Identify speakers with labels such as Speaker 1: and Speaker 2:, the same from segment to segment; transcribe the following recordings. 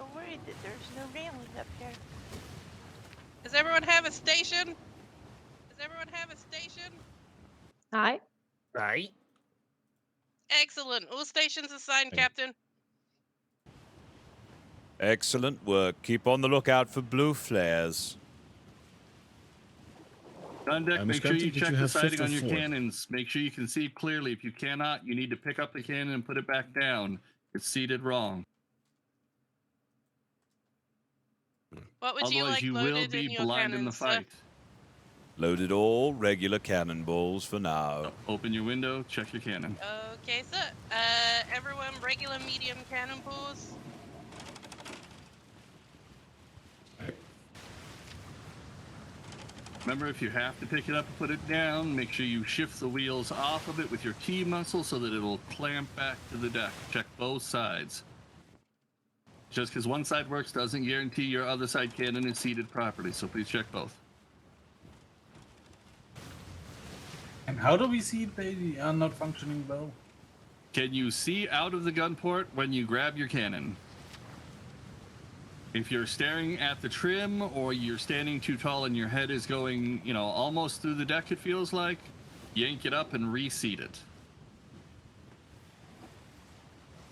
Speaker 1: little worried that there's no railing up here.
Speaker 2: Does everyone have a station? Does everyone have a station?
Speaker 3: Aye.
Speaker 4: Right.
Speaker 2: Excellent. All stations assigned, Captain.
Speaker 5: Excellent work. Keep on the lookout for blue flares.
Speaker 6: On deck, make sure you
Speaker 7: Did
Speaker 6: check
Speaker 7: you
Speaker 6: the
Speaker 7: have
Speaker 6: sighting
Speaker 7: fifth or
Speaker 6: on your
Speaker 7: fourth?
Speaker 6: cannons. Make sure you can see clearly. If you cannot, you need to pick up the cannon and put it back down. It's seated wrong.
Speaker 2: What would you
Speaker 6: Otherwise,
Speaker 2: like
Speaker 6: you will
Speaker 2: loaded
Speaker 6: be
Speaker 2: in your
Speaker 6: blind in the
Speaker 2: cannons, sir?
Speaker 6: fight.
Speaker 5: Loaded all regular cannonballs for now.
Speaker 6: Open your window, check your cannon.
Speaker 2: Okay, sir. Everyone, regular medium cannonballs.
Speaker 6: Remember, if you have to pick it up and put it down, make sure you shift the wheels off of it with your key muscle so that it'll clamp back to the deck. Check both sides. Just because one side works doesn't guarantee your other side cannon is seated properly, so please check both.
Speaker 8: And how do we see the not functioning bow?
Speaker 6: Can you see out of the gun port when you grab your cannon? If you're staring at the trim or you're standing too tall and your head is going, almost through the deck, it feels like, yank it up and reseat it.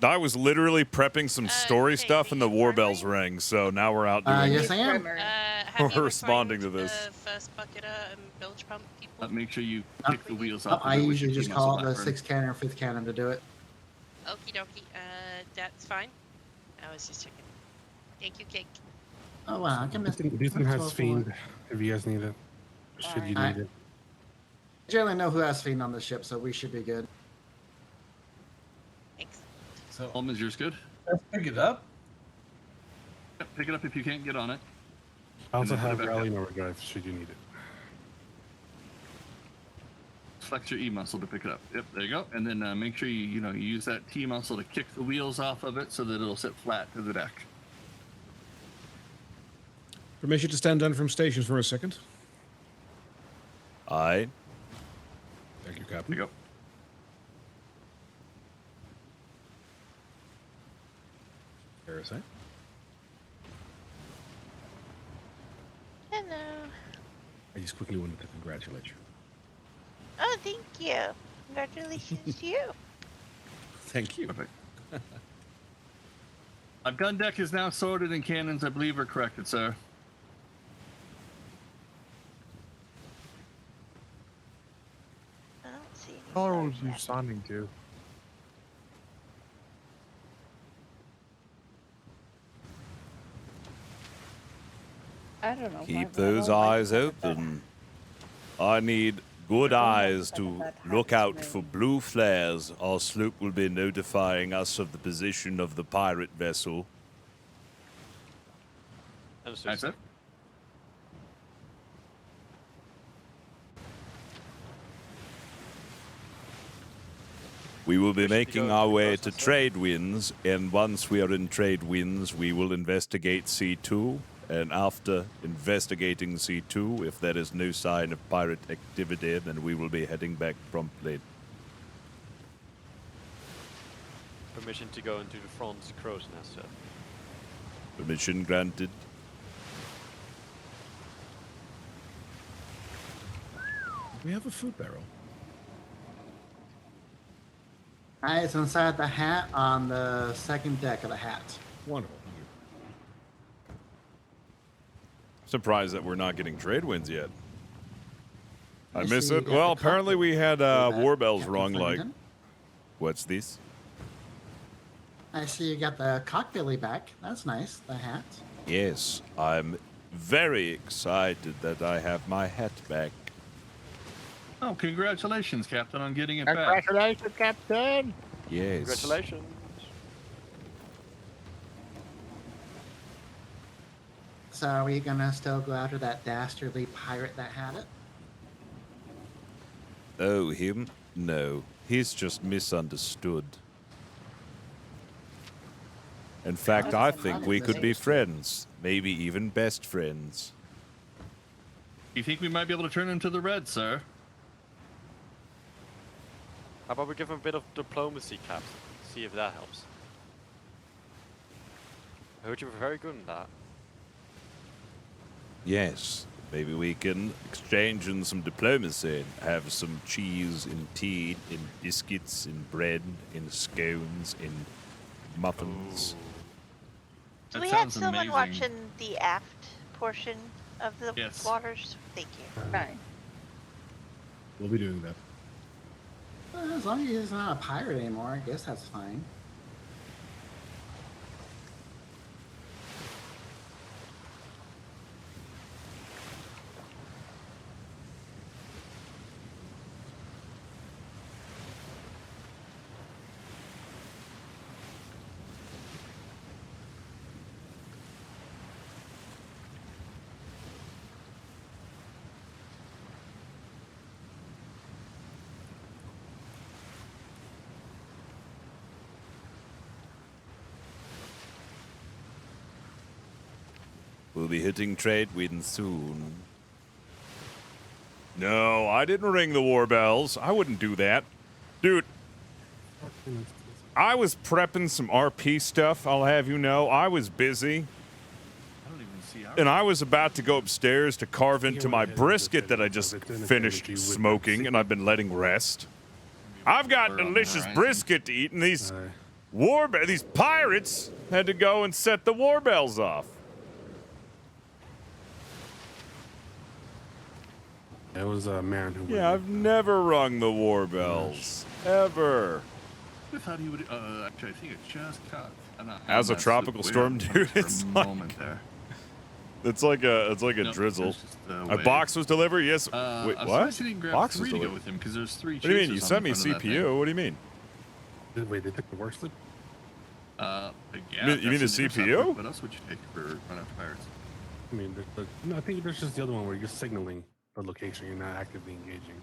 Speaker 5: I was literally prepping some story stuff and the war bells rang, so now we're out doing
Speaker 9: Yes, I am.
Speaker 2: Have you
Speaker 5: responding to
Speaker 2: recorded
Speaker 5: this.
Speaker 2: the first bucketer and bilge pump people?
Speaker 6: Make sure you pick the wheels off.
Speaker 9: I
Speaker 6: of it with
Speaker 9: usually
Speaker 6: your
Speaker 9: just
Speaker 6: key
Speaker 9: call
Speaker 6: muscle
Speaker 9: it the
Speaker 6: Blackburn.
Speaker 9: 6th cannon or 5th cannon to do it.
Speaker 2: Okie dokie. That's fine. I was just checking. Thank you, Cake.
Speaker 9: Oh wow, I can miss.
Speaker 7: Ethan has Fiend if you guys need it. Should you need it.
Speaker 9: I generally know who has Fiend on the ship, so we should be good.
Speaker 2: Thanks.
Speaker 8: So,
Speaker 6: Is yours good?
Speaker 8: let's pick it up.
Speaker 6: Yep, pick it up if you can't get on it.
Speaker 7: I also
Speaker 6: And then put
Speaker 7: have
Speaker 6: it back
Speaker 7: rally
Speaker 6: up.
Speaker 7: and overdrive should you need it.
Speaker 6: Flex your E muscle to pick it up. Yep, there you go. And then make sure you use that T muscle to kick the wheels off of it so that it'll sit flat to the deck.
Speaker 7: Permission to stand down from stations for a second.
Speaker 5: Aye.
Speaker 7: Thank you, Captain.
Speaker 6: There you go.
Speaker 7: Parasite.
Speaker 1: Hello.
Speaker 7: I just quickly wanted to congratulate you.
Speaker 1: Oh, thank you. Congratulations to you.
Speaker 7: Thank you.
Speaker 6: Perfect. Our gun deck is now sorted and cannons, I believe, are corrected, sir.
Speaker 1: I don't see any
Speaker 4: What color was
Speaker 1: stars
Speaker 4: you
Speaker 1: yet.
Speaker 4: sounding to?
Speaker 3: I don't know.
Speaker 5: Keep
Speaker 3: why, but I
Speaker 5: those
Speaker 3: don't like
Speaker 5: eyes
Speaker 3: the fact that-
Speaker 5: open. I need good eyes to look out for blue flares. Our sloop will be notifying us of the position of the pirate vessel.
Speaker 6: That's it.
Speaker 5: We will be making our way to trade winds, and once we are in trade winds, we will investigate C2. And after investigating C2, if there is no sign of pirate activity, then we will be heading back promptly.
Speaker 10: Permission to go into the front crow's nest, sir.
Speaker 5: Permission granted.
Speaker 7: We have a food barrel.
Speaker 9: It's inside the hat on the 2nd deck of the hat.
Speaker 7: Wonderful.
Speaker 5: Surprised that we're not getting trade winds yet. I
Speaker 9: I
Speaker 5: miss
Speaker 9: see
Speaker 5: it.
Speaker 9: you got
Speaker 5: Well,
Speaker 9: the
Speaker 5: apparently we had
Speaker 9: that,
Speaker 5: war bells
Speaker 9: Captain
Speaker 5: rung like.
Speaker 9: Flemington.
Speaker 5: What's this?
Speaker 9: I see you got the cockbilly back. That's nice. The hat.
Speaker 5: Yes, I'm very excited that I have my hat back.
Speaker 6: Oh, congratulations, Captain, on getting it back.
Speaker 4: Congratulations, Captain!
Speaker 5: Yes.
Speaker 10: Congratulations.
Speaker 9: So are we gonna still go after that dastardly pirate that had it?
Speaker 5: Oh, him? No, he's just misunderstood. In fact, I think we could be friends, maybe even best friends.
Speaker 6: You think we might be able to turn into the red, sir?
Speaker 10: How about we give him a bit of diplomacy, Captain? See if that helps. I heard you were very good in that.
Speaker 5: Yes. Maybe we can exchange in some diplomacy and have some cheese and tea and biscuits and bread and scones and muffins.
Speaker 1: So
Speaker 6: That
Speaker 1: we had
Speaker 6: sounds
Speaker 1: someone
Speaker 6: amazing.
Speaker 1: watching the aft portion of the
Speaker 6: Yes.
Speaker 1: waters. Thank you.
Speaker 3: Fine.
Speaker 7: We'll be doing that.
Speaker 9: Well, as long as he's not a pirate anymore, I guess that's fine.
Speaker 5: We'll be hitting trade winds soon. No, I didn't ring the war bells. I wouldn't do that. Dude, I was prepping some RP stuff, I'll have you know. I was busy.
Speaker 6: I don't even see our.
Speaker 5: And I was about to go upstairs to carve into my brisket that I just finished smoking and I've been letting rest. I've got
Speaker 6: We're on the
Speaker 5: delicious
Speaker 6: horizon.
Speaker 5: brisket to eat, and these these pirates had to go and set the war bells off.
Speaker 7: It was a man who.
Speaker 5: Yeah, I've never rung the war bells. Ever.
Speaker 6: I thought he would. Actually, I think it just caught.
Speaker 5: As a tropical storm, dude, it's like,
Speaker 6: moment there.
Speaker 5: it's like a
Speaker 6: Nope,
Speaker 5: drizzle.
Speaker 6: there's just
Speaker 5: A
Speaker 6: wave.
Speaker 5: box was delivered. Yes. Wait,
Speaker 6: I was
Speaker 5: what?
Speaker 6: surprised he didn't grab
Speaker 5: Box was
Speaker 6: 3 to go
Speaker 5: delivered.
Speaker 6: with him because there's 3
Speaker 5: What do you mean? You
Speaker 6: chasers on
Speaker 5: sent me
Speaker 6: the front of that
Speaker 5: CPU. What do you mean?
Speaker 7: Wait, they took the worst loop?
Speaker 6: thing. Yeah,
Speaker 5: You mean
Speaker 6: that's
Speaker 5: the
Speaker 6: an intercept
Speaker 5: CPU?
Speaker 6: route. What else would you take for run after pirates?
Speaker 7: I mean, no, I think there's just the other one where you're signaling the location. You're not actively engaging.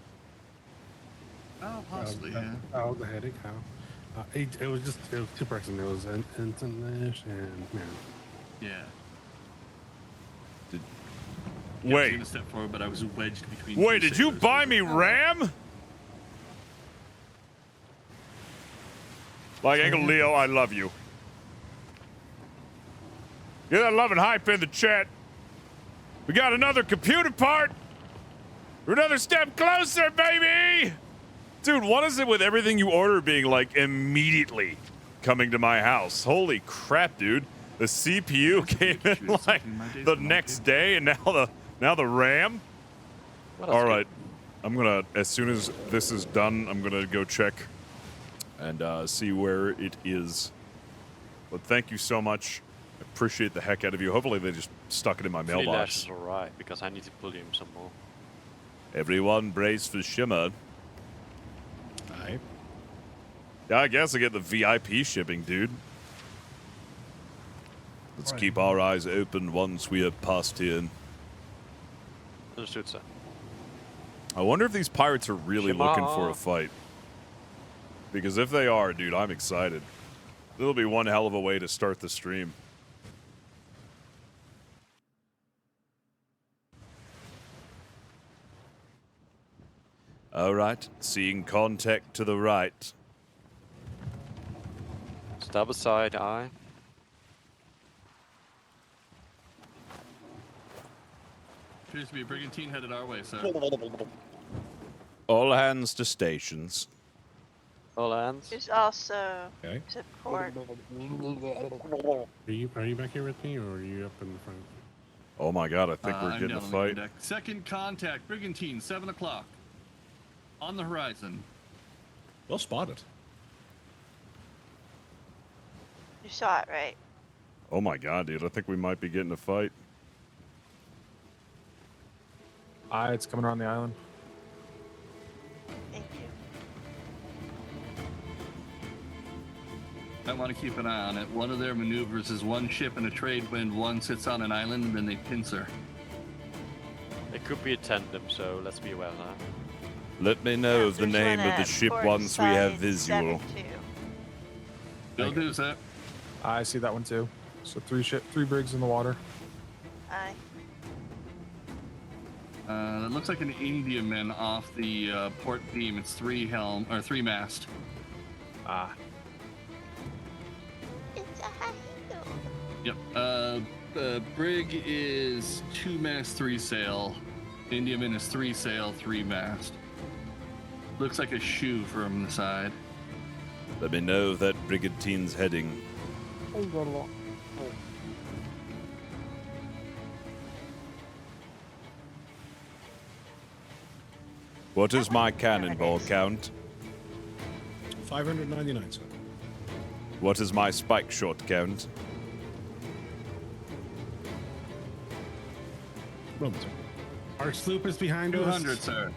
Speaker 6: Oh, possibly, yeah.
Speaker 7: Oh, the headache. How? It was just it was 2 person. It was Intonish and man.
Speaker 6: Yeah.
Speaker 5: Did-
Speaker 6: Yeah, I was
Speaker 5: Wait.
Speaker 6: gonna step forward, but I was wedged between.
Speaker 5: Wait,
Speaker 6: two
Speaker 5: did you
Speaker 6: sailors.
Speaker 5: buy me RAM? Like Uncle Leo, I love you. Get that love and hype in the chat. We got another computer part. We're another step closer, baby. Dude, what is it with everything you order being like immediately coming to my house? Holy crap, dude. The CPU came in like the next day, and now the RAM.
Speaker 10: Well, that's
Speaker 5: All
Speaker 10: good.
Speaker 5: right, I'm gonna, as soon as this is done, I'm gonna go check and see where it is. But thank you so much. I appreciate the heck out of you. Hopefully they just stuck it in my
Speaker 10: Hopefully Lash
Speaker 5: mailbox.
Speaker 10: is alright, because I need to bully him some more.
Speaker 5: Everyone brace for Shimmer.
Speaker 7: Aye.
Speaker 5: Yeah, I guess I get the VIP shipping, dude. Let's keep our eyes open once we have passed in.
Speaker 10: Understood, sir.
Speaker 5: I wonder if these pirates are really looking for a fight. Because if they are, dude, I'm excited. It'll be one hell of a way to start the stream. All right, seeing contact to the right.
Speaker 10: Stab aside, aye.
Speaker 6: Appears to be a brigantine headed our way, sir.
Speaker 5: All hands to stations.
Speaker 10: All hands.
Speaker 1: There's also
Speaker 7: Okay.
Speaker 1: support.
Speaker 7: Are you back here with me, or are you up in the front?
Speaker 5: Oh my god, I think we're
Speaker 6: I'm
Speaker 5: getting a
Speaker 6: down on the
Speaker 5: fight.
Speaker 6: deck. Second contact, brigantine, 7 o'clock. On the horizon.
Speaker 4: Well spotted.
Speaker 1: You saw it, right?
Speaker 5: Oh my god, dude, I think we might be getting a fight.
Speaker 11: It's coming around the island.
Speaker 1: Thank you.
Speaker 6: I want to keep an eye on it. One of their maneuvers is one ship in a trade wind, one sits on an island, and then they pincer.
Speaker 10: It could be a tandem, so let's be aware of that.
Speaker 5: Let me know of the
Speaker 1: There's
Speaker 5: name
Speaker 1: one
Speaker 5: of the
Speaker 1: at
Speaker 5: ship
Speaker 1: port
Speaker 5: once we have
Speaker 1: side
Speaker 5: visual.
Speaker 1: 7-2.
Speaker 6: They'll do, sir.
Speaker 11: I see that one too. So 3 brigs in the water.
Speaker 1: Aye.
Speaker 6: It looks like an Indiaman off the port beam. It's 3 mast.
Speaker 11: Ah,
Speaker 1: It's a high
Speaker 6: Yep. Brig is 2 mast, 3 sail. Indiaman is 3 sail, 3 mast. Looks like a shoe from the side.
Speaker 5: Let me know that brigantine's heading. What is my cannonball count?
Speaker 4: 599, sir.
Speaker 5: What is my spike shot count?
Speaker 4: Roman, sir.
Speaker 7: Our sloop is behind
Speaker 6: 200,
Speaker 7: us.
Speaker 6: sir.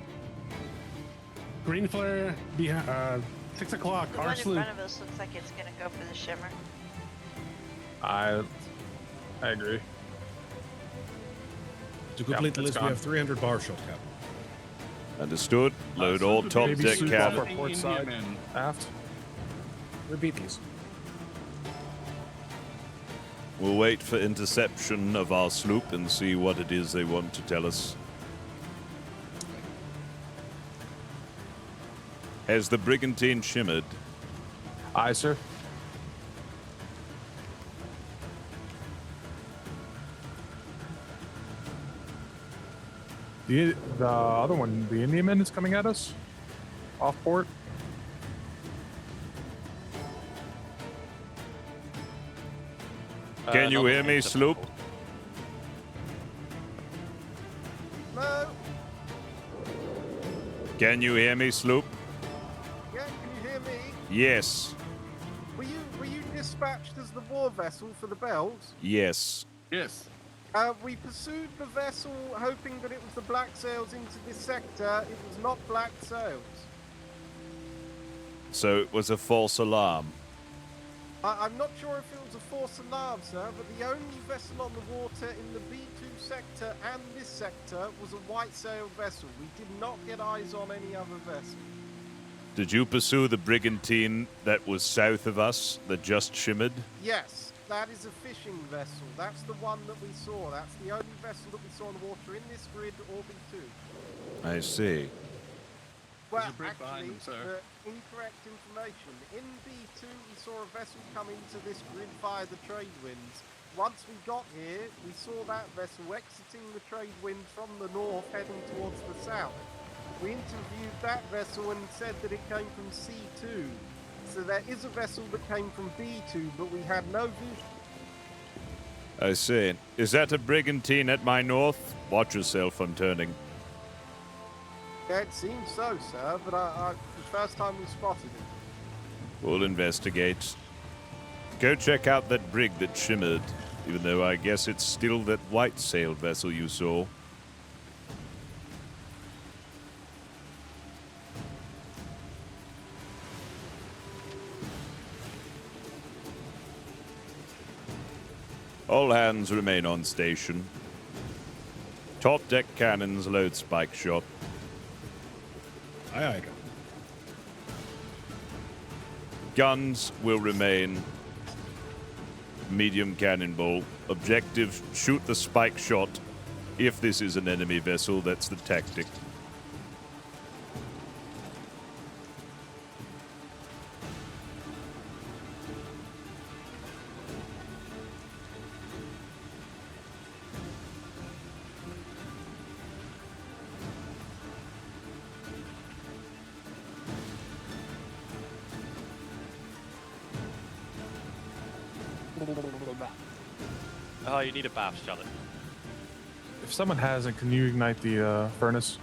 Speaker 7: Green flare behind. 6 o'clock.
Speaker 1: The
Speaker 7: Our
Speaker 1: one in
Speaker 7: sloop.
Speaker 1: front of us looks like it's gonna go for the shimmer.
Speaker 11: I agree.
Speaker 4: To complete the
Speaker 11: it's
Speaker 4: list, we
Speaker 11: gone.
Speaker 4: have 300 bar shot cap.
Speaker 5: Understood. Load all
Speaker 6: Sloop
Speaker 5: top
Speaker 6: is
Speaker 11: maybe
Speaker 5: deck
Speaker 11: sloop
Speaker 5: cannon.
Speaker 11: off our port side.
Speaker 6: Indiaman.
Speaker 11: Aft.
Speaker 4: Repeat, please.
Speaker 5: We'll wait for interception of our sloop and see what it is they want to tell us. Has the brigantine shimmered?
Speaker 11: Aye, sir. The other one, the Indiaman, is coming at us. Off port.
Speaker 5: Can you
Speaker 10: not
Speaker 5: hear me,
Speaker 10: intercept.
Speaker 5: sloop?
Speaker 12: No.
Speaker 5: Can you hear me, sloop?
Speaker 12: Yeah, can you hear me?
Speaker 5: Yes.
Speaker 12: Were you dispatched as the war vessel for the bells?
Speaker 5: Yes.
Speaker 6: Yes.
Speaker 12: We pursued the vessel hoping that it was the black sails into this sector. It was not black sails.
Speaker 5: So it was a false alarm.
Speaker 12: I'm not sure if it was a false alarm, sir, but the only vessel on the water in the B2 sector and this sector was a white sailed vessel. We did not get eyes on any other vessel.
Speaker 5: Did you pursue the brigantine that was south of us, that just shimmered?
Speaker 12: Yes, that is a fishing vessel. That's the one that we saw. That's the only vessel that we saw on the water in this grid or B2.
Speaker 5: I see.
Speaker 12: Well,
Speaker 6: There's a brig behind
Speaker 12: actually,
Speaker 6: them, sir.
Speaker 12: incorrect information. In B2, we saw a vessel come into this grid via the trade winds. Once we got here, we saw that vessel exiting the trade wind from the north, heading towards the south. We interviewed that vessel and said that it came from C2. So there is a vessel that came from B2, but we had no vision.
Speaker 5: I see. Is that a brigantine at my north? Watch yourself, I'm turning.
Speaker 12: Yeah, it seems so, sir, but the first time we spotted it.
Speaker 5: We'll investigate. Go check out that brig that shimmered, even though I guess it's still that white-sailed vessel you saw. All hands remain on station. Top deck cannons load spike shot.
Speaker 4: Aye, aye, Captain.
Speaker 5: Guns will remain medium cannonball. Objective, shoot the spike shot. If this is an enemy vessel, that's the tactic.
Speaker 10: Oh, you need a bath, Charlotte.
Speaker 11: If someone hasn't, can you ignite the furnace?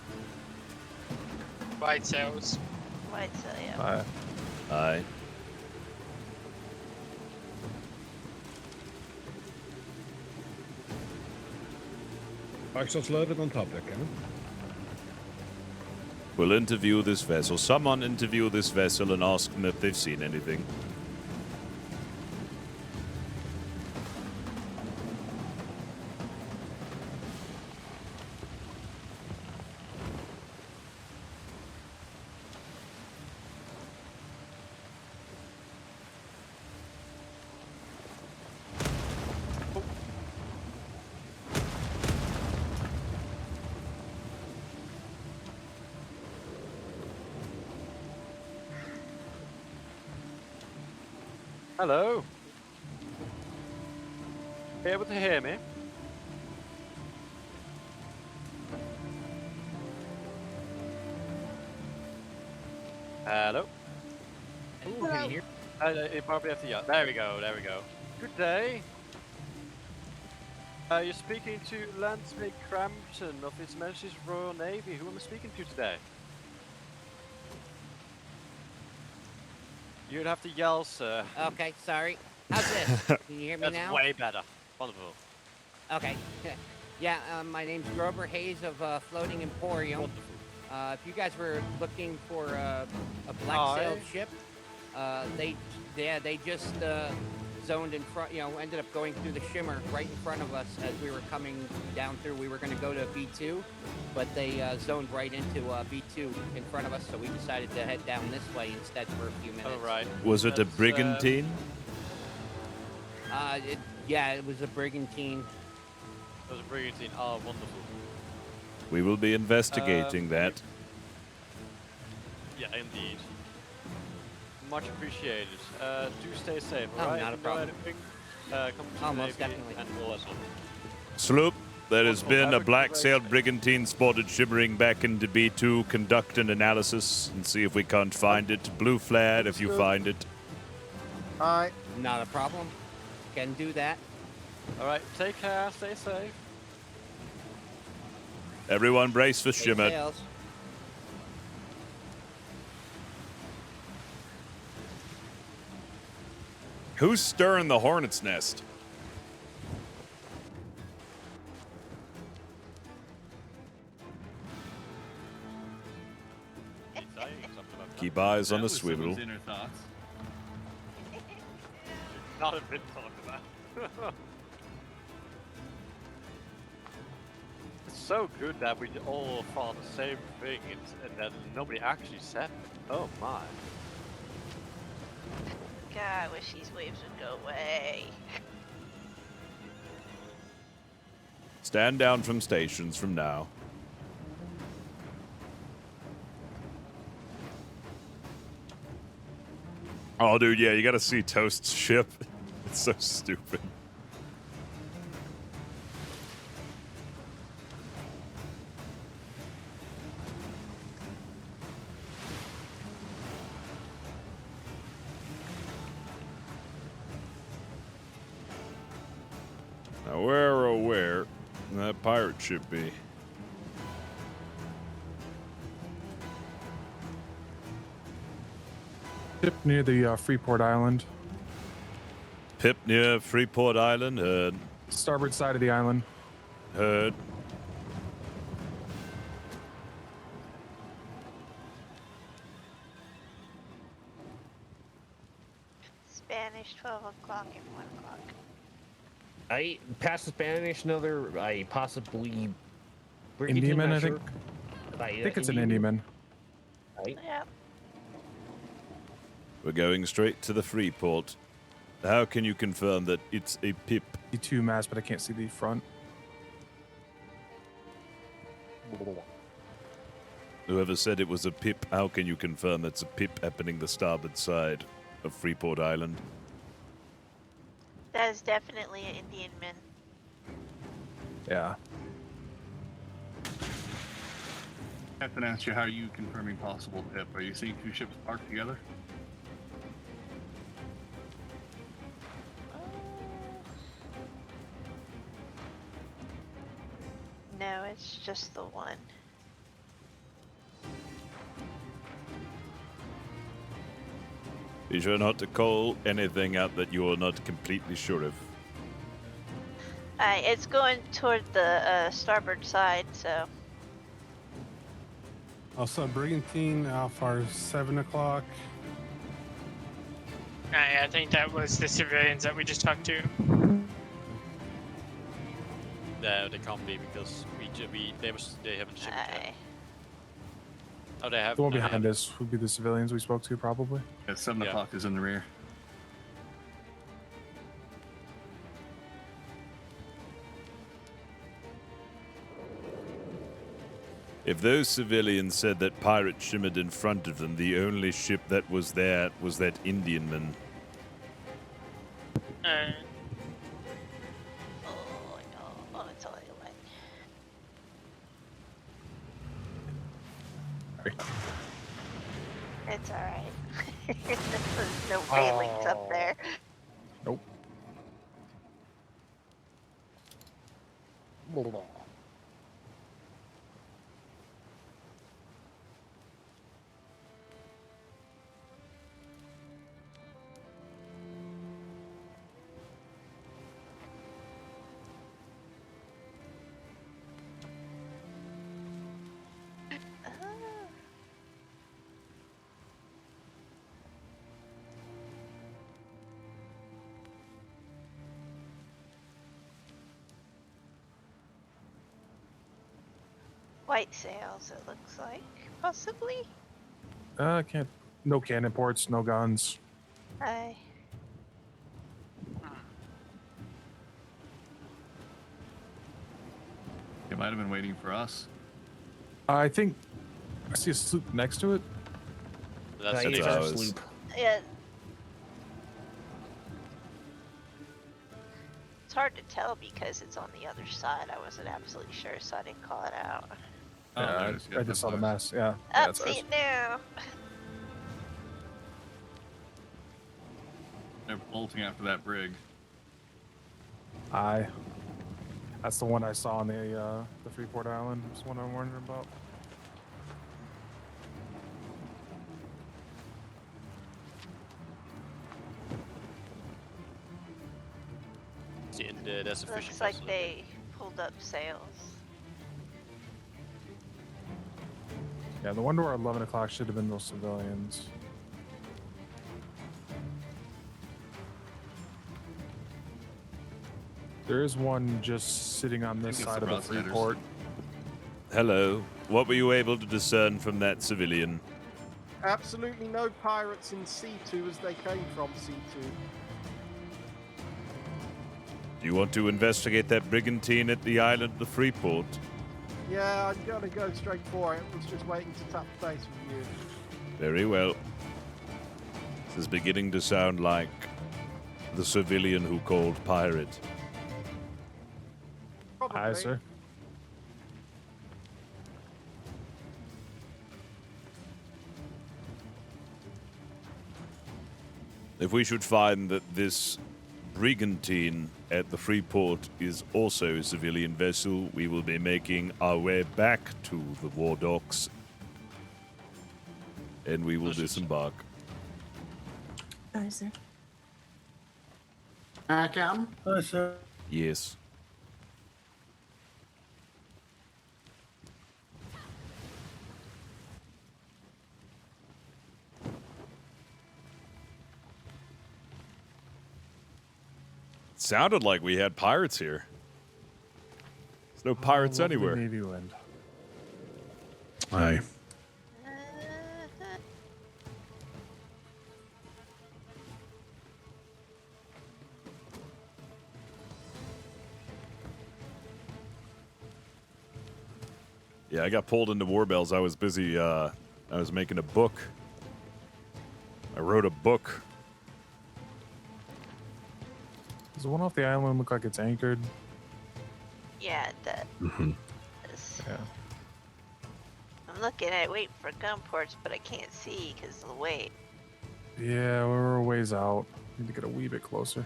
Speaker 2: White sails.
Speaker 1: White sail, yeah.
Speaker 5: Aye.
Speaker 4: Spike shots loaded on top deck cannon.
Speaker 5: We'll interview this vessel. Someone interview this vessel and ask them if they've seen anything.
Speaker 10: Hello. able to hear me? Hello?
Speaker 13: Ooh, can you hear?
Speaker 10: It probably have to yell. There we go, there we go. Good day. You're speaking to Landsmate Crampton of His Majesty's Royal Navy. Who am I speaking to today? You'd have to yell, sir.
Speaker 13: Okay, sorry. How's this? Can you hear me
Speaker 10: That's
Speaker 13: now?
Speaker 10: way better. Wonderful.
Speaker 13: Okay. Yeah, my name's Grover Hayes of Floating Emporium.
Speaker 10: Wonderful.
Speaker 13: If you guys were looking for a black sailed ship, they just zoned in front. You know, ended up going through the shimmer right in front of us as we were coming down through. We were going to go to B2, but they zoned right into B2 in front of us. So we decided to head down this way instead for a few minutes.
Speaker 10: All right.
Speaker 5: Was it a brigantine?
Speaker 13: Yeah, it was a brigantine.
Speaker 10: It was a brigantine. Oh, wonderful.
Speaker 5: We will be investigating that.
Speaker 10: Yeah, indeed. Much appreciated. Do stay safe,
Speaker 13: Oh,
Speaker 10: alright?
Speaker 13: not a problem.
Speaker 10: Come to the
Speaker 13: Most
Speaker 10: Navy
Speaker 13: definitely.
Speaker 10: and we'll
Speaker 5: Sloop, there has
Speaker 10: Wonderful.
Speaker 5: been
Speaker 10: Have
Speaker 5: a
Speaker 10: a
Speaker 5: black
Speaker 10: great
Speaker 5: sailed
Speaker 10: day.
Speaker 5: brigantine spotted shimmering back into B2. Conduct an analysis and see if we can't find it. Blue flag if you find it.
Speaker 12: Alright.
Speaker 13: Not a problem. Can do that.
Speaker 10: Alright, take care, stay safe.
Speaker 5: Everyone brace for
Speaker 13: Safe
Speaker 5: shimmer.
Speaker 13: sails.
Speaker 5: Who's stirring the hornet's nest? Keep eyes on
Speaker 6: That
Speaker 5: the
Speaker 6: was
Speaker 5: swivel.
Speaker 6: someone's inner thoughts.
Speaker 10: Not a bit talked about. It's so good that we all thought the same thing and that nobody actually said it. Oh my.
Speaker 1: God, I wish these waves would go away.
Speaker 5: Stand down from stations from now. Oh, dude, yeah, you gotta see Toast's ship. It's so stupid. Now, where that pirate ship be?
Speaker 11: Ship near the Freeport Island.
Speaker 5: Pip near Freeport Island. Heard.
Speaker 11: Starboard side of the island.
Speaker 5: Heard.
Speaker 1: Spanish, 12 o'clock and 1 o'clock.
Speaker 14: I passed the Spanish, another, I possibly...
Speaker 11: Indiaman,
Speaker 14: not
Speaker 11: I think.
Speaker 14: sure.
Speaker 11: I think it's an Indiaman.
Speaker 14: Right.
Speaker 1: Yep.
Speaker 5: We're going straight to the Freeport. How can you confirm that it's a Pip?
Speaker 11: The 2 mast, but I can't see the front.
Speaker 5: Whoever said it was a Pip, how can you confirm that's a Pip happening the starboard side of Freeport Island?
Speaker 1: That is definitely an Indian man.
Speaker 11: Yeah.
Speaker 6: Captain asked you how are you confirming possible Pip. Are you seeing 2 ships parked together?
Speaker 1: No, it's just the one.
Speaker 5: Be sure not to call anything out that you are not completely sure of.
Speaker 1: It's going toward the starboard side, so.
Speaker 7: Also, Brigantine, Alpha 7 o'clock.
Speaker 15: I think that was the civilians that we just talked to.
Speaker 10: No, they can't be because they haven't shipped yet. Oh, they have.
Speaker 11: The one
Speaker 10: no, they
Speaker 11: behind
Speaker 10: haven't.
Speaker 11: us would be the civilians we spoke to, probably.
Speaker 6: Yeah, 7
Speaker 10: Yeah.
Speaker 6: o'clock is in the rear.
Speaker 5: If those civilians said that pirate shimmered in front of them, the only ship that was there was that Indianman.
Speaker 11: Sorry.
Speaker 1: It's alright. There's no railings up there.
Speaker 11: Nope.
Speaker 1: White sails, it looks like. Possibly?
Speaker 11: Can't. No cannon ports, no guns.
Speaker 1: Aye.
Speaker 6: It might have been waiting for us.
Speaker 11: I think I see a sloop next to it.
Speaker 10: That's
Speaker 14: yeah,
Speaker 10: the
Speaker 14: it's our
Speaker 10: difference.
Speaker 14: sloop.
Speaker 1: Yeah. It's hard to tell because it's on the other side. I wasn't absolutely sure, so I didn't call it out.
Speaker 6: Oh,
Speaker 11: Yeah,
Speaker 6: there it is.
Speaker 11: I just saw the mast. Yeah.
Speaker 1: Oh,
Speaker 11: that's
Speaker 1: see
Speaker 11: ours.
Speaker 1: it now.
Speaker 6: They're bolting after that brig.
Speaker 11: Aye. That's the one I saw on the Freeport Island. That's the one I'm wondering about.
Speaker 10: And there's a fishing
Speaker 1: Looks like
Speaker 10: vessel.
Speaker 1: they pulled up sails.
Speaker 11: Yeah, the one to our 11 o'clock should have been those civilians. There is one just sitting on this
Speaker 6: think it's
Speaker 11: side
Speaker 6: the
Speaker 11: of the
Speaker 6: Broadsiders.
Speaker 11: Freeport.
Speaker 5: Hello. What were you able to discern from that civilian?
Speaker 12: Absolutely no pirates in C2 as they came from C2.
Speaker 5: Do you want to investigate that brigantine at the island of the Freeport?
Speaker 12: Yeah, I'm gonna go straight for it. I was just waiting to tap base with you.
Speaker 5: Very well. This is beginning to sound like the civilian who called pirate.
Speaker 12: Probably.
Speaker 11: Aye, sir.
Speaker 5: If we should find that this brigantine at the Freeport is also a civilian vessel, we will be making our way back to the war docks and we will disembark.
Speaker 16: Aye, sir.
Speaker 9: Captain?
Speaker 8: Aye, sir.
Speaker 5: Yes. It sounded like we had pirates here. There's no pirates
Speaker 11: Lovely
Speaker 5: anywhere.
Speaker 11: Navy wind.
Speaker 4: Aye.
Speaker 5: Yeah, I got pulled into Warbells. I was busy, I was making a book. I wrote a book.
Speaker 11: Does the one off the island look like it's anchored?
Speaker 1: Yeah, it does.
Speaker 4: Mm-hmm.
Speaker 11: Yeah.
Speaker 1: I'm looking at it, waiting for gun ports, but I can't see because of the weight.
Speaker 11: Yeah, we're a ways out. Need to get a wee bit closer.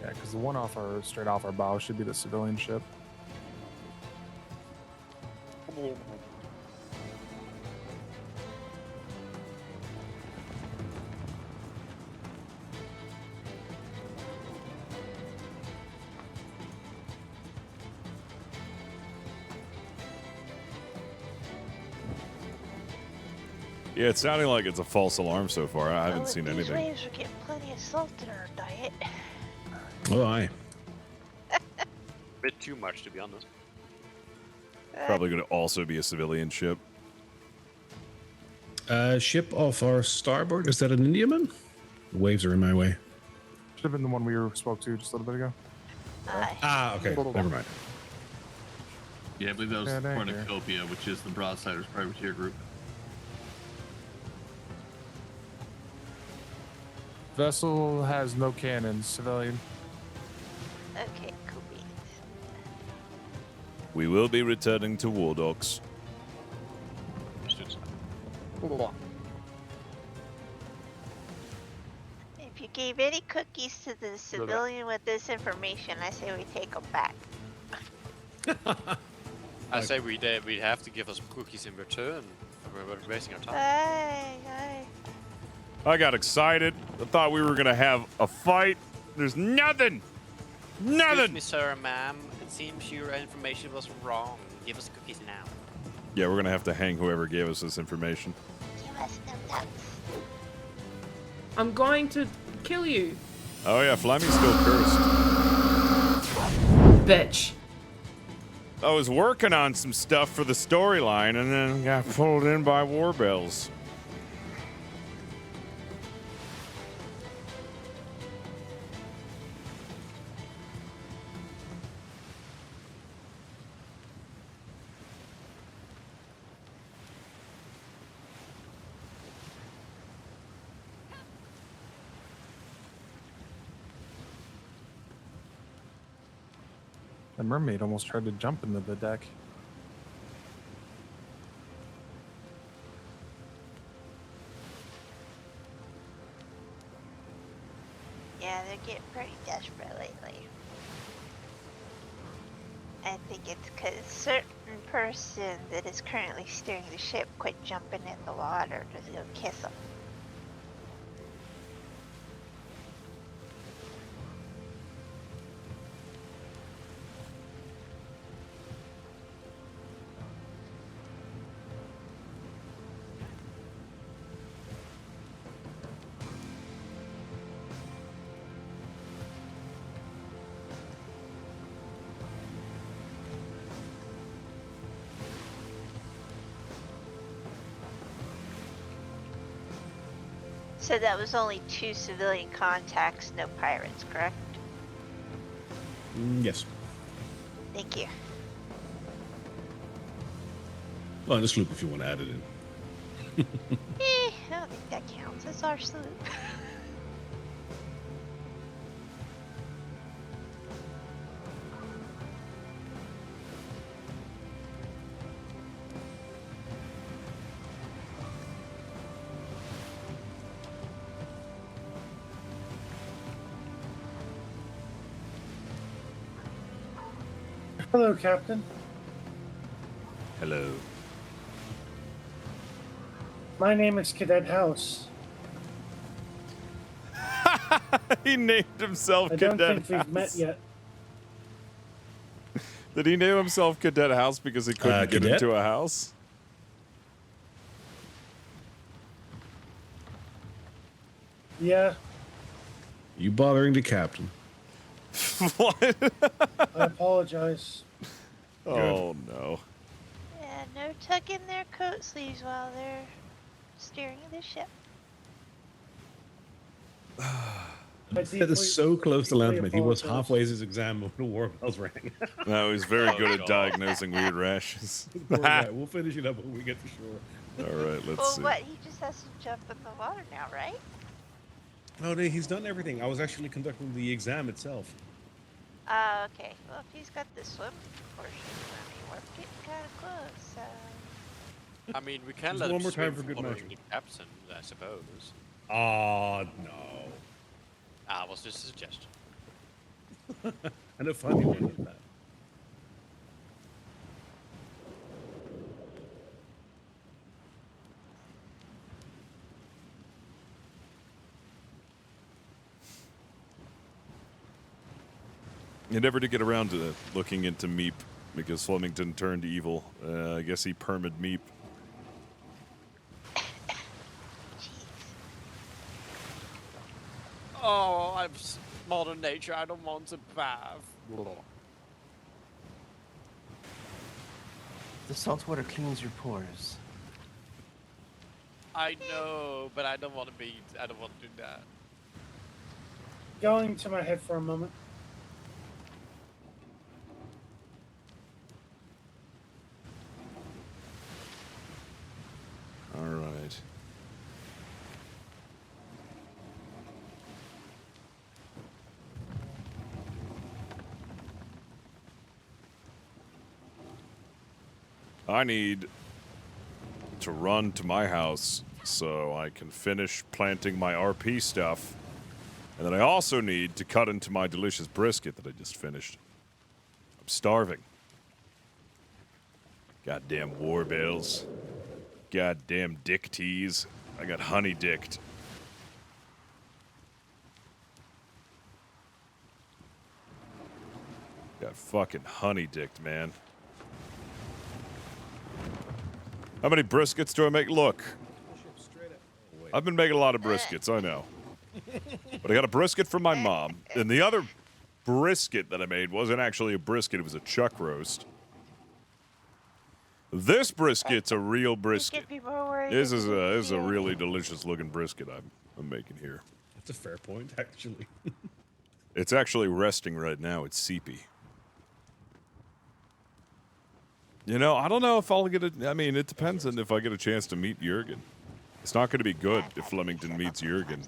Speaker 11: Yeah, because the one straight off our bow should be the civilian ship.
Speaker 5: Yeah, it's sounding like it's a false alarm so far. I haven't seen
Speaker 1: These
Speaker 5: anything.
Speaker 1: waves are getting plenty of salt in our diet.
Speaker 4: Oh, aye.
Speaker 10: A bit too much, to be honest.
Speaker 5: Probably going to also be a civilian ship.
Speaker 4: Ship off our starboard. Is that an Indiaman? The waves are in my way.
Speaker 11: Should have been the one we spoke to just a little bit ago.
Speaker 1: Aye.
Speaker 4: Ah, okay. Never mind.
Speaker 6: Yeah, I believe that was
Speaker 11: Yeah,
Speaker 6: the
Speaker 11: thank you.
Speaker 6: Cornucopia, which is the Broadsiders privateer group.
Speaker 11: Vessel has no cannons, civilian.
Speaker 1: Okay, cool beans.
Speaker 5: We will be returning to War Docks.
Speaker 1: If you gave any cookies to the civilian with this information, I say we take them back.
Speaker 10: I say we'd have to give us cookies in return. We're wasting our time.
Speaker 1: Aye.
Speaker 5: I got excited. I thought we were gonna have a fight. There's nothing.
Speaker 10: Excuse me, sir, ma'am. It seems your information was wrong. Give us cookies now.
Speaker 5: Yeah, we're gonna have to hang whoever gave us this information.
Speaker 1: Give us them nuts.
Speaker 3: I'm going to kill you.
Speaker 5: Oh yeah, Fleming's still cursed.
Speaker 3: Bitch.
Speaker 5: I was working on some stuff for the storyline and then got pulled in by war bells.
Speaker 11: The mermaid almost tried to jump into the deck.
Speaker 1: Yeah, they're getting pretty desperate lately. I think it's because a certain person that is currently steering the ship quit jumping in the water to go kiss them. So that was only 2 civilian contacts, no pirates, correct?
Speaker 4: Yes.
Speaker 1: Thank you.
Speaker 4: Well, the sloop if you want to add it in.
Speaker 1: I don't think that counts. It's our sloop.
Speaker 17: Hello, Captain.
Speaker 5: Hello.
Speaker 17: My name is Cadet House.
Speaker 5: He named himself
Speaker 17: I
Speaker 5: Cadet
Speaker 17: don't think
Speaker 5: House.
Speaker 17: we've met yet.
Speaker 5: Did he name himself Cadet House because he couldn't get
Speaker 4: Cadet?
Speaker 5: into a house?
Speaker 17: Yeah,
Speaker 4: You bothering the captain.
Speaker 5: What?
Speaker 17: I apologize.
Speaker 5: Oh no.
Speaker 1: Yeah, no tucking their coat sleeves while they're steering the ship.
Speaker 4: That is so close to
Speaker 17: deeply
Speaker 4: Lanthimate. He was
Speaker 17: apologize.
Speaker 4: halfway his exam when the war bells rang.
Speaker 5: No, he's very good at diagnosing weird rashes.
Speaker 4: Poor guy. We'll finish it up when we get to shore.
Speaker 5: All right, let's
Speaker 1: Well,
Speaker 5: see.
Speaker 1: what? He just has to jump in the water now, right?
Speaker 4: No, he's done everything. I was actually conducting the exam itself.
Speaker 1: Okay. Well, if he's got the swim portion, I mean, we're getting kind of close, so...
Speaker 10: I mean, we can
Speaker 4: Just
Speaker 10: let
Speaker 4: one
Speaker 10: him
Speaker 4: more time
Speaker 10: swim
Speaker 4: for good
Speaker 10: following
Speaker 4: measure.
Speaker 10: the captain, I suppose.
Speaker 4: Oh, no.
Speaker 10: Was just a suggestion.
Speaker 4: And a funny one at that.
Speaker 5: You never did get around to looking into Meep because Flemington turned evil. I guess he permed Meep.
Speaker 10: Oh, I'm modern nature. I don't want to bath.
Speaker 18: The salt water cleans your pores.
Speaker 10: I know, but I don't want to be. I don't want to do that.
Speaker 17: Going to my head for a moment.
Speaker 5: I need to run to my house so I can finish planting my RP stuff. And then I also need to cut into my delicious brisket that I just finished. I'm starving. Goddamn war bales. Goddamn dick teas. I got honey dicked. Got fucking honey dicked, man. How many briskets do I make? Look. I've been making a lot of briskets, I know. But I got a brisket from my mom. And the other brisket that I made wasn't actually a brisket, it was a chuck roast. This brisket's a real brisket. This is a really delicious looking brisket I'm making here.
Speaker 4: That's a fair point, actually.
Speaker 5: It's actually resting right now. It's seepy. You know, I don't know if I'll get I mean, it depends on if I get a chance to meet Jurgen. It's not going to be good if Flemington meets Jurgen.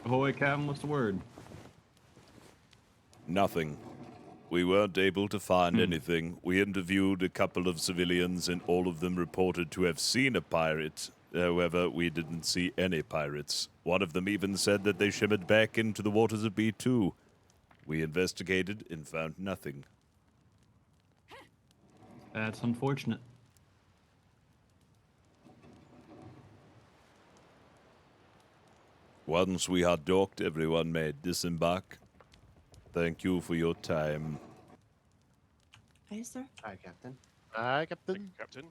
Speaker 6: Ahoy, Captain, what's the word?
Speaker 5: Nothing. We weren't able to find anything. We interviewed a couple of civilians, and all of them reported to have seen a pirate. However, we didn't see any pirates. One of them even said that they shimmered back into the waters of B2. We investigated and found nothing.
Speaker 6: That's unfortunate.
Speaker 5: Once we had docked, everyone may disembark. Thank you for your time.
Speaker 16: Aye, sir.
Speaker 12: Hi, Captain. Hi, Captain.
Speaker 15: Captain.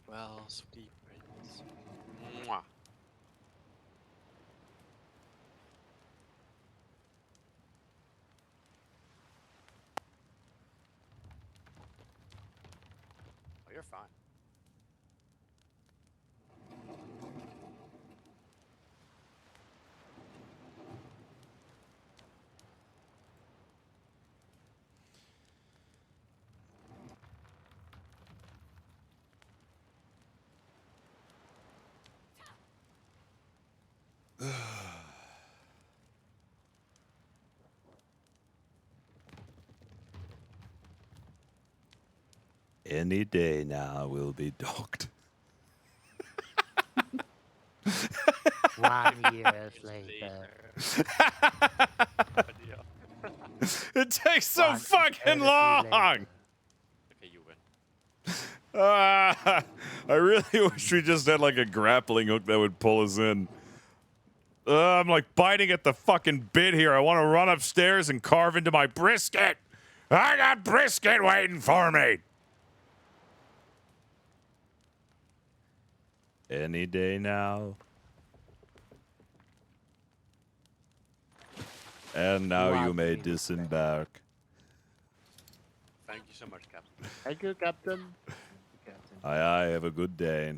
Speaker 10: Well, sweet prince.
Speaker 15: Mwah. Oh, you're fine.
Speaker 5: Any day now we'll be docked.
Speaker 12: 1 year later.
Speaker 5: It takes so fucking long!
Speaker 10: Okay, you win.
Speaker 5: I really wish we just had like a grappling hook that would pull us in. I'm like biting at the fucking bit here. I want to run upstairs and carve into my brisket. I got brisket waiting for me. Any day now. And now you may disembark.
Speaker 10: Thank you so much, Captain.
Speaker 12: Thank you, Captain.
Speaker 5: Aye, aye, have a good day.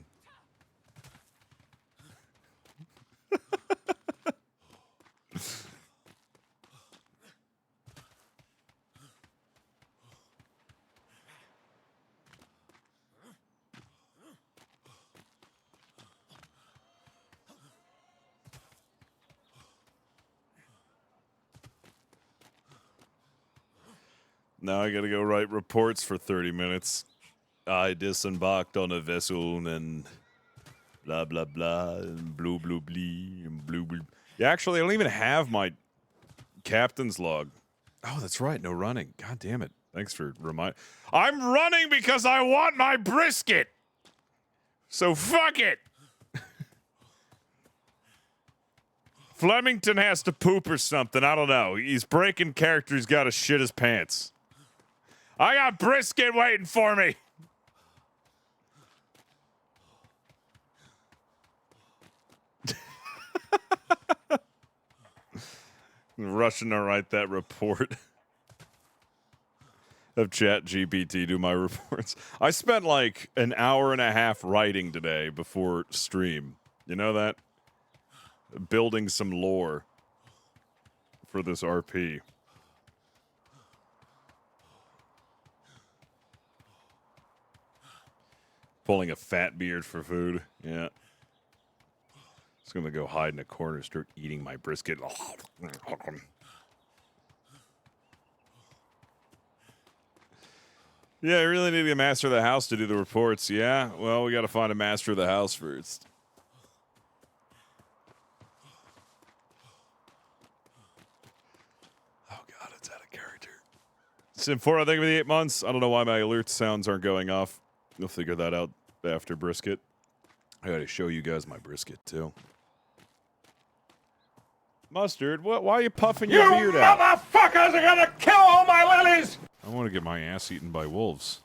Speaker 5: Now I gotta go write reports for 30 minutes. I disembarked on a vessel and blah, blah, blah, and blue, blue, blee, and blue, blue. Yeah, actually, I don't even have my captain's log. Oh, that's right, no running. God damn it. Thanks for reminding. I'm running because I want my brisket! So fuck it! Flemington has to poop or something. I don't know. He's breaking character. He's got to shit his pants. I got brisket waiting for me. Rushing to write that report. Have ChatGPT do my reports. I spent like an hour and a half writing today before stream. You know that? Building some lore for this RP. Pulling a fat beard for food. Yeah. Just gonna go hide in a corner, start eating my brisket. Yeah, I really need a master of the house to do the reports. Yeah, well, we got to find a master of the house first. Oh god, it's out of character. Sim 4, I think, for the 8 months. I don't know why my alert sounds aren't going off. You'll figure that out after brisket. I gotta show you guys my brisket, too. Mustard, what? Why are you puffing your beard out?
Speaker 19: You motherfuckers are gonna kill all my lilies!
Speaker 5: I want to get my ass eaten by wolves.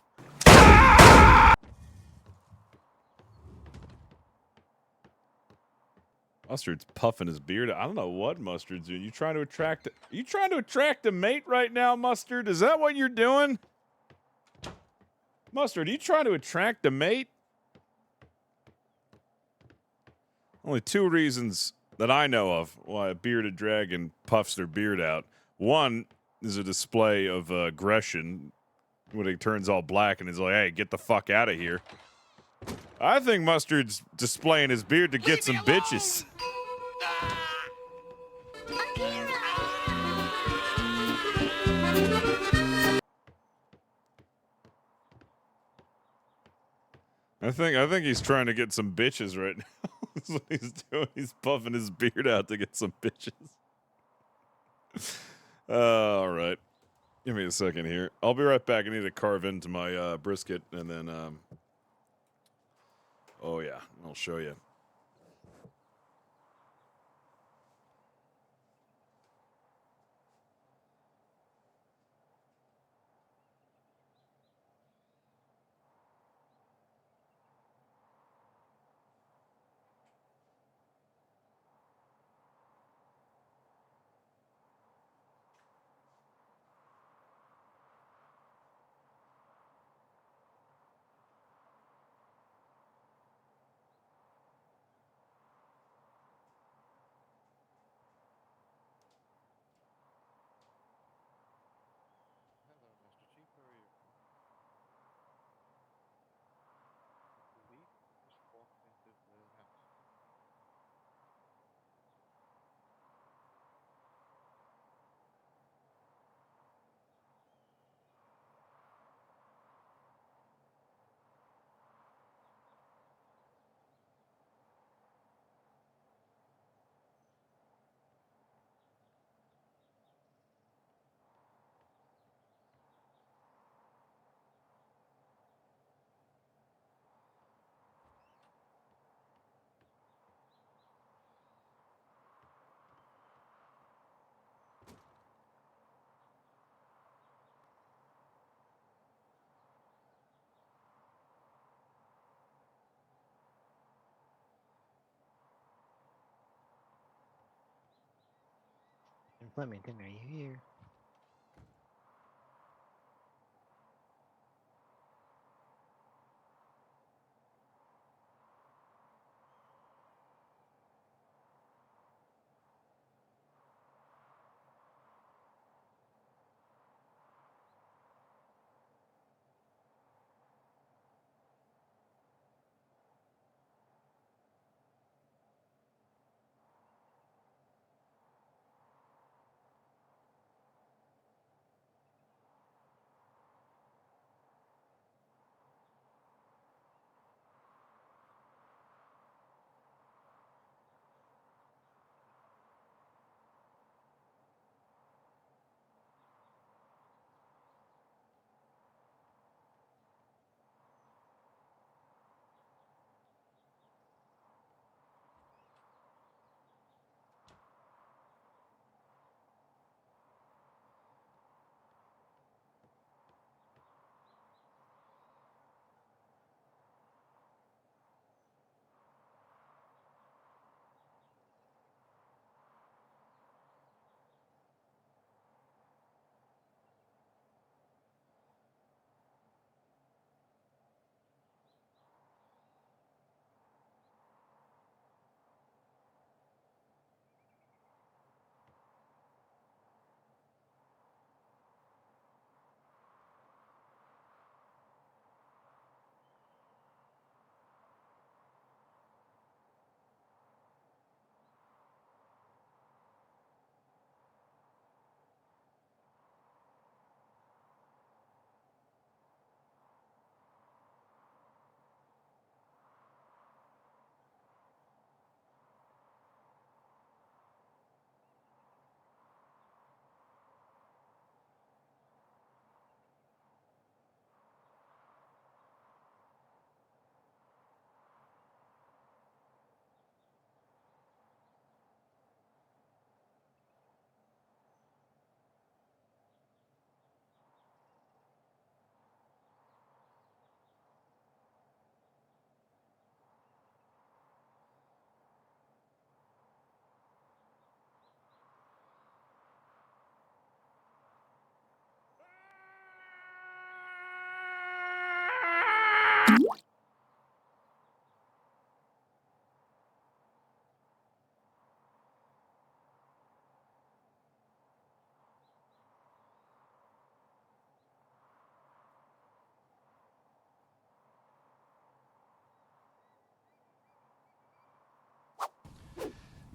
Speaker 5: Mustard's puffing his beard. I don't know what Mustard's doing. You trying to attract? Are you trying to attract a mate right now, Mustard? Is that what you're doing? Mustard, are you trying to attract a mate? Only 2 reasons that I know of why a bearded dragon puffs their beard out. One is a display of aggression when it turns all black and is like, hey, get the fuck out of here. I think Mustard's displaying his beard to get some bitches. I think he's trying to get some bitches right now. That's what he's doing. He's puffing his beard out to get some bitches. All right. Give me a second here. I'll be right back. I need to carve into my brisket and then oh yeah, I'll show you.
Speaker 20: Flemington, are you here?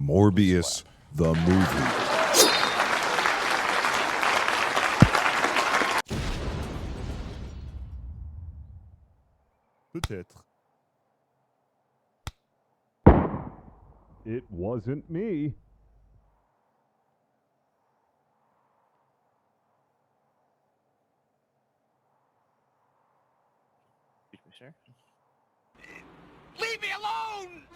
Speaker 21: Morbius the movie. Peut-être. It wasn't me.
Speaker 15: Sure.
Speaker 19: Leave me alone!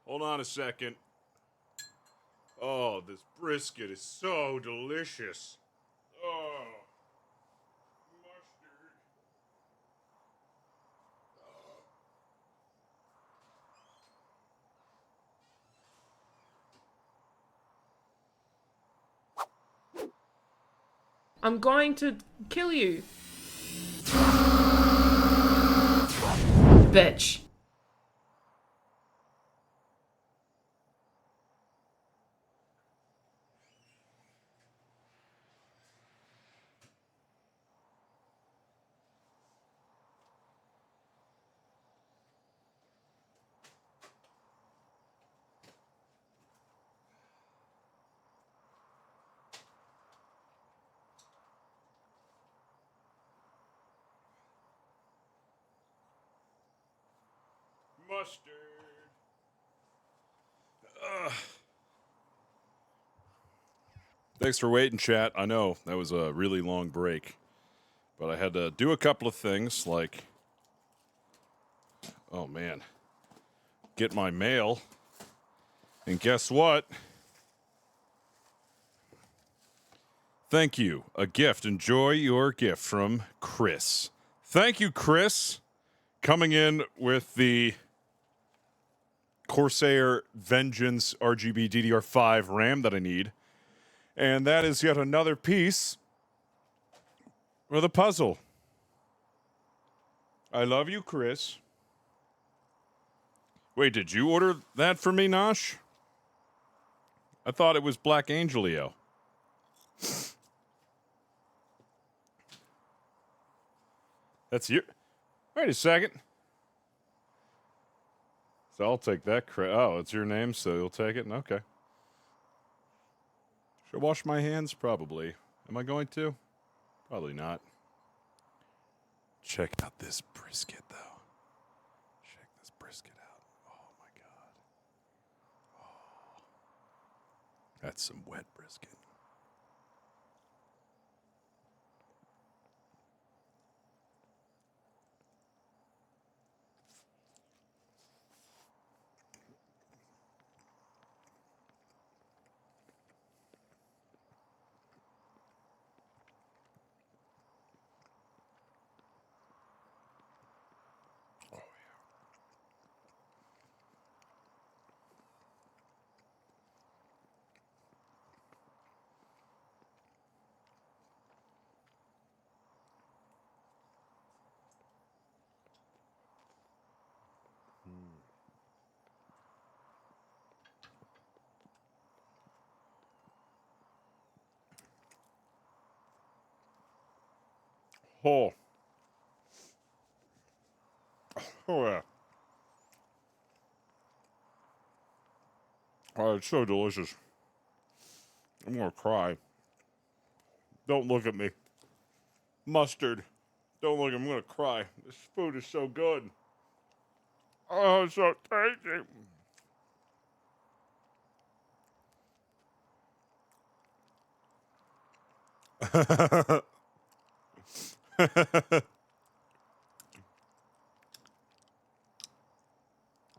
Speaker 5: Hold on a second. Oh, this brisket is so delicious. Oh. Mustard.
Speaker 3: I'm going to kill you. Bitch.
Speaker 5: Mustard. Thanks for waiting, chat. I know that was a really long break, but I had to do a couple of things like, oh man, get my mail. And guess what? Thank you. A gift. Enjoy your gift from Chris. Thank you, Chris. Coming in with the Corsair Vengeance RGB DDR5 RAM that I need. And that is yet another piece for the puzzle. I love you, Chris. Wait, did you order that for me, Nosh? I thought it was Black Angelio. That's you. Wait a second. So I'll take that credit. Oh, it's your name, so you'll take it? Okay. Should I wash my hands? Probably. Am I going to? Probably not. Check out this brisket, though. Check this brisket out. Oh, my God. Oh. That's some wet brisket. Oh. Oh, yeah. Oh, it's so delicious. I'm gonna cry. Don't look at me. Mustard. Don't look, I'm gonna cry. This food is so good. Oh, it's so tasty.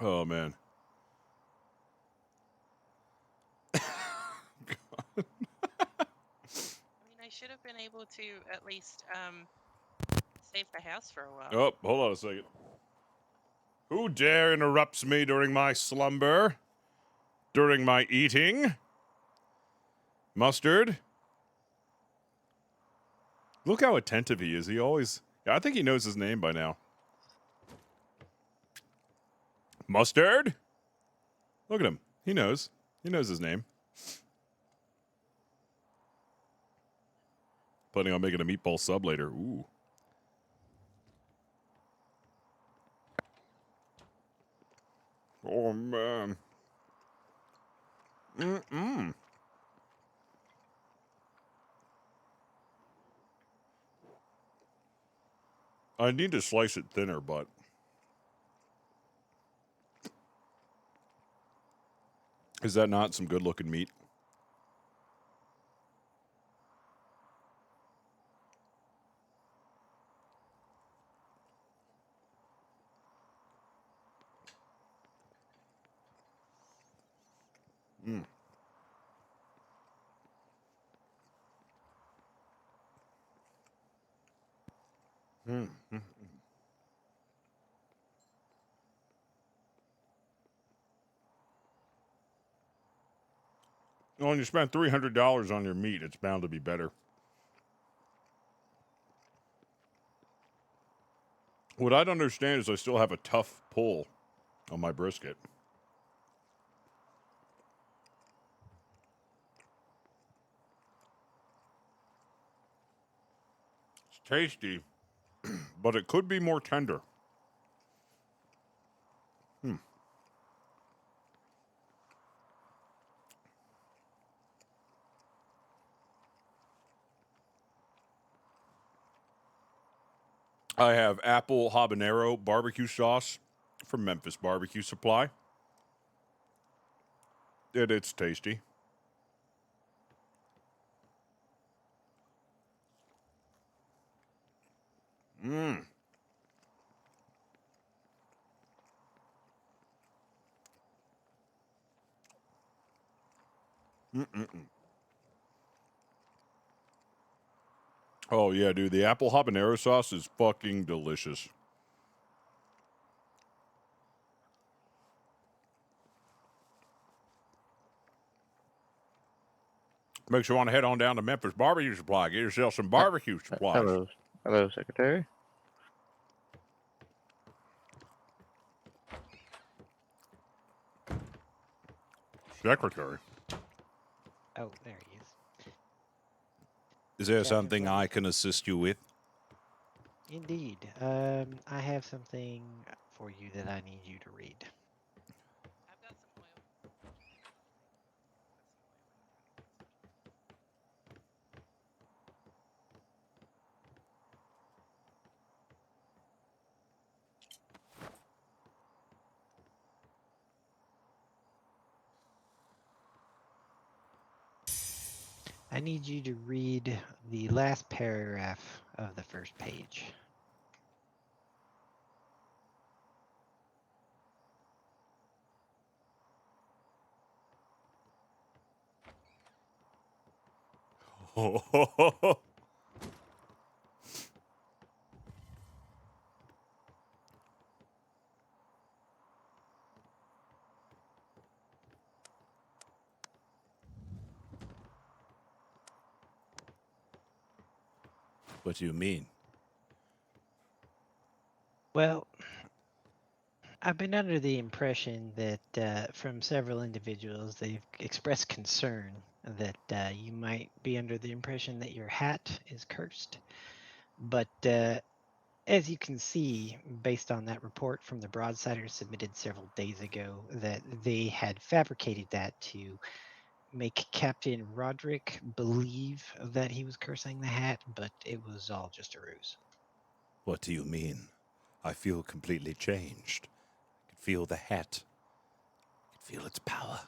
Speaker 5: Oh, man.
Speaker 2: I should have been able to at least save the house for a while.
Speaker 5: Oh, hold on a second. Who dare interrupts me during my slumber? During my eating? Mustard? Look how attentive he is. He always... I think he knows his name by now. Mustard? Look at him. He knows. He knows his name. Planning on making a meatball sub later. Ooh. Oh, man. Mm-mm. I need to slice it thinner, but... Is that not some good-looking meat? Well, when you spend $300 on your meat, it's bound to be better. What I don't understand is I still have a tough pull on my brisket. It's tasty, but it could be more tender. I have apple habanero barbecue sauce from Memphis Barbecue Supply. It's tasty. Mm. Mm-mm-mm. Oh, yeah, dude. The apple habanero sauce is fucking delicious. Makes you want to head on down to Memphis Barbecue Supply. Get yourself some barbecue supplies.
Speaker 20: Hello. Hello, Secretary.
Speaker 5: Secretary.
Speaker 20: Oh, there he is.
Speaker 5: Is there
Speaker 20: Yeah,
Speaker 5: something
Speaker 20: everybody.
Speaker 5: I can assist you with?
Speaker 20: Indeed. I have something for you that I need you to read.
Speaker 2: I've got some oil.
Speaker 20: I need you to read the last paragraph of the first page.
Speaker 5: What do you mean?
Speaker 20: Well, I've been under the impression that from several individuals, they've expressed concern that you might be under the impression that your hat is cursed. But as you can see, based on that report from the Broadsiders submitted several days ago, that they had fabricated that to make Captain Roderick believe that he was cursing the hat, but it was all just a ruse.
Speaker 5: What do you mean? I feel completely changed. I can feel the hat. I can feel its power.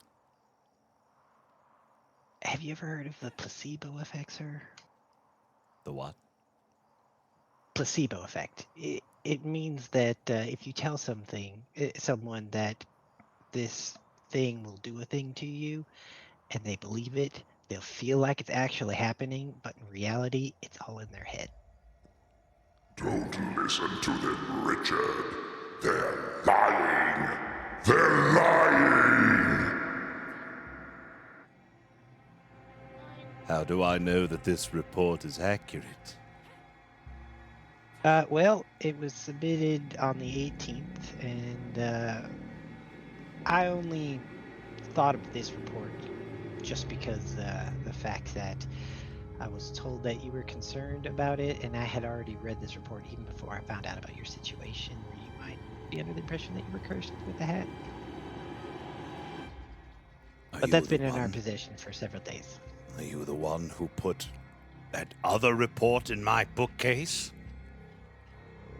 Speaker 20: Have you ever heard of the placebo effect, sir?
Speaker 5: The what?
Speaker 20: Placebo effect. It means that if you tell someone that this thing will do a thing to you, and they believe it, they'll feel like it's actually happening, but in reality, it's all in their head.
Speaker 13: Don't listen to them, Richard. They're lying. They're lying.
Speaker 5: How do I know that this report is accurate?
Speaker 20: Well, it was submitted on the 18th, and I only thought of this report just because the fact that I was told that you were concerned about it, and I had already read this report even before I found out about your situation, where you might be under the impression that you were cursed with the hat. But that's been in our possession for several days.
Speaker 5: Are you the one who put that other report in my bookcase?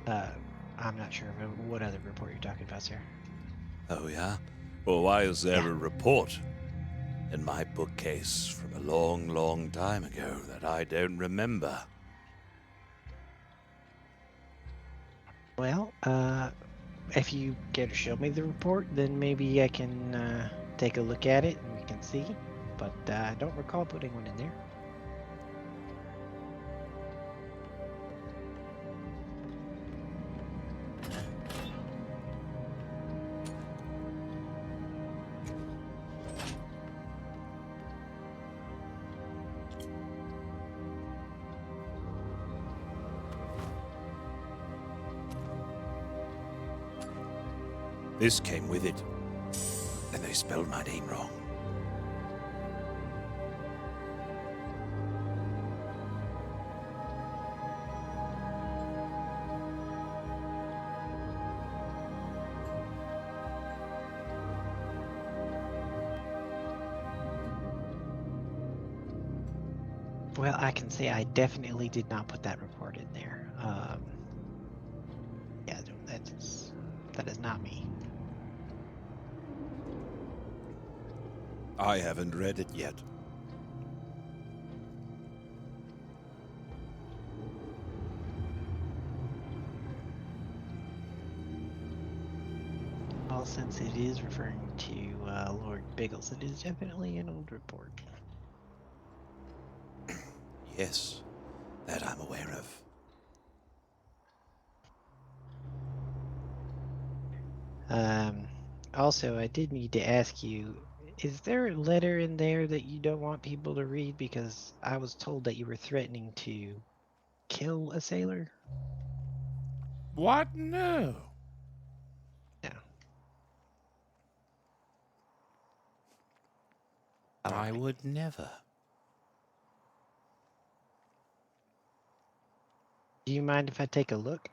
Speaker 20: I'm not sure what other report you're talking about, sir.
Speaker 5: Oh, yeah? Well, why is there a report in my bookcase from a long, long time ago that I don't remember?
Speaker 20: Well, if you care to show me the report, then maybe I can take a look at it and we can see. But I don't recall putting one in there.
Speaker 5: This came with it. And they spelled my name wrong.
Speaker 20: Well, I can say I definitely did not put that report in there. Yeah, that is not me.
Speaker 5: I haven't read it yet.
Speaker 20: Well, since it is referring to Lord Biggles, it is definitely an old report.
Speaker 5: Yes, that I'm aware of.
Speaker 20: Also, I did need to ask you, is there a letter in there that you don't want people to read? Because I was told that you were threatening to kill a sailor.
Speaker 5: What? No.
Speaker 20: No.
Speaker 5: I would never.
Speaker 20: Do you mind if I take a look?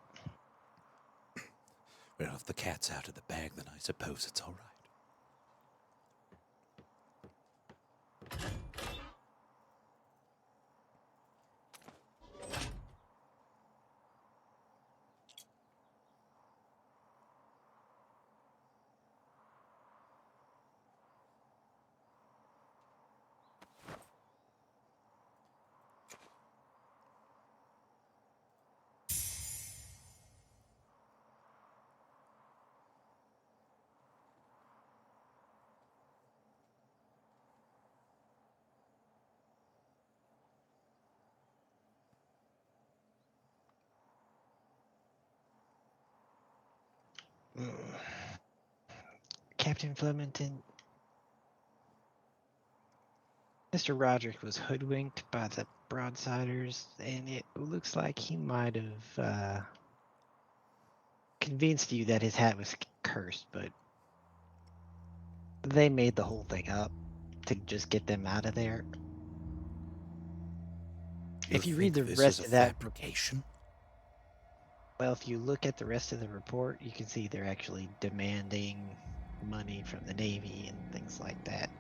Speaker 5: Well, if the cat's out of the bag, then I suppose it's all right.
Speaker 20: Captain Flemington, Mr. Roderick was hoodwinked by the Broadsiders, and it looks like he might have convinced you that his hat was cursed, but they made the whole thing up to just get them out of there. If you read the rest of that
Speaker 5: fabrication?
Speaker 20: Well, if you look at the rest of the report, you can see they're actually demanding money from the Navy and things like that.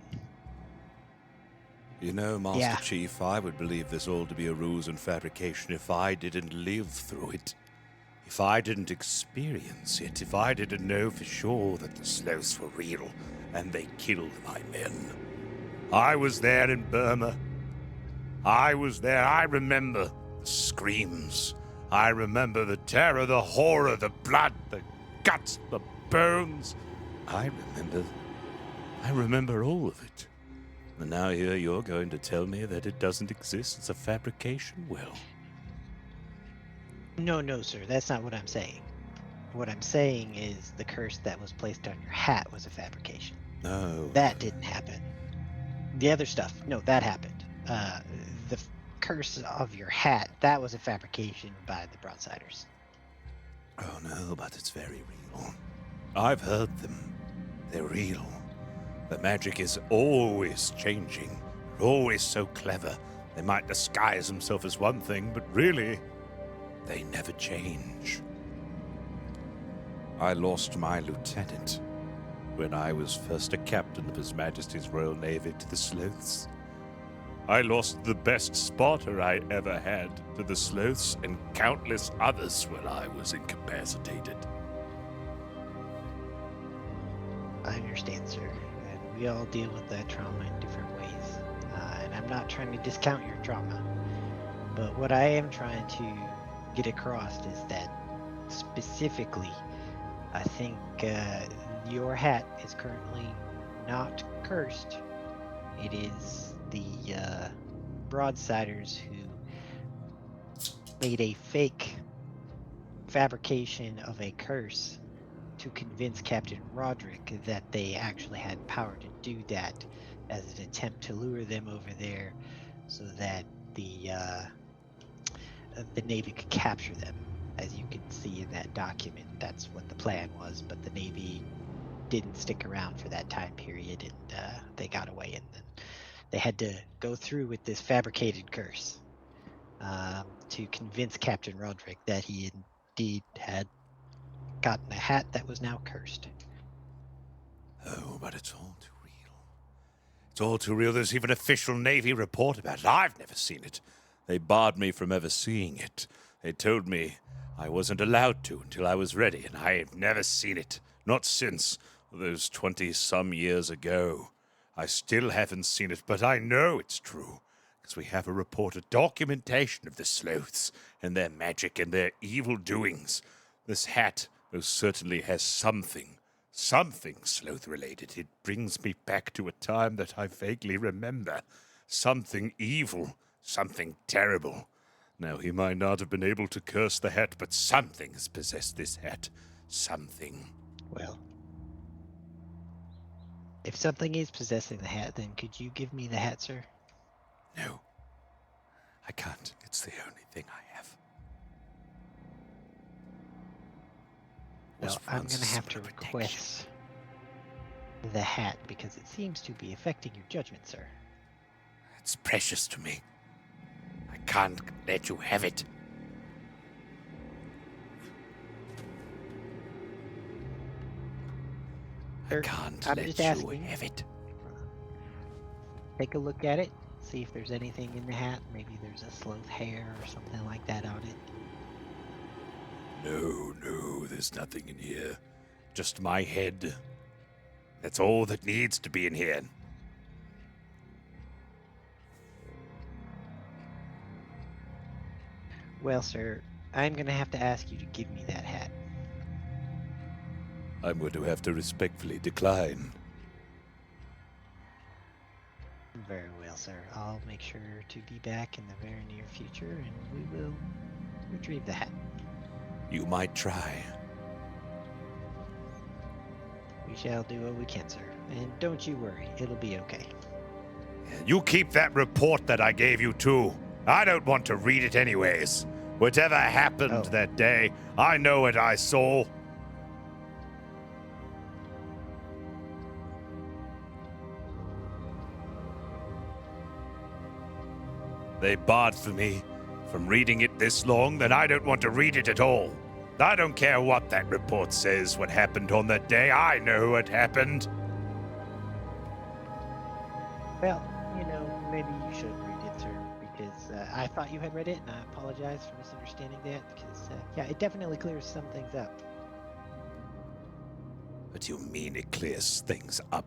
Speaker 5: You know, Master Chief, I would believe this all to be a ruse and fabrication if I didn't live through it. If I didn't experience it, if I didn't know for sure that the Sloths were real and they killed my men. I was there in Burma. I was there. I remember the screams. I remember the terror, the horror, the blood, the guts, the bones. I remember all of it. And now here you're going to tell me that it doesn't exist. It's a fabrication? Well...
Speaker 20: No, sir. That's not what I'm saying. What I'm saying is the curse that was placed on your hat was a fabrication.
Speaker 5: No.
Speaker 20: That didn't happen. The other stuff, no, that happened. The curse of your hat, that was a fabrication by the Broadsiders.
Speaker 5: Oh no, but it's very real. I've heard them. They're real. The magic is always changing. They're always so clever. They might disguise themselves as one thing, but really, they never change. I lost my lieutenant when I was first a captain of His Majesty's Royal Navy to the Sloths. I lost the best spotter I ever had to the Sloths and countless others when I was incapacitated.
Speaker 20: I understand, sir. And we all deal with that trauma in different ways. And I'm not trying to discount your trauma. But what I am trying to get across is that specifically, I think your hat is currently not cursed. It is the Broadsiders who made a fake fabrication of a curse to convince Captain Roderick that they actually had power to do that as an attempt to lure them over there so that the Navy could capture them. As you can see in that document, that's what the plan was, but the Navy didn't stick around for that time period, and they got away, and then they had to go through with this fabricated curse to convince Captain Roderick that he indeed had gotten a hat that was now cursed.
Speaker 5: Oh, but it's all too real. It's all too real. There's even an official Navy report about it. I've never seen it. They barred me from ever seeing it. They told me I wasn't allowed to until I was ready, and I have never seen it. Not since those 20-some years ago. I still haven't seen it, but I know it's true. Because we have a reported documentation of the Sloths and their magic and their evil doings. This hat most certainly has something Sloth-related. It brings me back to a time that I vaguely remember. Something evil, something terrible. Now, he might not have been able to curse the hat, but something has possessed this hat. Something.
Speaker 20: Well, if something is possessing the hat, then could you give me the hat, sir?
Speaker 5: No. I can't. It's the only thing I have.
Speaker 20: Well, I'm going to have to request the hat because it seems to be affecting your judgment, sir.
Speaker 5: It's precious to me. I can't let you have it.
Speaker 20: Sir,
Speaker 5: I can't
Speaker 20: I'm
Speaker 5: let
Speaker 20: just
Speaker 5: you
Speaker 20: asking.
Speaker 5: have it.
Speaker 20: Take a look at it. See if there's anything in the hat. Maybe there's a sloth hair or something like that on it.
Speaker 5: No, there's nothing in here. Just my head. That's all that needs to be in here.
Speaker 20: Well, sir, I'm going to have to ask you to give me that hat.
Speaker 5: I'm going to have to respectfully decline.
Speaker 20: Very well, sir. I'll make sure to be back in the very near future, and we will retrieve the hat.
Speaker 5: You might try.
Speaker 20: We shall do what we can, sir. And don't you worry, it'll be okay.
Speaker 5: You keep that report that I gave you, too. I don't want to read it anyways. Whatever happened that day, I know what I saw. They barred for me from reading it this long, then I don't want to read it at all. I don't care what that report says, what happened on that day. I know what happened.
Speaker 20: Well, you know, maybe you should read it, sir, because I thought you had read it, and I apologize for misunderstanding that, because, yeah, it definitely clears some things up.
Speaker 5: What do you mean it clears things up?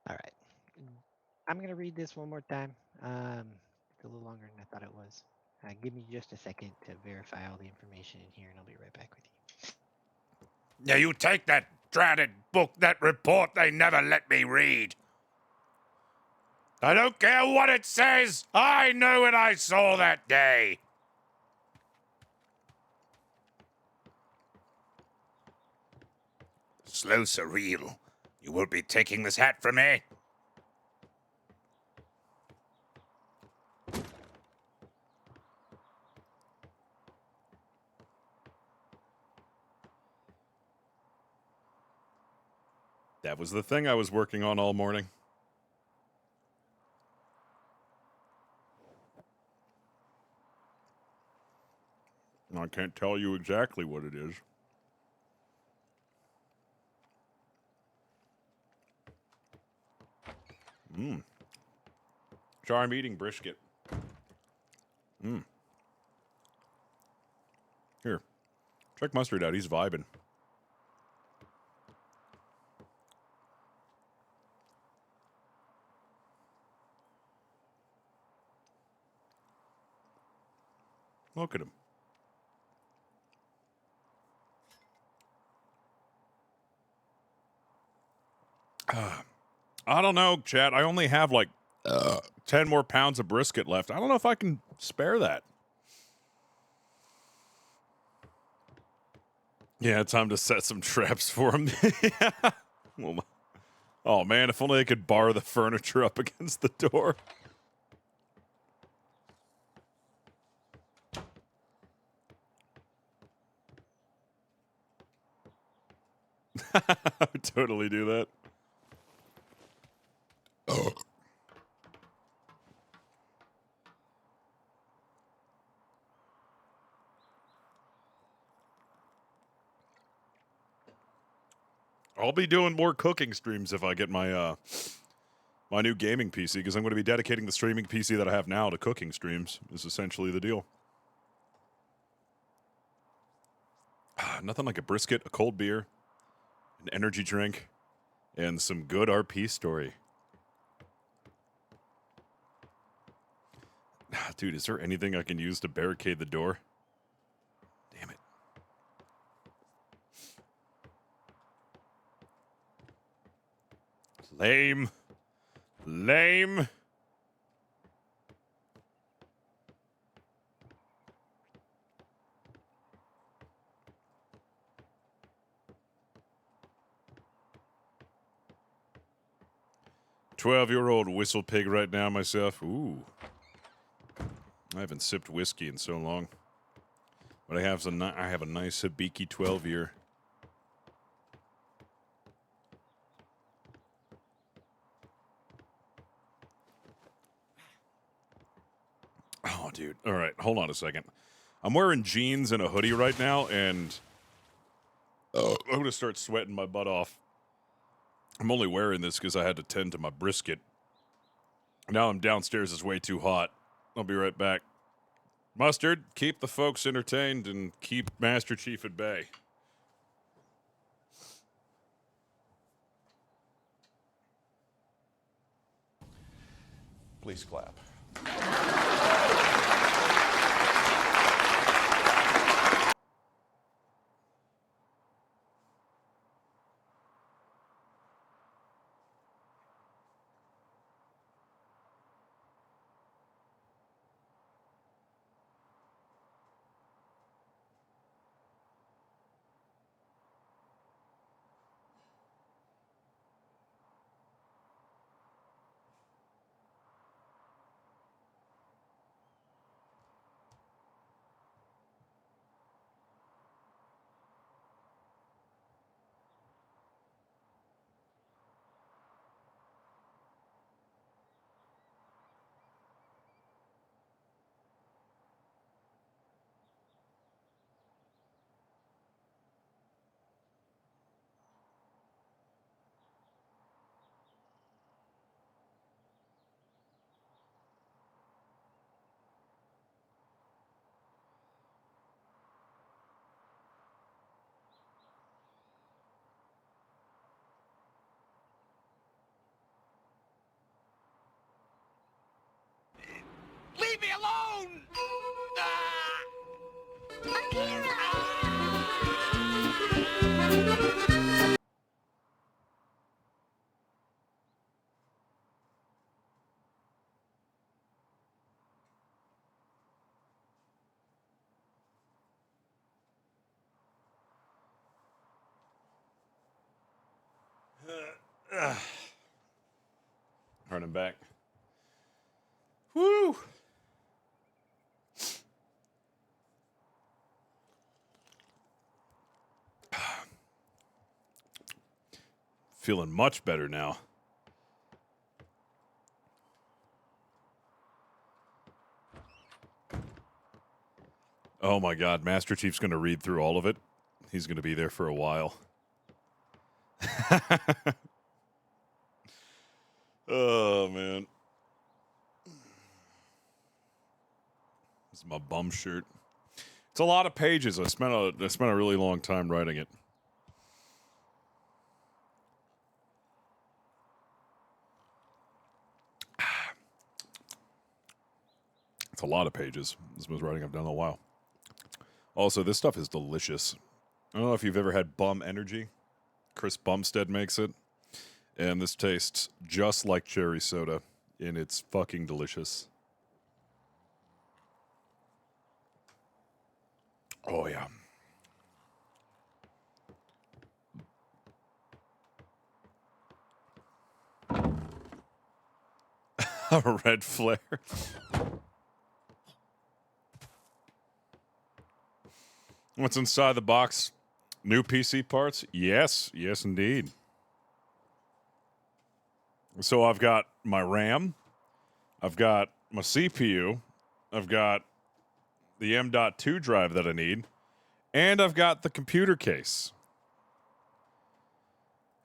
Speaker 20: All right. I'm going to read this one more time. It's a little longer than I thought it was. Give me just a second to verify all the information in here, and I'll be right back with you.
Speaker 5: Now you take that dratted book, that report they never let me read. I don't care what it says. I know what I saw that day. Slow surreal. You won't be taking this hat from me? That was the thing I was working on all morning. I can't tell you exactly what it is. Sorry, I'm eating brisket. Here. Check Mustard out. He's vibing. Look at him. I don't know, chat. I only have like 10 more pounds of brisket left. I don't know if I can spare that. Yeah, time to set some traps for him. Yeah. Oh, man, if only I could bar the furniture up against the door. I would totally do that. I'll be doing more cooking streams if I get my my new gaming PC, because I'm going to be dedicating the streaming PC that I have now to cooking streams, is essentially the deal. Nothing like a brisket, a cold beer, an energy drink, and some good RP story. Dude, is there anything I can use to barricade the door? Damn it. Lame. Lame. "12-year-old whistle pig right now myself." Ooh. I haven't sipped whiskey in so long. But I have a nice Hibiki 12-year. Oh, dude. All right, hold on a second. I'm wearing jeans and a hoodie right now, and I'm going to start sweating my butt off. I'm only wearing this because I had to tend to my brisket. Now I'm downstairs. It's way too hot. I'll be right back. Mustard, keep the folks entertained and keep Master Chief at bay.
Speaker 7: Please clap.
Speaker 19: Leave me alone!
Speaker 5: Running back. Woo! Feeling much better now. Oh my God, Master Chief's going to read through all of it. He's going to be there for a while. Oh, man. This is my bum shirt. It's a lot of pages. I spent a really long time writing it. It's a lot of pages. This is the most writing I've done in a while. Also, this stuff is delicious. I don't know if you've ever had Bum Energy. Chris Bumstead makes it. And this tastes just like cherry soda. And it's fucking delicious. Oh, yeah. A red flare. What's inside the box? New PC parts? Yes. Yes, indeed. So I've got my RAM. I've got my CPU. I've got the M.2 drive that I need. And I've got the computer case.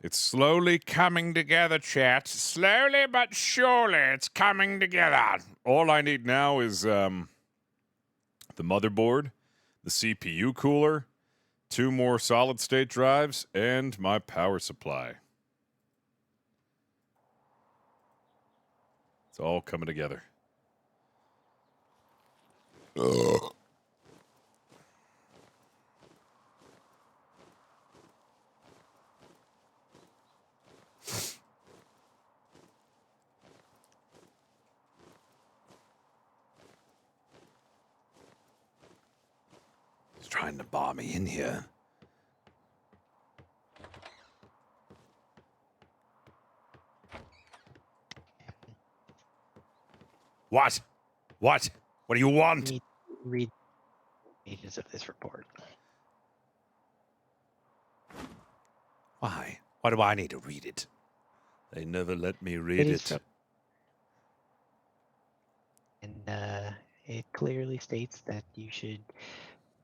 Speaker 5: It's slowly coming together, chat. Slowly but surely, it's coming together. All I need now is the motherboard, the CPU cooler, 2 more solid-state drives, and my power supply. It's all coming together. Ugh. He's trying to bar me in here. What? What? What do you want?
Speaker 20: You read pages of this report.
Speaker 5: Why? Why do I need to read it? They never let me read it.
Speaker 20: And it clearly states that you should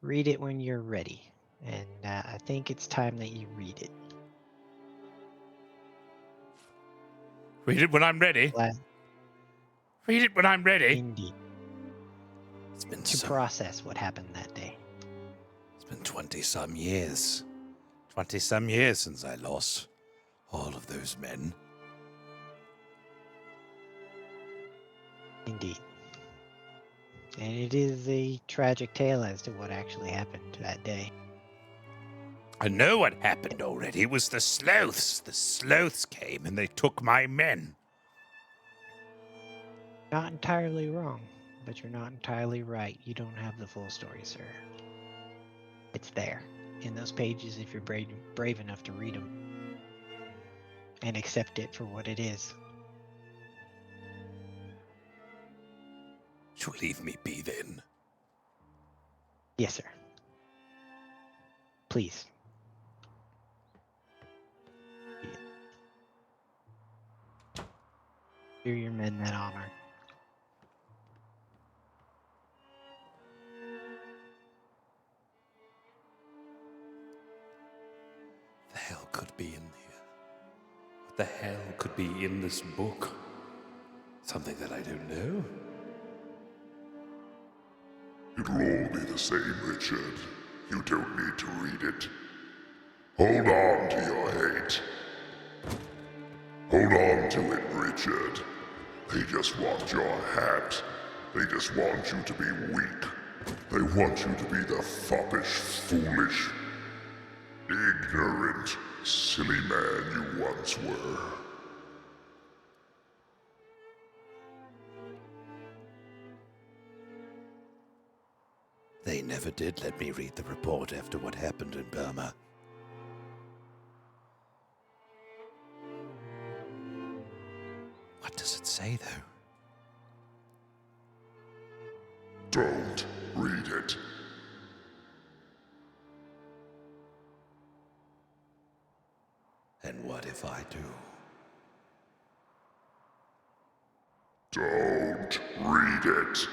Speaker 20: read it when you're ready. And I think it's time that you read it.
Speaker 5: Read it when I'm ready. Read it when I'm ready.
Speaker 20: Indeed.
Speaker 5: It's been
Speaker 20: to process what happened that day.
Speaker 5: It's been 20-some years. 20-some years since I lost all of those men.
Speaker 20: Indeed. And it is a tragic tale as to what actually happened that day.
Speaker 5: I know what happened already. It was the sloths. The sloths came and they took my men.
Speaker 20: Not entirely wrong, but you're not entirely right. You don't have the full story, sir. It's there in those pages if you're brave enough to read them and accept it for what it is.
Speaker 5: You leave me be then.
Speaker 20: Yes, sir. Please. Do your men that honor.
Speaker 5: The hell could be in here? What the hell could be in this book? Something that I don't know?
Speaker 13: It'll all be the same, Richard. You don't need to read it. Hold on to your hate. Hold on to it, Richard. They just want your hat. They just want you to be weak. They want you to be the foppish, foolish, ignorant, silly man you once were.
Speaker 5: They never did let me read the report after what happened in Burma. What does it say, though?
Speaker 13: Don't read it.
Speaker 5: And And what if I do?
Speaker 13: Don't read it.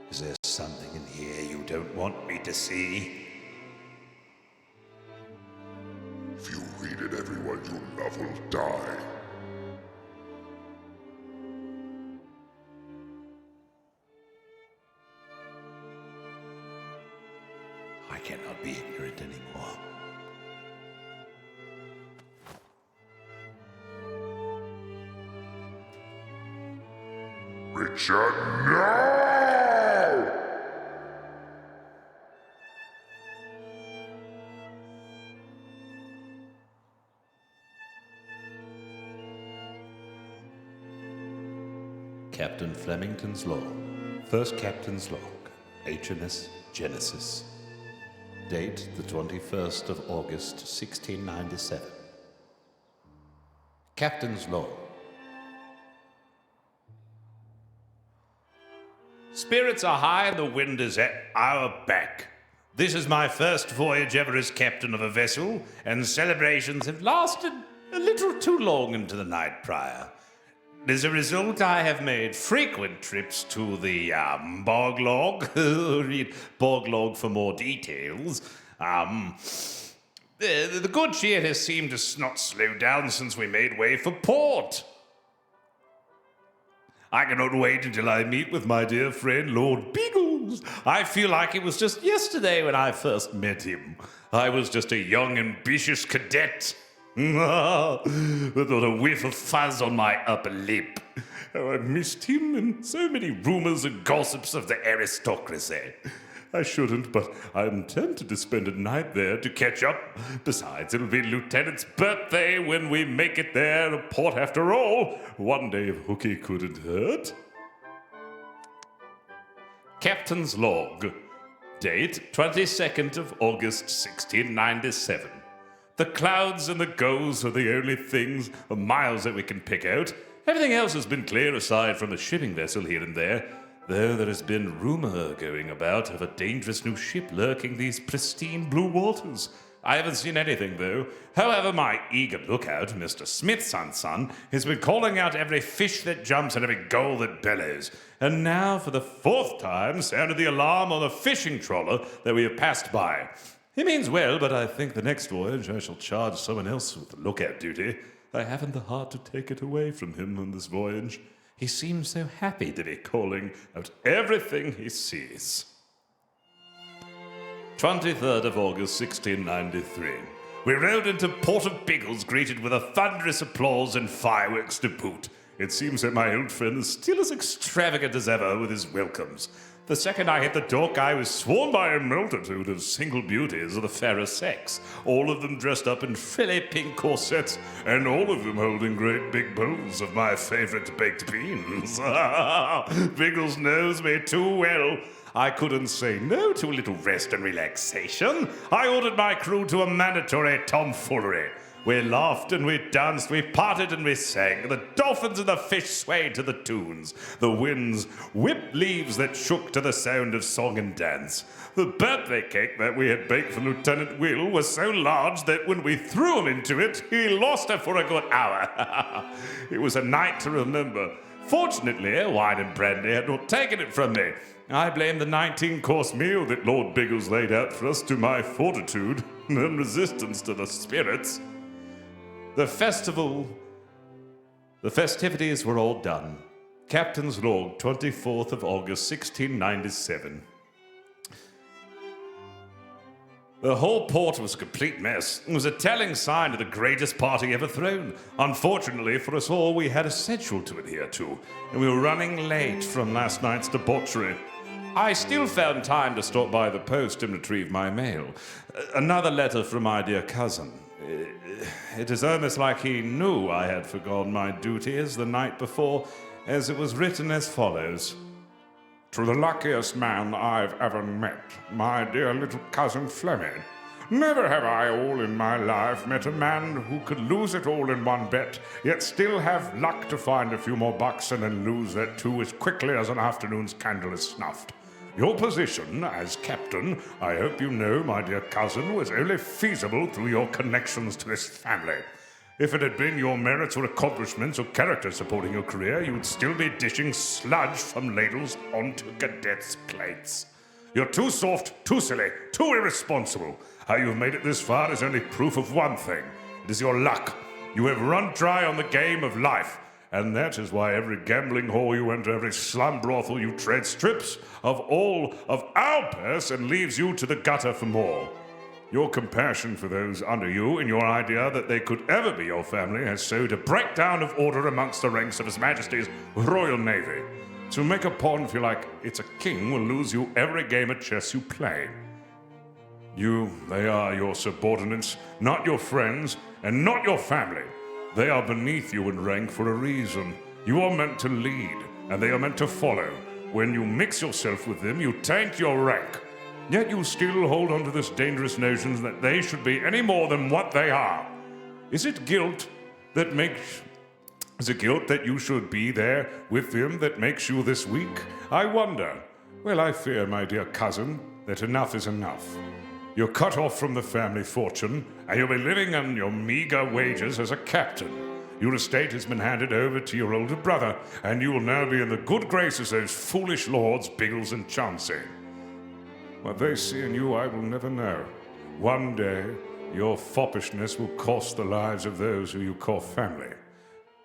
Speaker 5: Is there something in here you don't want me to see?
Speaker 13: If you read it, everyone you love will die.
Speaker 5: I cannot be ignorant anymore.
Speaker 13: Richard, no!
Speaker 5: Captain Flemington's log. First Captain's log. HMS Genesis. Date the 21st of August, 1697. Captain's log. Spirits are high and the wind is at our back. This is my first voyage ever as captain of a vessel, and celebrations have lasted a little too long into the night prior. As a result, I have made frequent trips to the bog log. Read bog log for more details. The good cheer has seemed to not slow down since we made way for port. I cannot wait until I meet with my dear friend Lord Beagles. I feel like it was just yesterday when I first met him. I was just a young, ambitious cadet. With a whiff of fuzz on my upper lip. How I missed him, and so many rumors and gossips of the aristocracy. I shouldn't, but I'm tempted to spend a night there to catch up. Besides, it'll be Lieutenant's birthday when we make it there to port after all. One day of hooky couldn't hurt. Captain's log. Date 22nd of August 1697. The clouds and the gulls are the only things of miles that we can pick out. Everything else has been clear aside from a shipping vessel here and there. Though there has been rumor going about of a dangerous new ship lurking these pristine blue waters. I haven't seen anything, though. However, my eager lookout, Mr. Smith's son, has been calling out every fish that jumps and every gull that bellows. And now, for the 4th time, sounded the alarm on a fishing trawler that we have passed by. He means well, but I think the next voyage I shall charge someone else with the lookout duty. I haven't the heart to take it away from him on this voyage. He seems so happy to be calling out everything he sees. 23rd of August, 1693. We rode into Port of Biggles, greeted with a thunderous applause and fireworks to boot. It seems that my old friend is still as extravagant as ever with his welcomes. The second I hit the dock, I was swarmed by a multitude of single beauties of the fairer sex, all of them dressed up in frilly pink corsets, and all of them holding great big bowls of my favorite baked beans. Biggles knows me too well. I couldn't say no to a little rest and relaxation. I ordered my crew to a mandatory tomfoolery. We laughed and we danced, we parted and we sang. The dolphins and the fish swayed to the tunes. The winds whipped leaves that shook to the sound of song and dance. The birthday cake that we had baked for Lieutenant Will was so large that when we threw him into it, he lost her for a good hour. It was a night to remember. Fortunately, wine and brandy had not taken it from me. I blame the 19-course meal that Lord Biggles laid out for us to my fortitude and resistance to the spirits. The festivities were all done. Captain's log, 24th of August, 1697. The whole port was a complete mess. It was a telling sign of the greatest party ever thrown. Unfortunately for us all, we had a schedule to adhere to, and we were running late from last night's debauchery. I still found time to stop by the post and retrieve my mail. Another letter from my dear cousin. It is almost like he knew I had forgone my duties the night before, as it was written as follows. To the luckiest man I've ever met, my dear little cousin Fleming. Never have I all in my life met a man who could lose it all in one bet, yet still have luck to find a few more bucks and then lose that too as quickly as an afternoon's candle is snuffed.
Speaker 13: Your position as captain, I hope you know, my dear cousin, was only feasible through your connections to this family. If it had been your merits or accomplishments or character supporting your career, you would still be dishing sludge from ladles onto cadets' plates. You're too soft, too silly, too irresponsible. How you've made it this far is only proof of one thing. It is your luck. You have run dry on the game of life. And that is why every gambling hall you enter, every slum brothel you tread, strips of all of our purse and leaves you to the gutter for more. Your compassion for those under you and your idea that they could ever be your family has sowed a breakdown of order amongst the ranks of His Majesty's Royal Navy. To make a pawn feel like it's a king will lose you every game of chess you play. They are your subordinates, not your friends, and not your family. They are beneath you in rank for a reason. You are meant to lead, and they are meant to follow. When you mix yourself with them, you taint your rank. Yet you still hold on to this dangerous notion that they should be any more than what they are. Is it guilt that you should be there with them that makes you this weak? I wonder. Well, I fear, my dear cousin, that enough is enough. You're cut off from the family fortune, and you'll be living on your meager wages as a captain. Your estate has been handed over to your older brother, and you will now be in the good graces of those foolish lords, Biggles and Chauncey. What they see in you, I will never know. One day, your foppishness will cost the lives of those who you call family.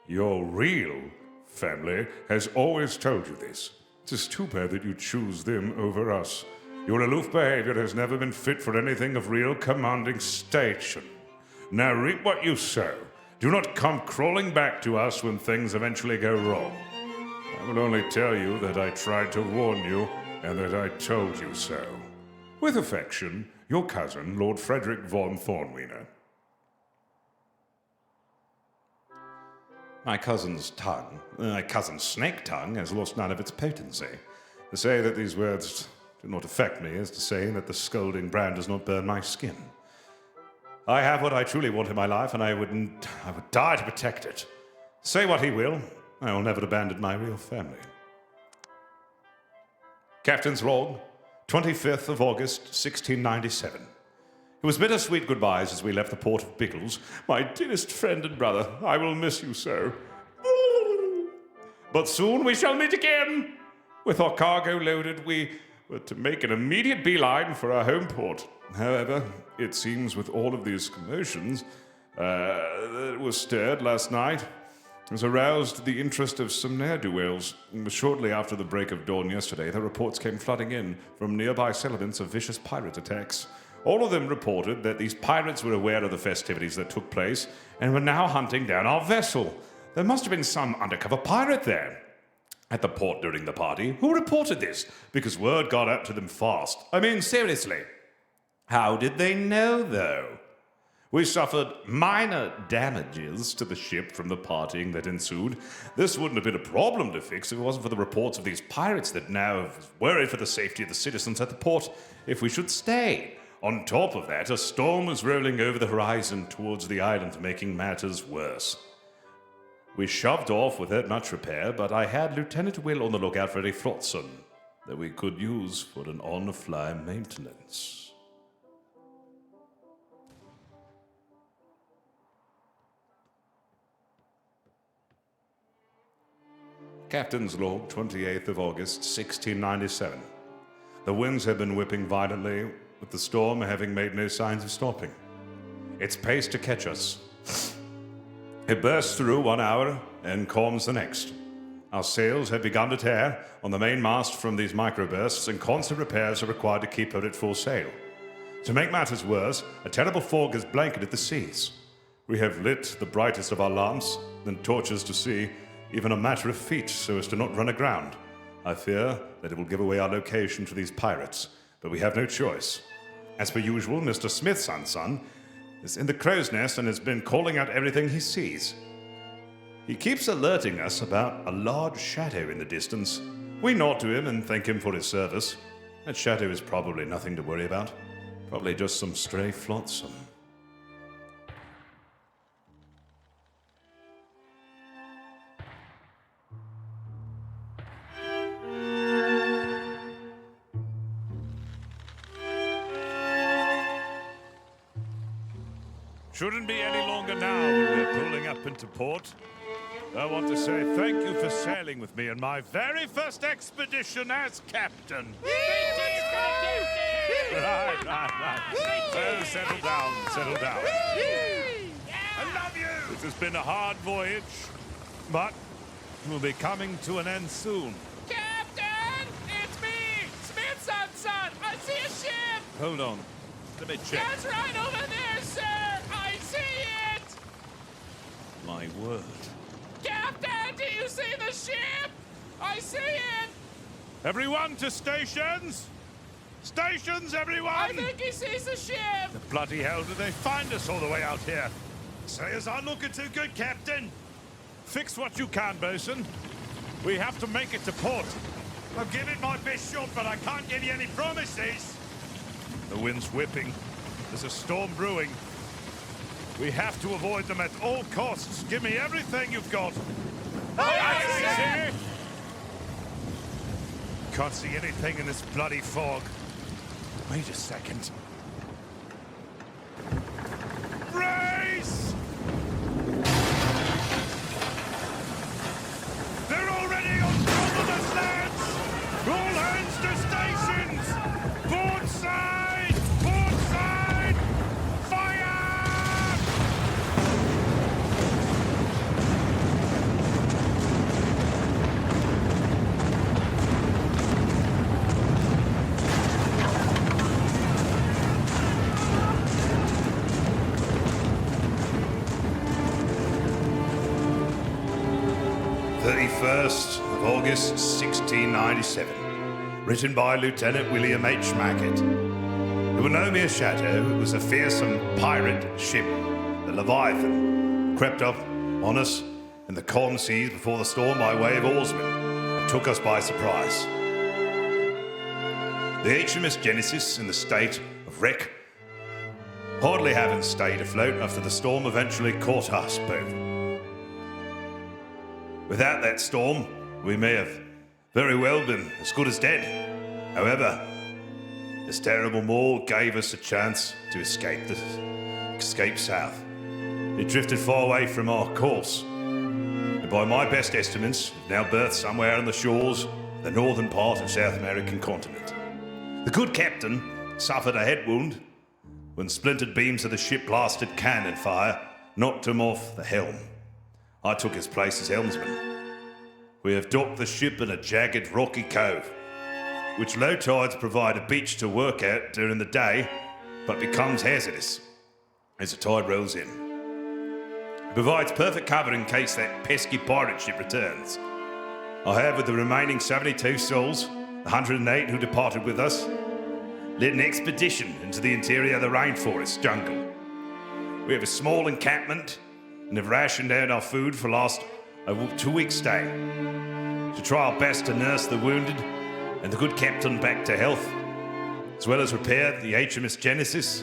Speaker 13: Your real family has always told you this. It is too bad that you choose them over us. Your aloof behavior has never been fit for anything of real commanding station. Now reap what you sow. Do not come crawling back to us when things eventually go wrong. I will only tell you that I tried to warn you and that I told you so. With affection, your cousin, Lord Frederick von Thornwiener. My cousin's snake tongue, has lost none of its potency. To say that these words do not affect me is to say that the scolding brand does not burn my skin. I have what I truly want in my life, and I would die to protect it. Say what he will, I will never abandon my real family. Captain's log, 25th of August, 1697. It was bittersweet goodbyes as we left the port of Biggles. My dearest friend and brother, I will miss you so. But soon we shall meet again. With our cargo loaded, we were to make an immediate beeline for our home port. However, it seems with all of these commotions that was stirred last night has aroused the interest of some ne'er-do-wells. Shortly after the break of dawn yesterday, the reports came flooding in from nearby settlements of vicious pirate attacks. All of them reported that these pirates were aware of the festivities that took place and were now hunting down our vessel. There must have been some undercover pirate there at the port during the party. Who reported this? Because word got out to them fast. I mean, seriously. How did they know, though? We suffered minor damages to the ship from the partying that ensued. This wouldn't have been a problem to fix if it wasn't for the reports of these pirates that now have worried for the safety of the citizens at the port if we should stay. On top of that, a storm was rolling over the horizon towards the island, making matters worse. We shoved off without much repair, but I had Lieutenant Will on the lookout for any flotsam that we could use for an on-the-fly maintenance. Captain's log, 28th of August, 1697. The winds had been whipping violently, with the storm having made no signs of stopping. Its pace to catch us. It bursts through 1 hour and calms the next. Our sails had begun to tear on the main mast from these microbursts, and constant repairs are required to keep her at full sail. To make matters worse, a terrible fog has blanketed the seas. We have lit the brightest of our lamps, then torches to see, even a matter of feet so as to not run aground. I fear that it will give away our location to these pirates, but we have no choice. As per usual, Mr. Smith's son is in the crow's nest and has been calling out everything he sees. He keeps alerting us about a large shadow in the distance. We nod to him and thank him for his service. That shadow is probably nothing to worry about. Probably just some stray flotsam.
Speaker 5: shouldn't be any longer now when we're pulling up into port. I want to say thank you for sailing with me on my very first expedition as captain. Right. Well, settle down. I love you! This has been a hard voyage, but we'll be coming to an end soon.
Speaker 19: Captain! It's me! Smith's son! I see a ship!
Speaker 5: Hold on. Let me check.
Speaker 19: That's right over there, sir! I see it!
Speaker 5: My word.
Speaker 19: Captain, do you see the ship? I see it!
Speaker 5: Everyone to stations! Stations, everyone!
Speaker 19: I think he sees the ship!
Speaker 5: The bloody hell did they find us all the way out here? Sailors aren't looking too good, Captain. Fix what you can, bosun. We have to make it to port. I'll give it my best shot, but I can't give you any promises. The wind's whipping. There's a storm brewing. We have to avoid them at all costs. Give me everything you've got.
Speaker 19: Aye, sir.
Speaker 5: Can't see anything in this bloody fog. Wait a second. Race! They're already on top of us, lads! All hands to stations! Port side! Port side! Fire!
Speaker 13: 31st of August, 1697. Written by Lieutenant William H. Mackett. It was no mere shadow, it was a fearsome pirate ship, the Leviathan, crept up on us in the calm seas before the storm by way of oarsmen, and took us by surprise. The HMS Genesis, in the state of wreck, hardly having stayed afloat after the storm eventually caught us both. Without that storm, we may have very well been as good as dead. However, this terrible maul gave us a chance to escape south. It drifted far away from our course, and by my best estimates, now berthed somewhere on the shores of the northern part of South American continent. The good captain suffered a head wound when splintered beams of the ship blasted cannon fire knocked him off the helm. I took his place as helmsman. We have docked the ship in a jagged, rocky cove, which low tides provide a beach to work at during the day, but becomes hazardous as the tide rolls in. It provides perfect cover in case that pesky pirate ship returns. I have, with the remaining 72 souls, the 108 who departed with us, led an expedition into the interior of the rainforest jungle. We have a small encampment and have rationed out our food for the last 2 weeks' stay, to try our best to nurse the wounded and the good captain back to health, as well as repair the HMS Genesis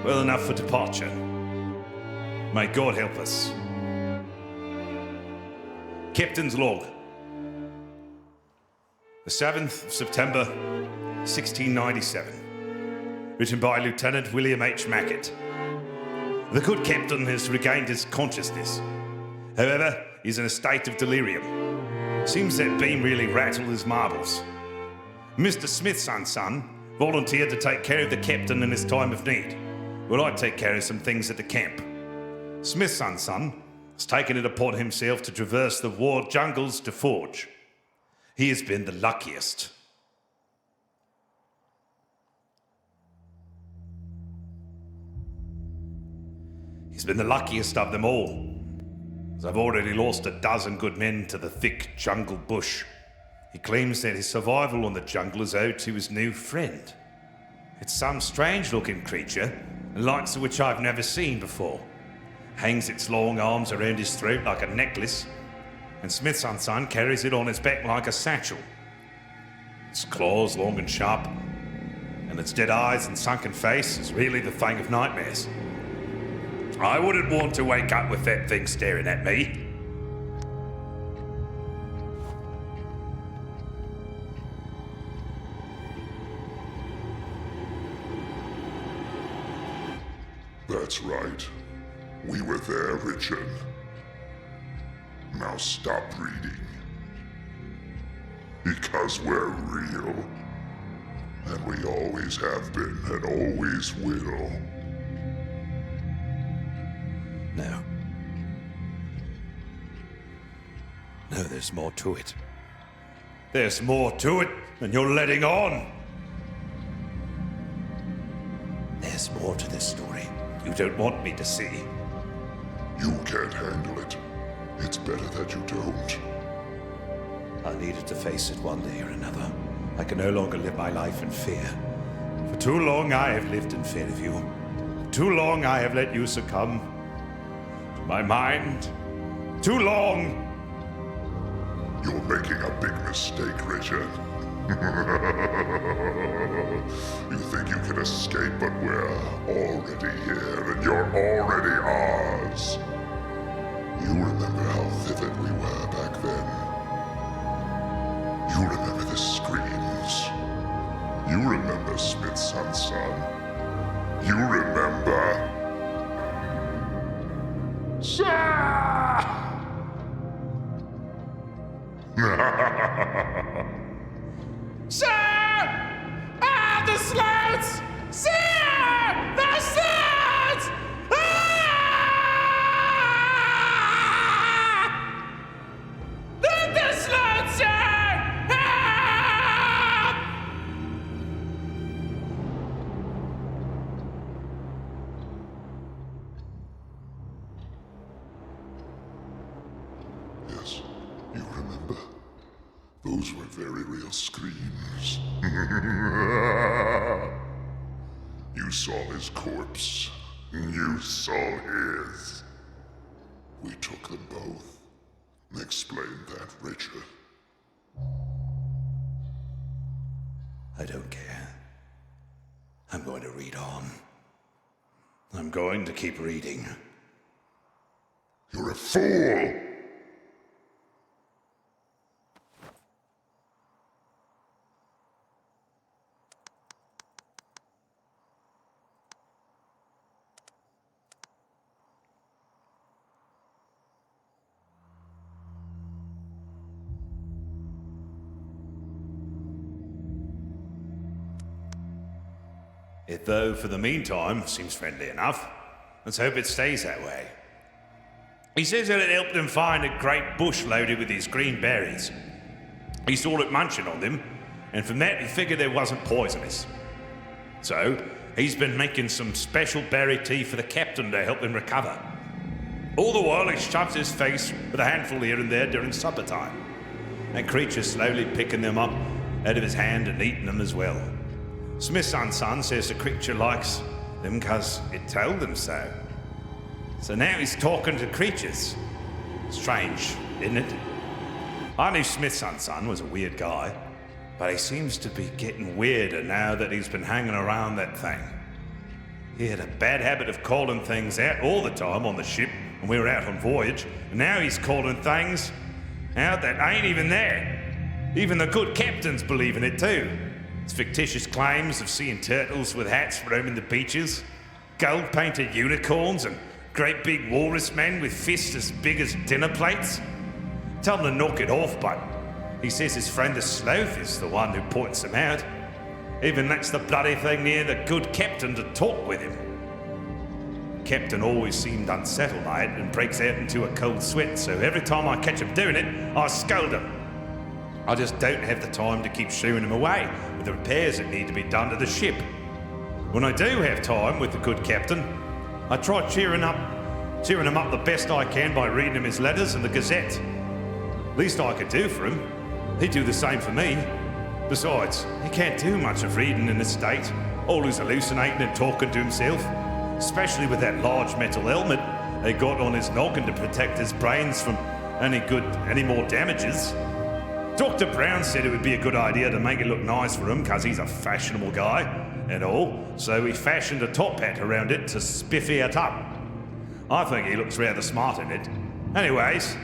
Speaker 13: well enough for departure. May God help us. Captain's Log. The 7th of September, 1697. Written by Lieutenant William H. Mackett. The good captain has regained his consciousness. However, he's in a state of delirium. Seems that beam really rattled his marbles. Mr. Smith's son volunteered to take care of the captain in his time of need, while I take care of some things at the camp. Smith's son has taken it upon himself to traverse the war jungles to forge. He has been the luckiest. He's been the luckiest of them all, as I've already lost a dozen good men to the thick jungle bush. He claims that his survival on the jungle is owed to his new friend. It's some strange-looking creature, the likes of which I've never seen before. Hangs its long arms around his throat like a necklace, and Smith's son carries it on his back like a satchel. Its claws long and sharp, and its dead eyes and sunken face is really the thing of nightmares. I wouldn't want to wake up with that thing staring at me.
Speaker 7: That's right. We were there, Richard. Now stop reading. Because we're real. And we always have been and always will.
Speaker 5: No. No, there's more to it. There's more to it than you're letting on. There's more to this story you don't want me to see.
Speaker 7: You can't handle it. It's better that you don't.
Speaker 5: I needed to face it one day or another. I can no longer live my life in fear. For too long I have lived in fear of you. For too long I have let you succumb to my mind. Too long!
Speaker 7: You're making a big mistake, Richard. You think you can escape, but we're already here, and you're already ours. You remember how vivid we were back then. You remember the screams. You remember Smith's son. You remember... Sir!
Speaker 19: Sir! Ah, the sluts! Sir! The sluts! Ah! The sluts, sir! Ah!
Speaker 7: Yes, you remember? Those were very real screams. You saw his corpse. You saw his. We took them both. Explain that, Richard.
Speaker 5: I don't care. I'm going to read on. I'm going to keep reading.
Speaker 7: You're a fool!
Speaker 5: It, though, for the meantime, seems friendly enough. Let's hope it stays that way. He says that it helped him find a great bush loaded with these green berries. He saw it munching on them, and from that he figured they wasn't poisonous. So, he's been making some special berry tea for the captain to help him recover. All the while he shoves his face with a handful here and there during supper time. And creatures slowly picking them up out of his hand and eating them as well. Smith's son says the creature likes them because it told them so. So now he's talking to creatures. Strange, isn't it? I knew Smith's son was a weird guy, but he seems to be getting weirder now that he's been hanging around that thing. He had a bad habit of calling things out all the time on the ship when we were out on voyage, and now he's calling things out that ain't even there. Even the good captains believe in it too. It's fictitious claims of seeing turtles with hats roaming the beaches, gold-painted unicorns, and great big walrus men with fists as big as dinner plates. Tell him to knock it off, but he says his friend the Sloth is the one who points them out. Even lets the bloody thing near the good captain to talk with him. Captain always seemed unsettled by it and breaks out into a cold sweat, so every time I catch him doing it, I scold him. I just don't have the time to keep shooing him away with the repairs that need to be done to the ship. When I do have time with the good captain, I try cheering him up the best I can by reading him his letters and the Gazette. Least I could do for him. He'd do the same for me. Besides, he can't do much of reading in this state, always hallucinating and talking to himself, especially with that large metal helmet they got on his noggin to protect his brains from any more damages. Dr. Brown said it would be a good idea to make it look nice for him because he's a fashionable guy and all, so he fashioned a top hat around it to spiffy it up. I think he looks rather smart in it. Anyways,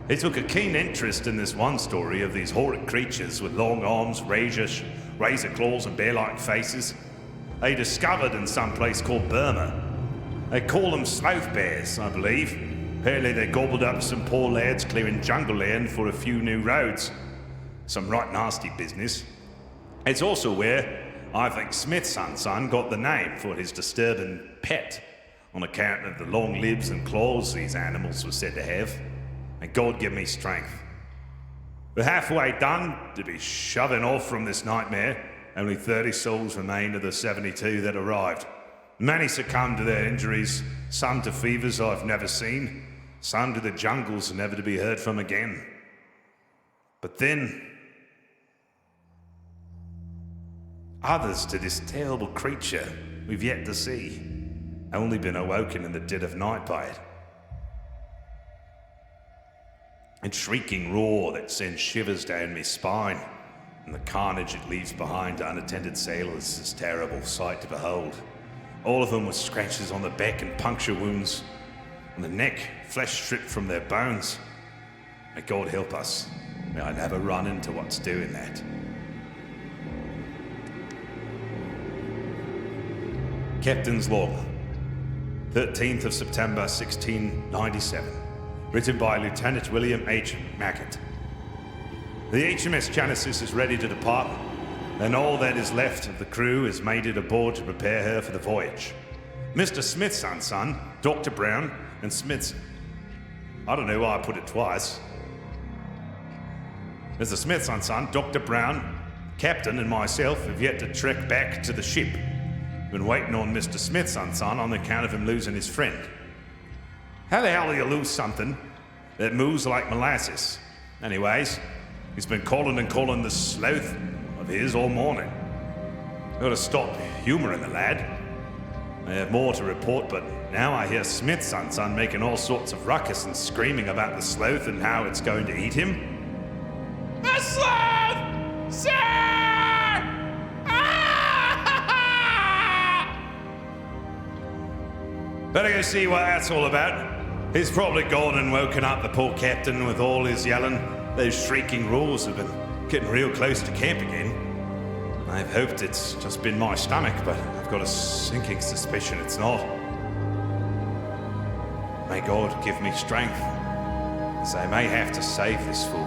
Speaker 5: he took a keen interest in this one story of these horrid creatures with long arms, razor claws and bear-like faces they discovered in some place called Burma.
Speaker 13: They call them sloth bears, I believe. Apparently they gobbled up some poor lads clearing jungle land for a few new roads. Some right nasty business. It's also where I think Smith's son got the name for his disturbing pet, on account of the long limbs and claws these animals were said to have. And God give me strength. We're halfway done to be shoving off from this nightmare. Only 30 souls remain of the 72 that arrived. Many succumbed to their injuries, some to fevers I've never seen, some to the jungles never to be heard from again. But then, others to this terrible creature we've yet to see, only been awoken in the dead of night by it. A shrieking roar that sends shivers down my spine, and the carnage it leaves behind to unattended sailors is a terrible sight to behold. All of them with scratches on the back and puncture wounds on the neck, flesh stripped from their bones. May God help us. May I never run into what's doing that. Captain's Log, 13th of September 1697. Written by Lieutenant William H. Mackett. The HMS Genesis is ready to depart, and all that is left of the crew is mated aboard to prepare her for the voyage. Mr. Smith's son, Dr. Brown, and Smith's... I don't know why I put it twice. Mr. Smith's son, Dr. Brown, Captain, and myself have yet to trek back to the ship. Been waiting on Mr. Smith's son on account of him losing his friend. How the hell do you lose something that moves like molasses? Anyways, he's been calling and calling the sloth of his all morning. Gotta stop humouring the lad. I have more to report, but now I hear Smith's son making all sorts of ruckus and screaming about the sloth and how it's going to eat him.
Speaker 19: The sloth! Sir!
Speaker 13: Better go see what that's all about. He's probably gone and woken up the poor captain with all his yelling. Those shrieking roars have been getting real close to camp again. I've hoped it's just been my stomach, but I've got a sinking suspicion it's not. May God give me strength, as I may have to save this fool.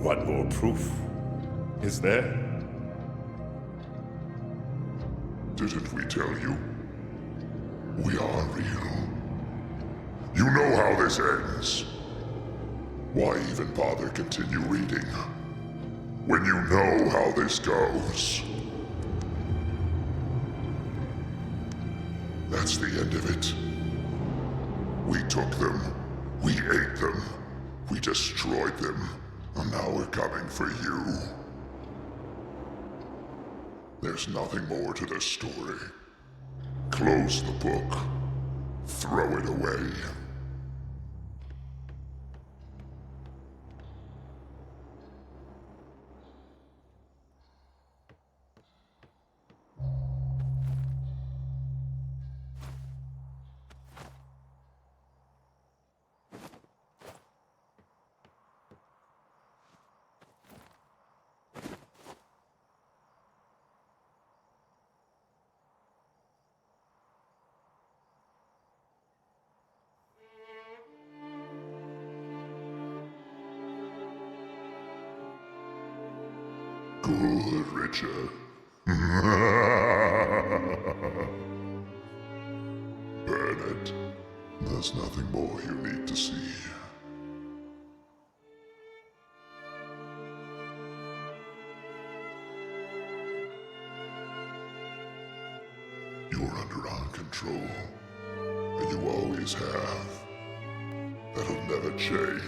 Speaker 7: What more proof is there? Didn't we tell you? We are real. You know how this ends. Why even bother continue reading when you know how this goes? That's the end of it. We took them, we ate them, we destroyed them, and now we're coming for you. There's nothing more to this story. Close the book. Throw it away. Good, Richard. Burn it. There's nothing more you need to see. You're under our control, and you always have. That'll never change.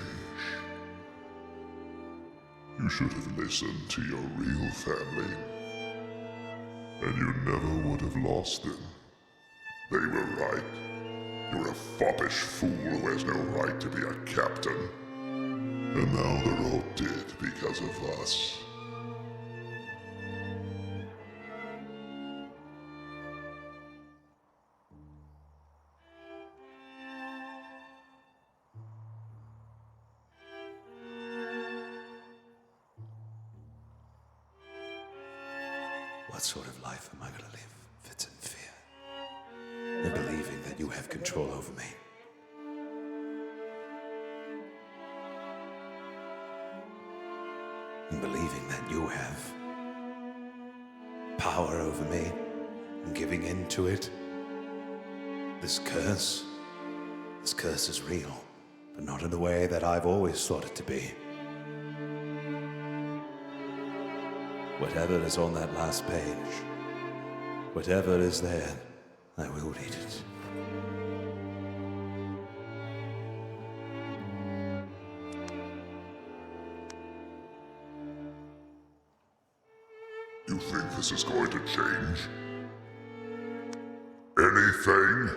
Speaker 7: You should have listened to your real family, and you never would have lost them. They were right. You're a foppish fool who has no right to be a captain. And now they're all dead because of us.
Speaker 5: What sort of life am I going to live if it's in fear? In believing that you have control over me. In believing that you have power over me and giving in to it. This curse is real, but not in the way that I've always thought it to be. Whatever is on that last page, whatever is there, I will read it.
Speaker 7: You think this is going to change? Anything?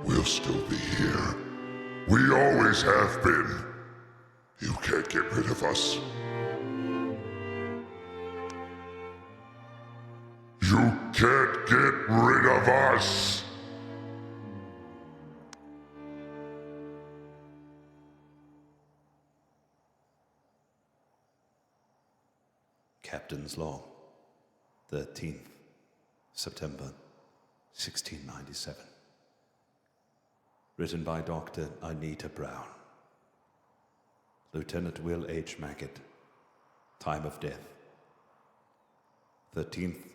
Speaker 7: We'll still be here. We always have been. You can't get rid of us. You can't get rid of us!
Speaker 5: Captain's Law, 13th September, 1697. Written by Dr. Anita Brown. Lieutenant Will H. Mackett. Time of death, 13th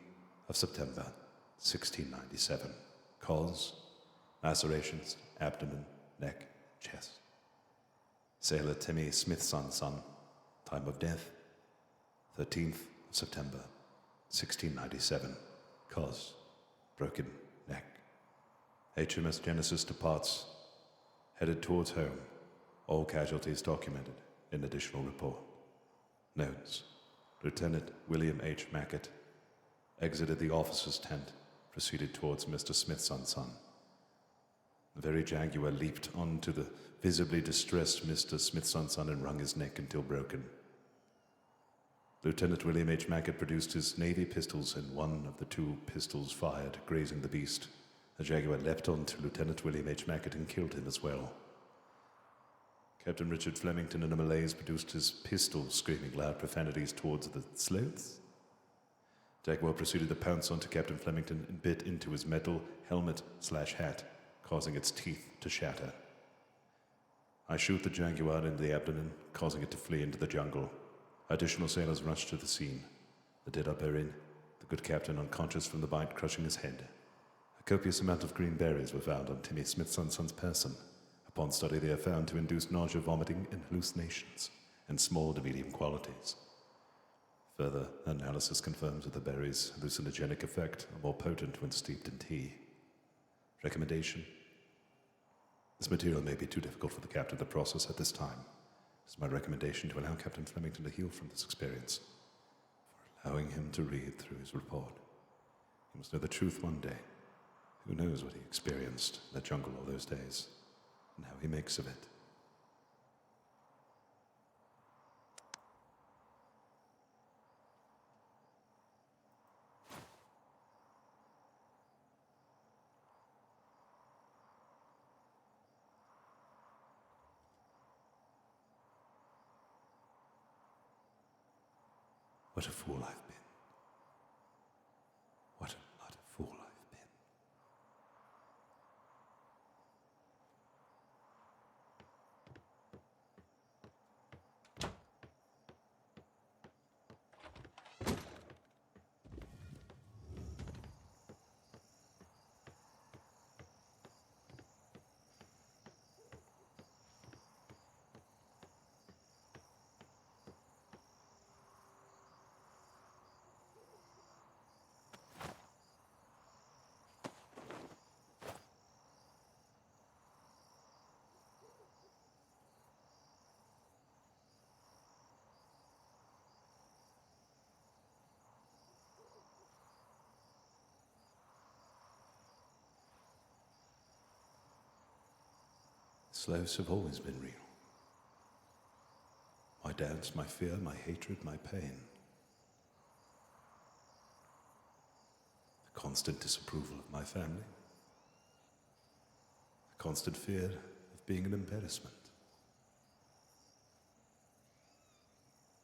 Speaker 5: of September, 1697. Cause, lacerations, abdomen, neck, chest. Sailor Timmy Smithson's son. Time of death, 13th of September, 1697. Cause, broken neck. HMS Genesis departs, headed towards home. All casualties documented in additional report. Notes. Lieutenant William H. Mackett exited the officer's tent, proceeded towards Mr. Smithson's son. The very Jaguar leaped onto the visibly distressed Mr. Smithson's son and wrung his neck until broken. Lieutenant William H. Mackett produced his Navy pistols, and one of the two pistols fired, grazing the beast. The Jaguar leapt onto Lieutenant William H. Mackett and killed him as well. Captain Richard Flemington in a malaise produced his pistol, screaming loud profanities towards the sloths. Jaguar proceeded to pounce onto Captain Flemington and bit into his metal helmet/hat, causing its teeth to shatter. I shoot the Jaguar in the abdomen, causing it to flee into the jungle. Additional sailors rush to the scene. The dead are buried, the good captain unconscious from the bite, crushing his head. A copious amount of green berries were found on Timmy Smithson's son's person. Upon study, they are found to induce nausea, vomiting, and hallucinations, in small to medium quantities. Further analysis confirms that the berries' hallucinogenic effect are more potent when steeped in tea. Recommendation: this material may be too difficult for the captain to process at this time. It is my recommendation to allow Captain Flemington to heal from this experience, for allowing him to read through his report. He must know the truth one day. Who knows what he experienced in the jungle all those days, and how he makes of it. What a fool I've been. What an utter fool I've been. Sloths have always been real. My doubts, my fear, my hatred, my pain. The constant disapproval of my family. The constant fear of being an embarrassment.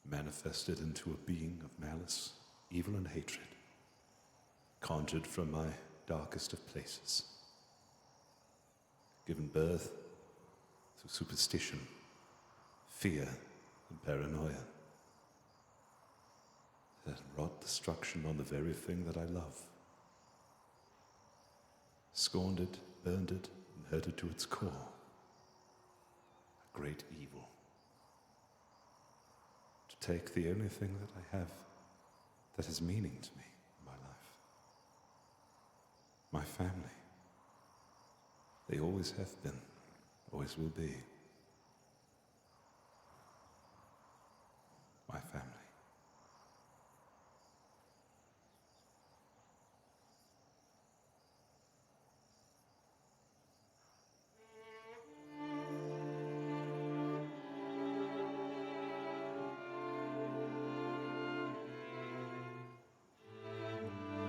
Speaker 5: Manifested into a being of malice, evil, and hatred. conjured from my darkest of places, given birth to superstition, fear, and paranoia, that wrought destruction on the very thing that I love. Scorned it, burned it, and hurt it to its core. A great evil. To take the only thing that I have that has meaning to me in my life. My family. They always have been, always will be. My family.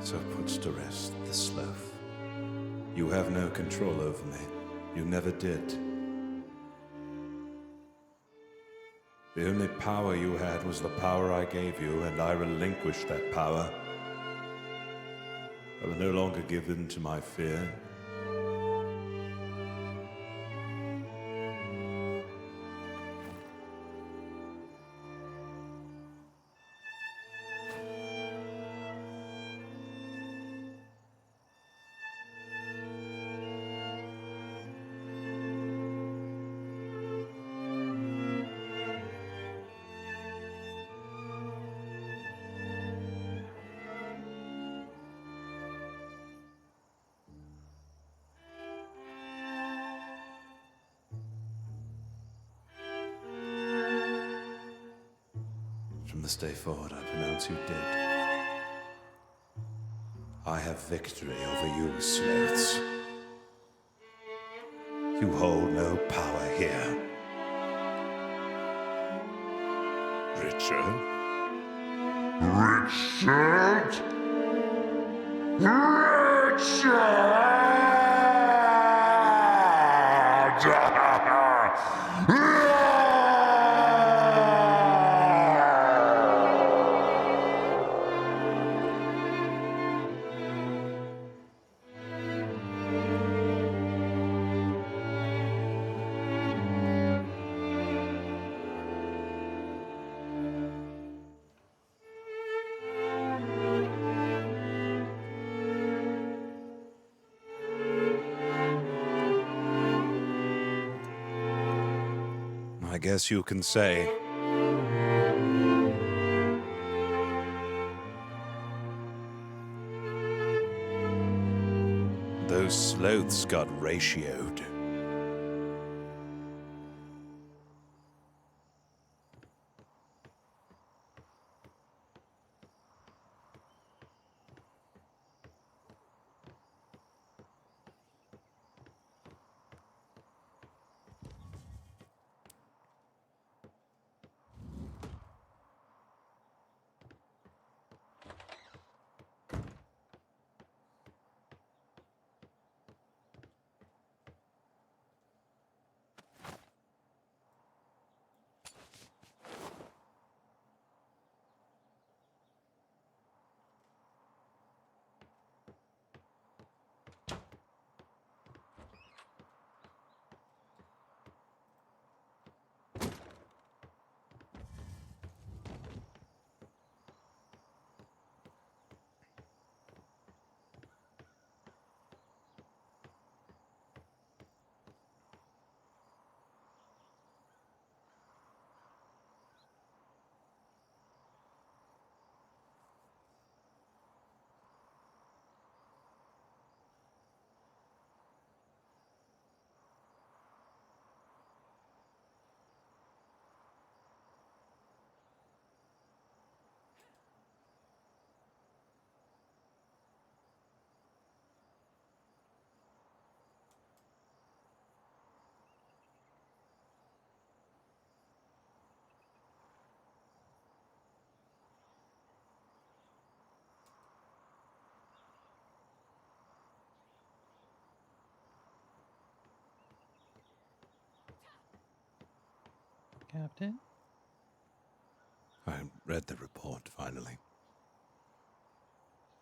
Speaker 5: So puts to rest the sloth. You have no control over me. You never did. The only power you had was the power I gave you, and I relinquished that power. I will no longer give in to my fear. From this day forward, I pronounce you dead. I have victory over you, sloths. You hold no power here.
Speaker 7: Richard? Richard?
Speaker 5: I guess you can say. Those sloths got ratioed.
Speaker 20: Captain?
Speaker 5: I read the report, finally.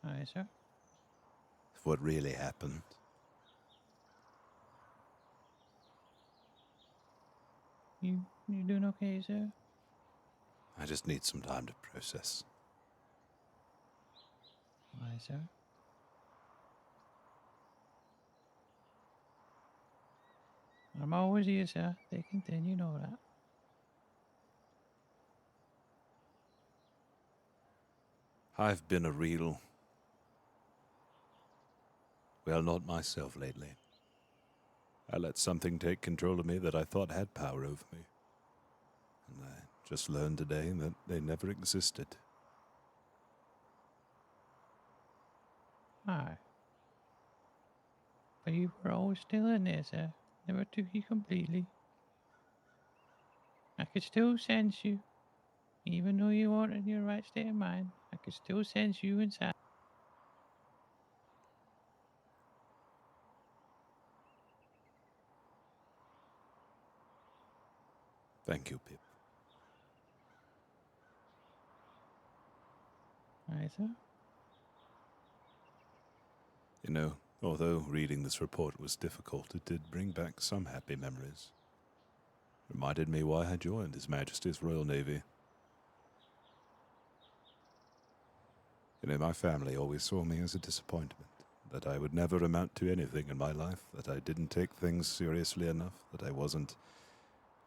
Speaker 20: Aye, sir.
Speaker 5: what really happened.
Speaker 14: You doing okay, sir?
Speaker 5: I just need some time to process.
Speaker 14: Why, sir? I'm always here, sir. They continue, you know that.
Speaker 5: I've been a real... well, not myself lately. I let something take control of me that I thought had power over me. And I just learned today that they never existed.
Speaker 14: Aye. But you were always still in there, sir. Never took you completely. I could still sense you. Even though you weren't in your right state of mind, I could still sense you inside.
Speaker 5: Thank you, Pip.
Speaker 14: Aye, sir.
Speaker 5: You know, although reading this report was difficult, it did bring back some happy memories. Reminded me why I joined His Majesty's Royal Navy. You know, my family always saw me as a disappointment, that I would never amount to anything in my life, that I didn't take things seriously enough, that I wasn't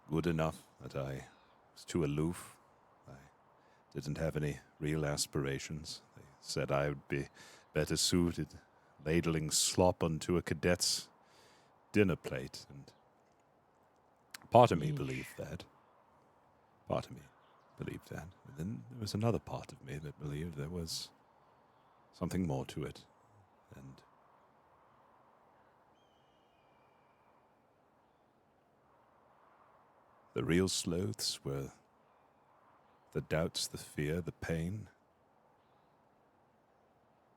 Speaker 5: good enough, that I was too aloof. I didn't have any real aspirations. They said I would be better suited ladling slop onto a cadet's dinner plate, and part of me believed that. Part of me believed that. And then there was another part of me that believed there was something more to it. And the real sloths were the doubts, the fear, the pain,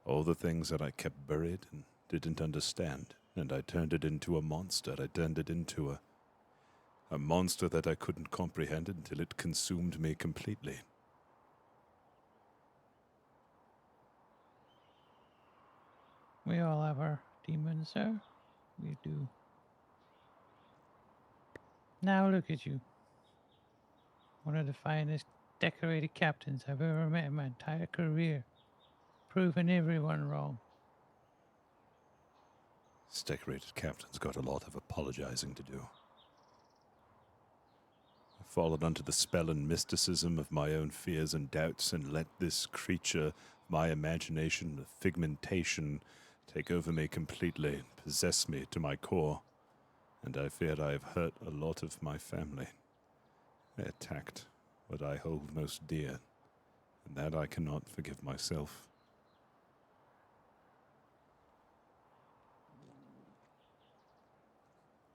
Speaker 5: all the things that I kept buried and didn't understand. And I turned it into a monster. I turned it into a monster that I couldn't comprehend until it consumed me completely.
Speaker 14: We all have our demons, sir. We do. Now look at you. One of the finest decorated captains I've ever met in my entire career. Proving everyone wrong.
Speaker 5: This decorated captain's got a lot of apologizing to do. I've fallen under the spell and mysticism of my own fears and doubts and let this creature, my imagination, the figmentation, take over me completely and possess me to my core. And I fear I have hurt a lot of my family. They attacked what I hold most dear, and that I cannot forgive myself.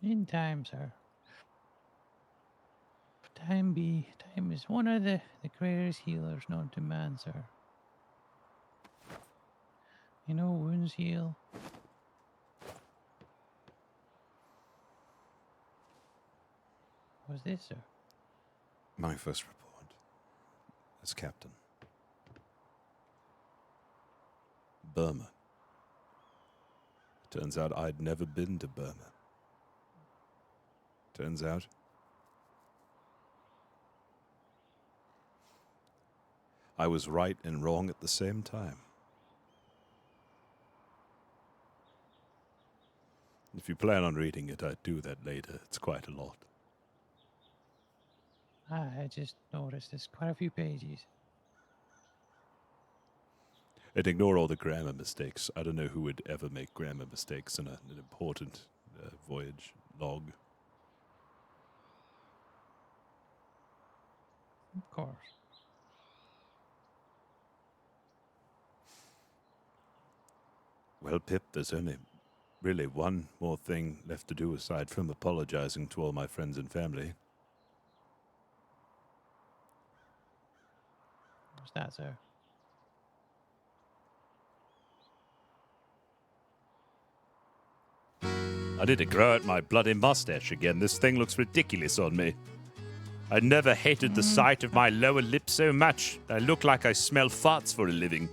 Speaker 14: In time, sir. Time is one of the greatest healers known to man, sir. You know, wounds heal. What's this, sir?
Speaker 5: My first report as captain. Burma. Turns out I'd never been to Burma. Turns out I was right and wrong at the same time. If you plan on reading it, I'd do that later. It's quite a lot.
Speaker 14: I just noticed there's quite a few pages.
Speaker 5: And ignore all the grammar mistakes. I don't know who would ever make grammar mistakes in an important voyage log.
Speaker 14: Of course.
Speaker 5: Well, Pip, there's only really one more thing left to do aside from apologizing to all my friends and family.
Speaker 14: What's that, sir?
Speaker 5: I need to grow out my bloody mustache again. This thing looks ridiculous on me. I never hated the sight of my lower lip so much. I look like I smell farts for a living.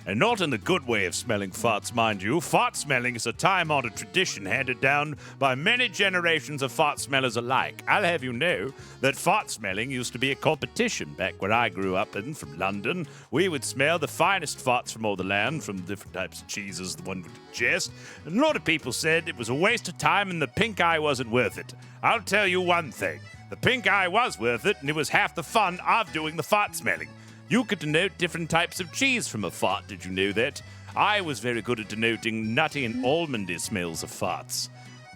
Speaker 5: And not in the good way of smelling farts, mind you. Fart smelling is a time-honored tradition handed down by many generations of fart smellers alike. I'll have you know that fart smelling used to be a competition back where I grew up in, from London. We would smell the finest farts from all the land, from different types of cheeses the one would ingest. And a lot of people said it was a waste of time and the pink eye wasn't worth it. I'll tell you one thing. The pink eye was worth it, and it was half the fun of doing the fart smelling. You could denote different types of cheese from a fart, did you know that? I was very good at denoting nutty and almondy smells of farts.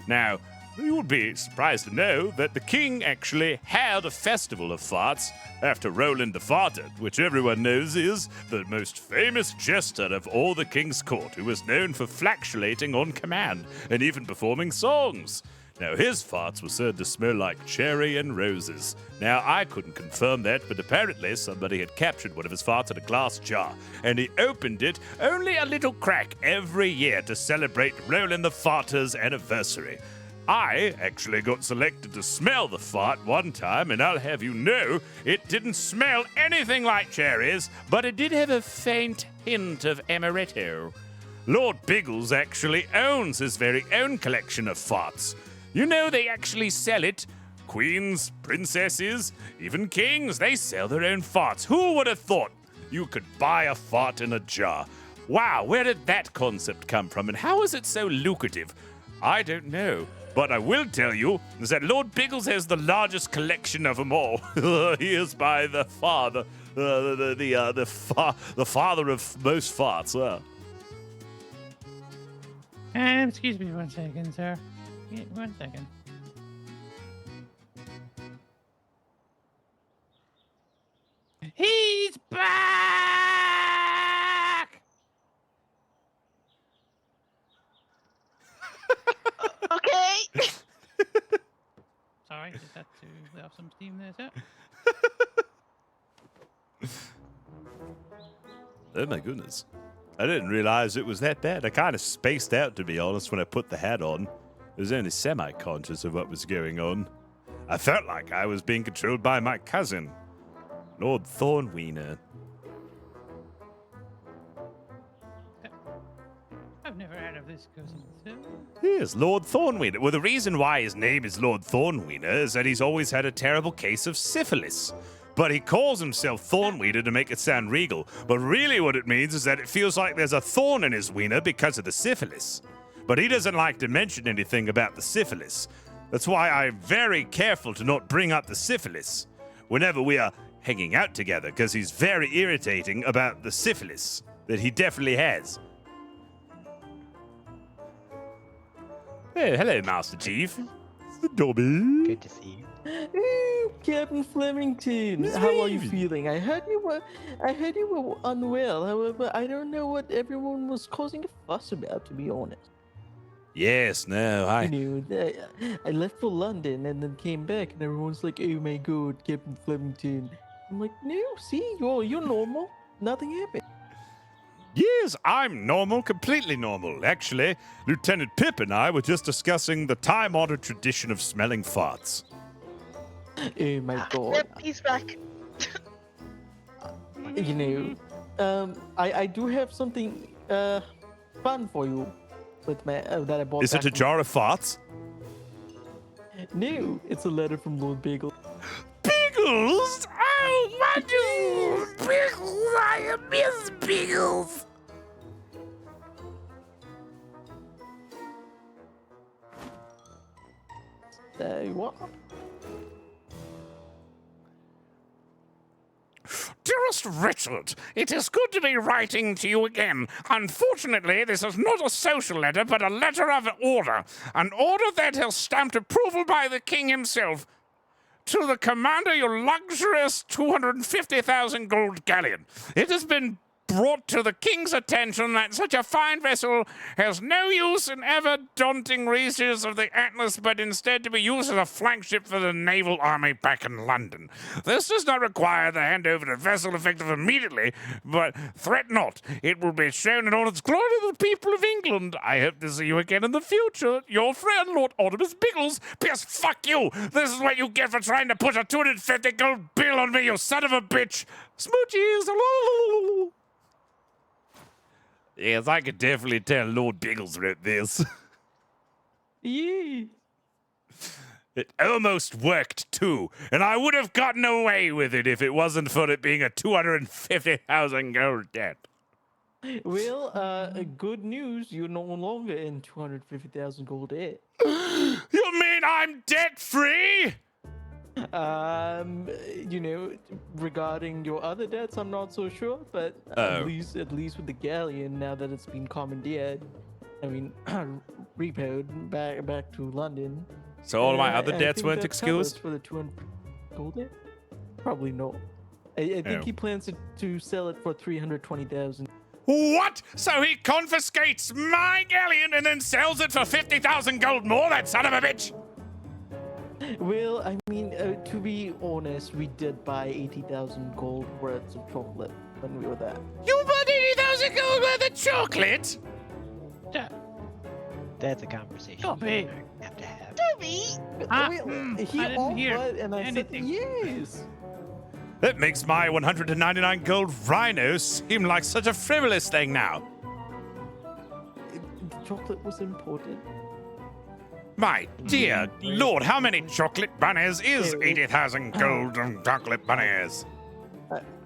Speaker 5: Now, you would be surprised to know that the king actually had a festival of farts after Roland the Farted, which everyone knows is the most famous jester of all the king's court, who was known for flatulating on command and even performing songs. Now, his farts were said to smell like cherry and roses. Now, I couldn't confirm that, but apparently somebody had captured one of his farts in a glass jar, and he opened it only a little crack every year to celebrate Roland the Farter's anniversary. I actually got selected to smell the fart one time, and I'll have you know, it didn't smell anything like cherries, but it did have a faint hint of amaretto. Lord Biggles actually owns his very own collection of farts. You know, they actually sell it. Queens, princesses, even kings, they sell their own farts. Who would have thought you could buy a fart in a jar? Wow, where did that concept come from, and how is it so lucrative? I don't know, but I will tell you is that Lord Biggles has the largest collection of them all. He is by the father, the father of most farts.
Speaker 14: Excuse me 1 second, sir. 1 second. He's back!
Speaker 1: Okay.
Speaker 14: Sorry, just had to let off some steam there, sir.
Speaker 5: Oh my goodness. I didn't realize it was that bad. I kind of spaced out, to be honest, when I put the hat on. I was only semi-conscious of what was going on. I felt like I was being controlled by my cousin, Lord Thornwiener.
Speaker 14: I've never heard of this cousin, sir.
Speaker 5: Yes, Lord Thornwiener. Well, the reason why his name is Lord Thornwiener is that he's always had a terrible case of syphilis. But he calls himself Thornwiener to make it sound regal. But really what it means is that it feels like there's a thorn in his wiener because of the syphilis. But he doesn't like to mention anything about the syphilis. That's why I'm very careful to not bring up the syphilis whenever we are hanging out together, because he's very irritating about the syphilis that he definitely has. Hey, hello, Master Chief. Dobby.
Speaker 20: Good to see you.
Speaker 9: Captain Flemington, how are you feeling? I heard you were unwell. However, I don't know what everyone was causing a fuss about, to be honest.
Speaker 5: Yes, no,
Speaker 9: I left for London and then came back, and everyone's like, "Oh my God, Captain Flemington." I'm like, "No, see, you're normal. Nothing happened."
Speaker 5: Yes, I'm normal, completely normal. Actually, Lieutenant Pip and I were just discussing the time-honored tradition of smelling farts.
Speaker 9: Oh my God.
Speaker 1: Yep, he's back.
Speaker 9: You know, I do have something fun for you with my that I bought.
Speaker 5: Is it a jar of farts?
Speaker 9: No, it's a letter from Lord Bagel.
Speaker 19: Biggles? Oh, my dude! Biggles! I miss Biggles!
Speaker 9: What?
Speaker 19: Dearest Richard, it is good to be writing to you again. Unfortunately, this is not a social letter, but a letter of order. An order that has stamped approval by the king himself. To the commander, your luxurious 250,000 gold galleon. It has been brought to the king's attention that such a fine vessel has no use in ever daunting reaches of the Atlas, but instead to be used as a flagship for the naval army back in London. This does not require the handover of the vessel effective immediately, but threat not. It will be shown in all its glory to the people of England. I hope to see you again in the future. Your friend, Lord Artemis Biggles. P.S. Fuck you! This is what you get for trying to push a 250 gold bill on me, you son of a bitch! Smoochies!
Speaker 5: Yes, I could definitely tell Lord Biggles wrote this.
Speaker 9: Yeah.
Speaker 5: It almost worked too, and I would have gotten away with it if it wasn't for it being a 250,000 gold debt.
Speaker 9: Well, good news. You're no longer in 250,000 gold debt.
Speaker 5: You mean I'm debt free?
Speaker 9: You know, regarding your other debts, I'm not so sure, but
Speaker 5: Oh.
Speaker 9: at least with the galleon, now that it's been commandeered, I mean, repoed back to London.
Speaker 5: So all my
Speaker 9: I
Speaker 5: other debts
Speaker 9: think
Speaker 5: weren't
Speaker 9: that covers
Speaker 5: excused?
Speaker 9: for the 200 gold debt. Probably not. I think
Speaker 5: Oh.
Speaker 9: he plans to sell it for 320,000.
Speaker 5: What? So he confiscates my galleon and then sells it for 50,000 gold more, that son of a bitch?
Speaker 9: Well, I mean, to be honest, we did buy 80,000 gold worth of chocolate when we were there.
Speaker 5: You bought 80,000 gold worth of chocolate?
Speaker 20: That's a conversation
Speaker 14: Dobby.
Speaker 20: we have to have.
Speaker 1: Toby!
Speaker 14: Ah,
Speaker 9: He
Speaker 14: I didn't hear
Speaker 9: offered, and I
Speaker 14: anything.
Speaker 9: said yes.
Speaker 5: That makes my 199 gold rhinos seem like such a frivolous thing now.
Speaker 9: Chocolate was important.
Speaker 5: My dear lord, how many chocolate bunnies is 80,000 golden chocolate bunnies?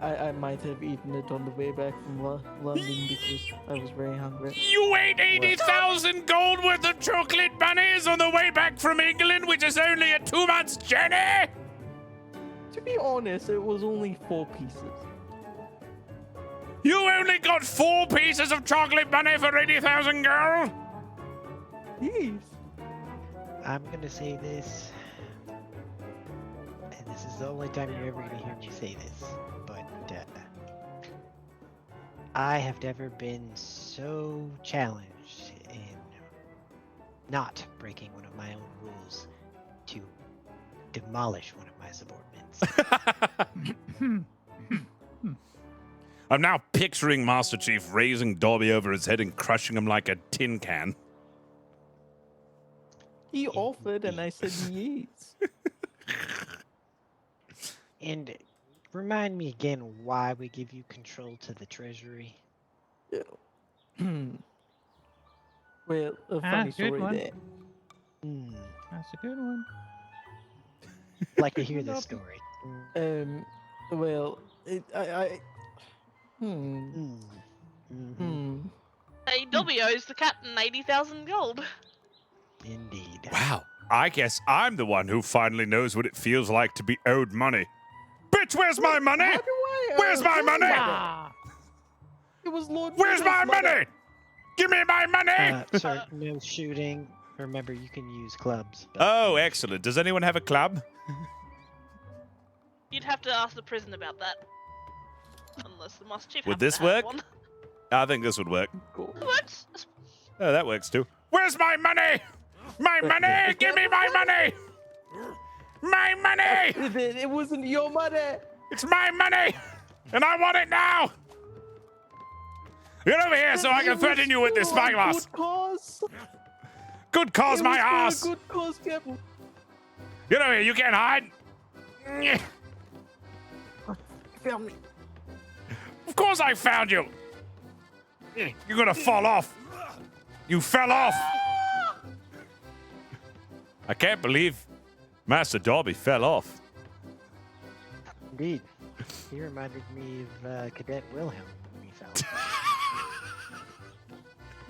Speaker 9: I might have eaten it on the way back from London because I was very hungry.
Speaker 5: You ate 80,000 gold worth of chocolate bunnies on the way back from England, which is only a 2 months journey?
Speaker 9: To be honest, it was only 4 pieces.
Speaker 5: You only got 4 pieces of chocolate bunny for 80,000 gold?
Speaker 9: Yes.
Speaker 20: I'm gonna say this, and this is the only time you're ever gonna hear me say this, but I have never been so challenged in not breaking one of my own rules to demolish one of my subordinates.
Speaker 5: I'm now picturing Master Chief raising Dobby over his head and crushing him like a tin can.
Speaker 9: He offered, and I said yes.
Speaker 20: And remind me again why we give you control to the treasury.
Speaker 9: Well, a funny
Speaker 14: good
Speaker 9: story
Speaker 14: one.
Speaker 9: there.
Speaker 14: That's a good one.
Speaker 20: Like to hear this story.
Speaker 9: Well,
Speaker 8: Hey, Dobby owes the captain 80,000 gold.
Speaker 20: Indeed.
Speaker 5: Wow, I guess I'm the one who finally knows what it feels like to be owed money. Bitch, where's my money?
Speaker 9: How do I,
Speaker 5: Where's my money?
Speaker 9: It was Lord.
Speaker 5: Where's my
Speaker 9: Biggles'
Speaker 5: money? Give me my money!
Speaker 20: Sir, no shooting. Remember, you can use clubs.
Speaker 5: Oh, excellent. Does anyone have a club?
Speaker 8: You'd have to ask the prison about that. Unless the Master Chief
Speaker 5: Would
Speaker 8: happens
Speaker 5: this
Speaker 8: to have
Speaker 5: work?
Speaker 8: one.
Speaker 5: I think this would work.
Speaker 8: What?
Speaker 5: Oh, that works too. Where's my money? My money! Give me my money! My money!
Speaker 9: It wasn't your money.
Speaker 5: It's my money! And I want it now! Get over here so I can threaten you with this spyglass!
Speaker 9: Good cause.
Speaker 5: Good cause,
Speaker 9: It
Speaker 5: my
Speaker 9: was for a
Speaker 5: ass!
Speaker 9: Good cause, Captain.
Speaker 5: Get over here, you can't hide!
Speaker 9: Found me.
Speaker 5: Of course I found you! You're gonna fall off! You fell off! I can't believe Master Dobby fell off.
Speaker 20: Indeed. He reminded me of Cadet Wilhelm when he fell.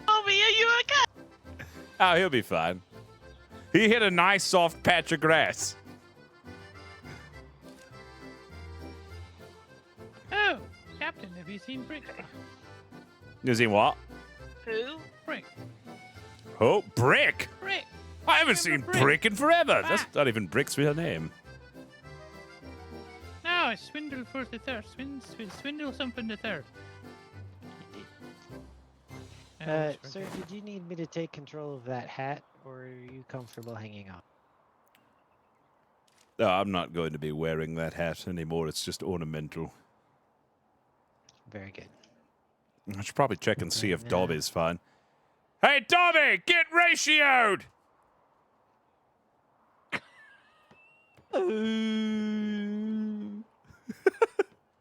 Speaker 8: Dobby, are you okay?
Speaker 5: Oh, he'll be fine. He hit a nice soft patch of grass.
Speaker 14: Oh, Captain, have you seen Brick?
Speaker 5: You seen what?
Speaker 8: Who?
Speaker 14: Brick.
Speaker 5: Oh, Brick!
Speaker 14: Brick.
Speaker 5: I haven't seen Brick in forever. That's
Speaker 14: Ah.
Speaker 5: not even Brick's real name.
Speaker 14: No, it's Swindle for the third. Swindle something the third.
Speaker 20: Sir, did you need me to take control of that hat, or are you comfortable hanging on?
Speaker 5: No, I'm not going to be wearing that hat anymore. It's just ornamental.
Speaker 20: Very good.
Speaker 5: I should probably check and see if Dobby's fine. Hey, Dobby, get ratioed!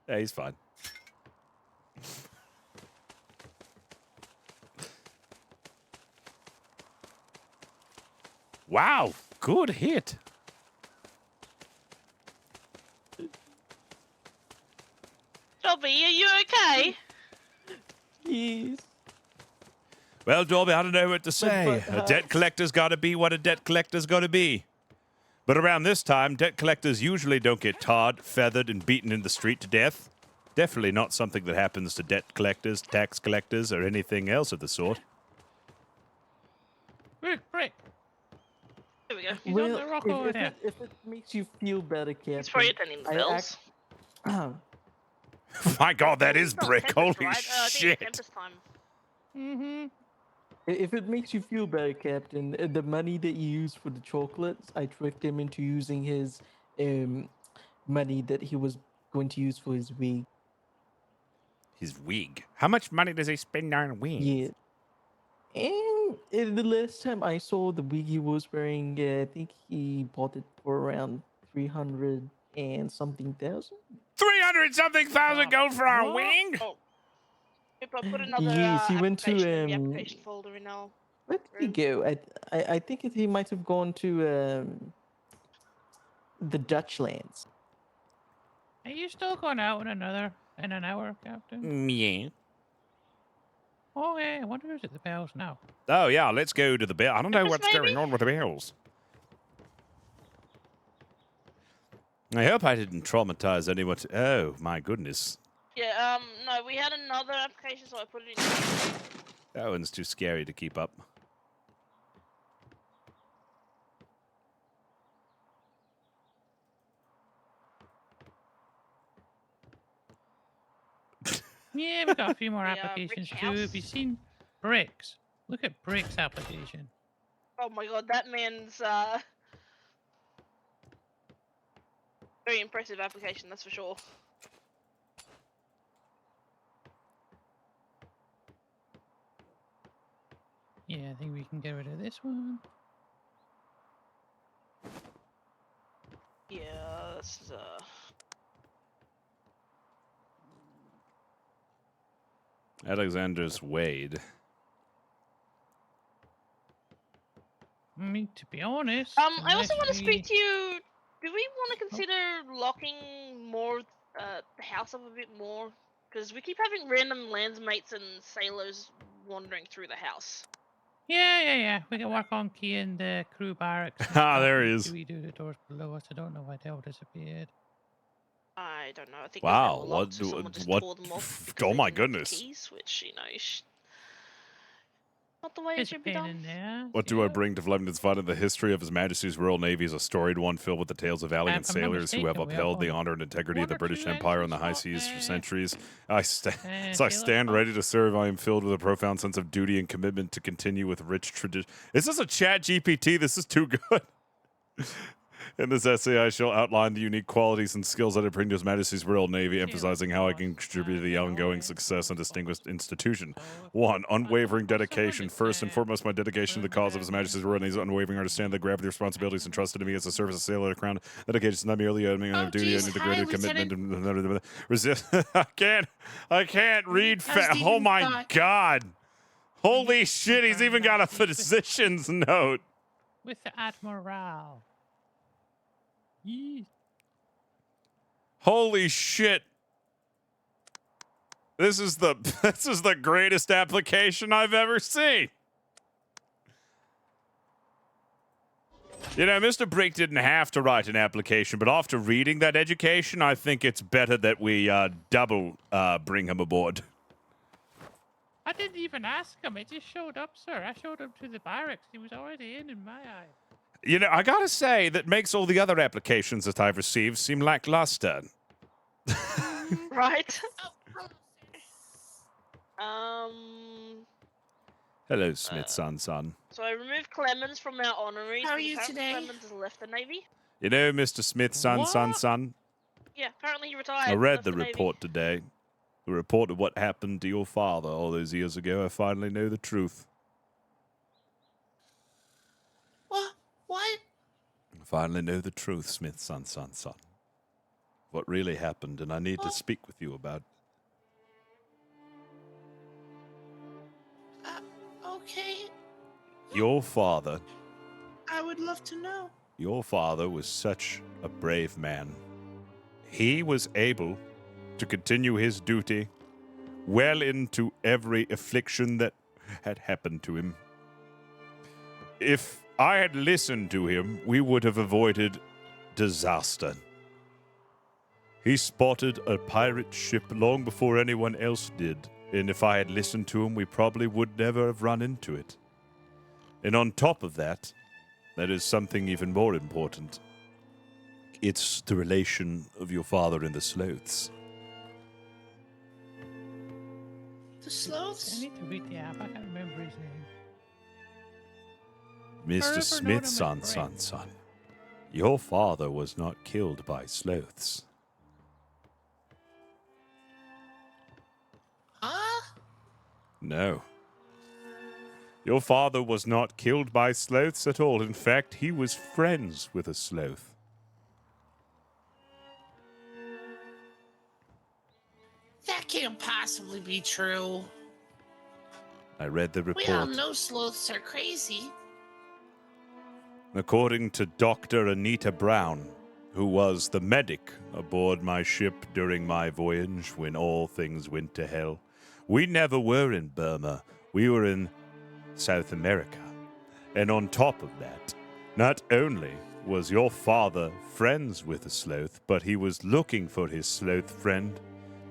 Speaker 5: Yeah, he's fine.
Speaker 19: Wow, good hit.
Speaker 8: Dobby, are you okay?
Speaker 9: Yes.
Speaker 5: Well, Dolby, I don't know what to say.
Speaker 9: but
Speaker 5: A debt collector's got to be what a debt collector's got to be. But around this time, debt collectors usually don't get tarred, feathered, and beaten in the street to death. Definitely not something that happens to debt collectors, tax collectors, or anything else of the sort.
Speaker 14: Brick.
Speaker 8: There we go.
Speaker 14: He's on
Speaker 9: Well,
Speaker 14: the rock over there.
Speaker 9: if it makes you feel better, Captain.
Speaker 8: He's probably attending the bells.
Speaker 5: My God, that is
Speaker 8: It's not
Speaker 5: Brick.
Speaker 8: Tempest,
Speaker 5: Holy
Speaker 8: right? I think it's
Speaker 5: shit.
Speaker 8: Tempest time.
Speaker 14: Mm-hmm.
Speaker 9: If it makes you feel better, Captain, the money that you use for the chocolates, I tricked him into using his money that he was going to use for his wig.
Speaker 19: His wig. How much money does he spend on wigs?
Speaker 9: Yeah. And the last time I saw the wig he was wearing, I think he bought it for around 300 and something thousand.
Speaker 19: 300 something thousand gold for our wing?
Speaker 8: Oh. If I put another
Speaker 9: Yes, he went to
Speaker 8: application in the application folder in our
Speaker 9: where did he go? I think he might have gone to the Dutch lands.
Speaker 14: Are you still going out in an hour, Captain?
Speaker 19: Yeah.
Speaker 14: Oh yeah, I wonder who's at the bells now.
Speaker 5: Oh, yeah, let's go to the bell. I don't know what's going on with the bells. I hope I didn't traumatize anyone. Oh, my goodness.
Speaker 8: Yeah, no, we had another application, so I put it in.
Speaker 5: That one's too scary to keep up.
Speaker 14: Yeah, we got a few more
Speaker 8: The,
Speaker 14: applications
Speaker 8: brick
Speaker 14: too.
Speaker 8: house.
Speaker 14: Have you seen Bricks? Look at Bricks' application.
Speaker 8: Oh my god, that man's very impressive application, that's for sure.
Speaker 14: Yeah, I think we can get rid of this one.
Speaker 8: Yeah, this is
Speaker 5: Alexander's Wade.
Speaker 14: I mean, to be honest.
Speaker 8: I also want to
Speaker 14: unless
Speaker 8: speak to you. Do we want to consider locking more the house up a bit more? Because we keep having random landsmates and sailors wandering through the house.
Speaker 14: Yeah. We can work on keying the crew barracks.
Speaker 5: Ah, there he is.
Speaker 14: Do we do the doors below us? I don't know why they all disappeared.
Speaker 8: I don't know. I think
Speaker 5: Wow,
Speaker 8: they were
Speaker 5: what
Speaker 8: locked, so someone just tore them off because
Speaker 5: Oh
Speaker 8: they
Speaker 5: my
Speaker 8: didn't have the
Speaker 5: goodness.
Speaker 8: keys, which not the way it
Speaker 14: It's a
Speaker 8: should be
Speaker 14: pain
Speaker 8: done.
Speaker 14: in there.
Speaker 5: What do I bring to Flemington's fun? The history of His Majesty's Royal Navy is a storied one filled with the tales of valiant
Speaker 14: if I'm not
Speaker 5: sailors who have
Speaker 14: mistaken, we
Speaker 5: upheld the
Speaker 14: have
Speaker 5: honor and integrity of the
Speaker 14: one or
Speaker 5: British
Speaker 14: two
Speaker 5: Empire on the high seas for centuries. As I stand ready to serve, I am filled with a profound sense of duty and commitment to continue with rich tradition. Is this a chat GPT? This is too good. In this essay, I shall outline the unique qualities and skills that I bring to His Majesty's Royal Navy, emphasizing how I can contribute to the ongoing success and distinguished institution. 1. Unwavering dedication. First and foremost, my dedication to the cause of His Majesty's Royal Navy is unwavering. I understand the gravity of the responsibilities entrusted to me as a service sailor of the Crown. Dedication is not merely a of duty, and the greater commitment and resist. I can't read Oh my God! Holy shit! He's even got a physician's note.
Speaker 14: With the Admiral. Yee.
Speaker 5: Holy shit. This is the greatest application I've ever seen. You know, Mr. Brick didn't have to write an application, but after reading that education, I think it's better that we double bring him aboard.
Speaker 14: I didn't even ask him. It just showed up, sir. I showed him to the barracks. He was already in my eye.
Speaker 5: You know, I gotta say, that makes all the other applications that I've received seem lackluster.
Speaker 8: Right?
Speaker 5: Hello, Smith, son.
Speaker 8: So I removed Clemens from our honoraries.
Speaker 16: How are
Speaker 8: because
Speaker 16: you
Speaker 8: apparently
Speaker 16: today?
Speaker 8: Clemens has left the Navy.
Speaker 5: You know, Mr. Smith, son.
Speaker 8: Yeah, apparently he retired.
Speaker 5: I read
Speaker 8: left
Speaker 5: the
Speaker 8: Navy.
Speaker 5: report today. The report of what happened to your father all those years ago. I finally know the truth.
Speaker 16: What?
Speaker 5: I finally know the truth, Smith, son. What really happened, and I need to speak with you about.
Speaker 16: Okay.
Speaker 5: Your father
Speaker 16: I would love to know.
Speaker 5: Your father was such a brave man. He was able to continue his duty well into every affliction that had happened to him. If I had listened to him, we would have avoided disaster. He spotted a pirate ship long before anyone else did, and if I had listened to him, we probably would never have run into it. And on top of that, there is something even more important. It's the relation of your father and the Sloths.
Speaker 16: The Sloths?
Speaker 14: I need to read the app. I can't remember his name.
Speaker 5: Mr. Smith, son. Your father was not killed by Sloths.
Speaker 16: Huh?
Speaker 5: No. Your father was not killed by Sloths at all. In fact, he was friends with a Sloth.
Speaker 16: That can't possibly be true.
Speaker 5: I read the
Speaker 16: We all
Speaker 5: report.
Speaker 16: know sloths are crazy.
Speaker 5: According to Dr. Anita Brown, who was the medic aboard my ship during my voyage when all things went to hell, we never were in Burma. We were in South America. And on top of that, not only was your father friends with a sloth, but he was looking for his sloth friend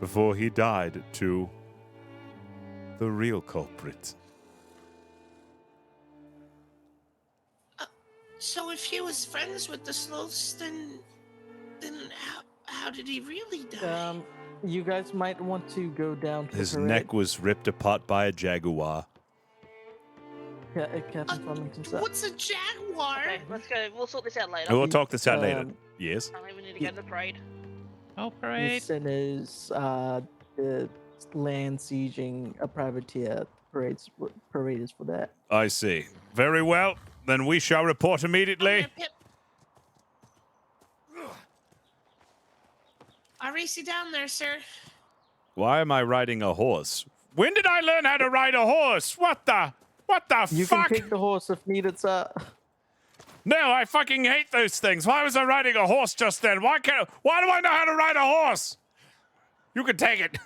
Speaker 5: before he died to the real culprit.
Speaker 16: So if he was friends with the sloths, then how did he really die?
Speaker 9: You guys might want to go down to
Speaker 5: His
Speaker 9: the parade.
Speaker 5: neck was ripped apart by a jaguar.
Speaker 9: Captain Flemington, sir.
Speaker 16: What's a jaguar?
Speaker 8: Okay, let's go. We'll sort this out later.
Speaker 5: And we'll talk this out later. Yes?
Speaker 8: I think we need to get in the parade.
Speaker 14: Oh,
Speaker 9: He
Speaker 14: parade.
Speaker 9: sent his the land sieging a privateer. Parade is for that.
Speaker 5: I see. Very well. Then we shall report immediately.
Speaker 16: I'll race you down there, sir.
Speaker 5: Why am I riding a horse? When did I learn how to ride a horse? What the
Speaker 9: You
Speaker 5: fuck?
Speaker 9: can take the horse if needed, sir.
Speaker 5: No, I fucking hate those things. Why was I riding a horse just then? Why do I know how to ride a horse? You can take it.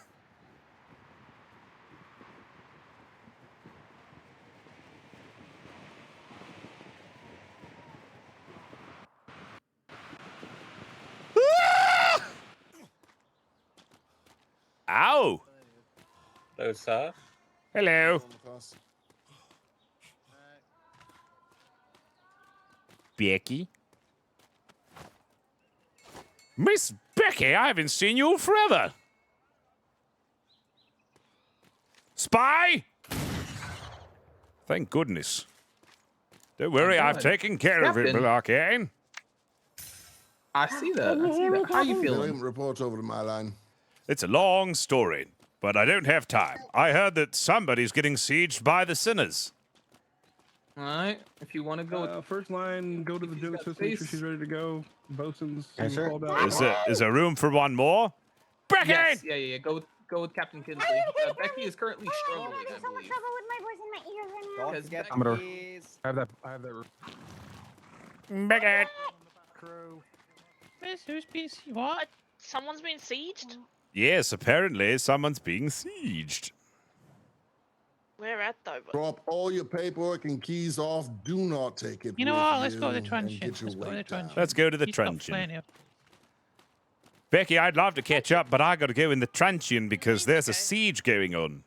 Speaker 5: Ow!
Speaker 11: Hello, sir.
Speaker 5: Hello. Becky? Miss Becky, I haven't seen you forever. Spy? Thank goodness. Don't worry, I've taken care of it,
Speaker 11: Captain.
Speaker 5: Malarkane.
Speaker 11: I see that. I see that. How you feeling?
Speaker 22: Report over to my line.
Speaker 5: It's a long story, but I don't have time. I heard that somebody's getting sieged by the sinners.
Speaker 11: All right. If you want to go,
Speaker 4: First line, go to the Joseph. Make sure she's ready to go. Bosun's
Speaker 11: Yes, sir.
Speaker 4: called out.
Speaker 5: Is there room for one more? Becky!
Speaker 11: yes, yeah. Go with Captain Kinsley. Becky is currently struggling, I believe. Because
Speaker 4: I'm gonna. I have that.
Speaker 5: Becky!
Speaker 14: Who's being what?
Speaker 8: Someone's been sieged?
Speaker 5: Yes, apparently someone's being sieged.
Speaker 8: Where at though?
Speaker 22: Drop all your paperwork and keys off. Do not take it.
Speaker 14: You know
Speaker 22: with
Speaker 14: what? Let's go to the
Speaker 22: and
Speaker 14: truncheon.
Speaker 22: get your
Speaker 14: Let's go to the
Speaker 22: weight down.
Speaker 14: truncheon.
Speaker 5: Let's go to the
Speaker 14: He's got
Speaker 5: truncheon.
Speaker 14: plenty of-
Speaker 5: Becky, I'd love to catch up, but I gotta go in the truncheon because there's a siege going on.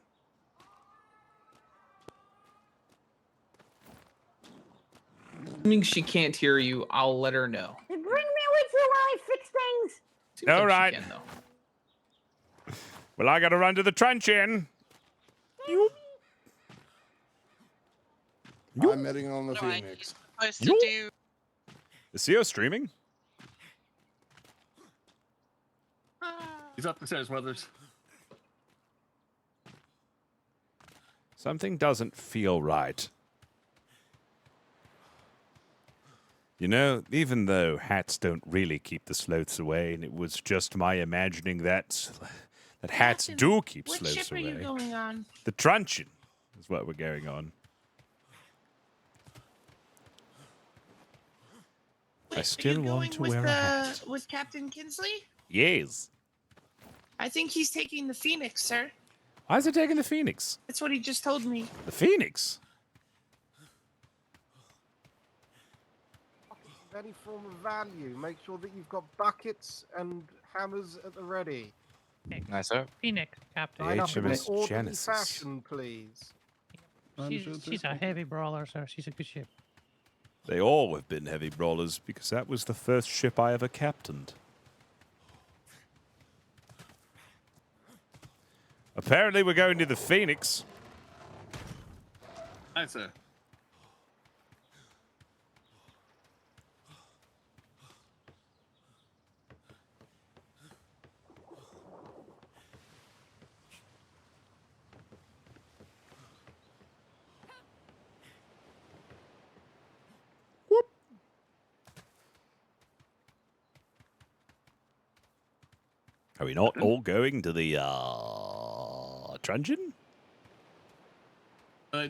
Speaker 11: Assuming she can't hear you, I'll let her know.
Speaker 23: Bring me with you while I fix things.
Speaker 11: Seems
Speaker 5: All
Speaker 11: like
Speaker 5: right.
Speaker 11: She can, though.
Speaker 5: Well, I gotta run to the truncheon.
Speaker 22: I'm heading on the
Speaker 2: What do I
Speaker 22: Phoenix.
Speaker 2: supposed to do?
Speaker 5: Is Theo streaming?
Speaker 6: He's up the stairs, Weathers.
Speaker 5: Something doesn't feel right. You know, even though hats don't really keep the sloths away, and it was just my imagining that hats do keep
Speaker 16: What
Speaker 5: sloths
Speaker 16: ship are
Speaker 5: away.
Speaker 16: you going on?
Speaker 5: The truncheon is what we're going on. I still want to wear a hat.
Speaker 16: With Captain Kinsley?
Speaker 5: Yes.
Speaker 16: I think he's taking the Phoenix, sir.
Speaker 5: Why is he taking the Phoenix?
Speaker 16: That's what he just told me.
Speaker 5: The Phoenix?
Speaker 12: Of any form of value. Make sure that you've got buckets and hammers at the ready.
Speaker 10: Nice, sir.
Speaker 14: Phoenix, Captain.
Speaker 12: Line up in an
Speaker 5: HMS
Speaker 12: orderly
Speaker 5: Genesis.
Speaker 12: fashion, please.
Speaker 14: She's a heavy brawler, sir. She's a good ship.
Speaker 5: They all have been heavy brawlers because that was the first ship I ever captained. Apparently we're going to the Phoenix.
Speaker 6: Hi, sir.
Speaker 5: Are we not all going to the truncheon?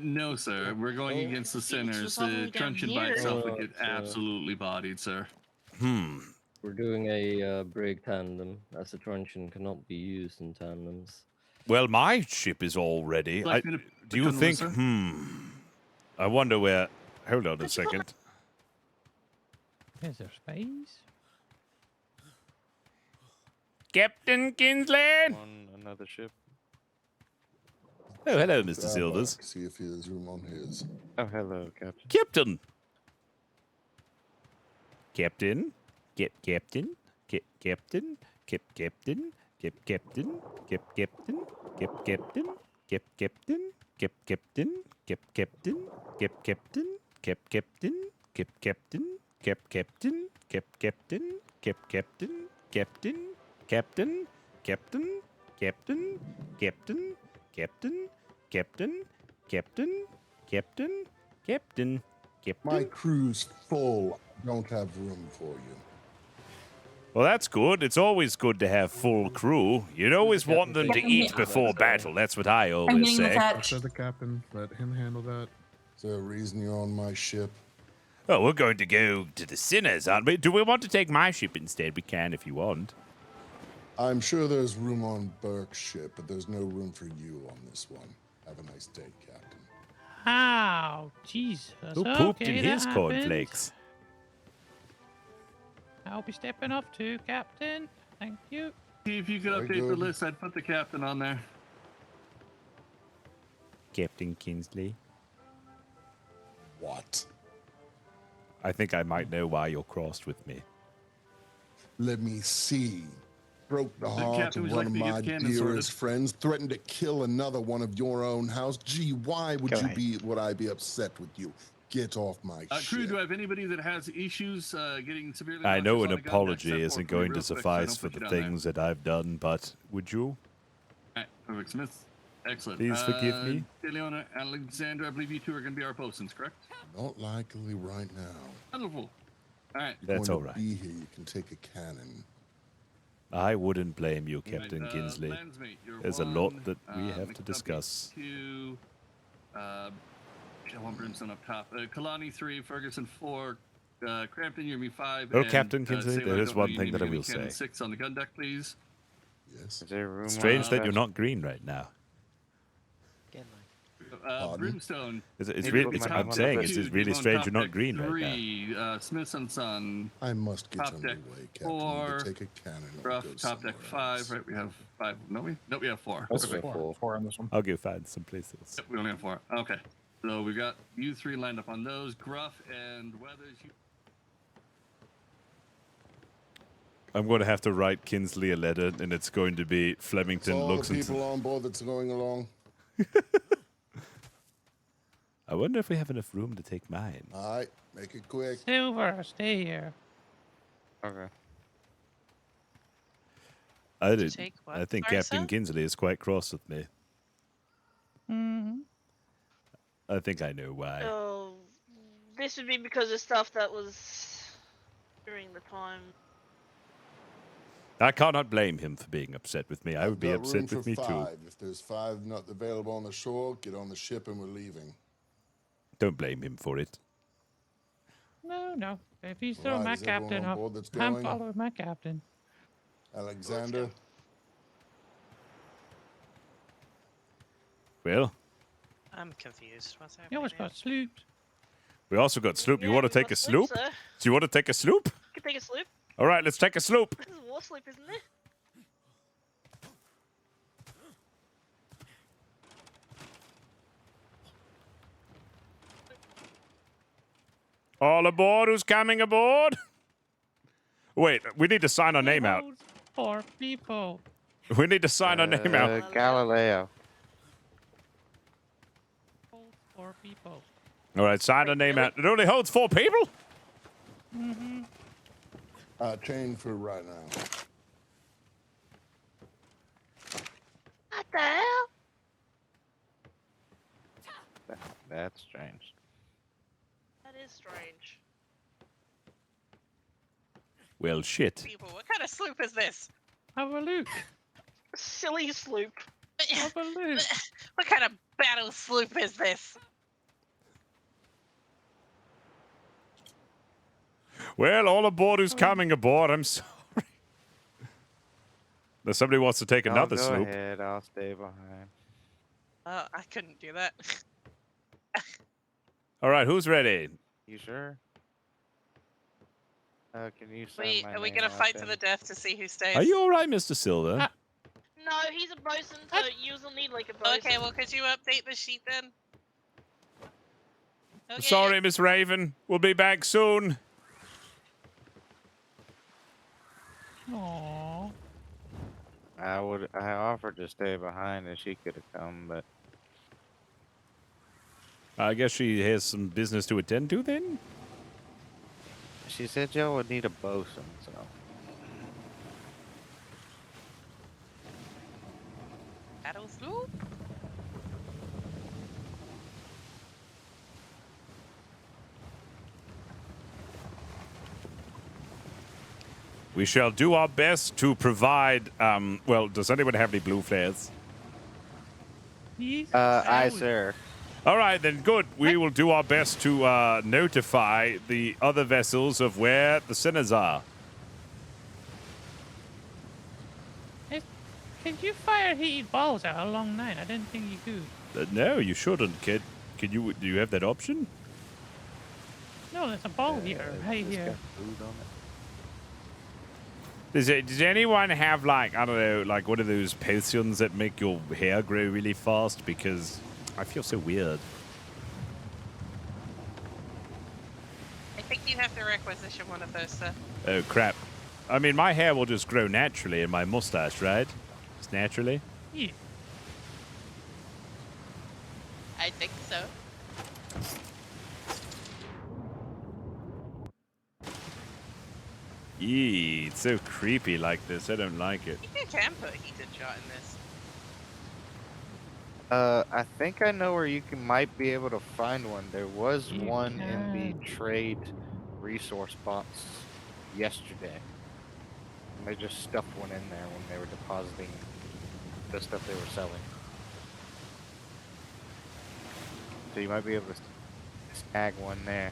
Speaker 6: No, sir. We're going against the sinners. The truncheon by itself would get absolutely bodied, sir.
Speaker 17: We're doing a brig tandem, as the truncheon cannot be used in tandems.
Speaker 5: Well, my ship is all ready.
Speaker 17: Like me to
Speaker 5: Do you
Speaker 17: become
Speaker 5: think?
Speaker 17: Melissa?
Speaker 5: I wonder where. Hold on a second.
Speaker 14: Is there space?
Speaker 5: Captain Kinsley!
Speaker 10: On another ship.
Speaker 5: Oh, hello, Mr. Silvers.
Speaker 22: See if there's room on his.
Speaker 10: Oh, hello, Captain.
Speaker 5: Captain! Captain? Captain? Captain? Captain? Captain? Captain? Captain? Captain? Captain? Captain? Captain? Captain? Captain? Captain? Captain? Captain? Captain? Captain, Captain, Captain, Captain, Captain, Captain, Captain, Captain, Captain, Captain.
Speaker 22: My crew's full. Don't have room for you.
Speaker 5: Well, that's good. It's always good to have full crew. You'd always want them to eat before battle. That's what I always say.
Speaker 4: Said the captain. Let him handle that.
Speaker 22: Is there a reason you're on my ship?
Speaker 5: Oh, we're going to go to the sinners, aren't we? Do we want to take my ship instead? We can if you want.
Speaker 22: I'm sure there's room on Burke's ship, but there's no room for you on this one. Have a nice day, Captain.
Speaker 14: Ow, Jesus.
Speaker 5: Who pooped
Speaker 14: Okay,
Speaker 5: in
Speaker 14: that
Speaker 5: his
Speaker 14: happened.
Speaker 5: cornflakes?
Speaker 14: I'll be stepping off too, Captain. Thank you.
Speaker 6: If you could
Speaker 22: Very
Speaker 6: update the
Speaker 22: good.
Speaker 6: list, I'd put the captain on there.
Speaker 5: Captain Kinsley.
Speaker 22: What?
Speaker 5: I think I might know why you're crossed with me.
Speaker 22: Let me see. Broke the heart
Speaker 6: Captain,
Speaker 22: of
Speaker 6: would you
Speaker 22: one
Speaker 6: like
Speaker 22: of
Speaker 6: me to
Speaker 22: my
Speaker 6: get cannon sorted?
Speaker 22: dearest friends. Threatened to kill another one of your own house. Gee, why would
Speaker 20: Go
Speaker 22: you
Speaker 20: ahead.
Speaker 22: be? Would I be upset with you? Get off my
Speaker 6: Crew,
Speaker 22: ship.
Speaker 6: do I have anybody that has issues getting severely
Speaker 5: I know
Speaker 6: nauseous
Speaker 5: an
Speaker 6: on a gun deck?
Speaker 5: apology
Speaker 6: Step
Speaker 5: isn't
Speaker 6: forward
Speaker 5: going
Speaker 6: real
Speaker 5: to
Speaker 6: quick so I
Speaker 5: suffice
Speaker 6: don't
Speaker 5: for
Speaker 6: put you
Speaker 5: the
Speaker 6: down there.
Speaker 5: things that I've done, but would you?
Speaker 6: All right, perfect, Smith. Excellent.
Speaker 5: Please forgive me.
Speaker 6: DeLeona, Alexander, I believe you two are going to be our bosuns, correct?
Speaker 22: Not likely right now.
Speaker 6: Wonderful. All right.
Speaker 22: You're
Speaker 5: That's
Speaker 22: going
Speaker 5: all
Speaker 22: to
Speaker 5: right.
Speaker 22: Be here. You can take a cannon.
Speaker 5: I wouldn't blame you, Captain
Speaker 6: Right,
Speaker 5: Kinsley.
Speaker 6: Landsmate, you're
Speaker 5: There's a
Speaker 6: one,
Speaker 5: lot that we have to
Speaker 6: McDuffie
Speaker 5: discuss.
Speaker 6: 2, one Brimstone up top. Kalani 3, Ferguson 4, Crampton, you're me 5.
Speaker 5: Oh,
Speaker 6: and,
Speaker 5: Captain Kinsley,
Speaker 6: Sailor,
Speaker 5: there
Speaker 6: I
Speaker 5: is
Speaker 6: don't know
Speaker 5: one
Speaker 6: you
Speaker 5: thing
Speaker 6: need
Speaker 5: that
Speaker 6: me
Speaker 5: I
Speaker 6: to be
Speaker 5: will
Speaker 6: Cannon
Speaker 5: say.
Speaker 6: 6 on the gun deck, please.
Speaker 22: Yes.
Speaker 10: Is there room
Speaker 5: Strange
Speaker 10: on
Speaker 5: that you're not green right now.
Speaker 6: Brimstone.
Speaker 5: It's really, I'm saying it's really strange you're not green right now.
Speaker 6: 3, Smith and Son.
Speaker 22: I must get
Speaker 6: Top deck
Speaker 22: underway, Captain.
Speaker 6: 4,
Speaker 22: Either take a cannon or
Speaker 6: Gruff,
Speaker 22: go
Speaker 6: top deck
Speaker 22: somewhere
Speaker 6: 5, right? We have 5. No, we have 4.
Speaker 10: That's
Speaker 6: Perfect.
Speaker 10: four on this one.
Speaker 5: I'll go find some places.
Speaker 6: Yep, we only have 4. Okay. So we've got you 3 lined up on those. Gruff and Weathers.
Speaker 5: I'm going to have to write Kinsley a letter, and it's going to be
Speaker 22: It's
Speaker 5: Flemington
Speaker 22: all
Speaker 5: looks
Speaker 22: the
Speaker 5: into.
Speaker 22: people on board that's going along.
Speaker 5: I wonder if we have enough room to take mine.
Speaker 22: All right, make it quick.
Speaker 14: Silver, stay here.
Speaker 10: Okay.
Speaker 2: Take what?
Speaker 5: I think
Speaker 2: Sorry,
Speaker 5: Captain
Speaker 2: sir?
Speaker 5: Kinsley is quite cross with me.
Speaker 14: Mm-hmm.
Speaker 5: I think I know why.
Speaker 8: So this would be because of stuff that was during the time.
Speaker 5: I cannot blame him for being upset with me. I would be
Speaker 22: Got room
Speaker 5: upset
Speaker 22: for
Speaker 5: with me too.
Speaker 22: 5. If there's 5 not available on the shore, get on the ship and we're leaving.
Speaker 5: Don't blame him for it.
Speaker 14: No. If he's still
Speaker 22: Right,
Speaker 14: my
Speaker 22: is everyone
Speaker 14: captain,
Speaker 22: on board that's
Speaker 14: I'm
Speaker 22: going?
Speaker 14: following my captain.
Speaker 22: Alexander?
Speaker 5: Well,
Speaker 2: I'm confused. What's
Speaker 14: You
Speaker 2: happening?
Speaker 14: almost got slooped.
Speaker 5: we also got sloop. You
Speaker 8: Yeah,
Speaker 5: want to
Speaker 8: we
Speaker 5: take
Speaker 8: got
Speaker 5: a
Speaker 8: sloop,
Speaker 5: sloop?
Speaker 8: sir.
Speaker 5: Do you want to take a sloop?
Speaker 8: You can take a sloop.
Speaker 5: All right, let's take a sloop.
Speaker 8: This is war sloop, isn't it?
Speaker 5: All aboard who's coming aboard? Wait, we need to sign our name out.
Speaker 14: Holds 4 people.
Speaker 5: We need to sign our name out.
Speaker 10: Galileo.
Speaker 14: Holds 4 people.
Speaker 5: All right, sign our name out. It only holds 4 people?
Speaker 14: Mm-hmm.
Speaker 22: Chain for right now.
Speaker 8: What the hell?
Speaker 10: That's strange.
Speaker 8: That is strange.
Speaker 5: Well, shit.
Speaker 2: People, what kind of sloop is this?
Speaker 14: Have a look.
Speaker 8: Silly sloop.
Speaker 14: Have a look.
Speaker 2: What kind of battle sloop is this?
Speaker 5: Well, all aboard who's coming aboard. I'm sorry. Now somebody wants to take another
Speaker 10: go
Speaker 5: sloop.
Speaker 10: ahead, I'll stay behind.
Speaker 2: I couldn't do that.
Speaker 5: All right, who's ready?
Speaker 10: You sure? Can you sign
Speaker 2: Wait,
Speaker 10: my
Speaker 2: are we
Speaker 10: name
Speaker 2: gonna
Speaker 10: out
Speaker 2: fight to
Speaker 10: then?
Speaker 2: the death to see who stays?
Speaker 5: Are you all right, Mr. Silver?
Speaker 8: No, he's a bosun, so you'll need like a bosun.
Speaker 2: Okay, well, could you update the sheet then? Okay.
Speaker 5: Sorry, Miss Raven. We'll be back soon.
Speaker 14: Aww.
Speaker 10: I offered to stay behind and she could have come, but
Speaker 5: I guess she has some business to attend to then?
Speaker 10: she said y'all would need a bosun, so.
Speaker 2: Battle sloop?
Speaker 5: We shall do our best to provide, well, does anyone have any blue flares?
Speaker 10: Aye, sir.
Speaker 5: All right, then good. We will do our best to notify the other vessels of where the sinners are.
Speaker 14: Can you fire heated balls out a long night? I didn't think you could.
Speaker 5: No, you shouldn't, kid. Can you? Do you have that option?
Speaker 14: No, there's a ball here, right here.
Speaker 5: Does anyone have, like, I don't know, like one of those potions that make your hair grow really fast? Because I feel so weird.
Speaker 2: I think you have to requisition one of those, sir.
Speaker 5: Oh, crap. I mean, my hair will just grow naturally in my mustache, right? Just naturally?
Speaker 14: Yeah.
Speaker 2: I think so.
Speaker 5: Eee, it's so creepy like this. I don't like it.
Speaker 2: You can put a heated shot in this.
Speaker 10: I think I know where you might be able to find one. There was one in the trade resource box yesterday. And they just stuffed one in there when they were depositing the stuff they were selling. So you might be able to snag one there.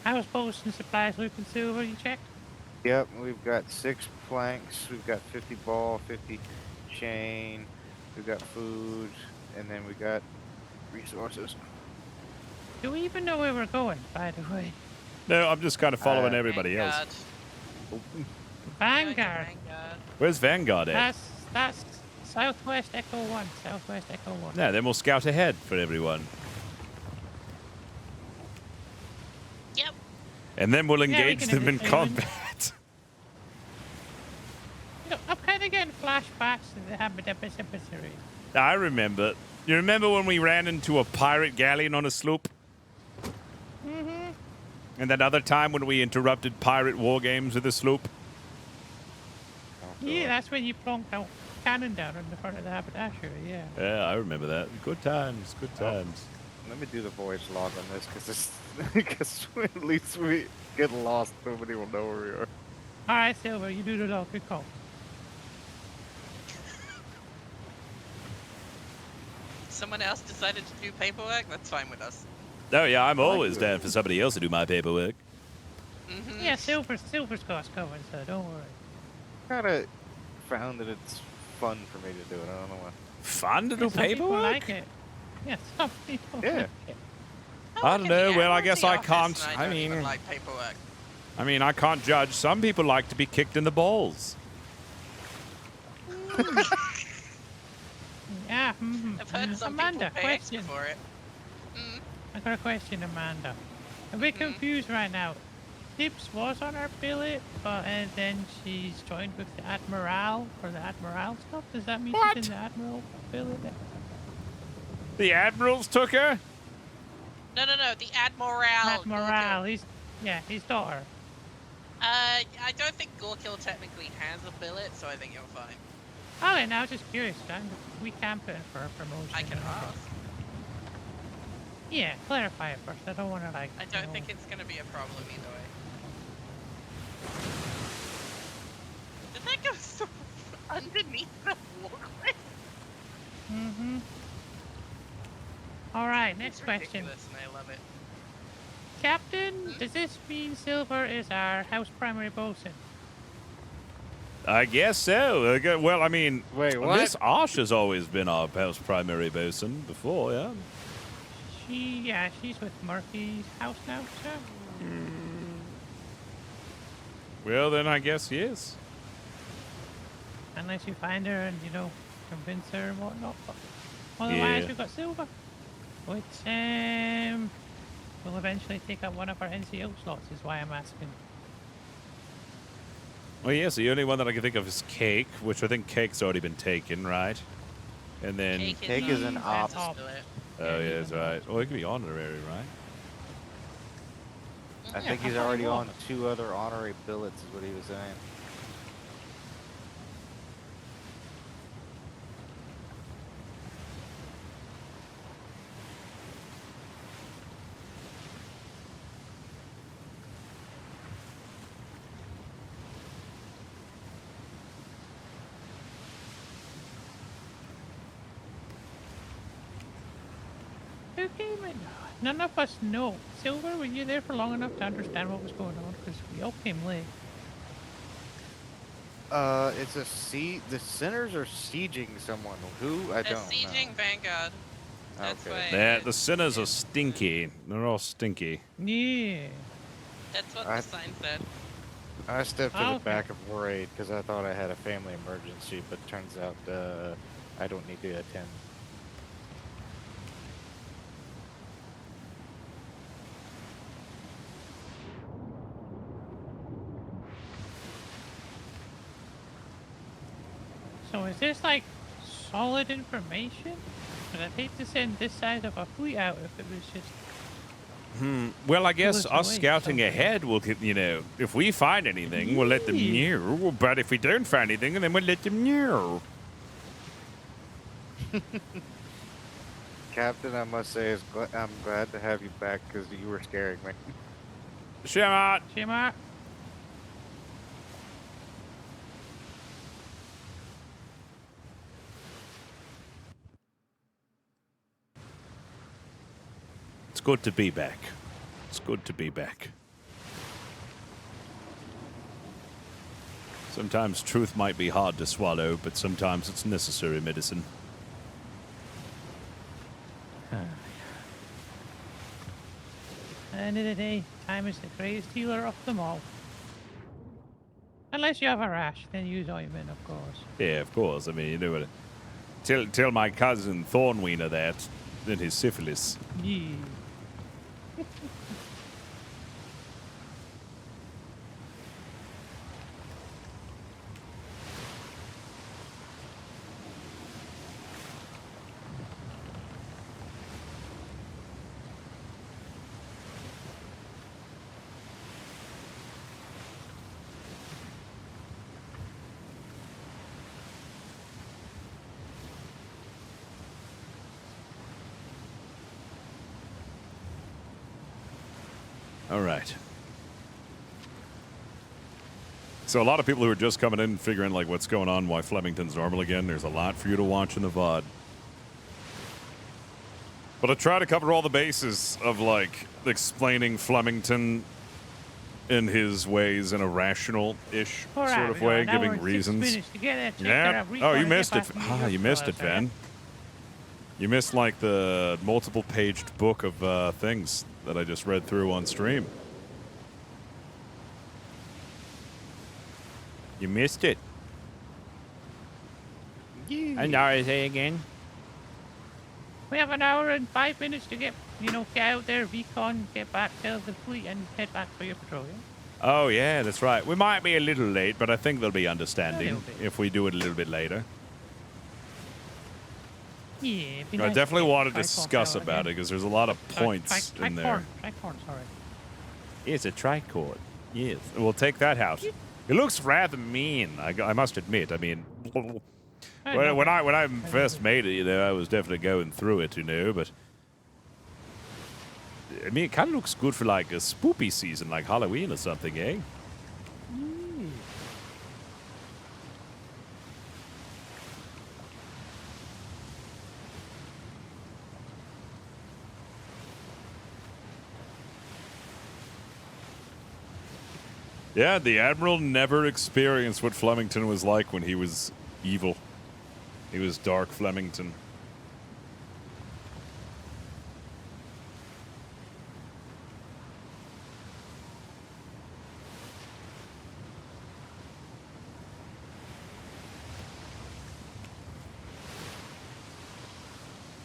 Speaker 14: How's potion supplies looking, Silver? You checked?
Speaker 10: Yep, we've got 6 planks, we've got 50 ball, 50 chain, we've got food, and then we got resources.
Speaker 14: Do we even know where we're going, by the way?
Speaker 5: No, I'm just kind of following everybody else.
Speaker 14: Vanguard.
Speaker 5: Where's Vanguard at?
Speaker 14: That's Southwest Echo 1. Southwest Echo 1.
Speaker 5: Yeah, then we'll scout ahead for everyone.
Speaker 2: Yep.
Speaker 5: And then we'll
Speaker 14: Yeah, we
Speaker 5: engage
Speaker 14: can
Speaker 5: them in
Speaker 14: entertain them.
Speaker 5: combat.
Speaker 14: You know, I'm kind of getting flashbacks to the Habitable series.
Speaker 5: I remember. You remember when we ran into a pirate galleon on a sloop?
Speaker 14: Mm-hmm.
Speaker 5: And that other time when we interrupted pirate war games with a sloop?
Speaker 14: Yeah, that's when you plonked out cannon down in the front of the haberdashery, yeah.
Speaker 5: Yeah, I remember that. Good times, good times.
Speaker 10: Let me do the voyage log on this, because at least we get lost, nobody will know where we are.
Speaker 14: Alright, Silver, you do the log. Good call.
Speaker 2: someone else decided to do paperwork, that's fine with us.
Speaker 5: Oh yeah, I'm always down for somebody else to do my paperwork.
Speaker 14: Yeah, silver's cost covered, so don't worry.
Speaker 10: Kinda found that it's fun for me to do it. I don't know why.
Speaker 5: Fun to do
Speaker 14: Some people
Speaker 5: paperwork?
Speaker 14: like it. Yeah, some people
Speaker 10: Yeah.
Speaker 14: like it.
Speaker 5: I don't know. Well, I guess I
Speaker 2: Office
Speaker 5: can't.
Speaker 2: and
Speaker 5: I
Speaker 2: don't even
Speaker 5: mean,
Speaker 2: like paperwork.
Speaker 5: I can't judge. Some people like to be kicked in the balls.
Speaker 14: Yeah.
Speaker 2: I've heard some
Speaker 14: Amanda,
Speaker 2: people pay
Speaker 14: question.
Speaker 2: extra for it.
Speaker 14: I got a question, Amanda. I'm a bit confused right now. Tips was on our billet, and then she's joined with the Admiral for the Admiral stuff. Does that mean she's in the Admiral billet?
Speaker 5: The admirals took her?
Speaker 2: No, the Admiral.
Speaker 14: Admiral, his daughter.
Speaker 2: I don't think Gorkill technically has a billet, so I think you're fine.
Speaker 14: Okay, now just curious. We can put in for a promotion.
Speaker 2: I can ask.
Speaker 14: Yeah, clarify it first. I don't want to
Speaker 2: I don't think it's going to be a problem either way. Did that go so underneath the walkway?
Speaker 14: Mm-hmm. All right, next question.
Speaker 2: Ridiculous, and I love it.
Speaker 14: Captain, does this mean Silver is our house primary bosun?
Speaker 5: I guess so. Well, I mean,
Speaker 10: wait, what?
Speaker 5: Miss Osh has always been our house primary bosun before, yeah.
Speaker 14: She's with Murphy's house now, sir.
Speaker 5: Well, then I guess yes.
Speaker 14: Unless you find her and, convince her and whatnot. But otherwise,
Speaker 5: Yeah.
Speaker 14: we've got Silver. Which, will eventually take up one of our NCO slots, is why I'm asking.
Speaker 5: Well, yes, the only one that I can think of is Cake, which I think Cake's already been taken, right? And then...
Speaker 10: Cake is an op.
Speaker 5: Oh, yeah, that's right. Oh, it could be honorary, right?
Speaker 10: I think he's already on 2 other honorary billets, is what he was saying.
Speaker 14: Okay, none of us know. Silver, were you there for long enough to understand what was going on? Because we all came late.
Speaker 10: It's a the sinners are sieging someone. Who? I
Speaker 2: They're
Speaker 10: don't
Speaker 2: sieging
Speaker 10: know.
Speaker 2: Vanguard. That's why.
Speaker 5: The sinners are stinky. They're all stinky.
Speaker 14: Yeah.
Speaker 2: That's what the sign said.
Speaker 10: I stepped to the back of the parade because I thought I had a family emergency, but turns out I don't need to attend.
Speaker 14: So is this like solid information? But I'd hate to send this side of a fleet out if it was just...
Speaker 5: Well, I guess
Speaker 14: us
Speaker 5: us
Speaker 14: away
Speaker 5: scouting ahead will, if we find anything, we'll let them know. But if we don't find anything, then we'll let them know.
Speaker 10: Captain, I must say, I'm glad to have you back because you were scaring me.
Speaker 5: Shemot!
Speaker 14: Shemot!
Speaker 5: It's good to be back. It's good to be back. Sometimes truth might be hard to swallow, but sometimes it's necessary medicine.
Speaker 14: At the end of the day, time is the greatest healer of them all. Unless you have a rash, then use ointment, of course.
Speaker 5: Yeah, of course. I mean, what? Tell my cousin Thornwiener that, then his syphilis.
Speaker 14: Yeah.
Speaker 5: All right. So a lot of people who are just coming in figuring like what's going on, why Flemington's normal again, there's a lot for you to watch in the VOD. But I try to cover all the bases of, like, explaining Flemington in his ways in a rational-ish sort of way, giving reasons. Yeah. Oh, you missed it. Ah, you missed it, Van. You missed, like, the multiple-paged book of things that I just read through on stream. You missed it. And now I say again.
Speaker 14: We have an hour and 5 minutes to get out there, recon, get back, tell the fleet, and head back for your patrol. Yeah?
Speaker 5: Oh, yeah, that's right. We might be a little late, but I think they'll be understanding if we do it a little bit later.
Speaker 14: Yeah,
Speaker 5: I definitely want to discuss about it because there's a lot of points in there.
Speaker 14: Tricorn, sorry.
Speaker 5: It's a tricord. Yes. We'll take that house. It looks rather mean, I must admit. I mean, when I first made it, I was definitely going through it, but I mean, it kind of looks good for like a spoopy season, like Halloween or something, eh? Yeah, the Admiral never experienced what Flemington was like when he was evil. He was Dark Flemington.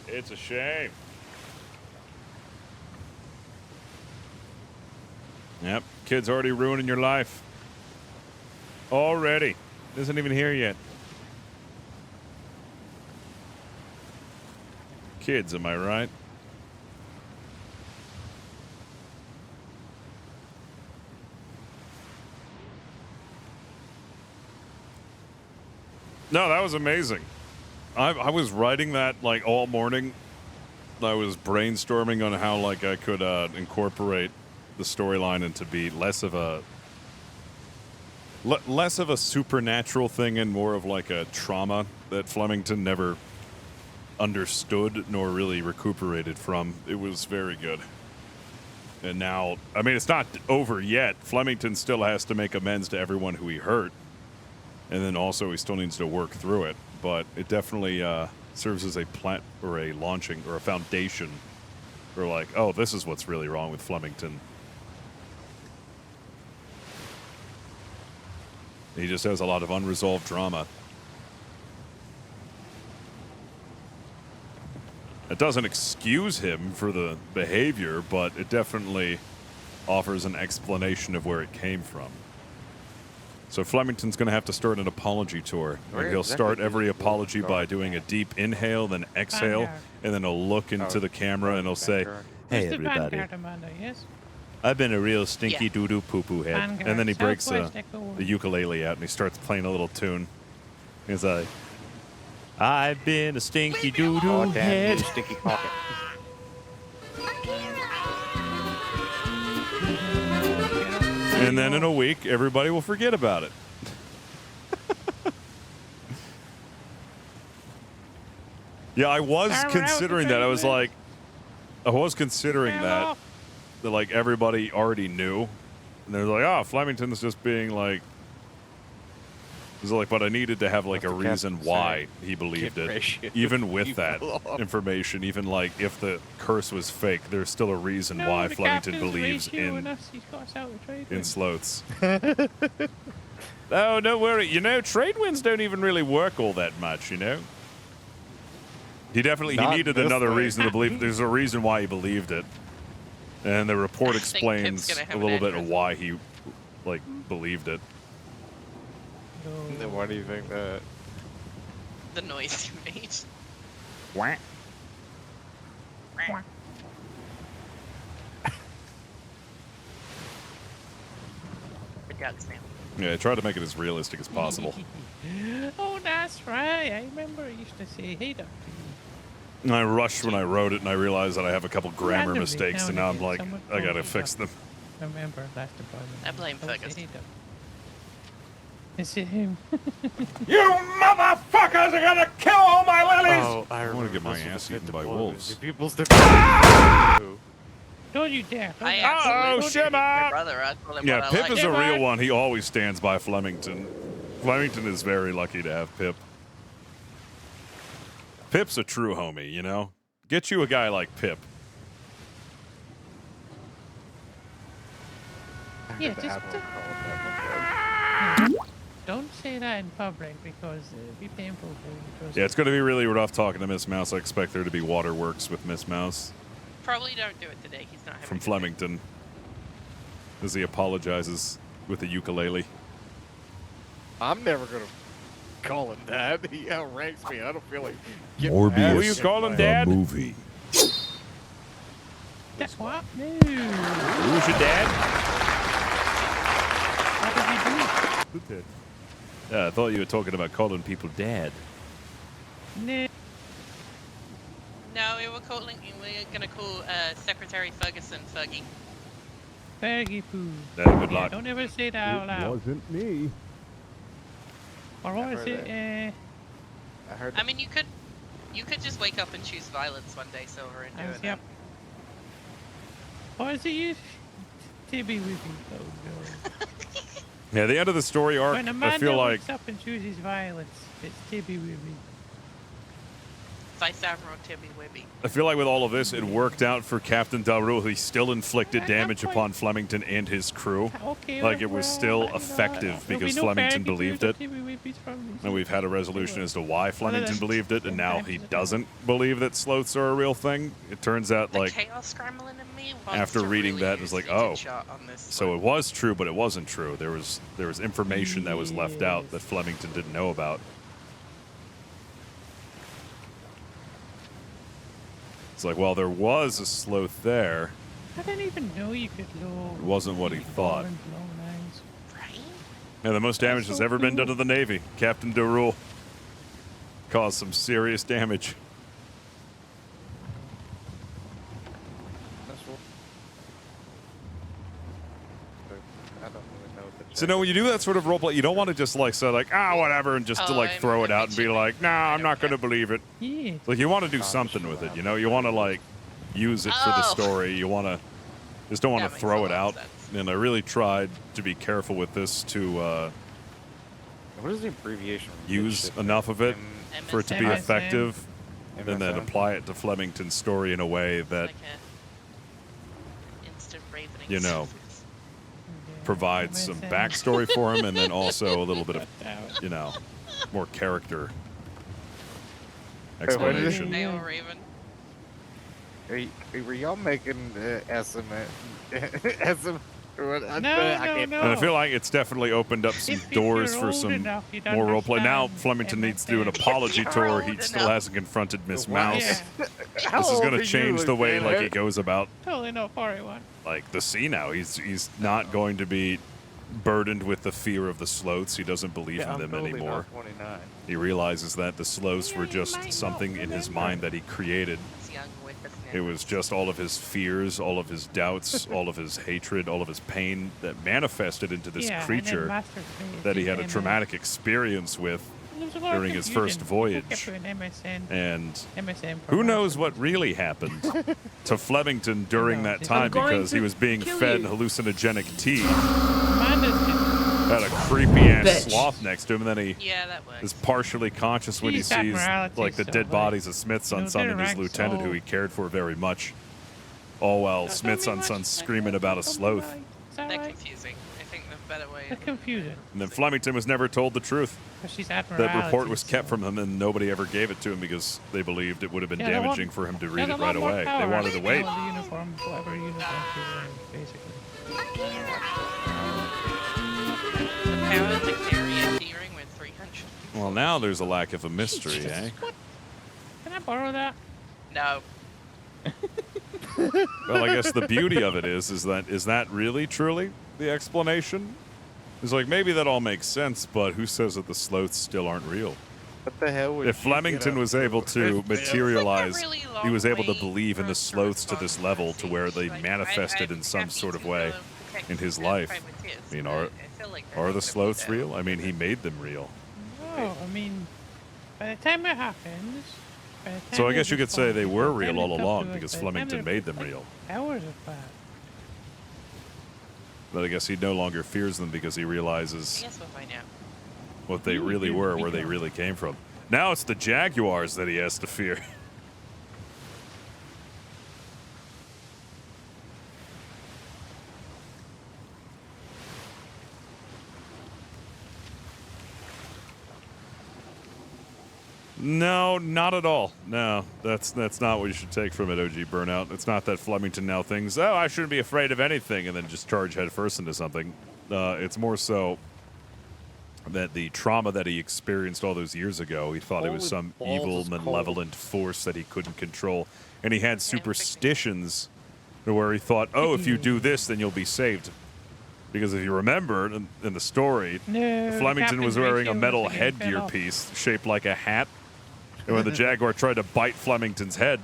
Speaker 5: It's a shame. Yep, kid's already ruining your life. Already. Isn't even here yet. Kids, am I right? No, that was amazing. I was writing that like all morning. I was brainstorming on how like I could incorporate the storyline and to be less of a supernatural thing and more of like a trauma that Flemington never understood nor really recuperated from. It was very good. And now, I mean, it's not over yet. Flemington still has to make amends to everyone who he hurt. And then also he still needs to work through it. But it definitely serves as a plant or a launching or a foundation for like, oh, this is what's really wrong with Flemington. He just has a lot of unresolved drama. It doesn't excuse him for the behavior, but it definitely offers an explanation of where it came from. So Flemington's going to have to start an apology tour. And he'll start every apology by doing a deep inhale, then exhale, and then he'll look into the camera and he'll say, "Hey, everybody. I've been a real stinky doo-doo poo-poo head." And then he breaks the ukulele out and he starts playing a little tune. He's like, "I've been a stinky doo-doo head."
Speaker 10: Stinky pocket.
Speaker 5: And then in a week, everybody will forget about it. Yeah, I was considering that. I was considering that like everybody already knew. And they're like, oh, Flemington's just being like, he's like, but I needed to have like a reason why he believed it. Even with that information, even like if the curse was fake, there's still a reason why Flemington believes in sloths. Oh, don't worry. Trade winds don't even really work all that much, He needed another reason to believe. There's a reason why he believed it. And the report explains a little bit of why he, like, believed it.
Speaker 10: Then why do you think that?
Speaker 2: The noise you made.
Speaker 5: Wah.
Speaker 2: The dogs now.
Speaker 5: Yeah, I try to make it as realistic as possible.
Speaker 14: Oh, that's right. I remember I used to say, "Hey, Doctor."
Speaker 5: And I rushed when I wrote it, and I realized that I have a couple grammar mistakes, and now I'm like, I gotta fix them.
Speaker 14: Remember last deployment.
Speaker 2: I blame Fergus.
Speaker 14: Is it him?
Speaker 19: You motherfucker!
Speaker 13: motherfuckers are gonna kill all my lilies!
Speaker 10: Oh,
Speaker 5: I want to get my ass eaten by wolves.
Speaker 10: People's
Speaker 14: Don't you dare.
Speaker 2: I
Speaker 5: Uh-oh,
Speaker 2: absolutely
Speaker 5: Shimmer!
Speaker 2: my brother. I told him
Speaker 5: Yeah,
Speaker 2: what I
Speaker 5: Pip
Speaker 2: like.
Speaker 5: is a real one. He always stands by Flemington. Flemington is very lucky to have Pip. Pip's a true homie, you know? Get you a guy like Pip.
Speaker 14: Yeah, just don't say that in public because it'd be painful for you.
Speaker 5: Yeah, it's going to be really rough talking to Miss Mouse. I expect there to be waterworks with Miss Mouse
Speaker 2: Probably don't do it today. He's not having
Speaker 5: from
Speaker 2: a good day.
Speaker 5: Flemington as he apologizes with the ukulele.
Speaker 10: I'm never gonna call him Dad. He outranks me. I don't feel like.
Speaker 5: Morbius. Who you calling Dad?
Speaker 10: Movie.
Speaker 14: That's what? No.
Speaker 5: Who's your dad?
Speaker 14: What did you do?
Speaker 5: I thought you were talking about calling people dad.
Speaker 14: No.
Speaker 2: No, we're gonna call Secretary Ferguson Fergie.
Speaker 14: Fergie poo.
Speaker 5: Good
Speaker 14: Yeah,
Speaker 5: luck.
Speaker 14: don't ever say that out loud.
Speaker 15: Wasn't me.
Speaker 14: Or what is it?
Speaker 10: I heard.
Speaker 2: I mean, you could just wake up and choose violence one day, Silver, and do it.
Speaker 14: Yep. Or is it you? Tibby Wibby. Oh no.
Speaker 5: Yeah, the end of the story arc,
Speaker 14: When a
Speaker 5: I
Speaker 14: man
Speaker 5: feel like
Speaker 14: wakes up and chooses violence, it's Tibby Wibby.
Speaker 2: Vice Admiral Tibby Wibby.
Speaker 5: with all of this, it worked out for Captain Darul. He still inflicted damage upon Flemington and his crew.
Speaker 14: Okay,
Speaker 5: Like it was still effective because Flemington believed it.
Speaker 14: And
Speaker 5: And we've had a resolution as to why Flemington believed it, and now he doesn't believe that sloths are a real thing. It turns out, like,
Speaker 2: Chaos Scrambling in me wants
Speaker 5: after
Speaker 2: to
Speaker 5: reading
Speaker 2: really
Speaker 5: that, it was
Speaker 2: use
Speaker 5: like,
Speaker 2: the
Speaker 5: oh,
Speaker 2: good shot on this
Speaker 5: so it was true, but it wasn't true. There was information that was left out that Flemington didn't know about. It's like, well, there was a sloth there.
Speaker 14: I didn't even know you could load.
Speaker 5: It wasn't what he thought.
Speaker 14: Long lines.
Speaker 5: Yeah, the most damage that's ever been done to the Navy. Captain Darul caused some serious damage.
Speaker 10: I don't even know what the
Speaker 5: So no, when you do that sort of roleplay, you don't want to just like say like, whatever, and just to like throw it out and be like, nah, I'm not going to believe it.
Speaker 14: Yeah.
Speaker 5: Like you want to do something with it, you know? You want to like use it for the story. You want to just don't want to throw it out. And I really tried to be careful with this to
Speaker 10: What is the abbreviation?
Speaker 5: use enough of it for it to be
Speaker 10: MSN.
Speaker 5: effective, and then
Speaker 10: MSN.
Speaker 5: apply it to Flemington's story in a way that
Speaker 2: instant ravening.
Speaker 5: you know provides some backstory for him, and then also a little bit of, you know, more character explanation.
Speaker 2: Male Raven.
Speaker 10: Were y'all making estimate?
Speaker 14: No, no.
Speaker 5: And I feel like it's definitely opened up some doors for some more roleplay. Now Flemington needs to do an apology tour. He still hasn't confronted Miss Mouse. This is going to change the way like he goes about
Speaker 14: Totally no 481.
Speaker 5: like the sea now. He's not going to be burdened with the fear of the sloths. He doesn't believe in them anymore.
Speaker 10: 29.
Speaker 5: He realizes that the sloths were just something in his mind that he created. It was just all of his fears, all of his doubts, all of his hatred, all of his pain that manifested into this
Speaker 14: Yeah, and then
Speaker 5: creature
Speaker 14: Master
Speaker 5: that he
Speaker 14: Raven
Speaker 5: had a
Speaker 14: and,
Speaker 5: traumatic experience with
Speaker 14: There was a lot of
Speaker 5: during his
Speaker 14: confusion.
Speaker 5: first voyage.
Speaker 14: I kept doing MSN.
Speaker 5: And
Speaker 14: MSN
Speaker 5: who knows what really happened to Flemington during that time,
Speaker 14: going
Speaker 5: because
Speaker 14: to
Speaker 5: he was being
Speaker 14: kill
Speaker 5: fed
Speaker 14: you.
Speaker 5: hallucinogenic tea.
Speaker 14: Amanda's
Speaker 5: Had a creepy ass
Speaker 14: Bitch.
Speaker 5: sloth next to him, and then he is partially conscious when he
Speaker 14: She's
Speaker 5: sees
Speaker 14: Admiralty,
Speaker 5: like the
Speaker 14: so,
Speaker 5: dead
Speaker 14: like,
Speaker 5: bodies of Smith's
Speaker 14: you know,
Speaker 5: son
Speaker 14: their
Speaker 5: and his
Speaker 14: ranks
Speaker 5: lieutenant, who
Speaker 14: all-
Speaker 5: he cared for very much. All while Smith's son's screaming about a sloth.
Speaker 2: They're confusing. I think the better way.
Speaker 14: They're confusing.
Speaker 5: And then Flemington was never told the truth.
Speaker 14: Because she's
Speaker 5: That
Speaker 14: Admiralty.
Speaker 5: report was kept from him, and nobody ever gave it to him because they believed it would have been
Speaker 14: Yeah, they want-
Speaker 5: damaging for him to
Speaker 14: they
Speaker 5: read
Speaker 14: have
Speaker 5: it
Speaker 14: a lot
Speaker 5: right
Speaker 14: more
Speaker 5: away. They
Speaker 14: power.
Speaker 5: wanted to
Speaker 14: They
Speaker 5: wait.
Speaker 14: want the uniform, whatever uniform she's wearing, basically.
Speaker 2: The power to carry a D-ring with 300.
Speaker 5: Well, now there's a lack of a mystery, eh?
Speaker 14: Can I borrow that?
Speaker 2: No.
Speaker 5: Well, I guess the beauty of it is that really truly the explanation? It's like maybe that all makes sense, but who says that the sloths still aren't real?
Speaker 10: What the hell would
Speaker 5: If
Speaker 10: you get
Speaker 5: Flemington
Speaker 10: up
Speaker 5: was able to
Speaker 10: It's
Speaker 5: materialize,
Speaker 2: really
Speaker 5: he was able to
Speaker 2: long
Speaker 5: believe in the sloths to this level to where they manifested in some sort of way in his life. I mean, are the sloths real? I mean, he made them real.
Speaker 14: No, I mean, By the time it happens, by the time
Speaker 5: So I
Speaker 14: they
Speaker 5: guess you could say
Speaker 14: respond,
Speaker 5: they
Speaker 14: by
Speaker 5: were
Speaker 14: the time
Speaker 5: real
Speaker 14: they
Speaker 5: all
Speaker 14: talk to
Speaker 5: along
Speaker 14: us,
Speaker 5: because
Speaker 14: by the time
Speaker 5: Flemington
Speaker 14: they're,
Speaker 5: made them
Speaker 14: like,
Speaker 5: real.
Speaker 14: hours have passed.
Speaker 5: But I guess he no longer fears them because he
Speaker 2: I
Speaker 5: realizes
Speaker 2: guess we'll find out.
Speaker 5: what they really were, where they really came from. Now it's the Jaguars that he has to fear. No, not at all. No, that's not what you should take from it, OG Burnout. It's not that Flemington now thinks, oh, I shouldn't be afraid of anything, and then just charge headfirst into something. It's more so that the trauma that he experienced all those years ago, he thought it was some evil, malevolent force that he couldn't control. And he had superstitions where he thought, oh, if you do this, then you'll be saved. Because if you remember in the story, Flemington was wearing a metal headgear piece shaped like a hat. And when the Jaguar tried to bite Flemington's head,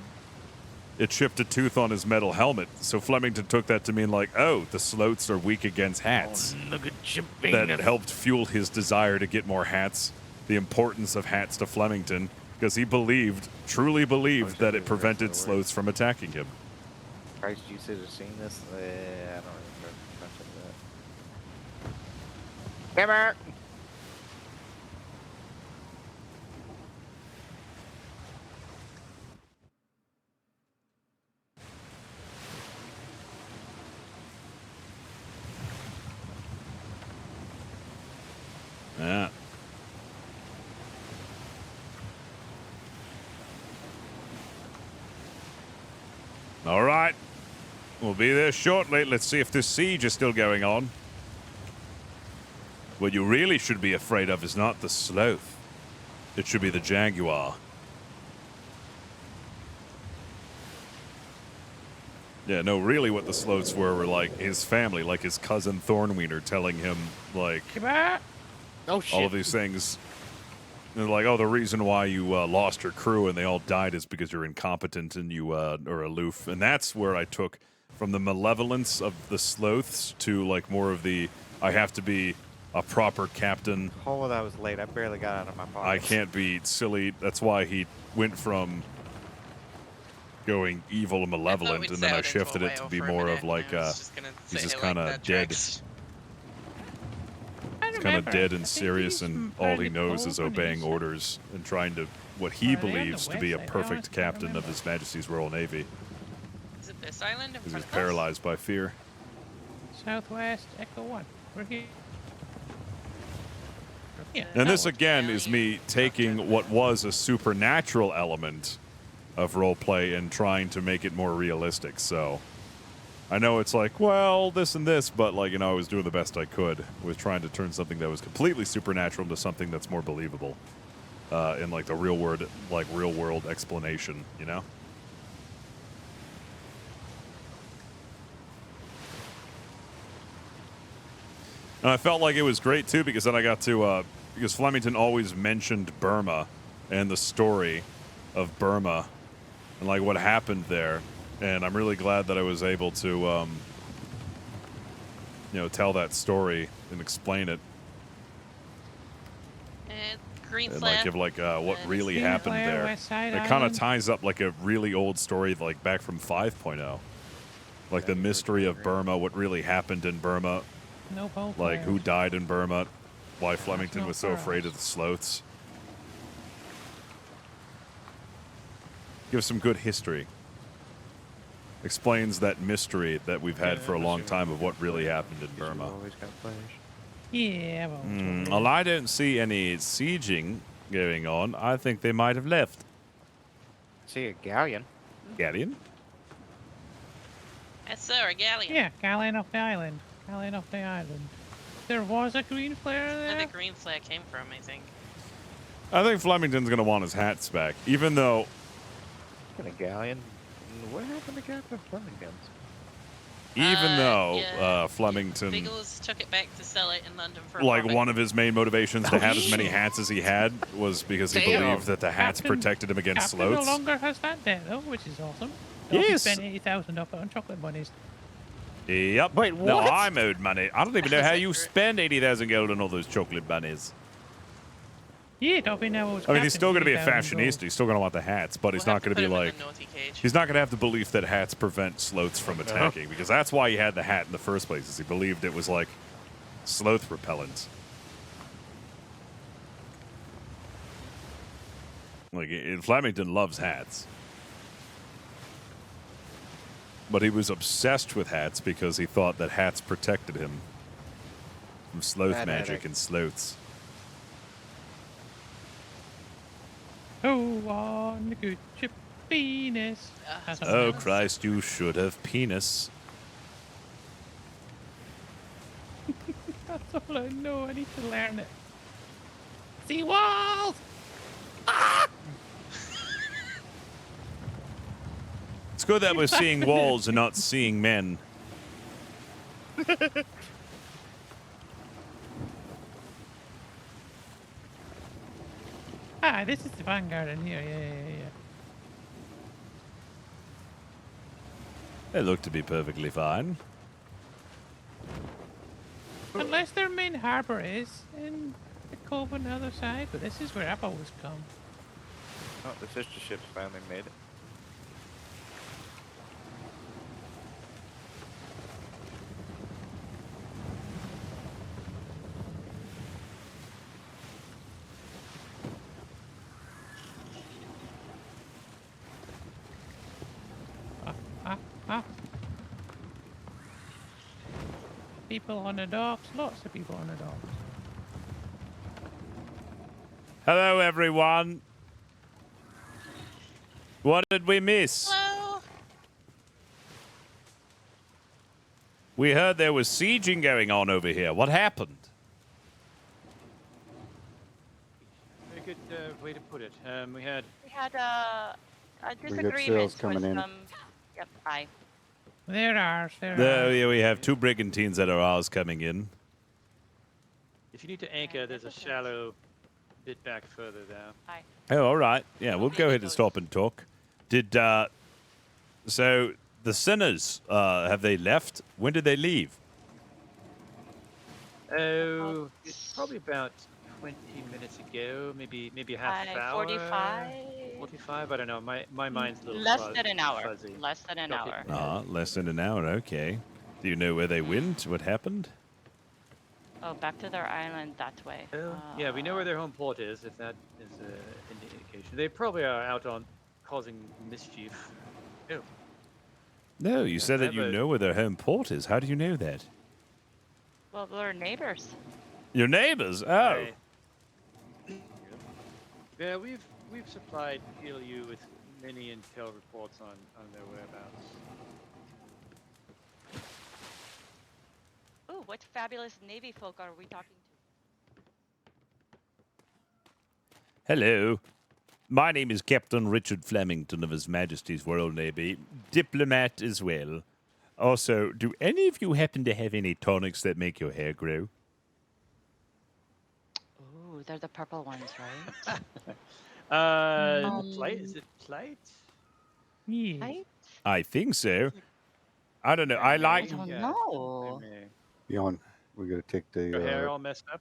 Speaker 5: it chipped a tooth on his metal helmet. So Flemington took that to mean like, oh, the sloths are weak against hats.
Speaker 10: Oh, look at you
Speaker 5: That helped fuel his desire to get more hats, the importance of hats to Flemington, because he believed, truly believed, that it prevented sloths from attacking him.
Speaker 10: Christ, you should have seen this. I don't remember much of that. Come here.
Speaker 5: Yeah. All right. We'll be there shortly. Let's see if this siege is still going on. What you really should be afraid of is not the sloth. It should be the Jaguar. Yeah, no, really what the sloths were like his family, like his cousin Thornwiener telling him, like,
Speaker 10: oh, shit.
Speaker 5: all of these things. And like, oh, the reason why you lost your crew and they all died is because you're incompetent and you are aloof. And that's where I took from the malevolence of the sloths to like more of the, I have to be a proper captain.
Speaker 10: Oh, that was late. I barely got out of my pocket.
Speaker 5: I can't be silly. That's why he went from going evil and malevolent, and then I shifted it to be more of like, he's just kind of dead. He's kind of dead and serious, and all he knows is obeying orders and trying to, what he believes to be a perfect captain of His Majesty's Royal Navy.
Speaker 2: Is it this island?
Speaker 5: Because he's paralyzed by fear.
Speaker 14: Southwest Echo 1. We're here.
Speaker 5: And this again is me taking what was a supernatural element of roleplay and trying to make it more realistic. So I know it's like, well, this and this, but like, you know, I was doing the best I could with trying to turn something that was completely supernatural into something that's more believable in like the real world explanation, you know? And I felt like it was great too because then I got to because Flemington always mentioned Burma and the story of Burma and like what happened there, and I'm really glad that I was able to you know, tell that story and explain it
Speaker 2: green
Speaker 5: and
Speaker 2: flag.
Speaker 5: like give like what really happened there. It kind of ties up like a really old story like back from 5.0, like the mystery of Burma, what really happened in Burma.
Speaker 14: No pole
Speaker 5: Like who
Speaker 14: players.
Speaker 5: died in Burma, why Flemington was so afraid of the sloths. Gives some good history. Explains that mystery that we've had for a long time of what really happened in Burma.
Speaker 14: Yeah, well,
Speaker 5: Well, I don't see any sieging going on. I think they might have left.
Speaker 10: See a galleon.
Speaker 5: Galleon?
Speaker 2: Yes, sir, a galleon.
Speaker 14: yeah, galleon off the island. Galleon off the island. There was a green flare
Speaker 2: Where
Speaker 14: there.
Speaker 2: the green flag came from, I think.
Speaker 5: I think Flemington's going to want his hats back, even though...
Speaker 10: A galleon? What happened to Captain Flemington's?
Speaker 5: Even though
Speaker 2: yeah,
Speaker 5: Flemington...
Speaker 2: Biggles took it back to sell it in London for
Speaker 5: Like
Speaker 2: profit.
Speaker 5: one of his main motivations to have as many hats as he had was because he believed that the hats protected him against
Speaker 14: Captain
Speaker 5: sloths.
Speaker 14: no longer has that debt though, which is awesome.
Speaker 5: Yes.
Speaker 14: He spent 80,000 off it on chocolate bunnies.
Speaker 5: Yep.
Speaker 14: Wait,
Speaker 5: No,
Speaker 14: what?
Speaker 5: I'm owed money. I don't even know how you spend 80,000 gold on all those chocolate bunnies.
Speaker 14: Yeah, don't be now.
Speaker 5: I mean, he's still going to be a fashionista. He's still going to want the hats, but he's not going to be like. He's not going to have the belief that hats prevent sloths from attacking, because that's why he had the hat in the first place. Is he believed it was like sloth repellent. Like, Flemington loves hats. But he was obsessed with hats because he thought that hats protected him from sloth magic and sloths.
Speaker 14: Oh, on the good ship Venus.
Speaker 5: Oh, Christ, you should have penis.
Speaker 14: That's all I know. I need to learn it. See walls! Ah!
Speaker 5: It's good that we're seeing walls and not seeing men.
Speaker 14: Ah, this is the Vanguard in here. Yeah.
Speaker 5: They look to be perfectly fine.
Speaker 14: Unless their main harbor is in the cove on the other side, but this is where I've always come.
Speaker 10: Oh, the sister ship's finally made it.
Speaker 14: People on the docks, lots of people on the docks.
Speaker 5: Hello, everyone. What did we miss?
Speaker 2: Hello.
Speaker 5: We heard there was sieging going on over here. What happened?
Speaker 15: Very good way to put it. We had
Speaker 18: a
Speaker 15: We got
Speaker 18: disagreement
Speaker 15: sales
Speaker 18: with
Speaker 15: coming in.
Speaker 18: Yep, aye.
Speaker 14: There are.
Speaker 5: Yeah, we have 2 brigantines that are ours coming in.
Speaker 15: If you need to anchor, there's a shallow bit back further there.
Speaker 18: Aye.
Speaker 5: Oh, all right. Yeah, we'll go ahead and stop and talk. So the sinners, have they left? When did they leave?
Speaker 15: Oh, it's probably about 20 minutes ago, maybe half an hour.
Speaker 18: 45.
Speaker 15: 45. I don't know. My mind's a little
Speaker 18: Less than an hour.
Speaker 15: fuzzy.
Speaker 18: Less than an hour.
Speaker 5: Less than an hour. Okay. Do you know where they went? What happened?
Speaker 18: Oh, back to their island that way.
Speaker 15: Yeah, we know where their home port is, if that is an indication. They probably are out on causing mischief. Oh.
Speaker 5: No, you said that you know where their home port is. How do you know that?
Speaker 18: Well, they're neighbors.
Speaker 5: Your neighbors? Oh.
Speaker 15: Yeah, we've supplied PLU with many intel reports on their whereabouts.
Speaker 18: Ooh, what fabulous Navy folk are we talking to?
Speaker 5: Hello. My name is Captain Richard Flemington of His Majesty's Royal Navy, diplomat as well. Also, do any of you happen to have any tonics that make your hair grow?
Speaker 18: Ooh, they're the purple ones, right?
Speaker 15: Plate? Is it plate?
Speaker 14: Yeah.
Speaker 18: Plate?
Speaker 5: I think so. I don't know. I like.
Speaker 18: I don't know.
Speaker 21: Beyond, we got to take the.
Speaker 15: Your hair all messed up?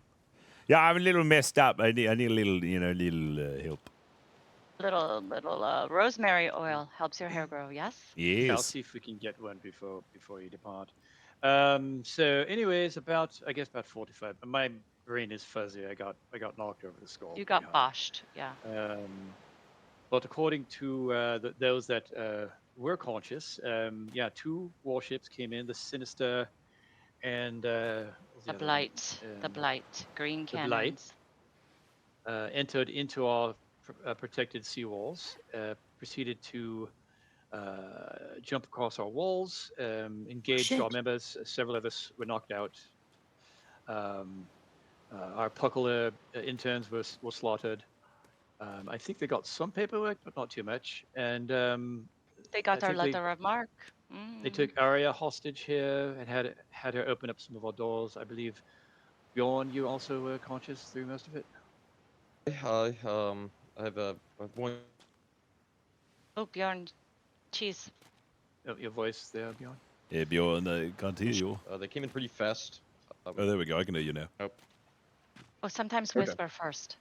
Speaker 5: Yeah, I'm a little messed up. I need a little, help.
Speaker 18: Little rosemary oil helps your hair grow. Yes.
Speaker 5: Yes.
Speaker 15: I'll see if we can get one before you depart. So, anyways, about 45. My brain is fuzzy. I got knocked over the skull.
Speaker 18: You got boshed. Yeah.
Speaker 15: But according to those that were conscious, 2 warships came in. The Sinister and
Speaker 18: the Blight. The Blight. Green
Speaker 15: the Blight
Speaker 18: cannons.
Speaker 15: entered into our protected seawalls, proceeded to jump across our walls, engaged our members. Several of us were knocked out. Our Puckle interns were slaughtered. I think they got some paperwork, but not too much. And
Speaker 18: They got our letter of marque.
Speaker 15: They took Arya hostage here and had her open up some of our doors. I believe, Bjorn, you also were conscious through most of it.
Speaker 17: Hi, I have one.
Speaker 18: Oh, Bjorn, cheese.
Speaker 15: Oh, your voice there, Bjorn.
Speaker 5: Yeah, Bjorn, I can't hear you.
Speaker 17: They came in pretty fast.
Speaker 5: Oh, there we go. I can hear you now.
Speaker 18: Oh, sometimes
Speaker 17: Okay.
Speaker 18: whisper first.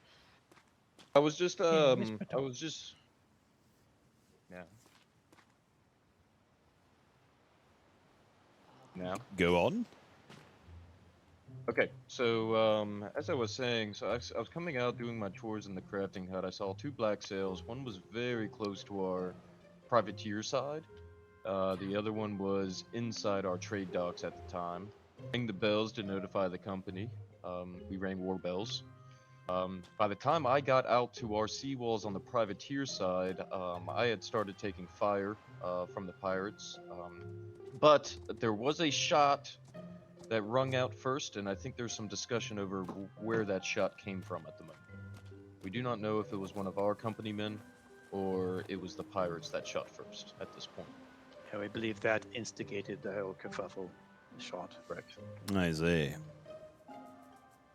Speaker 1: I was just
Speaker 14: Yeah, whisper
Speaker 1: I was just yeah. Now.
Speaker 5: Go on.
Speaker 1: Okay, so as I was saying, so I was coming out doing my chores in the crafting hut. I saw 2 black sails. One was very close to our privateer side. The other one was inside our trade docks at the time. Rang the bells to notify the company. We rang war bells. By the time I got out to our seawalls on the privateer side, I had started taking fire from the pirates. But there was a shot that rung out first, and I think there's some discussion over where that shot came from at the moment. We do not know if it was one of our company men or it was the pirates that shot first at this point.
Speaker 15: Yeah, we believe that instigated the whole kerfuffle shot.
Speaker 1: Correct.
Speaker 5: I see.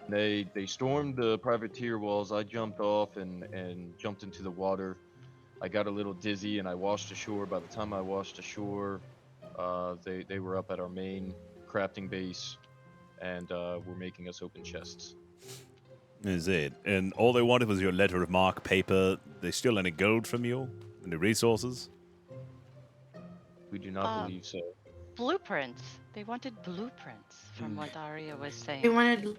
Speaker 1: They stormed the privateer walls. I jumped off and jumped into the water. I got a little dizzy and I washed ashore. By the time I washed ashore, they were up at our main crafting base and were making us open chests.
Speaker 5: Is it? And all they wanted was your letter of marque paper. They steal any gold from you? Any resources?
Speaker 1: We do not believe so.
Speaker 18: Blueprints. They wanted blueprints, from what Aria was saying.
Speaker 3: They wanted,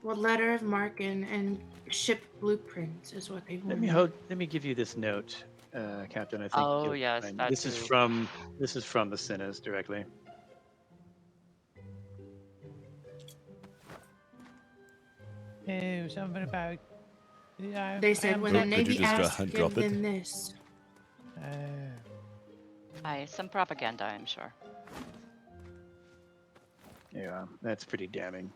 Speaker 3: letter of marque and ship blueprints is what they wanted.
Speaker 15: Let me give you this note, Captain. I think.
Speaker 18: Oh, yes, that
Speaker 15: this is
Speaker 18: too.
Speaker 15: from the Sinners directly.
Speaker 14: Oh, something about.
Speaker 3: They said when the Navy
Speaker 5: just
Speaker 3: asked
Speaker 5: hand
Speaker 3: him,
Speaker 5: drop it?
Speaker 3: then this.
Speaker 18: Aye, some propaganda, I'm sure.
Speaker 15: Yeah, that's pretty damning.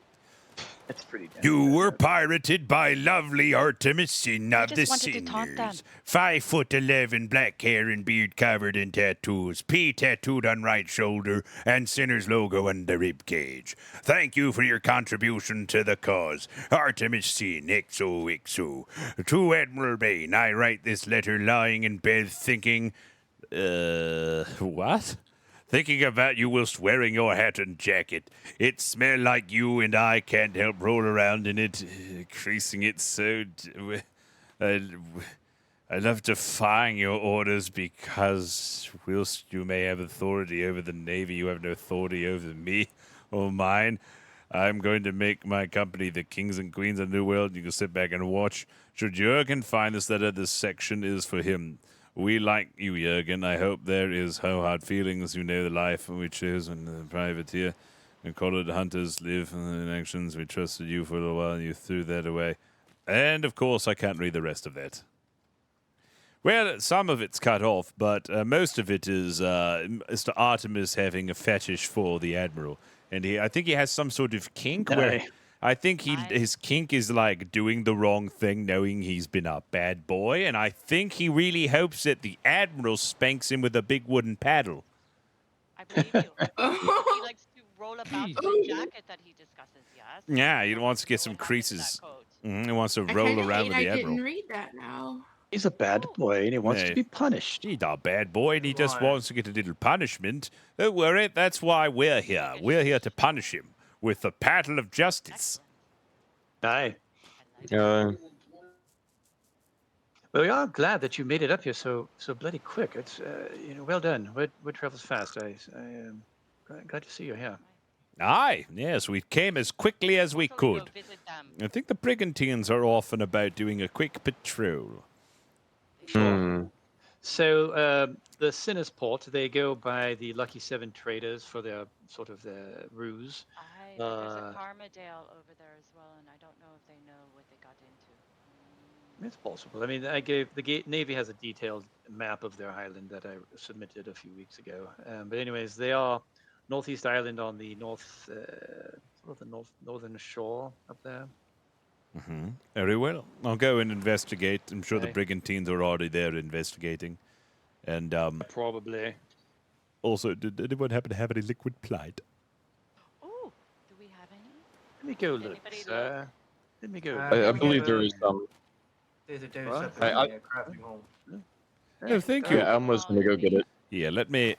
Speaker 15: That's pretty damning.
Speaker 19: You were pirated by lovely Artemisine of the
Speaker 18: just wanted to taunt them.
Speaker 19: Sinners. 5'11", black hair and beard covered in tattoos. P tattooed on right shoulder and Sinner's logo on the rib cage. Thank you for your contribution to the cause. Artemisine XOXO. To Admiral Bain, I write this letter lying in bed thinking...
Speaker 5: what?
Speaker 19: Thinking about you whilst wearing your hat and jacket. It smell like you and I can't help roll around in it, creasing it so... I love defying your orders because whilst you may have authority over the Navy, you have no authority over me or mine. I'm going to make my company the kings and queens of the New World. You can sit back and watch. Should Jurgen find this letter, this section is for him. We like you, Jurgen. I hope there is no hard feelings. You know the life we chose in the privateer. And colored hunters live in actions. We trusted you for a little while, and you threw that away. And, of course, I can't read the rest of that. Well, some of it's cut off, but most of it is Mr. Artemis having a fetish for the Admiral. And I think he has some sort of kink where... I think his kink is like doing the wrong thing, knowing he's been a bad boy, and I think he really hopes that the Admiral spanks him with a big wooden paddle.
Speaker 18: I believe you. He likes to roll about in the jacket that he discusses, yes?
Speaker 5: Yeah, he wants to get some creases. He wants to roll around with the
Speaker 3: I
Speaker 5: Admiral.
Speaker 3: didn't read that now.
Speaker 15: He's a bad boy, and he wants to be punished.
Speaker 5: He's not a bad boy, and he just wants to get a little punishment. Don't worry, that's why we're here. We're here to punish him with the paddle of justice.
Speaker 15: Aye. Well, we are glad that you made it up here so bloody quick. It's well done. Word travels fast. I am glad to see you here.
Speaker 5: Aye, yes, we came as quickly as we could. I think the brigantines are off and about doing a quick patrol.
Speaker 15: So the Sinners Port, they go by the Lucky Seven traders for their sort of their ruse.
Speaker 18: There's a Carmadale over there as well, and I don't know if they know what they got into.
Speaker 15: It's possible. I mean, I gave the Navy has a detailed map of their island that I submitted a few weeks ago. But anyways, they are Northeast Island on the northern shore up there.
Speaker 5: Mm-hmm. Very well. I'll go and investigate. I'm sure the brigantines are already there investigating. And
Speaker 15: probably.
Speaker 5: Also, did anyone happen to have any liquid plate?
Speaker 18: Oh, do we have any?
Speaker 15: Let me go look, sir. Let me go.
Speaker 1: I believe there is some.
Speaker 11: There's a dose
Speaker 1: What?
Speaker 11: up in the crafting hall.
Speaker 5: Oh, thank you.
Speaker 1: Yeah, I'm almost gonna go get it.
Speaker 5: Yeah, let me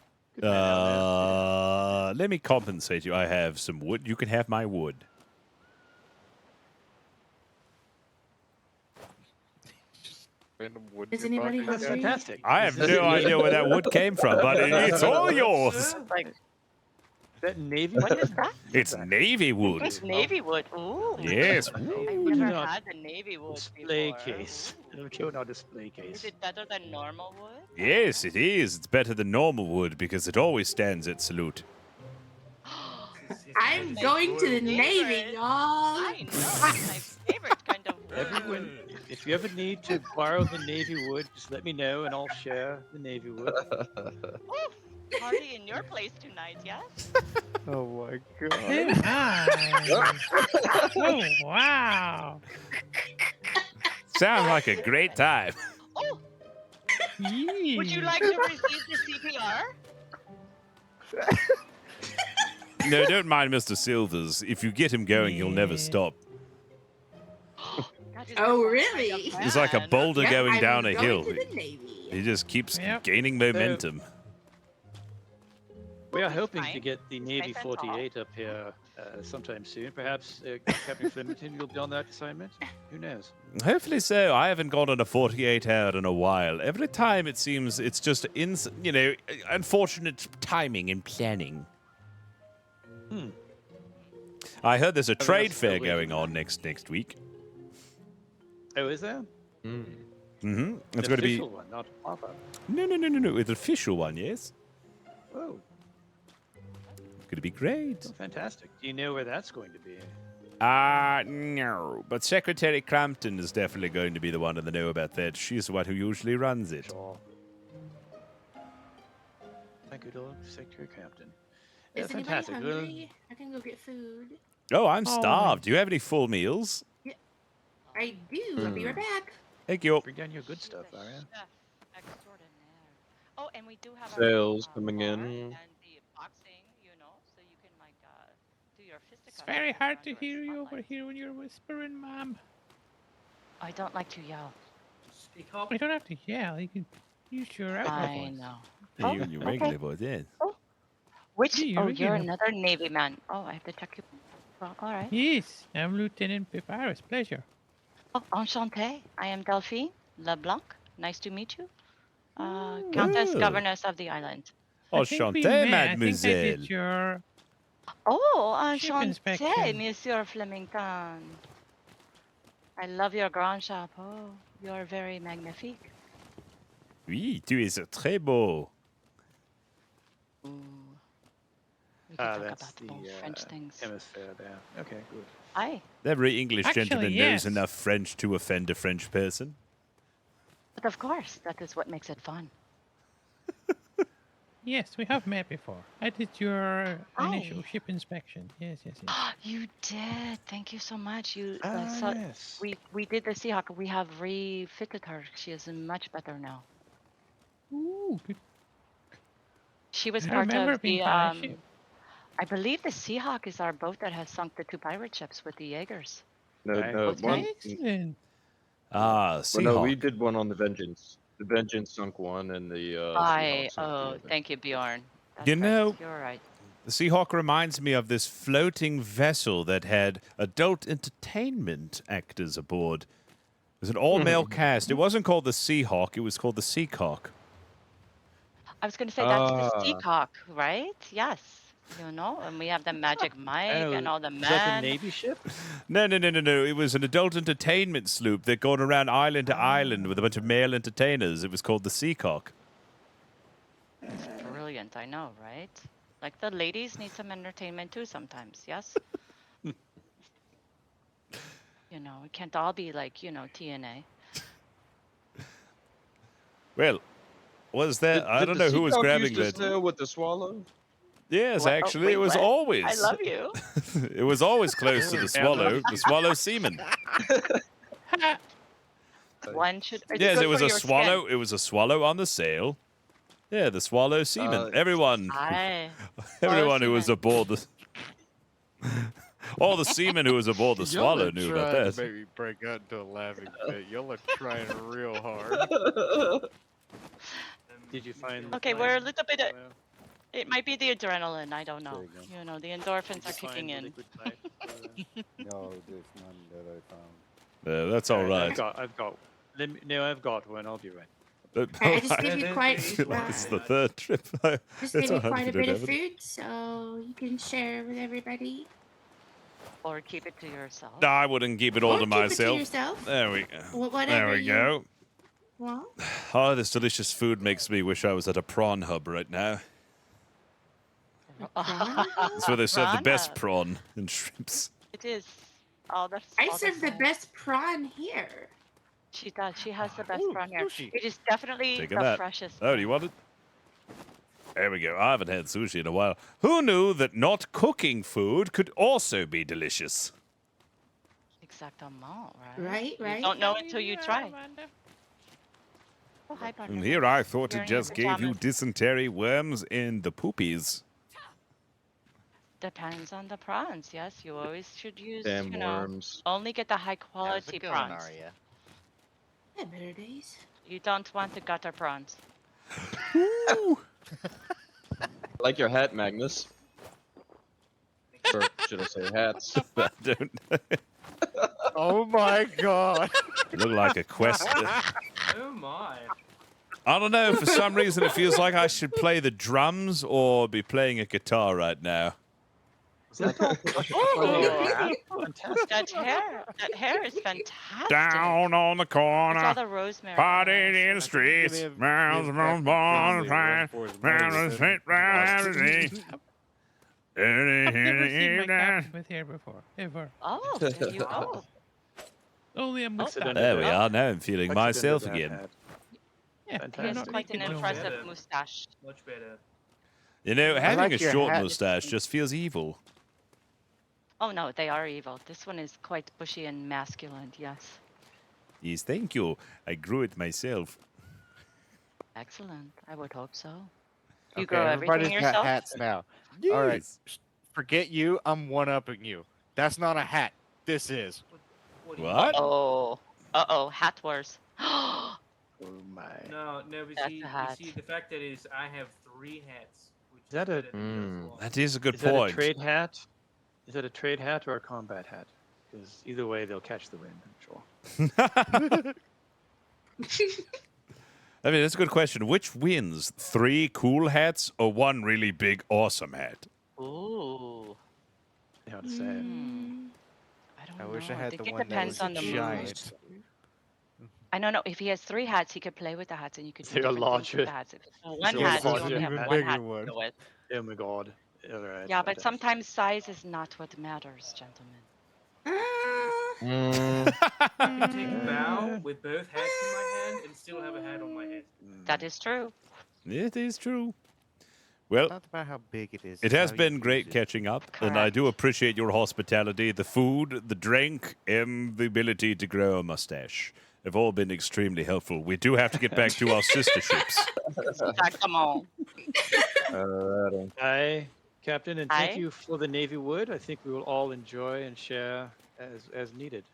Speaker 5: compensate you. I have some wood. You can have my wood.
Speaker 3: Is anybody
Speaker 15: That's
Speaker 3: hungry?
Speaker 15: fantastic.
Speaker 5: I have no idea where that wood came from, but it's all yours.
Speaker 18: Like,
Speaker 15: That navy
Speaker 18: what
Speaker 15: wood?
Speaker 18: is that?
Speaker 5: It's navy wood.
Speaker 18: It's navy wood. Ooh.
Speaker 5: Yes.
Speaker 18: I've
Speaker 5: Ooh.
Speaker 18: never
Speaker 15: No.
Speaker 18: had the navy wood
Speaker 15: Display
Speaker 18: before.
Speaker 15: case. It'll kill our display
Speaker 18: Is
Speaker 15: case.
Speaker 18: it better than normal wood?
Speaker 5: Yes, it is. It's better than normal wood because it always stands at salute.
Speaker 3: I'm going to the Navy, y'all.
Speaker 18: I know. It's my favorite kind of wood.
Speaker 15: Everyone, if you ever need to borrow the navy wood, just let me know and I'll share the navy wood.
Speaker 18: Oh, party in your place tonight, yes?
Speaker 10: Oh my
Speaker 14: Hey,
Speaker 10: god.
Speaker 14: hi. Oh, wow.
Speaker 5: Sounds like a great time.
Speaker 18: Oh,
Speaker 14: Yee.
Speaker 18: would you like to receive the CPR?
Speaker 5: No, don't mind Mr. Silvers. If you get him going, he'll never stop.
Speaker 3: Oh, really?
Speaker 5: He's like a boulder
Speaker 3: Yep,
Speaker 5: going
Speaker 3: I'm
Speaker 5: down a
Speaker 3: going
Speaker 5: hill.
Speaker 3: to the Navy.
Speaker 5: He just keeps
Speaker 14: Yep.
Speaker 5: gaining momentum.
Speaker 15: We are hoping to
Speaker 18: fine.
Speaker 15: get the Navy
Speaker 18: Nice and tall.
Speaker 15: 48 up here sometime soon. Perhaps Captain Flemington will be on that assignment. Who knows?
Speaker 5: Hopefully so. I haven't gone on a 48-hour in a while. Every time it seems it's just, unfortunate timing and planning. I heard there's a
Speaker 15: that's
Speaker 5: trade
Speaker 15: still
Speaker 5: fair
Speaker 15: waiting
Speaker 5: going on next week.
Speaker 15: Oh, is there?
Speaker 5: Mm-hmm. It's
Speaker 15: An
Speaker 5: going to be...
Speaker 15: official one, not a pop-up.
Speaker 5: No. It's an official one, yes.
Speaker 15: Oh,
Speaker 5: It's going to be great.
Speaker 15: oh, fantastic. Do you know where that's going to be?
Speaker 5: No. But Secretary Crampton is definitely going to be the one in the know about that. She's the one who usually runs it.
Speaker 15: Sure. My good old Secretary Crampton.
Speaker 3: Is anybody
Speaker 15: Fantastic. Well,
Speaker 3: hungry? I can go get food.
Speaker 5: Oh, I'm
Speaker 14: Oh.
Speaker 5: starved. Do you have any full meals?
Speaker 3: I do. I'll be right back.
Speaker 5: Thank you.
Speaker 15: bring down your good stuff, Aria.
Speaker 18: Chef extraordinaire. Oh, and we do have
Speaker 1: Sales
Speaker 18: our
Speaker 1: coming
Speaker 18: bar
Speaker 1: in.
Speaker 18: and the boxing, so you can like do your fisticuffs.
Speaker 14: It's very
Speaker 18: over
Speaker 14: hard to
Speaker 18: under a
Speaker 14: hear you over
Speaker 18: spotlight.
Speaker 14: here when you're whispering, Mom.
Speaker 18: I don't like to yell.
Speaker 11: Speak up.
Speaker 14: You don't have to yell. You can use your regular
Speaker 18: I
Speaker 14: voice.
Speaker 18: know.
Speaker 5: Yeah,
Speaker 18: Oh,
Speaker 5: you and your
Speaker 18: okay.
Speaker 5: regular voice, yes.
Speaker 18: Which?
Speaker 14: Yeah,
Speaker 18: Oh,
Speaker 14: you're
Speaker 18: you're
Speaker 14: regular.
Speaker 18: another Navy man. Oh, I have to check you. Well, all right.
Speaker 14: Yes, I'm Lieutenant Papyrus. Pleasure.
Speaker 18: Oh, enchanté. I am Delphine LeBlanc. Nice to meet you. Countess
Speaker 5: Oh.
Speaker 18: Governess of the island.
Speaker 14: I think we
Speaker 5: Enchanté,
Speaker 14: met. I think I
Speaker 5: mademoiselle.
Speaker 14: did your...
Speaker 18: Oh,
Speaker 14: Ship
Speaker 18: enchanté,
Speaker 14: inspection.
Speaker 18: Monsieur Flemington. I love your grand chapeau. You are very magnifique.
Speaker 5: Oui, tu es très beau.
Speaker 18: Ooh. We can talk
Speaker 15: That's
Speaker 18: about
Speaker 15: the
Speaker 18: all French things.
Speaker 15: hemisphere there. Okay, good.
Speaker 18: Aye.
Speaker 5: Every English
Speaker 14: Actually,
Speaker 5: gentleman
Speaker 14: yes.
Speaker 5: knows enough French to offend a French person.
Speaker 18: But of course, that is what makes it fun.
Speaker 14: Yes, we have met before. I did your initial
Speaker 18: Aye.
Speaker 14: ship inspection. Yes.
Speaker 18: You did. Thank you so much. You
Speaker 15: Yes.
Speaker 18: we did the Seahawk. We have refitted her. She is much better now.
Speaker 14: Ooh, good.
Speaker 18: She was
Speaker 14: I
Speaker 18: part
Speaker 14: remember
Speaker 18: of
Speaker 14: being
Speaker 18: the
Speaker 14: part of ship.
Speaker 18: I believe the Seahawk is our boat that has sunk the 2 pirate ships with the Jaegers.
Speaker 1: No,
Speaker 15: Right.
Speaker 1: no,
Speaker 18: What's
Speaker 1: one.
Speaker 18: that?
Speaker 14: Excellent.
Speaker 5: Ah,
Speaker 1: Well, no, we
Speaker 5: Seahawk.
Speaker 1: did one on the Vengeance. The Vengeance sunk one, and the
Speaker 18: I
Speaker 1: Seahawk sunk the other.
Speaker 18: thank you, Bjorn. That's
Speaker 5: You
Speaker 18: right.
Speaker 5: know-
Speaker 18: You're right.
Speaker 5: The Seahawk reminds me of this floating vessel that had adult entertainment actors aboard. It was an all-male cast. It wasn't called the Seahawk. It was called the Seacock.
Speaker 18: I was going to say that's the
Speaker 1: Ah.
Speaker 18: Seacock, right? Yes. You know, and we have the magic mic and all the
Speaker 15: Is that the
Speaker 18: men.
Speaker 15: Navy ship?
Speaker 5: No. It was an adult entertainment sloop that going around island to island with a bunch of male entertainers. It was called the Seacock.
Speaker 18: It's brilliant, I know, right? Like the ladies need some entertainment too sometimes, yes? You know, it can't all be like, TNA.
Speaker 5: Well, was that? I don't know who was grabbing
Speaker 1: used to
Speaker 5: that.
Speaker 1: sail with the swallow.
Speaker 5: Yes,
Speaker 18: What? Oh,
Speaker 5: actually,
Speaker 18: wait,
Speaker 5: it was
Speaker 18: what?
Speaker 5: always.
Speaker 18: I love you.
Speaker 5: It was always close to the swallow seaman.
Speaker 18: One should. It's
Speaker 5: Yes,
Speaker 18: good
Speaker 5: it was
Speaker 18: for
Speaker 5: a
Speaker 18: your
Speaker 5: swallow.
Speaker 18: skin.
Speaker 5: It was a swallow on the sail. Yeah, the swallow seaman. Everyone,
Speaker 18: Aye.
Speaker 5: everyone who
Speaker 18: Swallow
Speaker 5: was
Speaker 18: seaman.
Speaker 5: aboard the, all the seamen who was aboard the swallow knew about
Speaker 10: trying to
Speaker 5: that.
Speaker 10: make me break out into a laughing fit. Y'all are trying real hard.
Speaker 15: Did you find?
Speaker 18: Okay,
Speaker 15: the
Speaker 18: we're a
Speaker 15: flame?
Speaker 18: little bit. It might be the adrenaline. I don't know.
Speaker 10: you go.
Speaker 18: You know, the endorphins
Speaker 15: Did
Speaker 18: are
Speaker 15: you
Speaker 18: kicking
Speaker 15: find the
Speaker 18: in.
Speaker 15: liquid type?
Speaker 21: No, there's none that I found.
Speaker 5: That's all right.
Speaker 15: I've got No, I've got one. I'll be right.
Speaker 3: I just gave you
Speaker 5: I
Speaker 3: quite.
Speaker 5: feel like this is the third trip.
Speaker 3: Just
Speaker 5: It's
Speaker 3: gave you
Speaker 5: all right
Speaker 3: quite
Speaker 5: if
Speaker 3: a
Speaker 5: you don't
Speaker 3: bit of
Speaker 5: have it.
Speaker 3: food, so you can share with everybody.
Speaker 18: Or keep it to yourself.
Speaker 5: No, I wouldn't keep it all
Speaker 3: Or
Speaker 5: to
Speaker 3: keep it to
Speaker 5: myself.
Speaker 3: yourself.
Speaker 5: There we go.
Speaker 3: Whatever
Speaker 5: There we
Speaker 3: you
Speaker 5: go.
Speaker 3: want.
Speaker 5: Oh, this delicious food makes me wish I was at a prawn hub right now. That's where they serve the best prawn and shrimps.
Speaker 18: It is. All the.
Speaker 3: I
Speaker 18: all
Speaker 3: serve the
Speaker 18: same.
Speaker 3: best prawn here.
Speaker 18: She does. She has the best
Speaker 10: Ooh,
Speaker 18: prawn here.
Speaker 10: sushi.
Speaker 18: It is definitely
Speaker 5: Take a
Speaker 18: the
Speaker 5: that.
Speaker 18: freshest.
Speaker 5: Oh, do you want it? There we go. I haven't had sushi in a while. Who knew that not cooking food could also be delicious?
Speaker 18: Exactement, right?
Speaker 3: Right, right.
Speaker 18: You don't know until you try. Oh, hi,
Speaker 5: And
Speaker 18: Bartender.
Speaker 5: here I thought
Speaker 18: You're
Speaker 5: it
Speaker 18: in your
Speaker 5: just gave you
Speaker 18: pajamas.
Speaker 5: dysentery, worms, and the poopies.
Speaker 18: Depends on the prawns. Yes, you always should use.
Speaker 1: Damn
Speaker 18: you know,
Speaker 1: worms.
Speaker 18: only get the high quality prawns.
Speaker 10: Arya?
Speaker 3: Yeah, better days.
Speaker 18: You don't want the gutter prawns.
Speaker 1: Like your hat, Magnus. Or should I say hats?
Speaker 5: I don't know.
Speaker 10: Oh my god.
Speaker 5: Look like a quest.
Speaker 11: Oh my.
Speaker 5: I don't know. For some reason, it feels like I should play the drums or be playing a guitar right now.
Speaker 18: That hair is fantastic.
Speaker 19: Down on the
Speaker 18: It's all
Speaker 19: corner,
Speaker 18: the rosemary.
Speaker 19: partying in the streets, miles from bonfire, round the street, round the street.
Speaker 14: I've never seen my captain with hair before, ever.
Speaker 18: Oh, there you go.
Speaker 14: Only a mustache.
Speaker 5: There we are. Now I'm feeling myself
Speaker 15: Accidental
Speaker 5: again.
Speaker 15: hat.
Speaker 18: He has
Speaker 15: Fantastic.
Speaker 18: quite an impressive mustache.
Speaker 11: Much better.
Speaker 5: You know, having
Speaker 10: like
Speaker 5: a
Speaker 10: your
Speaker 5: short
Speaker 10: hat.
Speaker 5: mustache just feels evil.
Speaker 18: Oh no, they are evil. This one is quite bushy and masculine. Yes.
Speaker 5: Yes, thank you. I grew it myself.
Speaker 18: Excellent. I would hope so. You
Speaker 10: Okay,
Speaker 18: grow everything
Speaker 10: everybody's got
Speaker 18: yourself?
Speaker 10: hats now. All right. Forget you. I'm one-upping you. That's not a hat. This is.
Speaker 5: What?
Speaker 18: Oh. Uh-oh. Hat wars.
Speaker 15: Oh my.
Speaker 11: No, but
Speaker 18: That's
Speaker 11: see,
Speaker 18: a hat.
Speaker 11: you see, the fact that is, I have 3 hats. Which
Speaker 15: Is that a-
Speaker 11: better than yours.
Speaker 5: That is a good
Speaker 15: Is that a
Speaker 5: point.
Speaker 15: trade hat? Is that a trade hat or a combat hat? Because either way, they'll catch the wind, I'm sure.
Speaker 5: I mean, that's a good question. Which wins? 3 cool hats or 1 really big, awesome hat?
Speaker 18: Ooh.
Speaker 15: How to say it.
Speaker 18: I don't
Speaker 10: I
Speaker 18: know.
Speaker 10: wish I had
Speaker 18: think
Speaker 10: the
Speaker 18: it
Speaker 10: one that
Speaker 18: depends
Speaker 10: was
Speaker 18: on the mood.
Speaker 10: giant.
Speaker 18: I don't know. If he has 3 hats, he could play with the hats, and you could do
Speaker 15: They're
Speaker 18: different things with
Speaker 15: larger.
Speaker 18: the hats. If it's one
Speaker 15: They're
Speaker 18: hat, you
Speaker 15: larger.
Speaker 18: only have
Speaker 10: Even
Speaker 18: one
Speaker 10: bigger
Speaker 18: hat
Speaker 10: one.
Speaker 18: to go with.
Speaker 15: Oh my god. All right.
Speaker 18: Yeah, but sometimes size is not what matters, gentlemen.
Speaker 11: I can take a bow with both hats in my hand and still have a hat on my head.
Speaker 18: That is true.
Speaker 5: It is true. Well,
Speaker 10: Not about how big it is.
Speaker 5: it
Speaker 10: it's
Speaker 5: has
Speaker 10: how you
Speaker 5: been
Speaker 10: use
Speaker 5: great
Speaker 10: it.
Speaker 5: catching up, and I do appreciate your hospitality. The food, the drink, and the ability to grow a mustache have all been extremely helpful. We do have to get back to our sister ships.
Speaker 18: Come on.
Speaker 1: Alrighty.
Speaker 15: Hi, Captain, and thank
Speaker 18: Hi.
Speaker 15: you for the Navy wood. I think we will all enjoy and share as needed.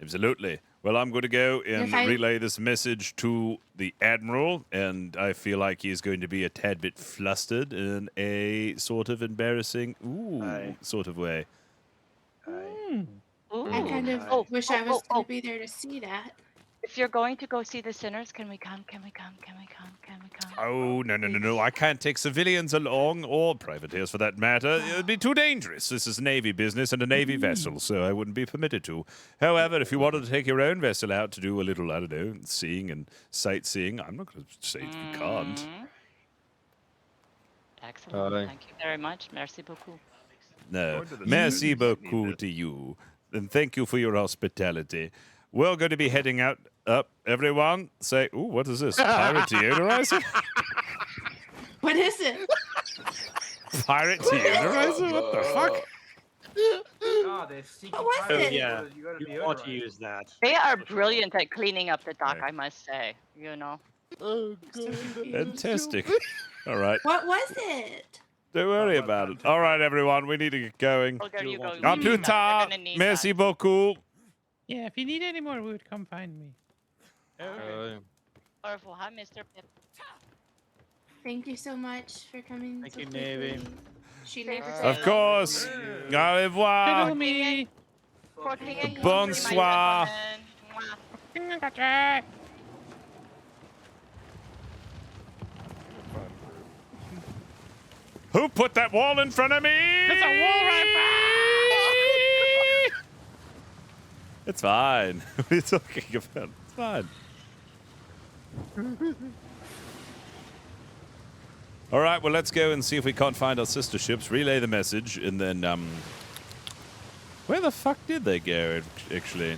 Speaker 5: Absolutely. Well, I'm going to go and
Speaker 3: If I-
Speaker 5: relay this message to the Admiral, and I feel like he's going to be a tad bit flustered in a sort of embarrassing,
Speaker 15: Aye.
Speaker 5: sort of way.
Speaker 18: Ooh.
Speaker 3: I kind of
Speaker 18: Oh,
Speaker 3: wish
Speaker 18: oh,
Speaker 3: I was
Speaker 18: oh,
Speaker 3: going
Speaker 18: oh.
Speaker 3: to be there to see that.
Speaker 18: If you're going to go see the sinners, can we come? Can we come? Can we come? Can we come?
Speaker 5: Oh, no. I can't take civilians along, or privateers for that matter. It would be too dangerous. This is Navy business and a Navy vessel, so I wouldn't be permitted to. However, if you wanted to take your own vessel out to do a little, I don't know, seeing and sightseeing, I'm not going to say that you can't.
Speaker 18: Mhm. Excellent.
Speaker 1: Aye.
Speaker 18: Thank you very much. Merci beaucoup.
Speaker 5: No. Merci beaucoup to you. And thank you for your hospitality. We're going to be heading out. Up, everyone. Say, ooh, what is this? Pirate deodorizer?
Speaker 3: What is it?
Speaker 5: Pirate deodorizer? What the fuck?
Speaker 11: Ah, there's secret
Speaker 3: What was
Speaker 11: pirates.
Speaker 3: it?
Speaker 15: Yeah,
Speaker 11: You gotta
Speaker 15: you
Speaker 11: be
Speaker 15: want to
Speaker 11: deodorized.
Speaker 15: use that.
Speaker 18: They are brilliant at cleaning up the dock, I must say. You know.
Speaker 10: Oh,
Speaker 5: Fantastic. All right.
Speaker 3: What was it?
Speaker 5: Don't worry about it. All right, everyone. We need to get going.
Speaker 18: Oh, there you go.
Speaker 5: À plus tard. Merci beaucoup.
Speaker 14: Yeah, if you need any more wood, come find me.
Speaker 18: Au revoir, Mr. Pip.
Speaker 3: Thank you so much for coming.
Speaker 15: Thank
Speaker 3: so
Speaker 15: you,
Speaker 3: quickly.
Speaker 15: Navy.
Speaker 3: She never
Speaker 5: Of course. Au revoir.
Speaker 14: me.
Speaker 18: For King and Queen,
Speaker 5: Bonsoir.
Speaker 18: my gentlemen. Mwah.
Speaker 19: Who put that wall in front of me?
Speaker 14: There's a wall right back!
Speaker 5: It's fine. What are you talking about? It's fine. All right, well, let's go and see if we can't find our sister ships, relay the message, and then, where the fuck did they go, actually?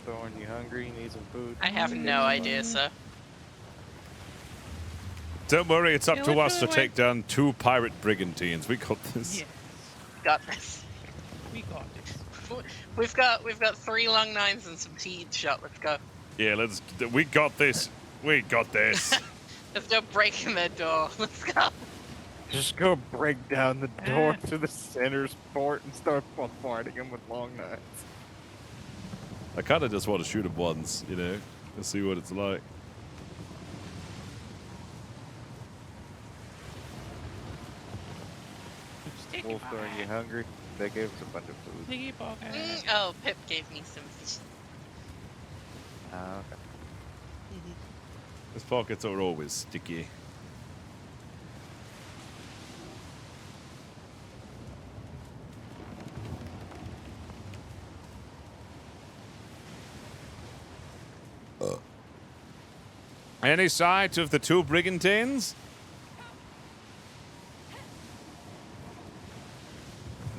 Speaker 10: Thorn, you hungry? You need some food?
Speaker 2: I have no idea, sir.
Speaker 5: Don't worry, it's up
Speaker 2: Yeah,
Speaker 5: to
Speaker 2: what
Speaker 5: us
Speaker 2: do
Speaker 5: to
Speaker 2: we
Speaker 5: take down 2 pirate brigantines. We got this.
Speaker 14: Yes,
Speaker 2: Got this.
Speaker 14: we got this.
Speaker 2: We've got 3 long nines and some heat shot. Let's go.
Speaker 5: Yeah, we got this. We got this.
Speaker 2: Let's go breaking their door. Let's go.
Speaker 10: Just go break down the door to the center's port and start bombarding them with long knives.
Speaker 5: I kind of just want to shoot him once, you know, to see what it's like.
Speaker 10: Wolfthorn, you hungry? They gave us a bunch of food.
Speaker 2: Oh, Pip gave me some fish.
Speaker 10: Okay.
Speaker 5: His pockets are always sticky. Any sight of the 2 brigantines?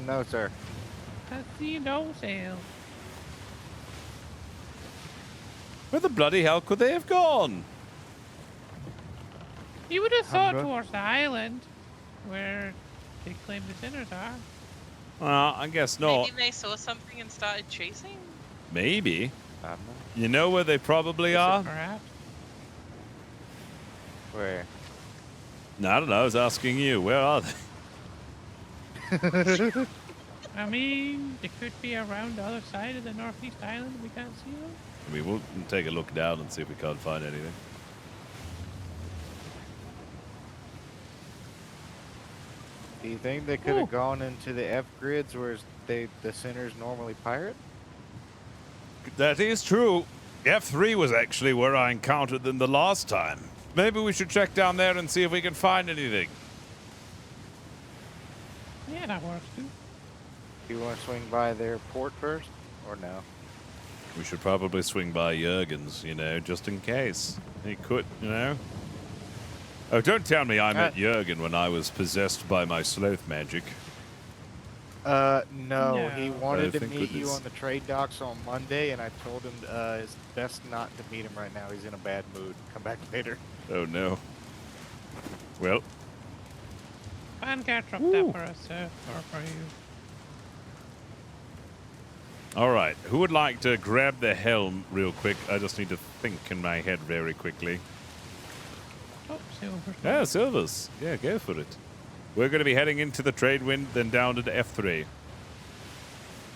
Speaker 10: No, sir.
Speaker 14: I see no sail.
Speaker 5: Where the bloody hell could they have gone?
Speaker 14: You would have thought
Speaker 10: not-
Speaker 14: towards the island, where they claim the sinners are.
Speaker 5: Well, I guess not.
Speaker 2: Maybe they saw something and started chasing?
Speaker 5: Maybe. You know where they probably are?
Speaker 14: Perhaps.
Speaker 10: Where?
Speaker 5: No, I don't know. I was asking you. Where are they?
Speaker 14: I mean, they could be around the other side of the northeast island. We can't see them.
Speaker 5: I mean, we'll take a look down and see if we can't find anything.
Speaker 10: Do you think they could have gone into the F grids where the centers normally pirate?
Speaker 5: That is true. F3 was actually where I encountered them the last time. Maybe we should check down there and see if we can find anything.
Speaker 14: Yeah, that works too.
Speaker 10: Do you want to swing by their port first, or no?
Speaker 5: We should probably swing by Jurgen's, you know, just in case. He could, you know. Oh, don't tell me I met Jurgen when I was possessed by my sloth magic.
Speaker 10: No. He wanted
Speaker 5: Oh,
Speaker 10: to
Speaker 5: thank
Speaker 10: meet you
Speaker 5: goodness.
Speaker 10: on the trade docks on Monday, and I told him it's best not to meet him right now. He's in a bad mood. Come back later.
Speaker 5: Oh, no. Well,
Speaker 14: Fan can't drop that for us, sir, or for you.
Speaker 5: all right. Who would like to grab the helm real quick? I just need to think in my head very quickly.
Speaker 14: Oh, silver.
Speaker 5: Yeah, Silvers. Yeah, go for it. We're going to be heading into the trade wind, then down to the F3.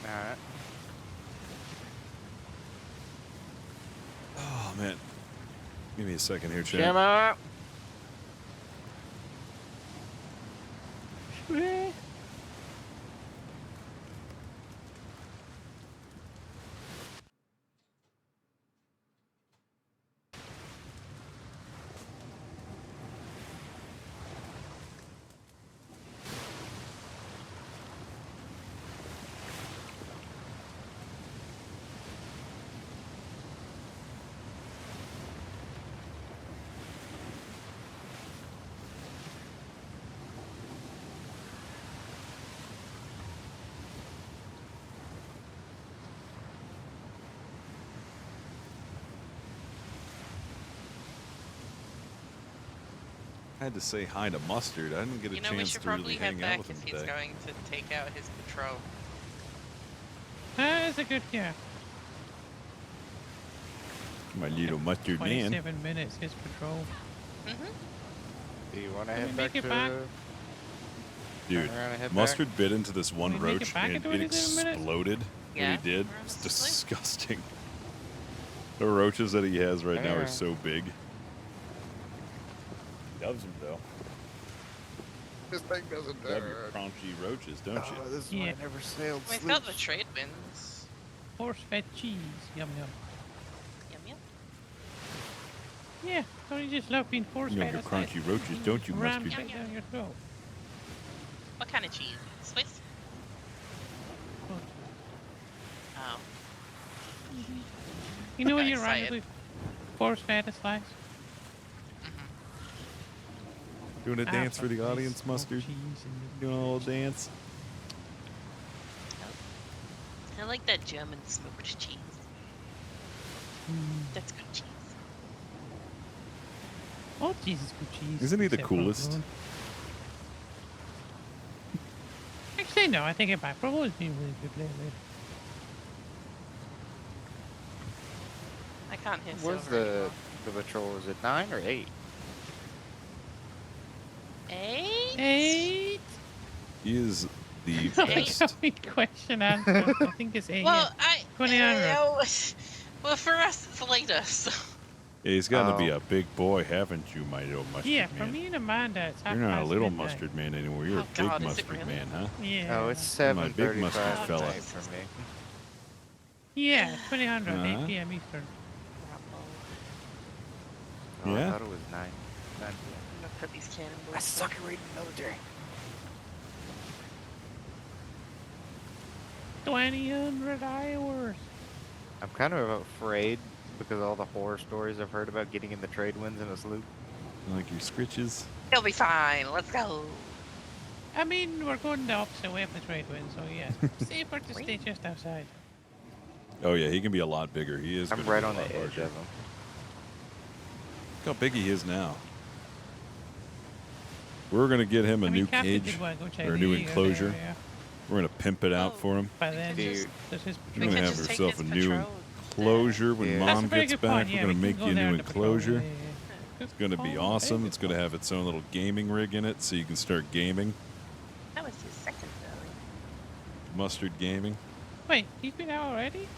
Speaker 10: Alright.
Speaker 5: Oh, man. Give me a second here, chat.
Speaker 10: Come on.
Speaker 5: I had to say hi to Mustard. I didn't get a
Speaker 2: You know, we
Speaker 5: chance
Speaker 2: should
Speaker 5: to really
Speaker 2: probably head
Speaker 5: hang out
Speaker 2: back
Speaker 5: with him
Speaker 2: if he's
Speaker 5: today.
Speaker 2: going to take out his patrol.
Speaker 14: That is a good, yeah.
Speaker 5: My little Mustard man.
Speaker 14: 27 minutes, his patrol.
Speaker 10: Do you want to
Speaker 14: Can we
Speaker 10: head
Speaker 14: make
Speaker 10: back
Speaker 14: it
Speaker 10: to...
Speaker 14: back?
Speaker 5: Dude,
Speaker 10: Turn around and head
Speaker 5: Mustard
Speaker 10: back?
Speaker 5: bit into this one
Speaker 14: Can we make it
Speaker 5: roach
Speaker 14: back
Speaker 5: and
Speaker 14: in
Speaker 5: it
Speaker 14: 27 minutes?
Speaker 5: exploded.
Speaker 2: Yeah,
Speaker 5: What he did.
Speaker 2: we're
Speaker 5: It's
Speaker 2: almost asleep.
Speaker 5: disgusting. The roaches that he has right now
Speaker 10: Yeah.
Speaker 5: are so big. He loves them though.
Speaker 10: This thing doesn't
Speaker 5: You love your crunchy roaches, don't you?
Speaker 10: Oh, this is
Speaker 14: Yeah.
Speaker 10: why I never sailed
Speaker 2: We've got the
Speaker 10: sloops.
Speaker 2: trade winds.
Speaker 14: Horse-fed cheese. Yum, yum.
Speaker 2: Yum yum.
Speaker 14: Yeah, don't you just love being force
Speaker 5: You know
Speaker 14: fed
Speaker 5: your
Speaker 14: as like
Speaker 5: crunchy roaches, don't you,
Speaker 14: rammed
Speaker 5: Mustard?
Speaker 14: right down your throat?
Speaker 2: What kind of cheese? Swiss? Oh.
Speaker 14: You know when
Speaker 2: Got
Speaker 14: you're
Speaker 2: excited.
Speaker 14: randomly force fed a slice?
Speaker 5: Doing a
Speaker 14: Ah,
Speaker 5: dance for the
Speaker 14: fuck, nice
Speaker 5: audience,
Speaker 14: smoked
Speaker 5: Mustard?
Speaker 14: cheese and
Speaker 5: Doing a little dance?
Speaker 2: I like that German smoked cheese. That's good cheese.
Speaker 14: Oh, Jesus, good cheese.
Speaker 5: Isn't he the
Speaker 14: except
Speaker 5: coolest?
Speaker 14: provolone. Actually, no, I think it might. Provolone's been really good lately.
Speaker 2: I can't hear
Speaker 10: Where's
Speaker 2: Silver anymore.
Speaker 10: the patrol? Is it 9 or 8?
Speaker 2: 8?
Speaker 14: 8?
Speaker 5: He is the
Speaker 2: Eight.
Speaker 5: best.
Speaker 14: Question answer. I think it's 8.
Speaker 2: Well,
Speaker 14: yeah.
Speaker 2: I.
Speaker 14: 2000.
Speaker 2: Well, for us, it's later, so.
Speaker 5: Yeah, he's got to be
Speaker 10: Oh.
Speaker 5: a big boy, haven't you, my little mustard
Speaker 14: Yeah, for
Speaker 5: man?
Speaker 14: me and Amanda, it's
Speaker 5: You're not a
Speaker 14: half-past
Speaker 5: little
Speaker 14: midnight.
Speaker 5: mustard man anymore. You're
Speaker 2: Oh,
Speaker 5: a big
Speaker 2: God, is it
Speaker 5: mustard
Speaker 2: really?
Speaker 5: man, huh?
Speaker 14: Yeah.
Speaker 10: Oh, it's
Speaker 5: You're my big
Speaker 10: 7:35
Speaker 5: mustard fella.
Speaker 10: tonight for me.
Speaker 14: Yeah, 2000, 8
Speaker 5: Uh-huh.
Speaker 14: p.m. Eastern.
Speaker 10: Oh, I
Speaker 5: Yeah?
Speaker 10: thought it was 9
Speaker 2: I'm gonna put these cannonballs.
Speaker 10: I suck at reading military.
Speaker 14: 200 hours.
Speaker 10: I'm kind of afraid because all the horror stories I've heard about getting in the trade winds in a sloop.
Speaker 5: Like your scritches?
Speaker 2: He'll be fine. Let's go.
Speaker 14: I mean, we're going the opposite way of the trade wind, so yeah. Safer to stay just outside.
Speaker 5: Oh, yeah, he can be a lot bigger. He is
Speaker 10: I'm
Speaker 5: gonna
Speaker 10: right
Speaker 5: be a
Speaker 10: on the
Speaker 5: lot
Speaker 10: edge
Speaker 5: larger.
Speaker 10: of them.
Speaker 5: Look how big he is now. We're going to get him a
Speaker 14: I mean,
Speaker 5: new
Speaker 14: Captain
Speaker 5: cage
Speaker 14: did want to go check
Speaker 5: or a
Speaker 14: the
Speaker 5: new
Speaker 14: Eagle
Speaker 5: enclosure.
Speaker 14: there, yeah.
Speaker 5: We're going to pimp it out for him.
Speaker 14: By then,
Speaker 10: Dude.
Speaker 14: does his
Speaker 5: We're going to have
Speaker 2: just take
Speaker 5: herself a
Speaker 2: his
Speaker 5: new
Speaker 2: patrol.
Speaker 5: enclosure when
Speaker 10: Yeah.
Speaker 14: That's a
Speaker 5: Mom
Speaker 14: very
Speaker 5: gets
Speaker 14: good
Speaker 5: back.
Speaker 14: point.
Speaker 5: We're
Speaker 14: Yeah,
Speaker 5: going to
Speaker 14: we
Speaker 5: make
Speaker 14: can
Speaker 5: you a
Speaker 14: go there
Speaker 5: new
Speaker 14: on the patrol,
Speaker 5: enclosure.
Speaker 14: yeah.
Speaker 5: It's going to be
Speaker 14: Oh,
Speaker 5: awesome.
Speaker 14: very
Speaker 5: It's going to have its own little gaming rig in it so you can start gaming.
Speaker 2: That was his second belly.
Speaker 5: Mustard gaming.
Speaker 14: Wait, he's been out already?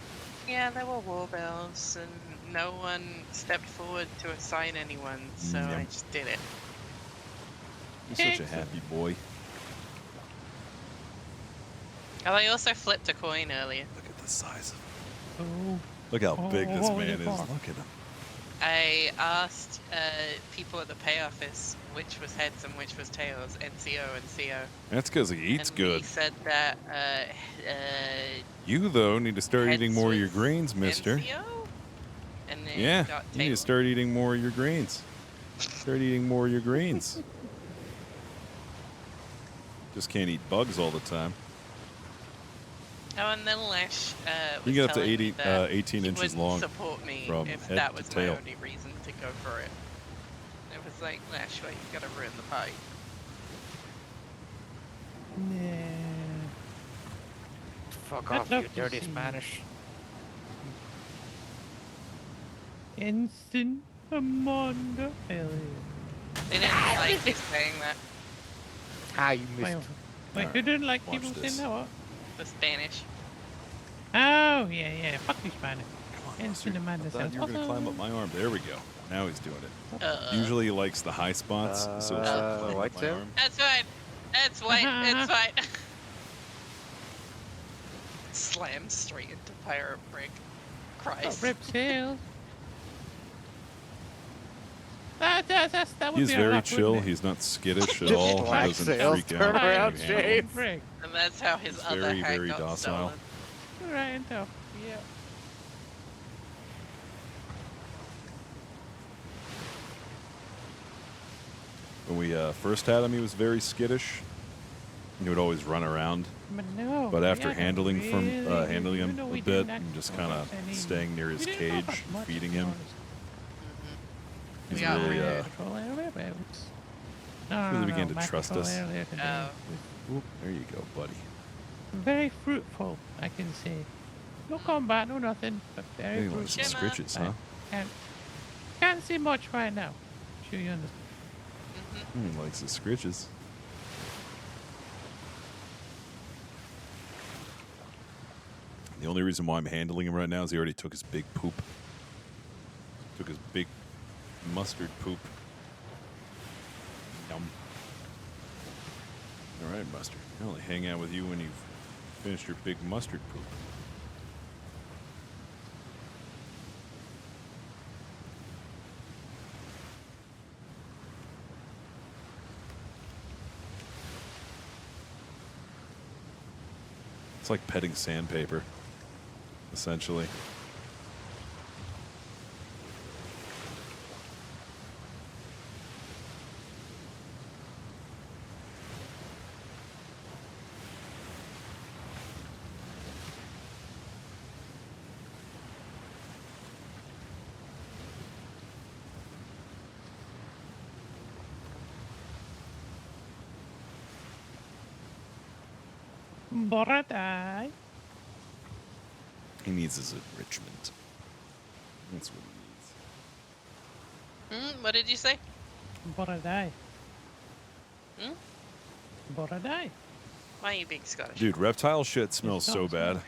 Speaker 2: Yeah, there were war bells, and no one stepped forward to assign anyone, so I
Speaker 5: Yep.
Speaker 2: just did it.
Speaker 5: He's such a happy boy.
Speaker 2: Oh, I also flipped a coin earlier.
Speaker 5: Look at the size of
Speaker 14: Oh.
Speaker 5: him. Look how big this
Speaker 14: what was
Speaker 5: man
Speaker 14: it
Speaker 5: is.
Speaker 14: for?
Speaker 5: Look at him.
Speaker 2: I asked people at the pay office which was heads and which was tails, NCO and CO.
Speaker 5: That's because he eats
Speaker 2: and
Speaker 5: good.
Speaker 2: He said that
Speaker 5: You, though, need to start eating more of your grains, mister.
Speaker 2: NCO, and then
Speaker 5: Yeah,
Speaker 2: got
Speaker 5: you need to
Speaker 2: tails.
Speaker 5: start eating more of your grains. Start eating more of your grains. Just can't eat bugs all the time.
Speaker 2: Oh, and then Lash
Speaker 5: You
Speaker 2: was
Speaker 5: get up to
Speaker 2: telling me
Speaker 5: 80,
Speaker 2: that
Speaker 5: 18
Speaker 2: he
Speaker 5: inches
Speaker 2: wouldn't
Speaker 5: long
Speaker 2: support me
Speaker 5: from
Speaker 2: if
Speaker 5: head
Speaker 2: that
Speaker 5: to
Speaker 2: was
Speaker 5: tail.
Speaker 2: my only reason to go for it. It was like, Lash, well, you gotta ruin the party.
Speaker 14: Nah.
Speaker 10: Fuck
Speaker 14: I'd
Speaker 10: off,
Speaker 14: love
Speaker 10: you
Speaker 14: to
Speaker 10: dirty
Speaker 14: see-
Speaker 10: Spanish.
Speaker 14: Ensign Amanda Elliot.
Speaker 2: They didn't like you saying that.
Speaker 10: Ah, you missed.
Speaker 14: Wait, who didn't like
Speaker 5: watch
Speaker 14: people
Speaker 5: this.
Speaker 14: saying that? What?
Speaker 2: The Spanish.
Speaker 14: Oh, yeah. Fuck you, Spanish. Ensign
Speaker 5: I
Speaker 14: Amanda
Speaker 5: thought
Speaker 14: says,
Speaker 5: you were going to climb up my arm. There we go. Now he's doing it.
Speaker 2: Uh,
Speaker 5: Usually he likes the high spots, so it's like climbing
Speaker 10: white
Speaker 5: up my
Speaker 10: tail?
Speaker 5: arm.
Speaker 2: That's fine. That's white. It's fine. Slam straight into pirate brick. Christ.
Speaker 14: Rip tails. That would
Speaker 5: He's
Speaker 14: be a
Speaker 5: very
Speaker 14: lot,
Speaker 5: chill.
Speaker 14: wouldn't it?
Speaker 5: He's not skittish at
Speaker 10: Just
Speaker 5: all. He
Speaker 10: black
Speaker 5: doesn't
Speaker 10: sails,
Speaker 5: freak
Speaker 10: turn
Speaker 5: out.
Speaker 10: around,
Speaker 5: when you handle him.
Speaker 14: Brick.
Speaker 2: And that's how his
Speaker 5: He's
Speaker 2: other
Speaker 5: very,
Speaker 2: hat
Speaker 5: very
Speaker 2: got
Speaker 5: docile.
Speaker 2: stolen.
Speaker 14: Right, enough. Yeah.
Speaker 5: When we first had him, he was very skittish. He would always run around.
Speaker 14: But no.
Speaker 5: But after
Speaker 14: we haven't
Speaker 5: handling
Speaker 14: really,
Speaker 5: handling
Speaker 14: even
Speaker 5: him
Speaker 14: though
Speaker 5: a
Speaker 14: we
Speaker 5: bit
Speaker 14: didn't
Speaker 5: and just
Speaker 14: actually
Speaker 5: kind of
Speaker 14: notice any-
Speaker 5: staying near his
Speaker 14: we didn't
Speaker 5: cage,
Speaker 14: notice much,
Speaker 5: feeding
Speaker 14: to be
Speaker 5: him,
Speaker 14: honest.
Speaker 5: he's
Speaker 2: Yeah.
Speaker 5: really really began to trust us. Oop, there you go, buddy.
Speaker 14: Very fruitful, I can say. No combat, no nothing, but very
Speaker 5: He likes
Speaker 14: fruitful.
Speaker 5: the scritches, huh?
Speaker 14: Can't see much right now. Sure you understand.
Speaker 5: He likes the scritches. The only reason why I'm handling him right now is he already took his big poop. Took his big mustard poop. Yum. All right, Mustard. I only hang out with you when you've finished your big mustard poop. It's like petting sandpaper, essentially.
Speaker 14: Boradai.
Speaker 5: He needs his enrichment. That's what he needs.
Speaker 2: What did you say?
Speaker 14: Boradai.
Speaker 2: Hmm?
Speaker 14: Boradai.
Speaker 2: Why are you being Scottish?
Speaker 5: Dude, reptile shit smells
Speaker 14: It's
Speaker 5: so
Speaker 14: not
Speaker 5: bad.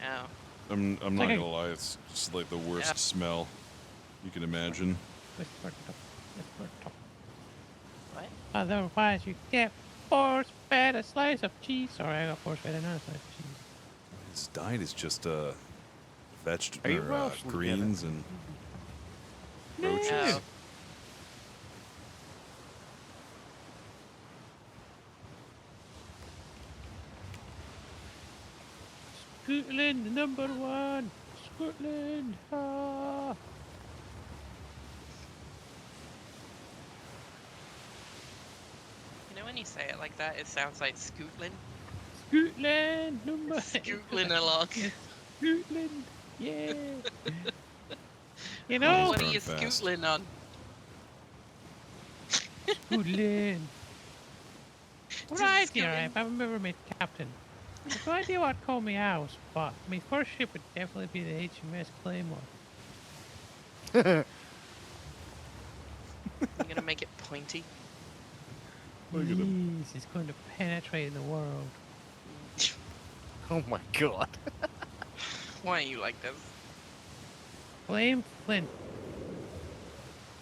Speaker 2: Oh.
Speaker 5: I'm not
Speaker 14: like
Speaker 5: gonna lie, it's just like the worst smell you can imagine.
Speaker 2: What?
Speaker 14: Otherwise, you get force-fed a slice of cheese. Sorry, I got force-fed another slice of cheese.
Speaker 5: His diet is just vegetables,
Speaker 10: Are you Welsh,
Speaker 5: greens, and
Speaker 14: No.
Speaker 5: roaches.
Speaker 14: Scotland, number one. Scotland. Ah.
Speaker 2: You know when you say it like that, it sounds like Scotland.
Speaker 14: Scotland, number.
Speaker 2: Scotland along.
Speaker 14: Scotland. Yeah. You know.
Speaker 2: What are you Scotland on?
Speaker 14: Scotland. Right here, if I remember my captain. I have no idea what called me out, but my first ship would definitely be the HMS Claymore.
Speaker 2: You're gonna make it pointy.
Speaker 14: Yes, it's going to penetrate the world.
Speaker 10: Oh my god.
Speaker 2: Why are you like this?
Speaker 14: Flame Flint.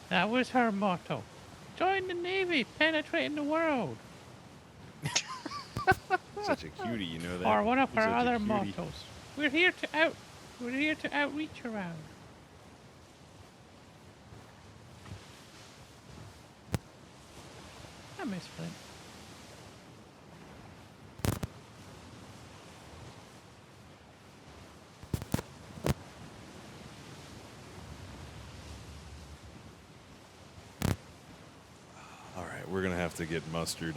Speaker 14: That was her motto. Join the Navy, penetrating the world.
Speaker 5: Such a cutie, you know that.
Speaker 14: Or one of
Speaker 5: You're
Speaker 14: her
Speaker 5: such a
Speaker 14: other
Speaker 5: cutie.
Speaker 14: mottos. We're here to outreach around. I miss Flint.
Speaker 5: All right, we're gonna have to get Mustard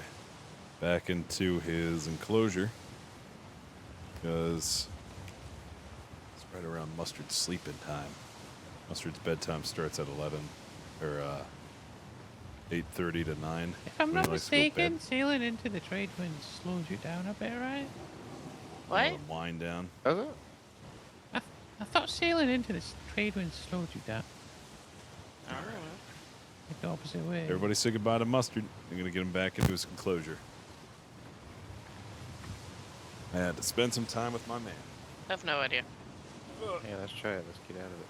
Speaker 5: back into his enclosure because it's right around Mustard's sleeping time. Mustard's bedtime starts at 11 or 8:30 to 9.
Speaker 14: If I'm
Speaker 5: when
Speaker 14: not
Speaker 5: he likes to go to
Speaker 14: mistaken,
Speaker 5: bed.
Speaker 14: sailing into the trade winds slows you down a bit, right?
Speaker 2: What?
Speaker 5: Wind down.
Speaker 10: Does it?
Speaker 14: I thought sailing into the trade winds slowed you down.
Speaker 2: I don't know.
Speaker 14: Like the opposite way.
Speaker 5: Everybody say goodbye to Mustard. I'm gonna get him back into his enclosure. I had to spend some time with my man.
Speaker 2: I have no idea.
Speaker 10: Yeah, let's try it. Let's get out of it.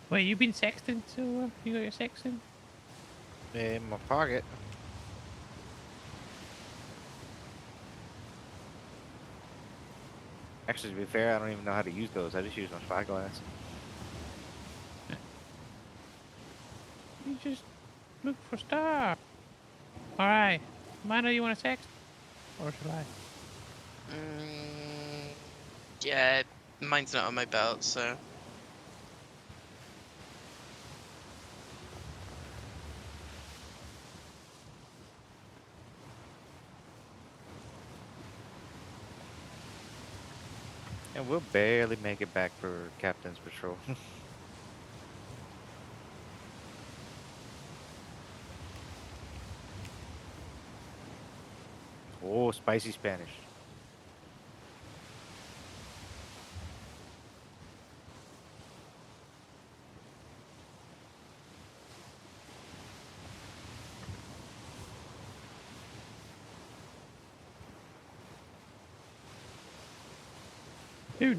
Speaker 14: Wait, you been sexting, so you got your sexting?
Speaker 10: In my pocket. Actually, to be fair, I don't even know how to use those. I just use my spyglass.
Speaker 14: You just look for star. Alright. Mano, you want to sext? Or should I?
Speaker 2: Yeah, mine's not on my belt, so.
Speaker 10: And we'll barely make it back for Captain's Patrol. Oh, spicy Spanish.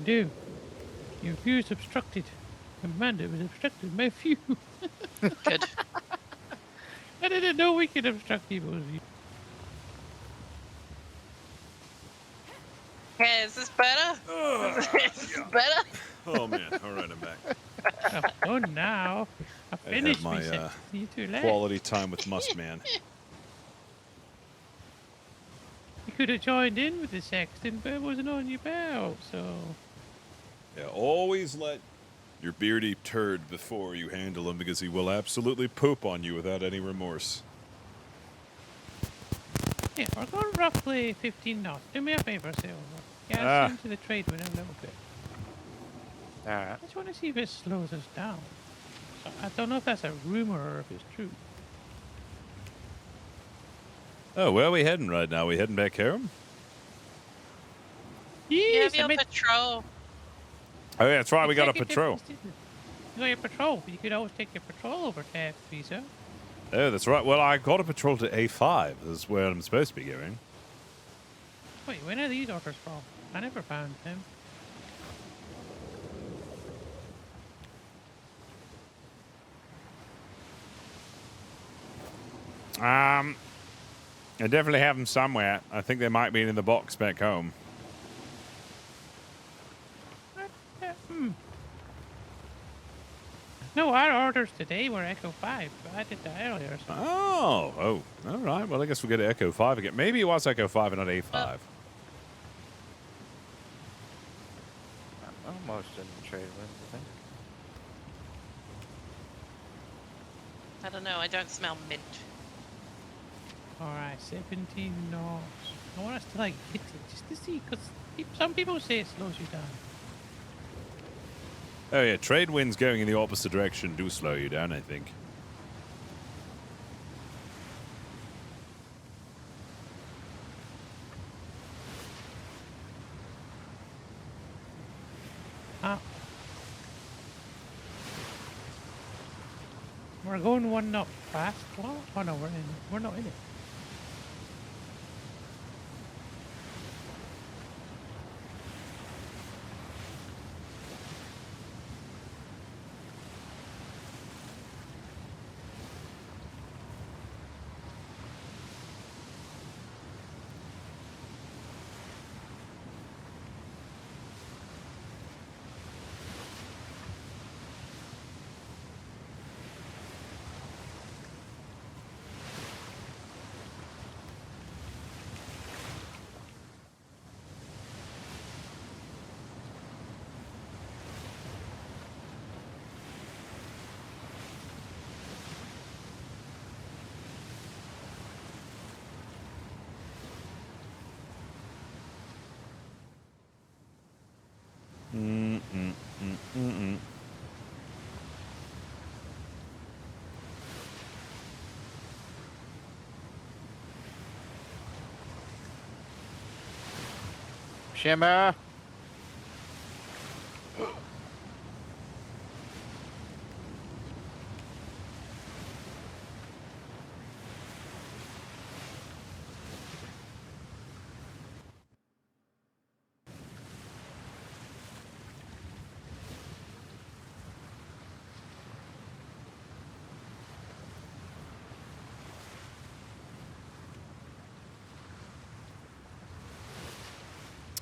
Speaker 14: Dude. Your view's obstructed. Commander was obstructed my view.
Speaker 2: Good.
Speaker 14: I didn't know we could obstruct people's view.
Speaker 2: Okay, is this better? Is this better?
Speaker 5: Oh man! All right, I'm back.
Speaker 14: I'm done now. I
Speaker 5: I
Speaker 14: finished
Speaker 5: had my
Speaker 14: my sex. See you too late.
Speaker 5: quality time with Mustman.
Speaker 14: You could have joined in with the sexton, but it wasn't on your belt, so.
Speaker 5: Yeah, always let your beardy turd before you handle him, because he will absolutely poop on you without any remorse.
Speaker 14: Yeah, we're going roughly 15 knots. Do me a favor, Silver. Get
Speaker 5: Ah.
Speaker 14: us into the trade wind a little bit. I just want to see if it slows us down. So I don't know if that's a rumor or if it's true.
Speaker 5: Oh, where are we heading right now? We heading back home?
Speaker 2: You have
Speaker 14: Yes,
Speaker 2: your patrol.
Speaker 5: Oh, yeah, that's right.
Speaker 14: It's
Speaker 5: We got a
Speaker 14: like
Speaker 5: patrol.
Speaker 14: difference, isn't it? You got your patrol, but you could always take your patrol over to FB,
Speaker 5: Oh, that's right. Well, I got a patrol to A5. That's where I'm supposed to be going.
Speaker 14: Wait, when are these orders from? I never found them.
Speaker 5: I definitely have them somewhere. I think they might be in the box back home.
Speaker 14: No, our orders today were Echo 5, but I did that earlier. So.
Speaker 5: Oh, all right. Well, I guess we'll go to Echo 5 again. Maybe it was Echo 5 and not A5.
Speaker 10: I'm almost in the trade wind, I think.
Speaker 2: I don't know. I don't smell mint.
Speaker 14: Alright, 17 knots. I want us to like hit it just to see, because some people say it slows you down.
Speaker 5: Oh, yeah. Trade winds going in the opposite direction do slow you down, I think.
Speaker 14: We're going 1 knot fast. What? Oh no, we're not in it.
Speaker 10: Shimmer.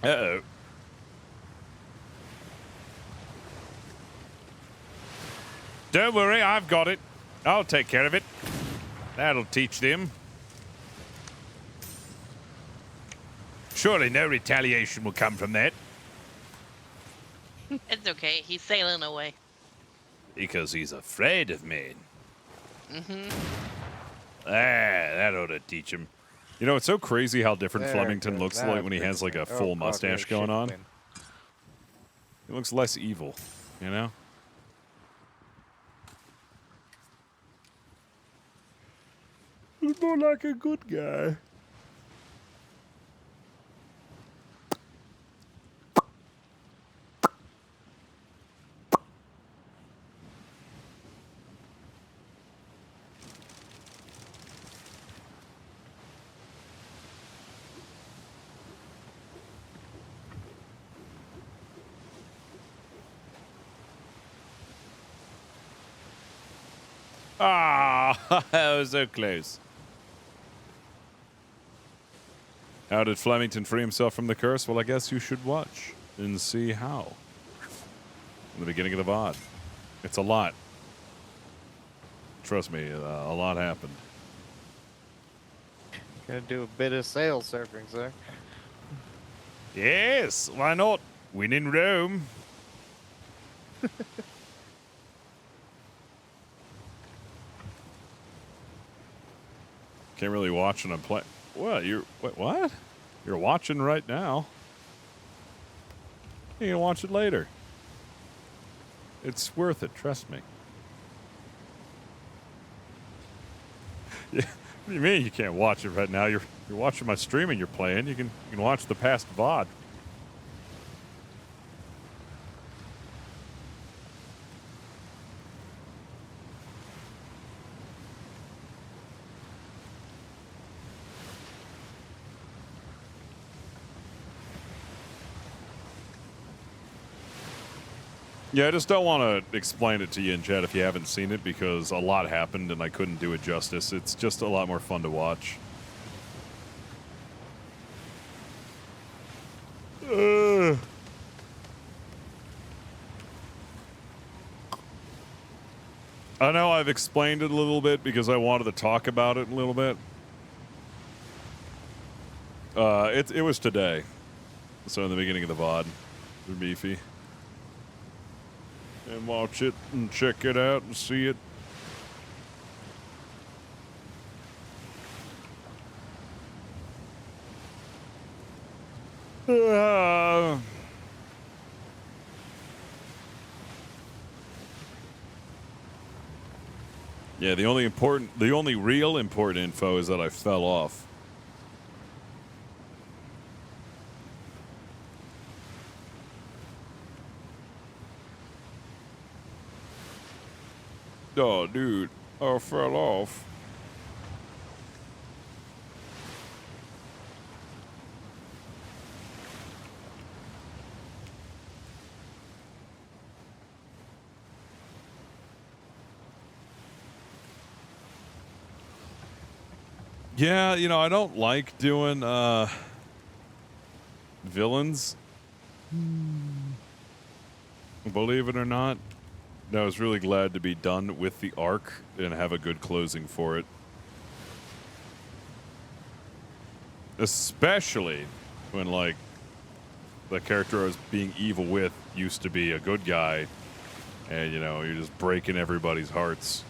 Speaker 5: Uh-oh. Don't worry, I've got it. I'll take care of it. That'll teach them. Surely no retaliation will come from that.
Speaker 2: It's okay. He's sailing away.
Speaker 5: Because he's afraid of me.
Speaker 2: Mm-hmm.
Speaker 5: That ought to teach him. You know, it's so crazy how different
Speaker 10: There
Speaker 5: Flemington
Speaker 10: goes
Speaker 5: looks
Speaker 10: that
Speaker 5: like when he
Speaker 10: big
Speaker 5: has like a
Speaker 10: thing.
Speaker 5: full
Speaker 10: Oh, God,
Speaker 5: mustache
Speaker 10: there's
Speaker 5: going on.
Speaker 10: shipment.
Speaker 5: He looks less evil, you know? He's more like a good guy. Ah, that was so close. How did Flemington free himself from the curse? Well, I guess you should watch and see how. In the beginning of the VOD. It's a lot. Trust me, a lot happened.
Speaker 10: Gonna do a bit of sail surfing, sir.
Speaker 5: Yes, why not? Win in Rome. Can't really watch when I'm playing. What? What? You're watching right now. You can watch it later. It's worth it, trust me. Yeah, what do you mean you can't watch it right now? You're watching my stream and you're playing. You can watch the past VOD. Yeah, I just don't want to explain it to you in chat if you haven't seen it because a lot happened and I couldn't do it justice. It's just a lot more fun to watch. I know I've explained it a little bit because I wanted to talk about it a little bit. It was today. So in the beginning of the VOD. They're beefy. And watch it and check it out and see it. Yeah, the only real important info is that I fell off. Oh, dude, I fell off. Yeah, you know, I don't like doing villains. Believe it or not. I was really glad to be done with the arc and have a good closing for it. Especially when, like, the character I was being evil with used to be a good guy, and, you know, you're just breaking everybody's hearts.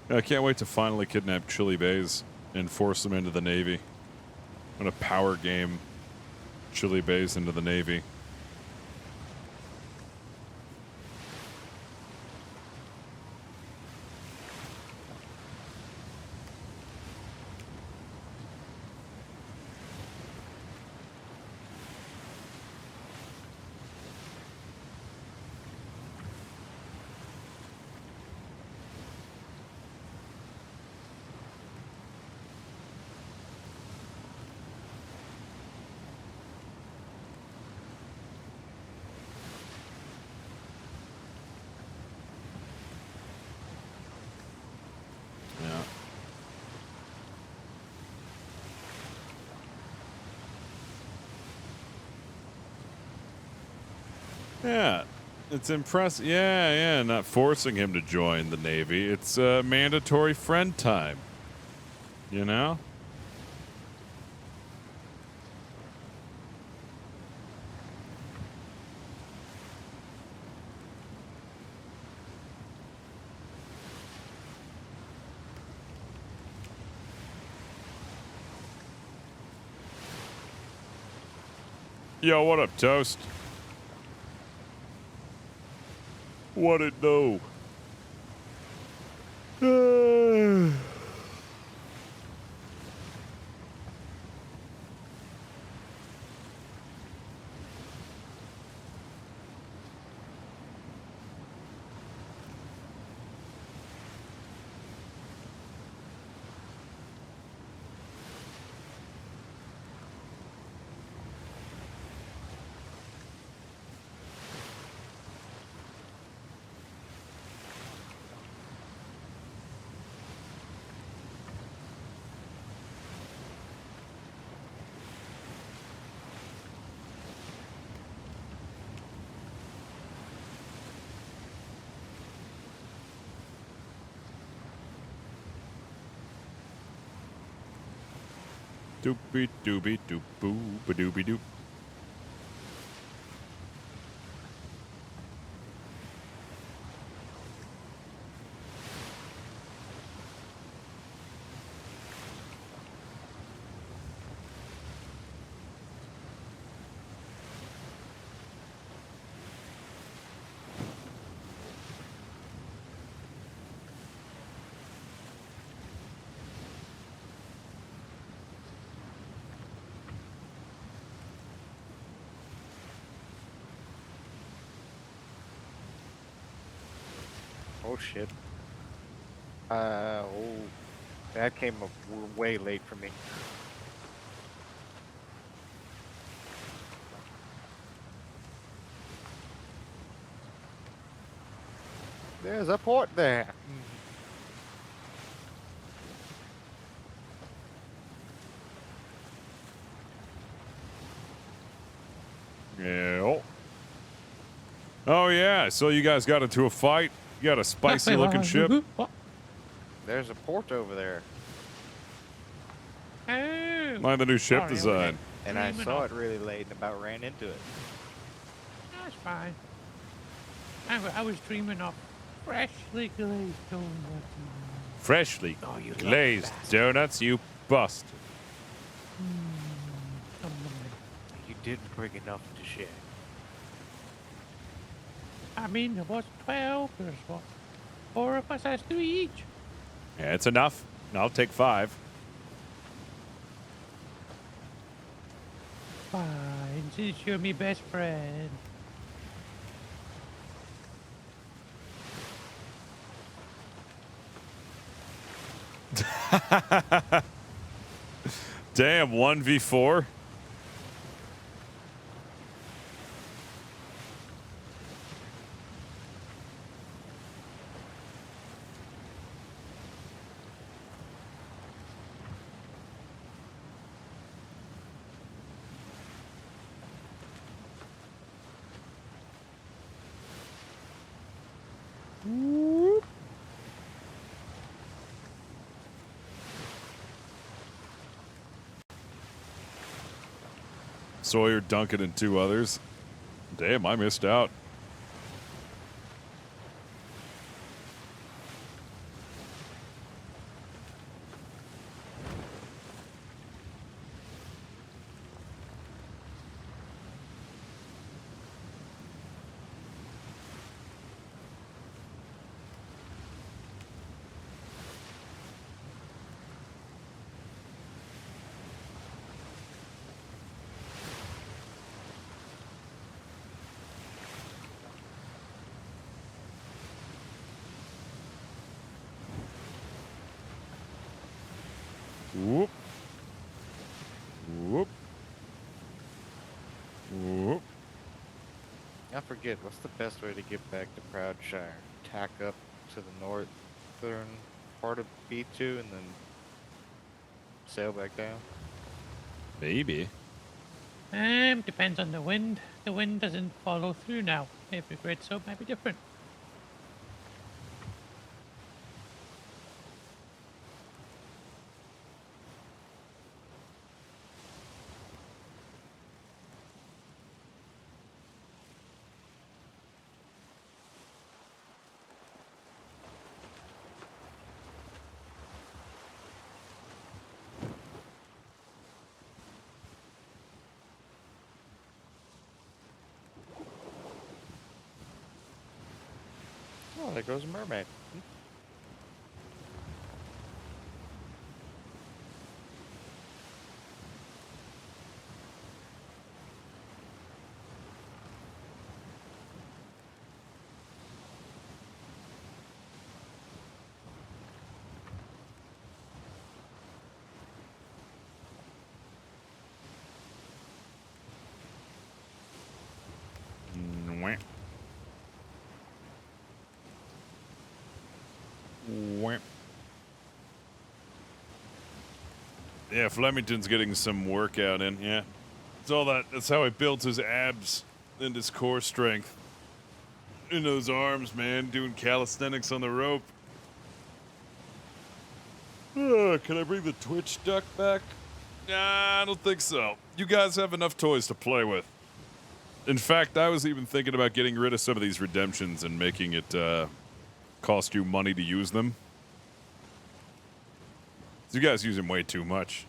Speaker 5: I can't wait to finally kidnap Chili Bays and force them into the Navy. I'm gonna power game Chili Bays into the Navy. Yeah. Yeah, it's impressive. Yeah, not forcing him to join the Navy. It's mandatory friend time. You know? Yo, what up, Toast? What it do? Doopy doopy doop boo ba doopy doop.
Speaker 10: Oh shit. Oh, that came up way late for me. There's a port there.
Speaker 5: Yeah. Oh yeah. So you guys got into a fight. You got a spicy looking ship.
Speaker 10: There's a port over there.
Speaker 14: Oh.
Speaker 5: Mind the new ship
Speaker 14: Sorry,
Speaker 5: design.
Speaker 10: And I
Speaker 14: Dreaming
Speaker 10: saw
Speaker 14: of-
Speaker 10: it really late and about ran into it.
Speaker 14: That's fine. I was dreaming of freshly glazed donuts.
Speaker 5: Freshly
Speaker 14: Oh, you
Speaker 5: glazed donuts, you bastard.
Speaker 10: You didn't bring enough to share.
Speaker 14: I mean, there was 12. There's what? 4 of us has 3 each.
Speaker 5: Yeah, it's enough. I'll take 5.
Speaker 14: Fine, since you're my best friend.
Speaker 5: Damn, 1v4. Sawyer, Duncan, and 2 others. Damn, I missed out. Whoop. Whoop. Whoop.
Speaker 10: I forget, what's the best way to get back to Proudshire? Tack up to the northern part of B2 and then sail back down?
Speaker 5: Maybe.
Speaker 14: Depends on the wind. The wind doesn't follow through now. Every grid so might be different.
Speaker 10: Oh, there goes a mermaid.
Speaker 5: Wham. Wham. Yeah, Flemington's getting some workout in. Yeah, it's all that. That's how he builds his abs and his core strength. In those arms, man, doing calisthenics on the rope. Can I bring the Twitch duck back? Nah, I don't think so. You guys have enough toys to play with. In fact, I was even thinking about getting rid of some of these redemptions and making it cost you money to use them. You guys use them way too much.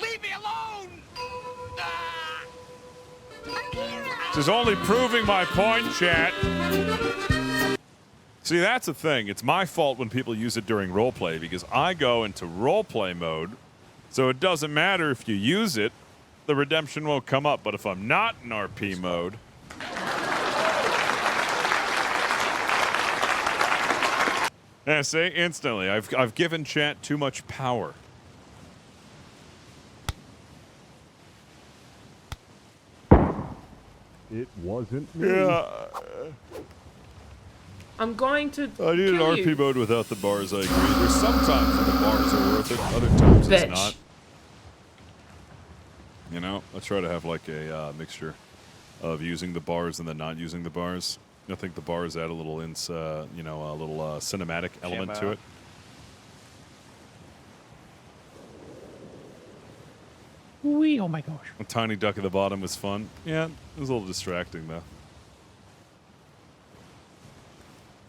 Speaker 19: Leave me alone!
Speaker 5: This is only proving my point, chat. See, that's the thing. It's my fault when people use it during roleplay because I go into roleplay mode, so it doesn't matter if you use it, the redemption won't come up. But if I'm not in RP mode, yeah, see, instantly, I've given chat too much power. It wasn't me. Yeah.
Speaker 11: I'm going to.
Speaker 5: I need an
Speaker 11: kill
Speaker 5: RP
Speaker 11: you.
Speaker 5: mode without the bars, I agree. There's sometimes when the bars are worth it, other times it's
Speaker 11: Bitch.
Speaker 5: not. You know, I try to have like a mixture of using the bars and then not using the bars. I think the bars add a little, a little cinematic element to
Speaker 10: Camo.
Speaker 5: it.
Speaker 14: Wee, oh my gosh.
Speaker 5: A tiny duck at the bottom was fun. Yeah, it was a little distracting though.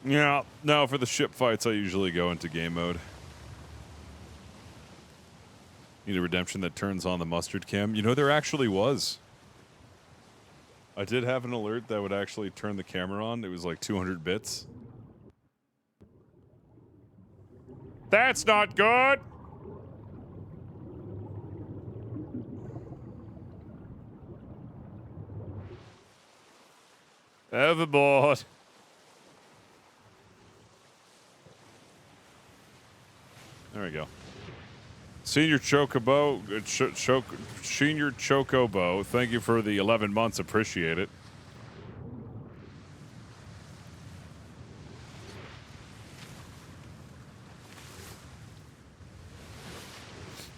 Speaker 5: Yeah, no, for the ship fights, I usually go into game mode. Need a redemption that turns on the mustard cam. You know, there actually was. I did have an alert that would actually turn the camera on. It was like 200 bits. That's not good! Overboard. There we go. Senior Chocobo, Senior Chocobo, thank you for the 11 months. Appreciate it.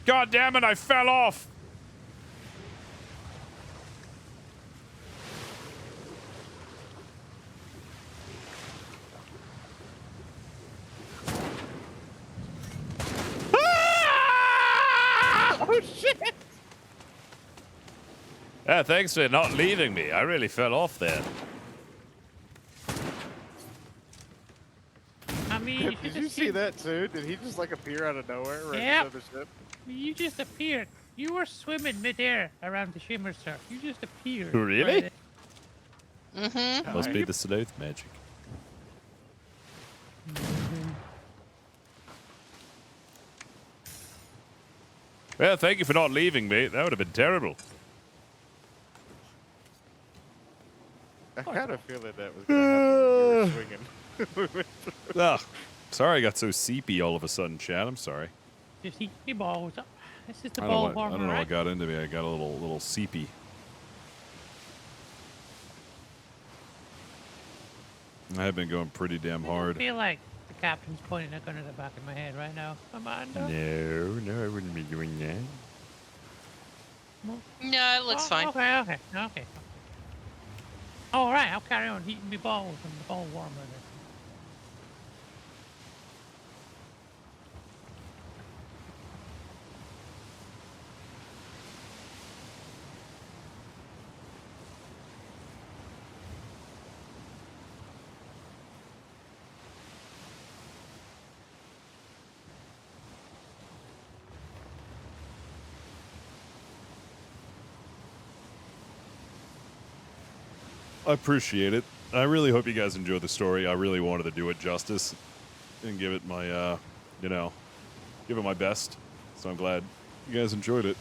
Speaker 5: God damn it, I fell off.
Speaker 10: Oh shit!
Speaker 5: Yeah, thanks for not leaving me. I really fell off there.
Speaker 14: I mean,
Speaker 10: Did you see that too? Did he just like appear out of nowhere right
Speaker 14: Yep.
Speaker 10: beside the ship?
Speaker 14: You just appeared. You were swimming midair around the shimmer surf. You just appeared.
Speaker 5: Really?
Speaker 2: Mm-hmm.
Speaker 5: Must be the sleuth magic. Well, thank you for not leaving me. That would have been terrible.
Speaker 10: I kind of feel that was gonna happen when you were swinging.
Speaker 5: Ugh. Sorry I got so seepy all of a sudden, Chad. I'm sorry.
Speaker 14: Just eat your balls up. This is the
Speaker 5: I
Speaker 14: ball
Speaker 5: don't know
Speaker 14: warmer,
Speaker 5: what
Speaker 14: right?
Speaker 5: got into me. I got a little seepy. I have been going pretty damn
Speaker 14: I
Speaker 5: hard.
Speaker 14: feel like the captain's pointing a gun at the back of my head right now. Amanda.
Speaker 5: No, I wouldn't be doing that.
Speaker 2: No, it looks fine.
Speaker 14: Okay. All right, I'll carry on heating my balls and the ball warmer. Then.
Speaker 5: I appreciate it. I really hope you guys enjoyed the story. I really wanted to do it justice and give it my, give it my best. So I'm glad you guys enjoyed it.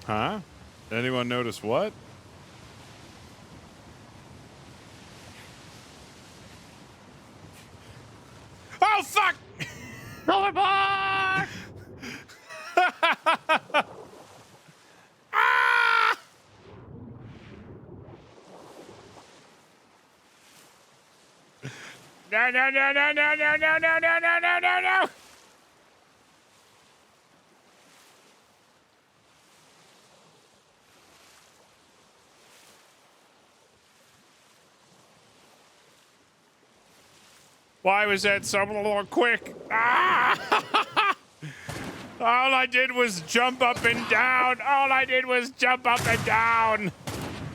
Speaker 5: Huh? Anyone notice what?
Speaker 19: No, no, no, no, no, no, no, no, no, no, no, no, no! Why was that so quick? Ah! All I did was jump up and down. All I did was jump up and down.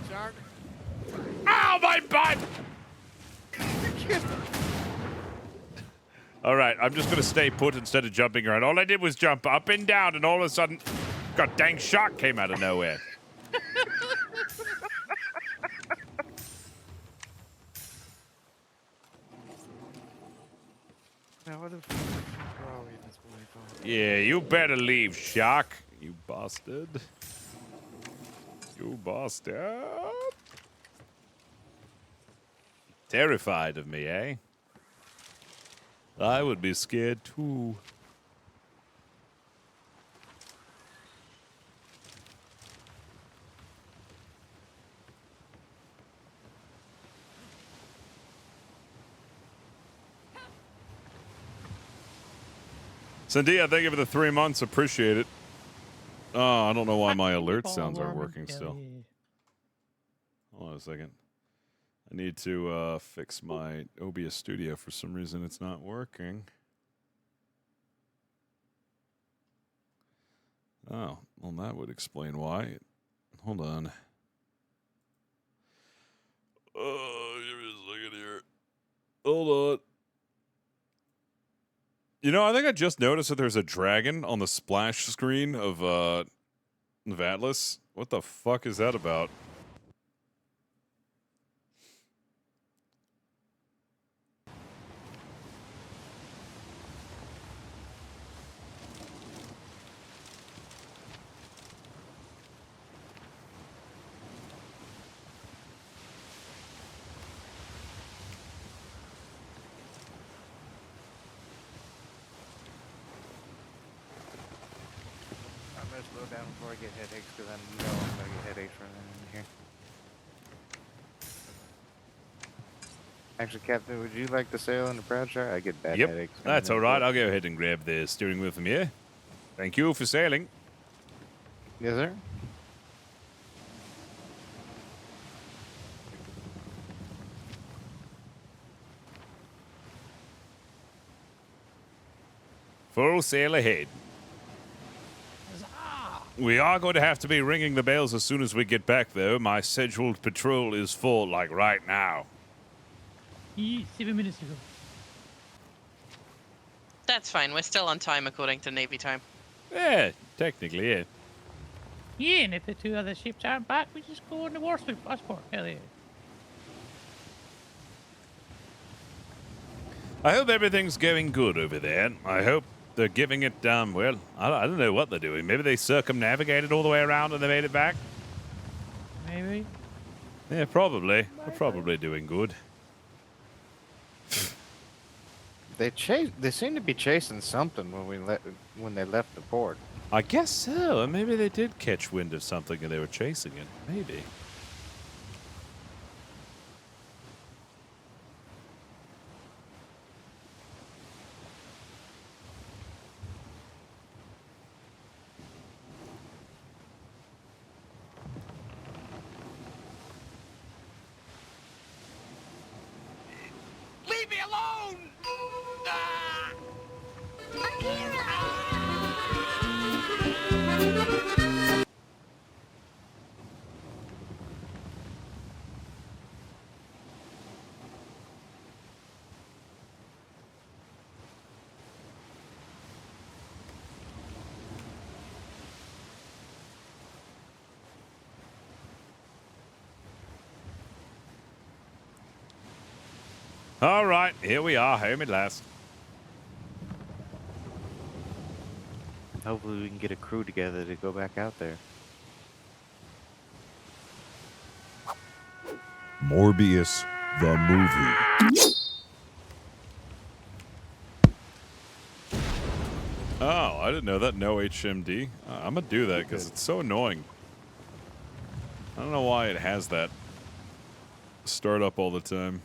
Speaker 12: Shark.
Speaker 19: Ow, my butt! All right, I'm just gonna stay put instead of jumping around. All I did was jump up and down, and all of a sudden, God dang shark came out of nowhere.
Speaker 10: Now, what the fuck are we this way for?
Speaker 19: Yeah, you better leave, shark. You bastard. You bastard. Terrified of me, eh? I would be scared too. Sandia, thank you for the 3 months. Appreciate it. Oh, I don't know why my alert sounds aren't working still. Hold on a second. I need to fix my OBS Studio. For some reason, it's not working. Oh, well, that would explain why. Hold on. Oh, give me a second here. Hold on. You know, I think I just noticed that there's a dragon on the splash screen of Atlas. What the fuck is that about?
Speaker 10: I'm gonna slow down before I get headaches, because I know I'm gonna get headaches running in here. Actually, Captain, would you like to sail in the Proud Shark? I get bad headaches.
Speaker 19: That's all right. I'll go ahead and grab the steering wheel from here. Thank you for sailing.
Speaker 10: Yes, sir.
Speaker 19: Full sail ahead. We are going to have to be ringing the bells as soon as we get back, though. My scheduled patrol is full, like right now.
Speaker 14: 7 minutes ago.
Speaker 2: That's fine. We're still on time according to Navy time.
Speaker 19: Yeah, technically, yeah.
Speaker 14: Yeah, and if the 2 other ships aren't back, we just go on the Warsloop passport. Hell yeah.
Speaker 19: I hope everything's going good over there. I hope they're giving it, well, I don't know what they're doing. Maybe they circumnavigated all the way around and they made it back?
Speaker 14: Maybe.
Speaker 19: Yeah, probably. They're probably doing good.
Speaker 10: They seem to be chasing something when they left the port.
Speaker 19: I guess so. And maybe they did catch wind of something and they were chasing it. Maybe.
Speaker 16: Leave me alone! Ah!
Speaker 19: All right, here we are, home at last.
Speaker 10: Hopefully we can get a crew together to go back out there.
Speaker 7: Morbius the movie.
Speaker 19: Oh, I didn't know that. No HMD. I'm going to do that because it's so annoying. I don't know why it has that start up all the time.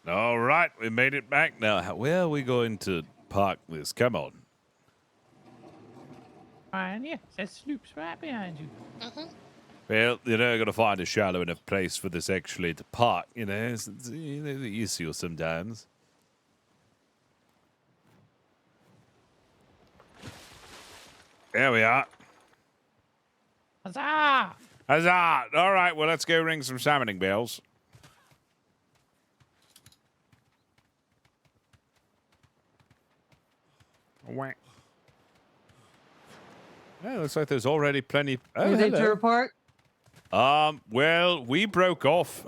Speaker 5: All right, we made it back now. Where are we going to park this? Come on.
Speaker 14: Fine, yeah, that sloop's right behind you.
Speaker 5: Well, you're not going to find a shallow enough place for this actually to park. You know, it's the issue sometimes. There we are.
Speaker 14: Huzzah!
Speaker 5: Huzzah! All right, well, let's go ring some summoning bells. Whack. Yeah, looks like there's already plenty. Oh,
Speaker 4: Anything to
Speaker 5: hello.
Speaker 4: report?
Speaker 5: Well, we broke off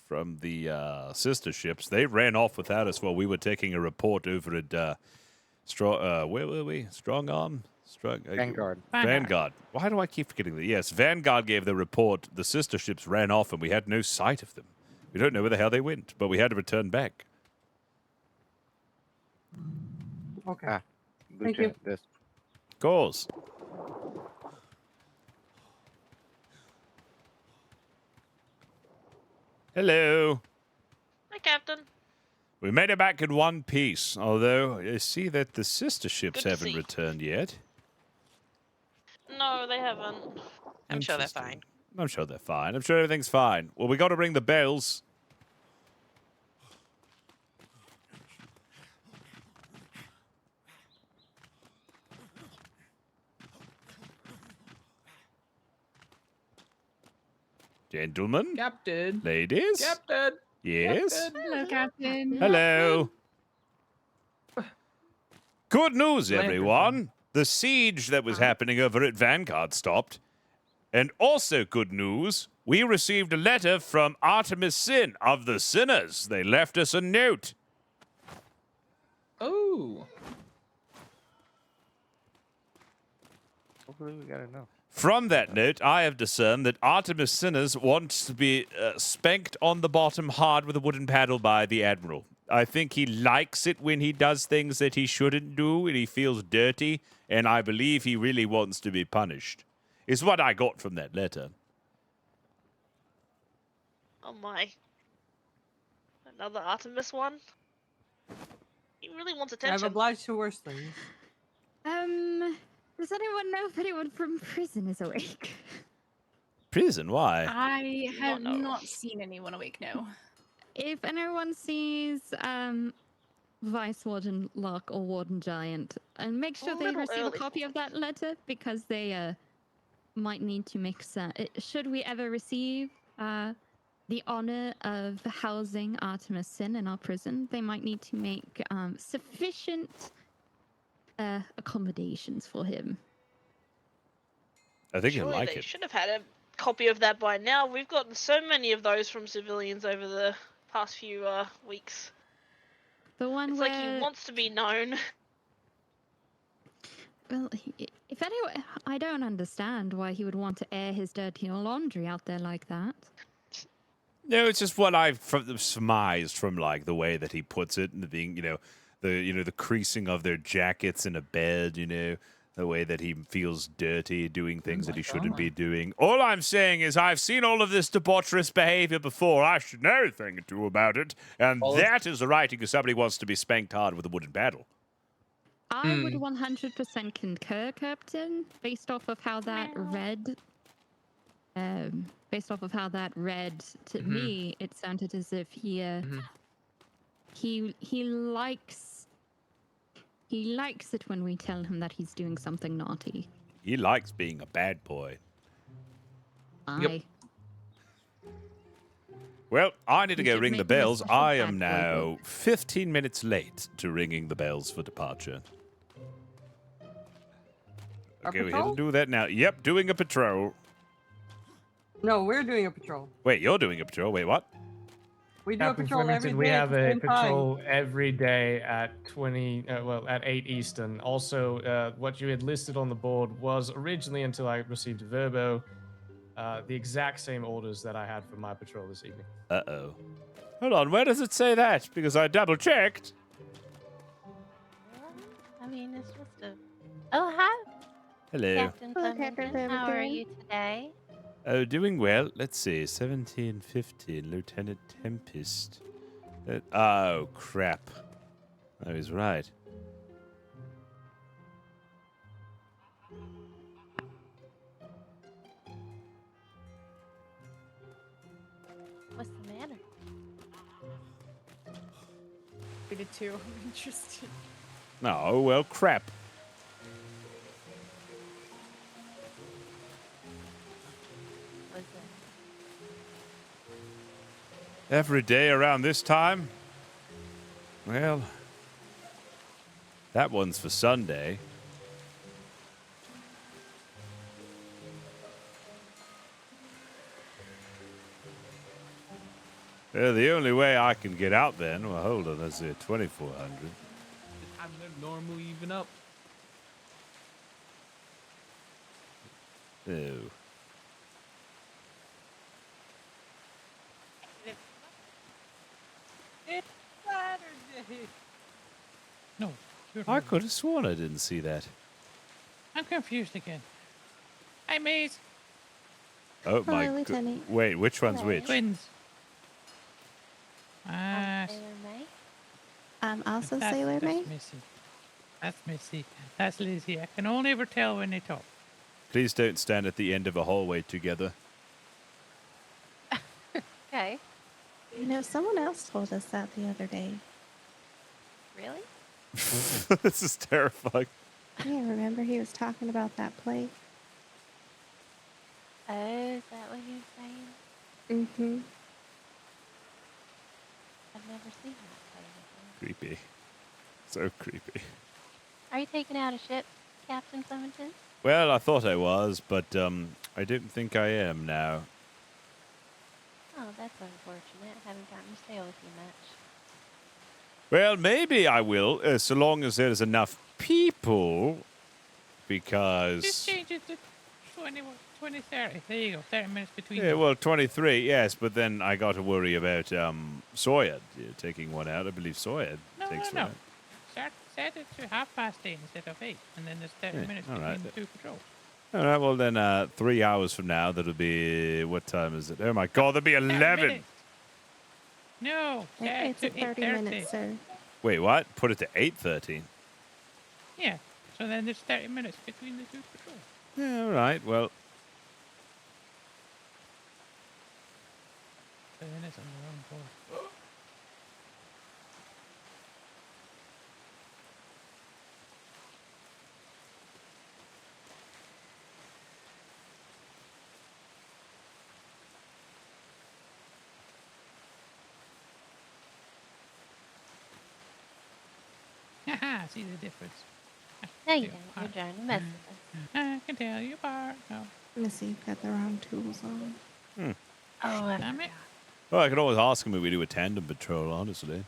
Speaker 5: from the sister ships. They ran off without us while we were taking a report over at where were we? Strong Arm?
Speaker 10: Vanguard.
Speaker 5: Vanguard. Why do I keep forgetting that? Yes, Vanguard gave the report. The sister ships ran off and we had no sight of them. We don't know where the hell they went, but we had to return back.
Speaker 4: Okay.
Speaker 10: Thank
Speaker 4: you.
Speaker 10: This.
Speaker 5: Of course. Hello.
Speaker 8: Hi, Captain.
Speaker 5: We made it back in one piece, although I see that the sister ships
Speaker 8: Good to
Speaker 5: haven't
Speaker 8: see.
Speaker 5: returned yet.
Speaker 8: No, they haven't.
Speaker 2: I'm sure they're fine.
Speaker 5: I'm sure they're fine. I'm sure everything's fine. Well, we got to ring the bells. Gentlemen.
Speaker 11: Captain.
Speaker 5: Ladies.
Speaker 11: Captain.
Speaker 5: Yes.
Speaker 11: Captain.
Speaker 4: Hello, Captain.
Speaker 5: Hello. Good news,
Speaker 11: Flemington.
Speaker 5: everyone. The siege that was happening over at Vanguard stopped. And also good news, we received a letter from Artemis Sin of the Sinners. They left us a note.
Speaker 11: Oh.
Speaker 10: Hopefully we gotta know.
Speaker 5: From that note, I have discerned that Artemis Sinners wants to be spanked on the bottom hard with a wooden paddle by the Admiral. I think he likes it when he does things that he shouldn't do and he feels dirty, and I believe he really wants to be punished. Is what I got from that letter.
Speaker 8: Oh my. Another Artemis one? He really wants
Speaker 4: I've
Speaker 8: attention.
Speaker 4: obliged to worse things.
Speaker 9: Does anyone know if anyone from prison is awake?
Speaker 5: Prison? Why?
Speaker 9: I
Speaker 8: have
Speaker 9: not seen anyone awake, no. If anyone sees Vice Warden Locke or Warden Giant, and make sure
Speaker 8: A
Speaker 9: they
Speaker 8: little
Speaker 9: receive a
Speaker 8: early.
Speaker 9: copy of that letter, because they might need to make should we ever receive the honor of housing Artemis Sin in our prison, they might need to make sufficient accommodations for him.
Speaker 5: I think he'll
Speaker 8: Surely
Speaker 5: like
Speaker 8: they
Speaker 5: it.
Speaker 8: should have had a copy of that by now. We've gotten so many of those from civilians over the past few weeks.
Speaker 9: The one
Speaker 8: It's
Speaker 9: where
Speaker 8: like he wants to be known.
Speaker 9: Well, if anyone, I don't understand why he would want to air his dirty laundry out there like that.
Speaker 5: No, it's just what I've surmised from like the way that he puts it, and being, the creasing of their jackets in a bed, the way that he feels dirty doing things that he shouldn't be doing. All I'm saying is I've seen all of this debaucherous behavior before. I should know a thing or two about it, and that is the writing of somebody who wants to be spanked hard with a wooden paddle.
Speaker 9: I would 100% concur, Captain, based off of how that read. Based off of how that read to me, it sounded as if he likes it when we tell him that he's doing something naughty.
Speaker 5: He likes being a bad boy.
Speaker 9: Aye.
Speaker 5: Well, I need to
Speaker 9: You
Speaker 5: go
Speaker 9: should
Speaker 5: ring the
Speaker 9: make me a
Speaker 5: bells.
Speaker 9: special
Speaker 5: I
Speaker 9: bad
Speaker 5: am
Speaker 9: boy
Speaker 5: now 15 minutes late to ringing the bells for departure.
Speaker 4: Our
Speaker 5: Okay, we
Speaker 4: patrol?
Speaker 5: have to do that now. Yep, doing a patrol.
Speaker 4: No, we're doing a patrol.
Speaker 5: Wait, you're doing a patrol? Wait, what?
Speaker 4: We do a
Speaker 23: Captain
Speaker 4: patrol every
Speaker 23: Flemington,
Speaker 4: day
Speaker 23: we
Speaker 4: at
Speaker 23: have
Speaker 4: the
Speaker 23: a
Speaker 4: same time.
Speaker 23: patrol every day at at 8 Eastern. Also, what you had listed on the board was originally, until I received a verbo, the exact same orders that I had for my patrol this evening.
Speaker 5: Uh-oh. Hold on, where does it say that? Because I double-checked.
Speaker 24: I mean, it's just a. Oh, hi.
Speaker 5: Hello.
Speaker 24: Captain Flemington. How are you today?
Speaker 5: Oh, doing well. Let's see. 17, 15. Lieutenant Tempest. Oh, crap. Oh, he's right.
Speaker 24: What's the matter?
Speaker 6: We did too. I'm interested.
Speaker 5: No, well, crap.
Speaker 24: What's that?
Speaker 5: Every day around this time? Well, that one's for Sunday. The only way I can get out then, well, hold on, that's 2,400.
Speaker 11: I'm normally even up.
Speaker 5: Oh.
Speaker 14: It's Saturday. No,
Speaker 5: I could have sworn I didn't see that.
Speaker 14: I'm confused again. Hi, Maze.
Speaker 5: Oh
Speaker 24: Hello,
Speaker 5: my god.
Speaker 24: Lieutenant.
Speaker 5: Wait, which one's
Speaker 24: Hello.
Speaker 5: which?
Speaker 14: Twins.
Speaker 24: Sailor May. I'm also
Speaker 14: that's,
Speaker 24: Sailor May.
Speaker 14: That's Missy. That's Missy. That's Lizzie. I can only ever tell when they talk.
Speaker 5: Please don't stand at the end of a hallway together.
Speaker 24: Okay. You know, someone else told us that the other day. Really?
Speaker 5: This is terrifying.
Speaker 24: Yeah, remember he was talking about that play? Oh, is that what he was saying? Mm-hmm. I've never seen that play before.
Speaker 5: Creepy. So creepy.
Speaker 24: Are you taking out a ship, Captain Flemington?
Speaker 5: Well, I thought I was, but I don't think I am now.
Speaker 24: Oh, that's unfortunate. I haven't gotten to sail with you much.
Speaker 5: Well, maybe I will, so long as there's enough people, because...
Speaker 14: Just change it to 20, 30. There you go. 30 minutes between.
Speaker 5: Yeah, well, 23, yes, but then I got to worry about Sawyer taking one out. I believe Sawyer takes one out.
Speaker 14: Set it to 8:30 instead of 8, and then there's 30
Speaker 5: Yeah,
Speaker 14: minutes
Speaker 5: all
Speaker 14: between
Speaker 5: right.
Speaker 14: the two patrols.
Speaker 5: All right, well then 3 hours from now, that'll be... What time is it? Oh my god, that'll be 11!
Speaker 14: minutes. No, set
Speaker 24: It's
Speaker 14: to
Speaker 24: at 30
Speaker 14: 8:30.
Speaker 24: minutes, sir.
Speaker 5: Wait, what? Put it to 8:30?
Speaker 14: Yeah, so then there's 30 minutes between the two patrols.
Speaker 5: Yeah, all right, well...
Speaker 14: 30 minutes on the wrong board. Haha, see the difference.
Speaker 24: No, you don't. You're trying to mess with us.
Speaker 14: I can tell you apart. No.
Speaker 24: Missy, you've got the wrong tools on.
Speaker 5: Hmm.
Speaker 24: Oh, I
Speaker 14: Damn it.
Speaker 5: Well, I could always ask him if we do a tandem patrol, honestly.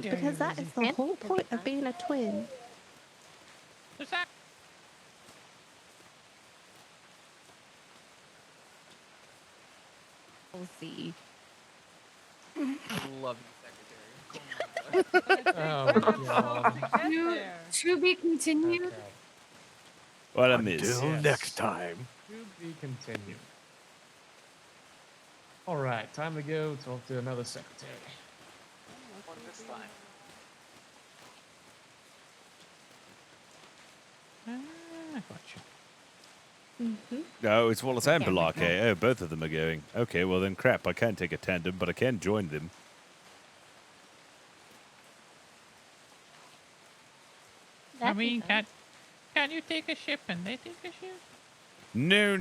Speaker 24: because that is the whole point of being a twin.
Speaker 14: What's that?
Speaker 9: We'll see.
Speaker 11: Love you, Secretary.
Speaker 23: Oh, God.
Speaker 6: To be continued.
Speaker 5: What a miss.
Speaker 23: Until
Speaker 21: next time.
Speaker 23: To be continued. All right, time to go talk to another secretary.
Speaker 11: One this time.
Speaker 14: I got you.
Speaker 5: No, it's Wallace and Balake. Oh, both of them are going. Okay, well then crap, I can't take a tandem, but I can join them.
Speaker 14: I mean, can't you take a ship and they take a ship?
Speaker 5: No.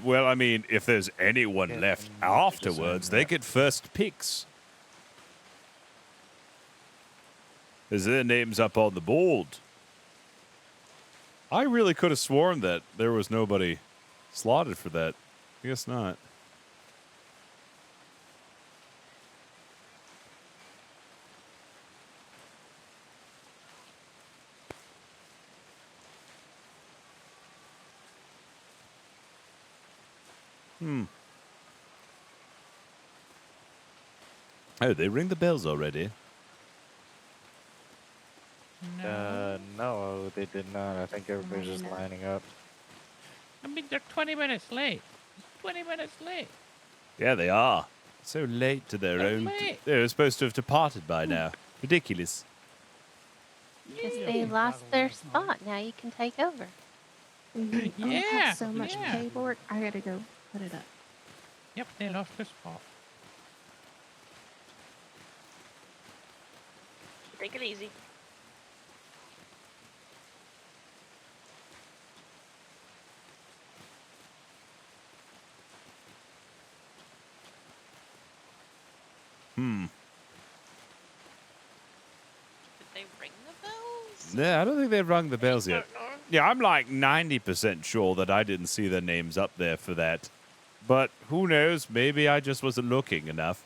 Speaker 5: Well, I mean, if there's anyone left afterwards, they get first picks. There's their names up on the board. I really could have sworn that there was nobody slotted for that. I guess not. Oh, they ring the bells already.
Speaker 10: No, they did not. I think everybody's just lining up.
Speaker 14: I mean, they're 20 minutes late. 20 minutes late.
Speaker 5: Yeah, they are. So late to their
Speaker 14: So
Speaker 5: own.
Speaker 14: late.
Speaker 5: They were supposed to have departed by now. Ridiculous.
Speaker 24: Because they lost their spot. Now you can take over. I
Speaker 14: Yeah,
Speaker 24: have so much
Speaker 14: yeah.
Speaker 24: paperwork. I gotta go put it up.
Speaker 14: Yep, they lost their spot.
Speaker 8: Take it easy.
Speaker 2: Did they ring the bells?
Speaker 5: Yeah, I don't think they've rung the bells yet.
Speaker 8: Don't know.
Speaker 5: Yeah, I'm like 90% sure that I didn't see their names up there for that. But who knows? Maybe I just wasn't looking enough.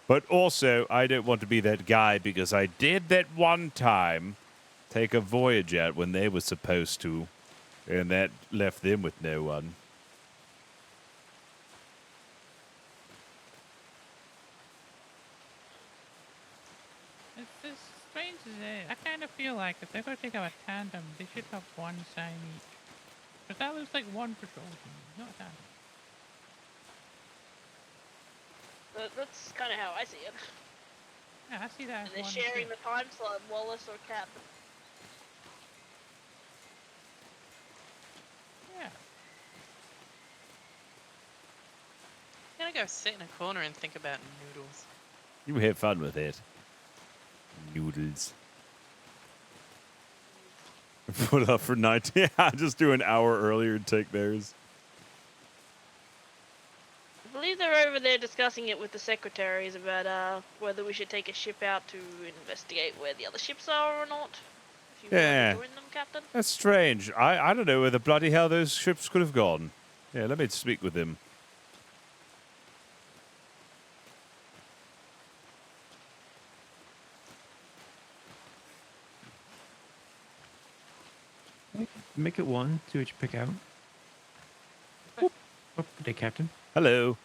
Speaker 5: But also, I don't want to be that guy because I did that one time take a voyage out when they were supposed to. And that left them with no one.
Speaker 14: It's strange as I kind of feel like if they're going to take out a tandem, they should have one sign each. Because that looks like one patrol team, not a tandem.
Speaker 8: That's kind of how I see it.
Speaker 14: Yeah, I see that
Speaker 8: And
Speaker 14: as
Speaker 8: they're
Speaker 14: one
Speaker 8: sharing
Speaker 14: too.
Speaker 8: the time slot, Wallace or Cap.
Speaker 14: Yeah.
Speaker 2: I'm gonna go sit in a corner and think about noodles.
Speaker 5: You have fun with it. Noodles. Put up for 19. Yeah, just do an hour earlier and take theirs.
Speaker 8: I believe they're over there discussing it with the secretaries about whether we should take a ship out to investigate where the other ships are or not. If you
Speaker 5: Yeah.
Speaker 8: want to join them, Captain.
Speaker 5: That's strange. I don't know where the bloody hell those ships could have gone. Yeah, let me speak with them.
Speaker 13: Make it one, see what you pick out. Oh, good day, Captain.
Speaker 5: Hello.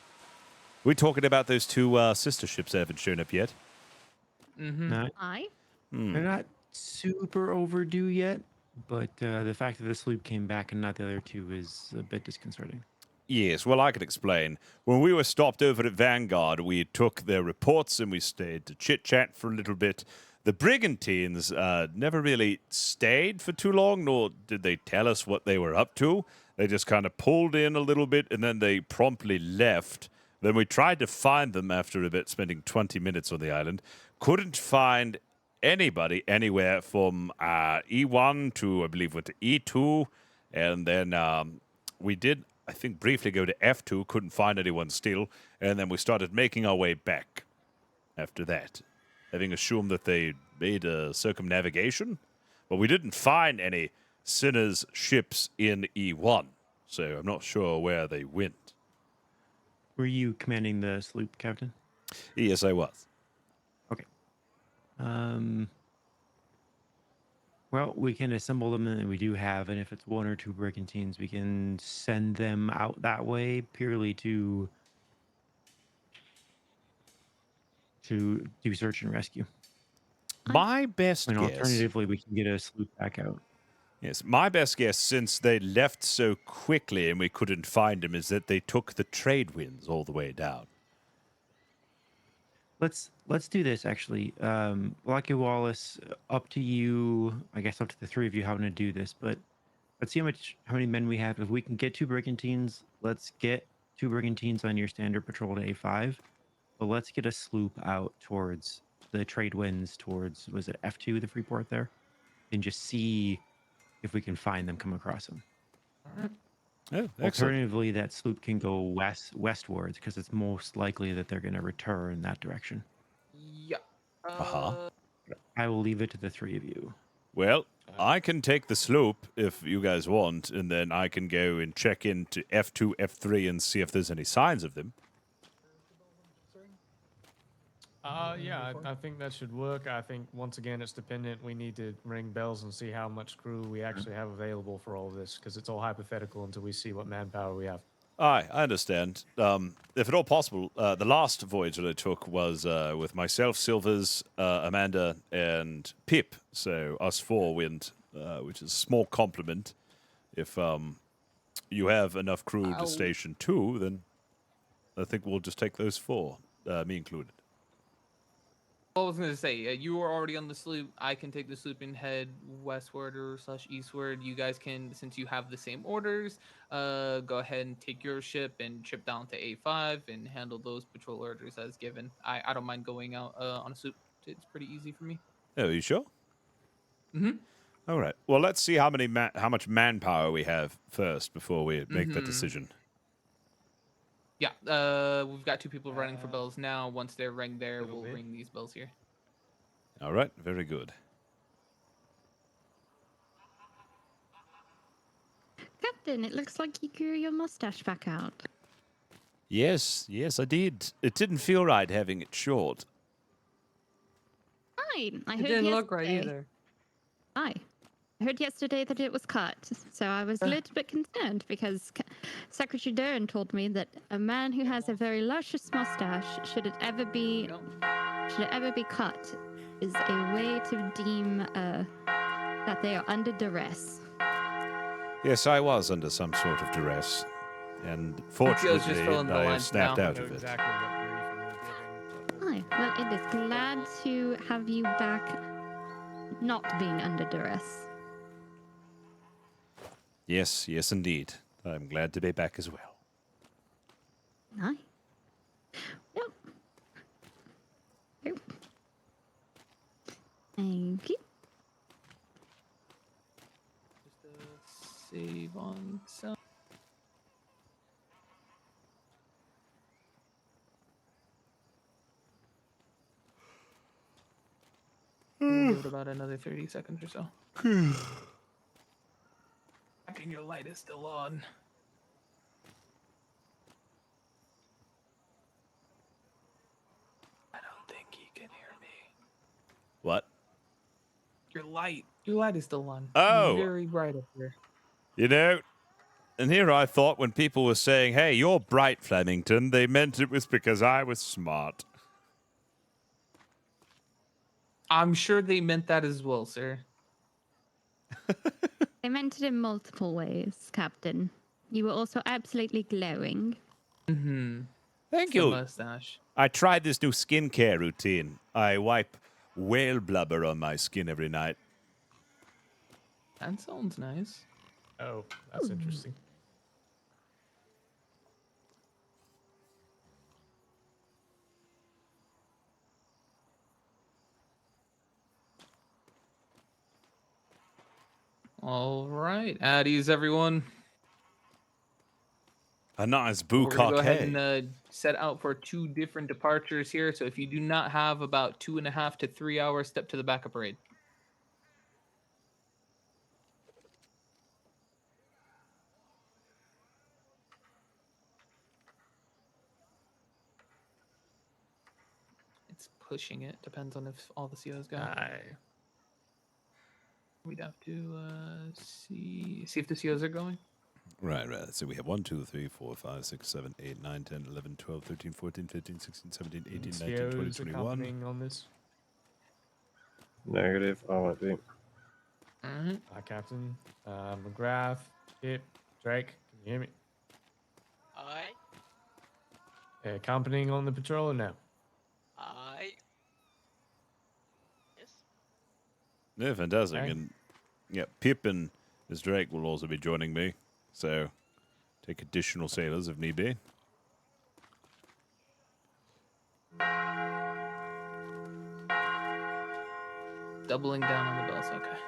Speaker 5: We talking about those two sister ships that haven't shown up yet?
Speaker 13: Not,
Speaker 9: Hi.
Speaker 13: They're not super overdue yet, but the fact that the sloop came back and not the other two is a bit disconcerting.
Speaker 5: Yes, well, I can explain. When we were stopped over at Vanguard, we took their reports and we stayed to chit-chat for a little bit. The brigantines never really stayed for too long, nor did they tell us what they were up to. They just kind of pulled in a little bit, and then they promptly left. Then we tried to find them after a bit, spending 20 minutes on the island. Couldn't find anybody anywhere from E1 to, I believe, went to E2. And then we did, I think, briefly go to F2. Couldn't find anyone still. And then we started making our way back after that, having assumed that they made a circumnavigation. But we didn't find any Sinners ships in E1. So I'm not sure where they went.
Speaker 13: Were you commanding the sloop, Captain?
Speaker 5: Yes, I was.
Speaker 13: Okay. Well, we can assemble them, and we do have, and if it's one or two brigantines, we can send them out that way purely to do search and rescue.
Speaker 5: My best
Speaker 13: And
Speaker 5: guess.
Speaker 13: alternatively, we can get a sloop back out.
Speaker 5: Yes, my best guess, since they left so quickly and we couldn't find them, is that they took the trade winds all the way down.
Speaker 13: Let's do this actually. Lucky Wallace, up to you. I guess up to the three of you how to do this, but let's see how many men we have. If we can get two brigantines, let's get two brigantines on your standard patrol to A5. But let's get a sloop out towards the trade winds, towards, was it F2, the free port there, and just see if we can find them, come across them.
Speaker 5: Oh, excellent.
Speaker 13: Alternatively, that sloop can go westwards because it's most likely that they're going to return that direction.
Speaker 11: Yeah.
Speaker 13: I will leave it to the three of you.
Speaker 5: Well, I can take the sloop if you guys want, and then I can go and check into F2, F3, and see if there's any signs of them.
Speaker 23: Yeah, I think that should work. I think, once again, it's dependent. We need to ring bells and see how much crew we actually have available for all of this, because it's all hypothetical until we see what manpower we have.
Speaker 5: Aye, I understand. If at all possible, the last voyage that I took was with myself, Silvers, Amanda, and Pip. So us four went, which is a small compliment. If you have enough crew to station two, then I think we'll just take those four. me included.
Speaker 11: I was gonna say, you were already on the sloop. I can take the sloop and head westward or / eastward. You guys can, since you have the same orders, go ahead and take your ship and trip down to A5 and handle those patrol orders as given. I don't mind going out on a sloop. It's pretty easy for me.
Speaker 5: Oh, are you sure?
Speaker 11: Mm-hmm.
Speaker 5: All right. Well, let's see how much manpower we have first before we make that
Speaker 11: Mhm.
Speaker 5: decision.
Speaker 11: Yeah, we've got 2 people running for bells now. Once they're rang there, we'll ring these bells here.
Speaker 5: All right. Very good.
Speaker 9: Captain, it looks like you grew your mustache back out.
Speaker 5: Yes, I did. It didn't feel right having it short.
Speaker 9: Fine. I
Speaker 4: It
Speaker 9: heard
Speaker 4: didn't look right
Speaker 9: yesterday-
Speaker 4: either.
Speaker 9: Aye. I heard yesterday that it was cut, so I was a little bit concerned because Secretary Dern told me that a man who has a very luscious mustache, should it ever be cut, is a way to deem that they are under duress.
Speaker 5: Yes, I was under some sort of duress, and
Speaker 11: just
Speaker 5: fortunately,
Speaker 11: filling the
Speaker 5: I have
Speaker 11: lines
Speaker 5: snapped
Speaker 11: now.
Speaker 5: out of it.
Speaker 9: Aye. Well, it is glad to have you back, not being under duress.
Speaker 5: Yes, indeed. I'm glad to be back as well.
Speaker 9: Aye. Yep. Yep. Thank you.
Speaker 11: Save on some. Give it about another 30 seconds or so. Captain, your light is still on. I don't think he can hear me.
Speaker 5: What?
Speaker 11: Your light is still on.
Speaker 5: Oh.
Speaker 11: Very bright up here.
Speaker 5: You know, and here I thought when people were saying, "Hey, you're bright, Flemington," they meant it was because I was smart.
Speaker 11: I'm sure they meant that as well, sir.
Speaker 9: They meant it in multiple ways, Captain. You were also absolutely glowing.
Speaker 11: Mm-hmm.
Speaker 5: Thank
Speaker 11: The
Speaker 5: you.
Speaker 11: mustache.
Speaker 5: I tried this new skincare routine. I wipe whale blubber on my skin every night.
Speaker 11: That sounds nice.
Speaker 23: Oh, that's interesting.
Speaker 11: All right, at ease, everyone.
Speaker 5: A nice
Speaker 11: We're gonna go ahead
Speaker 5: bouquet.
Speaker 11: and set out for 2 different departures here. So if you do not have about 2.5 to 3 hours, step to the back of parade. It's pushing it. Depends on if all the COs go. We'd have to see if the COs are going.
Speaker 5: Right. So we have 1, 2, 3, 4, 5, 6, 7, 8, 9, 10, 11, 12, 13, 14, 15, 16, 17, 18, 19, 20,
Speaker 23: COs
Speaker 5: 21.
Speaker 23: accompanying on this.
Speaker 1: Negative. I won't be.
Speaker 11: Alright.
Speaker 23: Hi, Captain. McGrath, Kip, Drake, can you hear me?
Speaker 2: Aye.
Speaker 23: Accompanying on the patrol or no?
Speaker 2: Aye.
Speaker 5: Yeah, fantastic.
Speaker 23: Okay.
Speaker 5: And yeah, Pip and Miss Drake will also be joining me. So take additional sailors if need be.
Speaker 11: Doubling down on the bells. Okay.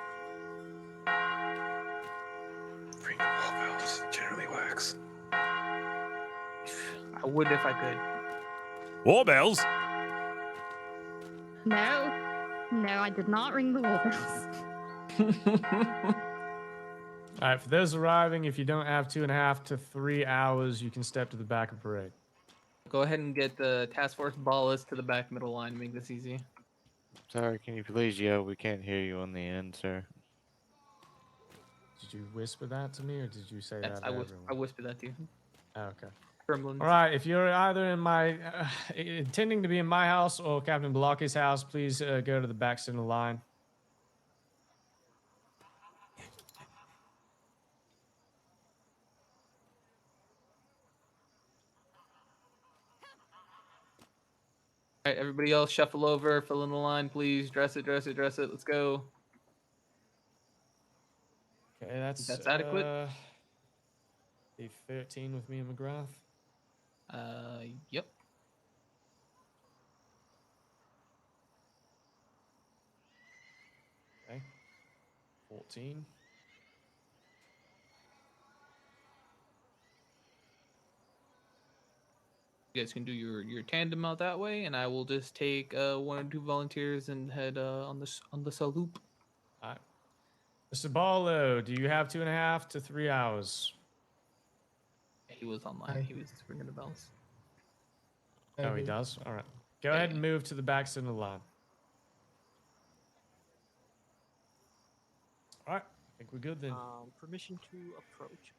Speaker 1: Ring the wall bells generally works.
Speaker 11: I would if I could.
Speaker 5: War bells?
Speaker 9: No, I did not ring the war bells.
Speaker 23: All right, for those arriving, if you don't have 2.5 to 3 hours, you can step to the back of parade.
Speaker 11: Go ahead and get the task force ballast to the back middle line to make this easy.
Speaker 10: Sorry, can you please yell? We can't hear you on the end, sir.
Speaker 23: Did you whisper that to me, or did you say
Speaker 11: Yes,
Speaker 23: that to everyone?
Speaker 11: I whispered that to you.
Speaker 23: Oh, okay.
Speaker 11: Gremlins.
Speaker 23: All right, if you're either in my intending to be in my house or Captain Blockie's house, please go to the back center line.
Speaker 11: right, everybody else shuffle over, fill in the line, please. Dress it. Let's go.
Speaker 23: Okay, that's
Speaker 11: adequate.
Speaker 23: The 13 with me and McGrath.
Speaker 11: Yep.
Speaker 23: Okay. 14.
Speaker 11: You guys can do your tandem out that way, and I will just take 1 or 2 volunteers and head on the saloop.
Speaker 23: All right. Mr. Barlow, do you have 2.5 to 3 hours?
Speaker 11: He was online. He was ringing the bells.
Speaker 23: Oh, he does? All right. Go ahead and move to the back center line. All right. I think we're good then.
Speaker 15: Permission to approach.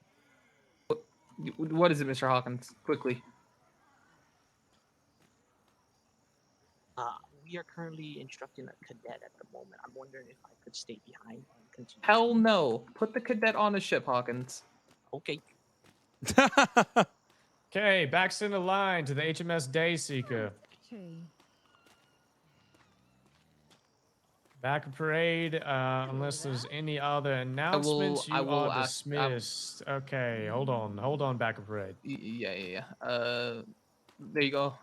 Speaker 11: What is it, Mr. Hawkins? Quickly.
Speaker 15: We are currently instructing a cadet at the moment. I'm wondering if I could stay behind and continue.
Speaker 11: Hell no. Put the cadet on a ship, Hawkins.
Speaker 15: Okay.
Speaker 23: Okay, back center line to the HMS Dayseeker.
Speaker 9: Okay.
Speaker 23: Back of parade, unless there's any other announcements,
Speaker 11: I
Speaker 23: you
Speaker 11: will
Speaker 23: are
Speaker 11: ask-
Speaker 23: dismissed. Okay, hold on, back of parade.
Speaker 11: Yeah. There you go.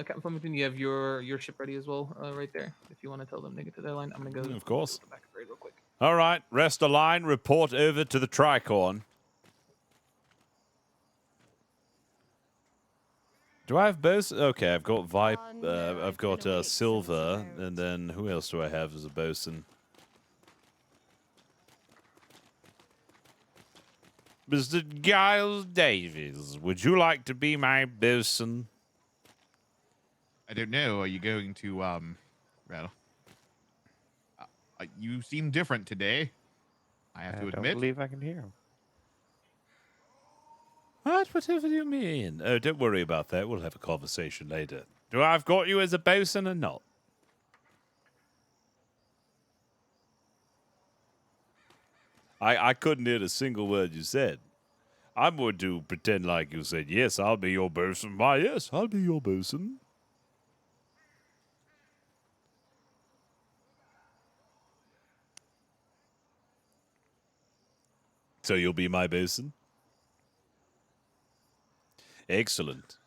Speaker 11: Captain Flemington, you have your ship ready as well, right there. If you want to tell them to get to their line, I'm gonna go.
Speaker 5: Of course.
Speaker 11: Back of parade real quick.
Speaker 5: All right, rest a line. Report over to the Tricorn. Do I have both? Okay, I've got I've got Silver, and then who else do I have as a bosun? Mr. Giles Davies, would you like to be my bosun?
Speaker 17: I don't know. Are you going to, well, you seem different today. I have to
Speaker 10: I
Speaker 17: admit.
Speaker 10: don't believe I can hear him.
Speaker 5: What? Whatever you mean? Oh, don't worry about that. We'll have a conversation later. Do I've got you as a bosun or not? I couldn't hear a single word you said. I'm going to pretend like you said, yes, I'll be your bosun. Why, yes, I'll be your bosun. So you'll be my bosun? Excellent.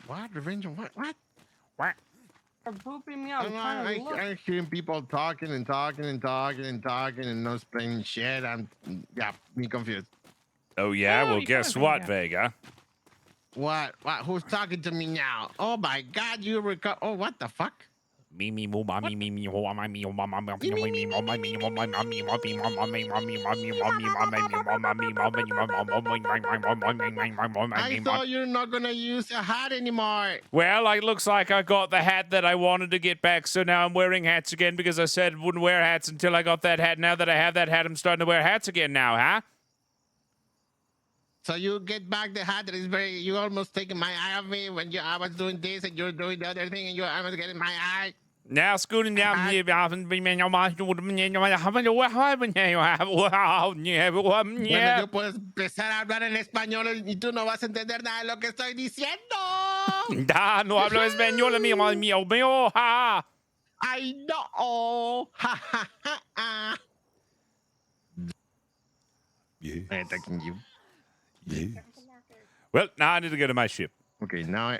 Speaker 20: What? Revenge? What?
Speaker 4: You're pooping me out. I'm
Speaker 20: I'm
Speaker 4: trying to look.
Speaker 20: hearing people talking and no explaining shit. Me confused.
Speaker 5: Oh, yeah?
Speaker 20: Oh,
Speaker 5: Well,
Speaker 20: you
Speaker 5: guess
Speaker 20: got
Speaker 5: what,
Speaker 20: Vega.
Speaker 5: Vega?
Speaker 20: What? Who's talking to me now? Oh my God! You recover? Oh, what the fuck?
Speaker 19: Me me mo mommy me me ho mommy me ho mama me me me mo mommy mo mommy mommy mommy
Speaker 20: I thought you're not gonna use a hat anymore.
Speaker 5: Well, it looks like I got the hat that I wanted to get back, so now I'm wearing hats again because I said I wouldn't wear hats until I got that hat. Now that I have that hat, I'm starting to wear hats again now, huh?
Speaker 20: So you get back the hat that is you almost taking my eye off me when I was doing this and you're doing the other thing and you're almost getting my eye.
Speaker 5: Now scooting down here,
Speaker 20: Bueno, yo puedo empezar a hablar en español y tú no vas a entender nada de lo que estoy diciendo.
Speaker 5: No hablo español, amigo mío, ha.
Speaker 20: I know. Ha ha ha.
Speaker 5: Yeah.
Speaker 20: I'm attacking you.
Speaker 5: Yes. Well, now I need to go to my ship.
Speaker 20: Okay, now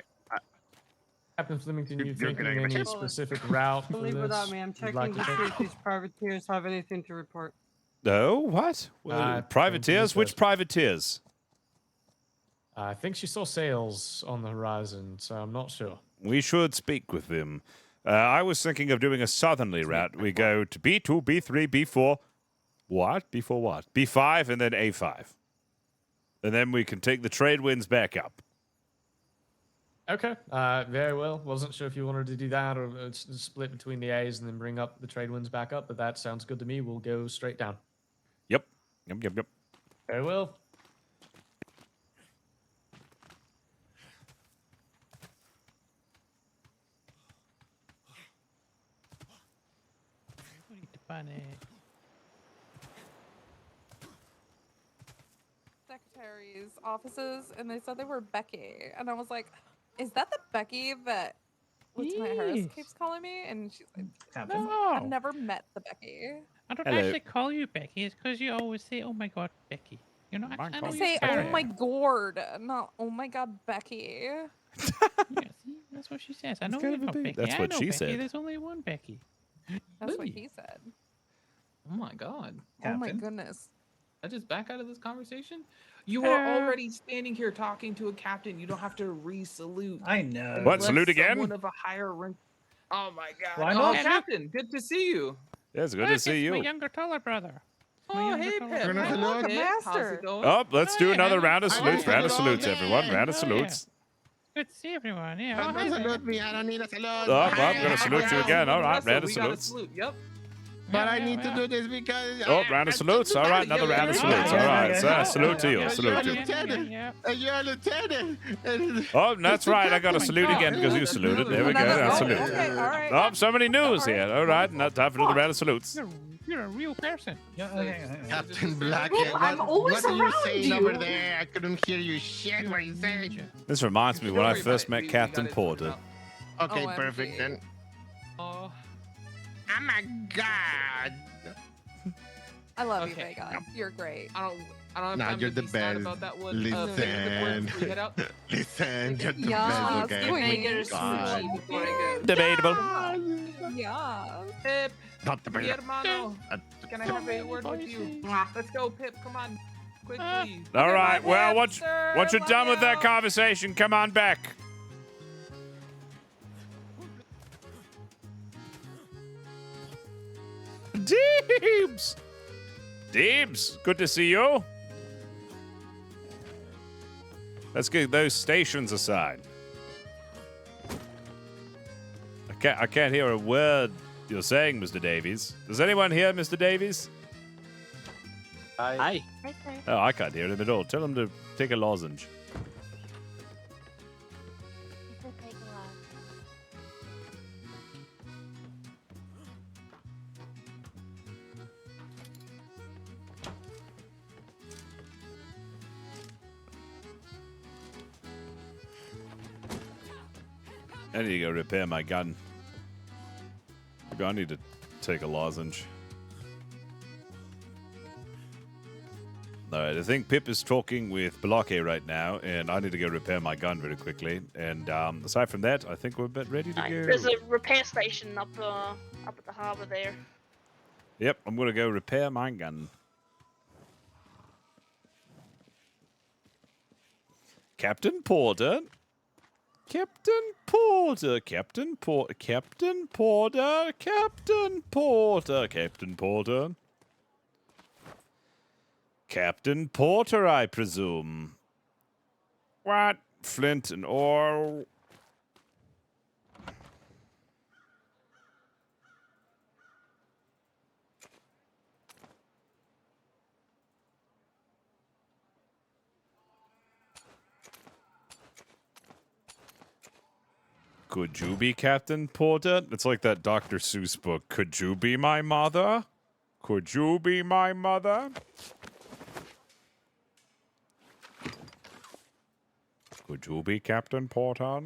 Speaker 23: Captain Flemington, you
Speaker 20: You're
Speaker 23: thinking
Speaker 20: gonna-
Speaker 23: any specific route for
Speaker 4: Believe
Speaker 23: this?
Speaker 4: without me, I'm
Speaker 23: you'd
Speaker 4: checking
Speaker 23: like
Speaker 4: to
Speaker 23: to
Speaker 4: see
Speaker 23: take?
Speaker 4: if these privateers have anything to report.
Speaker 5: Oh, what? Well, privateers? Which privateers?
Speaker 23: I think she saw sails on the horizon, so I'm not sure.
Speaker 5: We should speak with them. I was thinking of doing a southerly route. We go to B2, B3, B4. What? B4 what? B5 and then A5. And then we can take the trade winds back up.
Speaker 23: Okay, very well. Wasn't sure if you wanted to do that or split between the A's and then bring up the trade winds back up, but that sounds good to me. We'll go straight down.
Speaker 5: Yep.
Speaker 23: Very well.
Speaker 3: secretary's offices, and they said they were Becky, and I was like, "Is that the Becky that Lieutenant Harris
Speaker 14: Yes.
Speaker 3: keeps calling me?" And she's like,
Speaker 14: No.
Speaker 3: "I've never met the Becky."
Speaker 14: I don't
Speaker 5: Hello.
Speaker 14: actually call you Becky. It's because you always say, "Oh my God, Becky." You know, I know
Speaker 3: I
Speaker 14: you
Speaker 3: say, "Oh
Speaker 14: better.
Speaker 3: my gourd," not "Oh my God, Becky."
Speaker 14: Yeah, see, that's what she says. I
Speaker 5: It's
Speaker 14: know
Speaker 5: kind
Speaker 14: you're
Speaker 5: of a
Speaker 14: not
Speaker 5: big-
Speaker 14: Becky.
Speaker 5: that's
Speaker 14: I
Speaker 5: what
Speaker 14: know
Speaker 5: she
Speaker 14: Becky.
Speaker 5: said.
Speaker 14: There's only one Becky.
Speaker 3: That's what
Speaker 11: Really?
Speaker 3: he said.
Speaker 11: Oh my god.
Speaker 3: Oh my
Speaker 11: Captain.
Speaker 3: goodness.
Speaker 11: I just back out of this conversation? You are already standing here talking to a captain. You don't have to re-salute.
Speaker 12: I know.
Speaker 5: What,
Speaker 11: Unless
Speaker 5: salute again?
Speaker 11: Someone of a higher rank. Oh my god.
Speaker 12: Why
Speaker 11: Oh,
Speaker 12: not?
Speaker 11: Captain, good to see you.
Speaker 5: Yeah, it's good
Speaker 14: Look,
Speaker 5: to see
Speaker 14: it's my
Speaker 5: you.
Speaker 14: younger, taller brother. My
Speaker 11: Oh,
Speaker 14: younger,
Speaker 11: hey,
Speaker 14: taller
Speaker 11: Pip.
Speaker 14: brother.
Speaker 11: Hi,
Speaker 3: Look, a
Speaker 11: Pip. How's
Speaker 3: master.
Speaker 11: it going?
Speaker 5: Oh, let's do
Speaker 14: yeah,
Speaker 5: another
Speaker 14: man.
Speaker 5: round of
Speaker 14: I
Speaker 5: salutes.
Speaker 14: like
Speaker 5: Round of
Speaker 14: it.
Speaker 5: salutes,
Speaker 12: Yeah.
Speaker 5: everyone. Round of
Speaker 14: Oh,
Speaker 5: salutes.
Speaker 14: Good to see everyone. Yeah.
Speaker 20: Don't
Speaker 14: Oh, hi there.
Speaker 20: salute me. I don't need a salute.
Speaker 5: Oh, I'm
Speaker 20: Hi,
Speaker 5: gonna salute you
Speaker 20: hi,
Speaker 5: again.
Speaker 20: hi.
Speaker 5: All right, round of
Speaker 11: We got a
Speaker 5: salutes.
Speaker 11: salute. Yep.
Speaker 20: But
Speaker 14: Yeah,
Speaker 20: I
Speaker 14: yeah,
Speaker 20: need to
Speaker 14: yeah.
Speaker 20: do this because.
Speaker 5: Oh, round of salutes. All right, another round of salutes. All right, sir. Salute to you. Salute to you.
Speaker 20: You're a lieutenant.
Speaker 5: Oh, that's right. I got to salute again because you saluted. There we go. I salute.
Speaker 3: Okay, all right.
Speaker 5: Oh, so many news here. All right, not time for another round of salutes.
Speaker 14: You're a real person.
Speaker 20: Captain Blackett,
Speaker 16: I'm always
Speaker 20: what are you
Speaker 16: around
Speaker 20: saying
Speaker 16: you.
Speaker 20: over there? I couldn't hear you shit. What are you saying?
Speaker 5: This reminds me when I first met
Speaker 11: We
Speaker 5: Captain
Speaker 11: got it
Speaker 5: Porter.
Speaker 20: Okay,
Speaker 3: OMG.
Speaker 20: perfect then.
Speaker 11: Oh,
Speaker 20: Oh my god.
Speaker 3: I love you,
Speaker 11: Okay.
Speaker 3: Vega. You're great.
Speaker 11: I don't have
Speaker 20: Nah,
Speaker 11: time
Speaker 20: you're
Speaker 11: to
Speaker 20: the
Speaker 11: be sad
Speaker 20: best.
Speaker 11: about that one.
Speaker 20: Listen.
Speaker 11: Before we head out.
Speaker 20: Listen, you're the
Speaker 3: Yeah,
Speaker 20: best,
Speaker 3: queen.
Speaker 20: okay?
Speaker 8: God.
Speaker 11: Before I go.
Speaker 5: Debatable.
Speaker 3: Yeah.
Speaker 11: Pip,
Speaker 20: Not the
Speaker 11: mi
Speaker 20: best.
Speaker 11: hermano, can I have a word with you? Let's go, Pip. Come on, quickly.
Speaker 5: All right. Well, once
Speaker 3: Sir,
Speaker 5: you're
Speaker 3: love
Speaker 5: done with that
Speaker 3: you.
Speaker 5: conversation, come on back. Deebs! Deebs, good to see you. Let's get those stations aside. I can't hear a word you're saying, Mr. Davies. Does anyone hear Mr. Davies?
Speaker 15: Hi.
Speaker 5: Oh, I can't hear him at all. Tell him to take a lozenge. I need to go repair my gun. I need to take a lozenge. Alright, I think Pip is talking with Blocky right now, and I need to go repair my gun very quickly. And aside from that, I think we're about ready to go.
Speaker 8: There's a repair station up at the harbour there.
Speaker 5: Yep, I'm gonna go repair my gun. Captain Porter. Captain Porter. Captain Porter. Captain Porter. Captain Porter. Captain Porter. Captain Porter, I presume. What? Flint and ore. Could you be Captain Porter? It's like that Dr. Seuss book. Could you be my mother? Could you be my mother? Could you be Captain Porter?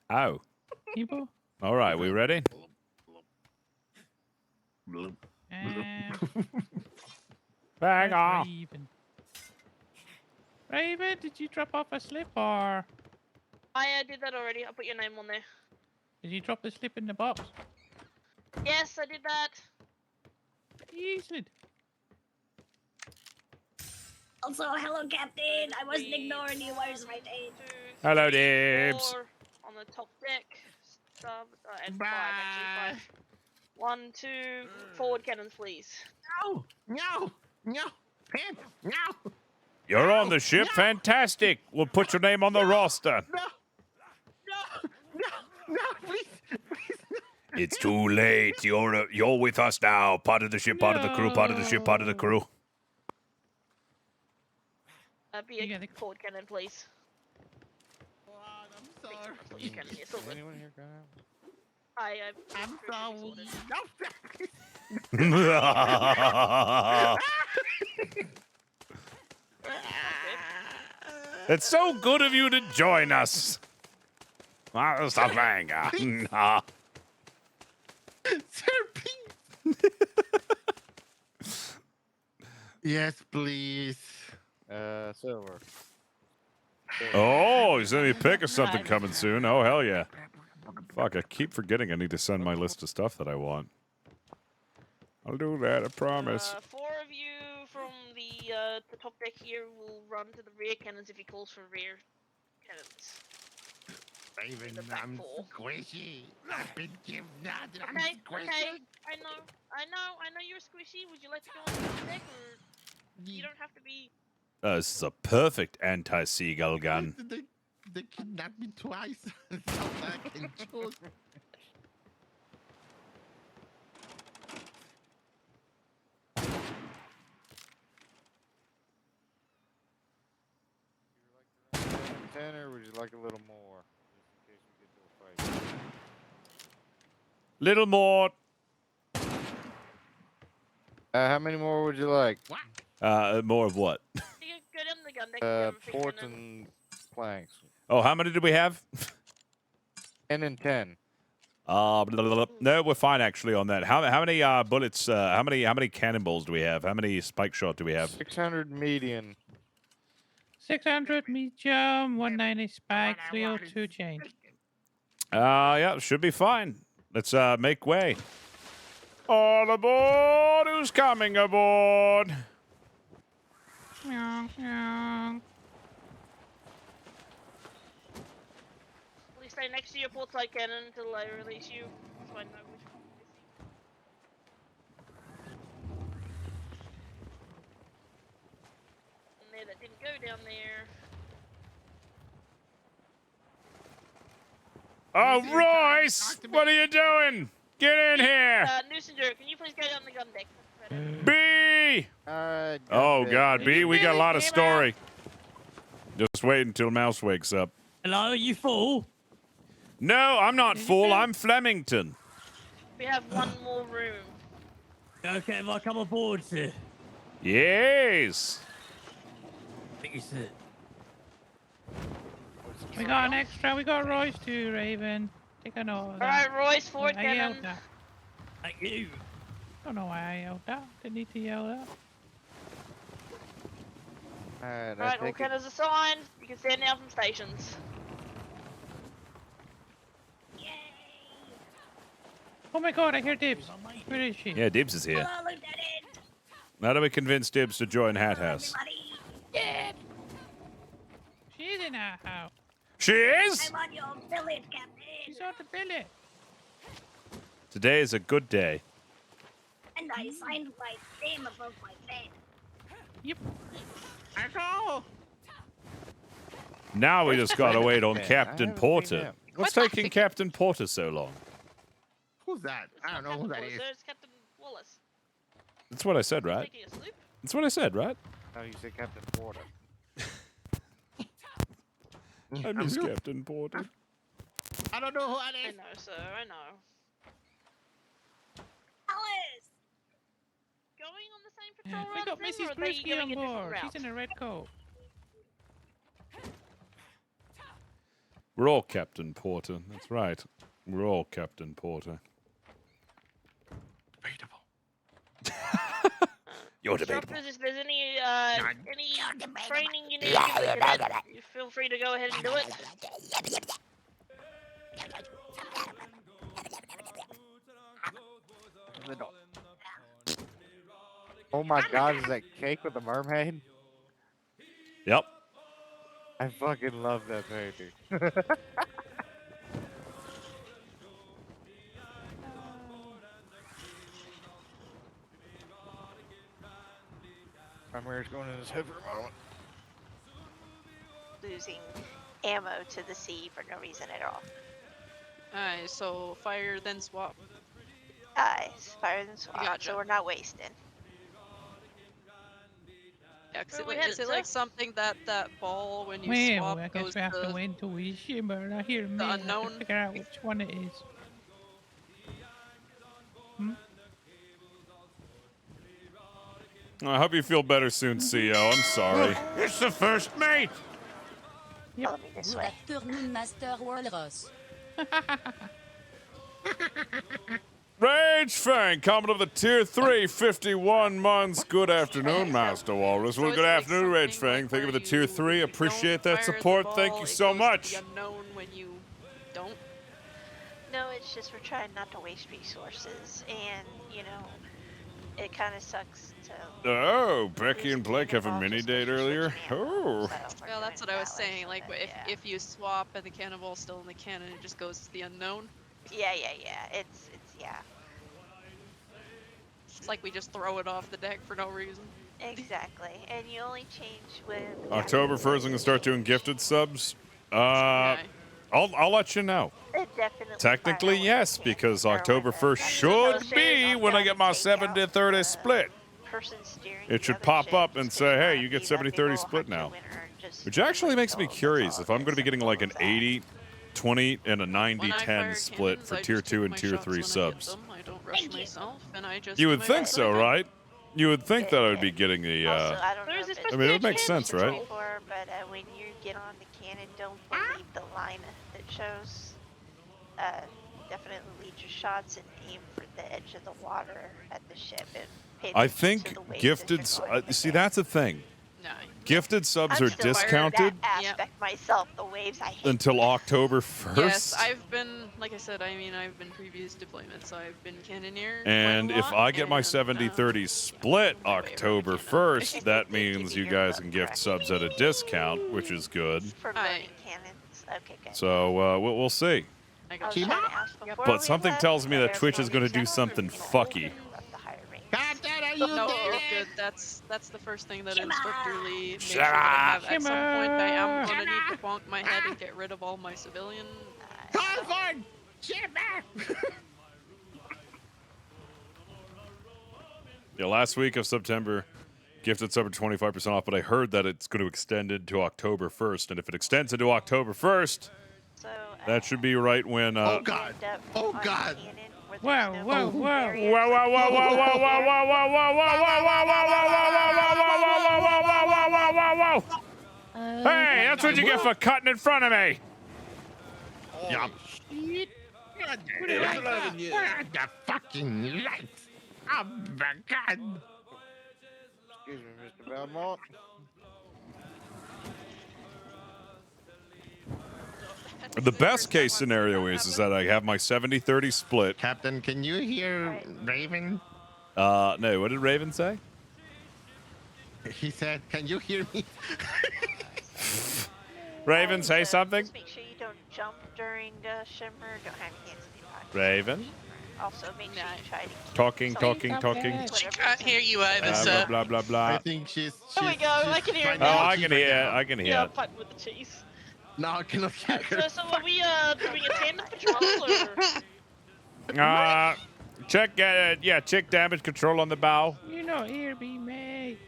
Speaker 5: Oh.
Speaker 14: People?
Speaker 5: All right, we ready? Bang on.
Speaker 14: Raven. Raven, did you drop off a slip or
Speaker 8: I did that already. I put your name on there.
Speaker 14: did you drop the slip in the box?
Speaker 8: Yes, I did that.
Speaker 14: Excellent.
Speaker 6: Also, hello, Captain. I wasn't ignoring you. Where's my name?
Speaker 5: Hello, Dibs.
Speaker 8: 4 on the top deck. Sub and 5 actually. 5. 1, 2, forward cannons, please.
Speaker 20: No, no, no, Pip, no.
Speaker 5: You're on the ship. Fantastic. We'll put your name on the roster.
Speaker 20: No, please, please.
Speaker 5: It's too late. You're with us now. Part of the ship, part of the crew, part of the ship, part of the crew.
Speaker 8: Be a forward cannon, please.
Speaker 20: sorry.
Speaker 10: Anyone here got out?
Speaker 20: I'm sorry.
Speaker 5: It's so good of you to join us. Stop playing.
Speaker 20: Yes, please.
Speaker 10: Silver.
Speaker 5: Oh, he's gonna be picking something coming soon. Oh, hell yeah. Fuck, I keep forgetting I need to send my list of stuff that I want. I'll do that, I promise.
Speaker 8: 4 of you from the top deck here will run to the rear cannons if he calls for rear cannons.
Speaker 20: Raven, I'm squishy. I've been given that. I'm
Speaker 8: Okay,
Speaker 20: squishy.
Speaker 8: okay. I know you're squishy. Would you like to go on the top deck, or you don't have to be?
Speaker 5: This is a perfect anti-seagull gun.
Speaker 20: They kidnapped me twice. So I can choose.
Speaker 10: Tanner, would you like a little more? Just in case we get to a fight.
Speaker 5: Little more.
Speaker 10: How many more would you like?
Speaker 5: More of what?
Speaker 8: You can go down the gun deck.
Speaker 10: Ports and planks.
Speaker 5: Oh, how many do we have?
Speaker 10: 10 and 10.
Speaker 5: Blah, blah, blah. No, we're fine actually on that. How many bullets? How many cannonballs do we have? How many spike shot do we have?
Speaker 10: 600 median.
Speaker 14: 600 medium, 190 spike, 302 change.
Speaker 5: Yeah, should be fine. Let's make way. All aboard! Who's coming aboard?
Speaker 14: Meow, meow.
Speaker 8: Please stay next to your port side cannon until I release you, so I know which one to see. There, that didn't go down there.
Speaker 5: Oh, Royce! What are you doing? Get in here!
Speaker 8: Nusinger, can you please go down the gun deck?
Speaker 5: B! Oh, God, B, we got a lot of story. Just wait until Mouse wakes up.
Speaker 7: Hello, you fool?
Speaker 5: No, I'm not full. I'm Flemington.
Speaker 8: We have one more room.
Speaker 7: Okay, if I come aboard, sir.
Speaker 5: Yes.
Speaker 7: Thank you, sir.
Speaker 14: We got an extra. We got Royce too, Raven. Take a note of that.
Speaker 8: Alright, Royce, forward
Speaker 14: I yelled
Speaker 8: cannon.
Speaker 14: that.
Speaker 7: Thank you.
Speaker 14: Don't know why I yelled that. Didn't need to yell that.
Speaker 8: Alright, all cannons assigned. You can stand down from stations.
Speaker 14: Oh my god, I hear Dibs. Where is she?
Speaker 5: Yeah, Dibs is here.
Speaker 6: Hello, Lieutenant.
Speaker 5: How do we convince Dibs to join Hat House?
Speaker 6: Dibs.
Speaker 14: She's in our house.
Speaker 5: She is?
Speaker 6: I'm on your billet, Captain.
Speaker 14: She's on the billet.
Speaker 5: Today is a good day.
Speaker 6: And I signed my name above my bed.
Speaker 14: Yep.
Speaker 20: Echo!
Speaker 5: Now we just gotta wait on
Speaker 10: Man, I
Speaker 5: Captain
Speaker 10: haven't seen
Speaker 5: Porter.
Speaker 10: him.
Speaker 5: What's taking Captain Porter so long?
Speaker 20: Who's that? I don't know who that is.
Speaker 8: It's Captain Wallace.
Speaker 5: That's what I said, right?
Speaker 8: Taking a sloop?
Speaker 5: That's what I said, right?
Speaker 10: No, you said Captain Porter.
Speaker 5: I miss Captain Porter.
Speaker 20: I don't know who that
Speaker 8: I
Speaker 20: is.
Speaker 8: know, sir, I know.
Speaker 6: Alice!
Speaker 8: Going on the same patrol
Speaker 14: We
Speaker 8: run
Speaker 14: got
Speaker 8: thing, or
Speaker 14: Mrs.
Speaker 8: are they
Speaker 14: Brisky
Speaker 8: going
Speaker 14: on
Speaker 8: a different
Speaker 14: board.
Speaker 8: route?
Speaker 14: She's in a red coat.
Speaker 5: We're all Captain Porter. That's right. We're all Captain Porter. You're debatable.
Speaker 8: Shoppers, if there's any training you need, you feel free to go ahead and do it.
Speaker 10: Oh my god, is that cake with the mermaid?
Speaker 5: Yep.
Speaker 10: I fucking love that baby. My mayor's going in his head for a moment.
Speaker 12: Losing ammo to the sea for no reason at all.
Speaker 2: Alright, so fire then swap.
Speaker 12: Aye, fire than swap,
Speaker 2: Gotcha.
Speaker 12: so we're not wasting.
Speaker 2: Yeah, 'cause
Speaker 8: Where we
Speaker 2: is
Speaker 8: headed,
Speaker 2: it like
Speaker 8: sir?
Speaker 2: something that ball when you
Speaker 14: Well,
Speaker 2: swap
Speaker 14: I guess
Speaker 2: goes
Speaker 14: we have to
Speaker 2: to
Speaker 14: wait until we shimmer and I hear me to
Speaker 2: unknown?
Speaker 14: figure out which one it is. Hmm?
Speaker 5: I hope you feel better soon, CEO. I'm sorry.
Speaker 19: It's the first mate.
Speaker 12: Follow me this way.
Speaker 5: Rage Fang coming up the tier 3, 51 months. Good afternoon, Master Walrus. Well, good afternoon, Rage Fang. Thank you for the tier 3. Appreciate that support. Thank you so much.
Speaker 2: Unknown when you don't.
Speaker 12: No, it's just we're trying not to waste resources, and you know, it kind of sucks to.
Speaker 5: Oh, Becky and Blake have a mini date earlier. Oh.
Speaker 2: Well, that's what I was saying. Like, if you swap and the cannonball's still in the cannon, it just goes to the unknown.
Speaker 12: Yeah. It's yeah.
Speaker 2: It's like we just throw it off the deck for no reason.
Speaker 12: Exactly, and you only change with.
Speaker 5: October 1st, I'm going to start doing gifted subs. I'll let you know.
Speaker 12: It definitely.
Speaker 5: Technically, yes, because October 1st should be when I get my 70-30 split. It should pop up and say, hey, you get 70-30 split now. Which actually makes me curious if I'm going to be getting like an 80-20 and a 90-10 split for tier 2 and tier 3 subs.
Speaker 2: I don't rush myself, and I just.
Speaker 5: You would think so, right? You would think that I would be getting the.
Speaker 12: I don't know.
Speaker 5: I mean, it would make sense, right?
Speaker 12: But when you get on the cannon, don't believe the line that shows. Definitely lead your shots and aim for the edge of the water at the ship and pay
Speaker 5: I
Speaker 12: attention
Speaker 5: think
Speaker 12: to the waves
Speaker 5: gifted. See, that's the thing. Gifted subs
Speaker 12: I'm
Speaker 5: are
Speaker 12: still learning
Speaker 5: discounted
Speaker 12: that aspect myself. The waves I hate.
Speaker 5: until October 1st.
Speaker 2: Yes, I've been, like I said, I mean, I've been previous deployments. I've been cannoneer.
Speaker 5: And if I get my 70-30 split October 1st, that means you guys can gift subs at a discount, which is good.
Speaker 12: For loading cannons. Okay, good.
Speaker 5: So we'll see.
Speaker 12: I was trying to ask before
Speaker 5: But
Speaker 12: we
Speaker 5: something
Speaker 12: left,
Speaker 5: tells me
Speaker 12: if
Speaker 5: that
Speaker 12: there's
Speaker 5: Twitch
Speaker 12: gonna
Speaker 5: is going
Speaker 12: be
Speaker 5: to do something fucky.
Speaker 16: Captain, are you
Speaker 2: No,
Speaker 16: there?
Speaker 2: you're good. That's the first thing that Instructor Lee made sure
Speaker 19: Shut
Speaker 2: to have.
Speaker 19: up.
Speaker 2: At some point, I am gonna need to bonk my head and get rid of all my civilian.
Speaker 16: Concord! Shimmer!
Speaker 5: Yeah, last week of September, gifted sub at 25% off, but I heard that it's going to extend into October 1st, and if it extends into October 1st, that should be right when.
Speaker 16: Oh God! Oh God!
Speaker 14: Whoa, whoa, whoa!
Speaker 5: Whoa, whoa, whoa, whoa, whoa, whoa, whoa, whoa, whoa, whoa, whoa, whoa, whoa. Hey, that's what you get for cutting in front of me.
Speaker 16: Yup. What the fucking lights? Oh my God!
Speaker 10: Excuse me, Mr. Belmont.
Speaker 5: The best case scenario is that I have my 70-30 split.
Speaker 16: Captain, can you hear Raven?
Speaker 5: No, what did Raven say?
Speaker 16: He said, can you hear me?
Speaker 5: Raven, say something.
Speaker 12: Just make sure you don't jump during shimmer. Don't have your hands in your pocket.
Speaker 5: Raven.
Speaker 12: Also, make sure you try to keep
Speaker 5: Talking.
Speaker 2: She can't hear you either, sir.
Speaker 5: Blah, blah, blah,
Speaker 16: I
Speaker 5: blah.
Speaker 16: think she's.
Speaker 8: There we go. I can hear it
Speaker 5: Oh,
Speaker 8: now.
Speaker 5: I can hear it. I can hear
Speaker 8: Yeah,
Speaker 5: it.
Speaker 8: fighting with the cheese.
Speaker 16: No, I cannot hear her.
Speaker 8: So are we doing a tandem patrol or?
Speaker 5: Check damage control on the bow.
Speaker 14: You know, hear me, mate.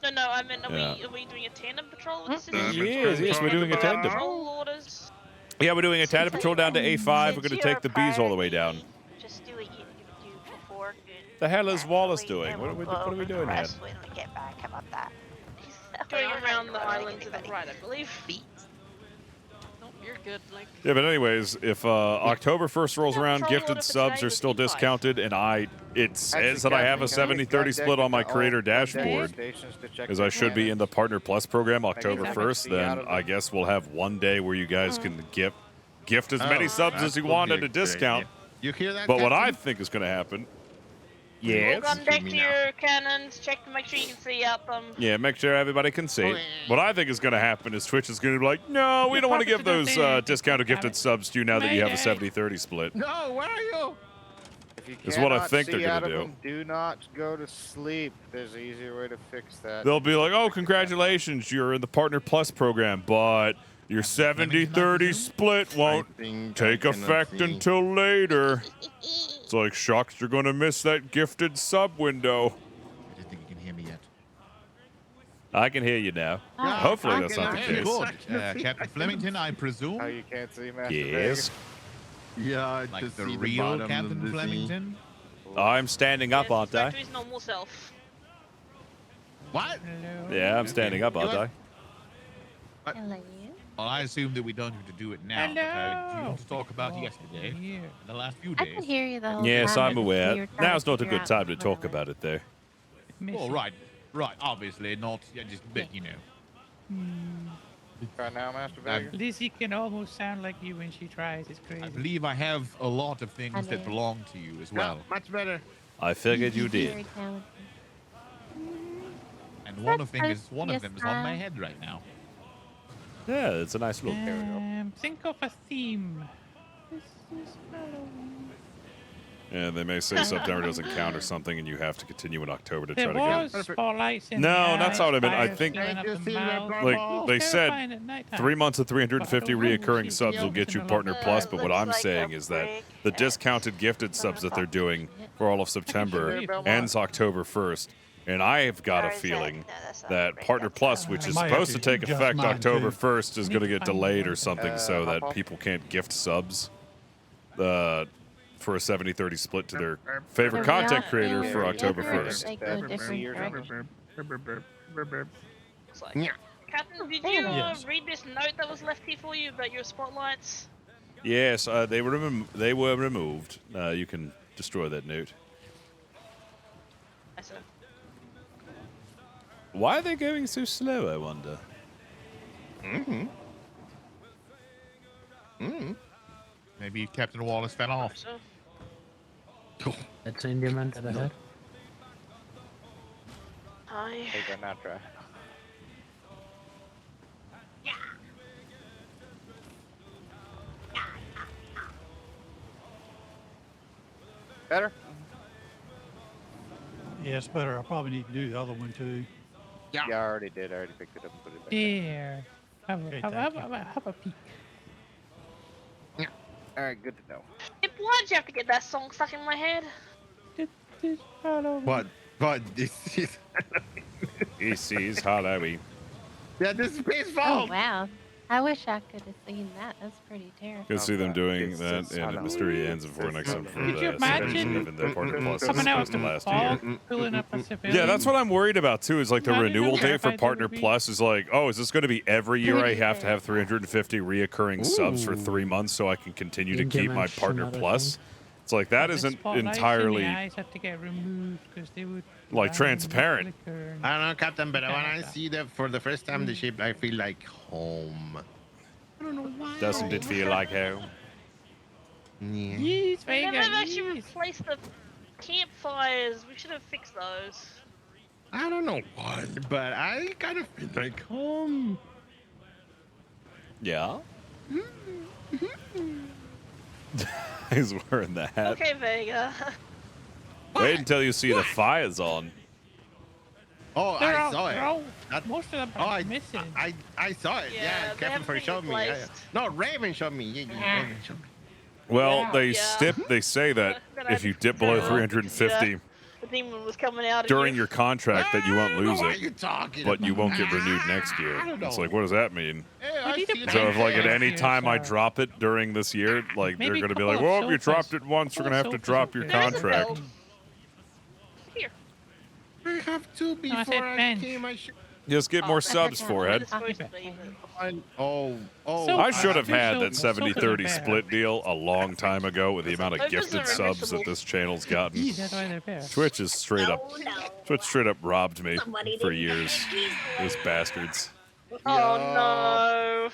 Speaker 8: No, I meant
Speaker 5: Yeah.
Speaker 8: are we doing a tandem patrol with the citizens?
Speaker 5: Yes, we're doing a tandem.
Speaker 8: Patrol orders.
Speaker 5: Yeah, we're doing a tandem patrol down to A5. We're going to take the bees all the way down.
Speaker 12: Just do what you do before.
Speaker 5: The hell is Wallace doing? What are we doing here?
Speaker 12: Rest when we get back. How about that?
Speaker 8: Going around the island to the right, I believe.
Speaker 2: Nope, you're good. Like.
Speaker 5: Yeah, but anyways, if October 1st rolls around, gifted subs are still discounted, and it says that I have a 70-30 split on my creator dashboard, as I should be in the Partner Plus program October 1st, then I guess we'll have one day where you guys can gift as many subs as you want at a discount.
Speaker 16: You hear that?
Speaker 5: But what I
Speaker 16: Captain?
Speaker 5: think is going to happen...
Speaker 8: Hold on deck to your cannons. Check to make sure you can see out them.
Speaker 5: Yeah, make sure everybody can see. What I think is going to happen is Twitch is going to be like, no, we don't want to give those discounted gifted subs to you now that you have a 70-30 split.
Speaker 16: No, where are you?
Speaker 10: If you
Speaker 5: Is what I
Speaker 10: cannot
Speaker 5: think they're
Speaker 10: see
Speaker 5: gonna
Speaker 10: out of
Speaker 5: do.
Speaker 10: them, do not go to sleep. There's an easier way to fix that.
Speaker 5: They'll be like, oh, congratulations, you're in the Partner Plus program, but your 70-30 split won't take effect until later. It's like, shucks, you're going to miss that gifted sub window.
Speaker 17: I don't think you can hear me yet.
Speaker 5: I can hear you now. Hopefully that's not the
Speaker 17: Okay,
Speaker 5: case.
Speaker 17: good. Captain Flemington, I presume.
Speaker 10: Oh, you can't see, Master
Speaker 5: Yes.
Speaker 20: Yeah,
Speaker 17: Like
Speaker 20: just
Speaker 17: the
Speaker 20: see
Speaker 17: real
Speaker 20: bottom
Speaker 17: Captain
Speaker 20: of the sea.
Speaker 17: Flemington.
Speaker 5: I'm standing up, aren't I?
Speaker 8: Back to his normal self.
Speaker 20: What?
Speaker 5: Yeah, I'm standing up, aren't I?
Speaker 12: Hello.
Speaker 17: Well, I assume that we don't have to do it now. But do you want to talk about yesterday and the last few
Speaker 12: I
Speaker 17: days?
Speaker 12: could hear you the whole
Speaker 5: Yes,
Speaker 12: time.
Speaker 5: I'm aware.
Speaker 12: You're trying
Speaker 5: Now's
Speaker 12: to
Speaker 5: not a
Speaker 12: figure
Speaker 5: good
Speaker 12: out
Speaker 5: time to
Speaker 12: what
Speaker 5: talk
Speaker 12: it
Speaker 5: about it, though.
Speaker 17: Oh, right. Obviously not. Yeah, just but you know.
Speaker 10: Right now, Master Vega.
Speaker 14: Lizzie can almost sound like you when she tries. It's crazy.
Speaker 17: I believe I have a lot of things that belong to you as well.
Speaker 20: Much better.
Speaker 5: I figured you did.
Speaker 12: Very talented.
Speaker 17: And one of them is on my head right now.
Speaker 5: Yeah, it's a nice look.
Speaker 14: Think of a theme. This is Halloween.
Speaker 5: Yeah, they may say September doesn't count or something, and you have to continue in October to
Speaker 14: There
Speaker 5: try to get.
Speaker 14: was spotlights in
Speaker 5: No,
Speaker 14: the
Speaker 5: that's
Speaker 14: eyes,
Speaker 5: not what I meant. I
Speaker 14: fires
Speaker 5: think,
Speaker 14: filling up the mouth.
Speaker 5: like they said,
Speaker 14: Terrifying at nighttime.
Speaker 5: 3 months of 350
Speaker 14: But I don't know,
Speaker 5: reoccurring
Speaker 14: she's
Speaker 5: subs will
Speaker 14: young
Speaker 5: get you
Speaker 14: and
Speaker 5: Partner
Speaker 14: alone.
Speaker 5: Plus. But what
Speaker 12: looks
Speaker 5: I'm
Speaker 12: like
Speaker 5: saying
Speaker 12: a
Speaker 5: is that
Speaker 12: brick
Speaker 5: the discounted gifted subs that they're doing for all of September ends October 1st. And I've got a feeling that Partner Plus, which is
Speaker 18: Might have
Speaker 5: supposed
Speaker 18: to
Speaker 5: to take
Speaker 18: adjust
Speaker 5: effect
Speaker 18: mine,
Speaker 5: October
Speaker 18: too.
Speaker 5: 1st, is going to get delayed or
Speaker 10: hop
Speaker 5: something so that
Speaker 10: off.
Speaker 5: people can't gift subs for a 70-30 split to their favorite content creator for October 1st.
Speaker 12: They go different directions.
Speaker 8: Looks like. Captain, did you read this note that was left here for you about your spotlights?
Speaker 5: Yes, they were removed. You can destroy that note.
Speaker 8: I said.
Speaker 5: Why are they going so slow, I wonder?
Speaker 17: Maybe Captain Wallace fell off.
Speaker 8: So.
Speaker 15: That's Indian man to the head.
Speaker 8: Hi.
Speaker 10: Take that now, try. Better?
Speaker 18: Yeah, it's better. I probably need to do the other one too.
Speaker 10: Yeah, I already did. I already picked it up and put it back.
Speaker 14: Here. Have a peek.
Speaker 10: All right, good to know.
Speaker 8: Why'd you have to get that song stuck in my head?
Speaker 20: What? This is.
Speaker 5: This is Halloween.
Speaker 20: Yeah, this is Space
Speaker 12: Oh
Speaker 20: Vault.
Speaker 12: wow! I wish I could have seen that. That's pretty terrifying.
Speaker 5: Could see them doing
Speaker 10: It's
Speaker 5: that in
Speaker 10: Halloween.
Speaker 5: Mystery Ends before next time for
Speaker 14: Could you
Speaker 5: the
Speaker 14: imagine
Speaker 5: even the Partner Plus is
Speaker 14: coming out
Speaker 5: supposed to
Speaker 14: with
Speaker 5: last
Speaker 14: fall,
Speaker 5: a year.
Speaker 14: pulling up a civilian?
Speaker 5: Yeah, that's what I'm worried about too. Is like the
Speaker 14: Imagine how
Speaker 5: renewal date for
Speaker 14: terrified they
Speaker 5: Partner
Speaker 14: would be.
Speaker 5: Plus is like, oh, is this going to be every year I have to have 350 reoccurring subs for 3 months so I can continue to
Speaker 15: You can
Speaker 5: keep my
Speaker 15: mention
Speaker 5: Partner
Speaker 15: other
Speaker 5: Plus? It's like that
Speaker 14: The
Speaker 5: isn't
Speaker 14: spotlights in the
Speaker 5: entirely
Speaker 14: eyes have to get removed because they would
Speaker 5: like
Speaker 14: burn
Speaker 5: transparent.
Speaker 14: flicker and-
Speaker 20: I don't know, Captain, but when I see that for the first time, the ship, I feel like home. I don't know why.
Speaker 5: Doesn't it feel like home?
Speaker 20: Yeah.
Speaker 14: Yes,
Speaker 8: We never
Speaker 14: Vega,
Speaker 8: actually
Speaker 14: yes.
Speaker 8: replaced the campfires. We should have fixed those.
Speaker 20: I don't know why, but I kind of feel like home.
Speaker 5: Yeah. He's wearing the hat.
Speaker 8: Okay, Vega.
Speaker 5: Wait until you see the fires on.
Speaker 20: Oh,
Speaker 14: They're
Speaker 20: I
Speaker 14: all-
Speaker 20: saw
Speaker 14: they're
Speaker 20: it.
Speaker 14: all-
Speaker 20: That-
Speaker 14: most of them
Speaker 20: Oh,
Speaker 14: are
Speaker 20: I
Speaker 14: missing.
Speaker 20: I saw it.
Speaker 8: Yeah,
Speaker 20: Yeah,
Speaker 8: they
Speaker 20: Captain
Speaker 8: haven't
Speaker 20: for
Speaker 8: been
Speaker 20: showed me. Yeah, yeah.
Speaker 8: replaced.
Speaker 20: No, Raven showed me. Yeah, Raven showed me.
Speaker 5: Well, they
Speaker 8: Yeah.
Speaker 5: they say that
Speaker 8: Then I
Speaker 5: if you
Speaker 8: had to
Speaker 5: dip below
Speaker 8: figure it out because,
Speaker 5: 350
Speaker 8: The demon was coming out of
Speaker 5: during
Speaker 8: you.
Speaker 5: your contract, that you won't lose
Speaker 20: What are
Speaker 5: it,
Speaker 20: you talking
Speaker 5: but you
Speaker 20: about?
Speaker 5: won't get renewed next year.
Speaker 20: I don't
Speaker 5: It's
Speaker 20: know.
Speaker 5: like, what does that mean?
Speaker 20: Yeah, I see
Speaker 5: So if like at
Speaker 20: that.
Speaker 5: any
Speaker 14: Yes,
Speaker 5: time I
Speaker 14: sir.
Speaker 5: drop it during this year, like
Speaker 14: Maybe
Speaker 5: they're
Speaker 14: a
Speaker 5: gonna be
Speaker 14: couple
Speaker 5: like,
Speaker 14: of
Speaker 5: well, you
Speaker 14: sofas.
Speaker 5: dropped it once, we're gonna have to
Speaker 14: Sofas
Speaker 5: drop
Speaker 14: would
Speaker 5: your
Speaker 14: be
Speaker 8: There is a
Speaker 5: contract.
Speaker 8: bell. Here.
Speaker 20: I have to
Speaker 14: No, I
Speaker 20: before
Speaker 14: said
Speaker 20: I
Speaker 14: bench.
Speaker 20: came. I should.
Speaker 5: Just get more subs, forehead.
Speaker 8: It's supposed to be, but-
Speaker 20: Oh.
Speaker 14: So-
Speaker 5: I should have
Speaker 14: Two
Speaker 5: had that
Speaker 14: sofas.
Speaker 5: 70-30
Speaker 14: Sofas are
Speaker 5: split deal a long time ago with the amount of
Speaker 8: Sofas
Speaker 5: gifted
Speaker 8: are
Speaker 5: subs that
Speaker 8: admissible.
Speaker 5: this channel's gotten.
Speaker 14: That's why they're bad.
Speaker 5: Twitch is straight up.
Speaker 6: Oh, no.
Speaker 5: Twitch straight up robbed me
Speaker 6: Somebody
Speaker 5: for
Speaker 6: didn't
Speaker 5: years.
Speaker 6: get these
Speaker 5: Those bastards.
Speaker 8: Oh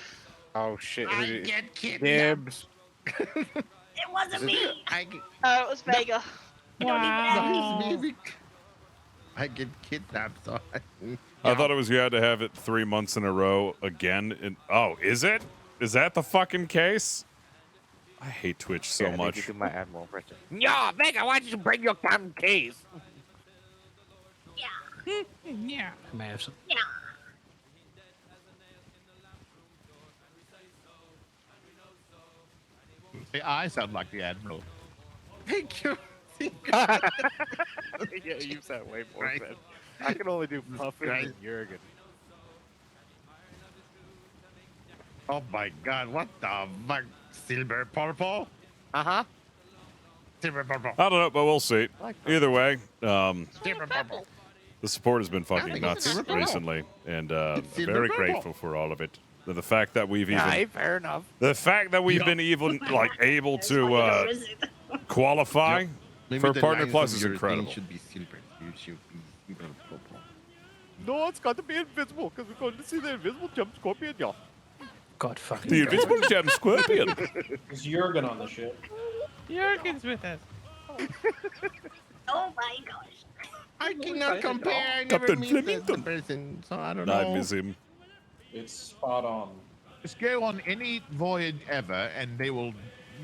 Speaker 8: no.
Speaker 10: Oh shit!
Speaker 20: I
Speaker 10: Who did
Speaker 20: get kidnapped.
Speaker 10: Dibs?
Speaker 6: It wasn't me.
Speaker 20: I get.
Speaker 8: Oh, it was Vega.
Speaker 14: Wow.
Speaker 20: That is me. I get kidnapped. So
Speaker 5: I thought it was you had to have it 3 months in a row again. And oh, is it? Is that the fucking case? I hate Twitch so
Speaker 10: Yeah, I need to
Speaker 5: much.
Speaker 10: do my Admiral impression.
Speaker 20: Yeah, Vega, why did you bring your damn case?
Speaker 14: Yeah.
Speaker 15: I may have some.
Speaker 6: Yeah.
Speaker 17: Hey, I sound like the Admiral.
Speaker 20: Thank you.
Speaker 10: Yeah, you sound way more
Speaker 20: Right.
Speaker 10: than I can only do Puffin
Speaker 20: Right.
Speaker 10: and Jurgen.
Speaker 20: Oh my god, what the fuck? Silver purple?
Speaker 10: Uh-huh.
Speaker 20: Silver purple.
Speaker 5: I don't know, but we'll see. Either way,
Speaker 20: Silver purple.
Speaker 5: the support has been fucking
Speaker 20: think
Speaker 5: nuts
Speaker 20: it's silver purple.
Speaker 5: recently, and I'm
Speaker 20: silver
Speaker 5: very
Speaker 20: purple.
Speaker 5: grateful for all of it. The fact that we've even,
Speaker 10: Aye, fair enough.
Speaker 5: the fact that we've been even like able to qualify
Speaker 20: Maybe
Speaker 5: for
Speaker 20: the
Speaker 5: Partner
Speaker 20: lines
Speaker 5: Plus
Speaker 20: of
Speaker 5: is
Speaker 20: your
Speaker 5: incredible.
Speaker 20: thing should be silver. You should be silver purple.
Speaker 10: No, it's got to be invisible because we're going to see the invisible jump scorpion, y'all.
Speaker 15: God fucking.
Speaker 5: The invisible gem scorpion.
Speaker 13: Is Jurgen on the ship?
Speaker 14: Jurgen's with us.
Speaker 6: Oh my gosh.
Speaker 20: I cannot compare. I never
Speaker 5: Captain
Speaker 20: meet the
Speaker 5: Flemington.
Speaker 20: person, so I don't
Speaker 5: I
Speaker 20: know.
Speaker 5: miss him.
Speaker 13: It's spot on.
Speaker 17: Just go on any voyage ever, and they will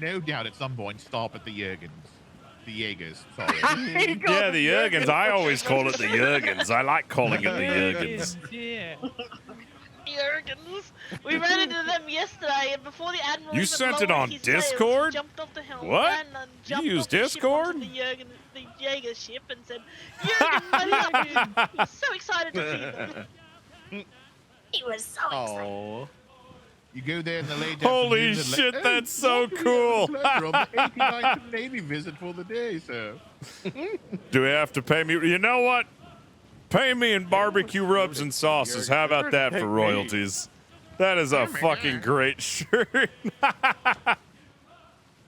Speaker 17: no doubt at some point stop at the Jurgens. The Jaegers, sorry.
Speaker 5: Yeah, the Jurgens. I always call it the Jurgens. I like calling it the Jurgens.
Speaker 14: Yeah.
Speaker 8: Jurgens. We ran into them yesterday, and before the admiral
Speaker 5: You
Speaker 8: even
Speaker 5: sent it
Speaker 8: lowered
Speaker 5: on
Speaker 8: his sails, he
Speaker 5: Discord?
Speaker 8: jumped off the helm,
Speaker 5: What?
Speaker 8: ran and
Speaker 5: You
Speaker 8: jumped
Speaker 5: use
Speaker 8: off the ship
Speaker 5: Discord?
Speaker 8: onto the Jaeger ship and said, "Jurgen, I love you." He was so excited to see them.
Speaker 6: He was so excited.
Speaker 20: Oh.
Speaker 17: You go there in the late
Speaker 5: Holy
Speaker 17: afternoon and
Speaker 5: shit,
Speaker 17: like,
Speaker 5: that's so
Speaker 17: welcome to the
Speaker 5: cool.
Speaker 17: pleasure of the 89th Navy visit for the day, sir.
Speaker 5: Do we have to pay me? You know what? Pay me in barbecue rubs and sauces. How about that for royalties? That is a fucking great shirt.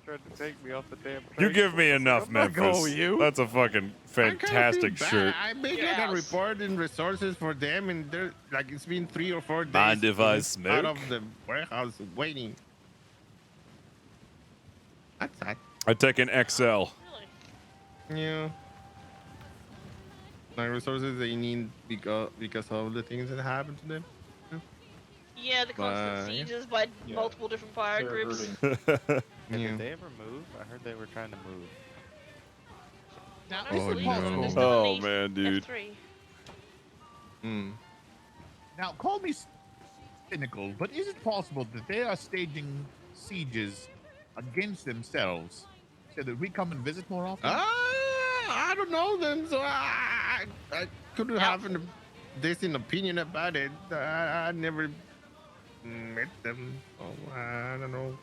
Speaker 10: Tried to take me off the damn
Speaker 5: You
Speaker 10: train.
Speaker 5: give me enough,
Speaker 10: I'm not going
Speaker 5: Memphis.
Speaker 10: with you.
Speaker 5: That's a fucking fantastic shirt.
Speaker 20: I made like a report in resources for them, and they're like it's been 3 or 4 days.
Speaker 5: Mind if I
Speaker 20: out
Speaker 5: smoke?
Speaker 20: of the warehouse waiting. That's sad.
Speaker 5: I take an XL.
Speaker 20: Yeah. My resources they need because of the things that happened to them.
Speaker 8: Yeah, the constant
Speaker 20: Bye.
Speaker 8: sieges by multiple different pirate
Speaker 13: They're
Speaker 8: groups.
Speaker 13: hurting.
Speaker 10: Did they ever move? I heard they were trying to move.
Speaker 17: Now,
Speaker 8: Oh,
Speaker 17: is it
Speaker 8: no.
Speaker 17: possible?
Speaker 8: There's still
Speaker 5: Oh
Speaker 8: only
Speaker 5: man, dude.
Speaker 8: F3.
Speaker 20: Hmm.
Speaker 17: Now, call me cynical, but is it possible that they are staging sieges against themselves so that we come and visit more often?
Speaker 20: I don't know them, so I couldn't have an decent opinion about it. I never met them, so I don't know.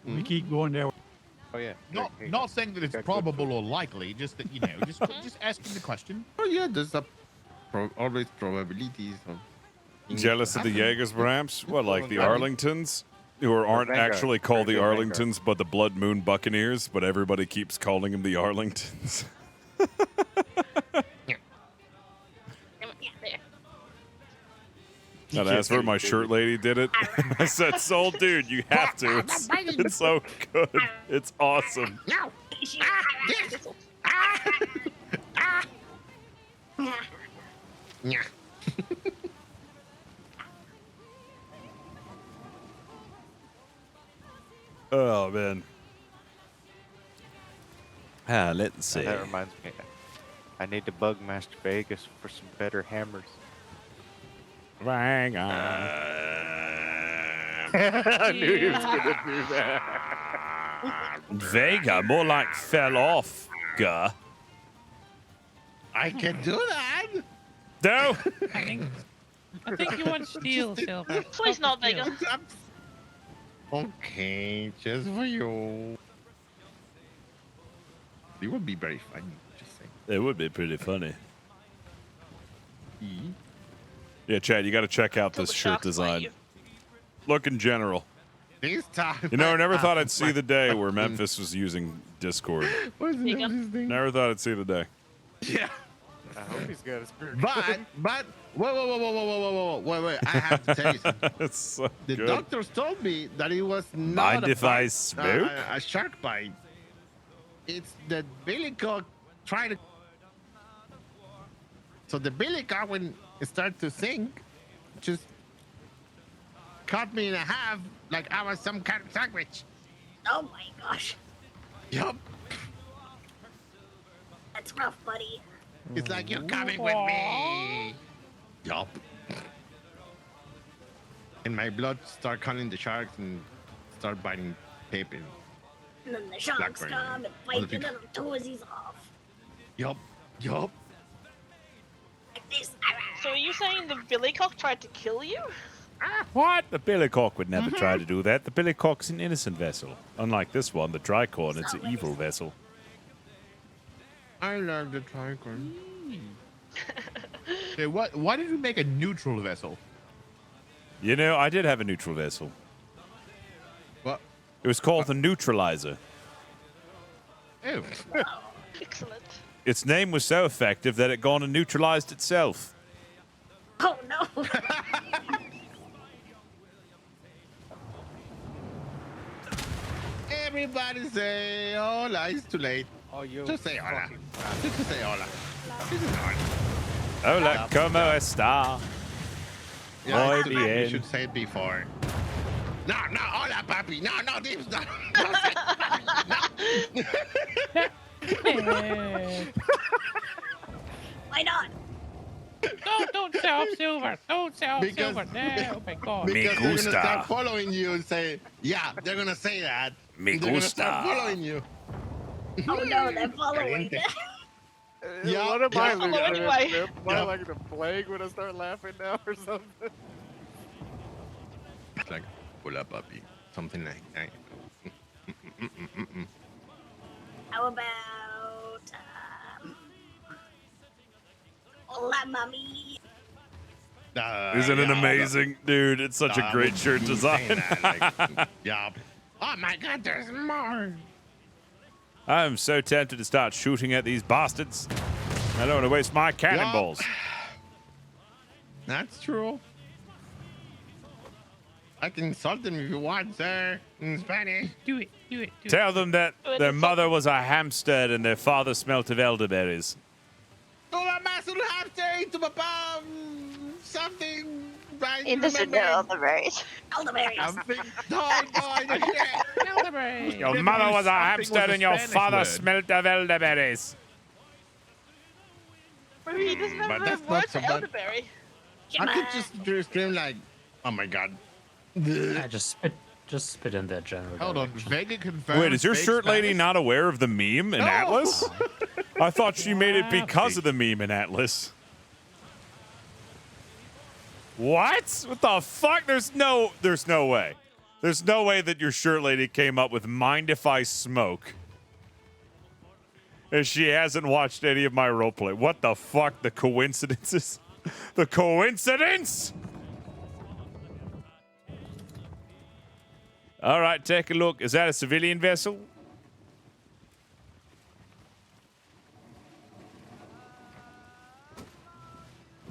Speaker 18: We keep going there.
Speaker 10: Oh yeah.
Speaker 17: Not saying that it's
Speaker 10: Got good
Speaker 17: probable
Speaker 10: food.
Speaker 17: or likely, just that just asking the question.
Speaker 20: Oh yeah, there's always probabilities of things
Speaker 5: Jealous of the
Speaker 20: happening.
Speaker 5: Jaegers, perhaps? What, like the
Speaker 20: Vanguard.
Speaker 5: Arlingtons? Who aren't
Speaker 10: Vanguard.
Speaker 5: actually called the
Speaker 10: Vanguard.
Speaker 5: Arlingtons, but the Blood Moon Buccaneers, but everybody keeps calling them the Arlingtons. Now that's where my shirt lady did it. I said, "Soul dude, you have to. It's so good. It's awesome."
Speaker 6: No.
Speaker 20: Yeah.
Speaker 5: Oh man. Let's see.
Speaker 10: That reminds me. I need to bug Master Vegas for some better hammers.
Speaker 5: Hang on.
Speaker 10: I knew he was gonna do that.
Speaker 5: Vega, more like fell off. Gah.
Speaker 20: I can do that.
Speaker 5: No.
Speaker 14: I think you want steel, Silver.
Speaker 8: Please not, Vega.
Speaker 20: Okay, just for you. It would be very funny. Just saying.
Speaker 5: It would be pretty funny. Yeah, Chad, you got to check out this shirt design. Look in general.
Speaker 20: This time.
Speaker 5: You know, I never thought I'd see the day where Memphis was using Discord.
Speaker 20: What's the name of this thing?
Speaker 5: Never thought I'd see the day.
Speaker 20: Yeah.
Speaker 10: I hope he's got his beard.
Speaker 20: But wait, I have to tell you something.
Speaker 5: It's so
Speaker 20: The
Speaker 5: good.
Speaker 20: doctors told me that it was not
Speaker 5: Mind
Speaker 20: a
Speaker 5: if I
Speaker 20: bite,
Speaker 5: smoke?
Speaker 20: a shark bite. It's the billycock trying to. So the billycock, when it started to sink, just cut me in half like I was some kind of sandwich.
Speaker 6: Oh my gosh.
Speaker 20: Yup.
Speaker 6: That's rough, buddy.
Speaker 20: It's like you're coming with me. Yup. And my blood start calling the sharks and start biting Pippin.
Speaker 6: And then the sharks
Speaker 20: Blackburn,
Speaker 6: come and
Speaker 20: other
Speaker 6: fight the
Speaker 20: people.
Speaker 6: little toesies off.
Speaker 20: Yup.
Speaker 6: Like this.
Speaker 8: So are you saying the billycock tried to kill you?
Speaker 5: What? The billycock would never try to do that. The billycock's an innocent vessel. Unlike this one, the tricorn, it's an evil vessel.
Speaker 20: I like the tricorn.
Speaker 17: Hey, why did we make a neutral vessel?
Speaker 5: You know, I did have a neutral vessel.
Speaker 20: What?
Speaker 5: It was called the Neutralizer.
Speaker 17: Ew.
Speaker 8: Excellent.
Speaker 5: Its name was so effective that it gone and neutralized itself.
Speaker 6: Oh no!
Speaker 20: Everybody say hola. It's too late.
Speaker 10: Oh, you.
Speaker 20: Just say hola. Just say hola. Just say hola.
Speaker 5: Hola, como está?
Speaker 20: Yeah,
Speaker 5: Muy
Speaker 20: it's too late. You
Speaker 5: bien.
Speaker 20: should say it before. No, hola, papi. No, this no. No, say papi. No.
Speaker 6: Why not?
Speaker 14: Don't say off silver. Don't say off
Speaker 20: Because-
Speaker 14: silver. No, oh my god.
Speaker 20: Because they're gonna start following you and say, yeah, they're gonna say that.
Speaker 5: Me
Speaker 20: They're gonna start
Speaker 5: gusta.
Speaker 20: following you.
Speaker 6: Oh no, they're following.
Speaker 20: Yeah,
Speaker 10: what am I
Speaker 20: yeah.
Speaker 10: losing?
Speaker 8: Anyway.
Speaker 10: Am I
Speaker 20: Yeah.
Speaker 10: like the plague when I start laughing now or something?
Speaker 20: It's like, hola, papi. Something like that.
Speaker 6: How about hola, mommy?
Speaker 5: Isn't it
Speaker 20: Yeah,
Speaker 5: amazing? Dude, it's such a great shirt
Speaker 20: me saying
Speaker 5: design.
Speaker 20: that, like, yeah. Oh my God, there's more.
Speaker 5: I'm so tempted to start shooting at these bastards. I don't want to waste my cannonballs.
Speaker 20: That's true. I can insult them if you want, sir, in Spanish.
Speaker 14: Do it. Do it. Do
Speaker 5: Tell them that their mother was a hamster and their father smelt of elderberries.
Speaker 20: Tu mamá es un hamster y tu papá something. Right?
Speaker 12: Innocent
Speaker 20: remember?
Speaker 12: elderberries.
Speaker 6: Elderberries.
Speaker 20: Something. No, I shit.
Speaker 14: Elderberries.
Speaker 5: Your mother was a
Speaker 17: something
Speaker 5: hamster
Speaker 17: was a
Speaker 5: and your
Speaker 17: Spanish
Speaker 5: father
Speaker 17: word.
Speaker 5: smelt of elderberries.
Speaker 8: Maybe he doesn't have
Speaker 20: But
Speaker 8: the
Speaker 20: that's not
Speaker 8: word
Speaker 20: so
Speaker 8: for
Speaker 20: bad.
Speaker 8: elderberry.
Speaker 20: I could just scream like, oh my God.
Speaker 1: Just spit in their general.
Speaker 17: Hold on. Vega confirmed.
Speaker 5: Wait, is your
Speaker 17: fake
Speaker 5: shirt lady
Speaker 17: Spanish?
Speaker 5: not aware of the meme in
Speaker 20: No.
Speaker 5: Atlas? I thought she made it because of the meme in Atlas. What? What the fuck? There's no way. There's no way that your shirt lady came up with "Mind if I smoke," and she hasn't watched any of my roleplay. What the fuck? The coincidences? The coincidence? All right, take a look. Is that a civilian vessel?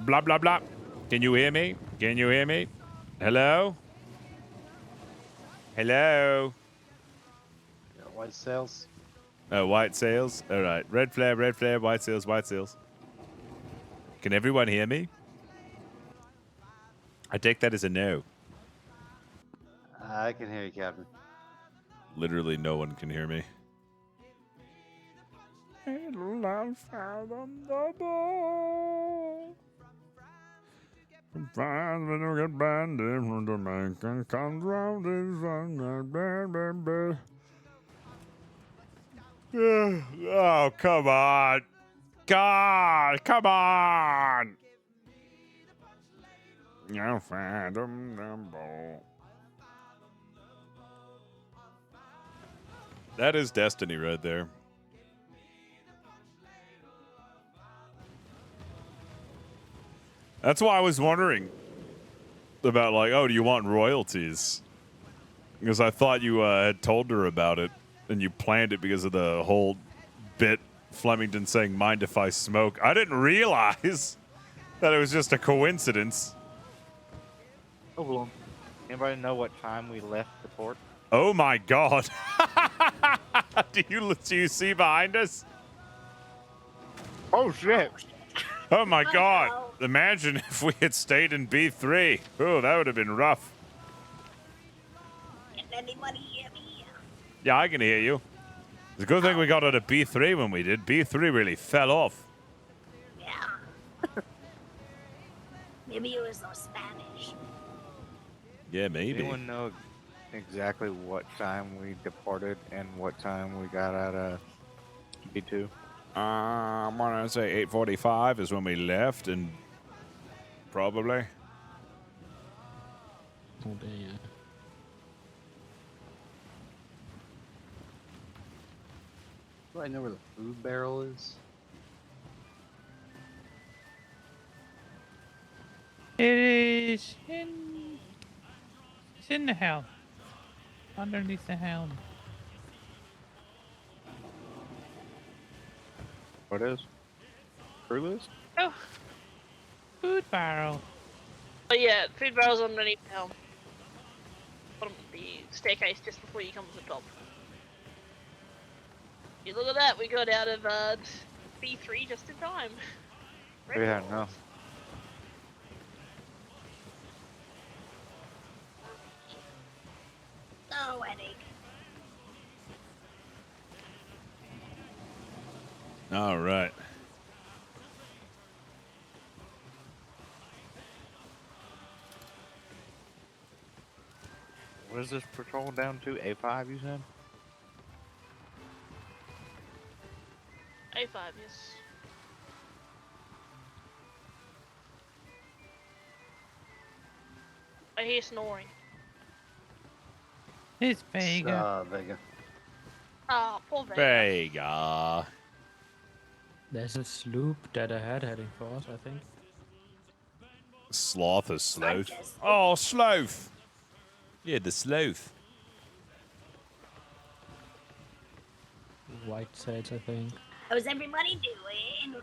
Speaker 5: Blah, blah, blah. Can you hear me? Can you hear me? Hello? Hello?
Speaker 10: White sails.
Speaker 5: Oh, white sails? All right. Red flare, white sails, white sails. Can everyone hear me? I take that as a no.
Speaker 10: I can hear you, Captain.
Speaker 5: Literally no one can hear me. Oh, come on. God, come on. That is destiny right there. That's why I was wondering about, like, oh, do you want royalties? Because I thought you had told her about it, and you planned it because of the whole bit Flemington saying, mind if I smoke. I didn't realize that it was just a coincidence.
Speaker 10: Oh, well. Anybody know what time we left the port?
Speaker 5: Oh, my God. Do you see behind us?
Speaker 10: Oh, shit.
Speaker 5: Oh, my God. Imagine if we had stayed in B3. Oh, that would have been rough.
Speaker 6: Can anybody hear me?
Speaker 5: Yeah, I can hear you. It's a good thing we got out of B3 when we did. B3 really fell off.
Speaker 6: Yeah. Maybe it was those Spanish.
Speaker 5: Yeah, maybe.
Speaker 10: Anyone know exactly what time we departed and what time we got out of B2?
Speaker 5: I want to say 8:45 is when we left, and probably.
Speaker 1: all day, yeah.
Speaker 9: Do I know where the food barrel is?
Speaker 14: It is in. It's in the helm. Underneath the helm.
Speaker 10: What is? Crew list?
Speaker 8: Oh.
Speaker 14: Food barrel.
Speaker 8: Oh yeah, food barrel's underneath the helm. Bottom of the staircase just before you come to the top. You look at that, we got out of B3 just in time.
Speaker 10: Yeah, no.
Speaker 6: Oh, headache.
Speaker 5: All right.
Speaker 10: What is this patrol down to? A5, you said?
Speaker 8: A5, yes. I hear snoring.
Speaker 14: It's Vega.
Speaker 9: Vega.
Speaker 8: Ah, poor Vega.
Speaker 5: Vega.
Speaker 1: There's a sloop dead ahead heading for us, I think.
Speaker 5: Sloth or sloth? Oh, sloth. Yeah, the sloth.
Speaker 1: White sails, I think.
Speaker 6: How's everybody doing?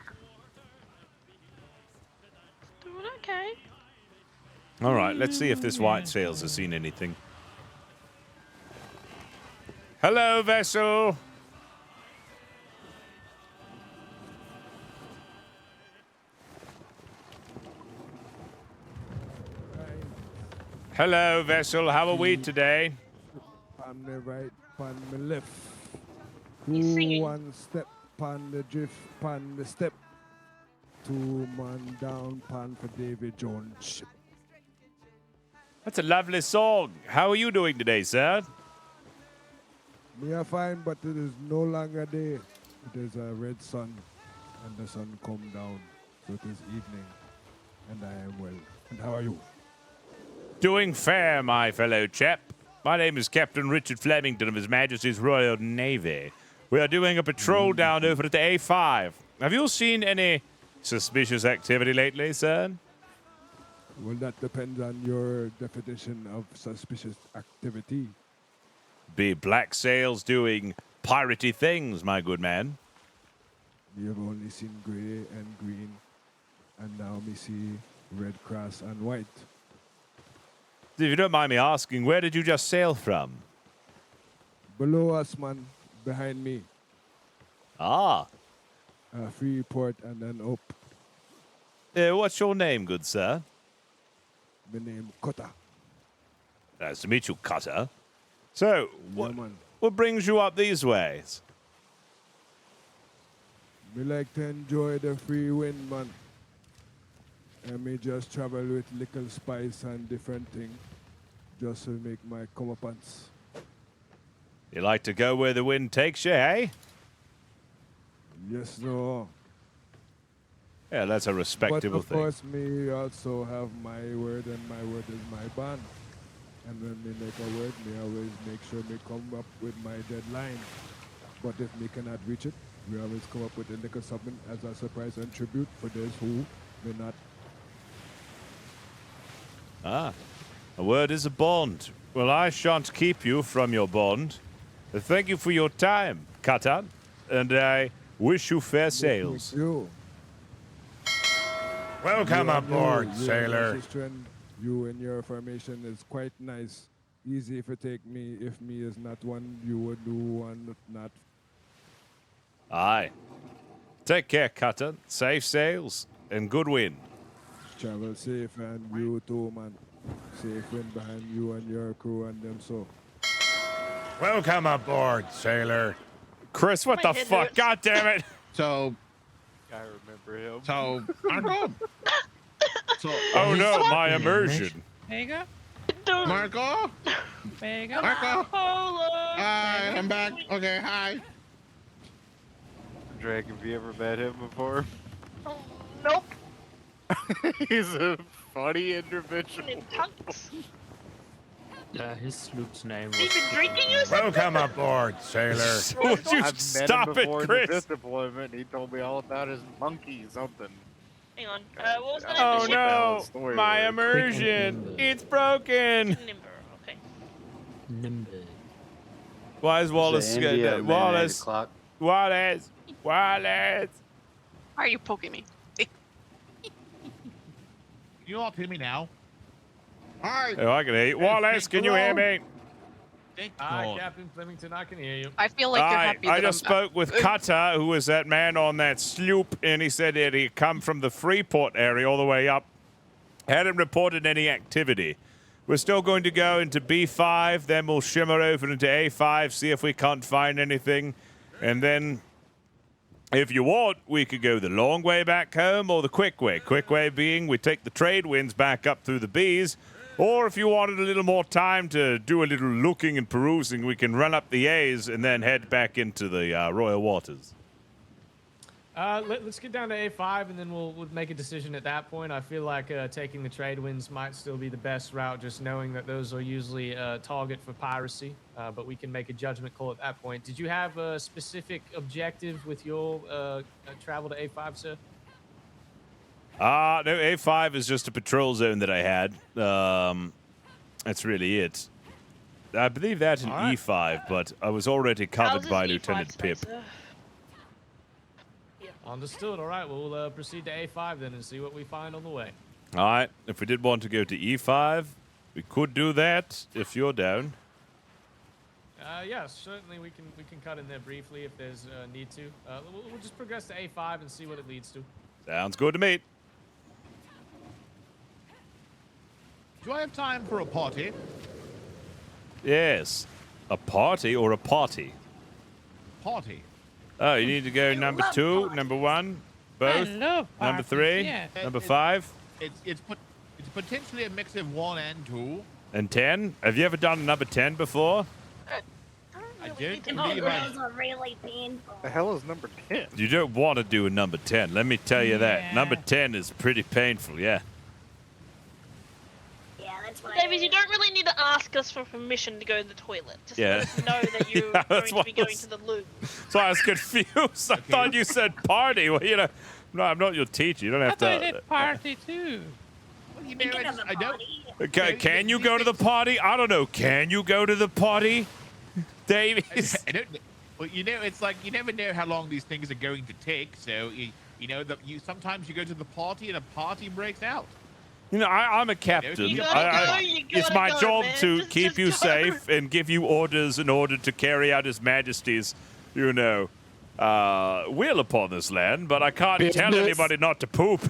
Speaker 8: Doing okay.
Speaker 5: All right, let's see if this white sails has seen anything. Hello, vessel. Hello, vessel. How are we today?
Speaker 21: On the right, on the left.
Speaker 8: He's singing.
Speaker 21: One step on the drift, on the step. 2 man down, pan for David Jones ship.
Speaker 5: That's a lovely song. How are you doing today, sir?
Speaker 21: Me are fine, but it is no longer day. It is a red sun, and the sun come down. So it is evening, and I am well. And how are you?
Speaker 5: Doing fair, my fellow chap. My name is Captain Richard Flemington of His Majesty's Royal Navy. We are doing a patrol down over at the A5. Have you seen any suspicious activity lately, sir?
Speaker 21: Well, that depends on your definition of suspicious activity.
Speaker 5: Be black sails doing piratey things, my good man.
Speaker 21: You have only seen grey and green, and now me see red cross and white.
Speaker 5: If you don't mind me asking, where did you just sail from?
Speaker 21: Below us, man, behind me.
Speaker 5: Ah.
Speaker 21: Freeport and then up.
Speaker 5: What's your name, good sir?
Speaker 21: My name Kota.
Speaker 5: Nice to meet you, Cutter. So, what brings you up these ways?
Speaker 21: Me like to enjoy the free wind, man. And me just travel with little spice and different thing, just to make my comeuppance.
Speaker 5: You like to go where the wind takes you, eh?
Speaker 21: Yes, no.
Speaker 5: Yeah, that's a respectable
Speaker 21: but of
Speaker 5: thing.
Speaker 21: course, me also have my word, and my word is my bond. And when me make a word, me always make sure me come up with my deadline. But if me cannot reach it, we always come up with a little something as a surprise and tribute for those who may not.
Speaker 5: Ah, a word is a bond. Well, I shan't keep you from your bond. Thank you for your time, Cutter, and I wish you fair sails.
Speaker 21: Thank you.
Speaker 19: Welcome
Speaker 21: You
Speaker 19: aboard,
Speaker 21: and you,
Speaker 19: sailor.
Speaker 21: You and your formation is quite nice. Easy if you take me. If me is not one, you would do one not.
Speaker 5: Aye. Take care, Cutter. Safe sails and good wind.
Speaker 21: Travel safe, and you too, man. Safe wind behind you and your crew and them so.
Speaker 19: Welcome aboard, sailor.
Speaker 5: Chris, what the fuck? God damn it.
Speaker 20: So,
Speaker 10: I remember him.
Speaker 20: So, Marco.
Speaker 5: Oh no, my immersion.
Speaker 14: Vega?
Speaker 20: Marco?
Speaker 14: Vega?
Speaker 20: Marco? Hi, I'm back. Okay, hi.
Speaker 10: Drake, have you ever met him before?
Speaker 8: Nope.
Speaker 10: He's a funny individual.
Speaker 8: In tongues.
Speaker 1: His sloop's name was.
Speaker 8: You've been drinking or something?
Speaker 20: Welcome aboard, sailor.
Speaker 5: Would you
Speaker 10: I've met
Speaker 5: stop
Speaker 10: him
Speaker 5: it,
Speaker 10: before in
Speaker 5: Chris?
Speaker 10: this deployment. He told me all about his monkey something.
Speaker 8: Hang on. What was the name
Speaker 5: Oh
Speaker 8: of the ship?
Speaker 5: no,
Speaker 10: story
Speaker 5: my
Speaker 10: was.
Speaker 5: immersion. It's broken.
Speaker 8: Nimber. Okay.
Speaker 1: Nimble.
Speaker 5: Why is Wallace
Speaker 9: India, man,
Speaker 5: Wallace?
Speaker 9: 8 o'clock.
Speaker 5: Wallace. Wallace.
Speaker 4: Why are you poking me?
Speaker 17: You all hear me now?
Speaker 20: Hi.
Speaker 5: Oh, I can hear you. Wallace, can you hear me?
Speaker 17: Thank
Speaker 22: Hi,
Speaker 17: God.
Speaker 22: Captain Flemington. I can hear you.
Speaker 4: I feel like you're happy
Speaker 5: I
Speaker 4: that
Speaker 5: just
Speaker 4: I'm
Speaker 5: spoke with Cutter, who was that man on that sloop, and he said that he'd come from the Freeport area all the way up. Hadn't reported any activity. We're still going to go into B5, then we'll shimmer over into A5, see if we can't find anything. And then, if you want, we could go the long way back home or the quick way. Quick way being we take the trade winds back up through the Bs. Or if you wanted a little more time to do a little looking and perusing, we can run up the A's and then head back into the Royal Waters.
Speaker 22: Let's get down to A5, and then we'll make a decision at that point. I feel like taking the trade winds might still be the best route, just knowing that those are usually a target for piracy. But we can make a judgment call at that point. Did you have a specific objective with your travel to A5, sir?
Speaker 5: No, A5 is just a patrol zone that I had. That's really it. I believe that in E5, but I was already covered by Lieutenant Pip.
Speaker 22: Understood. All right, we'll proceed to A5 then and see what we find on the way.
Speaker 5: All right, if we did want to go to E5, we could do that if you're down.
Speaker 22: Yeah, certainly we can cut in there briefly if there's need to. We'll just progress to A5 and see what it leads to.
Speaker 5: Sounds good to me.
Speaker 17: Do I have time for a party?
Speaker 5: Yes. A party or a party?
Speaker 17: Party.
Speaker 5: Oh, you need to go number 2, number 1, both,
Speaker 14: love
Speaker 5: number
Speaker 14: parties,
Speaker 5: 3,
Speaker 14: yeah.
Speaker 5: number 5,
Speaker 17: It's potentially a mix of 1 and 2.
Speaker 5: and 10. Have you ever done a number 10 before?
Speaker 17: I don't
Speaker 6: The
Speaker 17: believe I.
Speaker 6: girls are really painful.
Speaker 10: The hell is number 10?
Speaker 5: You don't want to do a number 10. Let me tell you that.
Speaker 14: Yeah.
Speaker 5: Number 10 is pretty painful, yeah.
Speaker 6: Yeah, that's what
Speaker 8: Davies, you don't really need to ask us for permission to go to the toilet. Just
Speaker 5: Yeah.
Speaker 8: let us know that you're
Speaker 5: Yeah,
Speaker 8: going
Speaker 5: that's
Speaker 8: to
Speaker 5: what
Speaker 8: be
Speaker 5: I
Speaker 8: going
Speaker 5: was-
Speaker 8: to the loo.
Speaker 5: So I was confused. I thought you said party. Well, you know, no, I'm not your teacher. You don't
Speaker 14: I
Speaker 5: have
Speaker 14: thought you
Speaker 5: to.
Speaker 14: did party too.
Speaker 17: Well, you know, I don't.
Speaker 5: Can you go to the party? I don't know. Can you go to the party, Davies?
Speaker 17: I don't. Well, you know, it's like you never know how long these things are going to take. So you know that sometimes you go to the party and a party breaks out.
Speaker 5: You know, I'm a captain.
Speaker 17: You
Speaker 8: gotta go, you
Speaker 5: It's
Speaker 8: gotta
Speaker 5: my
Speaker 8: go,
Speaker 5: job
Speaker 8: man.
Speaker 5: to
Speaker 8: Just
Speaker 5: keep you
Speaker 8: go.
Speaker 5: safe and give you orders in order to carry out His Majesty's, you know, will upon this land. But I can't tell
Speaker 20: Business.
Speaker 5: anybody not to poop.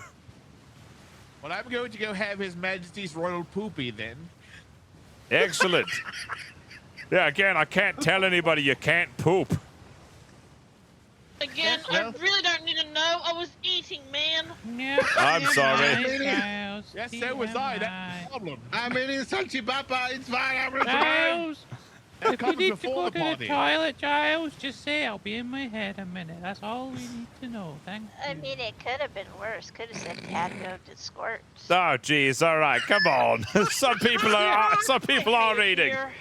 Speaker 17: Well, I'm going to go have His Majesty's royal poopy then.
Speaker 5: Excellent. Yeah, again, I can't tell anybody you can't poop.
Speaker 8: Again,
Speaker 17: well-
Speaker 8: I really don't need to know. I was eating, man.
Speaker 14: Yeah.
Speaker 5: I'm sorry.
Speaker 14: Giles,
Speaker 17: Yes, so was I. That's the problem.
Speaker 20: I'm eating salty papa. It's fine. Everything.
Speaker 14: Giles,
Speaker 17: That
Speaker 14: if you
Speaker 17: comes
Speaker 14: need to
Speaker 17: before
Speaker 14: go
Speaker 17: the
Speaker 14: to the
Speaker 17: party.
Speaker 14: toilet, Giles, just say I'll be in my head a minute. That's all we need to know. Thank
Speaker 12: I
Speaker 14: you.
Speaker 12: mean, it could have been worse. Could have said Caddo to squirt.
Speaker 5: Oh, geez. All right, come on. Some people are eating.
Speaker 8: Here.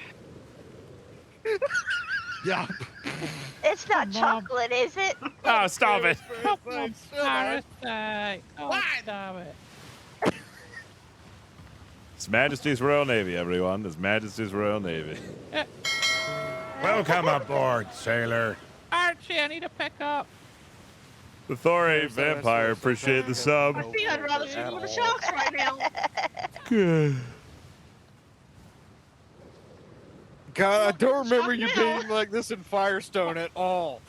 Speaker 17: Yeah.
Speaker 12: It's not chocolate, is it?
Speaker 5: Oh, stop it.
Speaker 14: Come on, parasite. Oh, stop it.
Speaker 5: His Majesty's Royal Navy, everyone. His Majesty's Royal Navy.
Speaker 20: Welcome aboard, sailor.
Speaker 14: Archie, I need to pick up.
Speaker 5: The Thori Vampire, appreciate the sub.
Speaker 8: I think I'd rather swim with the sharks right now.
Speaker 5: Good.
Speaker 10: God, I don't remember you being like this in Firestone at all.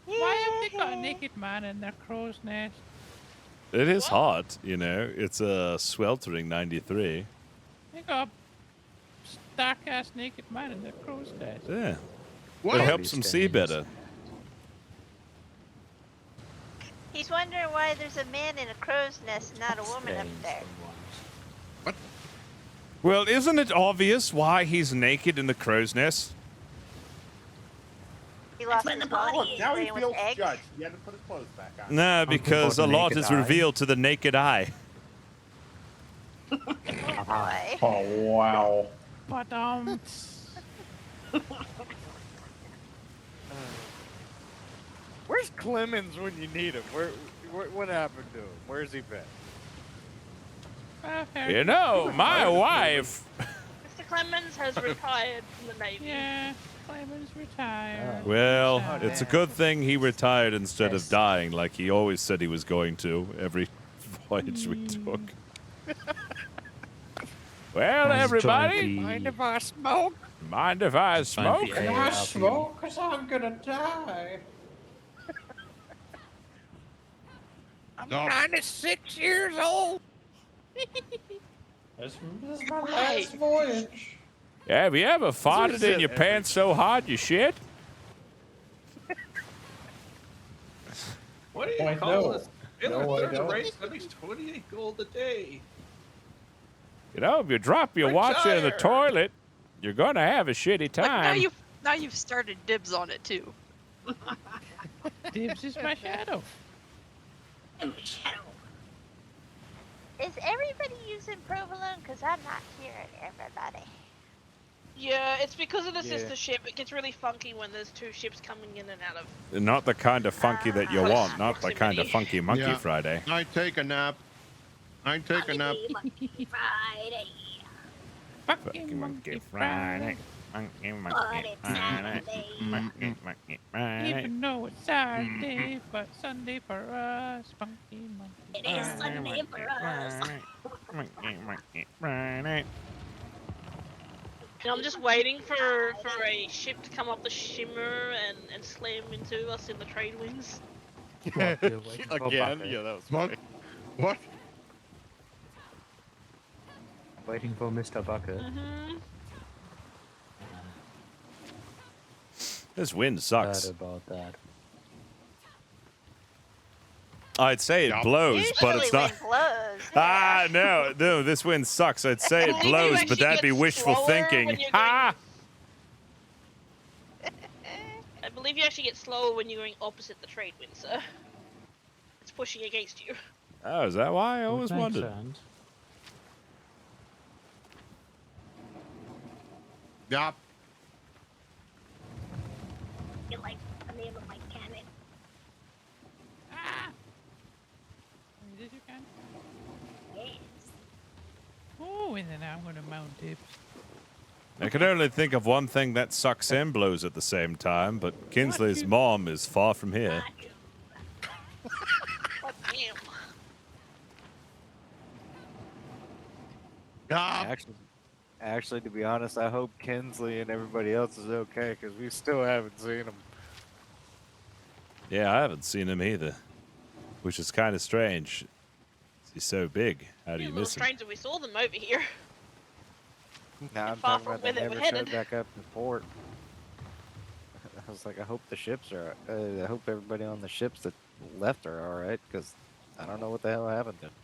Speaker 14: Why have they got a naked man in their crow's nest?
Speaker 5: It is hot, you know. It's a sweltering 93.
Speaker 14: They got a stark-ass naked man in their crow's nest.
Speaker 5: Yeah.
Speaker 20: What?
Speaker 5: It helps them see better.
Speaker 12: He's wondering why there's a man in a crow's nest and not a woman up there.
Speaker 5: Well, isn't it obvious why he's naked in the crow's nest?
Speaker 12: He lost
Speaker 6: when
Speaker 12: his
Speaker 6: the
Speaker 12: body
Speaker 6: body-
Speaker 12: and laying with eggs.
Speaker 13: He had to put his clothes back on.
Speaker 5: No, because a lot is revealed to the naked eye.
Speaker 12: Oh boy.
Speaker 13: Oh wow.
Speaker 14: But
Speaker 10: Where's Clemens when you need him? What happened to him? Where's he been?
Speaker 19: You know, my wife.
Speaker 8: Mr. Clemens has retired from the Navy.
Speaker 14: Yeah, Clemens retired.
Speaker 5: Well, it's a good thing he retired instead of dying like he always said he was going to every voyage we took. Well, everybody.
Speaker 10: Mind if I smoke?
Speaker 19: Mind if I smoke?
Speaker 15: Can I smoke? Because I'm gonna die.
Speaker 10: I'm 96 years old.
Speaker 15: This is my last voyage.
Speaker 19: Yeah, have you ever farted in your pants so hard you shit?
Speaker 13: What do you call this? In our third race, that makes 28 gold a day.
Speaker 19: You know, if you drop your watch in the toilet, you're gonna have a shitty time.
Speaker 4: Now you've started dibs on it too.
Speaker 14: Dibs is my shadow.
Speaker 12: Is everybody using provolone? Because I'm not hearing everybody.
Speaker 8: Yeah, it's because of the sister ship. It gets really funky when there's two ships coming in and out of.
Speaker 5: Not the kind of funky that you want. Not the kind of funky Monkey
Speaker 20: Yeah.
Speaker 5: Friday.
Speaker 20: I take a nap. I take a nap.
Speaker 6: Monkey Friday.
Speaker 19: Funky Monkey Friday. Funky Monkey Friday. Monkey Friday.
Speaker 14: Even though it's Saturday, but Sunday for us. Funky monkey.
Speaker 6: It is Sunday for us.
Speaker 19: Monkey Friday.
Speaker 8: And I'm just waiting for a ship to come up the shimmer and slam into us in the trade winds.
Speaker 10: Again? Yeah, that was funny.
Speaker 20: What?
Speaker 1: Waiting for Mr. Bucket.
Speaker 5: This wind sucks.
Speaker 1: Sad about that.
Speaker 5: I'd say it blows, but it's not. Ah, no, this wind sucks. I'd say it blows, but that'd be wishful thinking. Ah!
Speaker 8: I believe you actually get slower when you're going opposite the trade wind, sir. It's pushing against you.
Speaker 5: Oh, is that why? I always wondered.
Speaker 20: Yup.
Speaker 6: You like the name of my cannon?
Speaker 14: Is this your kind?
Speaker 6: Yes.
Speaker 14: Oh, and then I'm gonna mount dibs.
Speaker 5: I can only think of one thing that sucks and blows at the same time, but Kinsley's mom is far from here.
Speaker 8: Oh, damn.
Speaker 10: Actually, to be honest, I hope Kinsley and everybody else is okay because we still haven't seen him.
Speaker 5: Yeah, I haven't seen him either, which is kind of strange. He's so big. How do you
Speaker 8: A little
Speaker 5: miss him?
Speaker 8: strange that we saw them over here.
Speaker 10: Now I'm
Speaker 8: far
Speaker 10: talking
Speaker 8: from
Speaker 10: about
Speaker 8: where
Speaker 10: they
Speaker 8: they were
Speaker 10: never showed
Speaker 8: headed.
Speaker 10: back up in port. I was like, I hope the ships are. I hope everybody on the ships that left are all right because I don't know what the hell happened to them.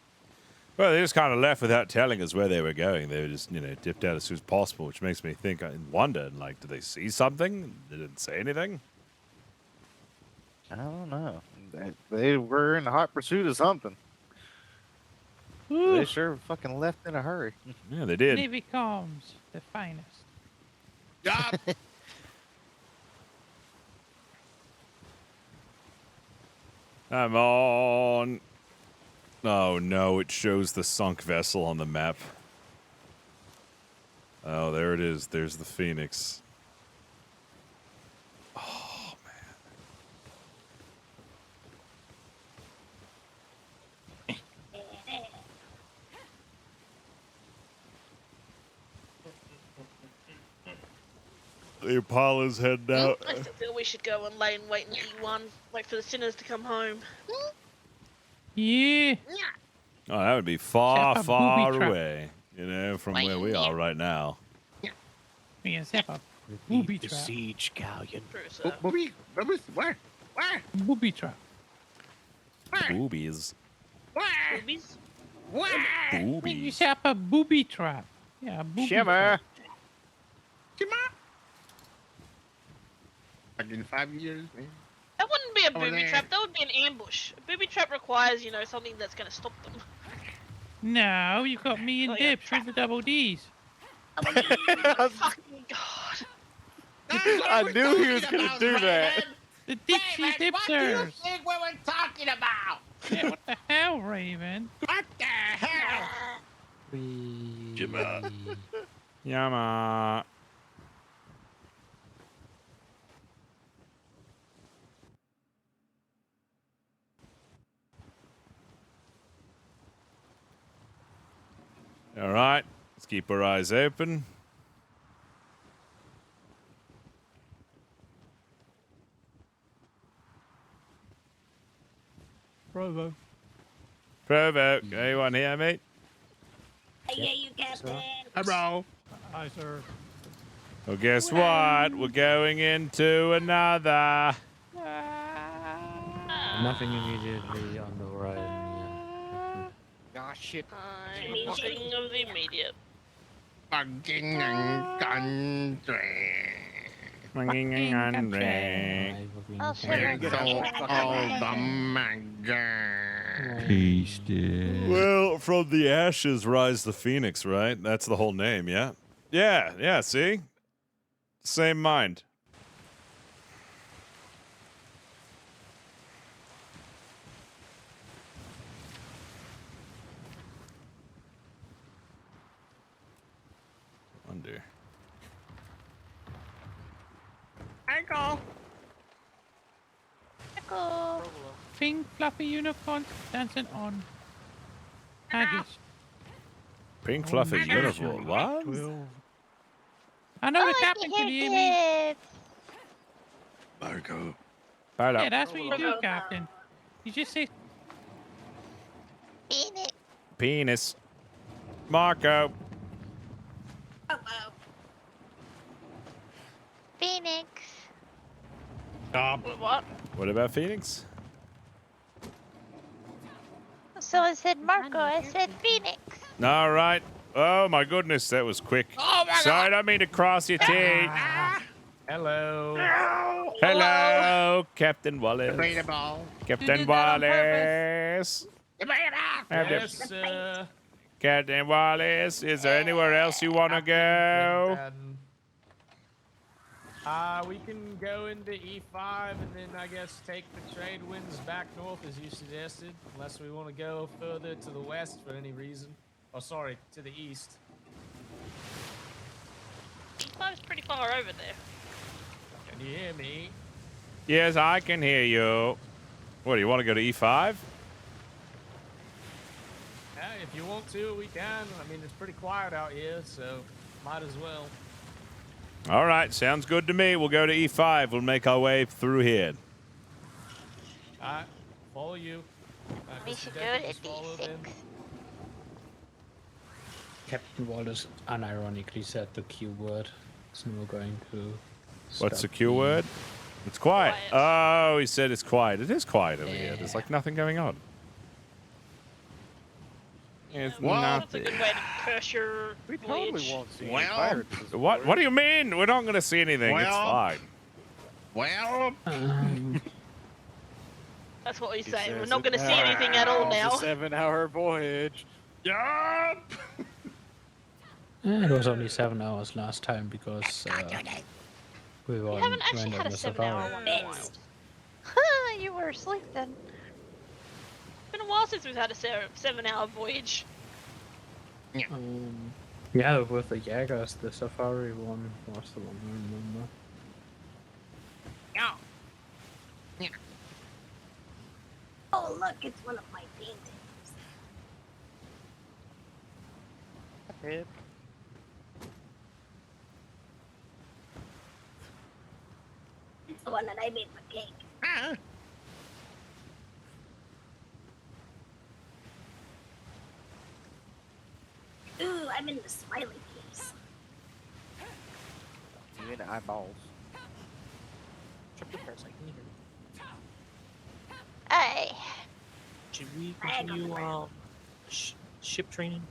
Speaker 5: Well, they just kind of left without telling us where they were going. They were just, dipped out as soon as possible, which makes me think and wonder, like, did they see something? They didn't say anything?
Speaker 10: I don't know. They were in hot pursuit of something. They sure fucking left in a hurry.
Speaker 5: Yeah, they did.
Speaker 14: Navy comms, the finest.
Speaker 5: Come on. Oh, no, it shows the sunk vessel on the map. Oh, there it is. There's the Phoenix. Oh, man. The Apollo's heading out.
Speaker 8: I still feel we should go and lay and wait in E1, wait for the sinners to come home.
Speaker 14: Yeah.
Speaker 5: Oh, that would be far,
Speaker 14: Set up a
Speaker 5: far
Speaker 14: booby trap.
Speaker 5: away, from where we are right now.
Speaker 14: We can set up booby
Speaker 15: The
Speaker 14: trap.
Speaker 15: siege galleon.
Speaker 20: Booby? Where?
Speaker 14: Booby trap.
Speaker 5: Boobies.
Speaker 8: Boobies?
Speaker 14: You
Speaker 5: Boobies.
Speaker 14: set up a booby trap. Yeah, a booby
Speaker 10: Shimmer.
Speaker 14: trap.
Speaker 20: Like in 5 years, man.
Speaker 8: That wouldn't be a
Speaker 20: Over
Speaker 8: booby
Speaker 20: there.
Speaker 8: trap, that would be an ambush. A booby trap requires, something that's gonna stop them.
Speaker 14: No, you got me and
Speaker 8: Oh, yeah,
Speaker 14: Dibs for the double D's.
Speaker 8: Fucking god.
Speaker 10: I knew he was gonna do that.
Speaker 14: The Dixie Dipsters.
Speaker 16: think we were talking about?
Speaker 14: Yeah, what the hell, Raven?
Speaker 16: What the hell?
Speaker 1: Jimma.
Speaker 19: Yama.
Speaker 5: All right, let's keep our eyes open.
Speaker 18: Provo.
Speaker 5: Provo, anyone here, mate?
Speaker 6: I hear you, Captain.
Speaker 20: Hello.
Speaker 18: Hi, sir.
Speaker 5: Well, guess what? We're going into another.
Speaker 1: Nothing immediately on the horizon.
Speaker 10: Ah, shit.
Speaker 8: I'm nothing of the immediate.
Speaker 20: Fucking country.
Speaker 12: I'll
Speaker 5: Well, from the ashes rise the phoenix, right? That's the whole name, yeah? Yeah, see? Same mind. Wonder.
Speaker 16: Ankle.
Speaker 14: Echo. Pink fluffy unicorn dancing on. Haggis.
Speaker 5: Pink fluffy uniform. What?
Speaker 14: I know the captain can hear me.
Speaker 20: Marco.
Speaker 5: Hello.
Speaker 14: Yeah, that's what you do, Captain. You just say
Speaker 5: Penis. Marco.
Speaker 12: Phoenix.
Speaker 8: What?
Speaker 5: What about Phoenix?
Speaker 12: So I said Marco, I said Phoenix.
Speaker 5: All right. Oh, my goodness, that was quick.
Speaker 16: Oh my
Speaker 5: Sorry, I don't mean to cross your teeth.
Speaker 22: Hello.
Speaker 5: Hello, Captain Wallace.
Speaker 20: Debatable.
Speaker 5: Captain Wallace.
Speaker 22: Yes,
Speaker 5: Captain Wallace, is there anywhere else you want to go?
Speaker 22: We can go into E5 and then I guess take the trade winds back north as you suggested, unless we want to go further to the west for any reason. Oh, sorry, to the east.
Speaker 8: E5's pretty far over there.
Speaker 22: Can you hear me?
Speaker 5: Yes, I can hear you. What, do you want to go to E5?
Speaker 22: Yeah, if you want to, we can. I mean, it's pretty quiet out here, so might as well.
Speaker 5: All right, sounds good to me. We'll go to E5. We'll make our way through here.
Speaker 22: Alright, follow you.
Speaker 12: We should do it at D6.
Speaker 1: Captain Wallace unironically said the Q word. So we're going to.
Speaker 5: What's the Q word? It's quiet. Oh, he said it's quiet. It is quiet over here. There's like nothing going on. It's
Speaker 8: That's a
Speaker 5: nothing.
Speaker 8: good way to curse your voyage.
Speaker 10: won't see
Speaker 20: Well,
Speaker 10: pirates.
Speaker 5: What do you mean? We're not going to see anything. It's
Speaker 20: Well,
Speaker 5: fine.
Speaker 20: Well,
Speaker 8: That's what he's
Speaker 10: He
Speaker 8: saying. We're
Speaker 10: says
Speaker 8: not going to see anything at all now.
Speaker 10: It's a 7-hour voyage.
Speaker 20: yup.
Speaker 1: It was only 7 hours last time because we were
Speaker 8: We haven't
Speaker 1: went
Speaker 8: actually
Speaker 1: on
Speaker 8: had a
Speaker 1: the
Speaker 8: 7-hour
Speaker 1: safari.
Speaker 8: one in a while.
Speaker 12: You were asleep then.
Speaker 8: It's been a while since we've had a 7-hour voyage.
Speaker 1: Yeah, with the Jaggers, the safari one was the one I remember.
Speaker 6: Oh, look, it's one of my paintings. It's the one that I made for cake. Ooh, I'm in the smiley case.
Speaker 10: You in eyeballs.
Speaker 15: Check the parasite. Can you hear me?
Speaker 12: Hey.
Speaker 15: Should we continue ship training?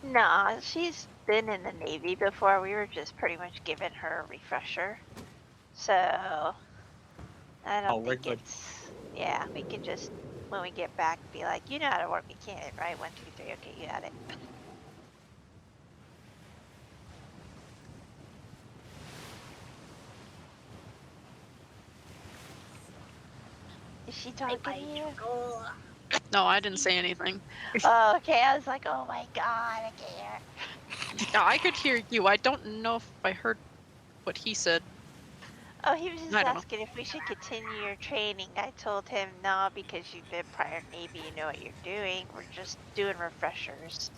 Speaker 12: No, she's been in the Navy before. We were just pretty much giving her a refresher. So, I don't
Speaker 15: we're
Speaker 12: think
Speaker 15: good.
Speaker 12: it's... Yeah, we can just, when we get back, be like, you know how to work a cannon, right? 1, 2, 3, okay, you got it. Is she talking to you?
Speaker 4: No, I didn't say anything.
Speaker 12: Oh, okay. I was like, oh my god, I can't.
Speaker 4: Yeah, I could hear you. I don't know if I heard what he said.
Speaker 12: Oh, he was just
Speaker 4: I don't know.
Speaker 12: asking if we should continue your training. I told him no, because you've been prior Navy, you know what you're doing. We're just doing refreshers.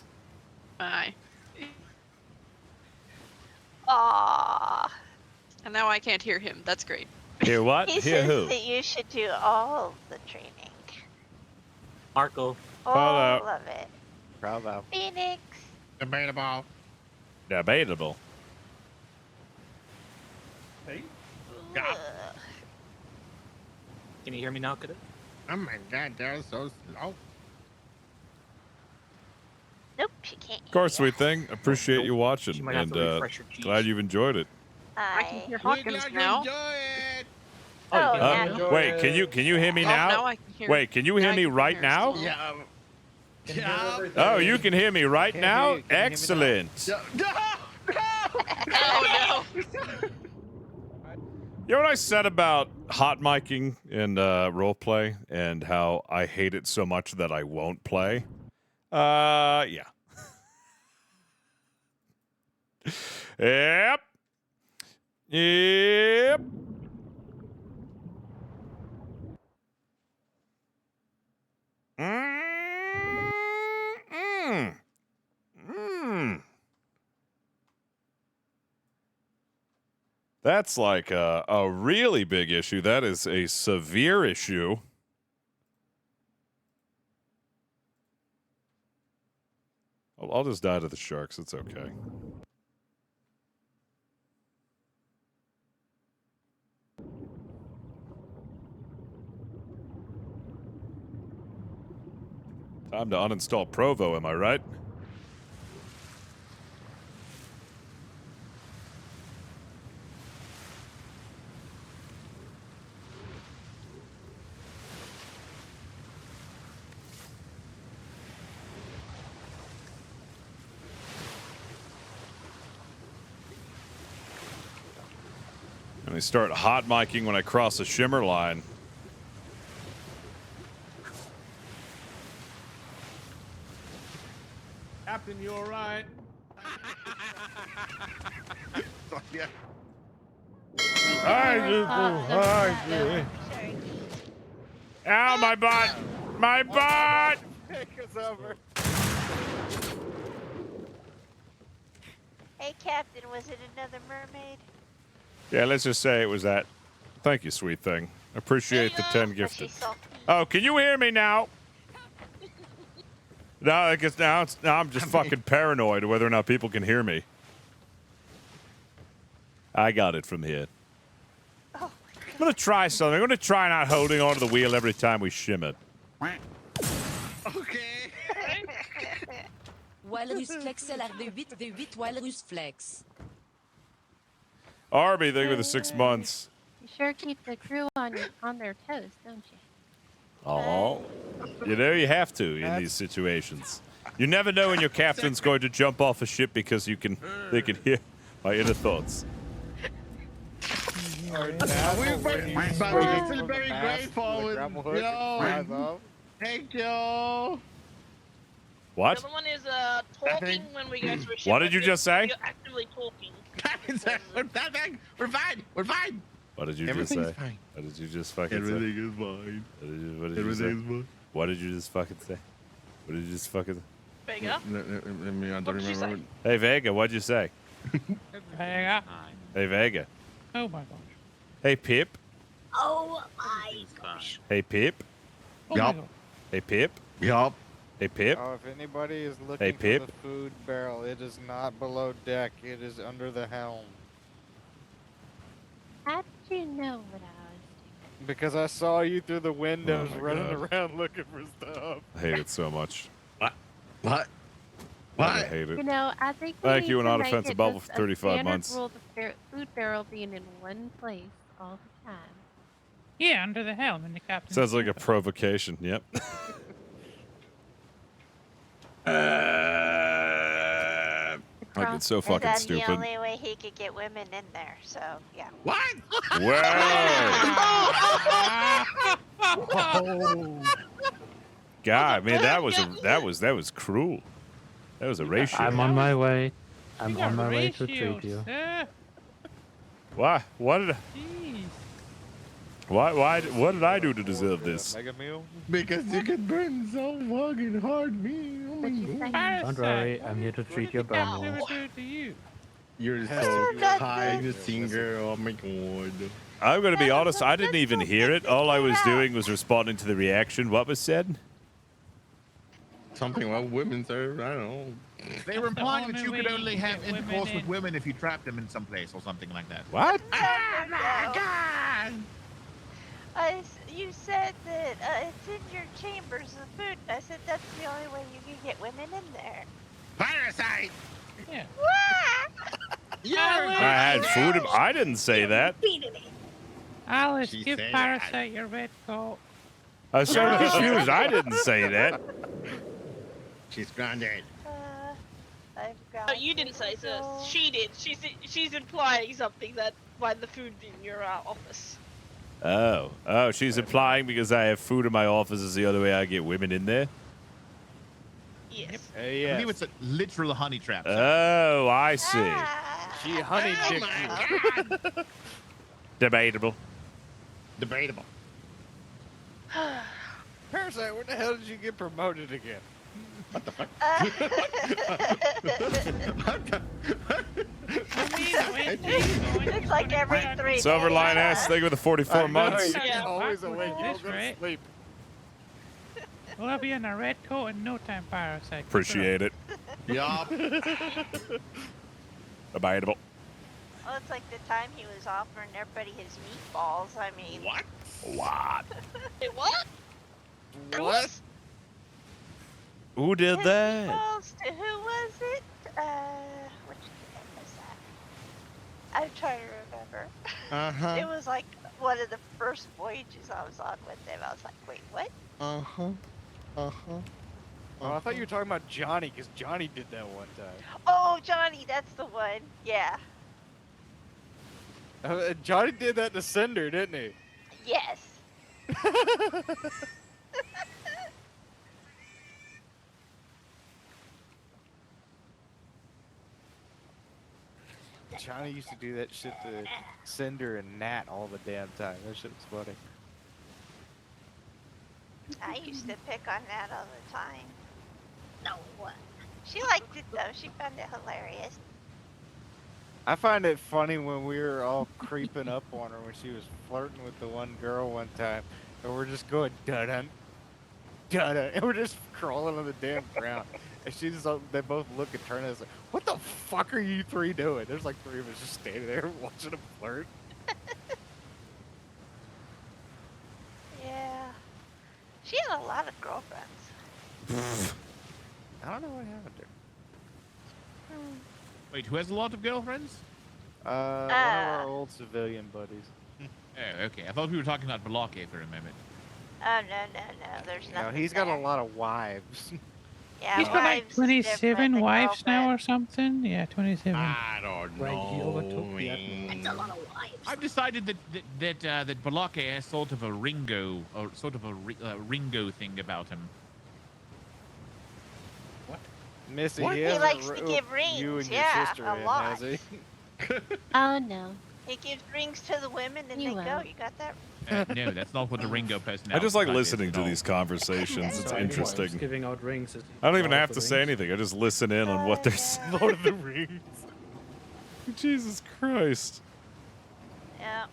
Speaker 4: Aye.
Speaker 12: Aww.
Speaker 4: And now I can't hear him. That's great.
Speaker 5: Hear what?
Speaker 12: He
Speaker 5: Hear
Speaker 12: says
Speaker 5: who?
Speaker 12: that you should do all the training.
Speaker 15: Marco.
Speaker 12: All of it.
Speaker 10: Bravo.
Speaker 12: Phoenix.
Speaker 20: Debatable.
Speaker 5: Debatable.
Speaker 13: Hey.
Speaker 15: Can you hear me now, Cadet?
Speaker 20: Oh my god, they're so slow.
Speaker 12: Nope, she can't.
Speaker 5: Of course, sweet thing. Appreciate you watching,
Speaker 15: might have
Speaker 5: and
Speaker 15: to refresh her cheese.
Speaker 5: glad you've enjoyed it.
Speaker 4: I can hear Hawkins now.
Speaker 5: Wait, can you hear me
Speaker 4: Oh,
Speaker 5: now?
Speaker 4: now I can hear-
Speaker 5: Wait, can you hear
Speaker 4: now I
Speaker 5: me
Speaker 4: can
Speaker 5: right
Speaker 4: hear
Speaker 5: now?
Speaker 4: still.
Speaker 20: Yeah.
Speaker 5: Oh, you can hear me right
Speaker 20: Can
Speaker 5: now?
Speaker 20: hear you. Can you hear me now?
Speaker 5: Excellent.
Speaker 12: Oh
Speaker 4: no.
Speaker 5: You know what I said about hot micing and role play and how I hate it so much that I won't play? Yeah. Yep. Yep. That's like a really big issue. That is a severe issue. I'll just die to the sharks. It's okay. Time to uninstall Provo, am I right? And they start hot micing when I cross a shimmer line.
Speaker 22: Captain, you all right?
Speaker 20: Yeah.
Speaker 5: Ow, my butt! My butt!
Speaker 10: Take us over.
Speaker 12: Hey, Captain, was it another mermaid?
Speaker 5: Yeah, let's just say it was that. Thank you, sweet thing. Appreciate the 10 gifted. Oh, can you hear me now? No, I guess now I'm just fucking paranoid whether or not people can hear me. I got it from here. I'm gonna try something. I'm gonna try not holding onto the wheel every time we shim it.
Speaker 20: Okay.
Speaker 3: Walrus Flex LR de 8 V8 Walrus Flex.
Speaker 5: Arby, thank you for the 6 months.
Speaker 11: You sure keep the crew on their toes, don't you?
Speaker 5: Oh, you know you have to in these situations. You never know when your captain's going to jump off a ship because they can hear my inner thoughts.
Speaker 20: We're very grateful with yo. Thank you.
Speaker 5: What?
Speaker 8: The other one is talking when we go through ship.
Speaker 5: What did you just say?
Speaker 8: You're actively talking.
Speaker 20: We're fine. We're fine.
Speaker 5: What did you just
Speaker 20: Everything's
Speaker 5: say?
Speaker 20: fine.
Speaker 5: What did you just fucking
Speaker 20: Everything
Speaker 5: say?
Speaker 20: is fine.
Speaker 5: What did you say?
Speaker 20: Everything is fine.
Speaker 5: What did you just fucking say? What did you just fucking
Speaker 8: Vega?
Speaker 20: Let me, I don't
Speaker 8: What did you
Speaker 20: remember.
Speaker 8: say?
Speaker 5: Hey, Vega, what'd you say?
Speaker 14: Vega.
Speaker 5: Hey, Vega.
Speaker 14: Oh my gosh.
Speaker 5: Hey, Pip.
Speaker 6: Oh my gosh.
Speaker 5: Hey, Pip.
Speaker 14: Oh my
Speaker 20: Yup.
Speaker 14: God.
Speaker 5: Hey, Pip.
Speaker 20: Yup.
Speaker 5: Hey, Pip.
Speaker 10: Oh, if anybody is
Speaker 5: Hey,
Speaker 10: looking
Speaker 5: Pip.
Speaker 10: for the food barrel, it is not below deck. It is under the helm.
Speaker 11: How did you know what I was
Speaker 10: Because I saw you through the windows
Speaker 5: Oh my
Speaker 10: running
Speaker 5: God.
Speaker 10: around looking for stuff.
Speaker 5: I hate it so much.
Speaker 20: What?
Speaker 5: I hate
Speaker 11: doing?
Speaker 5: it.
Speaker 11: You know, I think we
Speaker 5: Thank
Speaker 11: need
Speaker 5: you, an
Speaker 11: to
Speaker 5: odd
Speaker 11: make
Speaker 5: offensive
Speaker 11: it
Speaker 5: bubble
Speaker 11: just
Speaker 5: for 35
Speaker 11: a standard
Speaker 5: months.
Speaker 11: rule of the food barrel being in one place all the time.
Speaker 14: Yeah, under the helm in the captain's
Speaker 5: Sounds like a
Speaker 14: cabin.
Speaker 5: provocation. Yep. Like, it's so fucking
Speaker 12: That's
Speaker 5: stupid.
Speaker 12: the only way he could get women in there. So yeah.
Speaker 20: What?
Speaker 5: Whoa! God, man, that was cruel. That was a ratio.
Speaker 1: I'm on my way. I'm on my way to treat you.
Speaker 5: Why? What did?
Speaker 14: Jeez.
Speaker 5: Why? What did I do to deserve this?
Speaker 10: Mega meal?
Speaker 20: Because you can burn so fucking hard, me.
Speaker 1: Don't worry, I'm here to treat your burn wounds.
Speaker 20: You're
Speaker 10: Has
Speaker 20: so
Speaker 10: to be
Speaker 20: kind,
Speaker 10: like-
Speaker 20: singer. Oh my god.
Speaker 5: I'm gonna be honest. I didn't even hear it. All I was doing was responding to the reaction. What was said?
Speaker 20: Something about women, sir. I don't know.
Speaker 17: They were implying that
Speaker 14: only
Speaker 17: you could
Speaker 14: way
Speaker 17: only
Speaker 14: you
Speaker 17: have
Speaker 14: get women
Speaker 17: intercourse with
Speaker 14: in.
Speaker 17: women if you trapped them in some place or something like that.
Speaker 5: What?
Speaker 12: Oh my god! You said that it's in your chambers of food. And I said that's the only way you can get women in there.
Speaker 20: Parasite!
Speaker 14: Yeah.
Speaker 5: I had food. I didn't say that.
Speaker 14: Alice,
Speaker 20: She
Speaker 14: give
Speaker 20: said
Speaker 14: Parasite your red coat.
Speaker 5: I was so confused. I didn't say that.
Speaker 20: She's grounded.
Speaker 12: I've got.
Speaker 8: No, you didn't say so. She did. She's implying something that by the food in your office.
Speaker 5: Oh, she's implying because I have food in my office is the other way I get women in there.
Speaker 8: Yes.
Speaker 17: I believe it's a literal honey trap.
Speaker 5: Oh, I see.
Speaker 10: She honey dicked you.
Speaker 5: Debatable.
Speaker 20: Debatable.
Speaker 10: Parasite, where the hell did you get promoted again?
Speaker 20: What the fuck?
Speaker 12: It's like every 3 days.
Speaker 5: Silverline ass thing with the 44 months.
Speaker 14: Yeah,
Speaker 10: always awake. You
Speaker 14: That's
Speaker 10: don't go to
Speaker 14: right.
Speaker 10: sleep.
Speaker 14: Well, I'll be in a red coat in no time, Parasite.
Speaker 5: Appreciate it.
Speaker 20: Yup.
Speaker 5: Debatable.
Speaker 12: Well, it's like the time he was offering everybody his meatballs. I mean.
Speaker 20: What?
Speaker 5: What?
Speaker 8: Wait, what?
Speaker 10: What?
Speaker 5: Who did
Speaker 12: His
Speaker 5: that?
Speaker 12: meatballs to who was it? Which kid was that? I'm trying to remember.
Speaker 20: Uh-huh.
Speaker 12: It was like one of the first voyages I was on with him. I was like, wait, what?
Speaker 20: Uh-huh. Uh-huh.
Speaker 10: Oh, I thought you were talking about Johnny, because Johnny did that one time.
Speaker 12: Oh, Johnny, that's the one. Yeah.
Speaker 10: Johnny did that to Cinder, didn't he?
Speaker 12: Yes.
Speaker 10: Johnny used to do that shit to Cinder and Nat all the damn time. That shit was funny.
Speaker 12: I used to pick on that all the time. No. She liked it though. She found it hilarious.
Speaker 10: I find it funny when we were all creeping up on her when she was flirting with the one girl one time, and we're just going dun-dun, dun-dun, and we're just crawling on the damn ground. And she's they both look and turn at us like, what the fuck are you three doing? There's like 3 of us just standing there watching them flirt.
Speaker 12: Yeah. She had a lot of girlfriends.
Speaker 10: I don't know what happened to her.
Speaker 17: Wait, who has a lot of girlfriends?
Speaker 10: One of our old civilian buddies.
Speaker 17: Oh, okay. I thought we were talking about Balake for a moment.
Speaker 12: Oh, no. There's
Speaker 10: No,
Speaker 12: nothing
Speaker 10: he's got a
Speaker 12: there.
Speaker 10: lot of wives.
Speaker 12: Yeah,
Speaker 14: He's got like
Speaker 12: wives is
Speaker 14: 27
Speaker 12: different than
Speaker 14: wives now
Speaker 12: girlfriend.
Speaker 14: or something. Yeah, 27.
Speaker 20: I don't know.
Speaker 1: Right, he overtook the
Speaker 6: That's a lot of wives.
Speaker 17: I've decided that Balake has sort of a Ringo Ringo thing about him.
Speaker 10: Missy,
Speaker 12: What? He
Speaker 10: hasn't
Speaker 12: likes to
Speaker 10: roped
Speaker 12: give
Speaker 10: you
Speaker 12: rings,
Speaker 10: and your
Speaker 12: yeah,
Speaker 10: sister
Speaker 12: a
Speaker 10: in,
Speaker 12: lot.
Speaker 10: has he?
Speaker 11: Oh no.
Speaker 12: He gives rings to the women and
Speaker 11: You
Speaker 12: they go.
Speaker 11: won't.
Speaker 12: You got that?
Speaker 17: No, that's not what the Ringo personality.
Speaker 5: I just like
Speaker 17: type is
Speaker 5: listening
Speaker 17: at
Speaker 5: to
Speaker 17: all.
Speaker 5: these conversations. It's
Speaker 1: Sorry,
Speaker 5: interesting.
Speaker 1: just giving out rings.
Speaker 5: I don't even
Speaker 1: Lord
Speaker 5: have
Speaker 1: of
Speaker 5: to
Speaker 1: the
Speaker 5: say
Speaker 1: Rings.
Speaker 5: anything. I just listen in on what they're saying.
Speaker 10: Lord of the Rings.
Speaker 5: Jesus Christ.
Speaker 12: Yeah.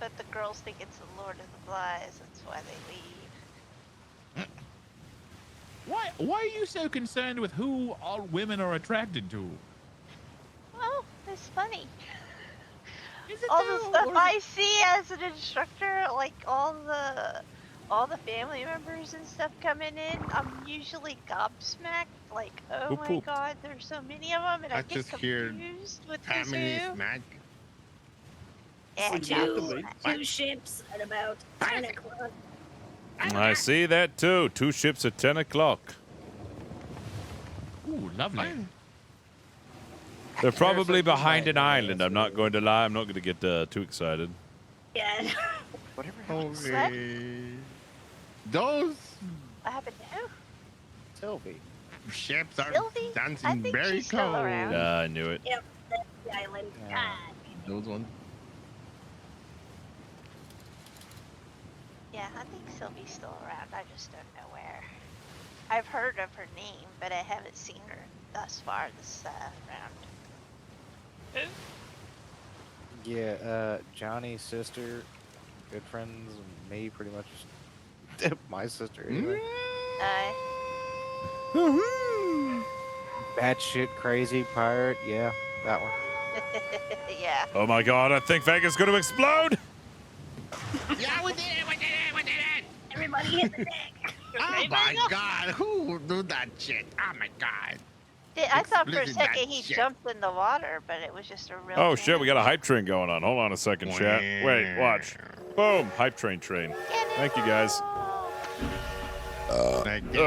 Speaker 12: But the girls think it's the Lord of the Flies. That's why they leave.
Speaker 17: Why are you so concerned with who all women are attracted to?
Speaker 12: Well, it's funny.
Speaker 17: Is it
Speaker 12: All
Speaker 17: though,
Speaker 12: the stuff
Speaker 17: or is
Speaker 12: I see as an instructor, like all the family members and stuff coming in, I'm usually gobsmacked. Like, oh
Speaker 5: Whoop,
Speaker 12: my
Speaker 5: whoop.
Speaker 12: god, there's so many of them, and I get
Speaker 20: just hear
Speaker 12: confused with who's
Speaker 20: family
Speaker 12: who.
Speaker 20: smack.
Speaker 12: Yeah,
Speaker 6: Two ships at about 10 o'clock.
Speaker 5: I see that too. 2 ships at 10 o'clock.
Speaker 17: Ooh, lovely.
Speaker 5: They're probably behind an island. I'm not going to lie. I'm not going to get too excited.
Speaker 6: Yeah.
Speaker 10: Whatever
Speaker 20: Okay. Those
Speaker 12: What happened to who?
Speaker 10: Sylvie.
Speaker 20: ships are
Speaker 12: Sylvie? I
Speaker 20: dancing
Speaker 12: think
Speaker 20: very
Speaker 12: she's still
Speaker 20: cold.
Speaker 12: around.
Speaker 5: I knew it.
Speaker 6: Yep, that's the island. God.
Speaker 20: Those ones.
Speaker 12: Yeah, I think Sylvie's still around. I just don't know where. I've heard of her name, but I haven't seen her thus far this round.
Speaker 10: Yeah, Johnny's sister, good friends, and me pretty much. My sister, anyway. Bad shit, crazy pirate. Yeah, that one.
Speaker 12: Yeah.
Speaker 5: Oh my god, I think Vega's going to explode!
Speaker 20: Yeah, we did it! We did it! We did it!
Speaker 6: Everybody hit the deck.
Speaker 20: Oh my god, who would do that shit? Oh my god.
Speaker 12: I thought for a
Speaker 20: Explicit that
Speaker 12: second he
Speaker 20: shit.
Speaker 12: jumped in the water, but it was just a real.
Speaker 5: Oh shit, we got a hype train going on. Hold on a second, chat. Wait, watch. Boom, hype train. Thank you guys.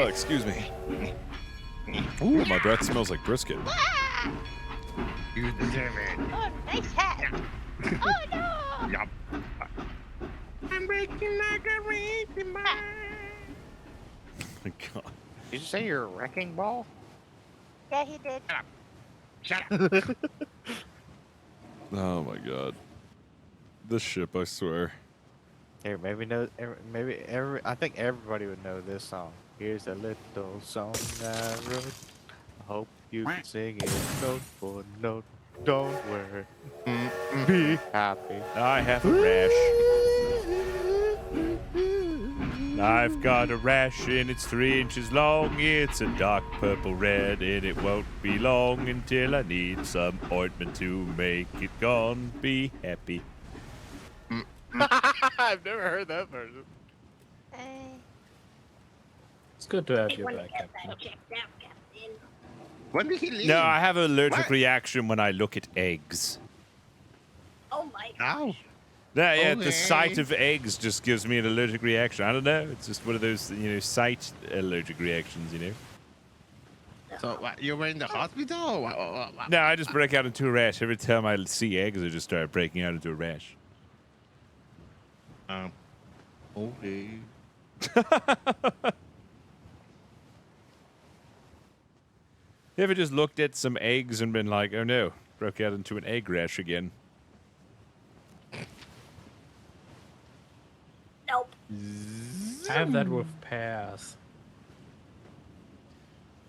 Speaker 5: Excuse me. Ooh, my breath smells like brisket.
Speaker 20: You deserve it.
Speaker 12: Oh, nice hat. Oh no!
Speaker 20: Yup. I'm breaking like a racing ball.
Speaker 5: Oh my god.
Speaker 10: Did you say you're a wrecking ball?
Speaker 12: Yeah, he did.
Speaker 20: Shut up.
Speaker 5: Oh my god. This ship, I swear.
Speaker 10: Here, I think everybody would know this song. Here's a little song I wrote. I hope you can sing it note for note. Don't worry. Be happy.
Speaker 5: I have a rash. I've got a rash and it's 3 inches long. It's a dark purple red and it won't be long until I need some ointment to make it gone. Be happy.
Speaker 10: I've never heard that version.
Speaker 1: It's good to have you
Speaker 6: When
Speaker 1: back,
Speaker 6: get
Speaker 1: Captain.
Speaker 6: that checked out, Captain.
Speaker 20: When did he leave?
Speaker 5: No, I have an allergic
Speaker 20: What?
Speaker 5: reaction when I look at eggs.
Speaker 6: Oh my god.
Speaker 20: Ow.
Speaker 5: Yeah, the
Speaker 20: Okay.
Speaker 5: sight of eggs just gives me an allergic reaction. I don't know. It's just one of those, sight allergic reactions,
Speaker 20: So, what, you were in the hospital? Or what?
Speaker 5: No, I just break out into a rash. Every time I see eggs, I just start breaking out into a rash.
Speaker 20: Okay.
Speaker 5: You ever just looked at some eggs and been like, oh no, broke out into an egg rash again?
Speaker 6: Nope.
Speaker 1: I have that with pears.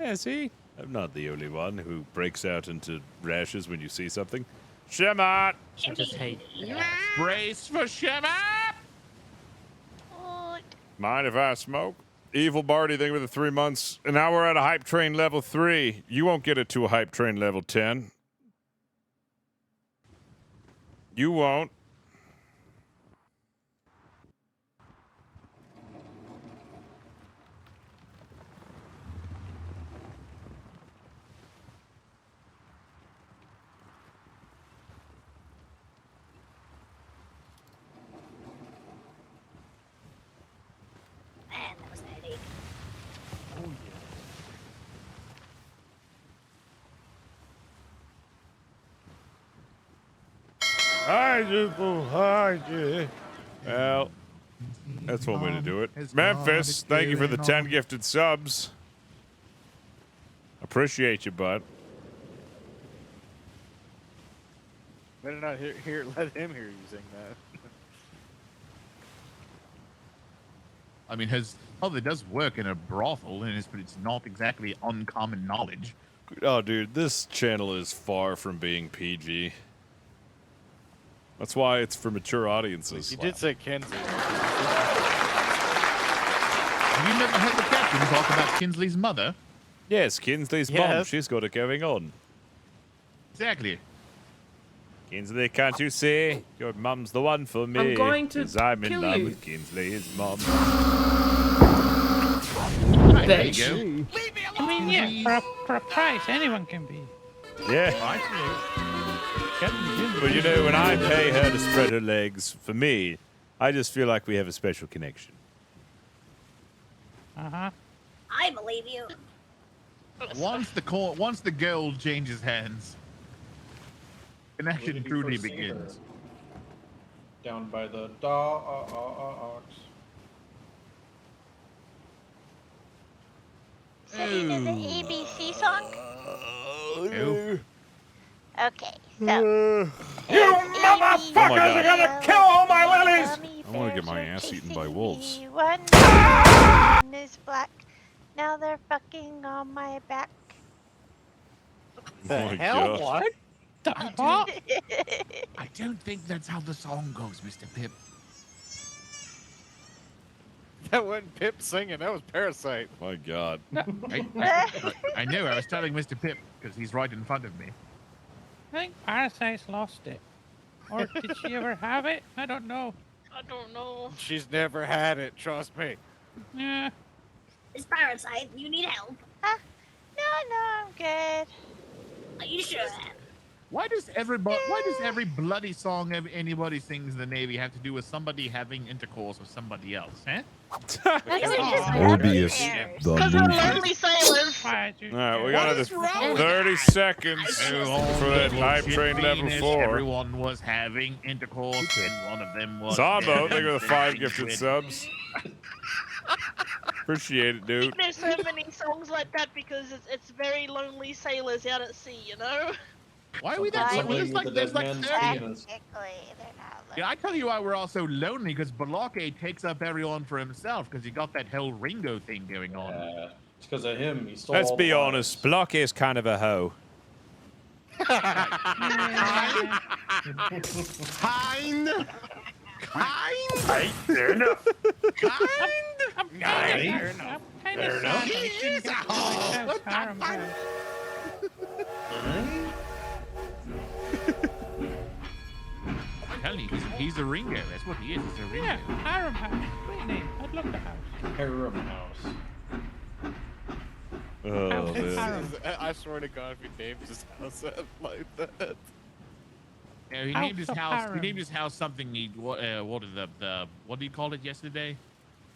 Speaker 5: Yeah, see? I'm not the only one who breaks out into rashes when you see something. Shemot!
Speaker 1: I just hate pears.
Speaker 17: Brace for Shema!
Speaker 5: Mind if I smoke? Evil Barty thing with the 3 months, and now we're at a hype train level 3. You won't get it to a hype train level 10. You won't.
Speaker 6: Man, that was a headache.
Speaker 5: Well, that's one way to do it. Memphis, thank you for the 10 gifted subs. Appreciate you, bud.
Speaker 10: Better not let him hear you sing that.
Speaker 17: I mean, his mother does work in a brothel, but it's not exactly uncommon knowledge.
Speaker 5: Oh, dude, this channel is far from being PG. That's why it's for mature audiences.
Speaker 10: You did say Kenzie.
Speaker 17: Have you never heard the captain talk about Kinsley's mother?
Speaker 5: Yes, Kinsley's mom.
Speaker 17: Yes.
Speaker 5: She's got it going on.
Speaker 17: Exactly.
Speaker 5: Kinsley, can't you see? Your mum's the one for me.
Speaker 15: I'm going to
Speaker 5: 'cause I'm in
Speaker 15: kill
Speaker 5: love
Speaker 15: you.
Speaker 5: with Kinsley's mom.
Speaker 15: Bitch.
Speaker 14: I mean, yeah, for a price, anyone can be.
Speaker 5: Yeah. But you know, when I pay her to spread her legs for me, I just feel like we have a special connection.
Speaker 14: Uh-huh.
Speaker 6: I believe you.
Speaker 17: Once the gold changes hands. Connection truly begins.
Speaker 13: Down by the docks.
Speaker 12: So you know the ABC song?
Speaker 17: No.
Speaker 12: Okay, so.
Speaker 19: You motherfuckers are gonna kill all my lilies!
Speaker 5: I want to get my ass eaten by wolves.
Speaker 12: One is black. Now they're fucking on my back.
Speaker 5: Oh my God.
Speaker 17: What? I don't think that's how the song goes, Mr. Pip.
Speaker 10: That wasn't Pip singing. That was Parasite.
Speaker 5: My God.
Speaker 17: I know. I was telling Mr. Pip because he's right in front of me.
Speaker 14: I think Parasite's lost it. Or did she ever have it? I don't know.
Speaker 8: I don't know.
Speaker 10: She's never had it. Trust me.
Speaker 14: Yeah.
Speaker 6: It's Parasite. You need help.
Speaker 12: No, I'm good.
Speaker 6: Are you sure?
Speaker 17: Why does every bloody song anybody sings in the Navy have to do with somebody having intercourse with somebody else, huh?
Speaker 5: Morbius, the
Speaker 8: Because we're
Speaker 5: movie.
Speaker 8: lonely sailors.
Speaker 5: Alright, we got another 30 seconds for that hype train level 4.
Speaker 17: Everyone was having intercourse, and one of them was.
Speaker 5: Sambo, thank you for the 5 gifted subs. Appreciate it, dude.
Speaker 8: There's so many songs like that because it's very lonely sailors out at sea, you know?
Speaker 17: Why are we that lonely? There's like 30.
Speaker 12: Technically, they're not
Speaker 17: Yeah, I tell you why we're all so lonely, because Balake takes up everyone for himself, because he got that whole Ringo thing going on.
Speaker 13: Yeah, it's because of him. He stole
Speaker 5: Let's
Speaker 13: all
Speaker 5: be
Speaker 13: the
Speaker 5: honest, Block is kind of a hoe.
Speaker 20: Kind.
Speaker 13: Fair enough.
Speaker 14: Fair enough.
Speaker 13: Fair enough.
Speaker 14: He's a hoe.
Speaker 17: I'm telling you, he's a Ringo. That's what he is. He's a Ringo.
Speaker 14: Yeah, Harem House. Great name. I'd love the house.
Speaker 13: Harem House.
Speaker 5: Oh, man.
Speaker 10: I swear to God, if he names his house like that.
Speaker 17: Yeah, he named his house. He named his house something. What did he call it yesterday?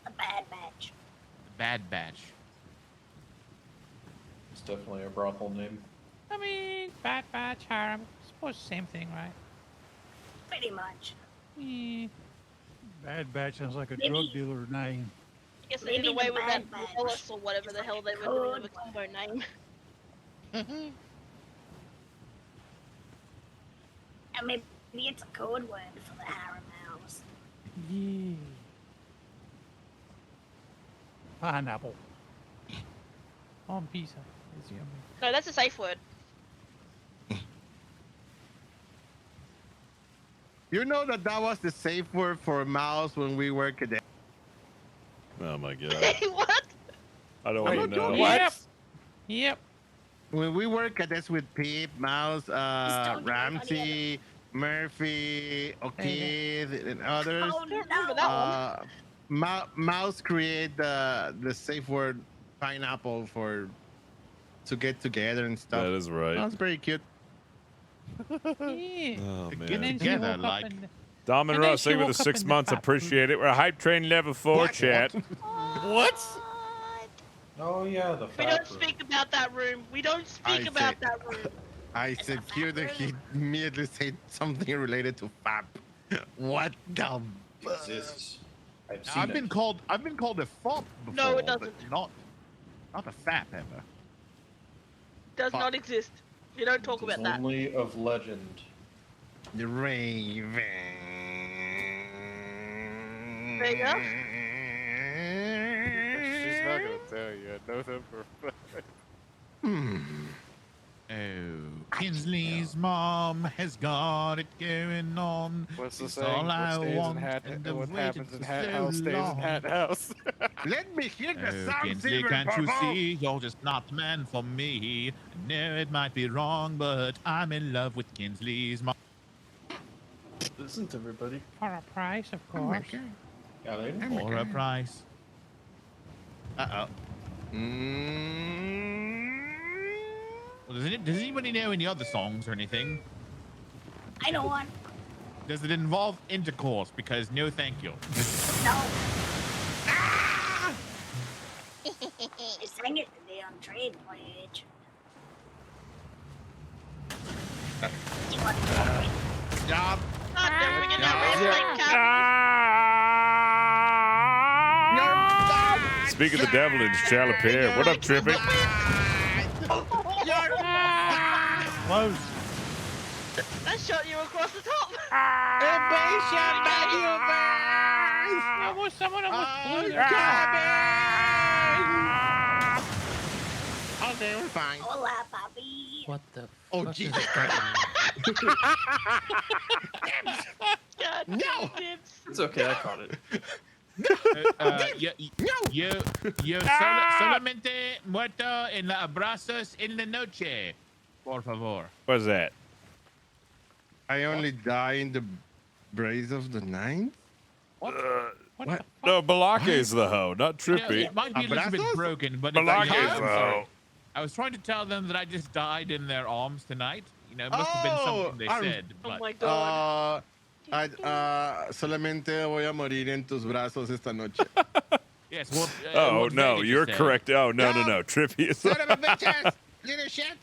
Speaker 6: The Bad Batch.
Speaker 17: The Bad Batch.
Speaker 13: It's definitely a brothel name.
Speaker 14: I mean, Bad Batch, Harem. I suppose same thing, right?
Speaker 6: Pretty much.
Speaker 14: Yeah.
Speaker 18: Bad Batch sounds like a
Speaker 6: Maybe-
Speaker 18: drug dealer name.
Speaker 8: I guess they did away with that Wallace or whatever the hell they were doing with a combo name.
Speaker 6: And maybe it's a code word for the Harem House.
Speaker 14: Yeah. Pineapple. On pizza. It's yummy.
Speaker 8: No, that's a safe word.
Speaker 20: You know that was the safe word for mouse when we were cadets.
Speaker 5: Oh my God.
Speaker 8: What?
Speaker 5: I don't want to know.
Speaker 14: Yep. Yep.
Speaker 20: When we were cadets with Pete, Mouse,
Speaker 6: don't do
Speaker 20: Ramsey, Murphy, O'Keefe, and others,
Speaker 6: Oh,
Speaker 8: Remember
Speaker 6: no.
Speaker 8: that one?
Speaker 20: Mouse create the safe word pineapple to get together and stuff.
Speaker 5: That is right.
Speaker 20: That's very cute.
Speaker 14: Yeah.
Speaker 5: Oh,
Speaker 14: And
Speaker 5: man.
Speaker 14: then she
Speaker 17: together,
Speaker 14: woke up
Speaker 17: like-
Speaker 14: and-
Speaker 5: Dom and
Speaker 14: And then
Speaker 5: Russ,
Speaker 14: she
Speaker 5: thank you for
Speaker 14: woke
Speaker 5: the
Speaker 14: up
Speaker 5: 6
Speaker 14: in the
Speaker 5: months.
Speaker 14: bathroom.
Speaker 5: Appreciate it. We're a hype train level 4 chat.
Speaker 20: What?
Speaker 13: Oh yeah, the
Speaker 8: We
Speaker 13: fat
Speaker 8: don't
Speaker 13: room.
Speaker 8: speak about that room. We don't
Speaker 20: I
Speaker 8: speak about
Speaker 20: say-
Speaker 8: that room.
Speaker 20: I said cute that he immediately said something related to FAP. What the?
Speaker 13: Exists. I've seen
Speaker 17: I've been
Speaker 13: it.
Speaker 17: called a fop before.
Speaker 8: No, it
Speaker 17: but
Speaker 8: doesn't.
Speaker 17: Not a fap ever.
Speaker 8: Does
Speaker 17: Fuck.
Speaker 8: not exist. We don't talk
Speaker 13: It's
Speaker 8: about that.
Speaker 13: only of legend.
Speaker 20: The Raven.
Speaker 8: There you go.
Speaker 10: She's not gonna tell you. I know that for a fact.
Speaker 17: Oh, Kinsley's mom has got it going on.
Speaker 10: What's the
Speaker 17: It's
Speaker 10: saying?
Speaker 17: all I
Speaker 10: What stays in
Speaker 17: want,
Speaker 10: Hat?
Speaker 17: and I've
Speaker 10: What
Speaker 17: waited
Speaker 10: happens in
Speaker 17: for
Speaker 10: Hat
Speaker 17: so
Speaker 10: House stays
Speaker 17: long.
Speaker 10: in Hat House.
Speaker 20: Let me hear the
Speaker 17: Oh,
Speaker 20: sound,
Speaker 17: Kinsley,
Speaker 20: Silver
Speaker 17: can't you
Speaker 20: Purple.
Speaker 17: see? You're just not the man for me. I know it might be wrong, but I'm in love with Kinsley's mom.
Speaker 13: Isn't everybody?
Speaker 14: For a price, of course.
Speaker 13: Yeah, they
Speaker 17: For a price.
Speaker 20: Uh-oh.
Speaker 17: Well, does anybody know any other songs or anything?
Speaker 6: I know one.
Speaker 17: Does it involve intercourse? Because no thank you.
Speaker 6: No. I sang it today on Trade Voyage.
Speaker 20: Yup.
Speaker 8: God, they're bringing that red flag cap.
Speaker 5: Speak of the devil in Chalapere. What up, Trippy?
Speaker 18: Close.
Speaker 8: That shot you across the top.
Speaker 14: I wish someone was blue.
Speaker 20: Oh, they were fine.
Speaker 6: Hola, papi.
Speaker 1: What the?
Speaker 20: Oh,
Speaker 1: fuck
Speaker 20: Jesus
Speaker 1: is
Speaker 20: Christ.
Speaker 8: God,
Speaker 20: No.
Speaker 13: It's okay, I caught it.
Speaker 17: Yo solamente muerto en la abrazos en la noche. Por favor.
Speaker 5: What's that?
Speaker 20: I only die in the Brace of the Ninth?
Speaker 5: What? No, Balake is the hoe, not Trippy.
Speaker 17: It might be a little bit
Speaker 20: Abrazos?
Speaker 17: broken, but
Speaker 5: Balake
Speaker 17: it's
Speaker 5: is
Speaker 17: I'm
Speaker 5: the
Speaker 17: sorry.
Speaker 5: hoe.
Speaker 17: I was trying to tell them that I just died in their arms tonight. You know, it must have been something they said.
Speaker 8: Oh
Speaker 17: But
Speaker 8: my god.
Speaker 20: Solamente voy a morir en tus brazos esta noche.
Speaker 17: yes, well,
Speaker 5: Oh,
Speaker 17: what
Speaker 5: no,
Speaker 17: Vega
Speaker 5: you're
Speaker 17: just said.
Speaker 5: correct. Oh, no, Trippy is
Speaker 20: Son of a bitches! Little shit!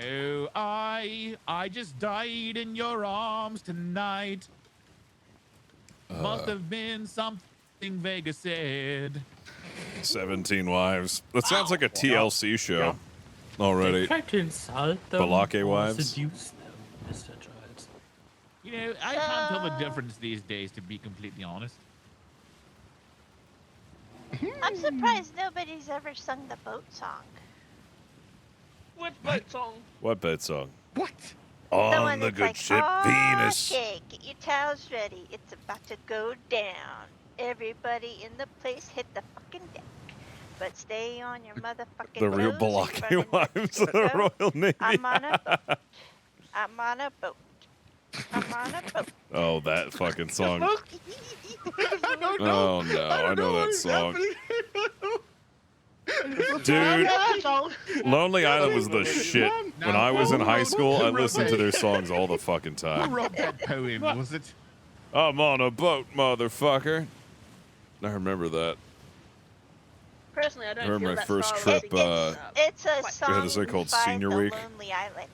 Speaker 17: Oh, I just died in your arms tonight. Must have been something Vega said.
Speaker 5: 17 Wives. That sounds like a TLC show already.
Speaker 1: They try to insult them
Speaker 5: Balake
Speaker 1: or
Speaker 5: wives.
Speaker 1: seduce them, Mr. Giles.
Speaker 17: You know, I can't tell the difference these days, to be completely honest.
Speaker 12: I'm surprised nobody's ever sung the boat song.
Speaker 8: What boat song?
Speaker 5: What boat song?
Speaker 20: What?
Speaker 12: The
Speaker 5: On
Speaker 12: one
Speaker 5: the
Speaker 12: that's
Speaker 5: good
Speaker 12: like,
Speaker 5: ship
Speaker 12: "Oh,
Speaker 5: Venus.
Speaker 12: Okay, get your towels ready. It's about to go down. Everybody in the place hit the fucking deck. But stay on your motherfucking
Speaker 5: The real
Speaker 12: toes.
Speaker 5: Balake
Speaker 12: You're running
Speaker 5: wives of the
Speaker 12: that boat.
Speaker 5: Royal Navy.
Speaker 12: I'm on a boat. I'm on a boat. I'm on a boat.
Speaker 5: Oh, that fucking song.
Speaker 20: I don't know.
Speaker 5: Oh, no, I know that
Speaker 20: what's
Speaker 5: song.
Speaker 20: happening.
Speaker 5: Dude,
Speaker 8: That song.
Speaker 5: Lonely Island was the shit. When I was in high school, I listened to their songs all the fucking
Speaker 17: Who
Speaker 5: time.
Speaker 17: wrote that poem? Was it?
Speaker 5: I'm on a boat, motherfucker. I remember that.
Speaker 8: Personally, I don't
Speaker 5: I remember
Speaker 8: feel
Speaker 5: my
Speaker 8: that
Speaker 5: first
Speaker 8: style of
Speaker 5: trip,
Speaker 8: singing,
Speaker 12: It's a
Speaker 8: quite-
Speaker 12: song
Speaker 5: We had this thing called
Speaker 12: by
Speaker 5: Senior
Speaker 12: the
Speaker 5: Week.
Speaker 12: Lonely Island.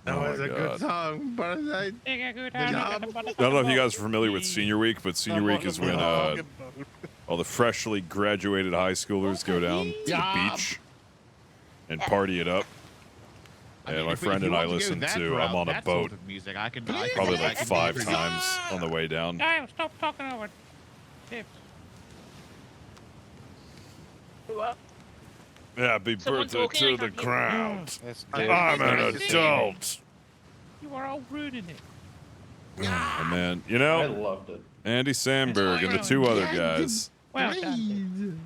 Speaker 20: That
Speaker 5: Oh
Speaker 20: was
Speaker 5: my
Speaker 20: a good
Speaker 5: God.
Speaker 20: song, but I
Speaker 5: don't know if you guys are familiar with Senior Week, but Senior Week is when all the freshly graduated high schoolers go down to the beach and party it up. And my
Speaker 17: If
Speaker 5: friend
Speaker 17: you
Speaker 5: and I
Speaker 17: want to go
Speaker 5: listened
Speaker 17: that
Speaker 5: to
Speaker 17: route,
Speaker 5: I'm on a
Speaker 17: that sort
Speaker 5: boat
Speaker 17: of music, I can
Speaker 5: probably
Speaker 17: I
Speaker 5: like
Speaker 17: can
Speaker 5: 5
Speaker 17: agree.
Speaker 5: times on the way down.
Speaker 14: Guys, stop talking over tips.
Speaker 8: What?
Speaker 5: Happy
Speaker 8: Someone
Speaker 5: birthday
Speaker 8: talking, I
Speaker 5: to the
Speaker 8: can't hear.
Speaker 5: crowd.
Speaker 17: That's
Speaker 5: I'm an adult.
Speaker 14: You are all rude in it.
Speaker 5: Oh, man. You
Speaker 13: I
Speaker 5: know,
Speaker 13: loved it.
Speaker 5: Andy Samberg and the 2 other guys.
Speaker 14: Well done.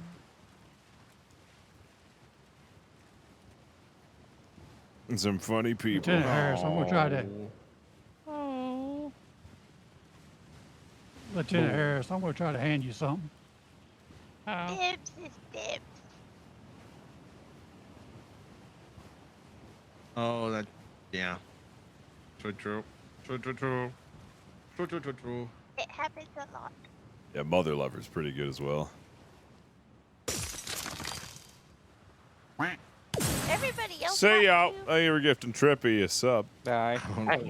Speaker 5: And some funny people.
Speaker 18: Lieutenant Harris, I'm gonna try to.
Speaker 14: Oh.
Speaker 18: Lieutenant Harris, I'm gonna try to hand you something.
Speaker 14: Oh.
Speaker 12: Dibs is dibs.
Speaker 20: Oh, that. Yeah. True. True.
Speaker 12: It happens a lot.
Speaker 5: Yeah, Mother Lover's pretty good as well.
Speaker 12: Everybody else.
Speaker 5: See
Speaker 12: has
Speaker 5: y'all. Oh, you were gifting Trippy a sub.
Speaker 10: Bye.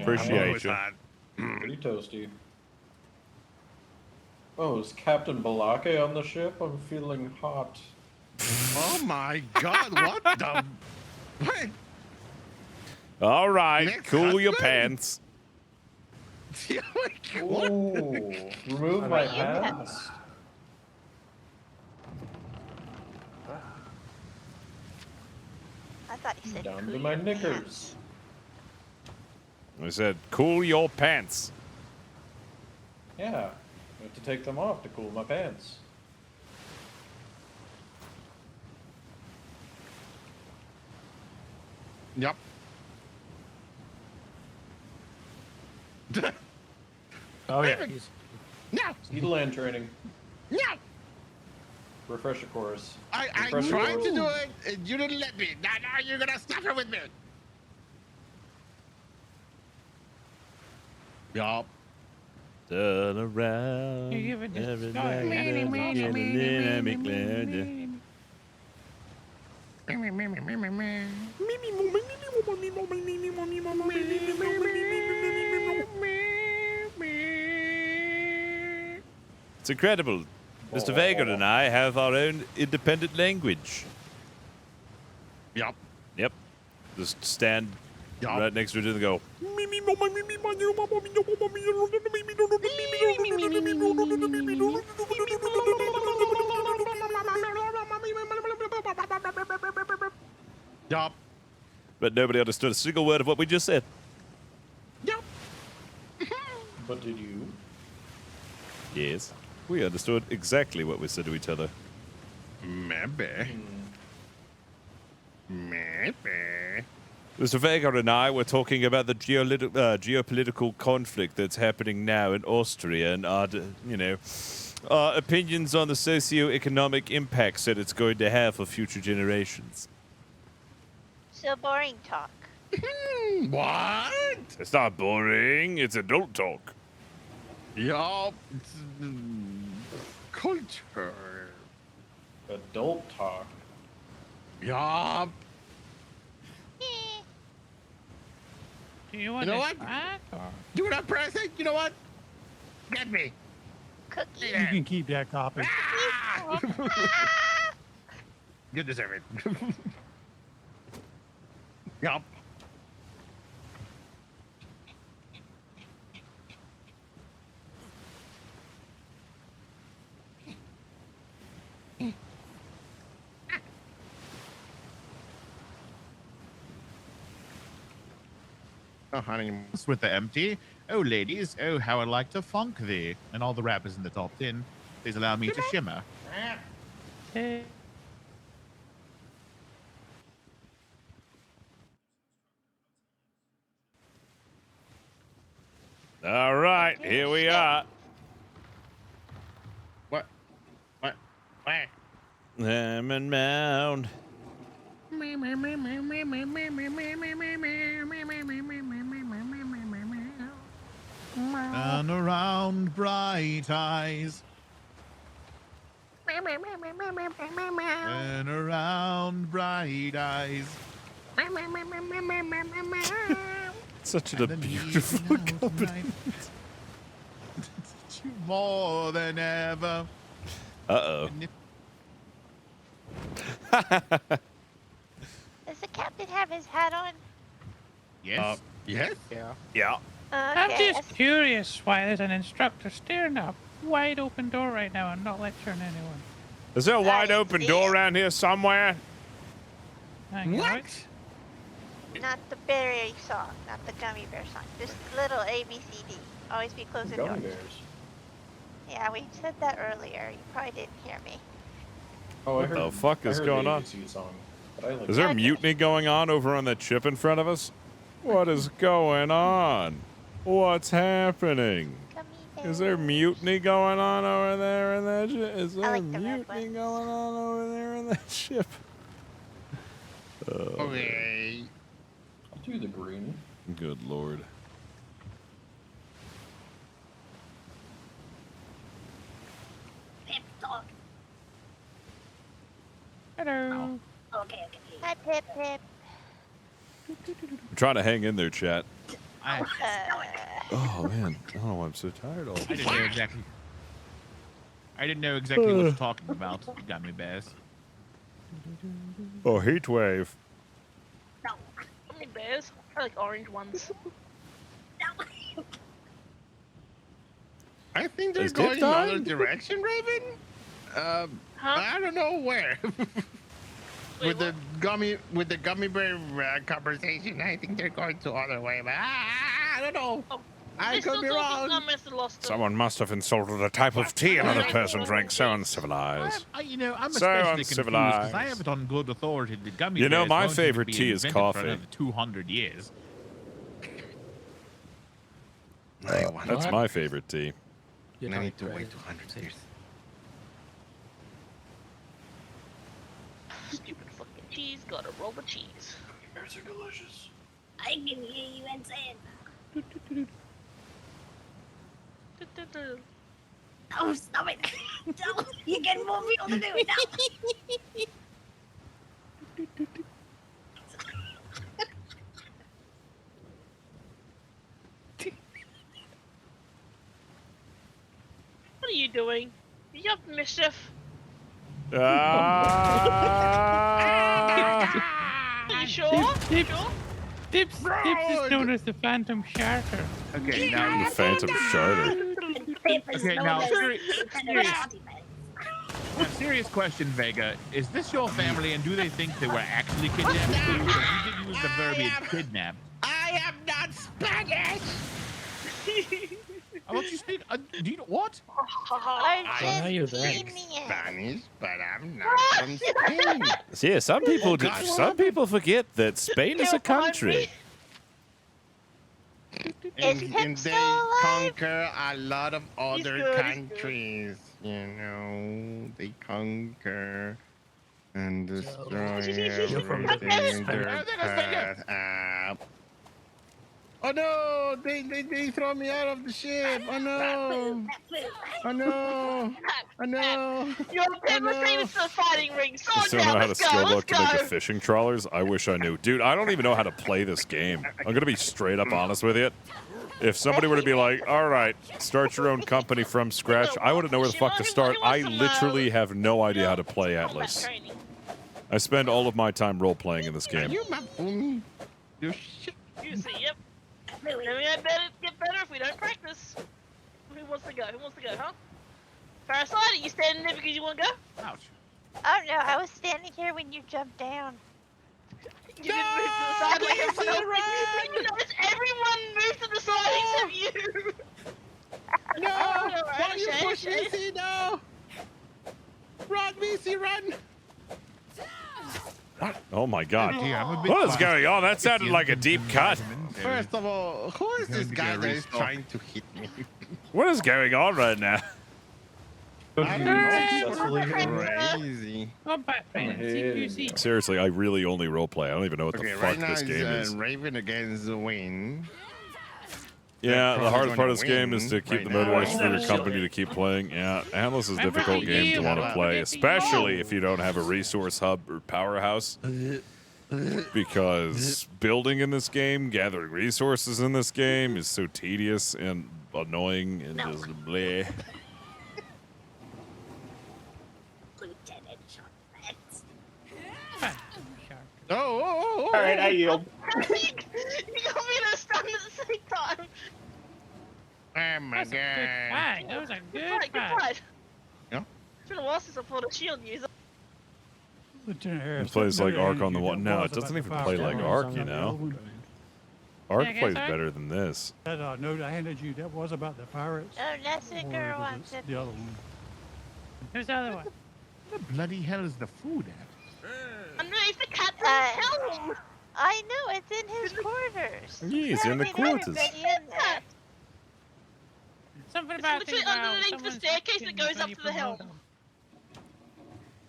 Speaker 5: Appreciate you.
Speaker 13: Pretty toasty. Oh, is Captain Balake on the ship? I'm feeling hot.
Speaker 20: Oh my God! What the? What?
Speaker 5: All right,
Speaker 20: Next
Speaker 5: cool your
Speaker 20: husband?
Speaker 5: pants.
Speaker 13: Ooh, remove my pants.
Speaker 12: I thought he said
Speaker 13: Down
Speaker 12: cool
Speaker 13: to my
Speaker 12: your
Speaker 13: knickers.
Speaker 12: pants.
Speaker 5: I said, cool your pants.
Speaker 13: Yeah, I have to take them off to cool my pants.
Speaker 20: Yep.
Speaker 1: Oh yeah.
Speaker 20: No.
Speaker 13: Edeland training.
Speaker 20: No.
Speaker 13: Refresher course.
Speaker 20: I
Speaker 13: Refresher
Speaker 20: tried
Speaker 13: course.
Speaker 20: to do it, and you didn't let me. Now you're gonna suffer with me. Yup.
Speaker 5: Turn around.
Speaker 14: You give it this
Speaker 5: everybody incredible. Mr. Vega and I have our own independent language.
Speaker 20: Yup.
Speaker 5: Yep. Just stand right next to it and go.
Speaker 20: Yup.
Speaker 5: But nobody understood a single word of what we just said.
Speaker 13: But did you?
Speaker 5: Yes. We understood exactly what we said to each other.
Speaker 20: Maybe. Maybe.
Speaker 5: Mr. Vega and I were talking about the geopolitical conflict that's happening now in Austria and our, our opinions on the socio-economic impacts that it's going to have for future generations.
Speaker 12: So boring talk.
Speaker 20: What?
Speaker 5: It's not boring. It's adult talk.
Speaker 20: Yup. Culture.
Speaker 13: Adult talk.
Speaker 20: Yup.
Speaker 14: Do you want
Speaker 20: know
Speaker 14: a
Speaker 20: what?
Speaker 14: snack or?
Speaker 20: You want a present? You know what? Get me.
Speaker 12: Cookie.
Speaker 18: You can keep that copy.
Speaker 20: You deserve it. Yup. Oh, honey.
Speaker 17: With the empty. Oh, ladies, oh, how I'd like to funk thee. And all the rappers in the top 10. Please allow me to shimmer.
Speaker 14: Hey.
Speaker 5: All right, here we are.
Speaker 20: What? Where?
Speaker 5: Hammond Mound.
Speaker 17: Turn around, bright eyes. Turn around, bright eyes.
Speaker 5: Such a beautiful company.
Speaker 17: More than ever.
Speaker 5: Uh-oh.
Speaker 12: Does the captain have his hat on?
Speaker 17: Yes.
Speaker 20: Yes?
Speaker 17: Yeah.
Speaker 5: Yeah.
Speaker 14: I'm
Speaker 12: Okay.
Speaker 14: just curious why there's an instructor staring at a wide open door right now and not lecturing anyone.
Speaker 5: Is there a wide open door around here somewhere?
Speaker 14: Hang on,
Speaker 20: What?
Speaker 12: Not the berry song, not the gummy bear song. Just little ABCD. Always be closing
Speaker 13: Gummy
Speaker 12: doors.
Speaker 13: bears.
Speaker 12: Yeah, we said that earlier. You probably didn't hear me.
Speaker 13: Oh, I
Speaker 5: What
Speaker 13: heard,
Speaker 5: the fuck
Speaker 13: I
Speaker 5: is
Speaker 13: heard
Speaker 5: going
Speaker 13: the
Speaker 5: on?
Speaker 13: ABC song, but I like
Speaker 5: Is there
Speaker 12: Okay.
Speaker 5: mutiny going on over on that ship in front of us? What is going on? What's happening?
Speaker 12: Gummy
Speaker 5: Is there
Speaker 12: bears.
Speaker 5: mutiny going on over there in that ship? Is there
Speaker 12: like the red
Speaker 5: mutiny
Speaker 12: ones.
Speaker 5: going on over there in that ship? Oh,
Speaker 20: Okay.
Speaker 13: I'll do the green.
Speaker 5: good lord.
Speaker 6: Pip talk.
Speaker 14: Hello.
Speaker 6: Okay.
Speaker 12: Hi, Pip Pip.
Speaker 5: I'm trying to hang in there, chat.
Speaker 17: I
Speaker 5: Oh man, oh I'm so tired all
Speaker 17: didn't know exactly. I didn't know exactly what you're talking about. You got me, Bass.
Speaker 5: Oh, heat wave.
Speaker 8: Gummy bears. I like orange ones.
Speaker 20: I think they're
Speaker 5: Is
Speaker 20: going
Speaker 5: dip
Speaker 20: another
Speaker 5: time?
Speaker 20: direction, Raven. I don't know where. with the gummy bear conversation, I think they're going to other way, but I don't know. I
Speaker 8: They're
Speaker 20: could
Speaker 8: still
Speaker 20: be
Speaker 8: talking,
Speaker 20: wrong.
Speaker 8: I must have lost them.
Speaker 5: Someone must have insulted a type of tea another person drank. So uncivilized.
Speaker 17: I'm
Speaker 5: So
Speaker 17: especially confused because I
Speaker 5: uncivilized.
Speaker 17: have it on good authority that gummy
Speaker 5: You know,
Speaker 17: bears
Speaker 5: my
Speaker 17: won't even
Speaker 5: favorite
Speaker 17: be
Speaker 5: tea is
Speaker 17: invented for
Speaker 5: coffee.
Speaker 17: another 200 years.
Speaker 5: That's my favorite tea.
Speaker 20: I need to wait 200 years.
Speaker 8: Stupid fucking cheese. Gotta roll the cheese.
Speaker 13: Bears are delicious.
Speaker 6: I can hear you and saying. Oh, stop it! No, you get more people to do it now.
Speaker 8: What are you doing? Yup, mischief. You sure?
Speaker 14: Dips,
Speaker 8: Sure?
Speaker 14: Dips is known as the Phantom Sharker.
Speaker 17: Okay, now
Speaker 5: The Phantom Sharter.
Speaker 17: Okay, now serious question, Vega. Is this your family, and do they think they were actually kidnapped? Because you did use the verbiage kidnapped.
Speaker 20: I am not Spanish.
Speaker 17: How about you speak? Do you know what?
Speaker 12: Argentinian.
Speaker 1: you then?
Speaker 20: Spanish, but I'm not from Spain.
Speaker 5: So yeah, some people some people forget that Spain is a country.
Speaker 20: And they conquer a lot of other countries. You know, they conquer and destroy everything in their path. Oh no! They throw me out of the ship! Oh no! Oh no! Oh no!
Speaker 8: Your paper is the fighting ring.
Speaker 5: I
Speaker 8: Soldier,
Speaker 5: still don't know how to
Speaker 8: let's go,
Speaker 5: skill
Speaker 8: let's
Speaker 5: book to make
Speaker 8: go.
Speaker 5: the fishing trawlers. I wish I knew. Dude, I don't even know how to play this game. I'm gonna be straight up honest with you. If somebody were to be like, all right, start your own company from scratch, I wouldn't know where the fuck to start. I literally have no idea how to play Atlas. I spend all of my time role-playing in this game.
Speaker 20: You shit.
Speaker 8: You see, yep. Then we had better get better if we don't practice. Who wants to go? Who wants to go, huh? Parasite, are you standing there because you want to go?
Speaker 17: Ouch.
Speaker 12: Oh no, I was standing here when you jumped down.
Speaker 8: You didn't move to the side like everyone else. You notice everyone moved to the side except you.
Speaker 20: No! Why you push Missy? No! Run, Missy, run!
Speaker 5: Oh my god.
Speaker 17: I'm
Speaker 5: What is going on? That sounded like a deep cut.
Speaker 20: First of all, who is this guy that is trying to hit me?
Speaker 5: What is going on right now?
Speaker 20: I don't know. Crazy.
Speaker 14: Oh, Batman, CQC.
Speaker 5: Seriously, I really only roleplay. I don't even know what the
Speaker 20: Okay,
Speaker 5: fuck
Speaker 20: right now
Speaker 5: this game
Speaker 20: it's
Speaker 5: is.
Speaker 20: Raven against the Win.
Speaker 5: Yeah, the
Speaker 20: Probably
Speaker 5: hardest part of
Speaker 20: gonna
Speaker 5: this game is to
Speaker 20: win
Speaker 5: keep
Speaker 20: right
Speaker 5: the
Speaker 20: now.
Speaker 5: motivation for your company to keep playing. Yeah, Atlas is a difficult game to want to play, especially if you don't have a resource hub or powerhouse. Because building in this game, gathering resources in this game is so tedious and annoying and just bleh.
Speaker 6: Lieutenant Sharplex.
Speaker 20: Oh.
Speaker 13: All right, I yield.
Speaker 8: You got me to stun at the same time.
Speaker 20: Oh my god.
Speaker 14: Fight. That was a good
Speaker 8: Good
Speaker 14: fight.
Speaker 8: fight.
Speaker 20: Yeah.
Speaker 8: It's been a while since I fought a shield user.
Speaker 18: Lieutenant
Speaker 5: It
Speaker 18: Harris.
Speaker 5: plays
Speaker 18: that
Speaker 5: like
Speaker 18: note I
Speaker 5: Ark
Speaker 18: handed
Speaker 5: on the
Speaker 18: you,
Speaker 5: one.
Speaker 18: that
Speaker 5: No,
Speaker 18: was
Speaker 5: it doesn't
Speaker 18: about
Speaker 5: even
Speaker 18: the
Speaker 5: play
Speaker 18: fire
Speaker 5: like
Speaker 18: alarm
Speaker 5: Ark,
Speaker 18: on
Speaker 5: you
Speaker 18: that
Speaker 5: know.
Speaker 18: building.
Speaker 5: Ark
Speaker 14: Yeah,
Speaker 5: plays
Speaker 14: sorry?
Speaker 5: better than this.
Speaker 18: That note I handed you, that was about the pirates.
Speaker 12: Oh, that's a
Speaker 18: Or
Speaker 12: girl
Speaker 18: was
Speaker 12: wants
Speaker 18: it
Speaker 12: it.
Speaker 18: the other one.
Speaker 14: Here's the other one.
Speaker 17: Where the bloody hell is the food at?
Speaker 8: Underneath the cat helm.
Speaker 12: I know, it's in his quarters.
Speaker 5: Yeah, it's in the
Speaker 12: There's
Speaker 5: quarters.
Speaker 12: everybody in there.
Speaker 14: Something
Speaker 8: It's
Speaker 14: about
Speaker 8: literally
Speaker 14: the
Speaker 8: underneath the
Speaker 14: someone's
Speaker 8: staircase
Speaker 14: getting
Speaker 8: that goes up
Speaker 14: ready
Speaker 8: to
Speaker 14: for
Speaker 8: the helm.
Speaker 14: Mordor.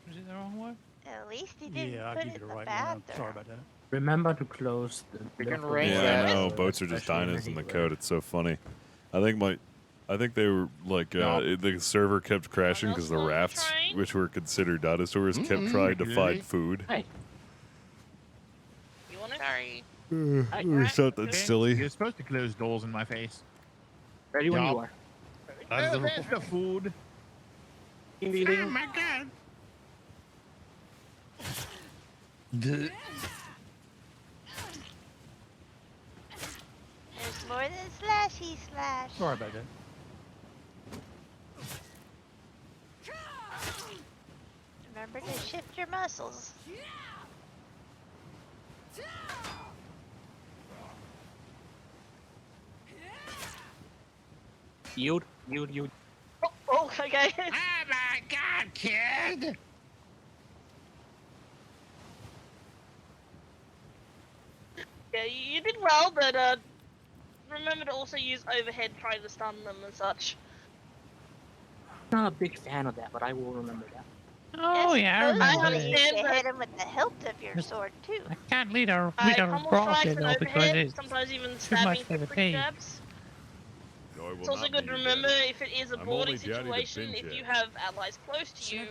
Speaker 14: Was it the wrong one?
Speaker 12: At least he didn't
Speaker 18: Yeah, I'll
Speaker 12: put
Speaker 18: give
Speaker 12: it
Speaker 18: you
Speaker 12: in
Speaker 18: the
Speaker 12: the
Speaker 18: right one. I'm
Speaker 12: bathroom.
Speaker 18: sorry about that.
Speaker 1: Remember to close the.
Speaker 10: We can
Speaker 1: local
Speaker 10: raise
Speaker 1: doors,
Speaker 5: Yeah, I
Speaker 10: that.
Speaker 5: know. Boats are just
Speaker 1: especially
Speaker 5: dinos in the
Speaker 1: anywhere.
Speaker 5: code. It's so funny. I think they were like the server kept crashing because the rafts, which were considered dinosaurs, kept trying to find food.
Speaker 1: Hey.
Speaker 8: You want it?
Speaker 12: Sorry.
Speaker 5: Or something
Speaker 17: Okay,
Speaker 5: silly.
Speaker 17: You're supposed to close doors in my face.
Speaker 1: Ready when
Speaker 20: Yup.
Speaker 1: you are.
Speaker 17: Oh, there's the food.
Speaker 20: Oh my god.
Speaker 12: There's more than slashy slash.
Speaker 18: Sorry about that.
Speaker 12: Remember to shift your muscles.
Speaker 1: Yield.
Speaker 8: Oh, okay.
Speaker 20: Oh my god, kid!
Speaker 8: Yeah, you did well, but remember to also use overhead trying to stun them and such.
Speaker 1: Not a big fan of that, but I will remember that.
Speaker 14: Oh
Speaker 12: Yes,
Speaker 14: yeah, I
Speaker 12: suppose
Speaker 14: remember
Speaker 12: you
Speaker 14: that.
Speaker 12: need to hit him with the hilt of your sword too.
Speaker 14: I can't lead a
Speaker 8: Combo
Speaker 14: brawl
Speaker 8: strikes
Speaker 14: here
Speaker 8: and
Speaker 14: though because
Speaker 8: overhead,
Speaker 14: it's
Speaker 8: sometimes even
Speaker 14: too
Speaker 8: stabbing
Speaker 14: much for the
Speaker 8: quick
Speaker 14: page.
Speaker 8: jabs.
Speaker 5: No, I will
Speaker 8: It's also
Speaker 5: not
Speaker 8: good to
Speaker 5: be
Speaker 8: remember if it is a
Speaker 5: I'm
Speaker 8: boarding
Speaker 5: only Daddy the
Speaker 8: situation, if
Speaker 5: Binge
Speaker 8: you
Speaker 5: Head.
Speaker 8: have allies close to you,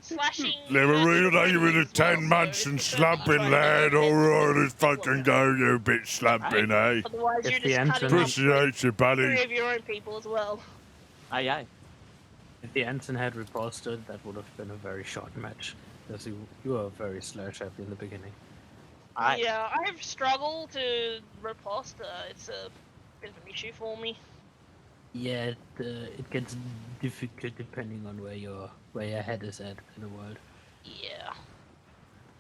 Speaker 8: slashing.
Speaker 5: Never
Speaker 8: hurts
Speaker 5: realized you were the
Speaker 8: as well,
Speaker 5: 10 months
Speaker 8: so
Speaker 5: and
Speaker 8: it's preferred to
Speaker 5: slumping,
Speaker 8: try and
Speaker 5: lad.
Speaker 8: get
Speaker 5: All
Speaker 8: ahead
Speaker 5: right, let's fucking go, you bit slumping, eh?
Speaker 8: Otherwise,
Speaker 1: If
Speaker 8: you're
Speaker 1: the
Speaker 8: just cutting
Speaker 1: entrance-
Speaker 8: up
Speaker 5: Appreciate you, buddy.
Speaker 8: 3 of your own people as well.
Speaker 1: Aye, aye. If the ensign had riposted, that would have been a very short match. Because you were very slash happy in the beginning.
Speaker 8: Yeah, I've struggled to riposte. It's a bit of an issue for me.
Speaker 1: Yeah, it gets difficult depending on where your head is at in the world.
Speaker 8: Yeah.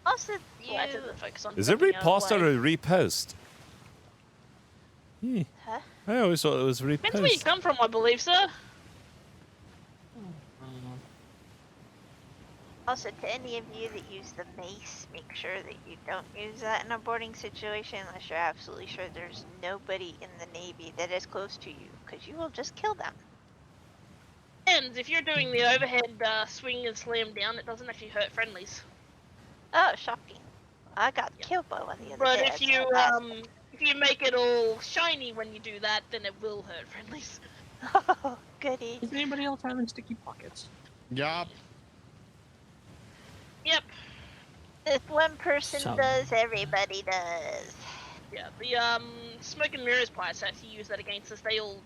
Speaker 12: Also,
Speaker 8: Well, I tend to focus on
Speaker 5: Is it
Speaker 8: jumping out of
Speaker 5: repost
Speaker 8: the
Speaker 5: or
Speaker 8: way.
Speaker 5: a repost?
Speaker 12: Huh?
Speaker 5: I always thought it was
Speaker 8: Depends where you
Speaker 5: repost.
Speaker 8: come from, I believe, sir.
Speaker 12: Also, to any of you that use the mace, make sure that you don't use that in a boarding situation unless you're absolutely sure there's nobody in the Navy that is close to you, because you will just kill them.
Speaker 8: And if you're doing the overhead swing and slam down, it doesn't actually hurt friendlies.
Speaker 12: Oh, shocking. I got killed by one the other
Speaker 8: But
Speaker 12: day.
Speaker 8: if you make it all shiny when you do that, then it will hurt friendlies.
Speaker 12: Oh, goody.
Speaker 1: Is anybody else having sticky pockets?
Speaker 20: Yup.
Speaker 8: Yep.
Speaker 12: If one person
Speaker 1: Some.
Speaker 12: does, everybody does.
Speaker 8: Yeah, the smoke and mirrors pilots actually use that against us. They all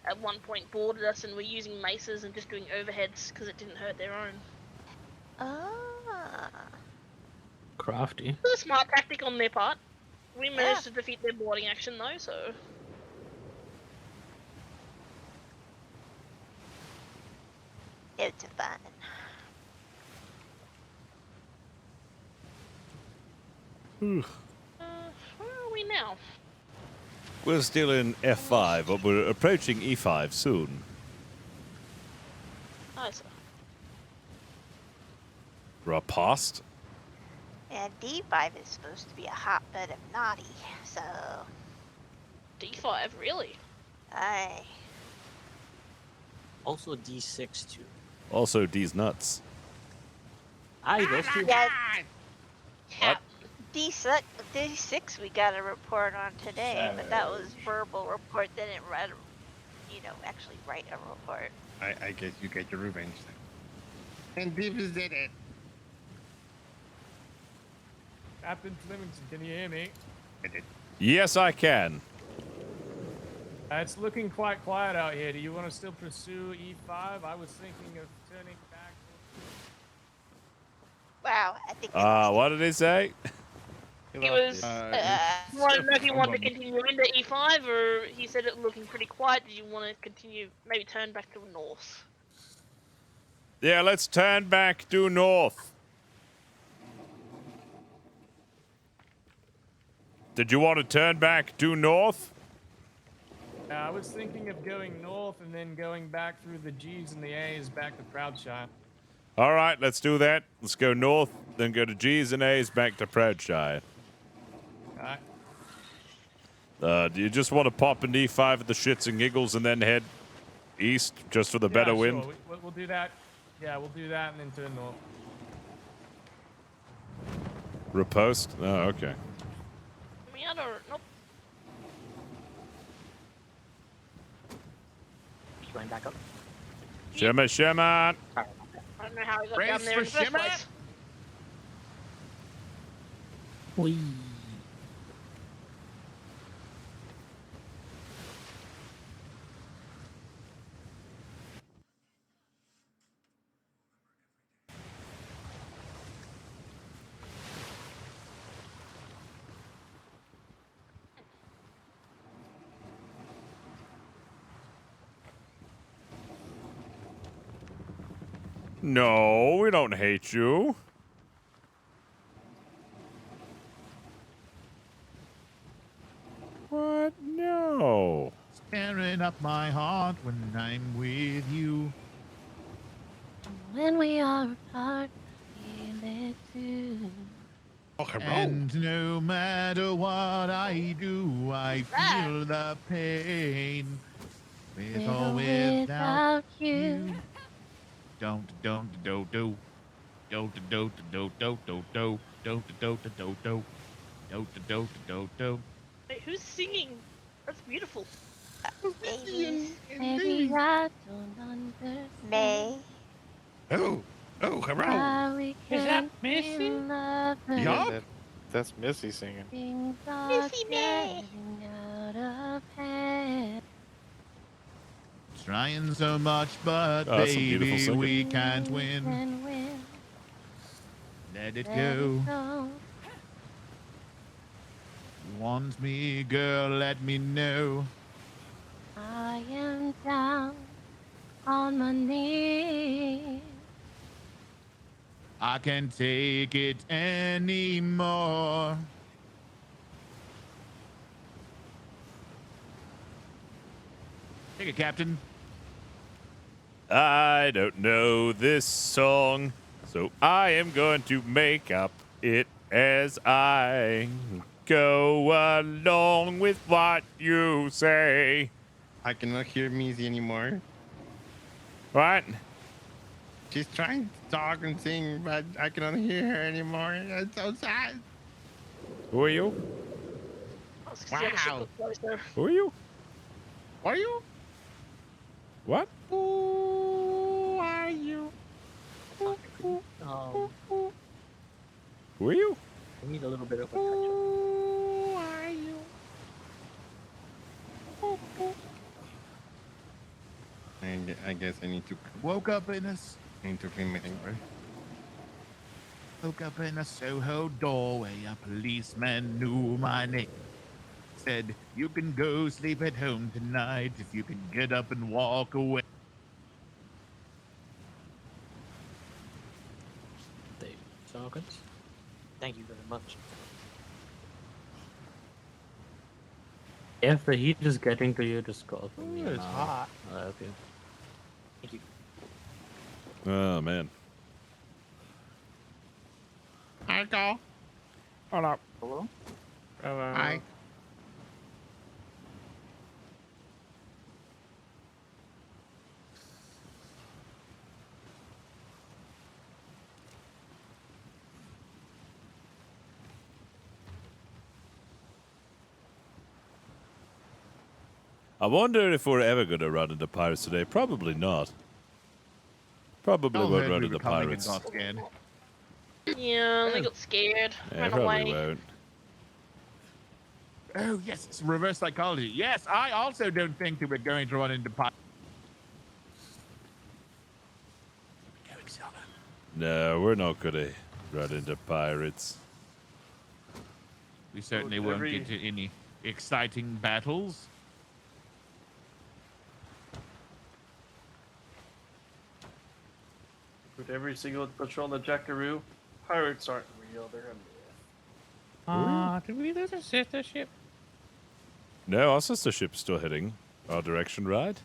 Speaker 8: at one point boarded us and were using maces and just doing overheads because it didn't hurt their own.
Speaker 12: Ah.
Speaker 1: Crafty.
Speaker 8: It was a smart tactic on their part. We managed to defeat their boarding action though, so.
Speaker 12: It's fun.
Speaker 8: Where are we now?
Speaker 5: We're still in F5, but we're approaching E5 soon.
Speaker 8: Nice.
Speaker 5: Riposte?
Speaker 12: And D5 is supposed to be a hotbed of naughty, so...
Speaker 8: D5, really?
Speaker 12: Aye.
Speaker 15: Also D6 too.
Speaker 5: Also, D's nuts.
Speaker 15: Aye, those two.
Speaker 12: Yeah.
Speaker 5: What?
Speaker 12: D6 we got a report on today, but that was verbal report. They didn't write, actually write a report.
Speaker 20: I guess you get your revenge then. And Beavis did it.
Speaker 22: Captain Flemington, can you hear me?
Speaker 20: I did.
Speaker 5: Yes, I can.
Speaker 22: It's looking quite quiet out here. Do you want to still pursue E5? I was thinking of turning back.
Speaker 12: Wow, I think.
Speaker 5: What did he say?
Speaker 8: He was. Want to know if you want to continue into E5, or he said it looking pretty quiet. Did you want to continue, maybe turn back to north?
Speaker 5: Yeah, let's turn back due north. Did you want to turn back due north?
Speaker 22: I was thinking of going north and then going back through the G's and the A's back to Proudshire.
Speaker 5: All right, let's do that. Let's go north, then go to G's and A's back to Proudshire.
Speaker 22: Alright.
Speaker 5: Do you just want to pop an E5 at the shits and giggles and then head east just for the better wind?
Speaker 22: Sure. We'll do that. Yeah, we'll do that and then turn north.
Speaker 5: Riposte? Oh, okay.
Speaker 8: Nope.
Speaker 15: Keep going back up.
Speaker 5: Shimmer, shimmer.
Speaker 8: I don't know how he got
Speaker 20: Brace
Speaker 8: down there in the
Speaker 20: for
Speaker 8: first
Speaker 20: shimmer.
Speaker 8: place.
Speaker 1: Whee.
Speaker 5: No, we don't hate you. What? No.
Speaker 17: Tearing up my heart when I'm with you.
Speaker 11: When we are apart, feel it too.
Speaker 17: And no matter what I do, I feel the pain. With or without you. Don't do do do. Don't do do do do do. Don't do do do do. Don't do do do.
Speaker 8: Wait, who's singing? That's beautiful.
Speaker 11: Maybe I don't understand.
Speaker 12: May.
Speaker 20: Oh, hurrah.
Speaker 11: Why we
Speaker 14: Is that
Speaker 11: can't
Speaker 14: Missy?
Speaker 11: feel love and
Speaker 10: Yeah, that's Missy singing.
Speaker 11: things are
Speaker 12: Missy May.
Speaker 11: getting out of hand.
Speaker 17: Trying so much, but
Speaker 5: Oh, that's some beautiful
Speaker 17: baby,
Speaker 5: singing.
Speaker 17: we can't win.
Speaker 11: Can win.
Speaker 17: Let it
Speaker 11: Let
Speaker 17: go.
Speaker 11: it go.
Speaker 17: You want me, girl? Let me know.
Speaker 11: I am down on my knees.
Speaker 17: I can't take it anymore. Take it, Captain.
Speaker 5: I don't know this song, so I am going to make up it as I go along with what you say.
Speaker 20: I cannot hear Mizzy anymore.
Speaker 5: What?
Speaker 20: She's trying to talk and sing, but I cannot hear her anymore. It's so sad.
Speaker 5: Who are you?
Speaker 20: Wow.
Speaker 5: Who are you?
Speaker 20: Are you?
Speaker 5: What?
Speaker 20: Who are you?
Speaker 15: Um,
Speaker 5: Who are you?
Speaker 15: I need a little bit of a touch.
Speaker 20: Who are you? I guess I need to.
Speaker 17: Woke up in a
Speaker 20: clean my thing, right?
Speaker 17: Woke up in a Soho doorway. A policeman knew my name. Said, "You can go sleep at home tonight if you can get up and walk away."
Speaker 15: Dave Sarkins. Thank you very much.
Speaker 1: If the heat is getting to you, just call for me.
Speaker 22: Ooh, it's
Speaker 1: now.
Speaker 22: hot.
Speaker 1: Okay.
Speaker 15: Thank you.
Speaker 5: Oh, man.
Speaker 20: Hi, go.
Speaker 5: Hold up.
Speaker 15: Hello?
Speaker 20: Hi.
Speaker 5: I wonder if we're ever going to run into pirates today. Probably not. Probably
Speaker 17: Y'all
Speaker 5: won't
Speaker 17: heard
Speaker 5: run
Speaker 17: we
Speaker 5: into
Speaker 17: were coming and
Speaker 5: pirates.
Speaker 17: got scared.
Speaker 8: Yeah, they got scared.
Speaker 5: Yeah,
Speaker 8: ran
Speaker 5: probably
Speaker 8: away.
Speaker 5: won't.
Speaker 17: Oh, yes, it's reverse psychology. Yes, I also don't think that we're going to run into pirates.
Speaker 5: No, we're not going to run into pirates.
Speaker 17: We certainly
Speaker 13: With
Speaker 17: won't
Speaker 13: every-
Speaker 17: get to any exciting battles.
Speaker 13: With every single patrol on the Jackaroo, pirates aren't real. They're a myth.
Speaker 14: Did we lose a sister ship?
Speaker 5: No, our sister ship's still heading our direction, right?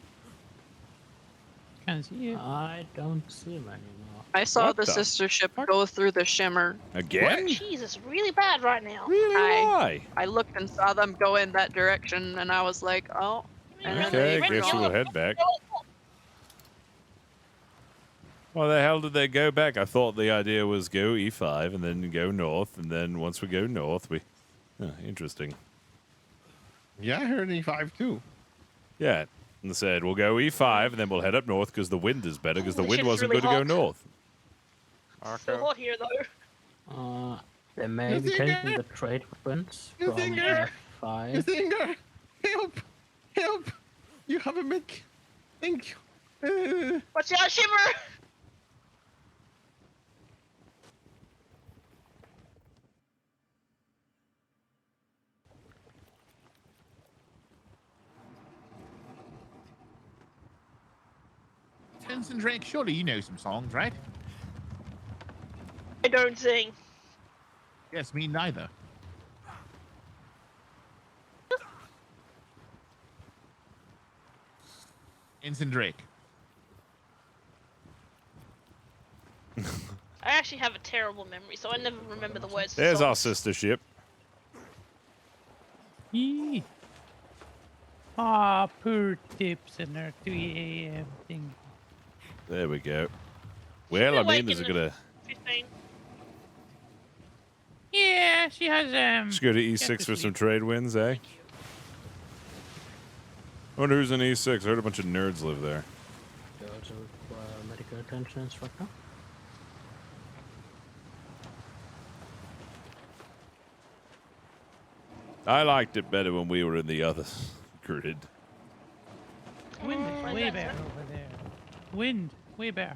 Speaker 14: Can't see it.
Speaker 1: I don't see him anymore.
Speaker 4: I saw
Speaker 5: What
Speaker 4: the
Speaker 5: the
Speaker 4: sister ship go through the shimmer.
Speaker 5: Again?
Speaker 8: Jeez, it's really bad right now.
Speaker 5: Why?
Speaker 4: I looked and saw them go in that direction, and I was like, oh. And then
Speaker 5: Okay,
Speaker 4: they
Speaker 5: I guess
Speaker 4: went
Speaker 5: we'll head back. Why the hell did they go back? I thought the idea was go E5 and then go north, and then once we go north, we... Oh, interesting.
Speaker 20: Yeah, I heard E5 too.
Speaker 5: Yeah, and they said we'll go E5 and then we'll head up north because the wind is better because the
Speaker 8: Holy
Speaker 5: wind
Speaker 8: shit, it's
Speaker 5: wasn't
Speaker 8: really
Speaker 5: good to go
Speaker 8: hot.
Speaker 5: north.
Speaker 8: So hot here though.
Speaker 1: They may be taking the trade winds from
Speaker 20: Singer!
Speaker 1: F5.
Speaker 20: Singer! Help! Help! You have a mic. Thank you.
Speaker 8: Watch out, Shimmer!
Speaker 17: Ensign Drake, surely you know some songs, right?
Speaker 8: I don't sing.
Speaker 17: Yes, me neither. Ensign Drake.
Speaker 8: I actually have a terrible memory, so I never remember the words. to
Speaker 5: There's our
Speaker 8: songs.
Speaker 5: sister ship.
Speaker 14: Yee. Aw, poor Tips and her 3 a.m. thing.
Speaker 5: There we go. Well, I
Speaker 8: awake
Speaker 5: mean, is
Speaker 8: in
Speaker 5: it gonna...
Speaker 8: 15.
Speaker 14: Yeah, she has
Speaker 5: Just go to
Speaker 14: get
Speaker 5: E6
Speaker 14: to
Speaker 5: for some
Speaker 14: sleep.
Speaker 5: trade wins, eh? I wonder who's in E6. I heard a bunch of nerds live there.
Speaker 1: They also require medical attention instructor.
Speaker 5: I liked it better when we were in the other grid.
Speaker 14: Wind is way better over there. Wind, way better.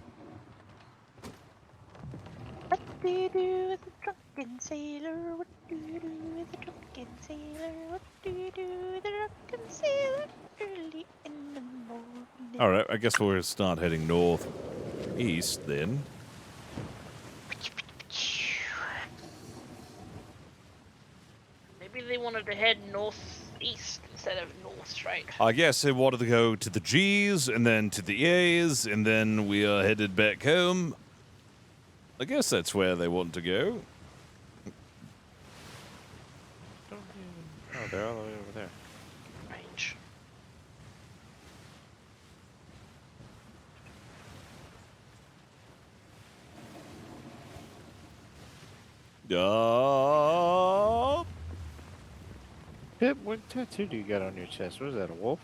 Speaker 12: What do you do with a drunken sailor? What do you do with a drunken sailor? What do you do with a drunken sailor? Early in the morning.
Speaker 5: All right, I guess we'll start heading northeast then.
Speaker 8: Maybe they wanted to head northeast instead of north straight.
Speaker 5: I guess they wanted to go to the G's and then to the A's, and then we are headed back home. I guess that's where they want to go.
Speaker 10: Oh, they're all the way over there.
Speaker 8: Range.
Speaker 10: Pip, what tattoo do you got on your chest? What is that, a wolf?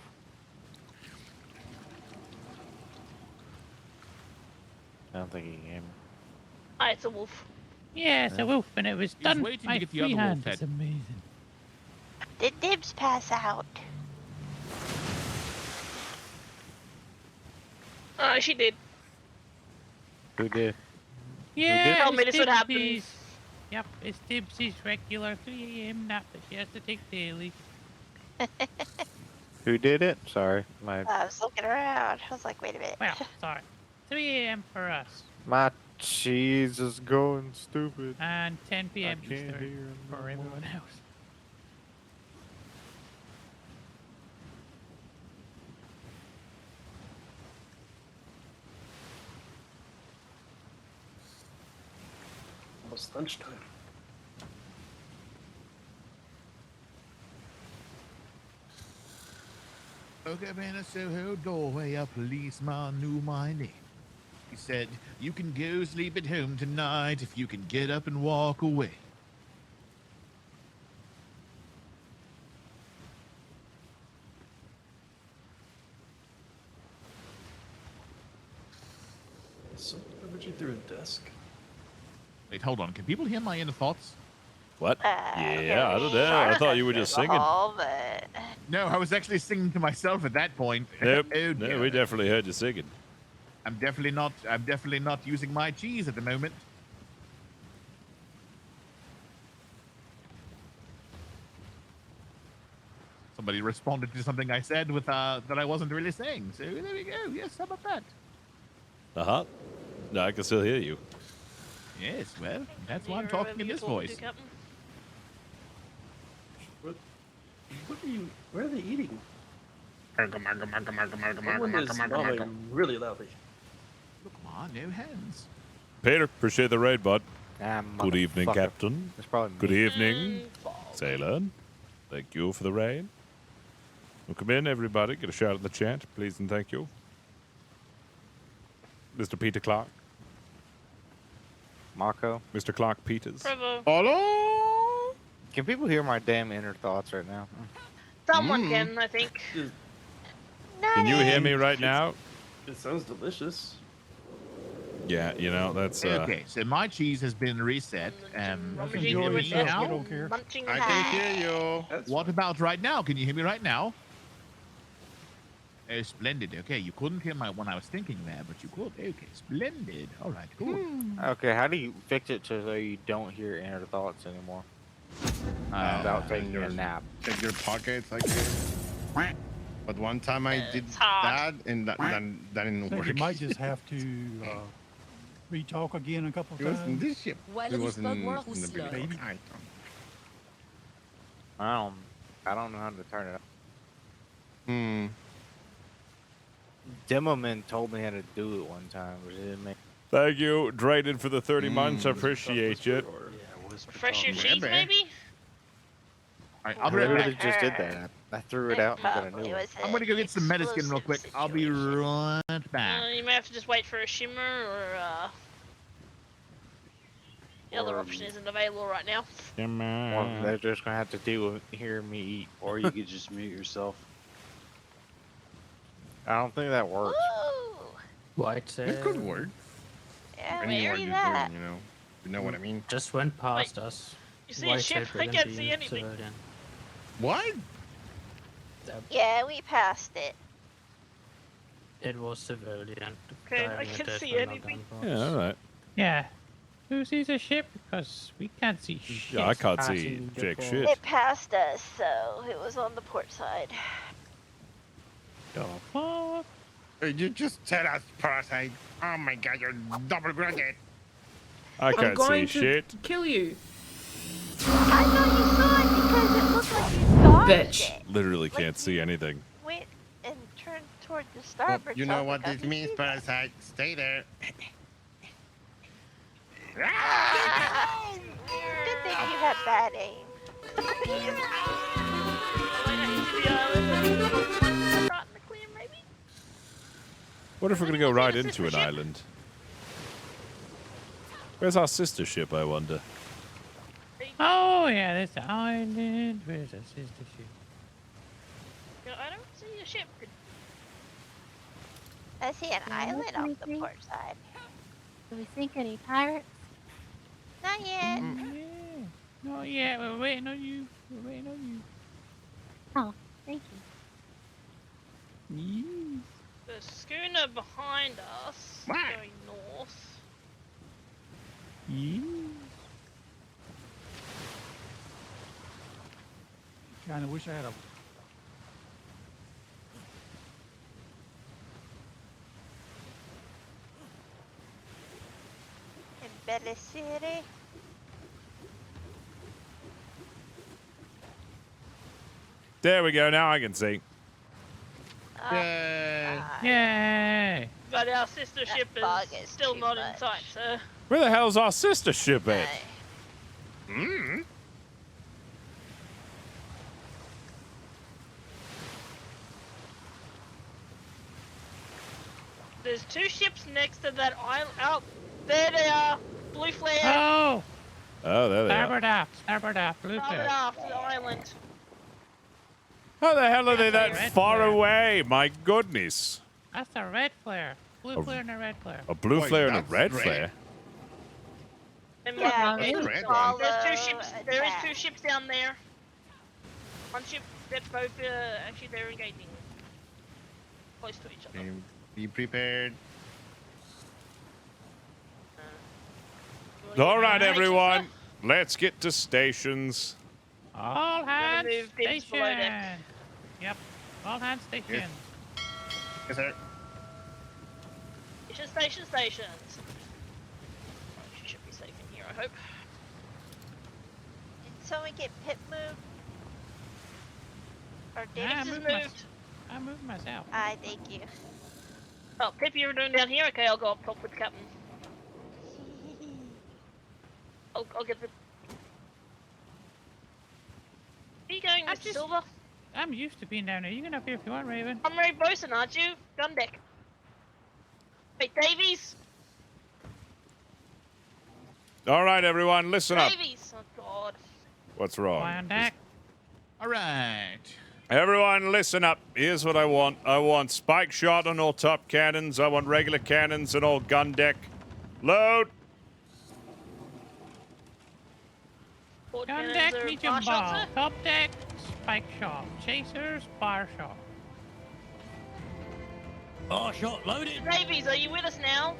Speaker 10: I don't think he can hear me.
Speaker 8: Ah, it's a wolf.
Speaker 14: Yeah, it's a wolf, and it was done
Speaker 17: waiting to
Speaker 14: by
Speaker 17: get the other wolf
Speaker 14: freehand.
Speaker 17: head.
Speaker 14: It's amazing.
Speaker 12: Did Dibs pass out?
Speaker 8: She did.
Speaker 10: Who did?
Speaker 14: Yeah,
Speaker 8: Tell me
Speaker 14: it's
Speaker 8: this would happen.
Speaker 14: Dibsy's. Yep, it's Dibsy's regular 3 a.m. nap that she has to take daily.
Speaker 10: Who did it? Sorry,
Speaker 12: I was looking around. I was like, wait a minute.
Speaker 14: Well, sorry. 3 a.m. for us,
Speaker 10: my cheese is going stupid.
Speaker 14: and 10 p.m.
Speaker 10: I can't
Speaker 14: Eastern
Speaker 10: hear no
Speaker 14: for everyone else.
Speaker 13: Almost lunchtime.
Speaker 17: Woke up in a Soho doorway, a policeman knew my name. He said, "You can go sleep at home tonight if you can get up and walk away."
Speaker 13: So, what you through a desk?
Speaker 17: Wait, hold on. Can people hear my inner thoughts?
Speaker 5: What? Yeah, I don't know. I thought you were just singing.
Speaker 12: But...
Speaker 17: No, I was actually singing to myself at that point.
Speaker 5: Nope.
Speaker 17: Oh,
Speaker 5: No, we definitely heard you singing.
Speaker 17: I'm definitely not using my cheese at the moment. Somebody responded to something I said with that I wasn't really saying. So there we go. Yes, how about that?
Speaker 5: Uh-huh. No, I can still hear you.
Speaker 17: Yes, well, that's why I'm talking in this voice.
Speaker 13: What are you? Where are they eating?
Speaker 20: Someone
Speaker 13: Someone is gnawing really loudly.
Speaker 17: Come on, no hands.
Speaker 5: Peter, appreciate the raid, bud.
Speaker 10: Ah,
Speaker 5: Good evening,
Speaker 10: motherfucker.
Speaker 5: Captain.
Speaker 10: It's probably
Speaker 5: Good
Speaker 10: me.
Speaker 5: evening, Sailor. Thank you for the raid. Welcome in, everybody. Get a shout in the chat, please and thank you. Mr. Peter Clark.
Speaker 10: Marco.
Speaker 5: Mr. Clark Peters.
Speaker 8: Bravo.
Speaker 10: Hello? Can people hear my damn inner thoughts right now?
Speaker 8: Someone can, I think.
Speaker 5: Can you hear me right now?
Speaker 13: It sounds delicious.
Speaker 5: Yeah, you know, that's...
Speaker 17: Okay, so my cheese has been reset.
Speaker 8: Rummaging
Speaker 17: can you
Speaker 8: through
Speaker 17: hear me
Speaker 8: a
Speaker 17: now?
Speaker 8: desk, munching
Speaker 20: I
Speaker 8: a
Speaker 20: can
Speaker 8: hat.
Speaker 20: hear you.
Speaker 17: What about right now? Can you hear me right now? Oh, splendid. Okay, you couldn't hear my when I was thinking there, but you could. Okay, splendid. All right, cool.
Speaker 10: Okay, how do you fix it so you don't hear inner thoughts anymore? Without taking a nap.
Speaker 20: Check your pockets like this. But one time I did
Speaker 8: hard.
Speaker 20: that, and that didn't
Speaker 18: think
Speaker 20: work.
Speaker 18: you might just have to re-talk again a couple
Speaker 20: It was in
Speaker 18: times.
Speaker 20: this ship.
Speaker 3: Well,
Speaker 20: It was in the
Speaker 3: Roosevelt
Speaker 20: beginning.
Speaker 10: I don't know how to turn it up. Demoman told me how to do it one time, but it didn't make.
Speaker 5: Thank you, Drayden, for the 30 months. I appreciate it.
Speaker 8: Refresh your cheese, maybe?
Speaker 17: I'll be right
Speaker 10: Literally
Speaker 17: back.
Speaker 10: just did that. I threw it out and got a new one.
Speaker 17: I'm gonna go get some medicine real quick. I'll be right back.
Speaker 8: You may have to just wait for a shimmer, or the other option isn't available right now.
Speaker 10: Well, they're just gonna have to deal with hearing me eat.
Speaker 9: Or you could just mute yourself.
Speaker 10: I don't think that works.
Speaker 1: White
Speaker 20: It could work.
Speaker 12: Yeah,
Speaker 20: Depending on what
Speaker 12: maybe
Speaker 20: you're
Speaker 12: that.
Speaker 20: doing, you know what I mean?
Speaker 1: Just went past us.
Speaker 8: You see a
Speaker 1: White
Speaker 8: ship?
Speaker 1: said
Speaker 8: I
Speaker 1: we're
Speaker 8: can't
Speaker 1: gonna
Speaker 8: see
Speaker 1: be
Speaker 8: anything.
Speaker 1: civilian.
Speaker 20: What?
Speaker 12: Yeah, we passed it.
Speaker 1: It was civilian.
Speaker 8: Okay, I
Speaker 1: Diving
Speaker 8: can't
Speaker 1: attachment,
Speaker 8: see
Speaker 1: not
Speaker 8: anything.
Speaker 1: gunboats.
Speaker 5: Yeah, all right.
Speaker 14: Yeah. Who sees a ship? Because we can't see shit.
Speaker 5: Yeah, I can't see jack shit.
Speaker 12: It passed us, so it was on the port side.
Speaker 14: The fuck?
Speaker 20: You just said us parasite. Oh my god, you're double grounded.
Speaker 5: I
Speaker 2: I'm
Speaker 5: can't
Speaker 2: going
Speaker 5: see
Speaker 2: to
Speaker 5: shit.
Speaker 2: kill you.
Speaker 12: I thought you saw it because it looked like you dodged
Speaker 2: Bitch.
Speaker 12: it.
Speaker 5: Literally can't see anything.
Speaker 12: Went and turned toward the
Speaker 20: Well,
Speaker 12: starboard.
Speaker 20: you
Speaker 12: so I
Speaker 20: know
Speaker 12: was
Speaker 20: what
Speaker 12: like,
Speaker 20: this means, parasite. Stay there.
Speaker 12: Good thing you had bad aim.
Speaker 5: What if we're gonna go right into an island? Where's our sister ship, I wonder?
Speaker 14: Oh, yeah, there's the island. Where's the sister ship?
Speaker 8: I don't see a ship.
Speaker 12: I see an island off the port side.
Speaker 11: Do we sink any pirates?
Speaker 12: Not yet.
Speaker 14: No, yeah, we're waiting on you. We're waiting on you.
Speaker 11: Oh, thank you.
Speaker 8: The schooner behind us going north.
Speaker 18: Kind of wish I had a.
Speaker 12: In Bella City.
Speaker 5: There we go. Now I can see.
Speaker 20: Yay!
Speaker 14: Yay!
Speaker 8: But our sister ship is still not in sight, so.
Speaker 5: Where the hell's our sister ship at?
Speaker 20: Hmm.
Speaker 8: There's two ships next to that island. Oh, there they are. Blue flare.
Speaker 14: Oh!
Speaker 5: Oh, there they are.
Speaker 14: Starboard aft, blue
Speaker 8: Starboard
Speaker 14: flare.
Speaker 8: aft the island.
Speaker 5: How the hell are they that
Speaker 14: Red
Speaker 5: far
Speaker 14: flare.
Speaker 5: away? My goodness.
Speaker 14: That's a red flare. Blue
Speaker 5: A-
Speaker 14: flare and a red flare.
Speaker 5: A blue
Speaker 20: Boy,
Speaker 5: flare and a
Speaker 20: that's
Speaker 5: red
Speaker 20: red.
Speaker 5: flare.
Speaker 12: Yeah,
Speaker 20: That's
Speaker 12: it's
Speaker 20: red
Speaker 12: all
Speaker 20: one.
Speaker 8: There's two ships. There is
Speaker 12: attack.
Speaker 8: two ships down there. One ship that both actually they're engaging close to each other.
Speaker 20: Be prepared.
Speaker 5: All right, everyone. Let's get to stations.
Speaker 14: All hands
Speaker 8: move Dibs below
Speaker 14: station.
Speaker 8: deck.
Speaker 14: Yep. All hands station.
Speaker 20: Yes, sir.
Speaker 8: Stations. She should be safe in here, I hope.
Speaker 12: Did someone get pit moved? Or
Speaker 14: I
Speaker 12: Davis is
Speaker 14: moved,
Speaker 12: moved?
Speaker 14: I moved myself.
Speaker 12: Thank you.
Speaker 8: Oh, Pip, you're doing down here? Okay, I'll go up top with the captain. I'll get the... Are you going, Mr. Silver?
Speaker 14: I'm used to being down there. You can up here if you want, Raven.
Speaker 8: I'm Ray Bosun, aren't you? Gun deck. Wait, Davies?
Speaker 5: All right, everyone, listen up.
Speaker 8: Davies! Oh, God.
Speaker 5: What's wrong?
Speaker 14: On deck.
Speaker 17: All right.
Speaker 5: Everyone, listen up. Here's what I want. I want spike shot on all top cannons. I want regular cannons on all gun deck. Load.
Speaker 8: Port
Speaker 14: Gun
Speaker 8: cannons
Speaker 14: deck,
Speaker 8: are
Speaker 14: medium
Speaker 8: bar shots,
Speaker 14: ball.
Speaker 8: sir?
Speaker 14: Top deck, spike shot. Chasers, bar shot.
Speaker 18: Oh, shot loaded.
Speaker 8: Davies, are you with us now?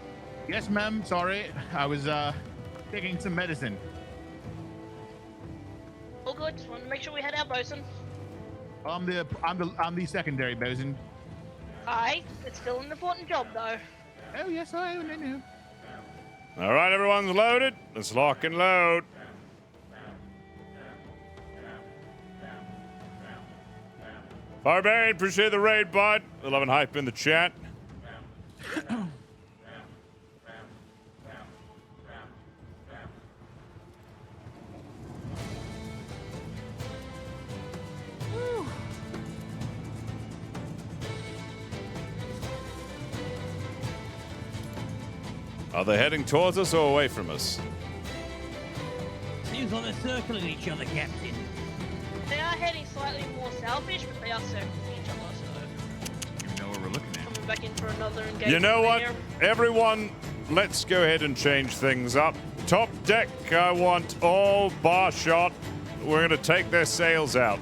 Speaker 17: Yes, ma'am. Sorry, I was taking some medicine.
Speaker 8: All good. Just wanted to make sure we had our bosun.
Speaker 17: I'm the secondary bosun.
Speaker 8: Aye, it's still an important job though.
Speaker 17: Oh yes, I know.
Speaker 5: All right, everyone's loaded. Let's lock and load. Barbarian, appreciate the raid, bud. 11 hype in the chat. Are they heading towards us or away from us?
Speaker 18: Seems like they're circling each other, Captain.
Speaker 8: They are heading slightly more south-ish, but they are circling each other, so
Speaker 17: You know where we're looking at.
Speaker 8: coming back in for another engagement.
Speaker 5: You know what?
Speaker 8: there.
Speaker 5: Everyone, let's go ahead and change things up. Top deck, I want all bar shot. We're going to take their sails out.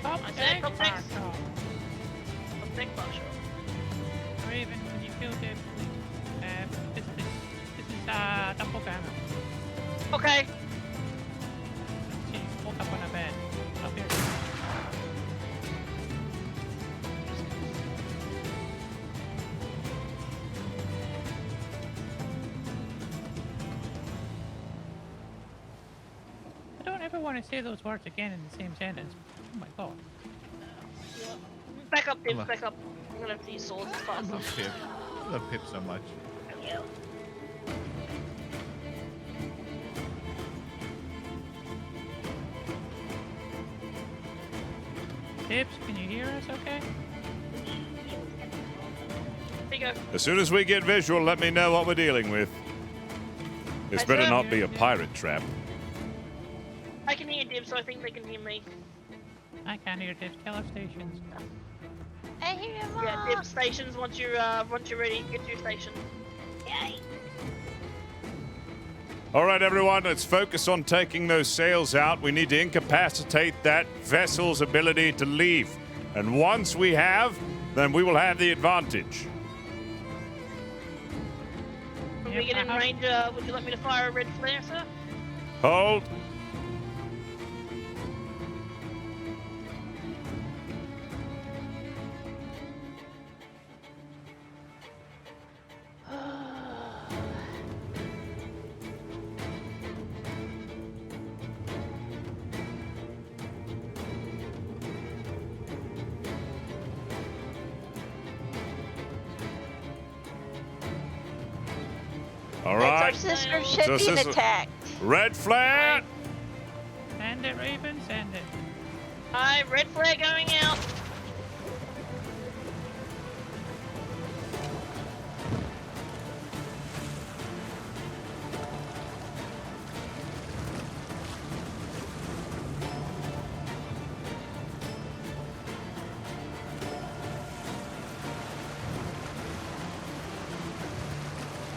Speaker 14: Top
Speaker 8: I said
Speaker 14: deck,
Speaker 8: top
Speaker 14: bar
Speaker 8: decks.
Speaker 14: shot. Raven, when you kill Dibs, this is doppelganger.
Speaker 8: Okay.
Speaker 14: She woke up on a bed. Up here. I don't ever want to say those words again in the same sentence. Oh my god.
Speaker 8: Back up, Dibs, back up. I'm gonna have to use swords as
Speaker 17: I
Speaker 8: fast.
Speaker 17: love Pip. I love Pip so much.
Speaker 14: Tips, can you hear us okay?
Speaker 8: There you go.
Speaker 5: As soon as we get visual, let me know what we're dealing with. This
Speaker 8: I
Speaker 5: better
Speaker 8: said-
Speaker 5: not be a pirate trap.
Speaker 8: I can hear Dibs, so I think they can hear me.
Speaker 14: I can't hear Tips. Tell our stations.
Speaker 12: I hear him.
Speaker 8: Yeah, Dibs stations once you're ready, get to your station.
Speaker 6: Yay.
Speaker 5: All right, everyone, let's focus on taking those sails out. We need to incapacitate that vessel's ability to leave. And once we have, then we will have the advantage.
Speaker 8: When we get in range, would you like me to fire a red flare, sir?
Speaker 5: Hold. All right.
Speaker 12: It's our sister ship
Speaker 5: So
Speaker 12: being
Speaker 5: sister-
Speaker 12: attacked.
Speaker 5: Red flare.
Speaker 14: Send it, Raven, send it.
Speaker 8: Alright, red flare going out.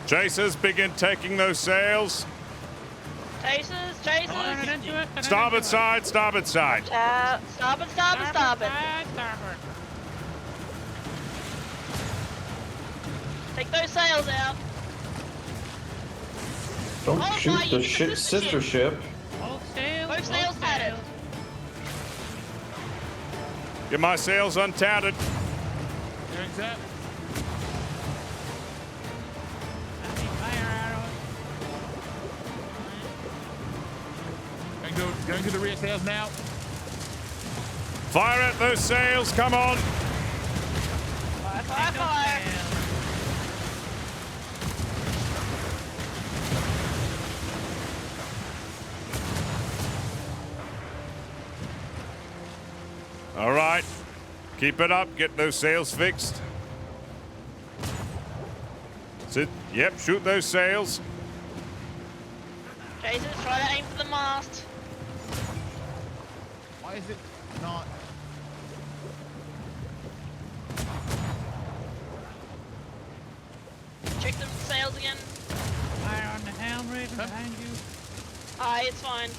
Speaker 5: Chasers, begin taking those sails.
Speaker 8: Chasers, chasers.
Speaker 5: Starboard side, starboard side.
Speaker 8: Starboard, starboard, starboard. Take those sails out.
Speaker 2: Don't
Speaker 8: Oh,
Speaker 2: shoot
Speaker 8: fire,
Speaker 2: the
Speaker 8: you
Speaker 2: ship,
Speaker 8: sister
Speaker 2: sister ship.
Speaker 8: Both sails padded.
Speaker 5: Get my sails untatted.
Speaker 17: Hearing set. Going to the rear sails now.
Speaker 5: Fire at those sails, come on.
Speaker 8: Fire, fire, fire.
Speaker 5: All right. Keep it up. Get those sails fixed. Sit. Yep, shoot those sails.
Speaker 8: Chasers, try to aim for the mast.
Speaker 17: Why is it not?
Speaker 8: Check the sails again.
Speaker 14: Fire on the helm, Raven, behind you.
Speaker 8: Aye, it's fine.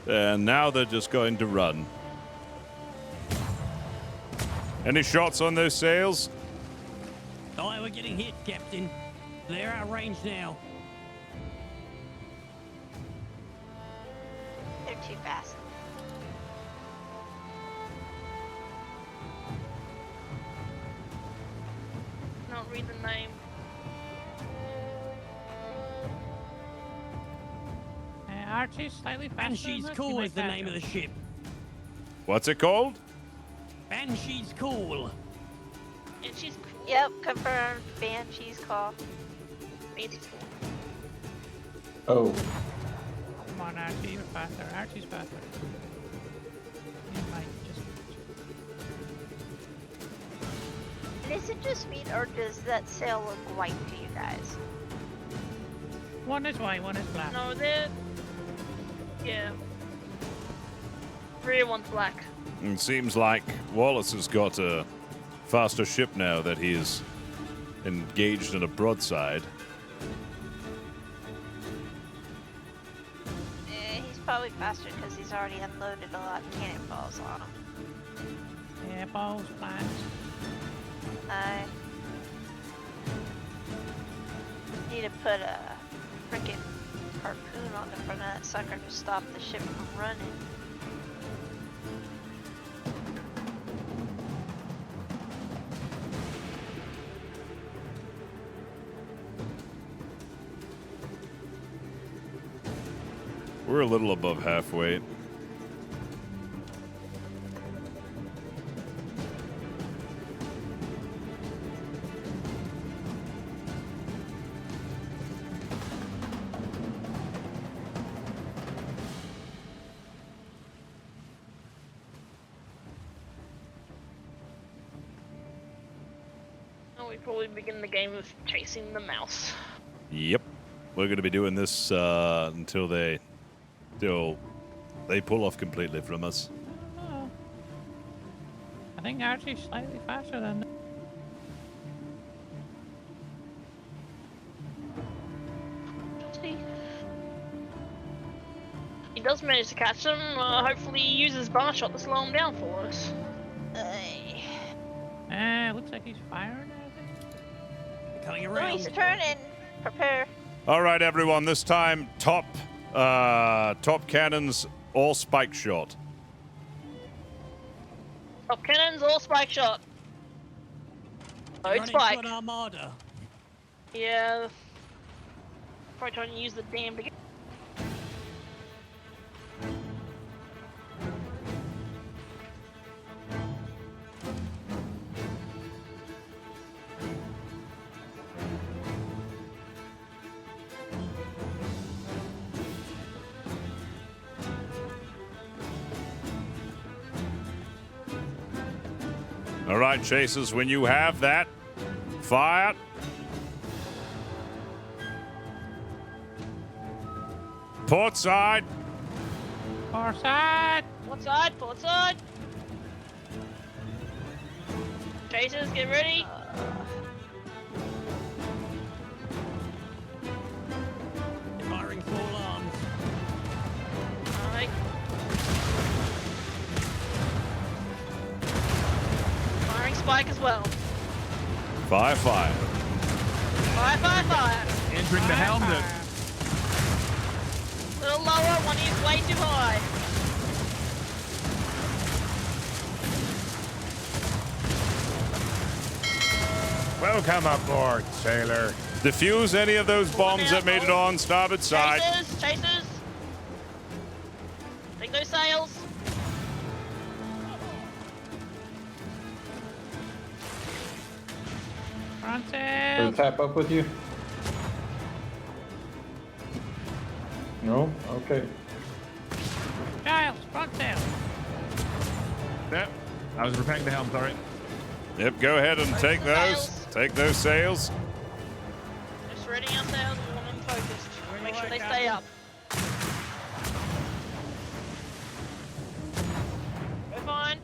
Speaker 5: And now they're just going to run. Any shots on those sails?
Speaker 7: Oh, we're getting hit, Captain. They're out of range now.
Speaker 12: They're too fast.
Speaker 8: Not read the name.
Speaker 14: Archie's slightly faster.
Speaker 7: Banshee's
Speaker 14: than us,
Speaker 7: Cool
Speaker 14: you
Speaker 7: is the
Speaker 14: might
Speaker 7: name of the
Speaker 14: faster.
Speaker 7: ship.
Speaker 5: What's it called?
Speaker 7: Banshee's Cool.
Speaker 8: And she's cool.
Speaker 12: Yep, confirmed. Banshee's call.
Speaker 8: Banshee's cool.
Speaker 2: Oh.
Speaker 14: Come on, Archie, you're faster. Archie's faster. You might just.
Speaker 12: And is it just me, or does that sail look white to you guys?
Speaker 14: One is white, one is black.
Speaker 8: No, they're... Yeah. Rear one's black.
Speaker 5: It seems like Wallace has got a faster ship now that he is engaged in a broadside.
Speaker 12: He's probably faster because he's already unloaded a lot of cannonballs on him.
Speaker 14: Yeah, balls, blast.
Speaker 12: I need to put a frickin' harpoon on the front of that sucker to stop the ship from running.
Speaker 5: We're a little above halfway.
Speaker 8: Oh, we probably begin the game of chasing the mouse.
Speaker 5: Yep. We're going to be doing this until they pull off completely from us.
Speaker 14: Oh. I think Archie's slightly faster than that.
Speaker 8: He does manage to catch them. Hopefully he uses bar shot to slow him down for us.
Speaker 14: Looks like he's firing, I think.
Speaker 7: Coming
Speaker 12: Oh,
Speaker 7: around.
Speaker 12: he's turning. Prepare.
Speaker 5: All right, everyone. This time, top cannons, all spike shot.
Speaker 8: Top cannons or spike shot. Oh, it's spike.
Speaker 7: An armada.
Speaker 8: Yeah. Probably trying to use the damn to.
Speaker 5: All right, chasers, when you have that, fire. Port side.
Speaker 14: Port side.
Speaker 8: Port side, port side. Chasers, get ready.
Speaker 7: Firing full arms.
Speaker 8: Alright. Firing spike as well.
Speaker 5: Fire.
Speaker 8: Fire.
Speaker 17: Entering the helmet.
Speaker 8: A little lower, one is way too high.
Speaker 20: Welcome aboard, sailor.
Speaker 5: Defuse any of those bombs that made it on starboard side.
Speaker 8: Chasers. Take those sails.
Speaker 14: Front
Speaker 2: Can
Speaker 14: sail.
Speaker 2: we tap up with you? No? Okay.
Speaker 14: Giles, front sail.
Speaker 17: Yep. I was repairing the helm, sorry.
Speaker 5: Yep, go ahead and take those. Take those sails.
Speaker 8: Just ready our sails, we want them focused. Make sure they stay up. We're fine.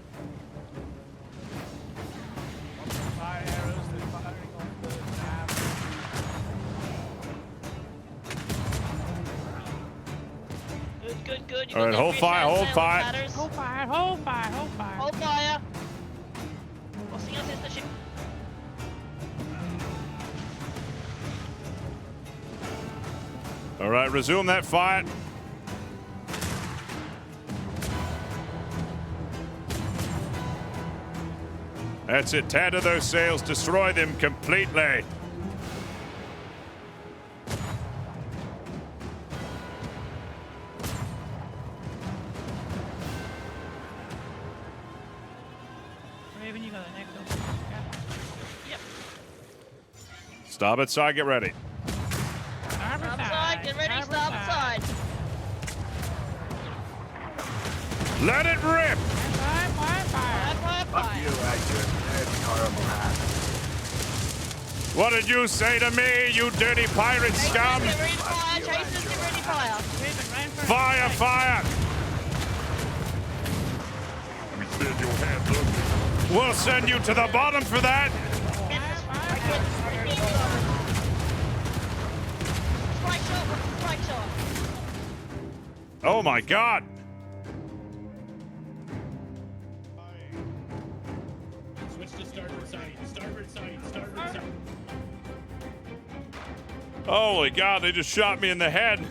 Speaker 22: Fire arrows, they're firing off the nav.
Speaker 8: Good. You
Speaker 5: All right,
Speaker 8: got
Speaker 5: hold
Speaker 8: that
Speaker 5: fire,
Speaker 8: rear
Speaker 5: hold
Speaker 8: sail
Speaker 5: fire.
Speaker 8: ladders.
Speaker 14: Hold fire.
Speaker 8: Hold fire. Crossing our sister ship.
Speaker 5: All right, resume that fire. That's it. Tatter those sails. Destroy them completely.
Speaker 14: Raven, you got the next one.
Speaker 8: Yep.
Speaker 5: Starboard side, get ready.
Speaker 14: Starboard
Speaker 8: Side, get ready, starboard side.
Speaker 5: Let it rip.
Speaker 8: Fire.
Speaker 20: Fuck you, Edgar. That's horrible hat.
Speaker 5: What did you say to me, you dirty pirate scum?
Speaker 8: Get ready to fire, chasers, get ready to fire.
Speaker 5: Fire.
Speaker 20: Send your hands up.
Speaker 5: We'll send you to the bottom for that.
Speaker 8: Strike shot.
Speaker 5: Oh my god!
Speaker 7: Switch to starboard side. Starboard side. Starboard side.
Speaker 5: Holy god, they just shot me in the head.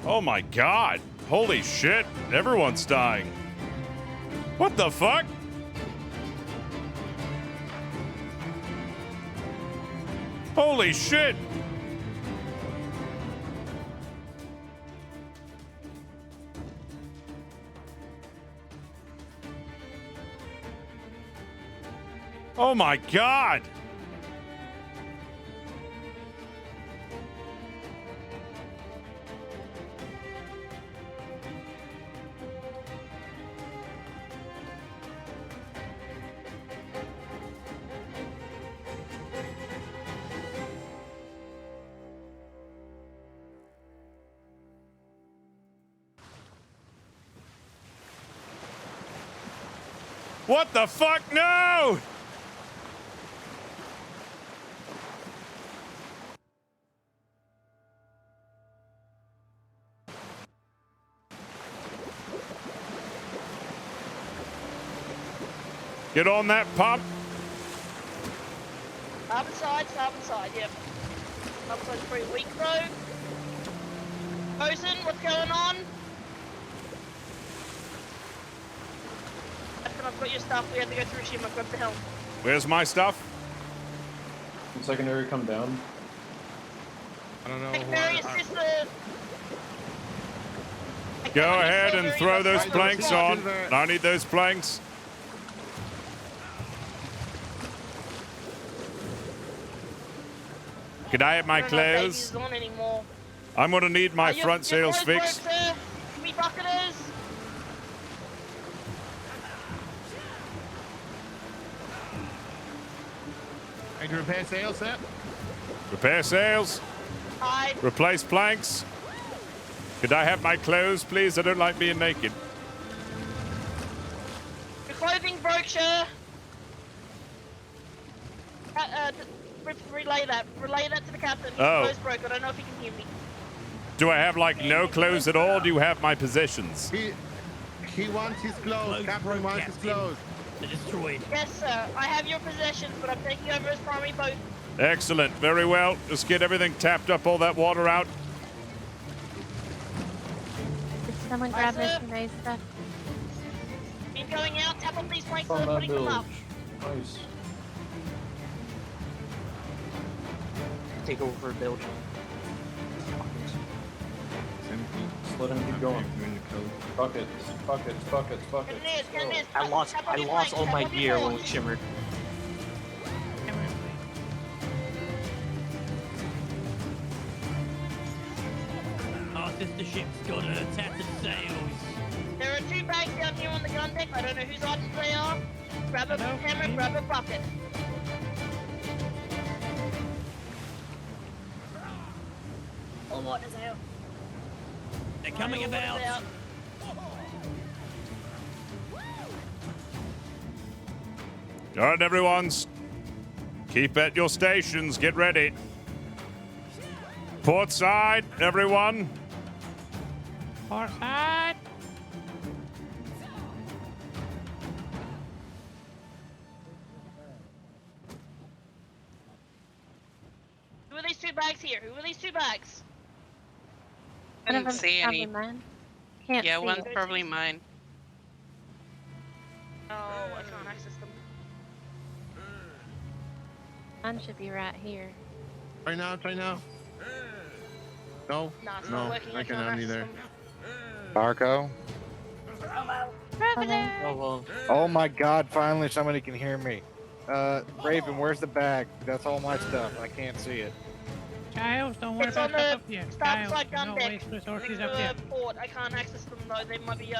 Speaker 5: Oh my god. Holy shit. Everyone's dying. What the fuck? Holy shit. Oh my god. What the fuck? No! Get on that pump.
Speaker 8: Starboard side, yep. Starboard side's pretty weak though. Bosun, what's going on? I've got your stuff. We have to go through Shima. Grab the helm.
Speaker 5: Where's my stuff?
Speaker 2: Can secondary come down?
Speaker 10: I don't know.
Speaker 8: Secondary assist the...
Speaker 5: Go ahead and throw those planks on. I need those planks. Could I have my clothes? I'm gonna need my front sails fixed.
Speaker 8: Give me bucketers.
Speaker 20: I can repair sails, sir.
Speaker 5: Repair sails.
Speaker 8: Aye.
Speaker 5: Replace planks. Could I have my clothes, please? I don't like being naked.
Speaker 8: Your clothing broke, sir. Relay that. Relay that to the captain. His
Speaker 5: Oh.
Speaker 8: clothes broke. I don't know if he can hear me.
Speaker 5: Do I have like no clothes at all? Do you have my possessions?
Speaker 20: He wants his clothes. Captain wants his clothes.
Speaker 7: Destroyed.
Speaker 8: Yes, sir. I have your possessions, but I'm taking over as primary boat.
Speaker 5: Excellent. Very well. Just get everything tapped up, all that water out.
Speaker 11: Did someone grab this nice stuff?
Speaker 8: Been going out. Tap on these planks
Speaker 2: From
Speaker 8: and
Speaker 2: that
Speaker 8: putting them up.
Speaker 2: bilge. Nice.
Speaker 15: Take over Belgium.
Speaker 2: Just let him keep going. Buckets, buckets, buckets, buckets.
Speaker 15: I lost all my gear when we shimmered.
Speaker 7: Our sister ship's got her tattered sails.
Speaker 8: There are 2 bags down here on the gun deck. I don't know whose items they are. Grab a hammer, grab a bucket.
Speaker 6: All water's out.
Speaker 7: They're coming about.
Speaker 5: All right, everyone. Keep at your stations. Get ready. Port side, everyone.
Speaker 14: Port side.
Speaker 8: Who are these 2 bags here? Who are these 2 bags?
Speaker 4: I didn't see any.
Speaker 11: Mine. Can't
Speaker 4: Yeah,
Speaker 11: see
Speaker 4: one's
Speaker 11: it.
Speaker 4: probably mine.
Speaker 8: Oh, I can't access them.
Speaker 11: Mine should be right here.
Speaker 20: Try now, try now. No,
Speaker 8: Nah, it's
Speaker 20: no,
Speaker 8: not working.
Speaker 20: I
Speaker 8: can't
Speaker 20: cannot
Speaker 8: access
Speaker 20: either.
Speaker 8: them.
Speaker 10: Darko.
Speaker 11: Traveler.
Speaker 10: Oh my god, finally somebody can hear me. Raven, where's the bag? That's all my stuff. I can't see it.
Speaker 14: Giles, don't worry
Speaker 8: It's
Speaker 14: about
Speaker 8: on
Speaker 14: stuff
Speaker 8: the
Speaker 14: up here.
Speaker 8: starboard
Speaker 14: Giles,
Speaker 8: side
Speaker 14: do
Speaker 8: gun
Speaker 14: not
Speaker 8: deck.
Speaker 14: waste resources
Speaker 8: Next
Speaker 14: up
Speaker 8: to
Speaker 14: here.
Speaker 8: the port. I can't access them though. They might be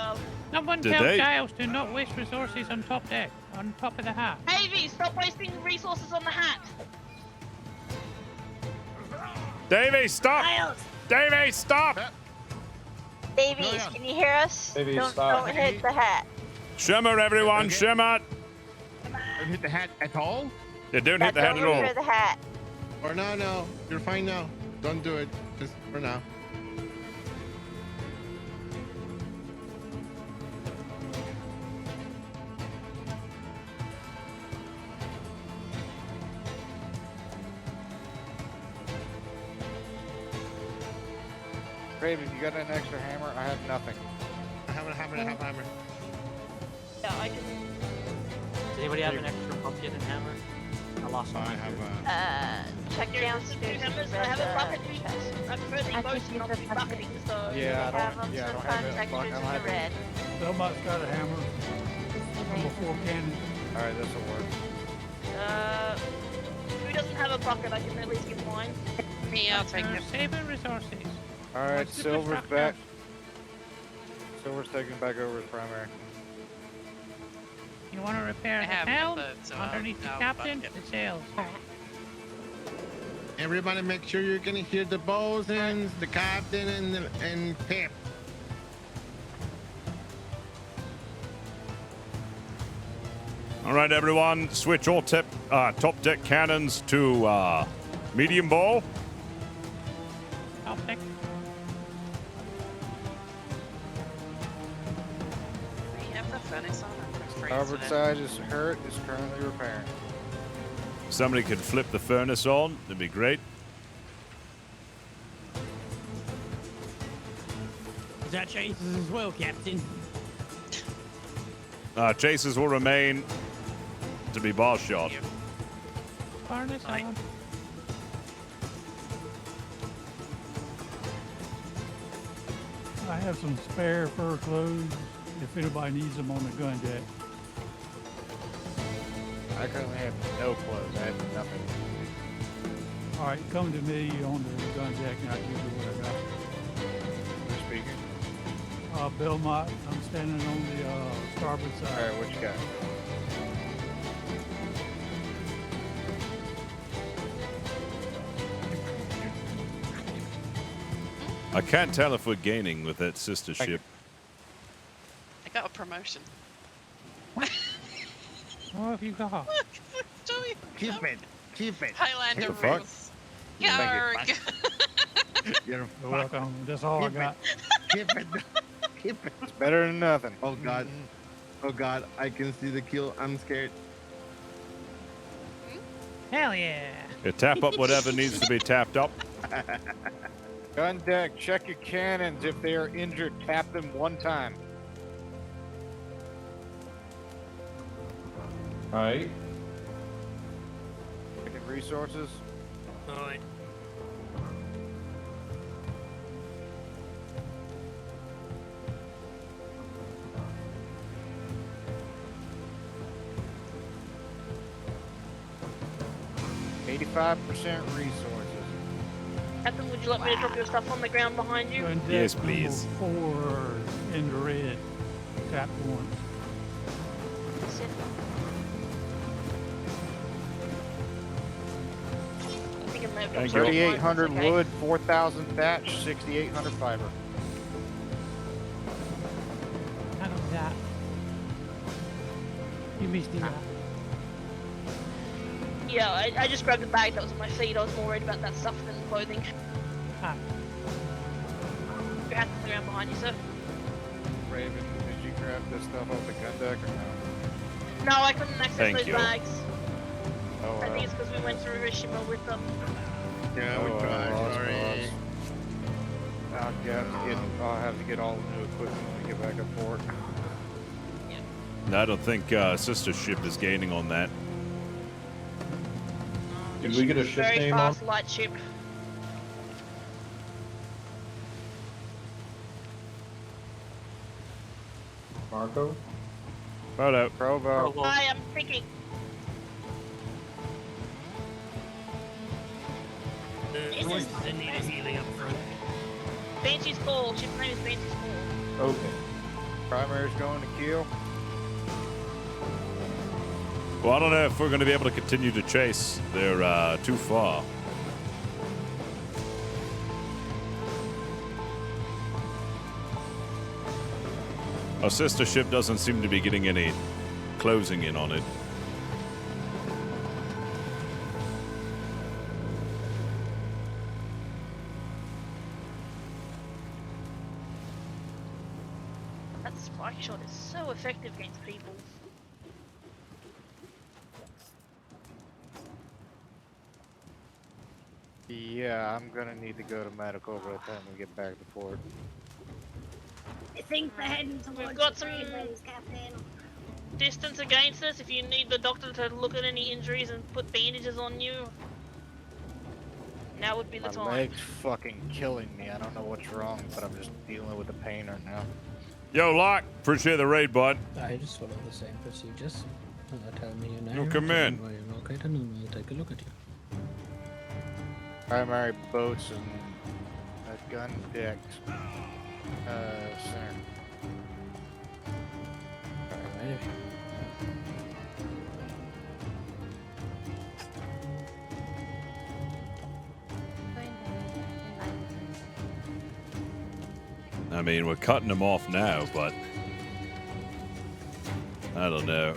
Speaker 14: Someone
Speaker 5: Did
Speaker 14: tell
Speaker 5: they?
Speaker 14: Giles to not waste resources on top deck, on top of the hat.
Speaker 8: Havy, stop wasting resources on the hat.
Speaker 19: Davey, stop!
Speaker 6: Miles!
Speaker 19: Davey, stop!
Speaker 12: Davies, can you hear us?
Speaker 2: Davies,
Speaker 12: don't
Speaker 2: stop.
Speaker 12: don't hit the hat.
Speaker 19: Shimmer, everyone, shimmer!
Speaker 20: Don't hit the hat at all?
Speaker 19: Yeah, don't hit the hat at
Speaker 12: Don't
Speaker 19: all.
Speaker 12: hit the hat.
Speaker 20: Or no, you're fine now. Don't do it. Just for now.
Speaker 10: Raven, you got an extra hammer? I have nothing.
Speaker 20: I have a hammer.
Speaker 8: Yeah, I can.
Speaker 15: Does anybody have an extra pumpkin and hammer? I lost one.
Speaker 20: I have
Speaker 12: Check downstairs. in the
Speaker 8: I have a
Speaker 12: red,
Speaker 8: bucket.
Speaker 12: chest.
Speaker 8: I prefer the
Speaker 11: I could
Speaker 8: emotion
Speaker 11: use
Speaker 8: of
Speaker 11: a
Speaker 8: the
Speaker 11: bucket.
Speaker 8: bucketing, so.
Speaker 10: Yeah, I
Speaker 12: Have
Speaker 10: don't.
Speaker 12: them
Speaker 10: Yeah, I
Speaker 12: some
Speaker 10: don't have it.
Speaker 12: contactors
Speaker 10: Fuck, I
Speaker 12: in
Speaker 10: don't
Speaker 12: the
Speaker 10: have it.
Speaker 12: red.
Speaker 18: Belmont's got a hammer. Number 4 cannon.
Speaker 10: All right, this will work.
Speaker 8: Who doesn't have a bucket? I can at least give mine.
Speaker 4: Me, I'll take it.
Speaker 14: Saving resources.
Speaker 10: All right,
Speaker 14: What's the
Speaker 10: Silver's
Speaker 14: destructor?
Speaker 10: back. Silver's taking back over as primary.
Speaker 14: You want to repair
Speaker 4: I
Speaker 14: the
Speaker 4: have
Speaker 14: helm?
Speaker 4: method, so
Speaker 14: Underneath the
Speaker 4: I'll
Speaker 14: captain,
Speaker 4: bucket.
Speaker 14: the sails.
Speaker 20: Everybody make sure you're gonna hear the bosuns, the captain, and Pip.
Speaker 5: All right, everyone, switch all top deck cannons to medium ball.
Speaker 14: Top deck.
Speaker 4: We have the furnace on.
Speaker 10: Starboard side is hurt. Is currently repairing.
Speaker 5: Somebody could flip the furnace on. That'd be great.
Speaker 7: Is that Chase's as well, Captain?
Speaker 5: Chasers will remain to be bar shot.
Speaker 14: Harness on.
Speaker 18: I have some spare fur clothes if anybody needs them on the gun deck.
Speaker 10: I currently have no clothes. I have nothing.
Speaker 18: All right, come to me on the gun deck and I'll give you what I got.
Speaker 10: Who's speaking?
Speaker 18: Belmont, I'm standing on the starboard
Speaker 10: All
Speaker 18: side.
Speaker 10: right, what you got?
Speaker 5: I can't tell if we're gaining with that sister ship.
Speaker 4: I got a promotion.
Speaker 14: What have you got?
Speaker 20: Keep it. Keep it.
Speaker 4: Highlander
Speaker 5: What the fuck?
Speaker 4: rules. Yarg.
Speaker 20: You're
Speaker 18: You're welcome. That's all I
Speaker 20: Keep it.
Speaker 18: got.
Speaker 20: Keep it. Keep it.
Speaker 10: It's better than nothing.
Speaker 20: Oh God. Oh God. I can see the kill. I'm scared.
Speaker 14: Hell yeah.
Speaker 5: Yeah, tap up whatever needs to be tapped up.
Speaker 10: Gun deck, check your cannons. If they are injured, tap them one time.
Speaker 2: Alright.
Speaker 10: Checking resources.
Speaker 7: Alright.
Speaker 10: %85% resources.
Speaker 8: Captain, would you like me to drop your stuff on the ground behind you?
Speaker 18: Gun deck
Speaker 5: Yes,
Speaker 18: number
Speaker 5: please.
Speaker 18: 4 in the red. Tap once.
Speaker 8: I think it may have
Speaker 5: Thank
Speaker 8: dropped
Speaker 5: you.
Speaker 8: your
Speaker 10: 3,800
Speaker 8: line,
Speaker 10: wood, 4,000 thatch, 6,800 fiber.
Speaker 14: I know that. You missed it.
Speaker 8: Yeah, I just grabbed the bag that was on my feet. I was more worried about that stuff than clothing.
Speaker 14: Ah.
Speaker 8: Your hat's on the ground behind you, sir.
Speaker 10: Raven, did you grab this stuff off the gun deck or no?
Speaker 8: No, I couldn't access
Speaker 5: Thank
Speaker 8: those
Speaker 5: you.
Speaker 8: bags.
Speaker 10: Oh,
Speaker 8: I think it's because we went through Hiroshima with them.
Speaker 20: Yeah, we tried. Sorry.
Speaker 10: I'll have to get all the new equipment when we get back up port.
Speaker 5: No, I don't think sister ship is gaining on that.
Speaker 2: Did we get a ship
Speaker 8: Very
Speaker 2: name
Speaker 8: fast,
Speaker 2: on?
Speaker 8: light ship.
Speaker 2: Marco?
Speaker 5: Photo.
Speaker 10: Provo.
Speaker 8: Hi, I'm thinking.
Speaker 7: I need a healing up front.
Speaker 8: Banshee's Call. Ship's name is Banshee's Call.
Speaker 2: Okay.
Speaker 10: Primary's going to kill.
Speaker 5: Well, I don't know if we're going to be able to continue to chase. They're too far. Our sister ship doesn't seem to be getting any closing in on it.
Speaker 8: That spike shot is so effective against people.
Speaker 10: Yeah, I'm gonna need to go to medical by the time we get back to port.
Speaker 6: I think they're heading towards
Speaker 8: We've got
Speaker 6: the
Speaker 8: some
Speaker 6: trade winds, Captain.
Speaker 8: distance against us. If you need the doctor to look at any injuries and put bandages on you, now would be the
Speaker 10: My
Speaker 8: time.
Speaker 10: leg's fucking killing me. I don't know what's wrong, but I'm just dealing with the pain right now.
Speaker 5: Yo, Locke, appreciate the raid, bud.
Speaker 1: I just follow the same procedures. Tell me your name.
Speaker 5: No, come
Speaker 1: tell
Speaker 5: in.
Speaker 1: me where you're located, and we'll take a look at you.
Speaker 10: Primary boats and a gun deck center.
Speaker 1: Alright.
Speaker 5: I mean, we're cutting them off now, but I don't know.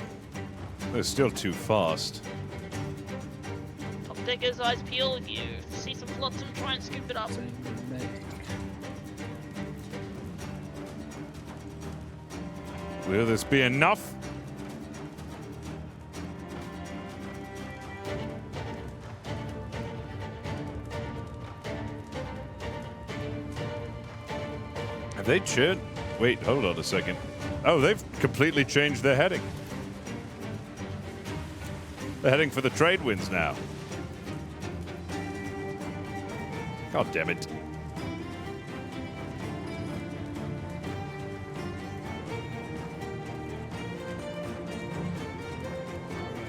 Speaker 5: They're still too fast.
Speaker 8: Top decker's eyes peeled. If you see some flotsam, try and scoop it up.
Speaker 5: Will this be enough? Have they changed? Wait, hold on a second. Oh, they've completely changed their heading. They're heading for the trade winds now. God damn it.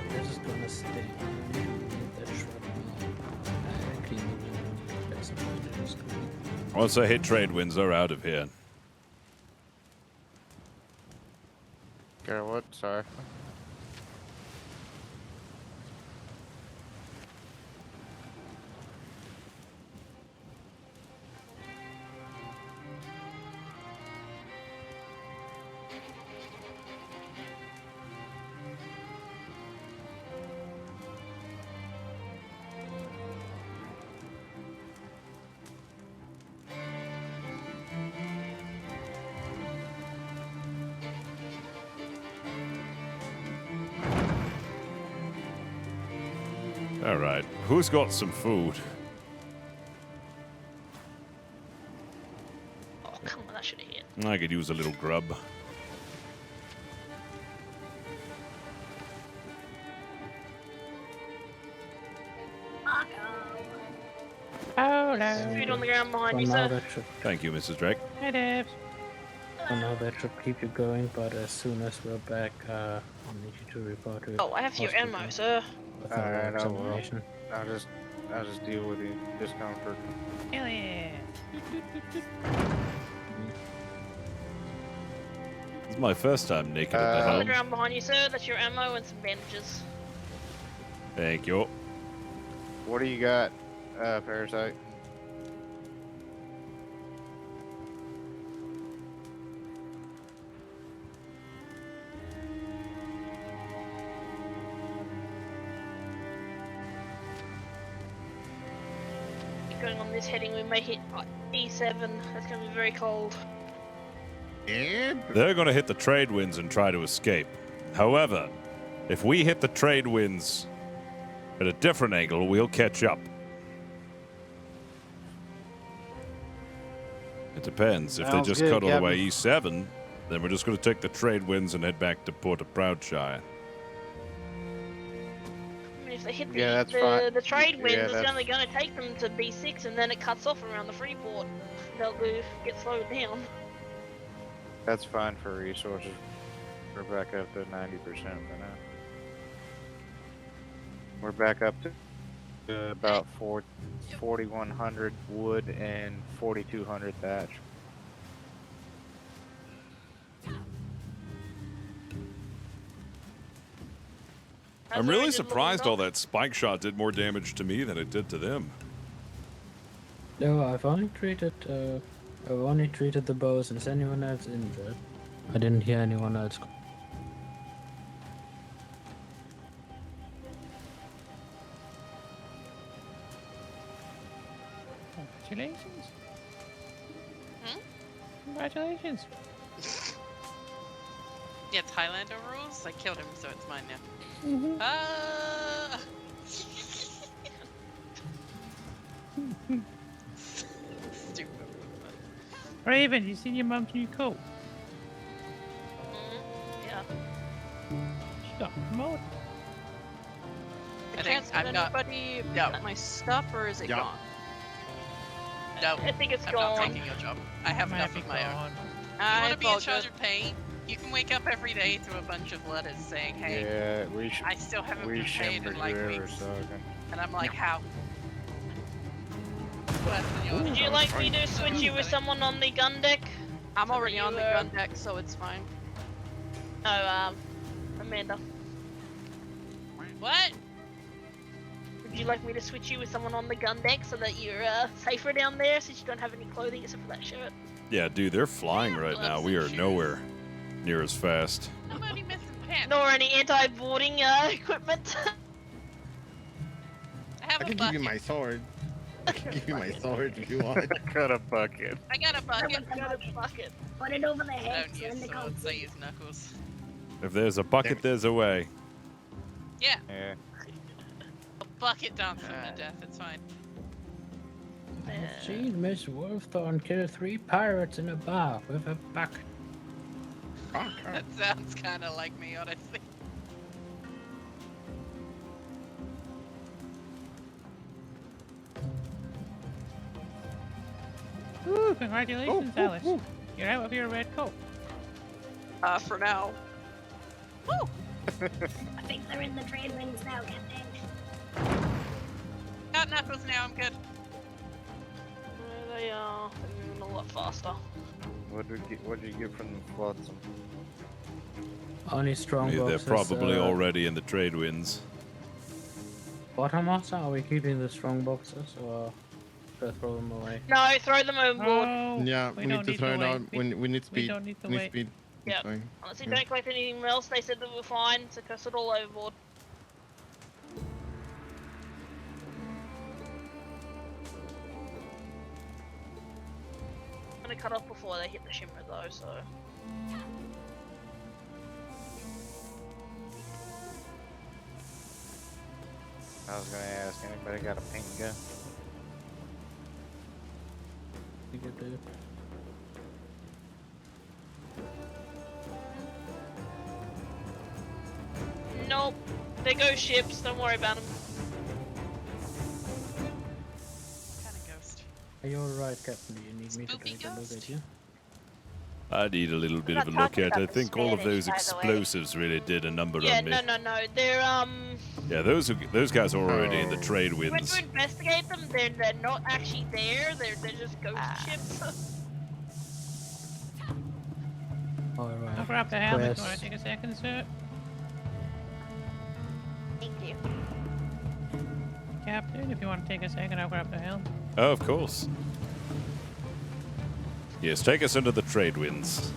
Speaker 1: This is gonna stay. That shrub clean it.
Speaker 5: Once I hit trade winds, they're out of here.
Speaker 10: Okay, what? Sorry.
Speaker 5: All right, who's got some food?
Speaker 8: Oh, come on, that should have hit.
Speaker 5: I could use a little grub.
Speaker 1: Oh,
Speaker 8: Food on the ground behind you,
Speaker 1: now
Speaker 8: sir.
Speaker 1: that should,
Speaker 5: Thank you, Mrs. Drake.
Speaker 14: Hey, Debs.
Speaker 1: for now that should keep you going, but as soon as we're back, I'll need you to report to
Speaker 8: Oh, I have your ammo, sir.
Speaker 1: with our
Speaker 10: Alright, I will.
Speaker 1: examination.
Speaker 10: I'll just deal with the discomfort.
Speaker 14: Hell yeah.
Speaker 5: It's my first time naked at the
Speaker 8: On the
Speaker 5: helm.
Speaker 8: ground behind you, sir. That's your ammo and some bandages.
Speaker 5: Thank you.
Speaker 10: What do you got, Parasite?
Speaker 8: Going on this heading, we may hit E7. That's going to be very cold.
Speaker 5: They're going to hit the trade winds and try to escape. However, if we hit the trade winds at a different angle, we'll catch up. It depends. If they
Speaker 10: Sounds
Speaker 5: just
Speaker 10: good,
Speaker 5: cut all the way
Speaker 10: Captain.
Speaker 5: E7, then we're just going to take the trade winds and head back to Port of Proudshire.
Speaker 8: I mean, if they hit
Speaker 10: Yeah, that's fine.
Speaker 8: the trade
Speaker 10: Yeah,
Speaker 8: winds, it's
Speaker 10: that's-
Speaker 8: only going to take them to B6, and then it cuts off around the Freeport. They'll get slowed down.
Speaker 10: That's fine for resources. We're back up to 90% for now. We're back up to about 4,100 wood and 4,200 thatch.
Speaker 5: I'm really surprised all that spike shot did more damage to me than it did to them.
Speaker 1: No, I've only treated the bows, and is anyone else injured? I didn't hear anyone else.
Speaker 14: Congratulations.
Speaker 4: Hmm?
Speaker 14: Congratulations.
Speaker 4: Yeah, it's Highlander rules. I killed him, so it's mine now. Stupid.
Speaker 14: Raven, you seen your mom's new coat?
Speaker 8: Yeah.
Speaker 14: She got promoted.
Speaker 4: I think I'm not.
Speaker 8: Anybody...
Speaker 4: No, my stuff, or is it
Speaker 20: Yeah.
Speaker 4: gone? No,
Speaker 8: I think it's
Speaker 4: I'm
Speaker 8: gone.
Speaker 4: not taking your job. I have
Speaker 14: Might
Speaker 4: enough
Speaker 14: be
Speaker 4: of my own.
Speaker 14: gone.
Speaker 4: You want to be in charge of paying? You can wake up every day to a bunch of letters saying, "Hey,
Speaker 10: Yeah, we should.
Speaker 4: I still haven't
Speaker 10: We
Speaker 4: been paid in like
Speaker 10: should
Speaker 4: weeks," and I'm like, "How?"
Speaker 8: Would you like me to switch you with someone on the gun deck?
Speaker 4: I'm
Speaker 8: So
Speaker 4: already
Speaker 8: that
Speaker 4: on
Speaker 8: you,
Speaker 4: the gun deck, so it's fine.
Speaker 8: Oh, Amanda.
Speaker 4: What?
Speaker 8: Would you like me to switch you with someone on the gun deck so that you're safer down there since you don't have any clothing except for that shirt?
Speaker 5: Yeah, dude, they're flying right now. We are nowhere near as fast.
Speaker 4: I'm only missing pants.
Speaker 8: Nor any anti-boarding equipment.
Speaker 4: I have
Speaker 20: I
Speaker 4: a
Speaker 20: can give
Speaker 4: bucket.
Speaker 20: you my sword. I can give you my sword if you want.
Speaker 10: Got a bucket.
Speaker 4: I got a bucket.
Speaker 8: Got a bucket.
Speaker 6: Put it over the
Speaker 4: I
Speaker 6: head.
Speaker 4: don't
Speaker 6: Send
Speaker 4: use
Speaker 6: the
Speaker 4: swords. I
Speaker 6: concrete.
Speaker 4: use knuckles.
Speaker 5: If there's a bucket, there's a way.
Speaker 4: Yeah.
Speaker 10: Yeah.
Speaker 4: A bucket dances to death. It's fine.
Speaker 1: I've seen Miss Wolfthorn kill 3 pirates in a bar with a bucket.
Speaker 4: That sounds kind of like me, honestly.
Speaker 14: Ooh, congratulations, Alice. You're out of your red coat.
Speaker 4: For now.
Speaker 6: I think they're in the trade winds now, Captain.
Speaker 4: Got knuckles now. I'm good.
Speaker 8: They are moving a lot faster.
Speaker 10: What did you get from the flotsam?
Speaker 1: Only strong
Speaker 5: Yeah, they're
Speaker 1: boxes.
Speaker 5: probably already in the trade winds.
Speaker 1: Bottom, are we keeping the strong boxes or should I throw them away?
Speaker 8: No, throw them overboard.
Speaker 14: Oh,
Speaker 20: Yeah, we need to throw it out. We need speed.
Speaker 14: We don't need to
Speaker 20: We need
Speaker 14: wait.
Speaker 20: speed.
Speaker 8: Yep.
Speaker 20: Fine.
Speaker 8: Honestly,
Speaker 20: Yeah.
Speaker 8: don't collect anything else. They said that we're fine, so toss it all overboard. I'm gonna cut off before they hit the shimmer though, so.
Speaker 10: I was gonna ask, anybody got a paint gun?
Speaker 1: You could do.
Speaker 8: Nope. They go ships, don't worry about them.
Speaker 4: Kind of ghost.
Speaker 1: Are you alright, Captain? Do you need me to take a look at you?
Speaker 5: I need a little bit of a look at. I think all of those explosives really did a number
Speaker 8: Yeah,
Speaker 5: on me.
Speaker 8: no. They're
Speaker 5: Yeah, those guys are already in the trade
Speaker 8: we went
Speaker 5: winds.
Speaker 8: to investigate them. They're not actually there. They're just ghost ships.
Speaker 1: Alright.
Speaker 14: I'll grab the helmet.
Speaker 1: Quest.
Speaker 14: Do you want to take a second, sir?
Speaker 12: Thank you.
Speaker 14: Captain, if you want to take a second, I'll grab the helmet.
Speaker 5: Oh, of course. Yes, take us into the trade winds.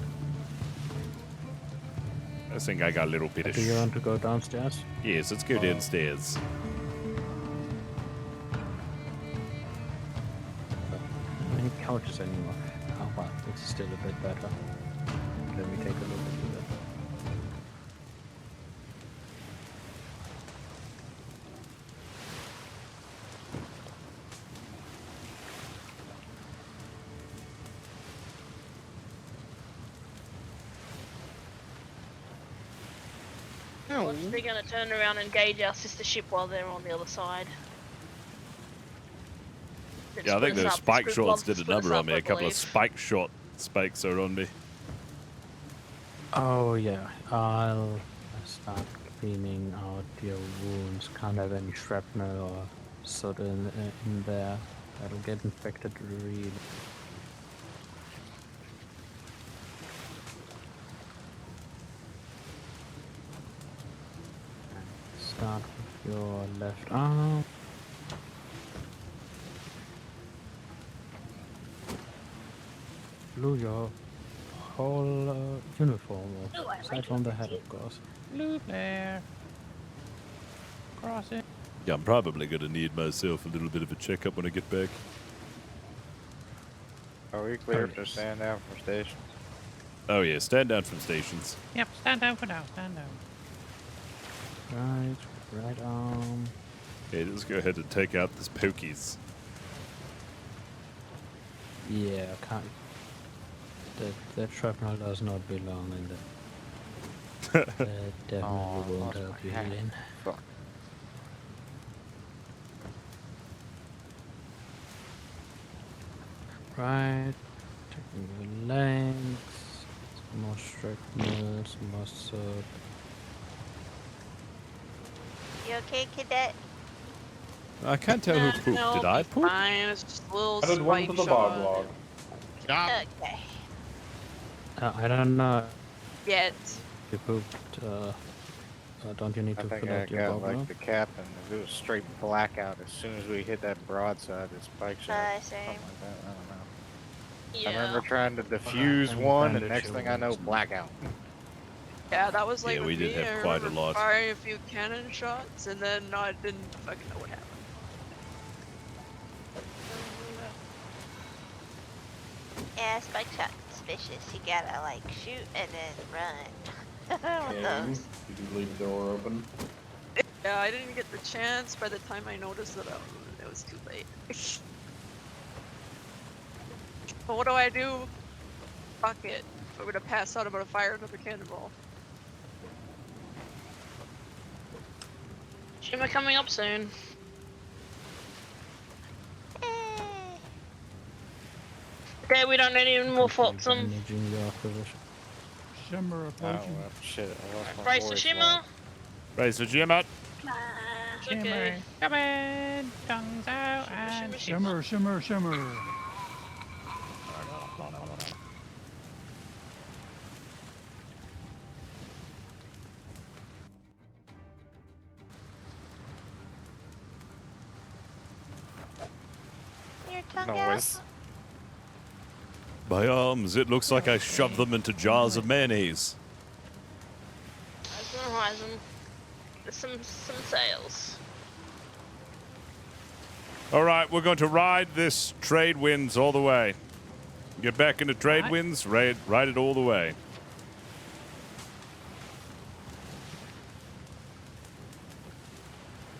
Speaker 5: I think I got a little bit of.
Speaker 1: Do you want to go downstairs?
Speaker 5: Yes, let's go downstairs.
Speaker 1: Any couches anymore? Oh well, it's still a bit better. Let me take a look at that.
Speaker 8: Watch, they're gonna turn around and engage our sister ship while they're on the other side. Then
Speaker 5: Yeah, I think
Speaker 8: split
Speaker 5: those
Speaker 8: us up.
Speaker 5: spike
Speaker 8: Split-
Speaker 5: shorts
Speaker 8: well,
Speaker 5: did a
Speaker 8: split us
Speaker 5: number on
Speaker 8: up,
Speaker 5: me.
Speaker 8: I
Speaker 5: A couple of
Speaker 8: believe.
Speaker 5: spike short spikes are on me.
Speaker 1: Oh yeah, I'll start cleaning out your wounds. Can't have any shrapnel or soot in there. That'll get infected really. Start with your left arm. Blue your whole uniform,
Speaker 6: Ooh, I
Speaker 1: aside
Speaker 6: like
Speaker 1: from the
Speaker 6: it
Speaker 1: head,
Speaker 6: too.
Speaker 1: of course.
Speaker 14: Blue flare. Cross it.
Speaker 5: Yeah, I'm probably gonna need myself a little bit of a checkup when I get back.
Speaker 10: Are we clear to stand down from stations?
Speaker 5: Oh yeah, stand down from stations.
Speaker 14: Yep, stand down for now. Stand down.
Speaker 1: Right arm.
Speaker 5: Okay, let's go ahead and take out this pokies.
Speaker 1: Yeah, can't. That shrapnel does not belong in the. That definitely won't help you, Lynn.
Speaker 10: Fuck.
Speaker 1: Right. Taking the legs. More shrapnels, more soap.
Speaker 12: You okay, cadet?
Speaker 5: I can't tell who pooped.
Speaker 4: No,
Speaker 5: Did I
Speaker 4: be
Speaker 5: poop?
Speaker 4: fine. It's just a little
Speaker 2: I did one
Speaker 4: spike
Speaker 2: to the
Speaker 4: shot.
Speaker 2: bog log.
Speaker 12: Okay.
Speaker 1: I don't know.
Speaker 4: Yet.
Speaker 1: You pooped. Don't you need
Speaker 10: I
Speaker 1: to
Speaker 10: think
Speaker 1: fill
Speaker 10: I
Speaker 1: out your
Speaker 10: got
Speaker 1: bog
Speaker 10: like
Speaker 1: log?
Speaker 10: the captain. If it was straight blackout as soon as we hit that broadside, the spike shot.
Speaker 12: Same.
Speaker 10: Something like that. I don't know.
Speaker 8: Yeah.
Speaker 10: I remember trying to defuse one, and next thing I know,
Speaker 1: wounds.
Speaker 10: blackout.
Speaker 4: Yeah, that was like
Speaker 5: Yeah,
Speaker 4: with
Speaker 5: we did
Speaker 4: me.
Speaker 5: have
Speaker 4: I
Speaker 5: quite a
Speaker 4: remember
Speaker 5: lot.
Speaker 4: firing a few cannon shots, and then I didn't fucking know what happened.
Speaker 12: Yeah, spike shot suspicious. You gotta like shoot and then run. With
Speaker 2: Can
Speaker 12: those.
Speaker 2: you just leave the door open?
Speaker 4: Yeah, I didn't get the chance by the time I noticed that it was too late. But what do I do? Fuck it. If I'm gonna pass out, I'm gonna fire another cannonball.
Speaker 8: Shimmer coming up soon. Okay, we don't need any more flotsam.
Speaker 1: Managing your position.
Speaker 18: Shimmer
Speaker 10: Oh,
Speaker 18: approaching.
Speaker 10: well, shit. I lost my
Speaker 8: Brace the
Speaker 10: voice
Speaker 8: shimmer.
Speaker 10: line.
Speaker 5: Raise the gym up.
Speaker 8: It's
Speaker 14: Shimmer.
Speaker 8: okay.
Speaker 14: Coming. Tongues out and
Speaker 18: Shimmer, shimmer, shimmer.
Speaker 12: Your tongue
Speaker 10: Noise.
Speaker 5: My arms, it looks like I shoved them into jars of mayonnaise.
Speaker 8: Horizon. There's some sails.
Speaker 5: Alright, we're going to ride this trade winds all the way. Get back into trade winds, ride it all the way.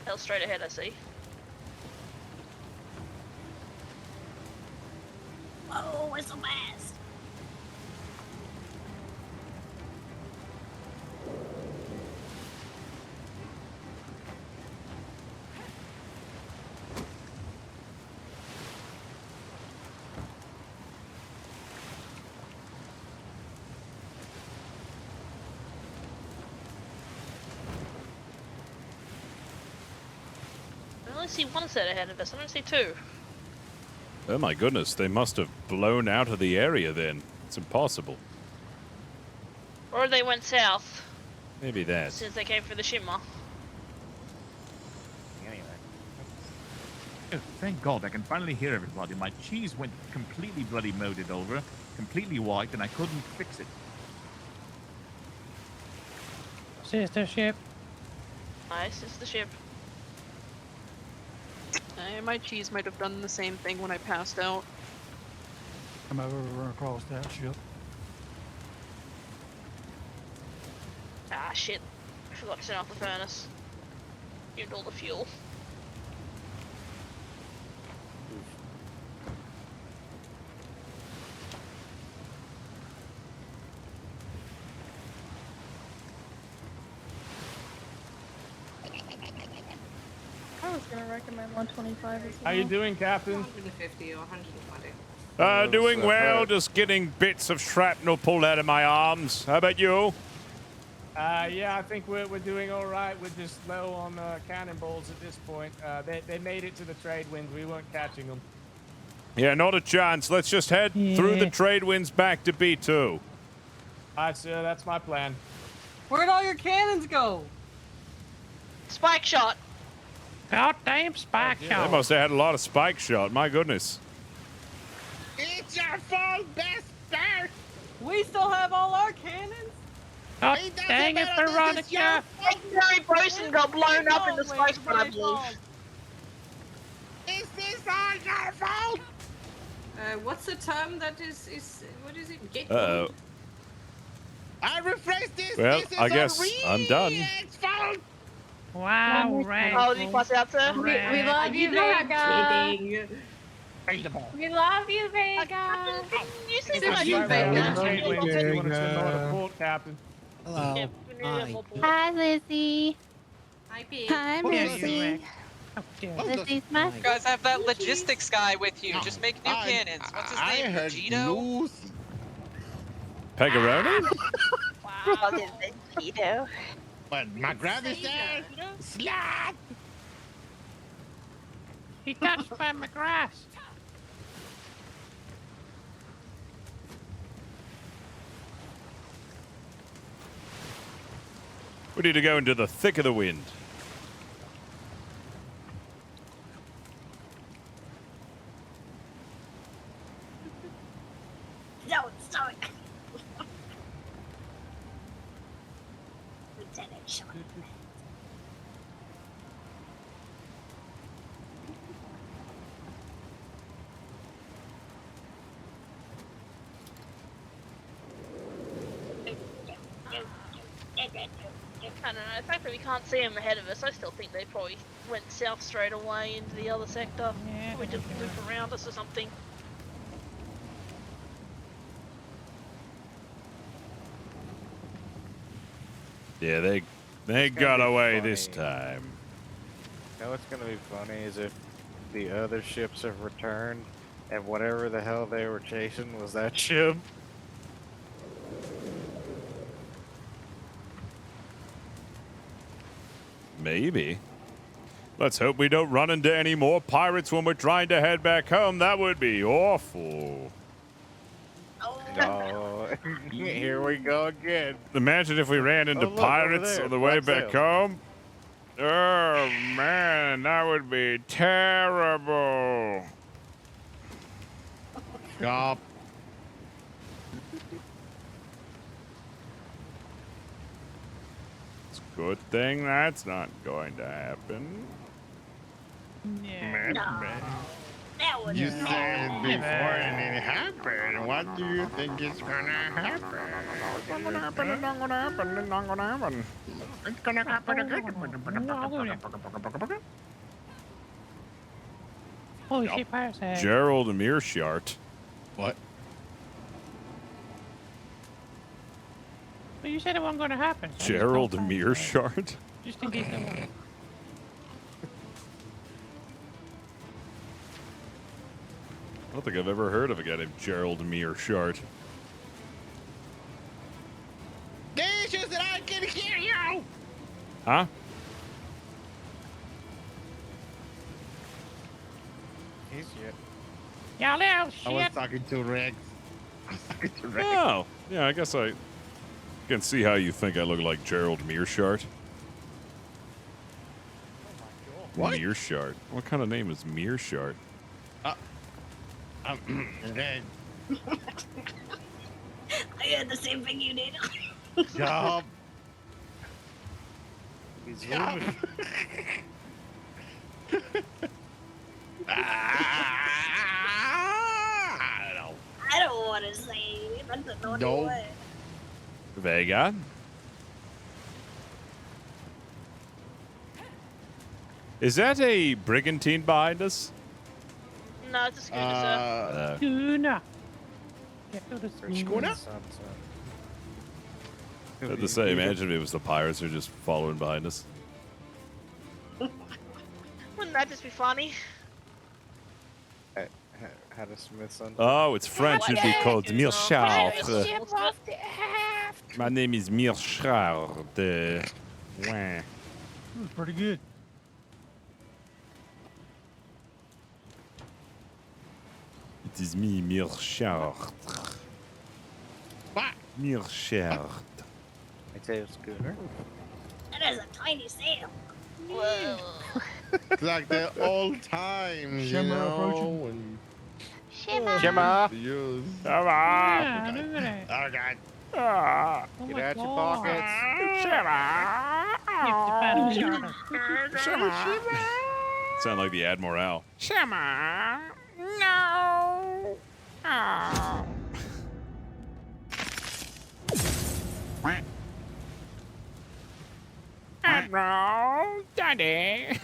Speaker 8: Hell straight ahead, I see.
Speaker 6: Whoa, we're so fast.
Speaker 8: I only see one set ahead of us. I don't see two.
Speaker 5: Oh my goodness, they must have blown out of the area then. It's impossible.
Speaker 8: Or they went south
Speaker 5: Maybe that.
Speaker 8: since they came for the shimmer.
Speaker 17: Anyway. Oh, thank God, I can finally hear everybody. My cheese went completely bloody molded over, completely white, and I couldn't fix it.
Speaker 14: Sister ship.
Speaker 8: Nice, it's the ship.
Speaker 4: My cheese might have done the same thing when I passed out.
Speaker 18: Come over and run across that ship.
Speaker 8: Ah, shit. I forgot to turn off the furnace. Used all the fuel.
Speaker 11: I was gonna recommend 125 as
Speaker 22: How you doing, Captain?
Speaker 11: 150 or 120.
Speaker 5: Doing well, just getting bits of shrapnel pulled out of my arms. How about you?
Speaker 22: Yeah, I think we're doing all right. We're just low on cannonballs at this point. They made it to the trade winds. We weren't catching them.
Speaker 5: Yeah, not a chance. Let's just head through the trade winds back to B2.
Speaker 22: All right, sir. That's my plan.
Speaker 16: Where'd all your cannons go?
Speaker 8: Spike shot.
Speaker 14: Goddamn spike
Speaker 5: They
Speaker 14: shot.
Speaker 5: must have had a lot of spike shot. My goodness.
Speaker 20: It's your fault, bastard!
Speaker 16: We still have all our cannons?
Speaker 14: Oh, dang it, Veronica!
Speaker 8: Legendary Bosun got blown up in the spice pot, I believe.
Speaker 20: Is this all your fault?
Speaker 16: What's the term that is what is it? Get
Speaker 5: Uh-oh.
Speaker 20: I rephrased this.
Speaker 5: Well,
Speaker 20: this is
Speaker 5: I guess I'm done.
Speaker 20: It's fault.
Speaker 14: Wow, Ray.
Speaker 8: Oh, did you pass out, sir?
Speaker 11: We love you, Vega. We love you, Vega.
Speaker 8: You seem
Speaker 16: Super
Speaker 8: like
Speaker 16: you, Vega.
Speaker 22: Captain.
Speaker 7: Hello.
Speaker 8: Yeah, we need
Speaker 7: Hi.
Speaker 8: more port.
Speaker 11: Hi, Lizzie.
Speaker 16: Hi, Pete.
Speaker 11: Hi, Missy. Lizzie's my
Speaker 13: You guys have that logistics guy with you. Just make new cannons. What's his name?
Speaker 20: heard
Speaker 13: Vegito?
Speaker 20: Lucy.
Speaker 5: Pegaroni?
Speaker 12: Wow, Vegito.
Speaker 20: But my grandma said, slap.
Speaker 14: He touched by my grass.
Speaker 5: We need to go into the thick of the wind.
Speaker 6: No, sorry. Lieutenant Sean.
Speaker 8: I don't know, the fact that we can't see them ahead of us, I still think they probably went south straight away into the other sector.
Speaker 14: Yeah,
Speaker 8: We just loop around us or something.
Speaker 5: Yeah, they
Speaker 10: gonna
Speaker 5: got
Speaker 10: be
Speaker 5: away
Speaker 10: funny.
Speaker 5: this time.
Speaker 10: You know what's gonna be funny is if the other ships have returned and whatever the hell they were chasing was that ship.
Speaker 5: Maybe. Let's hope we don't run into any more pirates when we're trying to head back home. That would be awful.
Speaker 10: Oh, here we go again.
Speaker 5: Imagine if we ran into
Speaker 10: Oh, look, over
Speaker 5: pirates
Speaker 10: there.
Speaker 5: on the way
Speaker 10: Black
Speaker 5: back
Speaker 10: sails.
Speaker 5: home. Oh, man, that would be terrible.
Speaker 20: Stop.
Speaker 5: It's a good thing that's not going to happen.
Speaker 6: That was
Speaker 20: You said it before and it happened. What do you think is gonna happen?
Speaker 19: It's gonna happen.
Speaker 20: It's gonna happen.
Speaker 14: Holy shit, pirates ahead.
Speaker 5: Gerald Mearshart.
Speaker 20: What?
Speaker 14: But you said it wasn't going to happen. so
Speaker 5: Gerald
Speaker 14: just don't find it.
Speaker 5: Mearshart?
Speaker 14: Just in case it was.
Speaker 5: I don't think I've ever heard of a guy named Gerald Mearshart.
Speaker 20: The issues that I can hear you.
Speaker 5: Huh?
Speaker 10: He's shit.
Speaker 14: Y'all little
Speaker 20: I was
Speaker 14: shit.
Speaker 20: talking to Rex. I was talking to Rex.
Speaker 5: Oh, yeah, I guess I can see how you think I look like Gerald Mearshart.
Speaker 20: What?
Speaker 5: Mearshart? What kind of name is Mearshart?
Speaker 20: Red.
Speaker 6: I had the same thing you did.
Speaker 20: Job.
Speaker 10: He's
Speaker 20: Job.
Speaker 10: zooming.
Speaker 6: I don't want to say it. That's a naughty
Speaker 20: No.
Speaker 6: word.
Speaker 5: Vega? Is that a brigantine behind us?
Speaker 8: No, it's a schooner, sir.
Speaker 14: Schooner. Get to the
Speaker 20: Schooner?
Speaker 5: I had to say, imagine if it was the pirates who are just following behind us.
Speaker 8: Wouldn't that just be funny?
Speaker 10: Had a Smith son.
Speaker 5: Oh, it's French. It'd be called Mearshart.
Speaker 14: off the aft.
Speaker 5: My name is Mearshart. Wah.
Speaker 18: That was pretty good.
Speaker 5: It is me, Mearshart.
Speaker 20: What?
Speaker 5: Mearshart.
Speaker 10: I tell you, schooner.
Speaker 6: That is a tiny sail.
Speaker 8: Whoa.
Speaker 20: It's like the old times, you
Speaker 18: Shimmer
Speaker 20: know.
Speaker 18: approaching.
Speaker 20: When
Speaker 12: Shimmer.
Speaker 10: Shimmer.
Speaker 20: use.
Speaker 5: Come on.
Speaker 14: Yeah, look at it.
Speaker 20: Oh god.
Speaker 10: Ah,
Speaker 14: Oh
Speaker 10: get
Speaker 14: my
Speaker 10: out your
Speaker 14: God.
Speaker 10: pockets.
Speaker 14: Keep the battle charter.
Speaker 5: Sound like the Admiral.
Speaker 19: Shimmer. No. Oh. Admiral, Daddy.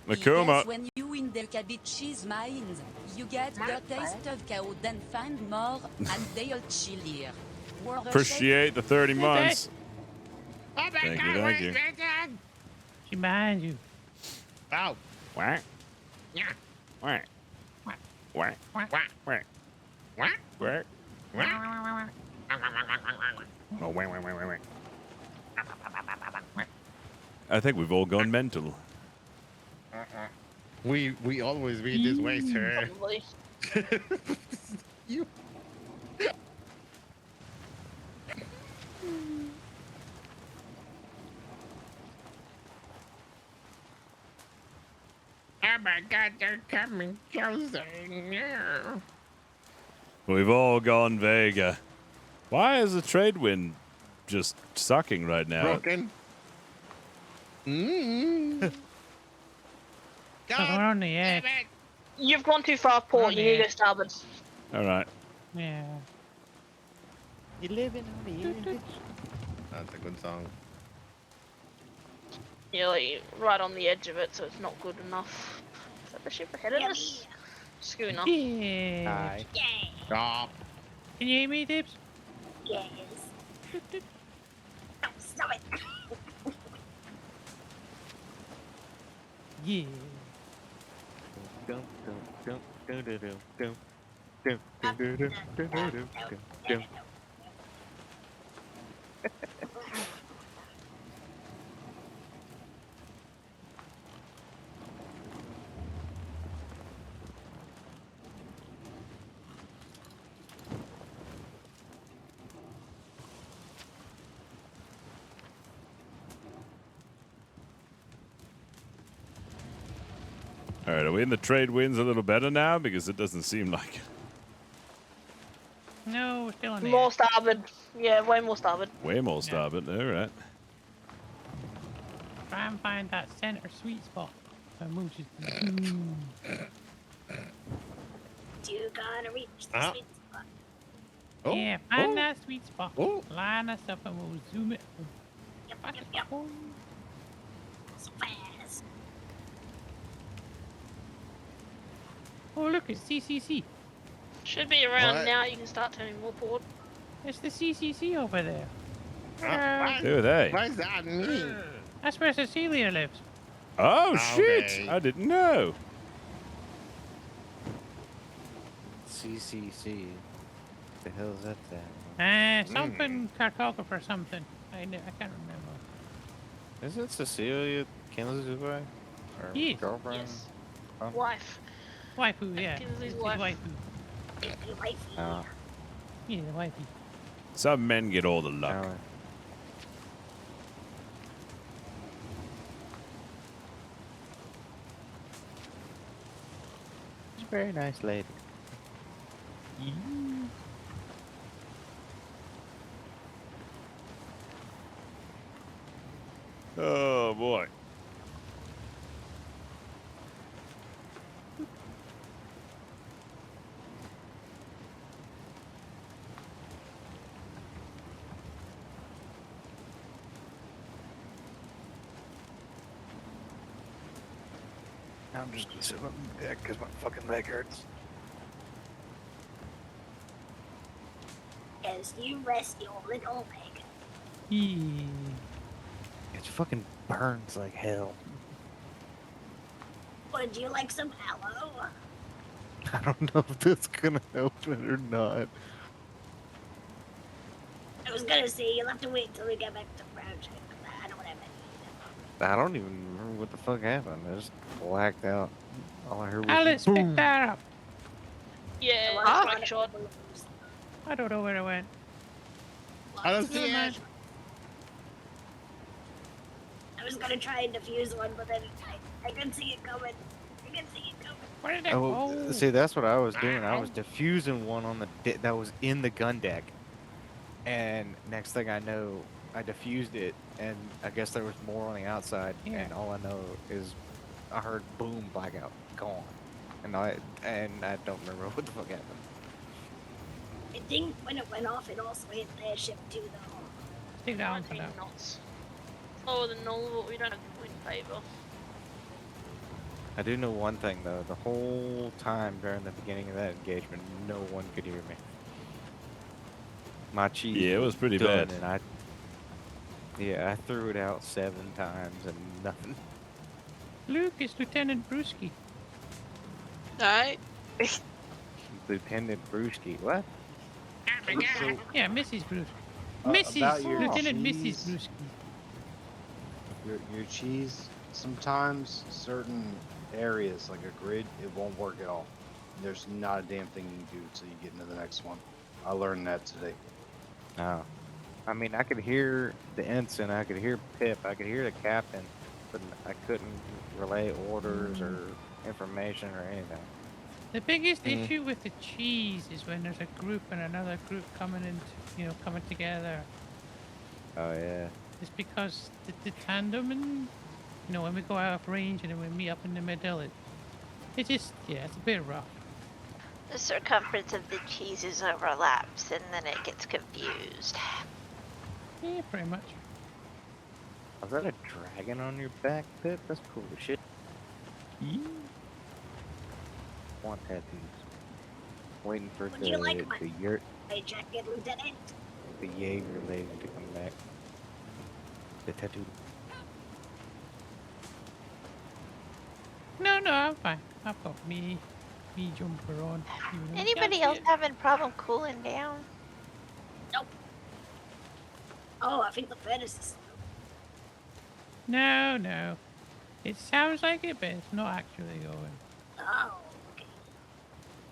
Speaker 5: Makuma.
Speaker 3: Yes, when you in the cabbage's mines, you get the taste of cow, then find more, and they'll chill here.
Speaker 5: Appreciate the 30 months.
Speaker 20: Oh my
Speaker 5: Thank
Speaker 20: god,
Speaker 5: you, thank
Speaker 20: where's
Speaker 5: you.
Speaker 20: Vincent?
Speaker 14: She behind you.
Speaker 20: Oh.
Speaker 19: What?
Speaker 20: Yeah.
Speaker 19: What?
Speaker 20: What?
Speaker 19: What?
Speaker 20: What?
Speaker 19: What?
Speaker 20: What?
Speaker 19: What?
Speaker 20: What?
Speaker 19: Oh, wait.
Speaker 5: I think we've all gone mental.
Speaker 20: We always read this way, sir.
Speaker 8: Probably.
Speaker 20: You. Oh my god, they're coming closer.
Speaker 5: We've all gone Vega. Why is the trade wind just sucking right now?
Speaker 20: Broken.
Speaker 14: Because we're on the edge.
Speaker 8: You've gone too far, port. You need to go starboard.
Speaker 5: All right.
Speaker 14: Yeah.
Speaker 10: You living on the edge.
Speaker 20: That's a good song.
Speaker 8: You're like right on the edge of it, so it's not good enough. Is that the ship ahead of us? Schooner.
Speaker 14: Yeah.
Speaker 10: Hi.
Speaker 20: Stop.
Speaker 14: Can you hear me, Dips?
Speaker 6: Yes. Oh, stop it.
Speaker 14: Yeah.
Speaker 5: All right, are we in the trade winds a little better now? Because it doesn't seem like it.
Speaker 14: No, we're still on the
Speaker 8: More
Speaker 14: edge.
Speaker 8: starboard. Yeah, way more starboard.
Speaker 5: Way more starboard. All right.
Speaker 14: Try and find that center sweet spot. So Mooch is.
Speaker 6: You gotta reach the sweet spot.
Speaker 20: Oh,
Speaker 14: Yeah, find
Speaker 20: oh.
Speaker 14: that sweet spot.
Speaker 20: Oh.
Speaker 14: Line us up and we'll zoom it.
Speaker 6: Yep. So fast.
Speaker 14: Oh, look, it's CCC.
Speaker 8: Should be around
Speaker 20: What?
Speaker 8: now. You can start turning more port.
Speaker 14: It's the CCC over there.
Speaker 5: Who are they?
Speaker 20: What does that mean?
Speaker 14: That's where Cecilia lives.
Speaker 5: Oh, shit.
Speaker 20: Okay.
Speaker 5: I didn't know.
Speaker 10: CCC. The hell is that then?
Speaker 14: Something cartographer something. I can't remember.
Speaker 10: Isn't Cecilia Kinsley's wife? Or
Speaker 14: Yes.
Speaker 10: girlfriend?
Speaker 8: Yes.
Speaker 10: Huh?
Speaker 8: Wife.
Speaker 14: Waifu, yeah.
Speaker 8: Kinsley's
Speaker 14: It's
Speaker 8: wife.
Speaker 14: waifu.
Speaker 10: Oh.
Speaker 14: Yeah, the wifey.
Speaker 5: Some men get all the luck.
Speaker 10: Oh. She's a very nice lady.
Speaker 5: Oh, boy.
Speaker 10: Now I'm just gonna sit on the deck because my fucking leg hurts.
Speaker 6: As you rest your little leg.
Speaker 14: Yeah.
Speaker 10: It fucking burns like hell.
Speaker 6: Would you like some aloe?
Speaker 10: I don't know if that's gonna help it or not.
Speaker 6: I was gonna say you'll have to wait till we get back to Project. I don't have any.
Speaker 10: I don't even remember what the fuck happened. I just blacked out. All I heard was
Speaker 14: Alice,
Speaker 10: boom.
Speaker 14: pick that up.
Speaker 8: Yeah, strike shot.
Speaker 14: I don't know where it went.
Speaker 20: I don't see it.
Speaker 6: I was gonna try and defuse one, but then I didn't see it coming. I didn't see it coming.
Speaker 7: Where did that
Speaker 10: Oh,
Speaker 7: go?
Speaker 10: see, that's what I was doing. I was diffusing one on the that was in the gun deck, and next thing I know, I diffused it, and I guess there was more on the outside, and all I know is I heard boom, blackout, gone, and I don't remember what the fuck happened.
Speaker 6: I think when it went off, it also hit their ship too, though.
Speaker 14: Stick down for
Speaker 8: 19
Speaker 14: now.
Speaker 8: knots. Slower than normal, but we don't have wind favor.
Speaker 10: I do know one thing though. The whole time during the beginning of that engagement, no one could hear me. My cheese.
Speaker 5: Yeah, it was pretty
Speaker 10: done,
Speaker 5: bad.
Speaker 10: And I threw it out 7 times and nothing.
Speaker 14: Luke, it's Lieutenant Brewski.
Speaker 4: Alright.
Speaker 10: Lieutenant Brewski, what?
Speaker 14: Yeah, Mrs. Brewski.
Speaker 9: About
Speaker 14: Mrs.
Speaker 9: your
Speaker 14: Lieutenant
Speaker 9: cheese.
Speaker 14: Mrs. Brewski.
Speaker 9: Your cheese, sometimes certain areas, like a grid, it won't work at all. There's not a damn thing you can do until you get into the next one. I learned that today.
Speaker 10: Oh. I mean, I could hear the ensign, I could hear Pip, I could hear the captain, but I couldn't relay orders or information or anything.
Speaker 14: The biggest issue with the cheese is when there's a group and another group coming coming together.
Speaker 10: Oh yeah.
Speaker 14: It's because the tandem and when we go out of range and then we meet up in the middle, it's just it's a bit rough.
Speaker 12: The circumference of the cheeses overlaps and then it gets confused.
Speaker 14: Yeah, pretty much.
Speaker 10: Was that a dragon on your back, Pip? That's cool as shit. Want tattoos. Waiting for
Speaker 6: Would you like my
Speaker 10: the
Speaker 6: jacket, Lieutenant?
Speaker 10: the Jaeger lady to come back. The tattoo.
Speaker 14: No, I'm fine. I've got me jumper on.
Speaker 12: Anybody else having problem cooling down?
Speaker 6: Nope. Oh, I think the furnace is.
Speaker 14: No. It sounds like it, but it's not actually going.
Speaker 6: Oh, okay.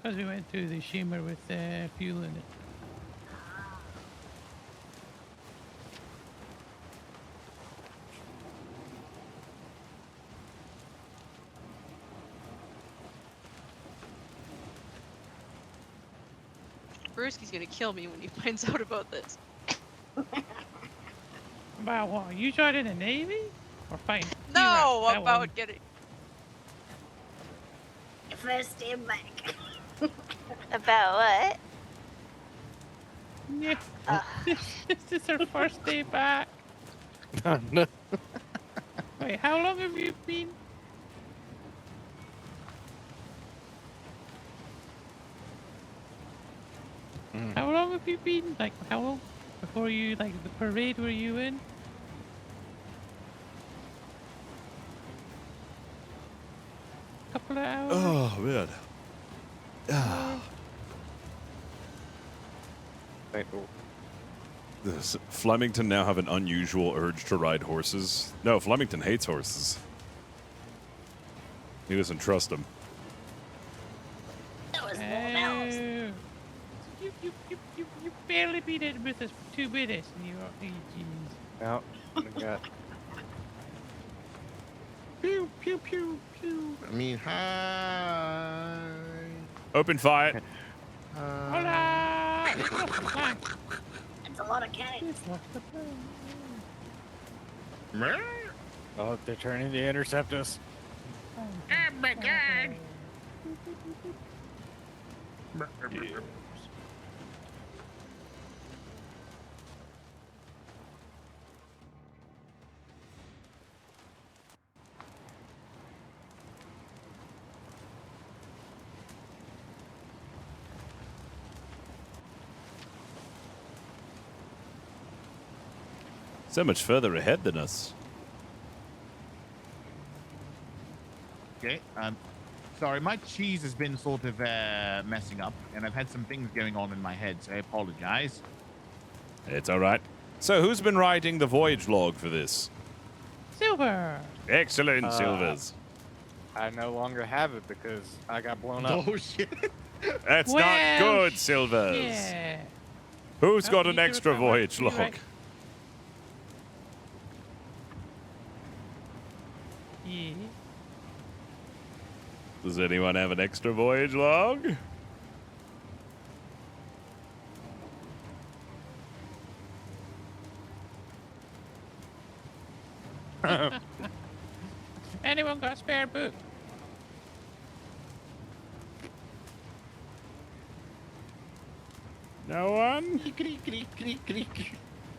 Speaker 14: Because we went through the shimmer with fuel in it.
Speaker 4: Brewski's gonna kill me when he finds out about this.
Speaker 14: About what? You tried in the Navy? Or fighting?
Speaker 4: No,
Speaker 14: That
Speaker 4: about
Speaker 14: one.
Speaker 4: getting.
Speaker 6: First stand back.
Speaker 12: About what?
Speaker 14: Yeah. This is her first day back.
Speaker 10: No.
Speaker 14: Wait, how long have you been? How long have you been? Like, how long before you, the parade were you in? Couple of hours?
Speaker 5: Oh, man.
Speaker 10: Wait,
Speaker 5: Does Flemington now have an unusual urge to ride horses? No, Flemington hates horses. He doesn't trust them.
Speaker 6: That was mouse.
Speaker 14: You barely beat it with us 2 minutes and you're jeez.
Speaker 10: No, I got.
Speaker 20: Pew, pew, pew, pew. I mean, hi.
Speaker 5: Open fire.
Speaker 14: Hola! It's not the plan.
Speaker 6: That's a lot of cannons.
Speaker 14: It's not the plan.
Speaker 10: Oh, they're turning to intercept us.
Speaker 20: Oh my god.
Speaker 5: So much further ahead than us.
Speaker 17: Okay, sorry, my cheese has been sort of messing up, and I've had some things going on in my head, so I apologize.
Speaker 5: It's all right. So who's been writing the voyage log for this?
Speaker 14: Silver!
Speaker 5: Excellent, Silvers.
Speaker 10: I no longer have it because I got blown up.
Speaker 20: Oh shit.
Speaker 5: That's
Speaker 14: Well,
Speaker 5: not good, Silvers.
Speaker 14: Yeah.
Speaker 5: Who's
Speaker 14: Oh,
Speaker 5: got
Speaker 14: you
Speaker 5: an
Speaker 14: do it
Speaker 5: extra
Speaker 14: that way.
Speaker 5: voyage
Speaker 14: You're
Speaker 5: log?
Speaker 14: right. Yeah.
Speaker 5: Does anyone have an extra voyage log?
Speaker 14: Anyone got a spare book?
Speaker 5: No one?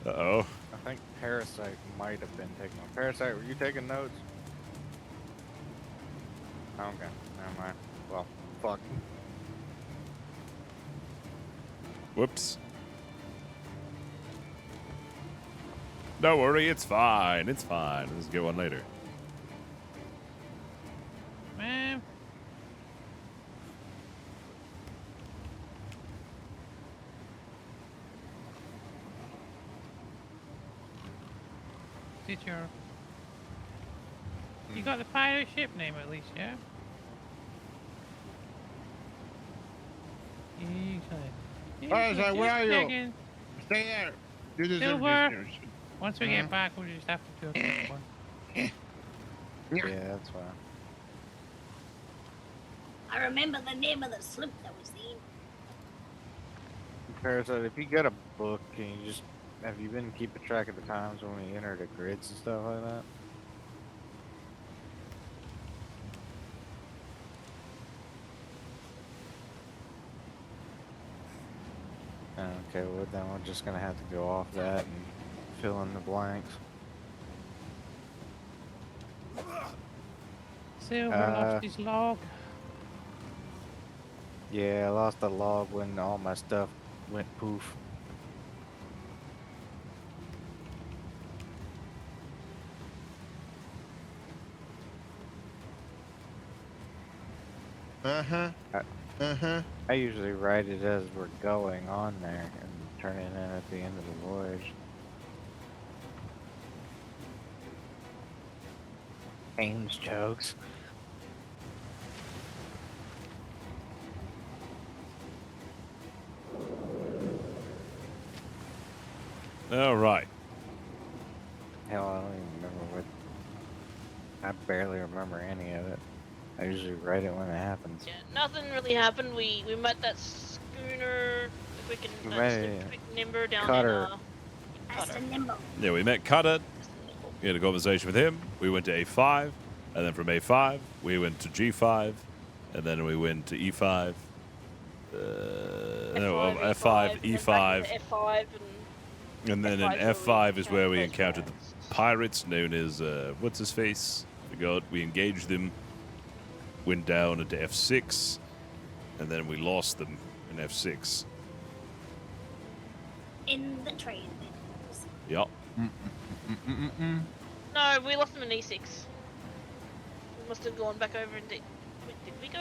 Speaker 5: Uh-oh.
Speaker 10: I think Parasite might have been taking one. Parasite, were you taking notes? Okay, never mind. Well, fuck.
Speaker 5: Whoops. Don't worry, it's fine. It's fine. Let's get one later.
Speaker 14: Man. Did you got the pirate ship name at least, yeah?
Speaker 20: Parasite, where are you? Stay there. Do this.
Speaker 14: Silver. Once we get back, we'll just have to do a quick one.
Speaker 10: Yeah, that's fine.
Speaker 6: I remember the name of the slip that was seen.
Speaker 10: Parasite, if you get a book, can you just have you been keeping track of the times when we enter the grids and stuff like that? Okay, well then we're just gonna have to go off that and fill in the blanks.
Speaker 14: Silver lost his log.
Speaker 10: Yeah, I lost the log when all my stuff went poof. I usually write it as we're going on there and turn it in at the end of the voyage. Ames jokes.
Speaker 5: All right.
Speaker 10: Hell, I don't even remember what. I barely remember any of it. I usually write it when it happens.
Speaker 8: Yeah, nothing really happened. We met that schooner, the quick and quick nimber down
Speaker 10: Cutter.
Speaker 8: in
Speaker 6: That's a nimble.
Speaker 5: Yeah, we met Cutter. We had a conversation with him. We went to A5, and then from A5 we went to G5, and then we went to E5. No, F5, E5.
Speaker 8: F5
Speaker 5: And then in F5 is where we encountered the pirates known as, what's his face? Forgot. We engaged them, went down into F6, and then we lost them in F6.
Speaker 6: In the train.
Speaker 5: Yup.
Speaker 8: No, we lost them in E6. We must have gone back over into. Wait, did we go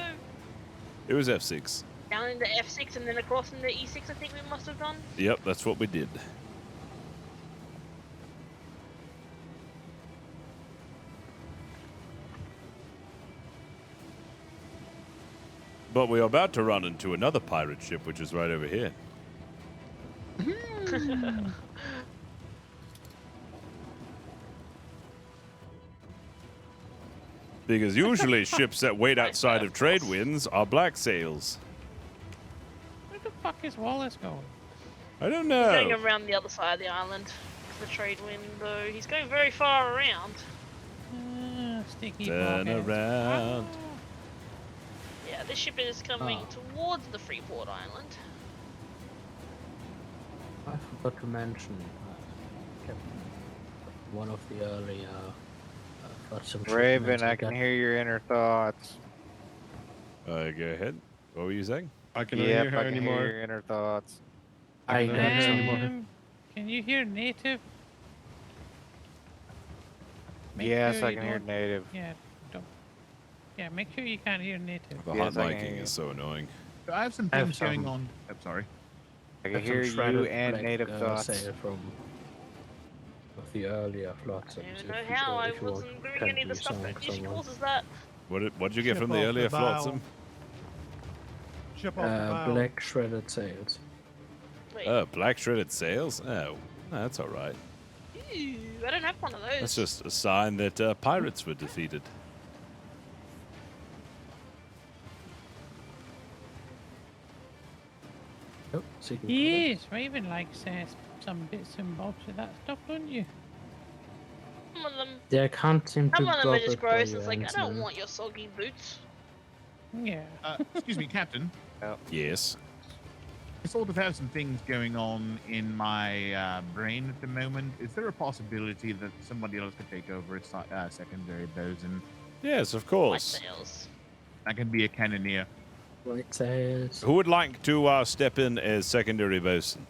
Speaker 5: It was F6.
Speaker 8: down into F6 and then across into E6? I think we must have done.
Speaker 5: Yep, that's what we did. But we are about to run into another pirate ship, which is right over here. Because usually ships that wait outside of trade winds are black sails.
Speaker 14: Where the fuck is Wallace going?
Speaker 5: I don't
Speaker 8: He's
Speaker 5: know.
Speaker 8: going around the other side of the island. The trade wind, though. He's going very far around.
Speaker 14: Sticky
Speaker 5: Turn
Speaker 14: pockets.
Speaker 5: around.
Speaker 8: Yeah, this ship is coming towards the Freeport Island.
Speaker 1: I forgot to mention one of the earlier Flotsam
Speaker 10: Raven,
Speaker 1: shipments
Speaker 10: I
Speaker 1: we
Speaker 10: can
Speaker 1: got.
Speaker 10: hear your inner thoughts.
Speaker 5: Go ahead. What were you saying?
Speaker 20: I can
Speaker 10: Yep,
Speaker 20: hear
Speaker 10: I
Speaker 20: her
Speaker 10: can
Speaker 20: anymore.
Speaker 10: hear your inner thoughts.
Speaker 20: I can hear her anymore.
Speaker 14: Can you hear native?
Speaker 10: Yes,
Speaker 14: sure
Speaker 10: I
Speaker 14: you
Speaker 10: can hear
Speaker 14: don't-
Speaker 10: native.
Speaker 14: Yeah, don't. Yeah, make sure you can't hear native.
Speaker 5: The
Speaker 10: Yes,
Speaker 5: hot
Speaker 10: I can
Speaker 5: miking
Speaker 10: hear
Speaker 5: is so annoying.
Speaker 17: I have some
Speaker 1: I have
Speaker 17: things going
Speaker 1: some-
Speaker 17: on. I'm sorry.
Speaker 10: I can
Speaker 1: Have some
Speaker 10: hear you
Speaker 1: shredded
Speaker 10: and
Speaker 1: black,
Speaker 10: native thoughts.
Speaker 1: sail from of the earlier Flotsams.
Speaker 8: I don't know how. I wasn't doing any of the stuff that usually causes that.
Speaker 5: What did you get
Speaker 18: Ship
Speaker 5: from the
Speaker 18: off
Speaker 5: earlier
Speaker 18: the bow.
Speaker 5: Flotsam?
Speaker 18: Ship off the bow.
Speaker 1: Black shredded sails.
Speaker 8: Wait.
Speaker 5: Oh, black shredded sails? Oh, that's all right.
Speaker 8: Ew, I don't have one of those.
Speaker 5: That's just a sign that pirates were defeated.
Speaker 1: Oh, secret
Speaker 14: Yes, Raven likes some bits and bobs of that stuff, don't you?
Speaker 8: Some of them,
Speaker 1: Yeah, I can't seem to
Speaker 8: some of them are
Speaker 1: drop
Speaker 8: just
Speaker 1: it while
Speaker 8: gross.
Speaker 1: you
Speaker 8: It's like, I don't
Speaker 1: answer.
Speaker 8: want your soggy boots.
Speaker 14: Yeah.
Speaker 17: Excuse me, Captain.
Speaker 5: Yes.
Speaker 17: I sort of have some things going on in my brain at the moment. Is there a possibility that somebody else could take over as secondary bosun?
Speaker 5: Yes, of course.
Speaker 17: I can be a cannoneer.
Speaker 1: White sails.
Speaker 5: Who would like to step in as secondary bosun?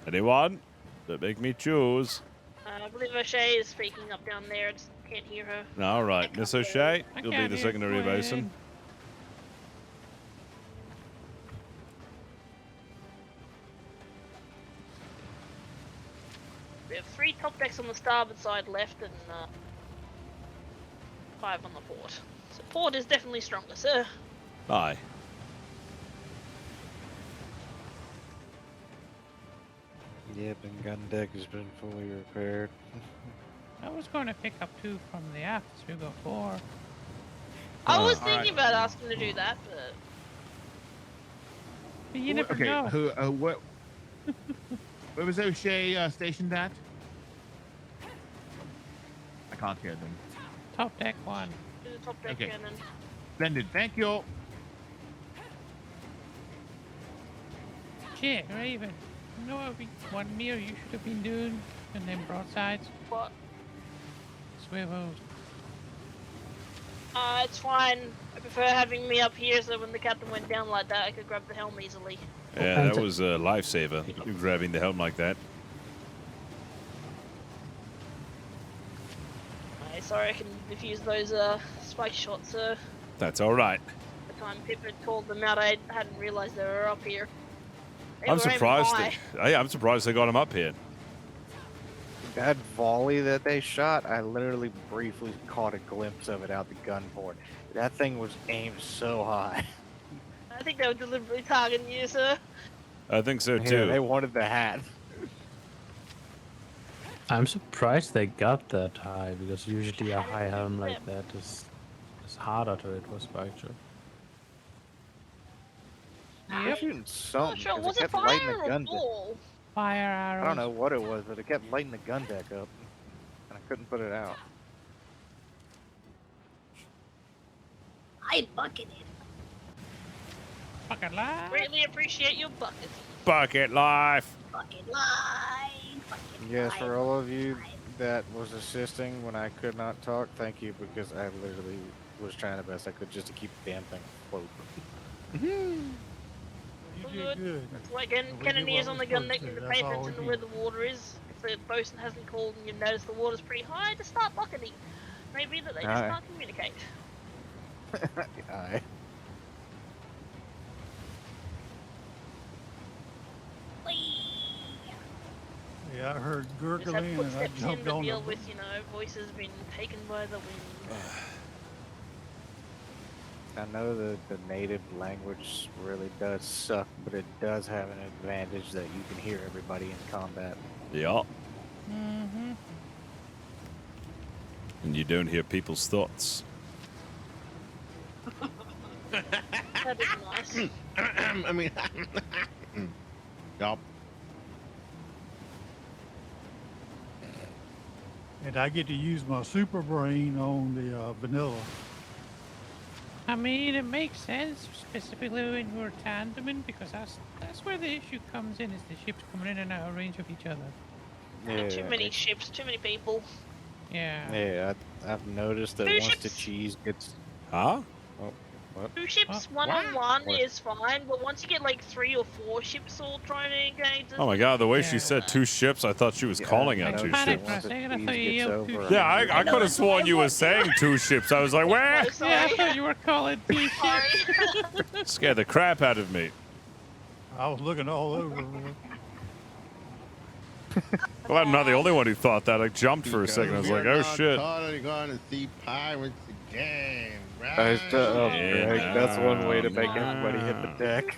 Speaker 5: Anyone? Don't make me choose.
Speaker 8: I believe O'Shea is speaking up down there. I just can't hear her.
Speaker 5: All right, Miss O'Shea, you'll be
Speaker 8: can't
Speaker 5: the
Speaker 8: hear
Speaker 5: secondary
Speaker 8: Quinn.
Speaker 5: bosun.
Speaker 8: We have 3 top decks on the starboard side left and 5 on the port. So port is definitely stronger, sir.
Speaker 5: Aye.
Speaker 10: Yep, and gun deck has been fully repaired.
Speaker 14: I was going to pick up 2 from the aft, so we got 4.
Speaker 8: I was thinking about asking to do that,
Speaker 14: But you never
Speaker 17: Okay,
Speaker 14: know.
Speaker 17: where was O'Shea stationed at? I can't hear them.
Speaker 14: Top deck 1.
Speaker 8: but the top deck
Speaker 17: Okay.
Speaker 8: cannon.
Speaker 17: Splendid, thank you.
Speaker 14: Shit, Raven. You know what me or you should have been doing? And then broadsides?
Speaker 8: What?
Speaker 14: Swivels.
Speaker 8: It's fine. I prefer having me up here so when the captain went down like that, I could grab the helm easily.
Speaker 5: Yeah, that was a lifesaver. You grabbing the helm like that.
Speaker 8: Sorry, I can defuse those spike shots, sir.
Speaker 5: That's all right.
Speaker 8: The time Pippa called them out, I hadn't realized they were up here. They
Speaker 5: I'm
Speaker 8: were aiming
Speaker 5: surprised.
Speaker 8: high.
Speaker 5: I'm surprised they got him up here.
Speaker 10: That volley that they shot, I literally briefly caught a glimpse of it out the gun port. That thing was aimed so high.
Speaker 8: I think they were deliberately targeting you, sir.
Speaker 5: I think so
Speaker 10: Yeah,
Speaker 5: too.
Speaker 10: they wanted the hat.
Speaker 1: I'm surprised they got that high, because usually a high helm like that is harder to hit with spike shot.
Speaker 10: They're shooting something.
Speaker 8: Sure,
Speaker 10: 'cause
Speaker 8: was
Speaker 10: it
Speaker 8: it
Speaker 10: kept lighting
Speaker 8: fire
Speaker 10: the
Speaker 8: or
Speaker 10: gun deck.
Speaker 8: ball?
Speaker 14: Fire arrows.
Speaker 10: I don't know what it was, but it kept lighting the gun deck up. And I couldn't put it out.
Speaker 6: I bucketed.
Speaker 14: Bucket life.
Speaker 8: Greatly appreciate your bucket.
Speaker 5: Bucket life.
Speaker 6: Bucket line. Bucket
Speaker 10: Yes,
Speaker 6: line.
Speaker 10: for all of you that was assisting when I could not talk, thank you, because I literally was trying the best I could just to keep the damn thing afloat.
Speaker 18: You did good.
Speaker 8: That's why again,
Speaker 18: And we did
Speaker 8: cannoneers
Speaker 18: what
Speaker 8: on
Speaker 18: we're
Speaker 8: the gun
Speaker 18: supposed
Speaker 8: neck
Speaker 18: to.
Speaker 8: need to
Speaker 18: That's
Speaker 8: pay
Speaker 18: all
Speaker 8: attention
Speaker 18: we
Speaker 8: to
Speaker 18: did.
Speaker 8: where the water is. If the bosun hasn't called and you've noticed the water's pretty high, just start bucketing. Maybe that they just
Speaker 10: Aye.
Speaker 8: can't communicate.
Speaker 10: Aye.
Speaker 18: Yeah, I heard
Speaker 8: Just have
Speaker 18: gurgling and I
Speaker 8: footsteps in
Speaker 18: jumped
Speaker 8: to
Speaker 18: on
Speaker 8: deal
Speaker 18: the...
Speaker 8: with, voices being taken by the wind.
Speaker 10: I know that the native language really does suck, but it does have an advantage that you can hear everybody in combat.
Speaker 5: Yeah.
Speaker 14: Mm-hmm.
Speaker 5: And you don't hear people's thoughts.
Speaker 8: That is nice.
Speaker 20: I mean, yup.
Speaker 18: And I get to use my super brain on the vanilla.
Speaker 14: I mean, it makes sense, specifically when we're tandeming, because that's where the issue comes in, is the ships coming in and out of range of each other.
Speaker 10: Yeah,
Speaker 8: Too many ships, too many people.
Speaker 14: Yeah.
Speaker 10: Yeah, I've noticed that
Speaker 8: Two
Speaker 10: once the
Speaker 8: ships.
Speaker 10: cheese gets...
Speaker 5: Huh?
Speaker 10: Oh, what?
Speaker 8: 2 ships,
Speaker 10: What?
Speaker 8: one-on-one
Speaker 10: What?
Speaker 8: is fine, but once you get like 3 or 4 ships all trying to engage,
Speaker 5: Oh my god, the way she said 2 ships, I thought she was calling out 2
Speaker 14: panicked
Speaker 5: ships.
Speaker 14: for a second, I thought you yelled 2 ships.
Speaker 5: Yeah, I could have sworn you were saying 2 ships. I was like, where?
Speaker 14: Yeah, I thought you were calling 2 ships.
Speaker 5: Scared the crap out of me.
Speaker 18: I was looking all over.
Speaker 5: Well, I'm not the only one who thought that. I jumped for a second. I was like, oh shit.
Speaker 20: Totally going to see pirates again, right?
Speaker 10: That's one way to make everybody hit the deck.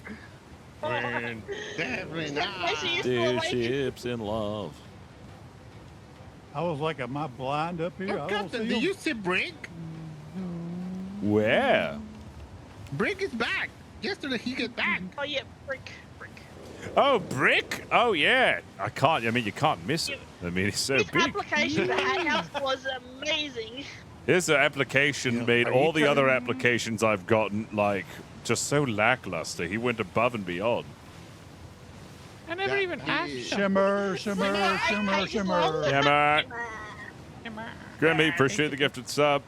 Speaker 20: We're definitely not.
Speaker 5: 2 ships in love.
Speaker 18: I was like, am I blind up here?
Speaker 20: Oh,
Speaker 18: I don't
Speaker 20: Captain,
Speaker 18: see
Speaker 20: do you
Speaker 18: 'em.
Speaker 20: see Brink?
Speaker 5: Where?
Speaker 20: Brink is back. Yesterday he got back.
Speaker 8: Oh yeah, Brick.
Speaker 5: Oh, Brick! Oh, yeah. I mean, you can't miss it. I mean, it's so
Speaker 8: His
Speaker 5: big.
Speaker 8: application for Hat House was amazing.
Speaker 5: His application made
Speaker 10: Are you
Speaker 5: all the other
Speaker 10: telling-
Speaker 5: applications I've gotten, like, just so lackluster. He went above and beyond.
Speaker 14: I never even asked him.
Speaker 18: Shimmer, shimmer, shimmer, shimmer.
Speaker 5: Yeah, man. Grimmy, appreciate the gifted sub.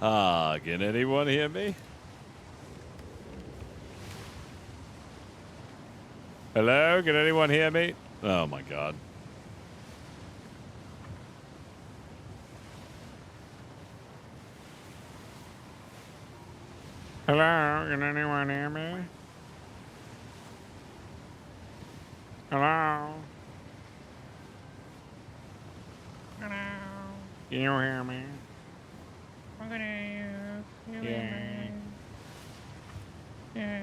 Speaker 5: Ah, can anyone hear me? Hello, can anyone hear me? Oh my god. Hello, can anyone hear me? Hello?
Speaker 14: Hello.
Speaker 5: Can you hear me?
Speaker 14: I'm gonna you.
Speaker 5: Yeah.
Speaker 14: Yeah.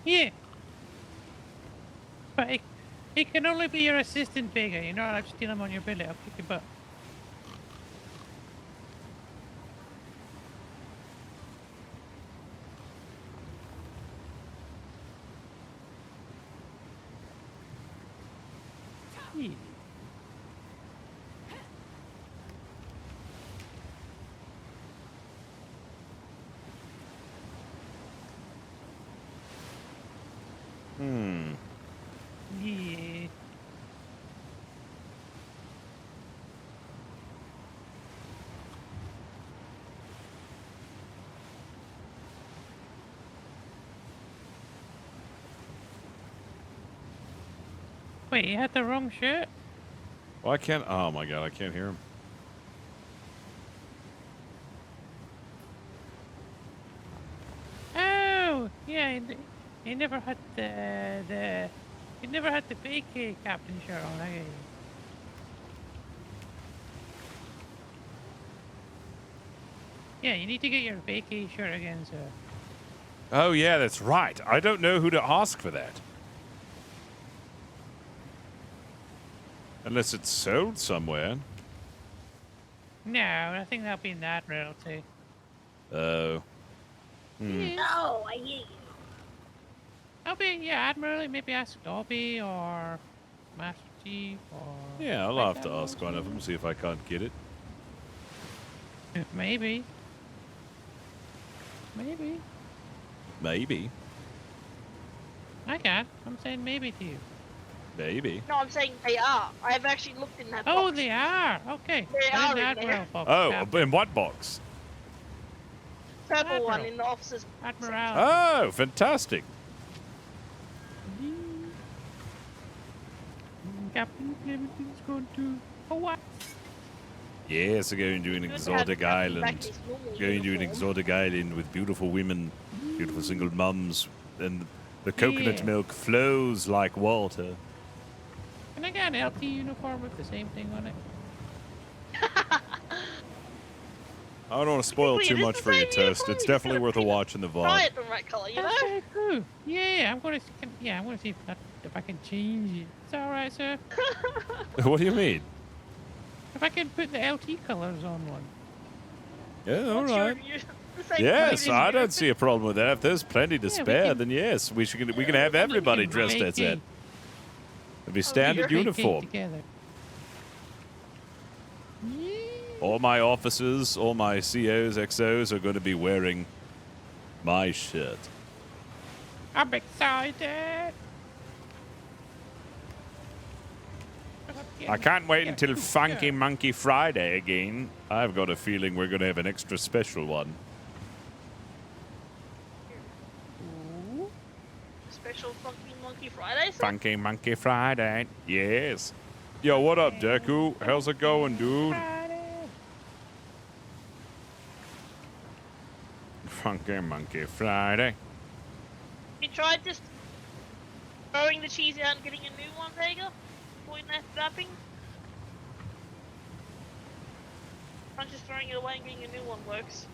Speaker 14: Yeah. But it can only be your assistant beggar. You're not allowed to steal him on your billet. I'll kick your butt. Yeah.
Speaker 5: Hmm.
Speaker 14: Yeah. Wait, you had the wrong shirt?
Speaker 5: Well, I can't. Oh my god, I can't hear him.
Speaker 14: Oh, yeah. He never had he never had the vacay captain shirt on. Okay. Yeah, you need to get your vacay shirt again, sir.
Speaker 5: Oh yeah, that's right. I don't know who to ask for that. Unless it's sold somewhere.
Speaker 14: No, I think that'll be in the Admiralty.
Speaker 5: Oh. Hmm.
Speaker 6: No, I hate you.
Speaker 14: I'll be, yeah, Admiralty. Maybe ask Dobby or Master Chief or...
Speaker 5: Yeah, I'll
Speaker 14: like
Speaker 5: have to
Speaker 14: that.
Speaker 5: ask one of them, see if I can't get it.
Speaker 14: Maybe. Maybe.
Speaker 5: Maybe.
Speaker 14: I can. I'm saying maybe to you.
Speaker 5: Maybe.
Speaker 8: No, I'm saying they are. I have actually looked in that
Speaker 14: Oh,
Speaker 8: box.
Speaker 14: they are. Okay.
Speaker 8: They
Speaker 14: I'm
Speaker 8: are
Speaker 14: in the
Speaker 8: in there.
Speaker 14: Admiral box.
Speaker 5: Oh,
Speaker 14: Yeah.
Speaker 5: but in what box?
Speaker 8: Purple one
Speaker 14: Admiral.
Speaker 8: in the officer's.
Speaker 14: Admiral.
Speaker 5: Oh, fantastic.
Speaker 14: Captain, everything's going to Hawaii.
Speaker 5: Yes, going to an exotic island. Going to an exotic island with beautiful women, beautiful single mums, and the coconut
Speaker 14: Yeah.
Speaker 5: milk flows like water.
Speaker 14: Can I get an LT uniform with the same thing on it?
Speaker 5: I don't want to spoil
Speaker 8: Wait,
Speaker 5: too
Speaker 8: it is
Speaker 5: much
Speaker 8: the
Speaker 5: for you,
Speaker 8: same
Speaker 5: Toast.
Speaker 8: uniform,
Speaker 5: It's
Speaker 8: you
Speaker 5: definitely
Speaker 8: just
Speaker 5: worth a
Speaker 8: gotta
Speaker 5: watch in the
Speaker 8: Buy
Speaker 5: VOD.
Speaker 8: it the right color, you
Speaker 14: That's
Speaker 8: know?
Speaker 14: very cool. Yeah, I'm gonna. Yeah, I'm gonna see if I can change it. It's all right, sir.
Speaker 5: What do you mean?
Speaker 14: If I can put the LT colors on one.
Speaker 5: Yeah, all
Speaker 8: What's your-
Speaker 5: right.
Speaker 8: the same
Speaker 5: Yes,
Speaker 8: color
Speaker 5: I
Speaker 8: as
Speaker 5: don't see a problem with that. If there's plenty to
Speaker 14: Yeah, we
Speaker 5: spare,
Speaker 14: can-
Speaker 5: then yes, we can have everybody dressed as that.
Speaker 14: vacate.
Speaker 5: It'd be standard
Speaker 14: Vacate
Speaker 5: uniform.
Speaker 14: together.
Speaker 5: All my officers, all my COs, XOs are going to be wearing my shirt.
Speaker 14: I'm excited.
Speaker 19: I can't wait until Funky Monkey Friday again. I've got a feeling we're going to have an extra special one.
Speaker 8: Special Funky Monkey Friday, sir?
Speaker 19: Funky Monkey Friday. Yes. Yo, what up, Deku? How's it going, dude? Funky Monkey Friday.
Speaker 8: You tried just throwing the cheese out and getting a new one, Vega? Before you left wrapping? I'm just throwing it away and getting a new one works.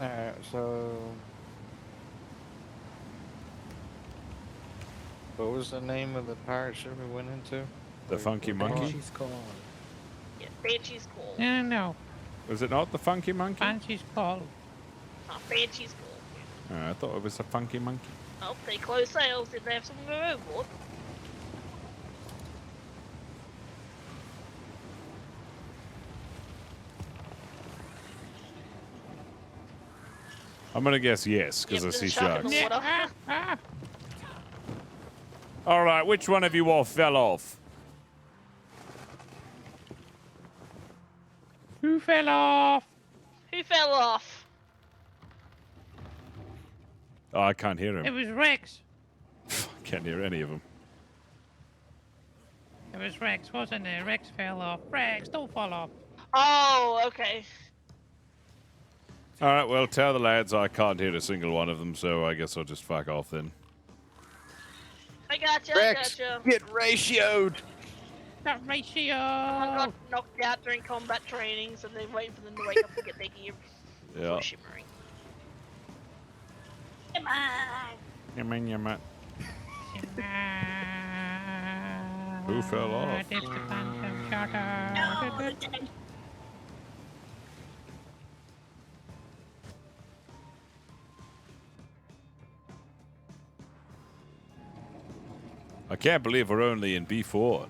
Speaker 10: Alright, so... What was the name of the pirate ship we went into?
Speaker 19: The Funky Monkey?
Speaker 1: Banshee's Call.
Speaker 8: Yeah, Banshee's Call.
Speaker 14: No.
Speaker 19: Was it not the Funky Monkey?
Speaker 14: Banshee's Call.
Speaker 8: Oh, Banshee's Call.
Speaker 19: I thought it was the Funky Monkey.
Speaker 8: Oh, they closed sales. Did they have someone go overboard?
Speaker 19: I'm going to guess yes, because I see sharks.
Speaker 14: Ah.
Speaker 19: All right, which one of you all fell off?
Speaker 14: Who fell off?
Speaker 8: Who fell off?
Speaker 19: Oh, I can't hear him.
Speaker 14: It was Rex.
Speaker 19: Can't hear any of them.
Speaker 14: It was Rex, wasn't it? Rex fell off. Rex, don't fall off.
Speaker 8: Oh, okay.
Speaker 19: All right, well, tell the lads I can't hear a single one of them, so I guess I'll just fuck off then.
Speaker 8: I gotcha,
Speaker 10: Rex,
Speaker 8: I gotcha.
Speaker 10: get ratioed!
Speaker 14: That ratio!
Speaker 8: Someone got knocked out during combat training, so they're waiting for them to wake up to get their gear
Speaker 19: Yeah.
Speaker 8: shimmering.
Speaker 6: Come on.
Speaker 19: Yamma. Who fell off? I can't believe we're only in B4.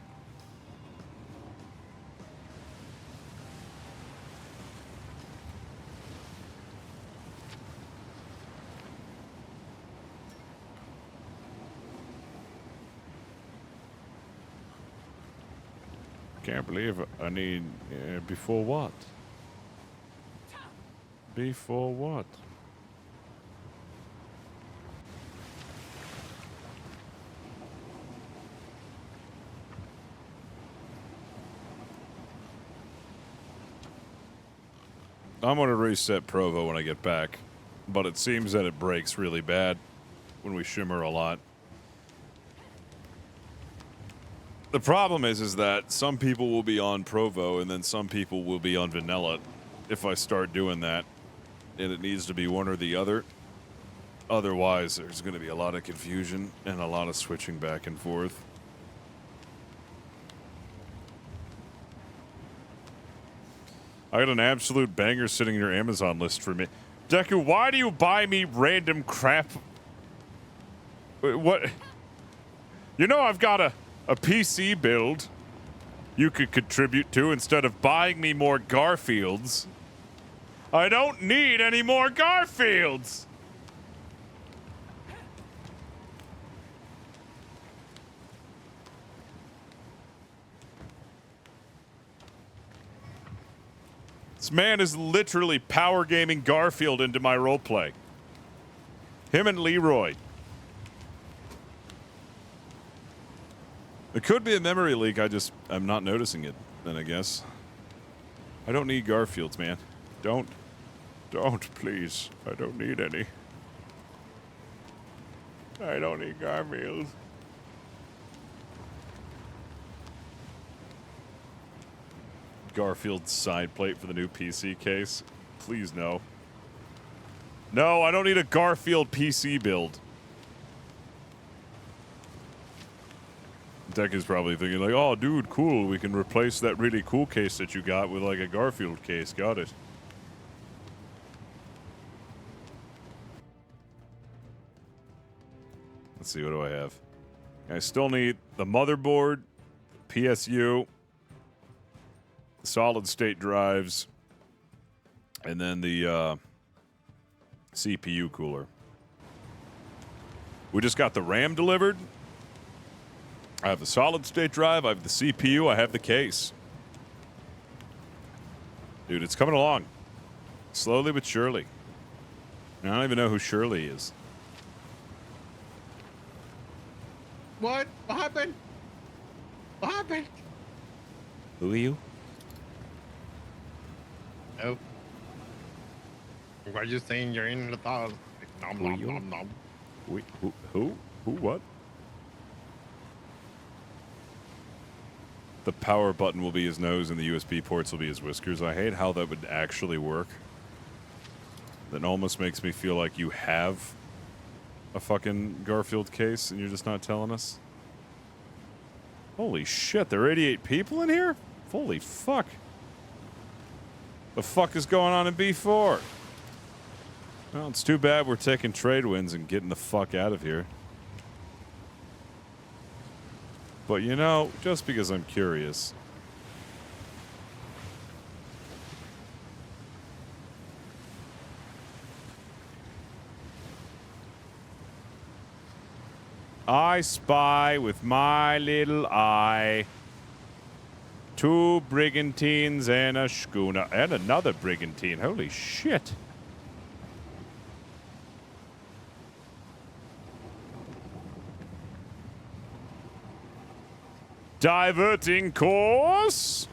Speaker 19: Can't believe I need before what? Before what? I'm going to reset Provo when I get back, but it seems that it breaks really bad when we shimmer a lot. The problem is that some people will be on Provo and then some people will be on Vanilla if I start doing that, and it needs to be one or the other. Otherwise, there's going to be a lot of confusion and a lot of switching back and forth. I got an absolute banger sitting in your Amazon list for me. Deku, why do you buy me random crap? What? You know I've got a PC build you could contribute to instead of buying me more Garfields. I don't need any more Garfields! This man is literally power gaming Garfield into my roleplay. Him and Leroy. It could be a memory leak, I'm not noticing it, then I guess. I don't need Garfields, man. Don't, please. I don't need any. I don't need Garfields. Garfield side plate for the new PC case. Please, no. No, I don't need a Garfield PC build. Deck is probably thinking like, oh, dude, cool. We can replace that really cool case that you got with like a Garfield case. Got it. Let's see, what do I have? I still need the motherboard, PSU, solid state drives, and then the CPU cooler. We just got the RAM delivered.
Speaker 5: I have the solid state drive, I have the CPU, I have the case. Dude, it's coming along. Slowly but surely. I don't even know who Shirley is.
Speaker 20: What? What happened? What happened?
Speaker 5: Who are you?
Speaker 20: Oh. Why are you saying you're in the thought? Nom
Speaker 5: Who
Speaker 20: nom
Speaker 5: you?
Speaker 20: nom nom.
Speaker 5: Wait, who? Who what? The power button will be his nose and the USB ports will be his whiskers. I hate how that would actually work. That almost makes me feel like you have a fucking Garfield case and you're just not telling us. Holy shit, there are 88 people in here? Holy fuck. The fuck is going on in B4? Well, it's too bad we're taking trade wins and getting the fuck out of here. But you know, just because I'm curious. I spy with my little eye 2 brigantines and a schooner. And another brigantine. Holy shit. Diverting course.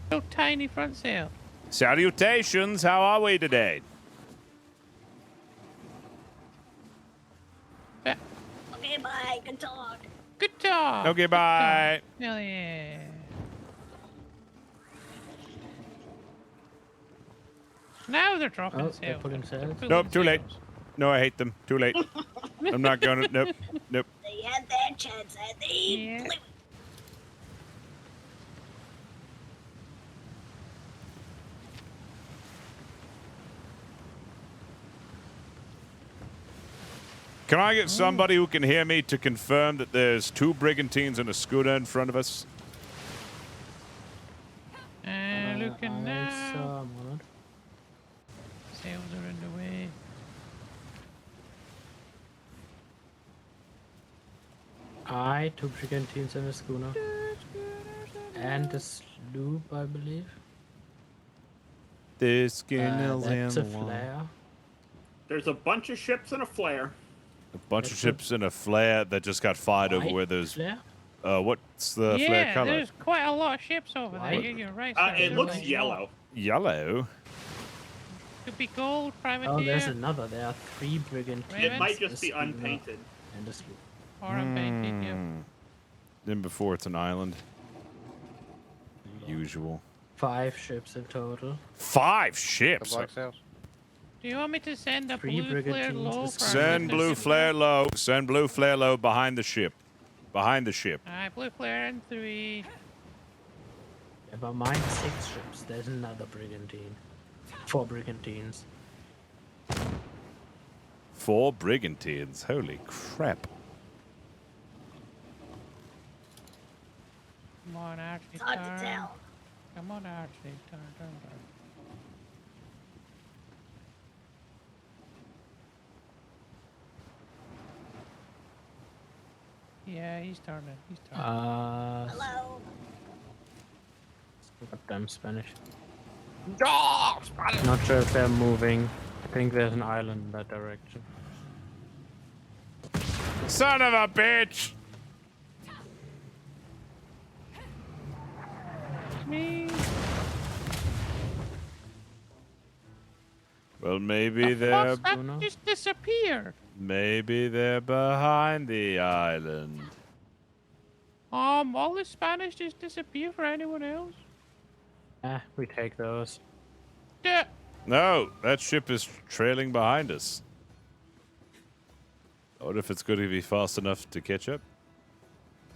Speaker 14: So tiny front sail.
Speaker 5: Salutations, how are we today?
Speaker 6: Okay, bye. Good talk.
Speaker 14: Good talk.
Speaker 5: Okay, bye.
Speaker 14: Hell yeah. Now they're dropping
Speaker 1: Oh, they're
Speaker 14: sails.
Speaker 1: pulling sails.
Speaker 5: Nope, too late. No, I hate them. Too late. I'm not gonna. Nope. Nope.
Speaker 6: They had their chance and they blew it.
Speaker 5: Can I get somebody who can hear me to confirm that there's 2 brigantines and a schooner in front of us?
Speaker 14: Looking now.
Speaker 1: Someone.
Speaker 14: Sails are in the way.
Speaker 1: I, 2 brigantines and a schooner. And a sloop, I believe.
Speaker 5: The schooner's
Speaker 1: that's a
Speaker 5: in the water.
Speaker 1: flare.
Speaker 2: There's a bunch of ships and a flare.
Speaker 5: A bunch of ships and a flare that just got fired over
Speaker 1: White
Speaker 5: where there's.
Speaker 1: flare?
Speaker 5: What's the flare
Speaker 14: Yeah,
Speaker 5: color?
Speaker 14: there's quite a lot of ships over there.
Speaker 1: White?
Speaker 14: You're right.
Speaker 2: It
Speaker 14: sir.
Speaker 2: looks
Speaker 14: There's
Speaker 2: yellow.
Speaker 5: Yellow?
Speaker 14: Could be gold, privateer.
Speaker 1: Oh, there's another. There are 3 brigantines.
Speaker 2: It might
Speaker 1: a
Speaker 2: just be
Speaker 1: schooner,
Speaker 2: unpainted.
Speaker 1: And a sloop.
Speaker 14: Or unpainted, yeah.
Speaker 5: Then before it's an island. Usual.
Speaker 1: 5 ships in total.
Speaker 5: 5 ships?
Speaker 14: Do you want me to send a
Speaker 1: 3
Speaker 14: blue flare
Speaker 1: brigantines.
Speaker 14: low? For
Speaker 5: Send blue flare low. Send blue flare low behind the ship. Behind the ship.
Speaker 14: Alright, blue flare and 3.
Speaker 1: Yeah, but mine's 6 ships. There's another brigantine. 4 brigantines.
Speaker 5: 4 brigantines. Holy crap.
Speaker 14: Come on, Archie.
Speaker 6: It's hard to
Speaker 14: turn.
Speaker 6: tell.
Speaker 14: Come on, Archie. Turn. Yeah, he's turning. He's turning.
Speaker 6: Hello.
Speaker 1: Goddamn Spanish.
Speaker 20: Oh, Spanish.
Speaker 1: Not sure if they're moving. I think there's an island in that direction.
Speaker 5: Son of a bitch!
Speaker 14: Me.
Speaker 5: Well, maybe
Speaker 14: The
Speaker 5: they're.
Speaker 14: fuck? That just disappeared.
Speaker 5: Maybe they're behind the island.
Speaker 14: All the Spanish just disappear for anyone else?
Speaker 1: We take those.
Speaker 14: Yeah.
Speaker 5: No, that ship is trailing behind us. I wonder if it's going to be fast enough to catch up.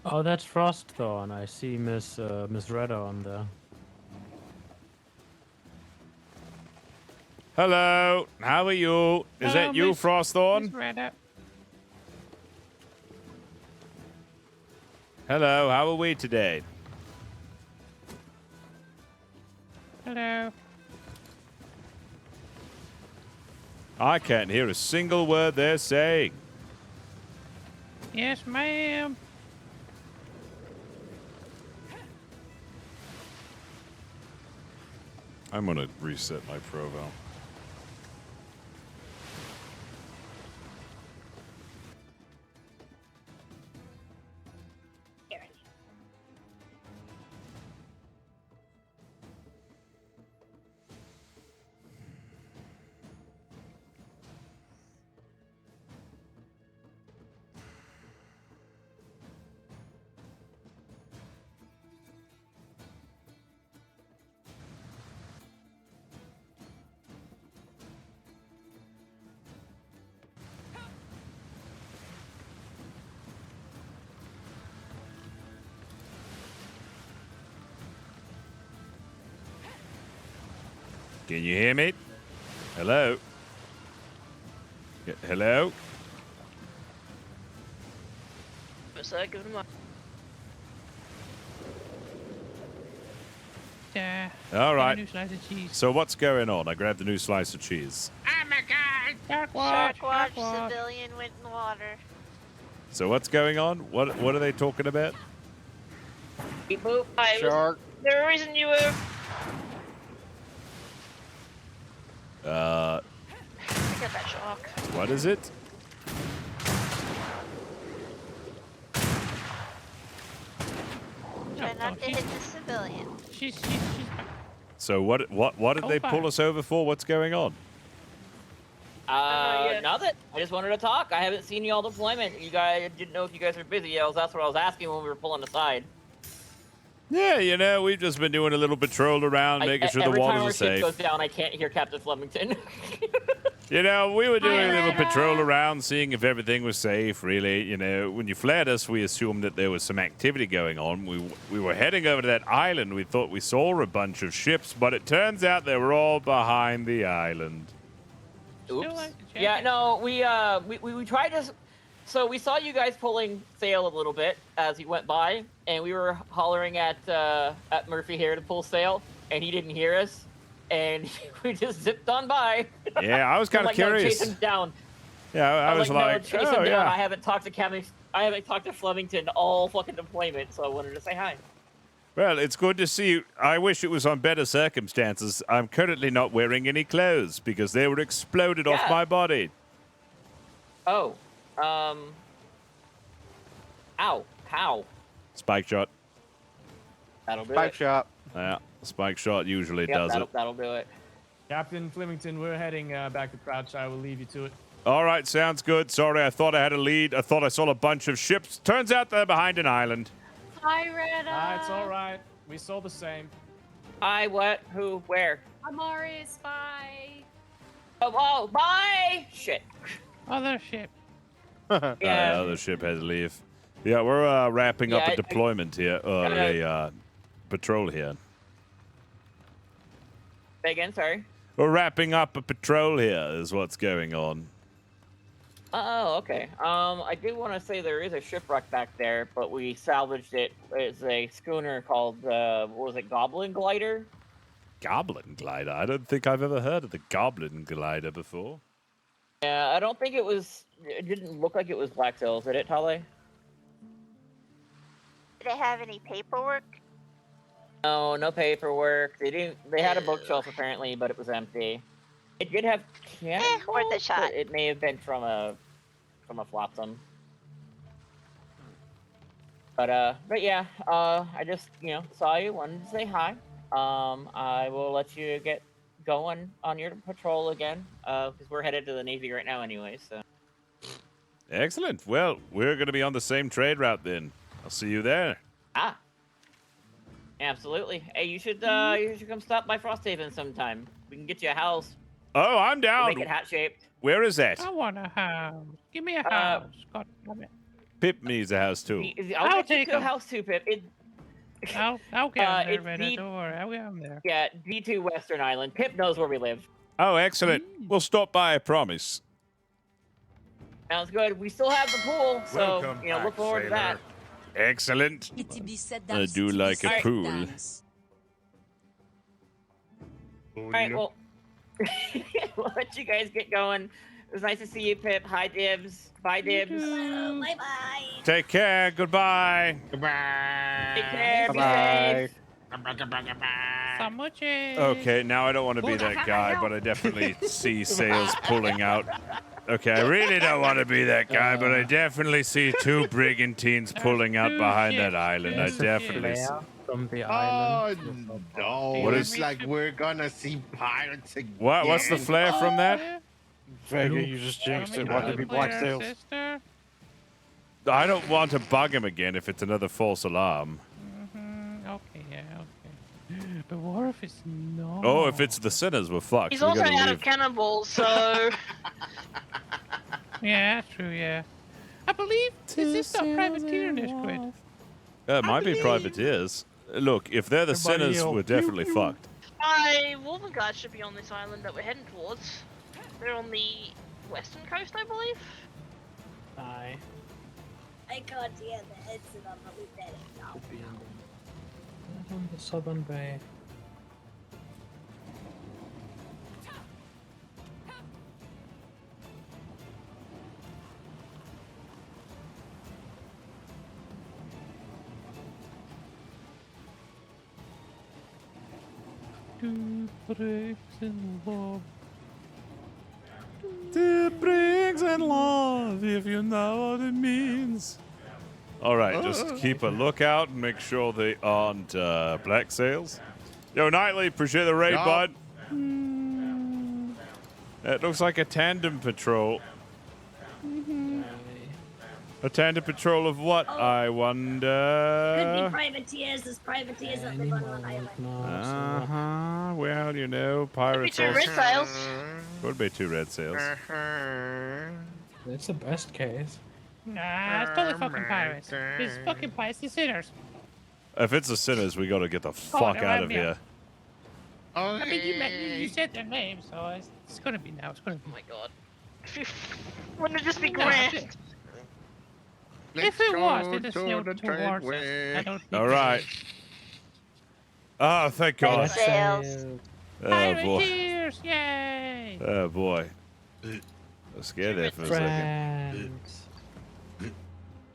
Speaker 1: Oh, that's Frostthorn. I see Miss Redder on there.
Speaker 5: Hello, how are you? Is
Speaker 14: Hello,
Speaker 5: that you,
Speaker 14: Miss
Speaker 5: Frostthorn?
Speaker 14: Redder.
Speaker 5: Hello, how are we today?
Speaker 14: Hello.
Speaker 5: I can't hear a single word they're saying.
Speaker 14: Yes, ma'am.
Speaker 5: I'm gonna reset my provo. Can you hear me? Hello? Hello?
Speaker 8: What's that? Give him a...
Speaker 5: All right.
Speaker 14: New slice of cheese.
Speaker 5: So what's going on? I grabbed a new slice of cheese.
Speaker 11: Oh my god!
Speaker 12: Shark watch, civilian went in the water.
Speaker 5: So what's going on? What are they talking about?
Speaker 8: Beep boop. Hi,
Speaker 9: Shark.
Speaker 8: Was there a reason you were...
Speaker 12: I got that shark.
Speaker 5: What is it?
Speaker 12: Try not to hit the civilian.
Speaker 14: She's
Speaker 5: So what did they pull us over for? What's going on?
Speaker 15: Nothing. I just wanted to talk. I haven't seen y'all deployment. You guys didn't know if you guys were busy. That's what I was asking when we were pulling aside.
Speaker 5: Yeah, you know, we've just been doing a little patrol around, making sure the waters are
Speaker 15: Every time our ship
Speaker 5: safe.
Speaker 15: goes down, I can't hear Captain Flemington.
Speaker 5: You know, we were doing a little patrol around, seeing if everything was safe, really. You know, when you flared us, we assumed that there was some activity going on. We were heading over to that island. We thought we saw a bunch of ships, but it turns out they were all behind the island.
Speaker 15: Oops. Yeah, no, we tried to. So we saw you guys pulling sail a little bit as he went by, and we were hollering at Murphy here to pull sail, and he didn't hear us, and we just zipped on by.
Speaker 5: Yeah, I was kind of curious.
Speaker 15: No, chase him down.
Speaker 5: Yeah, I was
Speaker 15: no,
Speaker 5: like,
Speaker 15: chase him down. I haven't talked to Flemington all fucking deployment, so I wanted to say hi.
Speaker 5: Well, it's good to see you. I wish it was on better circumstances. I'm currently not wearing any clothes because they were exploded off my body.
Speaker 15: Oh. Ow. How?
Speaker 5: Spike shot.
Speaker 15: That'll do
Speaker 9: Spike
Speaker 15: it.
Speaker 9: shot.
Speaker 5: Yeah, spike shot usually
Speaker 15: Yep,
Speaker 5: does it.
Speaker 15: that'll do it.
Speaker 22: Captain Flemington, we're heading back to Crouch. I will leave you to it.
Speaker 5: All right, sounds good. Sorry, I thought I had a lead. I thought I saw a bunch of ships. Turns out they're behind an island.
Speaker 11: Hi, Retta.
Speaker 22: It's all right. We saw the same.
Speaker 15: Hi, what? Who? Where?
Speaker 11: Amaris, bye.
Speaker 15: Oh, bye! Shit.
Speaker 14: Other ship.
Speaker 5: Yeah. Other ship had to leave. Yeah, we're wrapping up a deployment here, or a patrol here.
Speaker 15: Say again, sorry.
Speaker 5: We're wrapping up a patrol here is what's going on.
Speaker 15: Oh, okay. I do want to say there is a shipwreck back there, but we salvaged it. It's a schooner called, what was it, Goblin Glider?
Speaker 5: Goblin glider? I don't think I've ever heard of the goblin glider before.
Speaker 15: Yeah, I don't think it didn't look like it was Black Sails, did it, Tale?
Speaker 12: Did it have any paperwork?
Speaker 15: No, no paperwork. They had a bookshelf apparently, but it was empty. It did have cannonballs,
Speaker 12: worth a shot.
Speaker 15: but it may have been from a flotsam. But yeah, I just saw you, wanted to say hi. I will let you get going on your patrol again, because we're headed to the Navy right now anyway. So.
Speaker 5: Excellent. Well, we're going to be on the same trade route then. I'll see you there.
Speaker 15: Ah. Absolutely. Hey, you should come stop by Frosthaven sometime. We can get you a house.
Speaker 5: Oh, I'm down.
Speaker 15: We'll make it hat shaped.
Speaker 5: Where is that?
Speaker 14: I want a house. Give me a house. God damn it.
Speaker 5: Pip needs a house too.
Speaker 15: I'll take a house too, Pip.
Speaker 14: I'll get him there,
Speaker 15: it's
Speaker 14: don't worry. I'll get him there.
Speaker 15: Yeah, D2 Western Island. Pip knows where we live.
Speaker 5: Oh, excellent. We'll stop by, I promise.
Speaker 15: Sounds good. We still have the pool, so
Speaker 17: Welcome
Speaker 15: look
Speaker 17: back,
Speaker 15: forward to that.
Speaker 19: Excellent. I do like a pool.
Speaker 15: Alright, well, we'll let you guys get going. It was nice to see you, Pip. Hi, Dibs. Bye, Dibs.
Speaker 6: Bye bye.
Speaker 19: Take care. Goodbye.
Speaker 20: Goodbye.
Speaker 15: Take care. Be
Speaker 10: Bye-bye.
Speaker 15: safe.
Speaker 19: Okay, now I don't want to be that guy, but I definitely see sails pulling out. Okay, I really don't want to be that guy, but I definitely see two brigantines pulling out behind that island. I definitely see.
Speaker 1: From the
Speaker 20: Oh
Speaker 1: island.
Speaker 20: no!
Speaker 19: What
Speaker 20: It's
Speaker 19: is-
Speaker 20: like we're gonna see pirates again.
Speaker 19: What's the flare from that?
Speaker 10: Vega, you just jinxed it. What to be black sails?
Speaker 19: I don't want to bug him again if it's another false alarm.
Speaker 14: Okay, yeah, okay. But what if it's not?
Speaker 19: Oh, if it's the sinners, we're fucked.
Speaker 8: He's
Speaker 19: We
Speaker 8: also
Speaker 19: gotta
Speaker 8: out
Speaker 19: leave.
Speaker 8: of cannonballs, so.
Speaker 14: Yeah, that's true, yeah. I believe, is this not privateer in this grid?
Speaker 19: It might be privateers. Look, if they're the
Speaker 14: Everybody
Speaker 19: sinners,
Speaker 14: yell,
Speaker 19: we're definitely fucked.
Speaker 8: Wolven guards should be on this island that we're heading towards. They're on the western coast, I believe.
Speaker 1: Aye.
Speaker 6: I can't hear the heads of them, but we better go.
Speaker 1: Should be on the southern bay.
Speaker 14: Two bricks in love.
Speaker 19: Two bricks and love, if you know what it means. All right, just keep a lookout and make sure they aren't black sails. Yo, Knightley, appreciate the raid,
Speaker 20: Yup.
Speaker 19: bud. It looks like a tandem patrol. A tandem patrol of what, I
Speaker 6: Could be
Speaker 19: wonder?
Speaker 6: privateers. There's privateers that live on the island.
Speaker 19: Uh-huh. Well, you know, pirates
Speaker 8: Two red
Speaker 19: also...
Speaker 8: sails.
Speaker 19: Could be two red sails.
Speaker 1: That's the best case.
Speaker 14: Nah, it's totally fucking pirates. It's fucking pirates, the sinners.
Speaker 19: If it's the sinners, we gotta get the fuck
Speaker 14: they're
Speaker 19: out
Speaker 14: right
Speaker 19: of
Speaker 14: there.
Speaker 19: here.
Speaker 14: I mean, you said their name, so it's gonna be now. It's gonna be.
Speaker 8: Oh my god. Wouldn't it just be
Speaker 14: No,
Speaker 8: grand?
Speaker 14: If it was, they just
Speaker 20: to
Speaker 14: sailed
Speaker 20: the
Speaker 14: towards us.
Speaker 20: tradeway.
Speaker 14: I don't think
Speaker 19: All right. Oh, thank God.
Speaker 12: Sails.
Speaker 19: Oh, boy.
Speaker 14: Pirateers! Yay!
Speaker 19: Oh, boy. I was scared there for a second.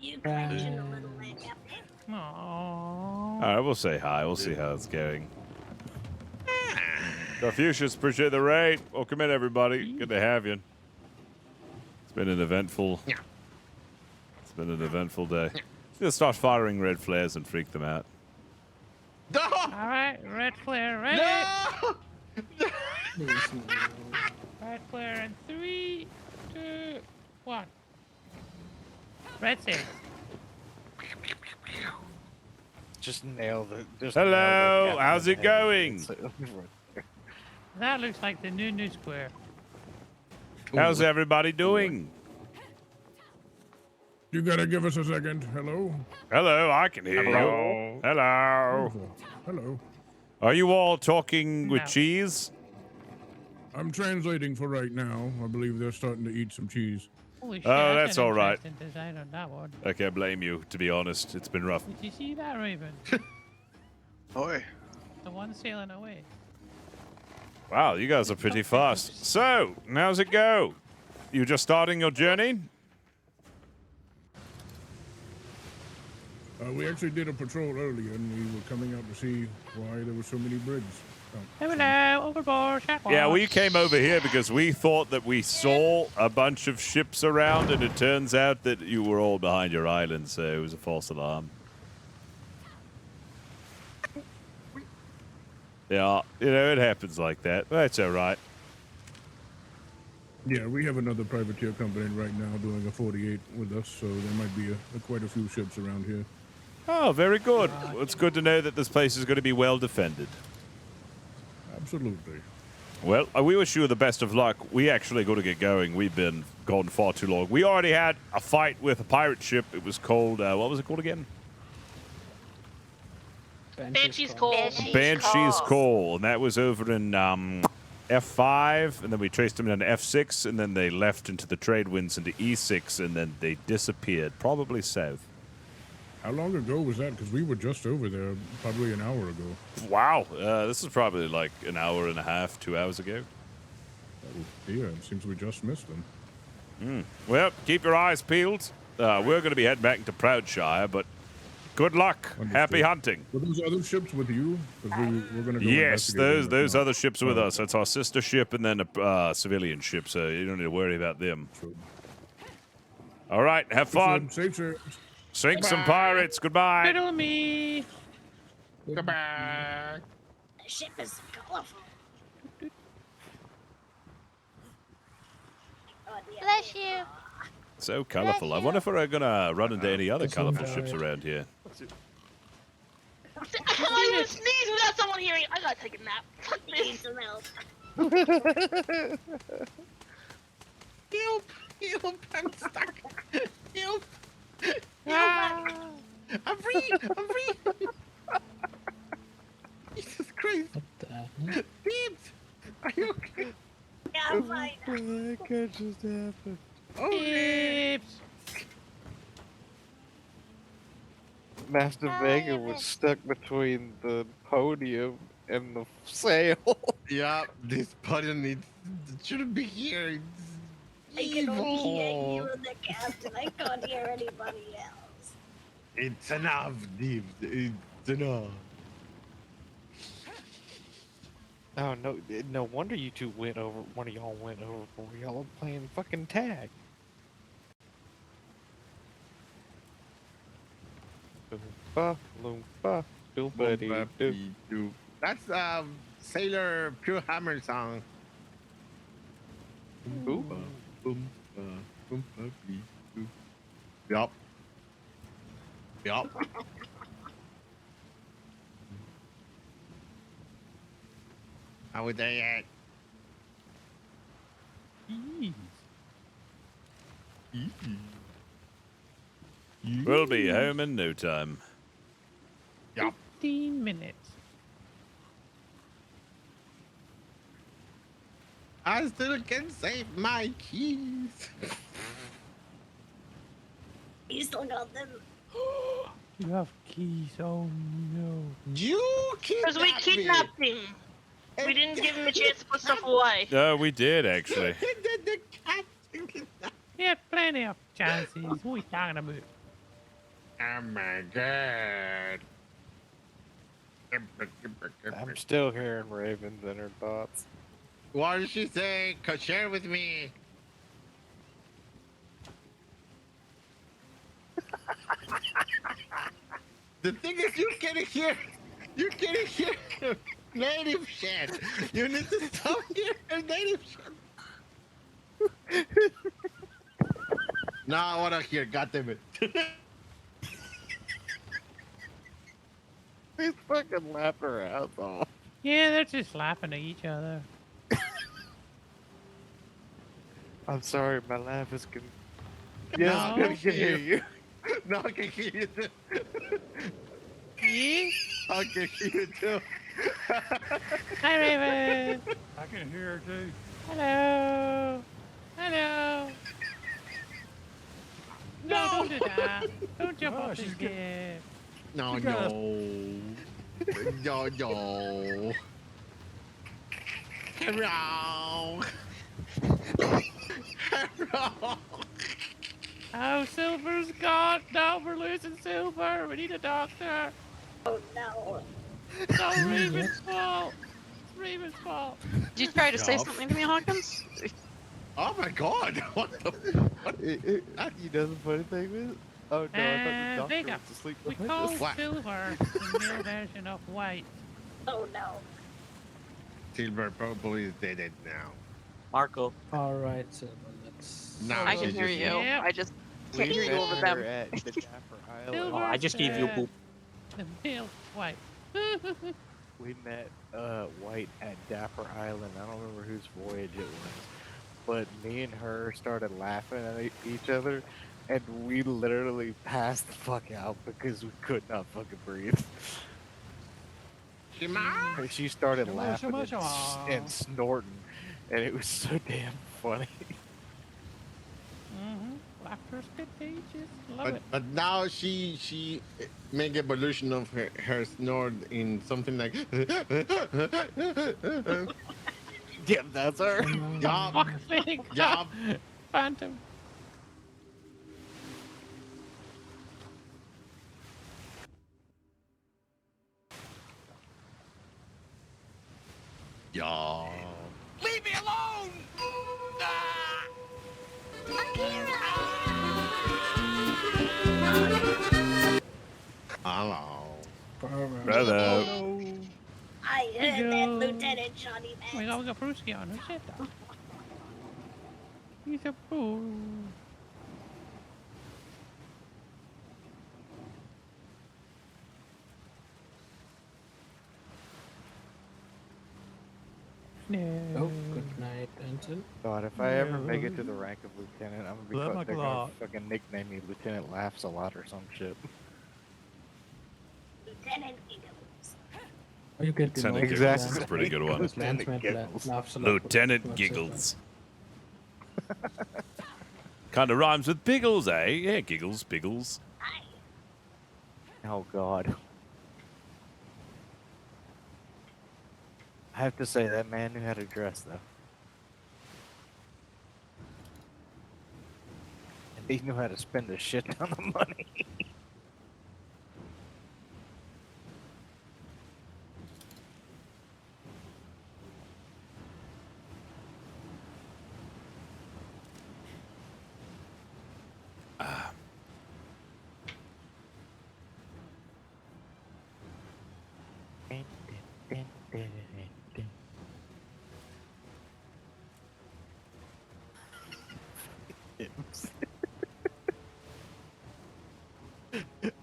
Speaker 6: You crashing a little leg up there.
Speaker 14: Aww.
Speaker 19: All right, we'll say hi. We'll see how it's going. Confucius, appreciate the raid. Welcome in, everybody. Good to have you. It's been an eventful... It's been an eventful day. Just start firing red flares and freak them out.
Speaker 14: Alright, red flare, ready? Red flare in 3, 2, 1. Red sail.
Speaker 10: Just nailed it. Just
Speaker 19: Hello,
Speaker 10: nailed it.
Speaker 19: how's it going?
Speaker 14: That looks like the new square.
Speaker 19: How's everybody doing?
Speaker 18: You gotta give us a second. Hello?
Speaker 19: Hello, I can hear
Speaker 18: Hello.
Speaker 19: you. Hello.
Speaker 18: Hello.
Speaker 19: Are you all talking with
Speaker 18: No.
Speaker 19: cheese?
Speaker 18: I'm translating for right now. I believe they're starting to eat some cheese.
Speaker 14: Holy shit,
Speaker 19: Oh, that's
Speaker 14: an
Speaker 19: all right.
Speaker 14: interesting design on that one.
Speaker 19: I can't blame you, to be honest. It's been rough.
Speaker 14: Did you see that, Raven?
Speaker 9: Oi.
Speaker 14: The one sailing away.
Speaker 19: Wow, you guys are pretty fast. So, how's it go? You just starting your journey?
Speaker 18: We actually did a patrol earlier, and we were coming out to see why there were so many brigs.
Speaker 14: Hello, overboard, shot
Speaker 19: Yeah, we
Speaker 14: watch.
Speaker 19: came over here because we thought that we saw a bunch of ships around, and it turns out that you were all behind your island, so it was a false alarm. Yeah, you know, it happens like that. That's all right.
Speaker 18: Yeah, we have another privateer company right now doing a 48 with us, so there might be quite a few ships around here.
Speaker 19: Oh, very good. Well, it's good to know that this place is going to be well defended.
Speaker 18: Absolutely.
Speaker 19: Well, we wish you the best of luck. We actually got to get going. We've been gone far too long. We already had a fight with a pirate ship. It was called, what was it called again?
Speaker 8: Banshee's Call.
Speaker 19: Banshee's Call. And that was over in F5, and then we traced them down to F6, and then they left into the trade winds into E6, and then they disappeared, probably south.
Speaker 17: How long ago was that? Because we were just over there probably an hour ago.
Speaker 5: Wow. This is probably like an hour and a half, 2 hours ago.
Speaker 17: Oh, yeah, it seems we just missed them.
Speaker 5: Well, keep your eyes peeled. We're going to be heading back into Proudshire, but good luck.
Speaker 17: Understood.
Speaker 5: Happy hunting.
Speaker 17: Were those other ships with you? Because we're going to go
Speaker 5: Yes,
Speaker 17: investigate
Speaker 5: those
Speaker 17: them.
Speaker 5: other ships are with us. That's our sister ship and then a civilian ship, so you don't need to worry about them.
Speaker 17: True.
Speaker 5: All right, have fun.
Speaker 17: Safe trip.
Speaker 5: Sink some pirates. Goodbye.
Speaker 14: Riddle me.
Speaker 20: Goodbye.
Speaker 6: The ship is colorful.
Speaker 12: Bless you.
Speaker 5: So colorful. I wonder if we're going to run into any other colorful ships around here.
Speaker 8: I can't even sneeze without someone hearing. I gotta take a nap. Fuck this.
Speaker 20: Help, I'm stuck. Help. I'm free. Jesus Christ.
Speaker 1: What the hell?
Speaker 20: Beeps. Are you okay?
Speaker 6: Yeah, I'm fine.
Speaker 10: What the heck just happened?
Speaker 20: Oh,
Speaker 10: Master Vega was stuck between the podium and the sail.
Speaker 20: Yeah, this button shouldn't be here.
Speaker 6: I can only hear you and the captain. I can't hear anybody else.
Speaker 20: It's enough, Dave. It's enough.
Speaker 10: Oh no wonder you two went over. One of y'all went over. Y'all are playing fucking tag. Loompa, loompa, doompa-dee-doo.
Speaker 20: That's Sailor Pure Hammer song. Boompa, boompa, boompa-dee-doo. Yup. Are we there yet?
Speaker 5: We'll be home in no time.
Speaker 20: Yup.
Speaker 14: 15 minutes.
Speaker 20: I still can save my keys.
Speaker 6: You still got them.
Speaker 14: You have keys. Oh no.
Speaker 20: You
Speaker 8: Because we kidnapped him. We didn't give him a chance to put stuff away.
Speaker 5: No, we did actually.
Speaker 14: Yeah, plenty of chances. What are you talking about?
Speaker 20: Oh my god.
Speaker 10: I'm still hearing ravens in her thoughts.
Speaker 20: What did she say? Share with me. The thing is, you can't hear native shit. You need to stop hearing native shit. No, I wanna hear. God damn it.
Speaker 10: He's fucking laughing her ass off.
Speaker 14: Yeah, they're just laughing at each other.
Speaker 10: I'm sorry, my laugh is con.
Speaker 20: No,
Speaker 10: Yes,
Speaker 20: I
Speaker 10: I
Speaker 20: can
Speaker 10: can hear you.
Speaker 20: No, I can hear you too.
Speaker 14: Yeah?
Speaker 20: I can hear you too.
Speaker 14: Hi, Raven.
Speaker 18: I can hear her too.
Speaker 14: Hello. Hello. No, don't do that. Don't jump off this game.
Speaker 20: No. Hello.
Speaker 14: Oh, Silver's gone. No, we're losing Silver. We need a doctor.
Speaker 6: Oh no.
Speaker 14: It's all Raven's fault. It's Raven's fault.
Speaker 4: Did you try to say something to me, Hawkins?
Speaker 20: Oh my god! What the? What?
Speaker 10: You know the funny thing is? Oh no, I thought the doctor
Speaker 14: Vega,
Speaker 10: was asleep.
Speaker 14: we call Silver the male version of White.
Speaker 6: Oh no.
Speaker 20: Silver probably is dead now.
Speaker 15: Marco.
Speaker 1: All right, so let's.
Speaker 20: No,
Speaker 4: I can hear you.
Speaker 14: Yep.
Speaker 4: I just
Speaker 10: We
Speaker 4: can't hear you
Speaker 10: met
Speaker 4: over
Speaker 10: her
Speaker 4: them.
Speaker 10: at the Dapper Island.
Speaker 14: Silver
Speaker 15: Oh, I just gave you a boop.
Speaker 14: The male White.
Speaker 10: We met White at Dapper Island. I don't remember whose voyage it was, but me and her started laughing at each other, and we literally passed the fuck out because we could not fucking breathe. And she started laughing and snorting, and it was so damn funny.
Speaker 14: Mm-hmm. after expectations. Love it.
Speaker 20: But now she make evolution of her snort in something like.
Speaker 10: Yep, that's her.
Speaker 20: Yup.
Speaker 14: Fuck's sake.
Speaker 20: Yup.
Speaker 14: Phantom.
Speaker 20: Yeah.
Speaker 19: Leave me alone!
Speaker 20: Hello.
Speaker 5: Brother.
Speaker 6: I heard that, Lieutenant Johnny
Speaker 14: We got Brewski on. Who said that? He's a fool. No.
Speaker 1: Oh, good night, Ensign.
Speaker 10: God, if I ever make it to the rank of lieutenant, I'm gonna
Speaker 18: Eleven
Speaker 10: they're gonna
Speaker 18: o'clock.
Speaker 10: fucking nickname me Lieutenant Laughs a Lot or some shit.
Speaker 6: Lieutenant Giggles.
Speaker 1: Oh, you get
Speaker 5: Lieutenant
Speaker 1: the
Speaker 5: Giggles
Speaker 10: Exactly.
Speaker 5: is a pretty good one.
Speaker 1: Lieutenant
Speaker 10: Giggles.
Speaker 5: Lieutenant Giggles. Kind of rhymes with Biggles, eh? Yeah, Giggles, Biggles.
Speaker 10: Oh God. I have to say that man knew how to dress though. And he knew how to spend a shit ton of money.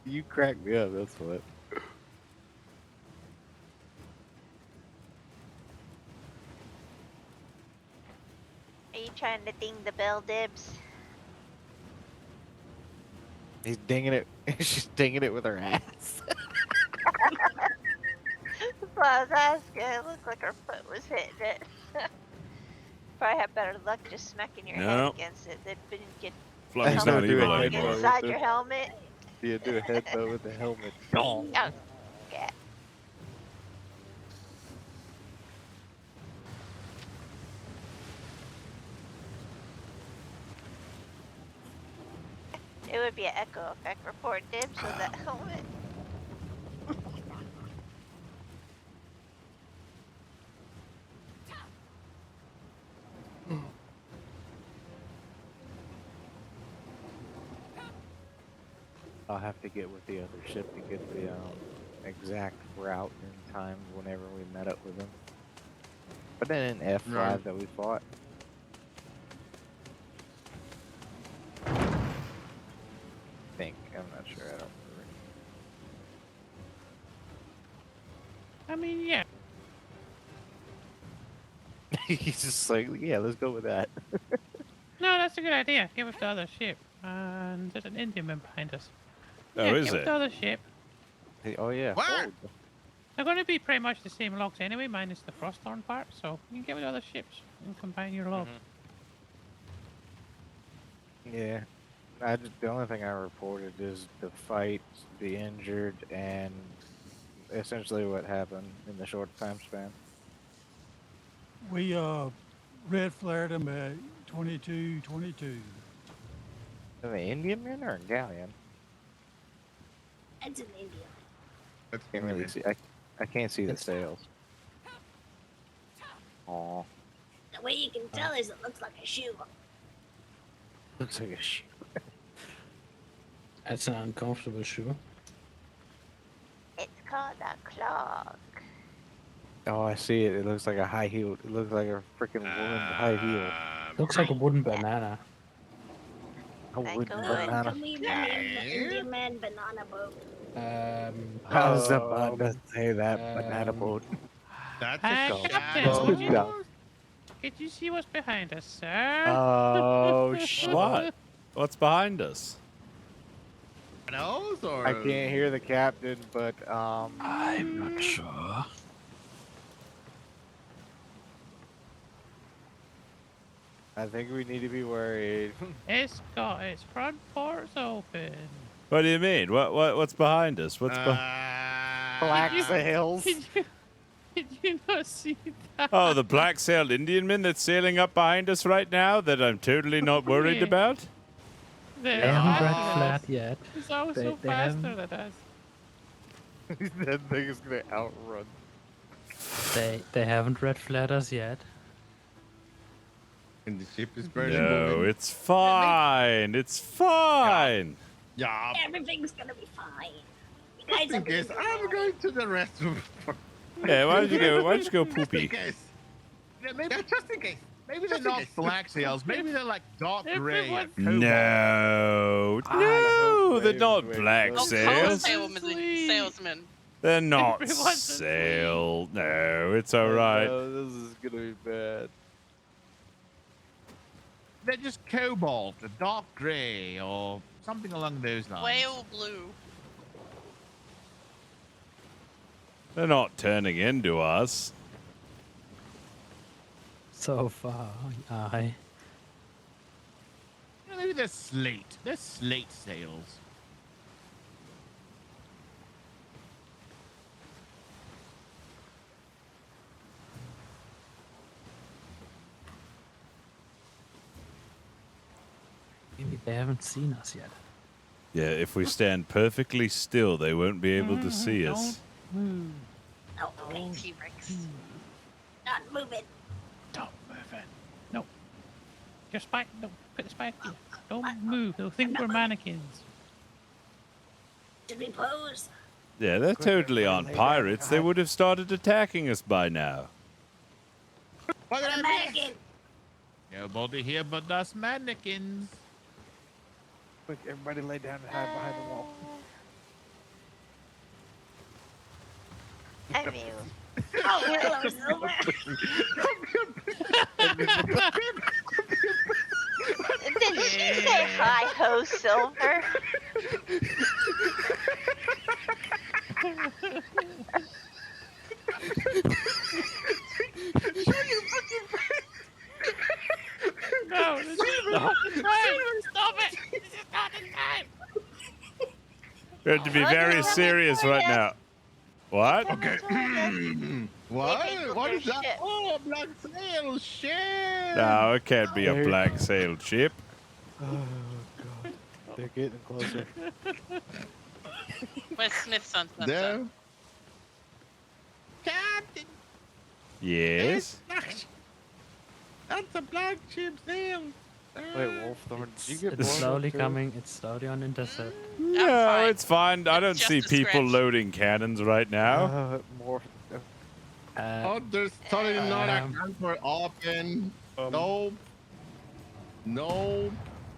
Speaker 10: You crack me up, that's what.
Speaker 12: Are you trying to ding the bell, Dibs?
Speaker 10: He's dinging it. She's dinging it with her ass.
Speaker 12: That's what I was asking. It looked like her foot was hitting it. Probably have better luck just smacking your
Speaker 5: No.
Speaker 12: head against it than get
Speaker 5: Flummy's not
Speaker 10: do
Speaker 5: evil
Speaker 10: it
Speaker 5: anymore.
Speaker 12: inside your helmet.
Speaker 10: You do a headbutt with the helmet. Dong.
Speaker 12: Oh, okay. It would be an echo effect report, Dibs, with that helmet.
Speaker 10: I'll have to get with the other ship to get the exact route and time whenever we met up with him. But then in F5
Speaker 20: Right.
Speaker 10: that we fought. I think. I'm not sure. I don't remember.
Speaker 14: I mean, yeah.
Speaker 10: He's just like, yeah, let's go with that.
Speaker 14: No, that's a good idea. Get with the other ship. And there's an Indian man behind us.
Speaker 5: Oh,
Speaker 14: yeah,
Speaker 5: is
Speaker 14: get with
Speaker 5: it?
Speaker 14: the other ship.
Speaker 10: Oh, yeah.
Speaker 20: What?
Speaker 14: They're going to be pretty much the same logs anyway, minus the Frosthorn part, so you can get with other ships and combine your logs.
Speaker 10: Yeah. The only thing I reported is the fight, the injured, and essentially what happened in the short time span.
Speaker 18: We red flared them at 22:22.
Speaker 10: Are they Indian men or a galleon?
Speaker 6: It's an Indian.
Speaker 20: That's
Speaker 10: Can't really see. I can't see the sails. Aw,
Speaker 6: The way you can tell is it looks like a shoe.
Speaker 10: looks like a shoe.
Speaker 1: That's an uncomfortable shoe.
Speaker 12: It's called a clog.
Speaker 10: Oh, I see it. It looks like a high heel. It looks like a freaking wooden high heel.
Speaker 1: Looks like a wooden banana.
Speaker 10: A wooden
Speaker 12: good.
Speaker 10: banana.
Speaker 6: Can we rename the Indian man Banana Boat?
Speaker 10: I was about to say that banana boat.
Speaker 20: That's
Speaker 14: Hey,
Speaker 20: a
Speaker 14: Captain,
Speaker 20: shadow.
Speaker 14: would
Speaker 10: Yeah.
Speaker 14: Did you see what's behind us, sir?
Speaker 10: Oh shit!
Speaker 5: What? What's behind us?
Speaker 20: Nose or
Speaker 10: I can't hear the captain, but
Speaker 1: I'm not sure.
Speaker 10: I think we need to be worried.
Speaker 14: It's got its front ports open.
Speaker 5: What do you mean? What's behind us? What's
Speaker 10: Black sails.
Speaker 14: Did you not see that?
Speaker 5: Oh, the black-sailed Indian that's sailing up behind us right now that I'm totally not worried about?
Speaker 1: They haven't red flat yet.
Speaker 14: It's also
Speaker 1: They
Speaker 14: faster
Speaker 1: haven't-
Speaker 14: than us.
Speaker 10: That thing is gonna outrun.
Speaker 1: They haven't red flat us yet.
Speaker 20: And the ship is burning.
Speaker 5: No, it's fine. It's fine.
Speaker 20: Yeah.
Speaker 6: Everything's gonna be fine. You guys
Speaker 20: Just in
Speaker 6: are gonna
Speaker 20: case,
Speaker 6: be
Speaker 20: I'm going to the restroom.
Speaker 5: Yeah, why don't you go
Speaker 20: Just in
Speaker 5: poopy?
Speaker 20: case. Yeah, maybe just in case. Maybe they're not black sails. Maybe they're like dark gray. or cobalt.
Speaker 5: No, no, they're not black
Speaker 13: Oh,
Speaker 5: sails.
Speaker 13: salesman.
Speaker 5: They're not
Speaker 14: Everyone's
Speaker 5: sail. No, it's all right.
Speaker 10: This is gonna be bad.
Speaker 20: They're just cobalt, or dark gray, or something along those lines.
Speaker 13: Whale blue.
Speaker 5: They're not turning into us.
Speaker 1: So far, aye.
Speaker 20: Yeah, maybe they're slate. They're slate sails.
Speaker 1: Maybe they haven't seen us yet.
Speaker 5: Yeah, if we stand perfectly still, they won't be able to see us.
Speaker 14: Move.
Speaker 6: Oh, okay.
Speaker 13: T-Rex.
Speaker 6: Not moving.
Speaker 14: Don't move it. No. Just back. No, put the spike here. Don't move. They'll think we're mannequins.
Speaker 6: Should we pose?
Speaker 5: Yeah, they're totally aren't pirates. They would have started attacking us by now.
Speaker 20: What did
Speaker 6: A
Speaker 20: I miss?
Speaker 6: mannequin.
Speaker 20: Nobody here but us mannequins.
Speaker 10: Quick, everybody lay down and hide behind the wall.
Speaker 12: I mean,
Speaker 6: Oh, hello, Silver.
Speaker 12: did she say hi ho, Silver?
Speaker 14: No, this is not the time. Stop it. This is not the time.
Speaker 5: We have to be very serious right now. What?
Speaker 20: Okay. What? What is that?
Speaker 12: Ship.
Speaker 20: Oh, a black sail ship.
Speaker 5: No, it can't be a black sailed ship.
Speaker 10: Oh god, they're getting closer.
Speaker 13: Where's Smith's son?
Speaker 20: There. Captain,
Speaker 5: Yes.
Speaker 20: that's a black ship sail.
Speaker 10: Wait, Wolfthorn, did you get
Speaker 1: It's
Speaker 10: blown
Speaker 1: slowly
Speaker 10: up too?
Speaker 1: coming. It's slowly on intercept.
Speaker 5: No, it's fine. I don't
Speaker 13: just
Speaker 5: see
Speaker 13: a
Speaker 5: people
Speaker 13: scratch.
Speaker 5: loading cannons right now.
Speaker 10: More.
Speaker 20: Oh, there's totally not a camper open. No. No.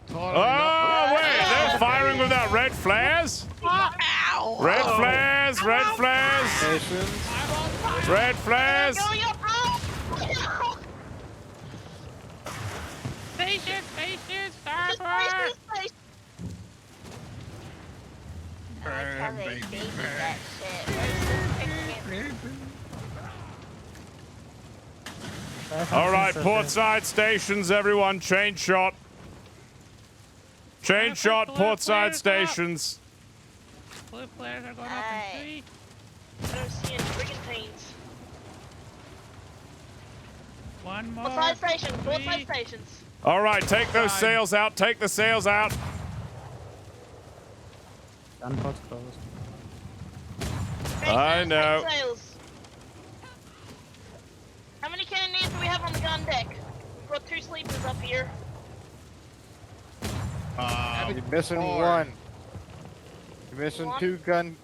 Speaker 20: Totally
Speaker 5: Oh, wait, they're firing without red flares?
Speaker 13: Ow!
Speaker 5: Red flares, red flares,
Speaker 10: Stations.
Speaker 5: red flares.
Speaker 14: Station, starboard.
Speaker 12: I like how they dated that shit. Where's the picture?
Speaker 5: All right, portside stations, everyone, change shot. Change shot, portside stations.
Speaker 14: Blue flares are going up in 3.
Speaker 8: I don't see any brigantines.
Speaker 14: One more.
Speaker 8: Port side stations, port
Speaker 14: 3.
Speaker 8: side stations.
Speaker 5: All right, take those sails out, take the sails out.
Speaker 1: Gunboat's closed.
Speaker 5: I know.
Speaker 8: Sails. How many cannoneers do we have on the gun deck? We've got 2 sleepers up here.
Speaker 10: You're missing one. You're missing
Speaker 8: One?
Speaker 10: 2 gun.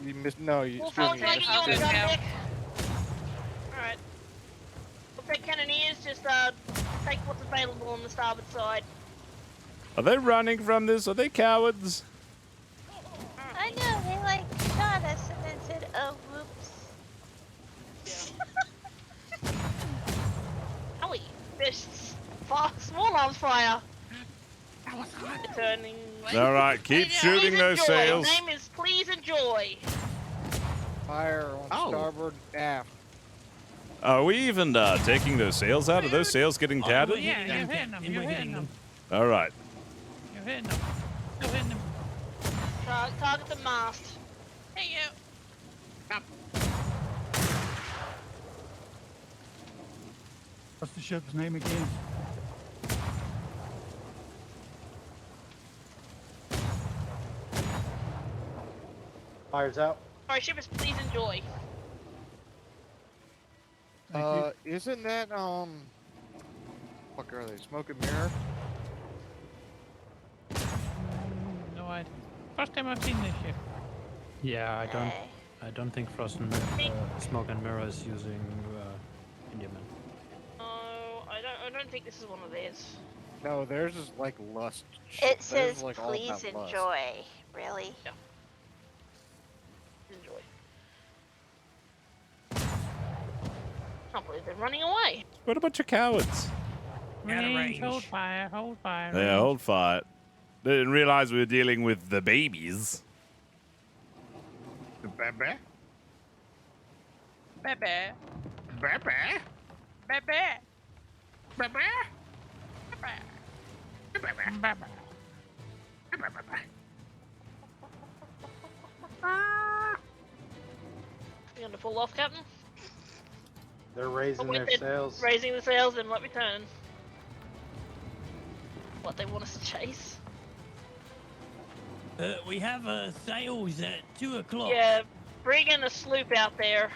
Speaker 10: You missed no. You
Speaker 8: We'll
Speaker 10: excuse me.
Speaker 8: take
Speaker 10: you
Speaker 8: you on the
Speaker 10: missed
Speaker 8: gun
Speaker 10: two.
Speaker 8: deck. Alright. We'll take cannoneers, just take what's available on the starboard side.
Speaker 5: Are they running from this? Are they cowards?
Speaker 12: I know, they like shot us and then said, oh, whoops.
Speaker 8: Owie, fists. Small arms fire. Turning.
Speaker 5: All right, keep shooting
Speaker 8: Please
Speaker 5: those
Speaker 8: enjoy.
Speaker 5: sails.
Speaker 8: His name is Please Enjoy.
Speaker 10: Fire on
Speaker 20: Oh.
Speaker 10: starboard aft.
Speaker 5: Are we even taking those sails out? Are those sails getting tattered?
Speaker 14: Yeah, you're hitting them. You're hitting them.
Speaker 5: All right.
Speaker 14: You're hitting them. You're hitting them.
Speaker 8: Target the mast.
Speaker 4: Hey, you.
Speaker 18: What's the ship's name again?
Speaker 9: Fire's out.
Speaker 8: Alright, shippers, please enjoy.
Speaker 10: Isn't that fuck are they? Smoke and mirror?
Speaker 14: No idea. First time I've seen this ship.
Speaker 1: Yeah, I don't think Frost and Smoke and Mirror is using Indiaman.
Speaker 8: Oh, I don't think this is one of theirs.
Speaker 10: No, theirs is like lust.
Speaker 12: It
Speaker 10: Theirs
Speaker 12: says,
Speaker 10: is, like, all
Speaker 12: please
Speaker 10: about lust.
Speaker 12: enjoy. Really?
Speaker 8: Yeah. Enjoy. Can't believe they're running away.
Speaker 5: What a bunch of cowards.
Speaker 14: Range, hold fire, hold fire.
Speaker 5: Yeah, hold fire. They didn't realize we were dealing with the babies.
Speaker 20: The baby?
Speaker 4: Baby.
Speaker 20: Baby?
Speaker 4: Baby.
Speaker 20: Baby?
Speaker 8: You gonna pull off, Captain?
Speaker 9: They're raising their sails.
Speaker 8: Raising the sails, then let me turn. What, they want us to chase?
Speaker 7: We have sails at 2 o'clock.
Speaker 8: Yeah, bring in a sloop out there.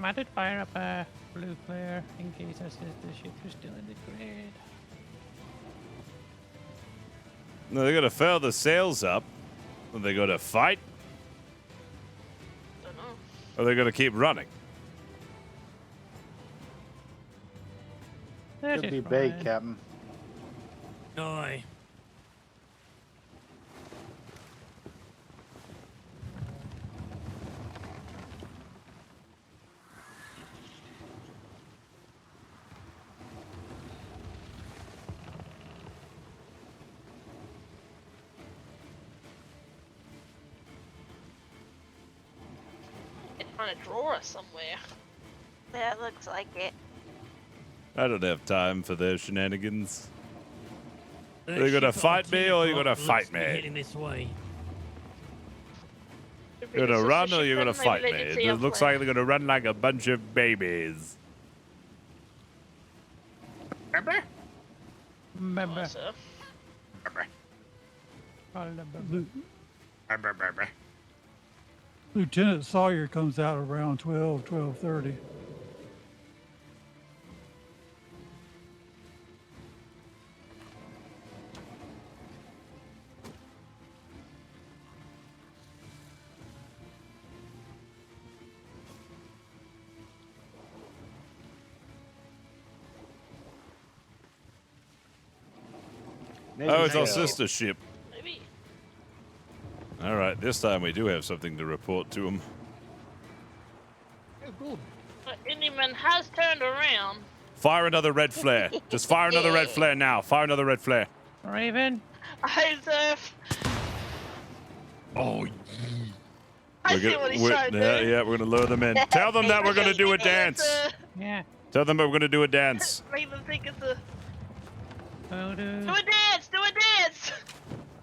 Speaker 14: I did fire up a blue flare in case I said the ship was still in the grid.
Speaker 5: No, they're gonna furl the sails up. Are they gonna fight?
Speaker 8: Don't know.
Speaker 5: Or are they gonna keep running?
Speaker 9: Could be bait, Captain.
Speaker 7: Aye.
Speaker 8: They're trying to draw us somewhere.
Speaker 12: That looks like it.
Speaker 5: I don't have time for their shenanigans. Are you gonna fight me or are you gonna fight
Speaker 7: Heading
Speaker 5: me?
Speaker 7: this way.
Speaker 5: You're gonna run or you're gonna fight me? It looks like they're gonna run like a bunch of babies.
Speaker 20: Baby?
Speaker 14: Remember.
Speaker 18: Lieutenant Sawyer comes out around 12:30.
Speaker 5: Oh, it's our sister ship.
Speaker 8: Maybe.
Speaker 5: All right, this time we do have something to report to them.
Speaker 8: Indiaman has turned around.
Speaker 5: Fire another red flare. Just fire another red flare now. Fire another red flare.
Speaker 14: Raven.
Speaker 8: Isaac.
Speaker 5: Oh,
Speaker 8: I see what he's trying to do.
Speaker 5: yeah, we're gonna lure them in. Tell them that we're gonna do a dance.
Speaker 14: Yeah.
Speaker 5: Tell them that we're gonna do a dance.
Speaker 8: Make them think it's a...
Speaker 14: Oh,
Speaker 8: Do a dance! Do a dance!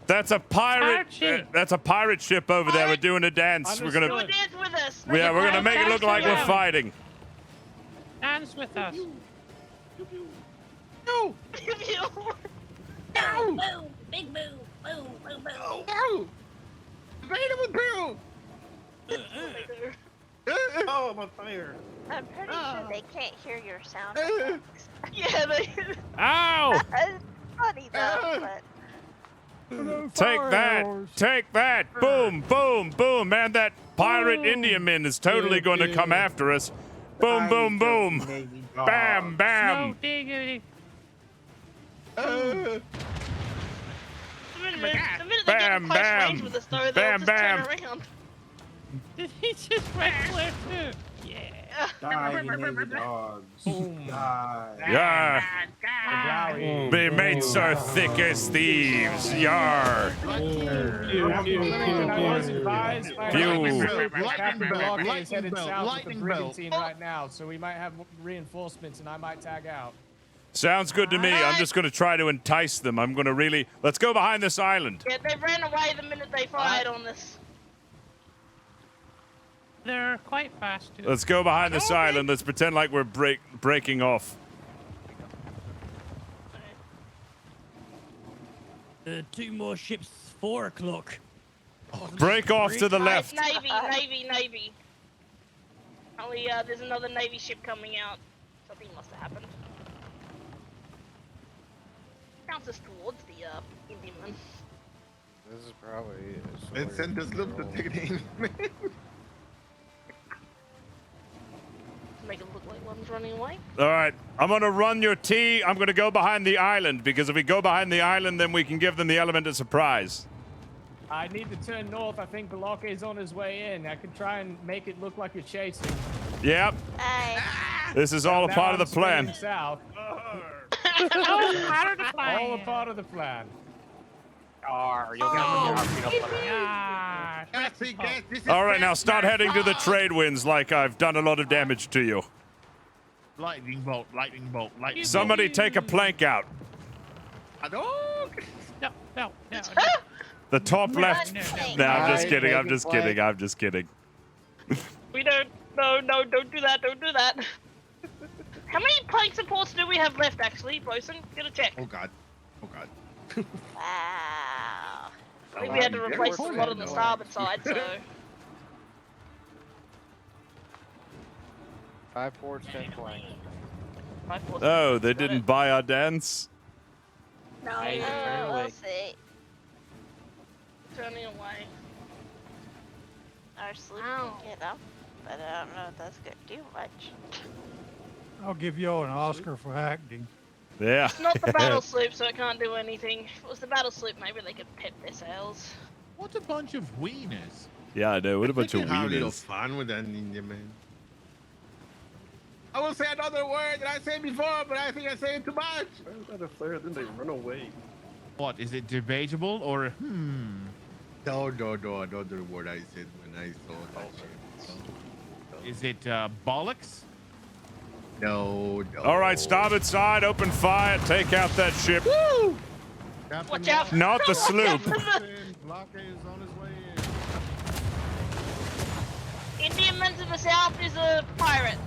Speaker 5: That's a pirate.
Speaker 14: Pirate ship.
Speaker 5: That's a pirate ship over there. We're doing a dance. We're
Speaker 8: Do a
Speaker 5: gonna.
Speaker 8: dance with us!
Speaker 5: Yeah, we're gonna make it look like we're
Speaker 14: Yeah.
Speaker 5: fighting.
Speaker 14: Dance with us.
Speaker 20: No!
Speaker 6: No! Boo! Big boo! Boo! Boo! Boo!
Speaker 20: No! Inflatable poo!
Speaker 2: Oh, I'm on fire.
Speaker 12: I'm pretty sure they can't hear your sound effects.
Speaker 8: Yeah, they...
Speaker 5: Ow!
Speaker 12: It's funny though, but...
Speaker 5: Take that! Take that! Boom! Boom! Boom! Man, that pirate Indiaman is totally going to come after us. Boom! Boom! Boom! Bam!
Speaker 14: No
Speaker 5: Bam!
Speaker 14: diggity.
Speaker 8: The minute they
Speaker 5: Bam,
Speaker 8: get in close
Speaker 5: bam.
Speaker 8: range with us, though, they'll
Speaker 5: Bam,
Speaker 8: just
Speaker 5: bam.
Speaker 8: turn around.
Speaker 14: Did he just red flare too? Yeah.
Speaker 2: Die, you navy dogs. Die.
Speaker 5: Yeah.
Speaker 22: Wowie.
Speaker 5: Be made so thick as thieves. Yar.
Speaker 22: Flemington, I was advised by
Speaker 5: Pew.
Speaker 22: Captain Block is headed south with the
Speaker 20: lightning
Speaker 22: brigantine right now, so we might have reinforcements and I might tag out.
Speaker 5: Sounds good to me. I'm just going to try to entice them. I'm going to really... Let's go behind this island.
Speaker 8: Yeah, they ran away the minute they fired on us.
Speaker 14: They're quite fast too.
Speaker 5: Let's go behind this island. Let's pretend like we're breaking off.
Speaker 7: Two more ships, 4 o'clock.
Speaker 5: Break off to the left.
Speaker 8: Navy. Only, there's another Navy ship coming out. Something must have happened. Counts us towards the, Indian one.
Speaker 10: This is probably.
Speaker 20: Let's send this loop to take the
Speaker 8: Make it look like one's running away.
Speaker 5: All right. I'm going to run your T. I'm going to go behind the island, because if we go behind the island, then we can give them the element of surprise.
Speaker 22: I need to turn north. I think Balake is on his way in. I could try and make it look like you're chasing.
Speaker 5: Yep. This is all a
Speaker 22: Now
Speaker 5: part of
Speaker 22: I'm
Speaker 5: the plan.
Speaker 22: spinning south.
Speaker 14: All part of the plan.
Speaker 22: All a part of the plan.
Speaker 5: All right, now start heading to the trade winds like I've done a lot of damage to you.
Speaker 17: Lightning bolt, lightning bolt, lightning
Speaker 5: Somebody take a plank out.
Speaker 14: No.
Speaker 5: The top left. No, I'm just kidding. I'm just kidding. I'm just kidding.
Speaker 8: We don't. No, don't do that. Don't do that. How many plank supports do we have left, actually, Bosun? Get a check.
Speaker 20: Oh god.
Speaker 12: Wow.
Speaker 8: I think we had to replace a lot on the starboard side, so.
Speaker 10: 5 ports, 10 planks.
Speaker 5: Oh, they didn't buy our dance?
Speaker 8: No,
Speaker 12: We'll see.
Speaker 8: Turning away.
Speaker 12: Our sloop can get up, but I don't know if that's gonna do much.
Speaker 18: I'll give y'all an Oscar for acting.
Speaker 5: Yeah.
Speaker 8: It's not the battle sloop, so it can't do anything. If it was the battle sloop, maybe they could pip their sails.
Speaker 17: What a bunch of wieners.
Speaker 5: Yeah, I know. What a bunch of
Speaker 20: Have a little
Speaker 5: wieners.
Speaker 20: fun with that ninja man. I will say another word that I said before, but I think I say it too much.
Speaker 2: Why is that a flare? Then they run away.
Speaker 17: What, is it debatable or
Speaker 20: No, another word I said when I saw that shit.
Speaker 17: Is it bollocks?
Speaker 20: No.
Speaker 5: All right, starboard side, open fire, take out that ship.
Speaker 20: Woo!
Speaker 8: Watch out!
Speaker 5: Not the sloop.
Speaker 8: Indian men to the south is a pirate.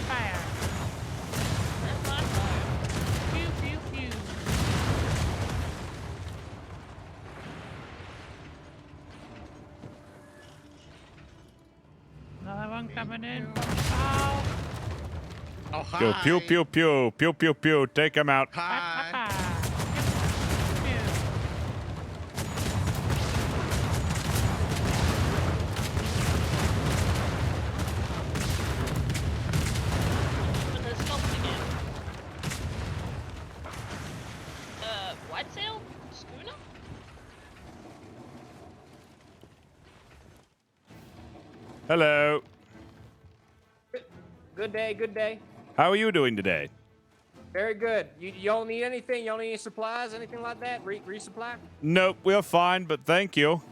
Speaker 14: Fire. Pew, pew, pew. Another one coming in from south.
Speaker 20: Oh, hi.
Speaker 5: Go pew, pew, pew, pew, pew, pew. Take them out.
Speaker 20: Hi.
Speaker 8: White sail? Schooner?
Speaker 5: Hello.
Speaker 22: Good day.
Speaker 5: How are you doing today?
Speaker 22: Very good. You don't need anything? You don't need any supplies? Anything like that? Resupply?
Speaker 5: Nope, we're fine, but thank you.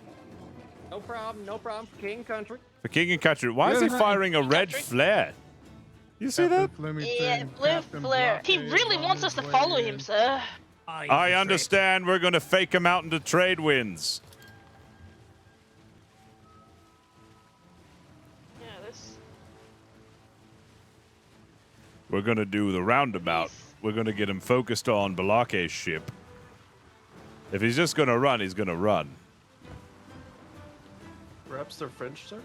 Speaker 22: No problem. For king country.
Speaker 5: For King and Country. Why is he firing a red flare? You see that?
Speaker 8: Yeah, blue flare. He really wants us to follow him, sir.
Speaker 5: I understand we're going to fake him out into trade winds.
Speaker 8: Yeah, this.
Speaker 5: We're going to do the roundabout. We're going to get him focused on Balake's ship. If he's just going to run, he's going to run.
Speaker 2: Perhaps they're French, sir?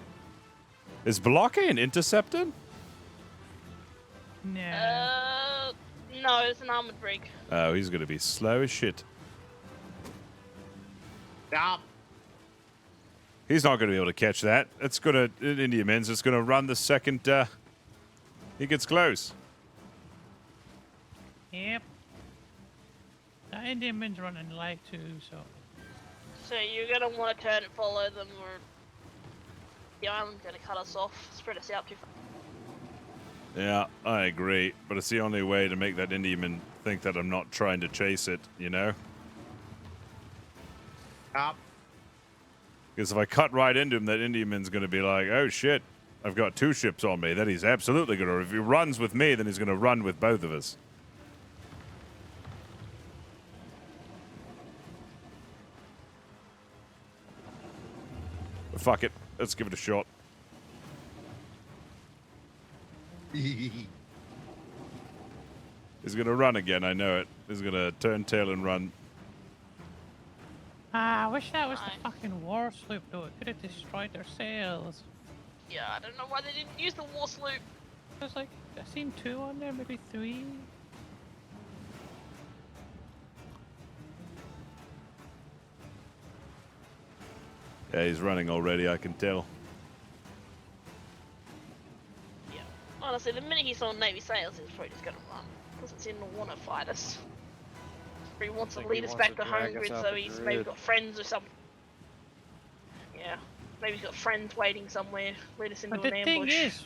Speaker 5: Is Balake an interceptor?
Speaker 14: No.
Speaker 8: No, it's an armored brig.
Speaker 5: Oh, he's going to be slow as shit.
Speaker 20: Stop.
Speaker 5: He's not going to be able to catch that. It's going to, India men's, it's going to run the second he gets close.
Speaker 14: Yep. Indianman's running late too, so.
Speaker 8: So you're gonna want to turn and follow them, or the island's gonna cut us off, spread us out too far.
Speaker 5: Yeah, I agree. But it's the only way to make that Indian think that I'm not trying to chase it, you know? Because if I cut right into him, that Indianman's going to be like, oh shit, I've got 2 ships on me. Then he's absolutely going to, if he runs with me, then he's going to run with both of us. But fuck it, let's give it a shot. He's going to run again, I know it. He's going to turn tail and run.
Speaker 14: I wish that was the fucking war sloop though. It could have destroyed their sails.
Speaker 8: Yeah, I don't know why they didn't use the war sloop.
Speaker 14: There's like, I've seen 2 on there, maybe 3.
Speaker 5: Yeah, he's running already, I can tell.
Speaker 8: Yeah. Honestly, the minute he saw Navy sails, he was probably just gonna run. Doesn't seem to want to fight us. Or he wants to lead us back to home grid, so he's maybe got friends or something. Yeah. Maybe he's got friends waiting somewhere, lead us into
Speaker 14: But
Speaker 8: an
Speaker 14: the
Speaker 8: ambush.
Speaker 14: thing is,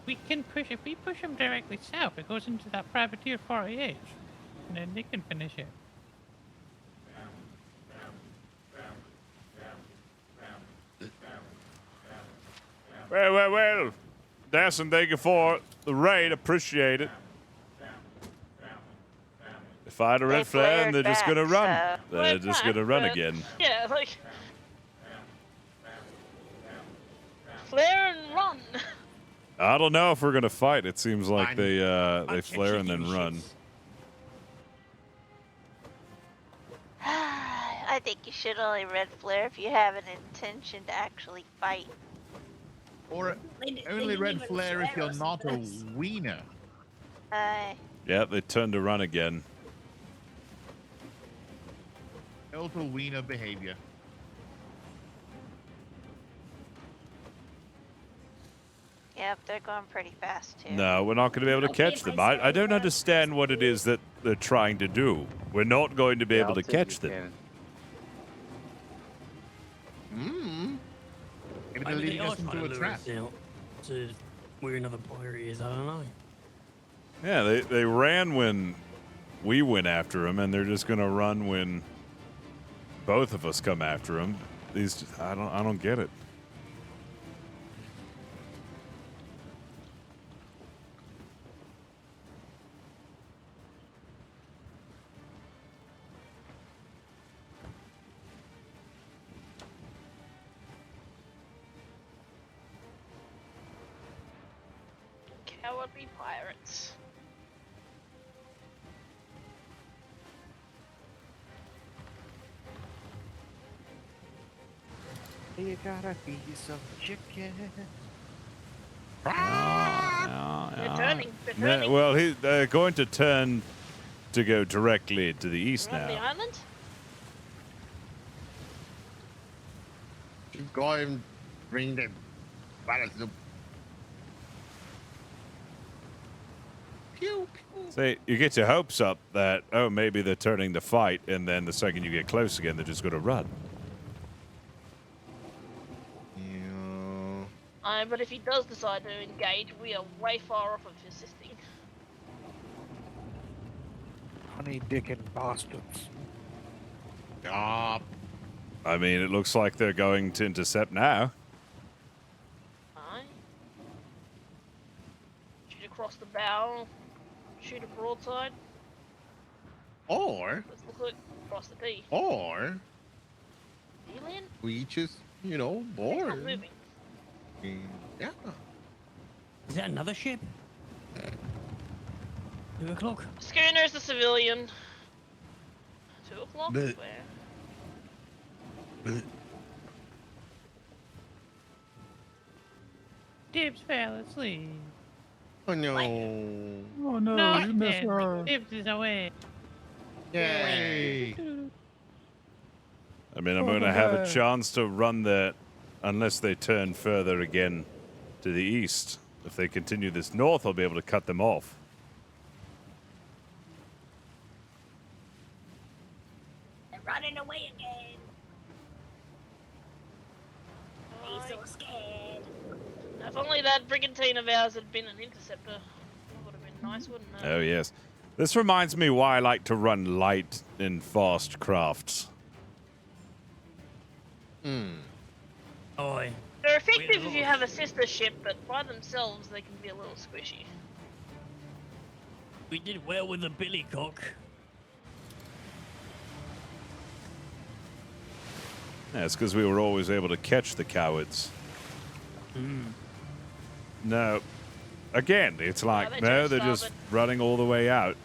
Speaker 14: we can push, if we push him directly south, it goes into that privateer 48, and then they can finish it.
Speaker 5: Well. Dassin, thank you for the raid. Appreciate it. They fired a red flare and they're just going to run. They're just going to run again.
Speaker 8: Yeah, like... Flare and run!
Speaker 5: I don't know if we're going to fight. It seems like they flare and then run.
Speaker 12: I think you should only red flare if you have an intention to actually fight.
Speaker 17: Or only red flare if you're not a wiener.
Speaker 5: Yeah, they turned to run again.
Speaker 17: Total wiener behavior.
Speaker 12: Yep, they're going pretty fast too.
Speaker 5: No, we're not going to be able to catch them. I don't understand what it is that they're trying to do. We're not going to be able to catch them.
Speaker 17: Maybe they're leading us into a trap.
Speaker 7: To where another player is, I don't know.
Speaker 5: Yeah, they ran when we went after them, and they're just going to run when both of us come after them. These, I don't get it.
Speaker 8: Cowardly pirates.
Speaker 10: You got a piece of chicken.
Speaker 8: They're turning. They're
Speaker 5: Yeah,
Speaker 8: turning.
Speaker 5: well, they're going to turn to go directly to the east
Speaker 8: Around the
Speaker 5: now.
Speaker 8: island?
Speaker 20: Just go and bring the ballast. Pew, pew.
Speaker 5: See, you get your hopes up that, oh, maybe they're turning to fight, and then the second you get close again, they're just going to run.
Speaker 8: But if he does decide to engage, we are way far off of assisting.
Speaker 10: Honey, dick, and bastards.
Speaker 5: I mean, it looks like they're going to intercept now.
Speaker 8: Aye. Shoot across the bow. Shoot a broadside.
Speaker 20: Or
Speaker 8: Let's look across the T.
Speaker 20: Or
Speaker 8: Alien?
Speaker 20: we just,
Speaker 8: They're not
Speaker 20: board.
Speaker 8: moving.
Speaker 20: Yeah.
Speaker 7: Is that another ship? 2 o'clock?
Speaker 8: Schooner's the civilian. 2 o'clock?
Speaker 20: But-
Speaker 8: Where?
Speaker 14: Dibs fell asleep.
Speaker 20: Oh no.
Speaker 18: Oh no,
Speaker 14: No,
Speaker 18: you missed her.
Speaker 14: Dibs is away.
Speaker 20: Yay.
Speaker 5: I mean, I'm going to have a chance to run there unless they turn further again to the east. If they continue this north, I'll be able to cut them off.
Speaker 8: If only that brigantine of ours had been an interceptor. That would have been nice, wouldn't it?
Speaker 5: Oh, yes. This reminds me why I like to run light and fast crafts.
Speaker 7: Oi.
Speaker 8: They're effective if you have a sister ship, but by themselves they can be a little squishy.
Speaker 7: We did well with the billycock.
Speaker 5: Yeah, it's because we were always able to catch the cowards. No. Again, it's like, no, they're just running all the way out.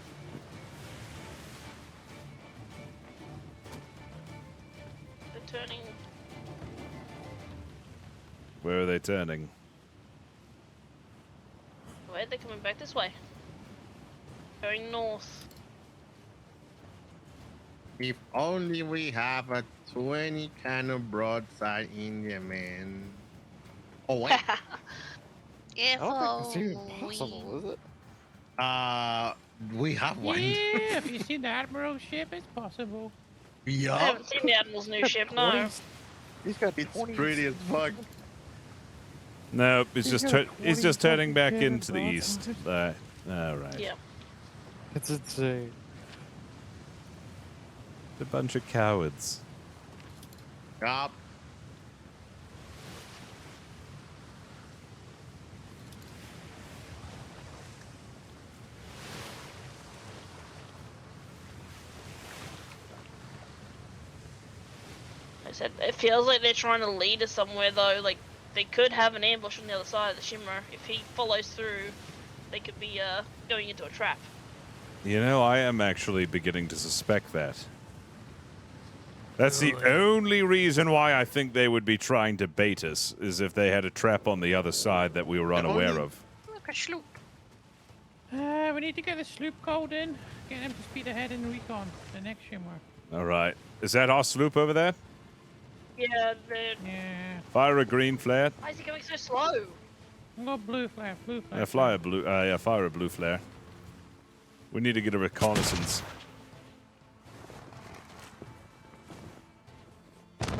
Speaker 8: They're turning.
Speaker 5: Where are they turning?
Speaker 8: Wait, they're coming back this way. Going north.
Speaker 20: If only we have a 20 cannon broadside Indian, man. Oh, wait.
Speaker 12: If
Speaker 10: I don't think it's even possible, is it?
Speaker 20: We have one.
Speaker 14: Yeah, have you seen the Admiral ship? It's possible.
Speaker 8: I
Speaker 20: Yeah.
Speaker 8: haven't seen the Admiral's new ship, no.
Speaker 10: He's got
Speaker 20: It's
Speaker 10: 20.
Speaker 20: pretty as fuck.
Speaker 5: No, it's
Speaker 18: He's
Speaker 5: just
Speaker 18: got
Speaker 5: he's just
Speaker 18: 20
Speaker 5: turning back
Speaker 18: fucking
Speaker 5: into the east. All right.
Speaker 8: Yeah.
Speaker 10: It's insane.
Speaker 5: A bunch of cowards.
Speaker 20: Yup.
Speaker 8: I said it feels like they're trying to lead us somewhere though. Like they could have an ambush on the other side of the shimmer. If he follows through, they could be going into a trap.
Speaker 5: You know, I am actually beginning to suspect that. That's the only reason why I think they would be trying to bait us, is if they had a trap on the other side that we were unaware of.
Speaker 4: Look, a sloop.
Speaker 14: We need to get the sloop called in. Get them to speed ahead in recon. The next shimmer.
Speaker 5: All right. Is that our sloop over there?
Speaker 8: Yeah, they're...
Speaker 14: Yeah.
Speaker 5: Fire a green flare.
Speaker 8: Why is he going so slow?
Speaker 14: Go blue flare, blue flare.
Speaker 5: Yeah, fire a blue flare. We need to get a reconnaissance.
Speaker 8: Come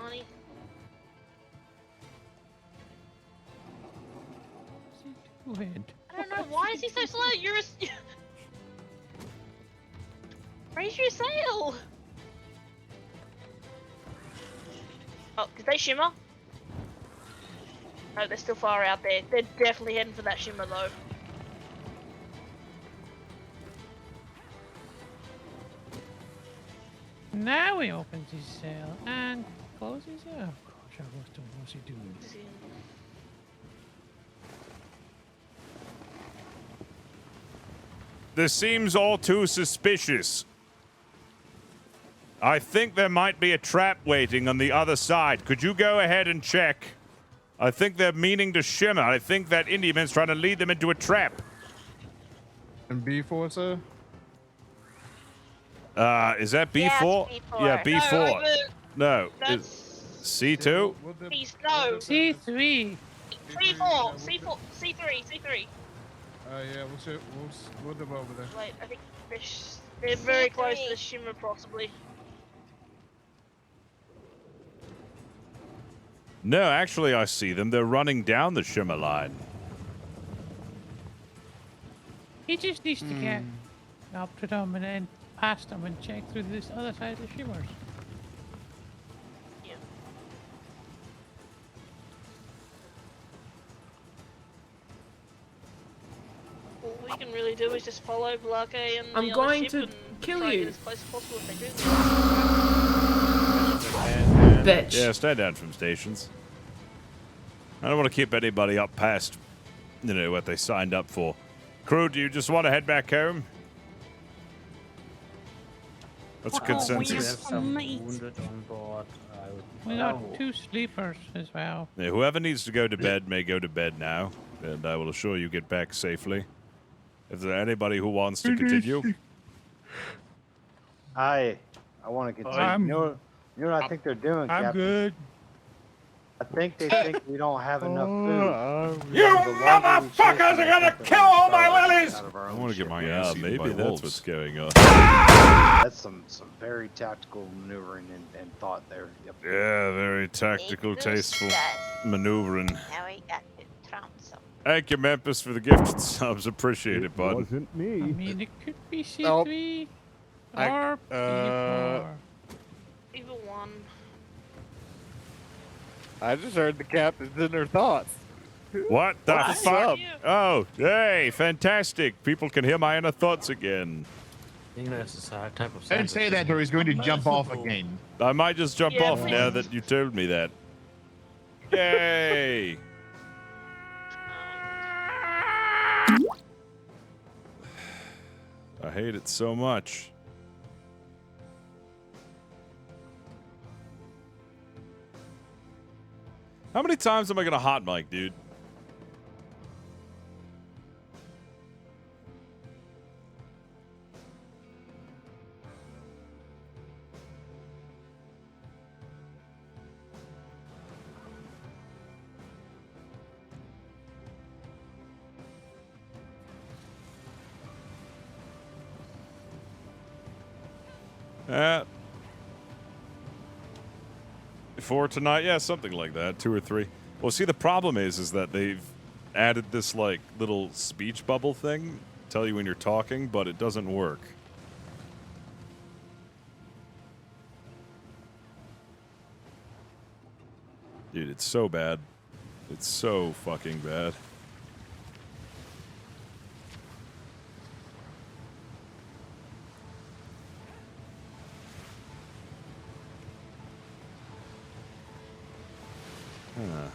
Speaker 8: on,
Speaker 14: Weird.
Speaker 8: I don't know, why is he so slow? You're a... Raise your sail! Oh, did they shimmer? No, they're still far out there. They're definitely heading for that shimmer though.
Speaker 14: Now he opens his sail and closes it. Oh gosh, what's he doing?
Speaker 5: This seems all too suspicious. I think there might be a trap waiting on the other side. Could you go ahead and check? I think they're meaning to shimmer. I think that Indiaman's trying to lead them into a trap.
Speaker 2: And B4, sir?
Speaker 5: Is that B4?
Speaker 8: Yeah, it's B4.
Speaker 5: Yeah, B4. No,
Speaker 8: That's...
Speaker 5: C2?
Speaker 8: No.
Speaker 14: C3.
Speaker 8: C4. C4. C3. C3.
Speaker 2: Yeah, we'll them over there.
Speaker 8: Wait, I think they're very close to the shimmer, possibly.
Speaker 5: No, actually, I see them. They're running down the shimmer line.
Speaker 14: He just needs to get up to them and then past them and check through this other side of the shimmers.
Speaker 8: Yeah. All we can really do is just follow Blake and
Speaker 11: I'm
Speaker 8: the
Speaker 11: going
Speaker 8: other ship
Speaker 11: to
Speaker 8: and
Speaker 11: kill
Speaker 8: try to
Speaker 11: you.
Speaker 8: get as close as possible if they do.
Speaker 11: Bitch.
Speaker 5: Yeah, stand down from stations. I don't want to keep anybody up past, what they signed up for. Crew, do you just want to head back home? What's the consensus?
Speaker 1: We have some wounded on board.
Speaker 14: We got 2 sleepers as well.
Speaker 5: Yeah, whoever needs to go to bed may go to bed now, and I will assure you get back safely. If there's anybody who wants to continue.
Speaker 9: I want to continue. You know what I think they're doing,
Speaker 18: I'm
Speaker 9: Captain?
Speaker 18: good.
Speaker 9: I think they think we don't have enough food.
Speaker 19: You motherfuckers are gonna kill all my lilies!
Speaker 9: I
Speaker 5: want to get my ass eaten maybe
Speaker 9: by
Speaker 5: that's
Speaker 9: wolves.
Speaker 5: what's going on.
Speaker 9: That's some very tactical maneuvering and thought there. Yep.
Speaker 5: Yeah, very tactical, tasteful maneuvering.
Speaker 12: Now we got to trounce some.
Speaker 5: Thank you, Memphis, for the gifted subs. Appreciate it, bud.
Speaker 14: I mean, it could be
Speaker 10: Nope.
Speaker 14: C3
Speaker 10: I-
Speaker 14: or P4.
Speaker 8: Either one.
Speaker 10: I just heard the captain's inner thoughts.
Speaker 5: What the
Speaker 10: What's
Speaker 5: fuck?
Speaker 10: up?
Speaker 5: Oh, hey, fantastic. People can hear my inner thoughts again.
Speaker 1: I think that's a type of
Speaker 17: Don't say that or he's going to jump off again.
Speaker 5: I might just jump
Speaker 8: Yeah,
Speaker 5: off now that you told me that. Yay! I hate it so much. How many times am I gonna hot mic, dude? For tonight, yeah, something like that, 2 or 3. Well, see, the problem is that they've added this like little speech bubble thing, tell you when you're talking, but it doesn't work. Dude, it's so bad. It's so fucking bad. Huh.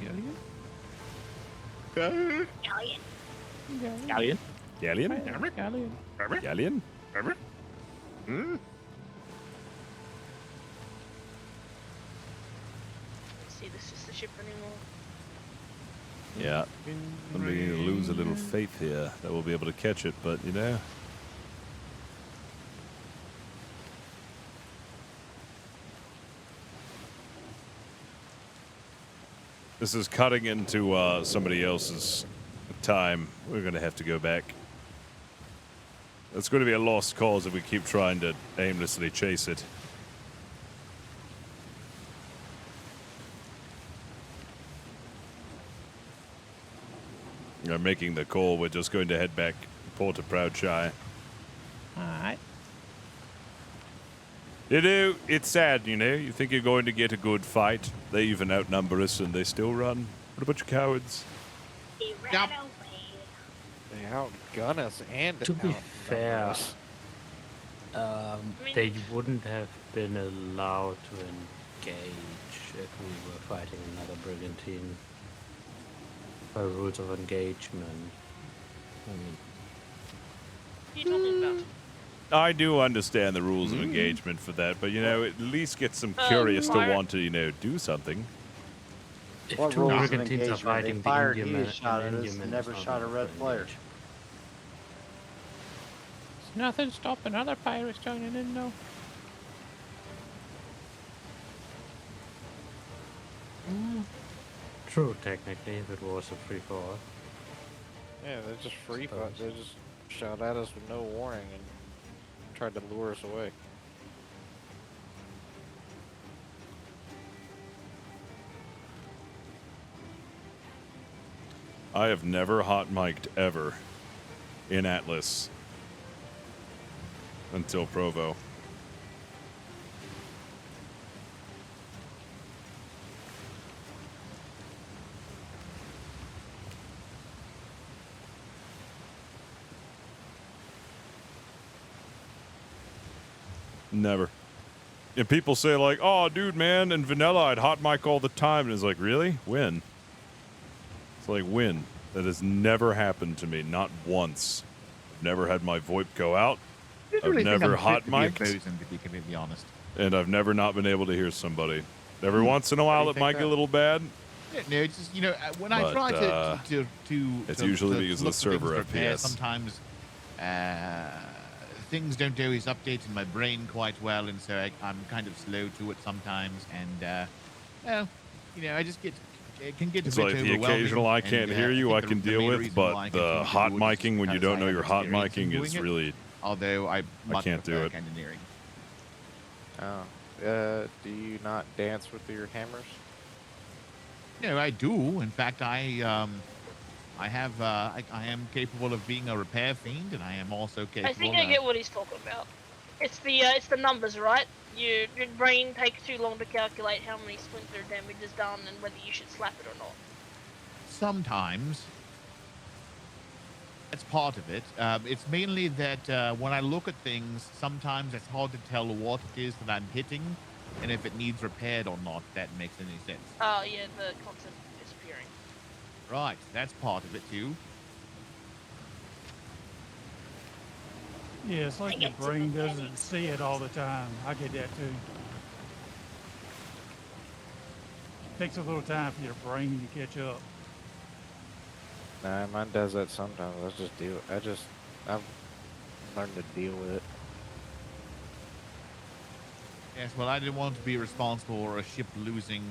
Speaker 6: Galleon.
Speaker 5: Galleon? Galleon?
Speaker 14: Galleon.
Speaker 5: Galleon?
Speaker 20: Hmm?
Speaker 8: See, this is the ship anymore.
Speaker 5: Yeah. I'm beginning to lose a little faith here that we'll be able to catch it, but you know. This is cutting into somebody else's time. We're going to have to go back. It's going to be a lost cause if we keep trying to aimlessly chase it. I'm making the call. We're just going to head back Port of Proudshire.
Speaker 14: Alright.
Speaker 5: You know, it's sad, you know. You think you're going to get a good fight. They even outnumber us and they still run. What a bunch of cowards.
Speaker 6: He ran away.
Speaker 10: They outgun us and
Speaker 1: To be
Speaker 10: outnumber
Speaker 1: fair,
Speaker 10: us.
Speaker 1: they wouldn't have been allowed to engage if we were fighting another brigantine. By rules of engagement. I mean,
Speaker 8: What are you talking about?
Speaker 5: I do understand the rules of engagement for that, but you know, at least get some curious to want to, you know, do something.
Speaker 1: if
Speaker 9: What
Speaker 1: two
Speaker 9: rules of
Speaker 1: brigantines are
Speaker 9: engagement? They
Speaker 1: fighting the
Speaker 9: fired
Speaker 1: Indiaman,
Speaker 9: he shot at us
Speaker 1: Indiaman
Speaker 9: and never
Speaker 1: is not
Speaker 9: shot a
Speaker 1: allowed
Speaker 9: red
Speaker 1: to
Speaker 9: flare.
Speaker 1: engage.
Speaker 14: There's nothing stopping other pirates joining in, though.
Speaker 1: True, technically, if it was a free-for-all.
Speaker 10: Yeah, they're just free fight. They just shot at us with no warning and tried to lure us away.
Speaker 5: I have never hot mic'd ever in Atlas until Provo. Never. And people say like, oh, dude, man, in vanilla, I'd hot mic all the time. And it's like, really? When? It's like, when? That has never happened to me. Not once. I've never had my VoIP go out. I've never hot mic'd.
Speaker 17: To be completely honest.
Speaker 5: And I've never not been able to hear somebody. Every once in a while, it might get a little bad.
Speaker 17: No, it's just, you know, when I
Speaker 5: But,
Speaker 17: try
Speaker 5: it's usually because of the
Speaker 17: look for things
Speaker 5: server
Speaker 17: to repair,
Speaker 5: FPS.
Speaker 17: sometimes things don't always update in my brain quite well, and so I'm kind of slow to it sometimes. And well, you know, it can get
Speaker 5: It's
Speaker 17: a bit
Speaker 5: like the
Speaker 17: overwhelming.
Speaker 5: occasional I
Speaker 17: and,
Speaker 5: can't hear you
Speaker 17: think
Speaker 5: I
Speaker 17: the
Speaker 5: can deal
Speaker 17: main
Speaker 5: with,
Speaker 17: reason why I
Speaker 5: but the
Speaker 17: continue to
Speaker 5: hot
Speaker 17: do it is
Speaker 5: micing when you
Speaker 17: because
Speaker 5: don't
Speaker 17: I
Speaker 5: know
Speaker 17: have
Speaker 5: you're hot
Speaker 17: experience in
Speaker 5: micing
Speaker 17: doing
Speaker 5: is
Speaker 17: it,
Speaker 5: really.
Speaker 17: Although I much
Speaker 5: can't do
Speaker 17: prefer
Speaker 5: it.
Speaker 17: cannoneering.
Speaker 10: Oh. Do you not dance with your hammers?
Speaker 17: No, I do. In fact, I am capable of being a repair fiend, and I am also capable.
Speaker 8: I think I get what he's talking about. It's the numbers, right? Your brain takes too long to calculate how many splinter damage is done and whether you should slap it or not.
Speaker 17: Sometimes. That's part of it. It's mainly that when I look at things, sometimes it's hard to tell what it is that I'm hitting, and if it needs repaired or not. If that makes any sense.
Speaker 8: Oh yeah, the constant disappearing.
Speaker 17: Right, that's part of it too.
Speaker 18: Yeah, it's like your brain doesn't see it all the time. I get that too. Takes a little time for your brain to catch up.
Speaker 10: Nah, mine does that sometimes. I've learned to deal with it.
Speaker 17: Yes, well, I didn't want to be responsible for a ship losing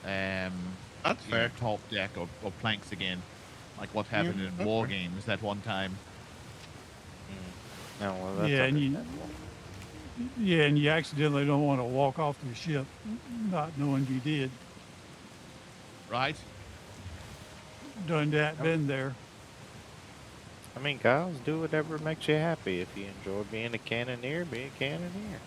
Speaker 20: That's fair.
Speaker 17: top deck or planks again, like what happened in War Games that one time.
Speaker 10: No, well, that's
Speaker 18: Yeah, and you accidentally don't want to walk off the ship not knowing you did.
Speaker 17: Right?
Speaker 18: Done that, been there.
Speaker 10: I mean, guys, do whatever makes you happy. If you enjoy being a cannoneer, be a cannoneer.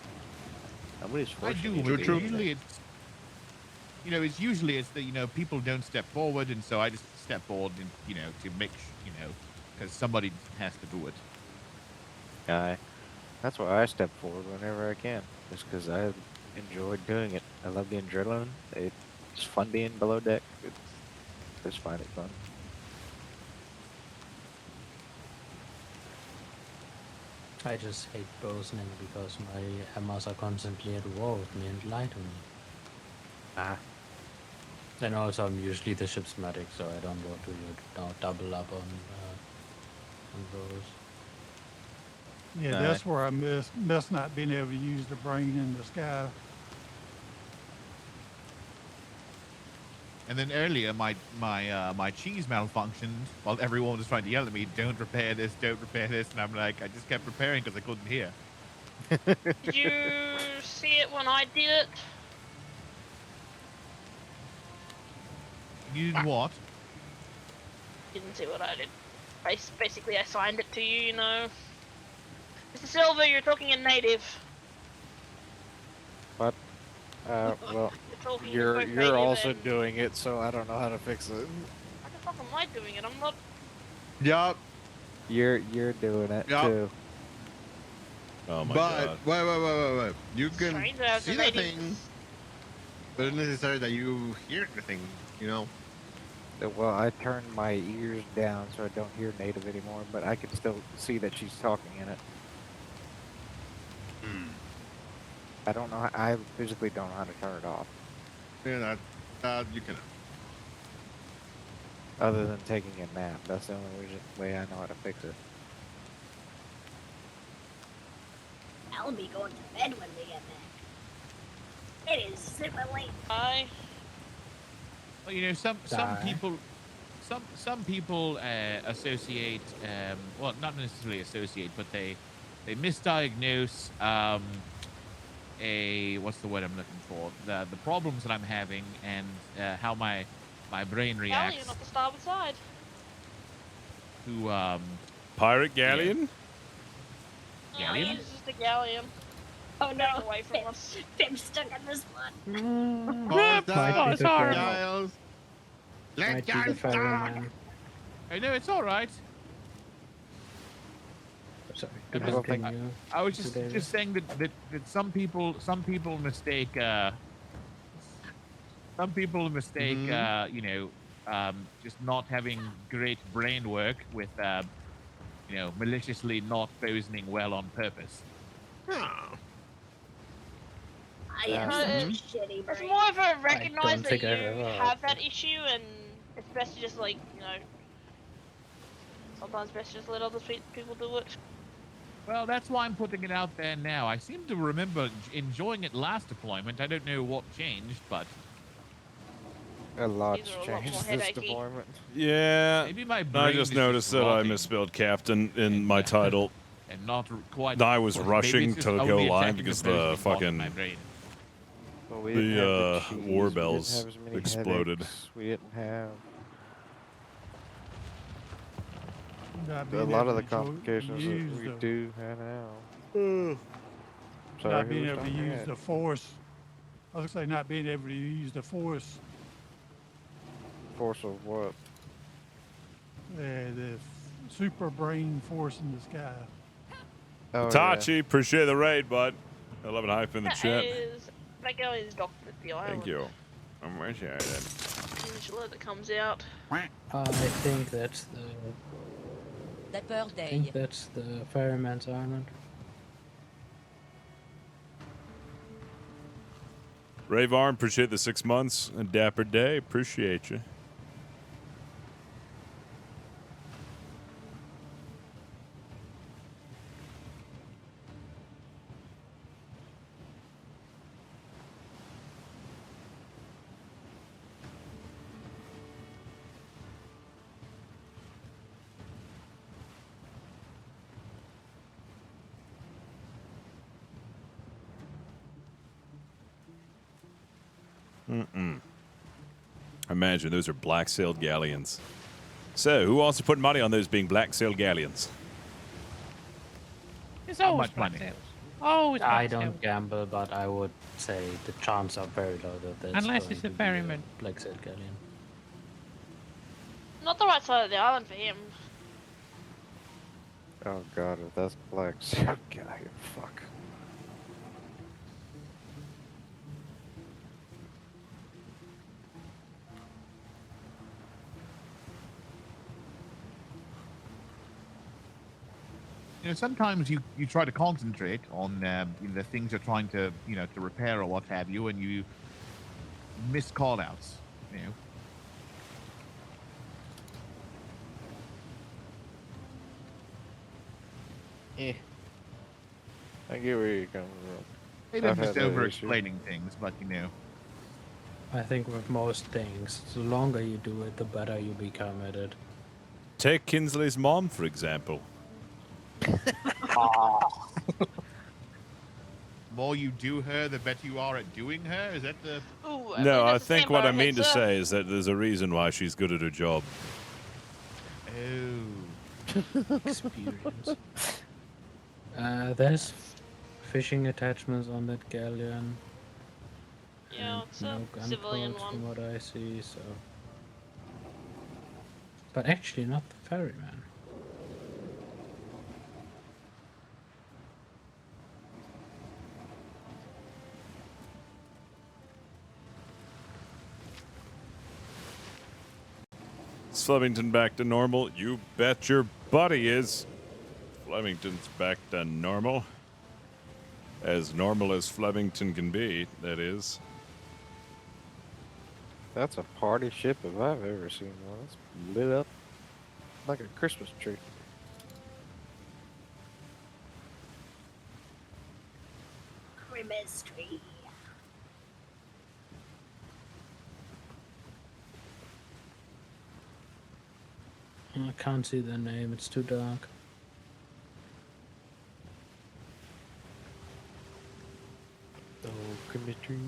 Speaker 10: Nobody's
Speaker 17: I
Speaker 10: forcing
Speaker 17: do,
Speaker 10: you
Speaker 17: but
Speaker 10: to do
Speaker 17: usually
Speaker 10: anything.
Speaker 17: it's usually that people don't step forward, and so I just step forward, and to make because somebody has to do it.
Speaker 10: That's why I step forward whenever I can, just because I enjoy doing it. I love the adrenaline. It's fun being below deck. I just find it fun.
Speaker 1: I just hate bosoning because my hammers are constantly at war with me and lie to me. And also I'm usually the ship's medic, so I don't want to double up on those.
Speaker 18: Yeah, that's where I miss not being able to use the brain in the sky.
Speaker 17: And then earlier, my cheese malfunctioned while everyone was trying to yell at me, "Don't repair this, don't repair this," and I'm like, I just kept repairing because I couldn't hear.
Speaker 8: Did you see it when I did it?
Speaker 17: You did what?
Speaker 8: Didn't see what I did. Basically, I signed it to you, Mr. Silver, you're talking in native.
Speaker 10: But, well, you're also doing it, so I don't know how to fix it.
Speaker 8: How the fuck am I doing it? I'm not.
Speaker 17: Yup.
Speaker 10: You're doing it too.
Speaker 5: Oh my
Speaker 20: god. But wait. You can
Speaker 8: Strange, I was
Speaker 20: see the
Speaker 8: already-
Speaker 20: thing, but it's necessary that you hear the thing,
Speaker 10: Well, I turned my ears down so I don't hear native anymore, but I can still see that she's talking in it. I don't know. I physically don't know how to turn it off.
Speaker 20: Yeah, that you can.
Speaker 10: Other than taking a nap, that's the only way I know how to fix it.
Speaker 6: I'll be going to bed when we get back. It is super late.
Speaker 17: Well, some people associate, well, not necessarily associate, but they misdiagnose what's the word I'm looking for? The problems that I'm having and how my brain reacts
Speaker 8: Galleon off the starboard side.
Speaker 17: to
Speaker 5: Pirate galleon?
Speaker 17: Galleon?
Speaker 8: It's just a galleon.
Speaker 6: Oh no!
Speaker 8: Away from us.
Speaker 6: Pip's stuck in this one.
Speaker 17: Oh,
Speaker 18: sorry.
Speaker 20: Giles. Let Giles talk.
Speaker 17: I know it's all right.
Speaker 1: Sorry.
Speaker 17: I was just saying that some people mistake just not having great brain work with maliciously not poisoning well on purpose.
Speaker 6: I am
Speaker 12: Uh,
Speaker 6: such a
Speaker 12: it's-
Speaker 6: shitty
Speaker 12: It's
Speaker 6: brain.
Speaker 12: more of a recognize
Speaker 1: don't
Speaker 12: that
Speaker 1: think
Speaker 12: you
Speaker 1: I've ever
Speaker 12: have
Speaker 1: had
Speaker 12: that issue, and it's best to just like sometimes best to just let other people do it.
Speaker 17: Well, that's why I'm putting it out there now. I seem to remember enjoying it last deployment. I don't know what changed, but
Speaker 10: A lot's
Speaker 12: These are a lot more
Speaker 10: changed this
Speaker 12: headachy.
Speaker 10: deployment.
Speaker 5: Yeah.
Speaker 17: maybe my
Speaker 5: I
Speaker 17: brain
Speaker 5: just
Speaker 17: is
Speaker 5: noticed that I
Speaker 17: rotting
Speaker 5: misspelled captain in my title.
Speaker 17: and not quite.
Speaker 5: I was
Speaker 17: maybe
Speaker 5: rushing
Speaker 17: it's just
Speaker 5: to go
Speaker 17: only
Speaker 5: live
Speaker 17: attacking
Speaker 5: because
Speaker 17: person
Speaker 5: the
Speaker 17: involved in
Speaker 5: fucking
Speaker 17: my brain.
Speaker 10: Well, we didn't have the cheese,
Speaker 5: war
Speaker 10: we didn't
Speaker 5: bells
Speaker 10: have as many
Speaker 5: exploded.
Speaker 10: headaches, we didn't have
Speaker 18: Not
Speaker 10: a
Speaker 18: being
Speaker 10: lot of
Speaker 18: able
Speaker 10: the
Speaker 18: to
Speaker 10: complications
Speaker 18: use
Speaker 10: that we
Speaker 18: the-
Speaker 10: do have now. Sorry,
Speaker 18: not
Speaker 10: who
Speaker 18: being
Speaker 10: was
Speaker 18: able to
Speaker 10: talking?
Speaker 18: use the force. I was gonna say not being able to use the force.
Speaker 10: Force of what?
Speaker 18: The super brain force in the sky.
Speaker 10: Oh,
Speaker 5: Tachi, appreciate the raid, bud. 11 hype in the chat.
Speaker 12: That guy is doctored the island.
Speaker 5: Thank you. I'm right here.
Speaker 12: Peninsula that comes out.
Speaker 1: I think that's
Speaker 3: The
Speaker 1: I
Speaker 3: birthday.
Speaker 1: think that's the Ferryman's Island.
Speaker 5: Rave Arm, appreciate the 6 months. And Dapper Day, appreciate you. Imagine those are black-sailed galleons. So, who wants to put money on those being black-sailed galleons?
Speaker 14: It's
Speaker 18: How
Speaker 14: always
Speaker 18: much money?
Speaker 14: black sails. Always
Speaker 1: I
Speaker 14: black
Speaker 1: don't
Speaker 14: sails.
Speaker 1: gamble, but I would say the chances are very low that that's
Speaker 14: Unless
Speaker 1: going
Speaker 14: it's a
Speaker 1: to be
Speaker 14: ferryman.
Speaker 1: Black Sail Galleon.
Speaker 12: Not the right side of the island for him.
Speaker 10: Oh god, if that's black sail, get out of here, fuck.
Speaker 17: You know, sometimes you try to concentrate on the things you're trying to to repair or what have you, and you miss call-outs. You know.
Speaker 10: I get where you're coming from.
Speaker 17: Maybe I'm
Speaker 10: I've
Speaker 17: just
Speaker 10: had that issue.
Speaker 17: over-explaining things, but
Speaker 1: I think with most things, the longer you do it, the better you become at it.
Speaker 5: Take Kinsley's mom, for example.
Speaker 17: more you do her, the better you are at doing her. Is that the?
Speaker 12: Ooh,
Speaker 5: No, I think what I mean to say is that there's a reason why she's good at her job.
Speaker 17: Oh.
Speaker 1: Experience. There's fishing attachments on that galleon.
Speaker 12: Yeah,
Speaker 1: and
Speaker 12: it's
Speaker 1: no
Speaker 12: a civilian
Speaker 1: gunboats
Speaker 12: one.
Speaker 1: from what I see, so. But actually, not the ferryman.
Speaker 5: Is Flemington back to normal? You bet your butt he is. Flemington's back to normal. As normal as Flemington can be, that is.
Speaker 10: That's a party ship if I've ever seen one. It's lit up like a Christmas tree.
Speaker 6: Christmas tree.
Speaker 1: I can't see the name, it's too dark.
Speaker 10: Oh, Christmas tree.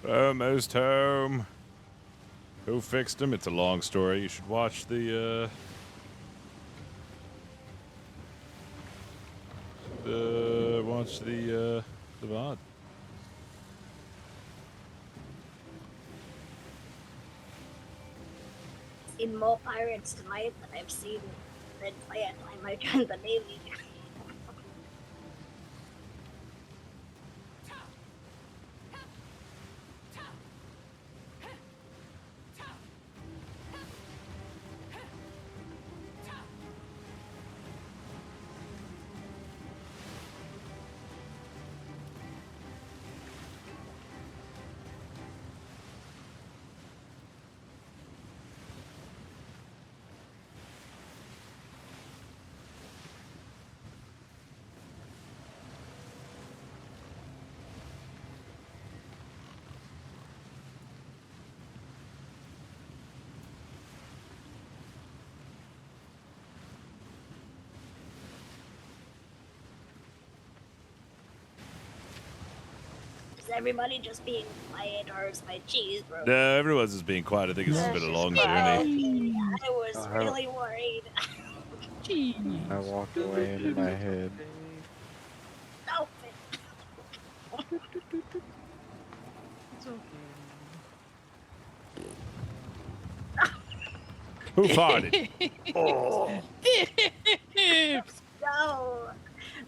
Speaker 5: Almost home. Who fixed him? It's a long story. You should watch the VOD.
Speaker 6: seen more pirates tonight than I've seen the entire time I joined the Navy. Is everybody just being quiet, or is my cheese broken?
Speaker 5: No, everyone's just being quiet. I think it's been a long journey.
Speaker 6: I was really worried.
Speaker 10: I walked away into my head.
Speaker 6: Stop it.
Speaker 2: It's okay.
Speaker 5: Who farted?
Speaker 6: Oh. No,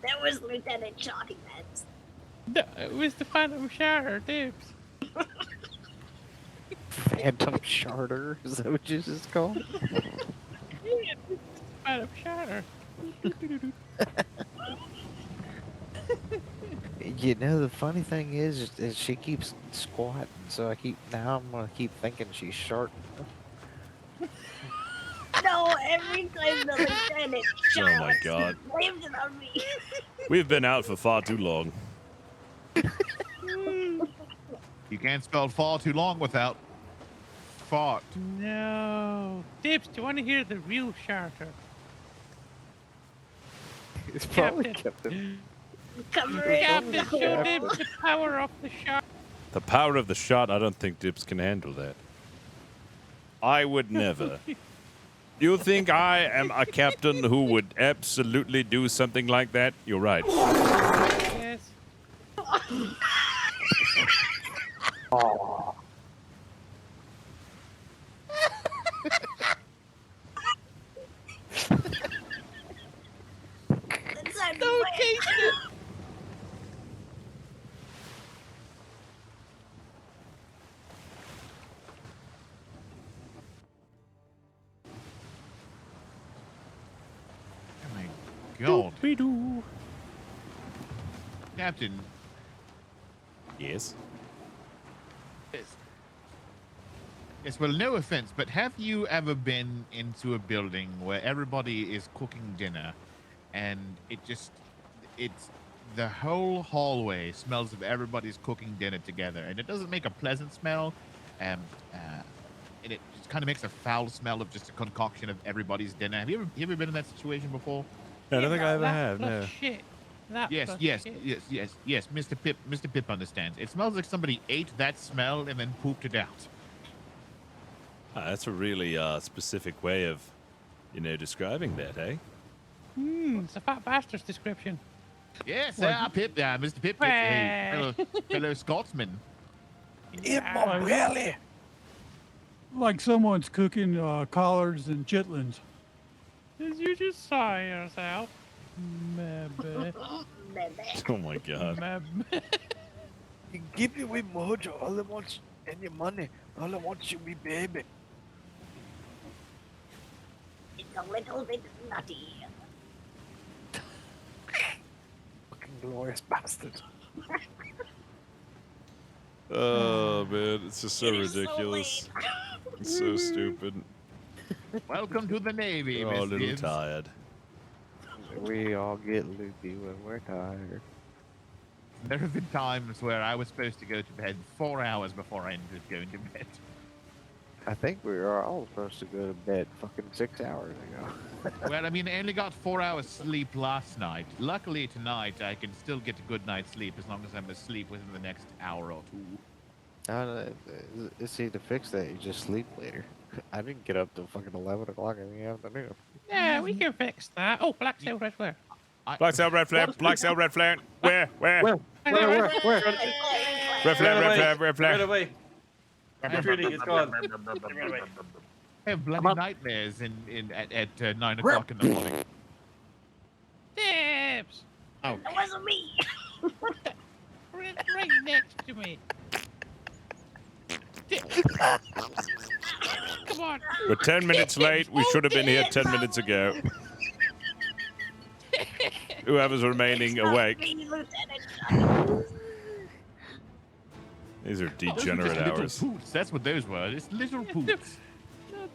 Speaker 6: that was Lieutenant Shotty Mans.
Speaker 14: No, it was the Phantom Shatter, Dibs.
Speaker 10: Phantom Charter? Is that what you just called?
Speaker 14: Yeah, Phantom Shatter.
Speaker 10: You know, the funny thing is she keeps squatting, so now I'm gonna keep thinking she's shark.
Speaker 6: No, every time the Lieutenant
Speaker 5: Oh
Speaker 6: shot,
Speaker 5: my God.
Speaker 6: he blamed it on me.
Speaker 5: We've been out for far too long.
Speaker 17: You can't spell fall too long without fart.
Speaker 14: No. Dibs, do you want to hear the real Charter?
Speaker 10: It's probably Captain.
Speaker 14: Captain, show Dibs the power of the Charter.
Speaker 5: The power of the shot, I don't think Dips can handle that. I would never. You think I am a captain who would absolutely do something like that? You're right.
Speaker 14: Yes.
Speaker 10: Oh.
Speaker 6: No,
Speaker 17: Oh my God.
Speaker 5: Doop-dee-doo.
Speaker 17: Captain.
Speaker 5: Yes.
Speaker 17: Yes, well, no offense, but have you ever been into a building where everybody is cooking dinner and it's the whole hallway smells of everybody's cooking dinner together, and it doesn't make a pleasant smell, and it just kind of makes a foul smell of just a concoction of everybody's dinner. Have you ever been in that situation before?
Speaker 5: I don't think I ever
Speaker 14: That
Speaker 5: have,
Speaker 14: plus
Speaker 5: no.
Speaker 14: Shit. That
Speaker 17: Yes,
Speaker 14: plus
Speaker 17: yes,
Speaker 14: shit.
Speaker 17: yes. Mr. Pip understands. It smells like somebody ate that smell and then pooped it out.
Speaker 5: That's a really specific way of, describing that, eh?
Speaker 14: It's a fat bastard's description.
Speaker 17: Yes,
Speaker 14: Well,
Speaker 17: Pip, Mr. Pip, hey, fellow Scotsman.
Speaker 18: Really? Like someone's cooking collards and chitlins.
Speaker 14: Did you just saw yourself? Maybe.
Speaker 5: Oh my God.
Speaker 14: Maybe.
Speaker 10: You give me away mojo. All I want is your money. All I want is me baby.
Speaker 6: It's a little bit nutty.
Speaker 10: Fucking glorious bastard.
Speaker 5: Oh man, it's just so
Speaker 6: It is so
Speaker 5: ridiculous. It's so stupid.
Speaker 17: Welcome to the Navy,
Speaker 5: Oh, a
Speaker 17: Miss
Speaker 5: little
Speaker 17: Gibbs.
Speaker 5: tired.
Speaker 10: We all get loopy when we're tired.
Speaker 17: There have been times where I was supposed to go to bed 4 hours before I ended up going to bed.
Speaker 10: I think we were all supposed to go to bed fucking 6 hours ago.
Speaker 17: Well, I mean, I only got 4 hours sleep last night. Luckily tonight I can still get a good night's sleep as long as I'm asleep within the next hour or two.
Speaker 10: See, to fix that, you just sleep later. I didn't get up till fucking 11 o'clock in the afternoon.
Speaker 14: Yeah, we can fix that. Oh, black sail, red flare.
Speaker 5: Black sail, red flare. Black sail, red flare. Where?
Speaker 10: Where?
Speaker 5: Red flare, red flare, red
Speaker 2: Right
Speaker 5: flare.
Speaker 2: away. Retreating, it's gone.
Speaker 17: I have bloody nightmares at 9 o'clock in the morning.
Speaker 14: Tips!
Speaker 17: Oh.
Speaker 6: That wasn't me.
Speaker 14: Right next to me. Come on.
Speaker 5: We're 10 minutes late. We should have been here 10 minutes ago. Whoever's remaining awake. These are degenerate hours.
Speaker 17: Poops. That's what those were. It's little poops.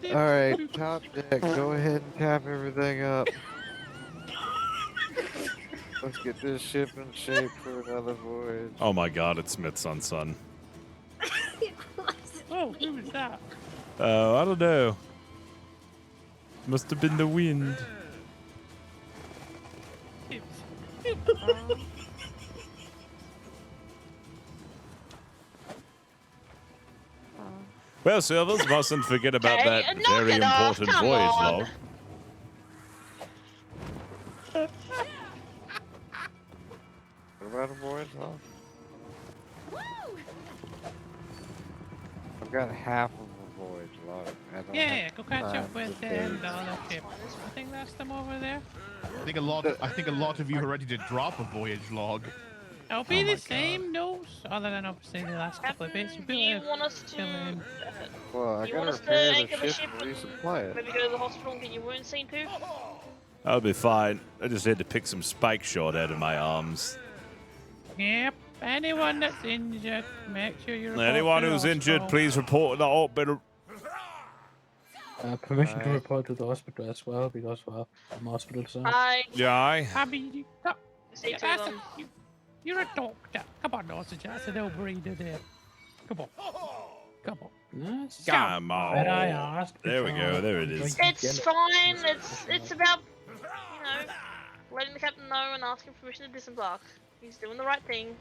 Speaker 10: All right, top deck. Go ahead and tap everything up. Let's get this ship in shape for another voyage.
Speaker 5: Oh my god, it's Smith's on Sun.
Speaker 14: Oh, who was that?
Speaker 5: I don't know. Must have been the wind. Well, Silvers, mustn't forget about
Speaker 8: Hey,
Speaker 5: that
Speaker 8: knock
Speaker 5: very
Speaker 8: it off,
Speaker 5: important
Speaker 8: come
Speaker 5: voyage
Speaker 8: on.
Speaker 5: log.
Speaker 10: What about a voyage log? I've got half of a voyage log. I don't
Speaker 14: Yeah,
Speaker 10: have
Speaker 14: go catch
Speaker 10: time
Speaker 14: up with
Speaker 10: to
Speaker 14: them,
Speaker 10: do
Speaker 14: the other ship. I think that's them over there.
Speaker 17: I think a lot of you are ready to drop a voyage log.
Speaker 14: It'll be the same notes, other than obviously the last couple of bits.
Speaker 8: Do you want us to?
Speaker 10: Well, I
Speaker 8: you
Speaker 10: gotta
Speaker 8: want us to
Speaker 10: repair
Speaker 8: anchor
Speaker 10: the
Speaker 8: the
Speaker 10: ship
Speaker 8: ship
Speaker 10: and
Speaker 8: and
Speaker 10: resupply it.
Speaker 8: maybe go to the hospital and get your wounds seen too?
Speaker 5: I'll be fine. I just had to pick some spike shot out of my arms.
Speaker 14: Yep. Anyone that's injured, make sure you report
Speaker 5: Anyone
Speaker 14: to the
Speaker 5: who's injured,
Speaker 14: hospital.
Speaker 5: please report to the hospital.
Speaker 1: Permission to report to the hospital as well, because well, I'm hospital side.
Speaker 5: Yeah.
Speaker 14: I mean,
Speaker 8: See
Speaker 14: yeah,
Speaker 8: to
Speaker 14: that's
Speaker 8: them.
Speaker 14: you're a doctor. Come on, Dawson. That's an breeder there. Come on. Come on.
Speaker 1: Yes.
Speaker 5: Come on.
Speaker 1: But I asked
Speaker 5: There we
Speaker 1: before.
Speaker 5: go. There it is.
Speaker 8: It's fine. It's about letting the captain know and asking permission to disembark. He's doing the right thing.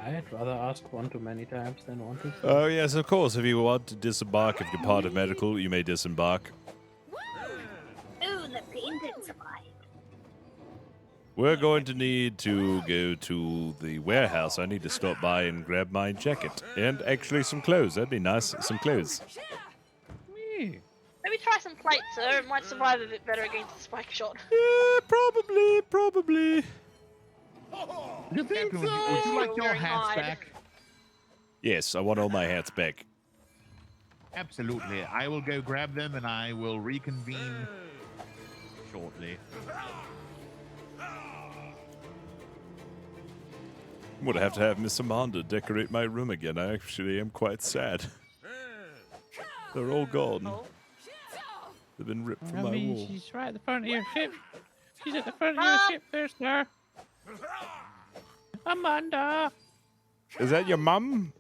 Speaker 1: I'd rather ask one too many times than one too few.
Speaker 5: Oh, yes, of course. If you want to disembark, if you're part of medical, you may disembark.
Speaker 6: Ooh, the pain didn't survive.
Speaker 5: We're going to need to go to the warehouse. I need to stop by and grab my jacket. And actually some clothes. That'd be nice. Some clothes.
Speaker 8: Maybe try some plates, sir. It might survive a bit better against the spike shot.
Speaker 5: Yeah, probably.
Speaker 17: You think so? Would you like your hats back?
Speaker 5: Yes, I want all my hats back.
Speaker 17: Absolutely. I will go grab them and I will reconvene shortly.
Speaker 5: I'm gonna have to have Miss Amanda decorate my room again. I actually am quite sad. They're all gone. They've been ripped from
Speaker 14: I
Speaker 5: my
Speaker 14: mean,
Speaker 5: wall.
Speaker 14: she's right at the front of your ship. She's at the front of your ship there, sir. Amanda.
Speaker 5: Is that your mum?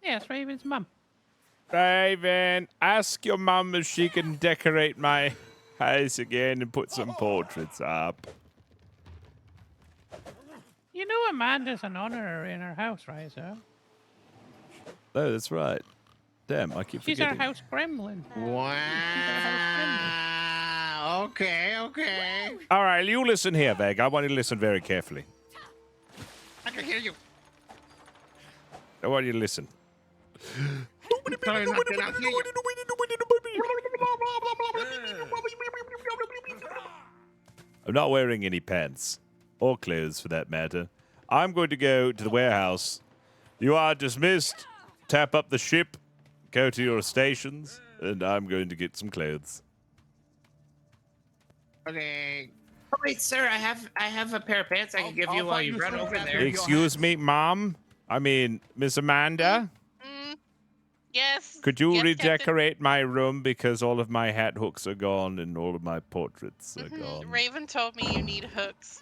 Speaker 14: Yes, Raven's mum.
Speaker 5: Raven, ask your mum if she can decorate my house again and put some portraits up.
Speaker 14: You know Amanda's an honorer in her house, right, sir?
Speaker 5: Oh, that's right. Damn, I keep
Speaker 14: She's
Speaker 5: forgetting.
Speaker 14: our house gremlin.
Speaker 20: Wow. Okay.
Speaker 5: All right, you listen here, Veg. I want you to listen very carefully.
Speaker 20: I can hear you.
Speaker 5: I want you to listen.
Speaker 20: Sorry, not that I hear you.
Speaker 5: I'm not wearing any pants. Or clothes, for that matter. I'm going to go to the warehouse. You are dismissed. Tap up the ship. Go to your stations. And I'm going to get some clothes.
Speaker 20: Okay.
Speaker 16: Oh, wait, sir, I have a pair of pants I can give you while you run over there.
Speaker 5: Excuse me, Mom? I mean, Miss Amanda?
Speaker 13: Yes.
Speaker 5: Could you
Speaker 13: yes,
Speaker 5: redecorate my room because all of my hat hooks are gone and all of my portraits are gone?
Speaker 13: Raven told me you need hooks.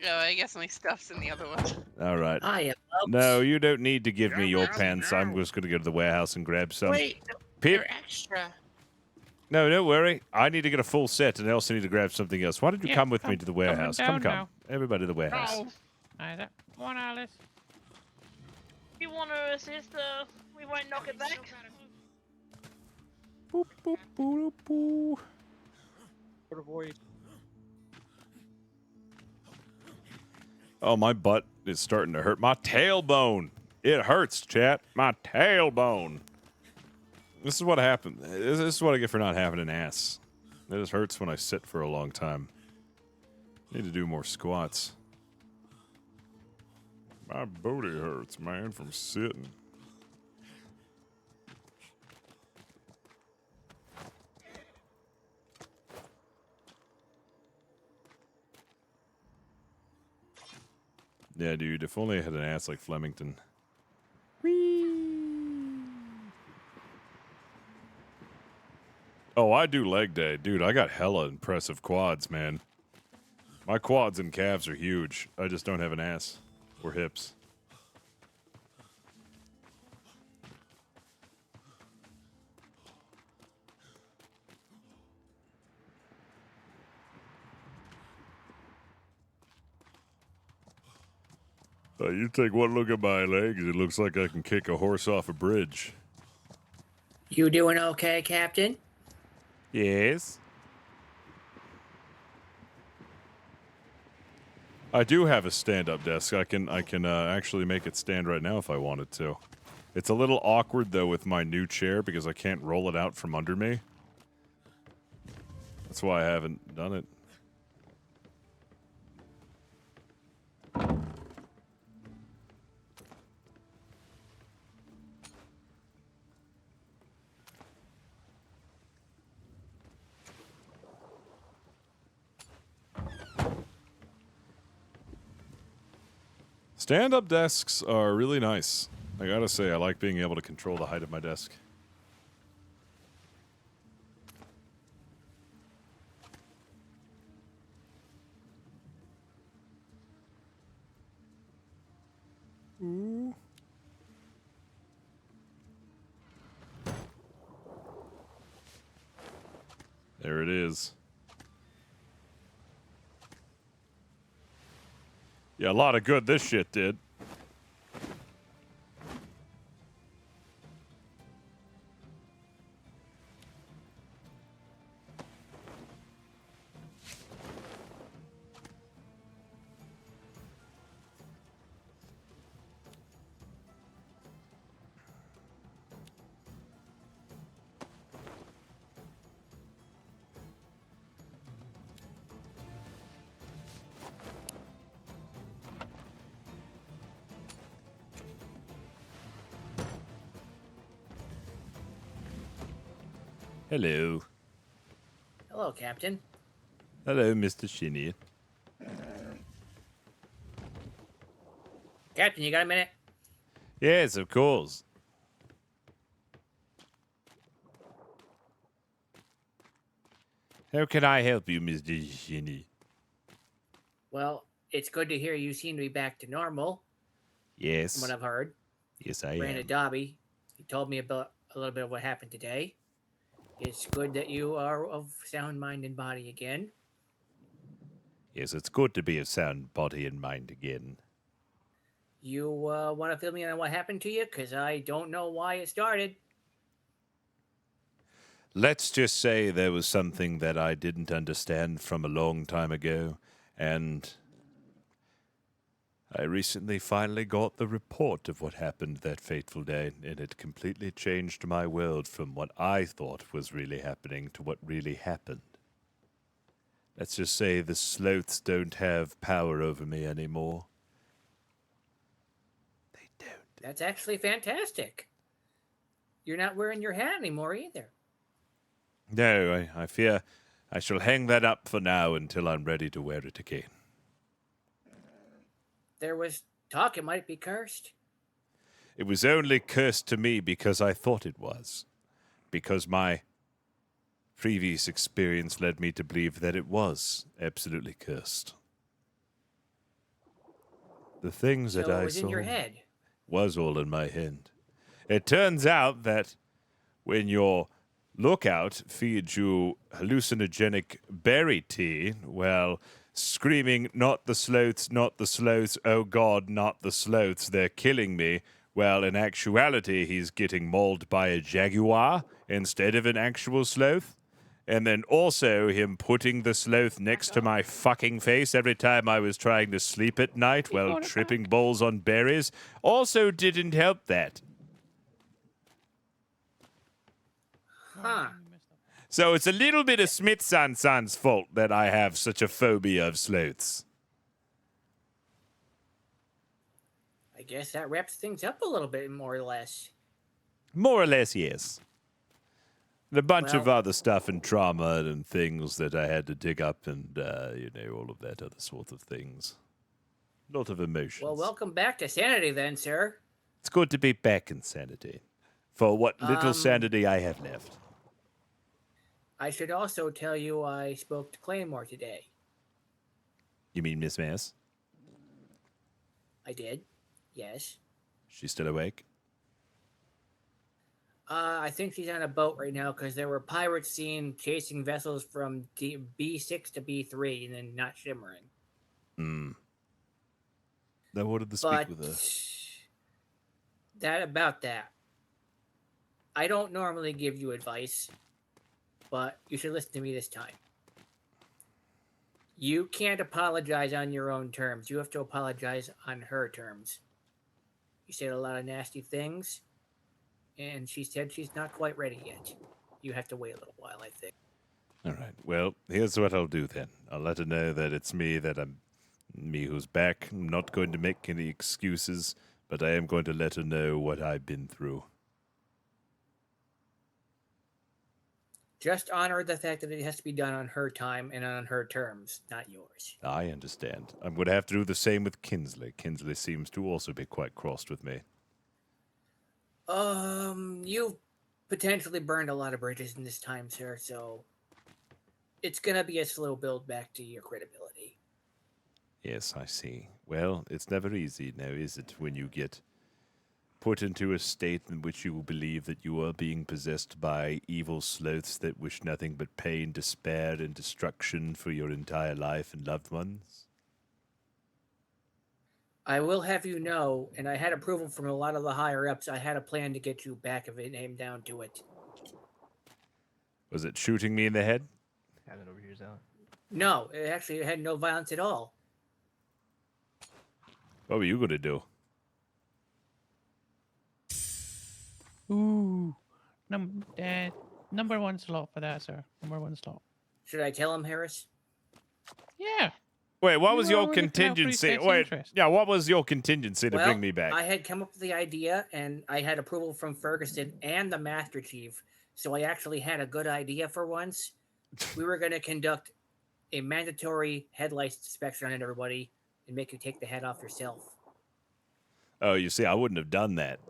Speaker 13: Oh, I guess my stuff's in the other one.
Speaker 5: All right.
Speaker 16: Ah, yeah,
Speaker 5: No, you don't need to give me your pants. I'm just going to go to the warehouse and grab some.
Speaker 16: Wait,
Speaker 5: Pip.
Speaker 16: they're extra.
Speaker 5: No, don't worry. I need to get a full set, and I also need to grab something else. Why don't you
Speaker 14: Yeah,
Speaker 5: come with me to the warehouse?
Speaker 14: down
Speaker 5: Come.
Speaker 14: now.
Speaker 5: Everybody to the warehouse.
Speaker 14: Either. Come on, Alice.
Speaker 8: If you want to assist, we won't knock it back.
Speaker 5: Boop, boop, boop, boop. Oh, my butt is starting to hurt. My tailbone. It hurts, chat. My tailbone. This is what happened. This is what I get for not having an ass. It just hurts when I sit for a long time. Need to do more squats. My booty hurts, man, from sitting. Yeah, dude, if only I had an ass like Flemington. Oh, I do leg day. Dude, I got hella impressive quads, man. My quads and calves are huge. I just don't have an ass or hips. You take one look at my legs, it looks like I can kick a horse off a bridge.
Speaker 15: You doing okay, Captain?
Speaker 5: Yes. I do have a stand-up desk. I can actually make it stand right now if I wanted to. It's a little awkward though with my new chair because I can't roll it out from under me. That's why I haven't done it. Stand-up desks are really nice. I gotta say, I like being able to control the height of my desk. Ooh. There it is. Yeah, a lot of good this shit did. Hello.
Speaker 15: Hello, Captain.
Speaker 5: Hello, Mr. Shinny.
Speaker 15: Captain, you got a minute?
Speaker 5: Yes, of course. How can I help you, Mr. Shinny?
Speaker 15: Well, it's good to hear you seem to be back to normal.
Speaker 5: Yes.
Speaker 15: From what I've heard.
Speaker 5: Yes, I
Speaker 15: Ran a
Speaker 5: am.
Speaker 15: Dobby. He told me about a little bit of what happened today. It's good that you are of sound mind and body again.
Speaker 5: Yes, it's good to be of sound body and mind again.
Speaker 15: You want to fill me in on what happened to you? Because I don't know why it started.
Speaker 5: Let's just say there was something that I didn't understand from a long time ago, and I recently finally got the report of what happened that fateful day, and it completely changed my world from what I thought was really happening to what really happened. Let's just say the sloths don't have power over me anymore. They don't.
Speaker 15: That's actually fantastic. You're not wearing your hat anymore either.
Speaker 5: No, I fear I shall hang that up for now until I'm ready to wear it again.
Speaker 15: There was talk it might be cursed.
Speaker 5: It was only cursed to me because I thought it was. Because my previous experience led me to believe that it was absolutely cursed. The things that
Speaker 15: So
Speaker 5: I
Speaker 15: it was
Speaker 5: saw
Speaker 15: in your head.
Speaker 5: was all in my head. It turns out that when your lookout feeds you hallucinogenic berry tea, well, screaming, not the sloths, oh God, not the sloths, they're killing me. Well, in actuality, he's getting mauled by a jaguar instead of an actual sloth. And then also him putting the sloth next to my fucking face every time I was trying to sleep at night while tripping balls on berries also didn't help that.
Speaker 15: Huh.
Speaker 5: So it's a little bit of Smith-san-san's fault that I have such a phobia of sloths.
Speaker 15: I guess that wraps things up a little bit, more or less.
Speaker 5: More or less, yes. And a bunch of
Speaker 15: Well-
Speaker 5: other stuff and trauma and things that I had to dig up and, all of that other sort of things. A lot of emotions.
Speaker 15: Well, welcome back to sanity then, sir.
Speaker 5: It's good to be back in sanity. For what little sanity I have left.
Speaker 15: I should also tell you I spoke to Claymore today.
Speaker 5: You mean Miss Mass?
Speaker 15: I did. Yes.
Speaker 5: She's still awake?
Speaker 15: I think she's on a boat right now because there were pirates seen chasing vessels from B6 to B3 and then not shimmering.
Speaker 5: Hmm. I wanted to speak with her.
Speaker 15: That about that. I don't normally give you advice, but you should listen to me this time. You can't apologize on your own terms. You have to apologize on her terms. You said a lot of nasty things, and she said she's not quite ready yet. You have to wait a little while, I think.
Speaker 5: All right. Well, here's what I'll do then. I'll let her know that it's me, that I'm me who's back. I'm not going to make any excuses, but I am going to let her know what I've been through.
Speaker 15: Just honor the fact that it has to be done on her time and on her terms, not yours.
Speaker 5: I understand. I'm going to have to do the same with Kinsley. Kinsley seems to also be quite crossed with me.
Speaker 15: You've potentially burned a lot of bridges in this time, sir, so it's gonna be a slow build back to your credibility.
Speaker 5: Yes, I see. Well, it's never easy now, is it, when you get put into a state in which you believe that you are being possessed by evil sloths that wish nothing but pain, despair, and destruction for your entire life and loved ones?
Speaker 15: I will have you know, and I had approval from a lot of the higher-ups, I had a plan to get you back if it came down to it.
Speaker 5: Was it shooting me in the head?
Speaker 2: Have it over here, Alan.
Speaker 15: No, it actually had no violence at all.
Speaker 5: What were you going to do?
Speaker 14: Ooh. Number one slot for that, sir. Number one slot.
Speaker 15: Should I tell him, Harris?
Speaker 14: Yeah.
Speaker 5: Wait, what
Speaker 14: You
Speaker 5: was
Speaker 14: were
Speaker 5: your
Speaker 14: already looking out for his
Speaker 5: contingency?
Speaker 14: best
Speaker 5: Wait,
Speaker 14: interest.
Speaker 5: yeah, what was your contingency to
Speaker 15: Well,
Speaker 5: bring me back?
Speaker 15: I had come up with the idea, and I had approval from Ferguson and the Master Chief, so I actually had a good idea for once. We were going to conduct a mandatory headlight inspection on everybody and make you take the head off yourself.
Speaker 5: Oh, you see, I wouldn't have done that.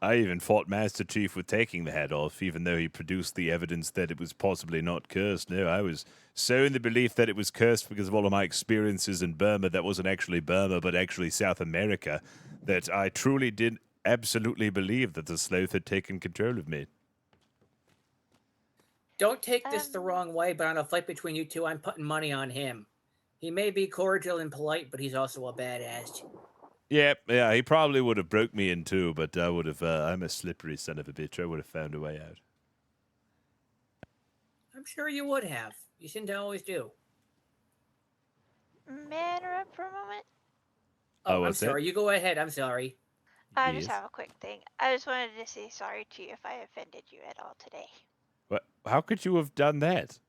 Speaker 5: I even fought Master Chief with taking the head off, even though he produced the evidence that it was possibly not cursed. No, I was so in the belief that it was cursed because of all of my experiences in Burma that wasn't actually Burma, but actually South America, that I truly did absolutely believe that the sloth had taken control of me.
Speaker 15: Don't take this the wrong way, but on a fight between you two, I'm putting money on him. He may be cordial and polite, but he's also a badass.
Speaker 5: Yeah, he probably would have broke me in two, but I would have, I'm a slippery son of a bitch. I would have found a way out.
Speaker 15: I'm sure you would have. You seem to always do.
Speaker 12: May I interrupt for a moment?
Speaker 5: Oh,
Speaker 15: I'm
Speaker 5: what's that?
Speaker 15: sorry. You go ahead. I'm sorry.
Speaker 12: I
Speaker 5: Yes.
Speaker 12: just have a quick thing. I just wanted to say sorry to you if I offended you at all today.
Speaker 5: What? How could you have done that?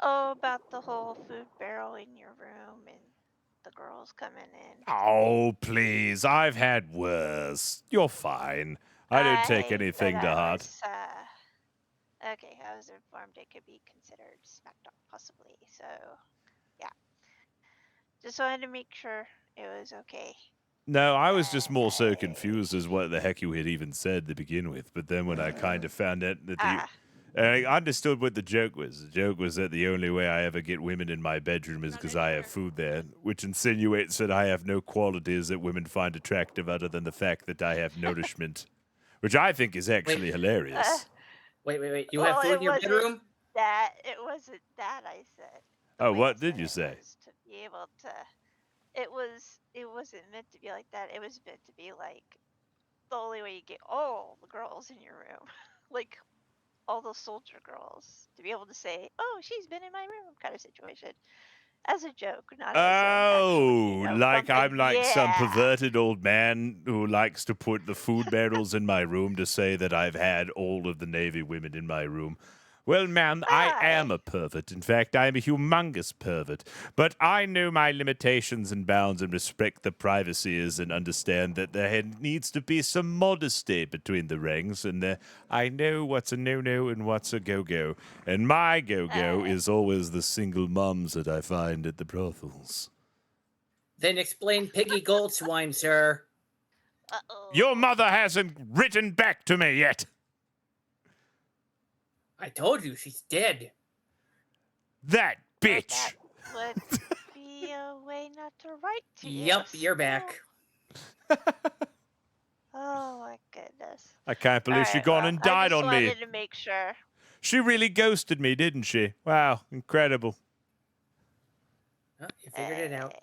Speaker 12: Oh, about the whole food barrel in your room and the girls coming in.
Speaker 5: Oh, please. I've had worse. You're fine. I don't take anything to heart.
Speaker 12: Okay, I was informed it could be considered smack talk, possibly. So, yeah. Just wanted to make sure it was okay.
Speaker 5: No, I was just more so confused as what the heck you had even said to begin with. But then when I kind of found out that I understood what the joke was. The joke was that the only way I ever get women in my bedroom is because I have food there, which insinuates that I have no qualities that women find attractive other than the fact that I have nourishment, which I think is actually hilarious.
Speaker 15: Wait. You have food in your bedroom?
Speaker 12: It wasn't that I said.
Speaker 5: Oh, what did you say?
Speaker 12: To be able to, it wasn't meant to be like that. It was meant to be like the only way you get all the girls in your room, like all those soldier girls to be able to say, "Oh, she's been in my room," kind of situation, as a joke, not as
Speaker 5: Oh,
Speaker 12: actually,
Speaker 5: like
Speaker 12: something.
Speaker 5: I'm like some
Speaker 12: Yeah.
Speaker 5: perverted old man who likes to put the food barrels in my room to say that I've had all of the Navy women in my room. Well, ma'am, I am a pervert. In fact, I am a humongous pervert. But I know my limitations and bounds and respect the privacies and understand that there needs to be some modesty between the ranks. And I know what's a no-no and what's a go-go. And my go-go is always the single mums that I find at the brothels.
Speaker 15: Then explain Piggy Goldswine, sir.
Speaker 5: Your mother hasn't written back to me yet.
Speaker 15: I told you, she's dead.
Speaker 5: That bitch.
Speaker 12: Would be a way not to write to you.
Speaker 15: Yep, you're back.
Speaker 12: Oh my goodness.
Speaker 5: I can't believe she gone and died on me.
Speaker 12: I just wanted to make sure.
Speaker 5: She really ghosted me, didn't she? Wow, incredible.
Speaker 15: Oh, you figured it out.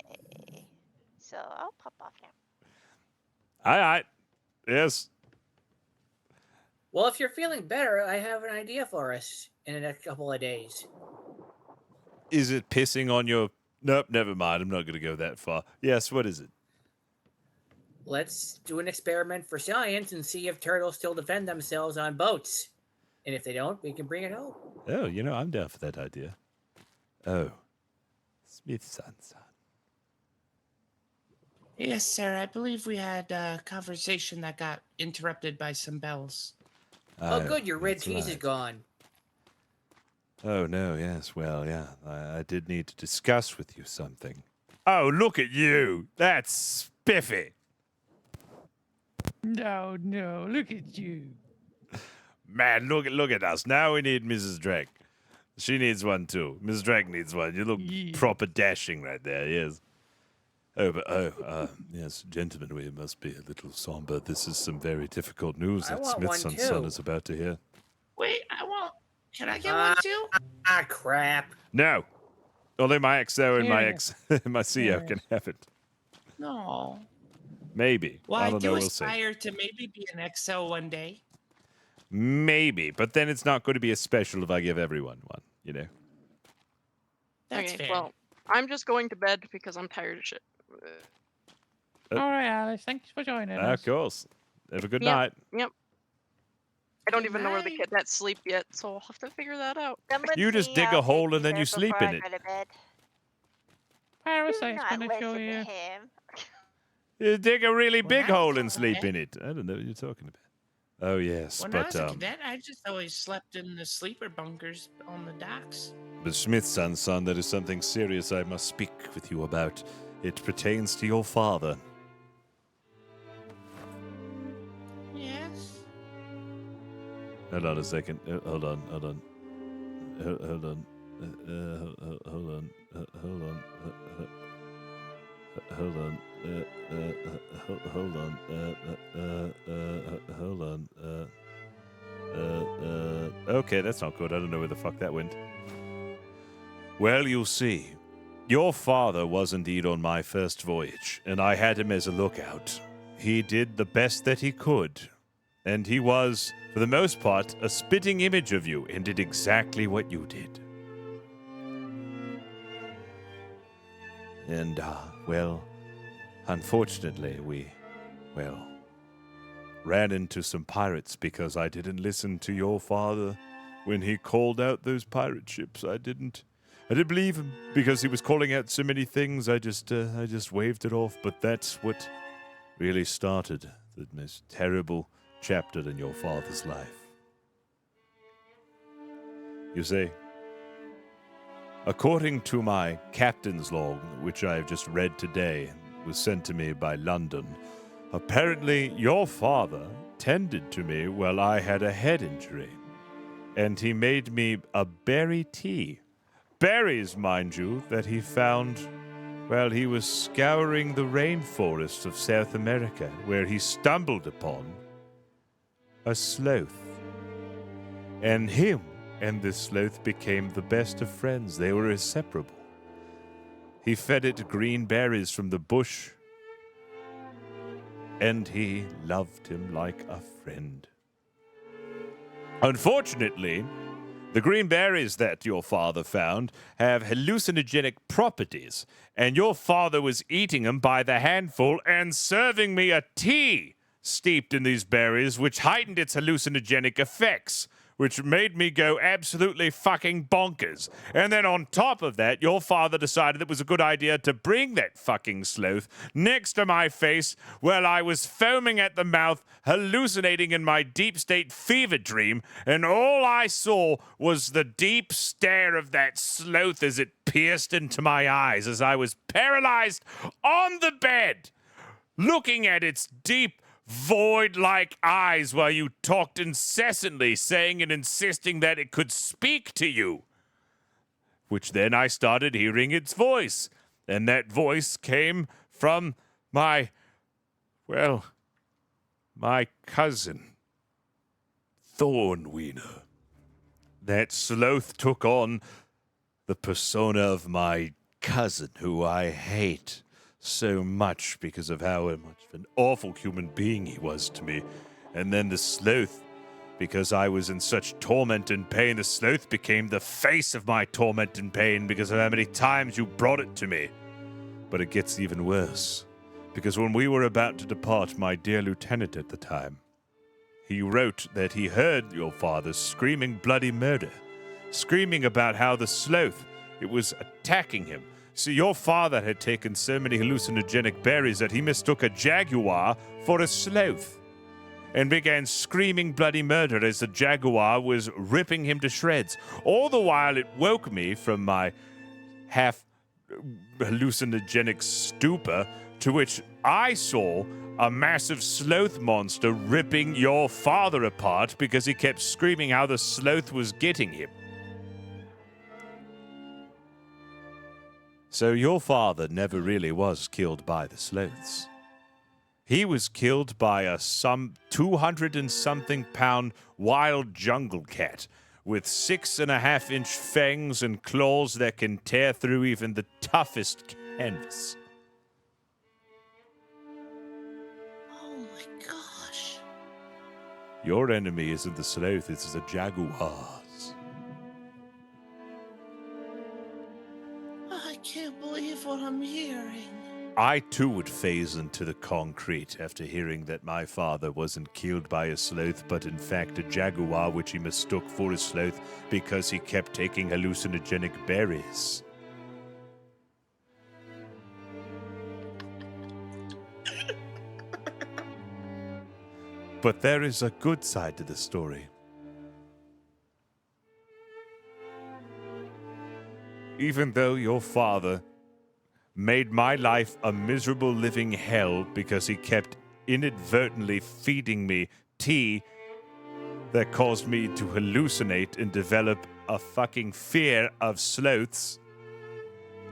Speaker 12: So I'll pop off now.
Speaker 5: All right. Yes.
Speaker 15: Well, if you're feeling better, I have an idea for us in the next couple of days.
Speaker 5: Is it pissing on your... Nope, never mind. I'm not going to go that far. Yes, what is it?
Speaker 15: Let's do an experiment for science and see if turtles still defend themselves on boats. And if they don't, we can bring it home.
Speaker 5: Oh, you know, I'm down for that idea. Oh. Smithson.
Speaker 16: Yes, sir. I believe we had a conversation that got interrupted by some bells.
Speaker 15: Oh, good. Your red cheese is gone.
Speaker 5: Oh, no, yes. Well, yeah. I did need to discuss with you something. Oh, look at you. That's spiffy.
Speaker 14: No, look at you.
Speaker 5: Man, look at us. Now we need Mrs. Drake. She needs one, too. Mrs. Drake needs one. You look proper dashing right there, yes. Yes, gentlemen, we must be a little somber. This is some very difficult news that Smithson's son is about to hear.
Speaker 16: Wait, I want. Can I get one too?
Speaker 15: Ah, crap.
Speaker 5: No. Only my XO and my CO can have it.
Speaker 16: No.
Speaker 5: Maybe.
Speaker 16: Well,
Speaker 5: I
Speaker 16: I
Speaker 5: don't
Speaker 16: do
Speaker 5: know. We'll see.
Speaker 16: aspire to maybe be an XO one day.
Speaker 5: Maybe, but then it's not going to be as special if I give everyone one, you know?
Speaker 16: That's
Speaker 4: Okay,
Speaker 16: fair.
Speaker 4: well, I'm just going to bed because I'm tired of shit.
Speaker 14: All right, Alice. Thanks for joining us.
Speaker 5: Of course. Have a good
Speaker 4: Yep,
Speaker 5: night.
Speaker 4: Yep. I don't even know where the cat's sleep yet, so I'll have to figure that out.
Speaker 5: You just dig a hole and then you sleep in it.
Speaker 14: Parasite's gonna show you.
Speaker 5: You dig a really big hole and sleep in it. I don't know what you're talking about. Oh, yes,
Speaker 16: When I
Speaker 5: but
Speaker 16: was a cadet, I just always slept in the sleeper bunkers on the docks.
Speaker 5: but Smithson's son, there is something serious I must speak with you about. It pertains to your father.
Speaker 16: Yes.
Speaker 5: Hold on a second. Hold on. Hold on. Hold on. Hold on. Hold on. Hold on. Hold on. Hold on. Okay, that's not good. I don't know where the fuck that went. Well, you'll see. Your father was indeed on my first voyage, and I had him as a lookout. He did the best that he could, and he was, for the most part, a spitting image of you and did exactly what you did. And, well, unfortunately, we ran into some pirates because I didn't listen to your father when he called out those pirate ships. I didn't believe him because he was calling out so many things. I just waved it off. But that's what really started the most terrible chapter in your father's life. You see, according to my captain's log, which I have just read today, was sent to me by London, apparently your father tended to me while I had a head injury, and he made me a berry tea. Berries, mind you, that he found while he was scouring the rainforests of South America, where he stumbled upon a sloth. And him and this sloth became the best of friends. They were inseparable. He fed it green berries from the bush, and he loved him like a friend. Unfortunately, the green berries that your father found have hallucinogenic properties, and your father was eating them by the handful and serving me a tea steeped in these berries, which heightened its hallucinogenic effects, which made me go absolutely fucking bonkers. And then on top of that, your father decided it was a good idea to bring that fucking sloth next to my face while I was foaming at the mouth, hallucinating in my deep state fever dream, and all I saw was the deep stare of that sloth as it pierced into my eyes as I was paralyzed on the bed, looking at its deep, void-like eyes while you talked incessantly, saying and insisting that it could speak to you. Which then I started hearing its voice, and that voice came from my cousin, Thornwiener. That sloth took on the persona of my cousin, who I hate so much because of how much of an awful human being he was to me. And then the sloth, because I was in such torment and pain, the sloth became the face of my torment and pain because of how many times you brought it to me. But it gets even worse, because when we were about to depart, my dear lieutenant at the time, he wrote that he heard your father screaming bloody murder, screaming about how the sloth, it was attacking him. So your father had taken so many hallucinogenic berries that he mistook a jaguar for a sloth and began screaming bloody murder as the jaguar was ripping him to shreds. All the while it woke me from my half hallucinogenic stupor, to which I saw a massive sloth monster ripping your father apart because he kept screaming how the sloth was getting him. So your father never really was killed by the sloths. He was killed by a some 200 and something pound wild jungle cat with 6.5-inch fangs and claws that can tear through even the toughest canvas.
Speaker 16: Oh my gosh.
Speaker 5: Your enemy isn't the sloth, it's the jaguars.
Speaker 16: I can't believe what I'm hearing.
Speaker 5: I too would phase into the concrete after hearing that my father wasn't killed by a sloth, but in fact a jaguar which he mistook for a sloth because he kept taking hallucinogenic berries. But there is a good side to the story. Even though your father made my life a miserable living hell because he kept inadvertently feeding me tea that caused me to hallucinate and develop a fucking fear of sloths,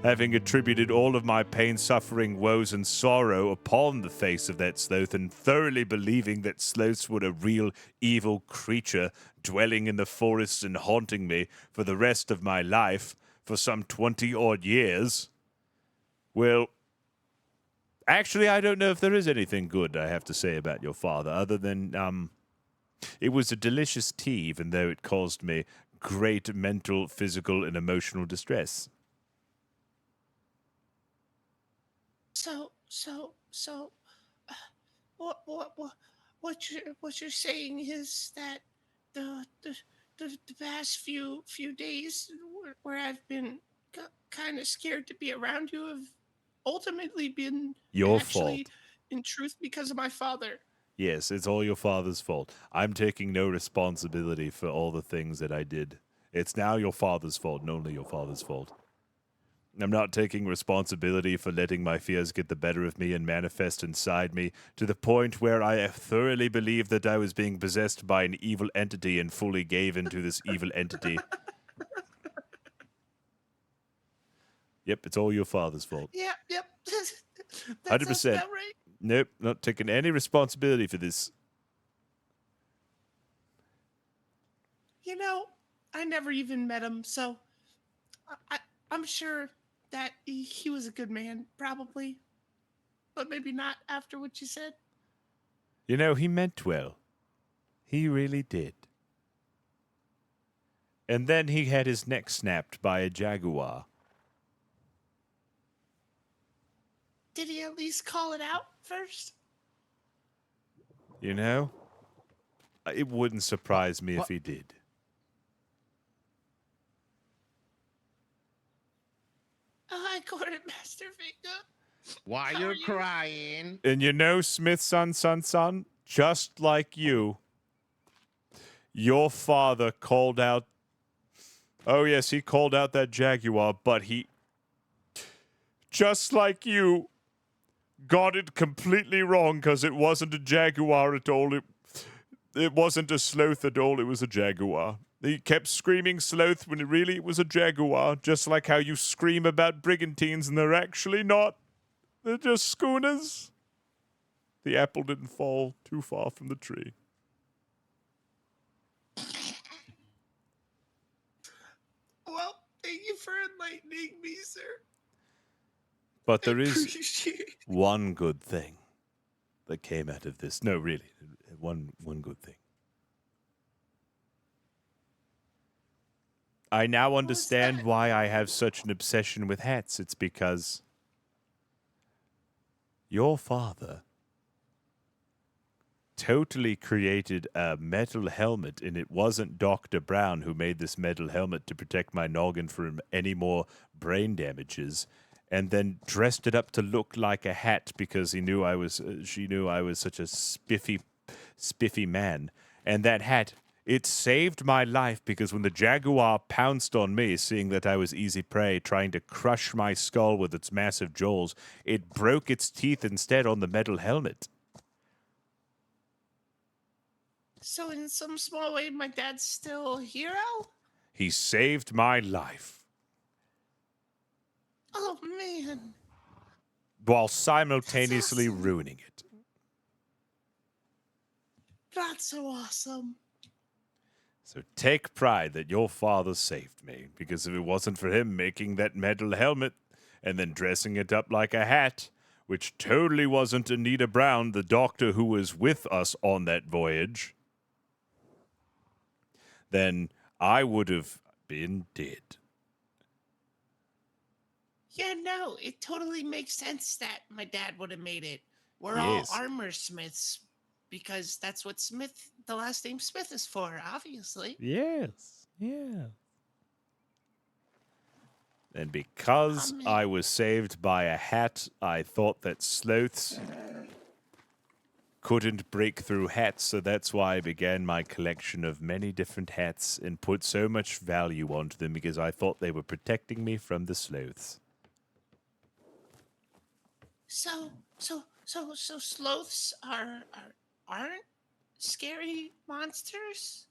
Speaker 5: having attributed all of my pain, suffering, woes, and sorrow upon the face of that sloth, and thoroughly believing that sloths were a real evil creature dwelling in the forests and haunting me for the rest of my life for some 20-odd years. Well, actually, I don't know if there is anything good I have to say about your father, other than, it was a delicious tea, even though it caused me great mental, physical, and emotional distress.
Speaker 16: So, what you're saying is that the past few days where I've been kind of scared to be around you have ultimately been
Speaker 5: Your
Speaker 16: actually,
Speaker 5: fault.
Speaker 16: in truth, because of my father.
Speaker 5: Yes, it's all your father's fault. I'm taking no responsibility for all the things that I did. It's now your father's fault, and only your father's fault. I'm not taking responsibility for letting my fears get the better of me and manifest inside me to the point where I thoroughly believed that I was being possessed by an evil entity and fully gave in to this evil entity. Yep, it's all your father's fault.
Speaker 16: Yep.
Speaker 5: 100%.
Speaker 16: About right.
Speaker 5: Nope, not taking any responsibility for this.
Speaker 16: You know, I never even met him, so I'm sure that he was a good man, probably. But maybe not after what you said.
Speaker 5: You know, he meant well. He really did. and then he had his neck snapped by a jaguar.
Speaker 16: Did he at least call it out first?
Speaker 5: You know? It wouldn't surprise me if he did.
Speaker 16: I courted Master Vega.
Speaker 20: Why you're crying?
Speaker 5: And you know, Smith, son, just like you, your father called out. Oh, yes, he called out that jaguar, but he, just like you, got it completely wrong because it wasn't a jaguar at all. It wasn't a sloth at all. It was a jaguar. He kept screaming sloth when it was a jaguar, just like how you scream about brigantines and they're actually not. They're just schooners. The apple didn't fall too far from the tree.
Speaker 16: Well, thank you for enlightening me, sir.
Speaker 5: But there is
Speaker 16: Appreciate it.
Speaker 5: one good thing that came out of this. No, really, one good thing. I now understand why I have such an obsession with hats. It's because your father totally created a metal helmet, and it wasn't Dr. Brown who made this metal helmet to protect my noggin from any more brain damages, and then dressed it up to look like a hat because she knew I was such a spiffy man. And that hat, it saved my life because when the jaguar pounced on me, seeing that I was easy prey, trying to crush my skull with its massive jaws, it broke its teeth instead on the metal helmet.
Speaker 16: So in some small way, my dad's still a hero?
Speaker 5: He saved my life
Speaker 16: Oh, man.
Speaker 5: while simultaneously ruining it.
Speaker 16: That's so awesome.
Speaker 5: So take pride that your father saved me, because if it wasn't for him making that metal helmet and then dressing it up like a hat, which totally wasn't Anita Brown, the doctor who was with us on that voyage, then I would have been dead.
Speaker 16: Yeah, no, it totally makes sense that my dad would have made it. We're
Speaker 5: Yes.
Speaker 16: all armor smiths because that's what Smith, the last name Smith is for, obviously.
Speaker 5: Yes, yeah. And because I was saved by a hat, I thought that sloths couldn't break through hats, so that's why I began my collection of many different hats and put so much value onto them because I thought they were protecting me from the sloths.
Speaker 16: So sloths aren't scary monsters?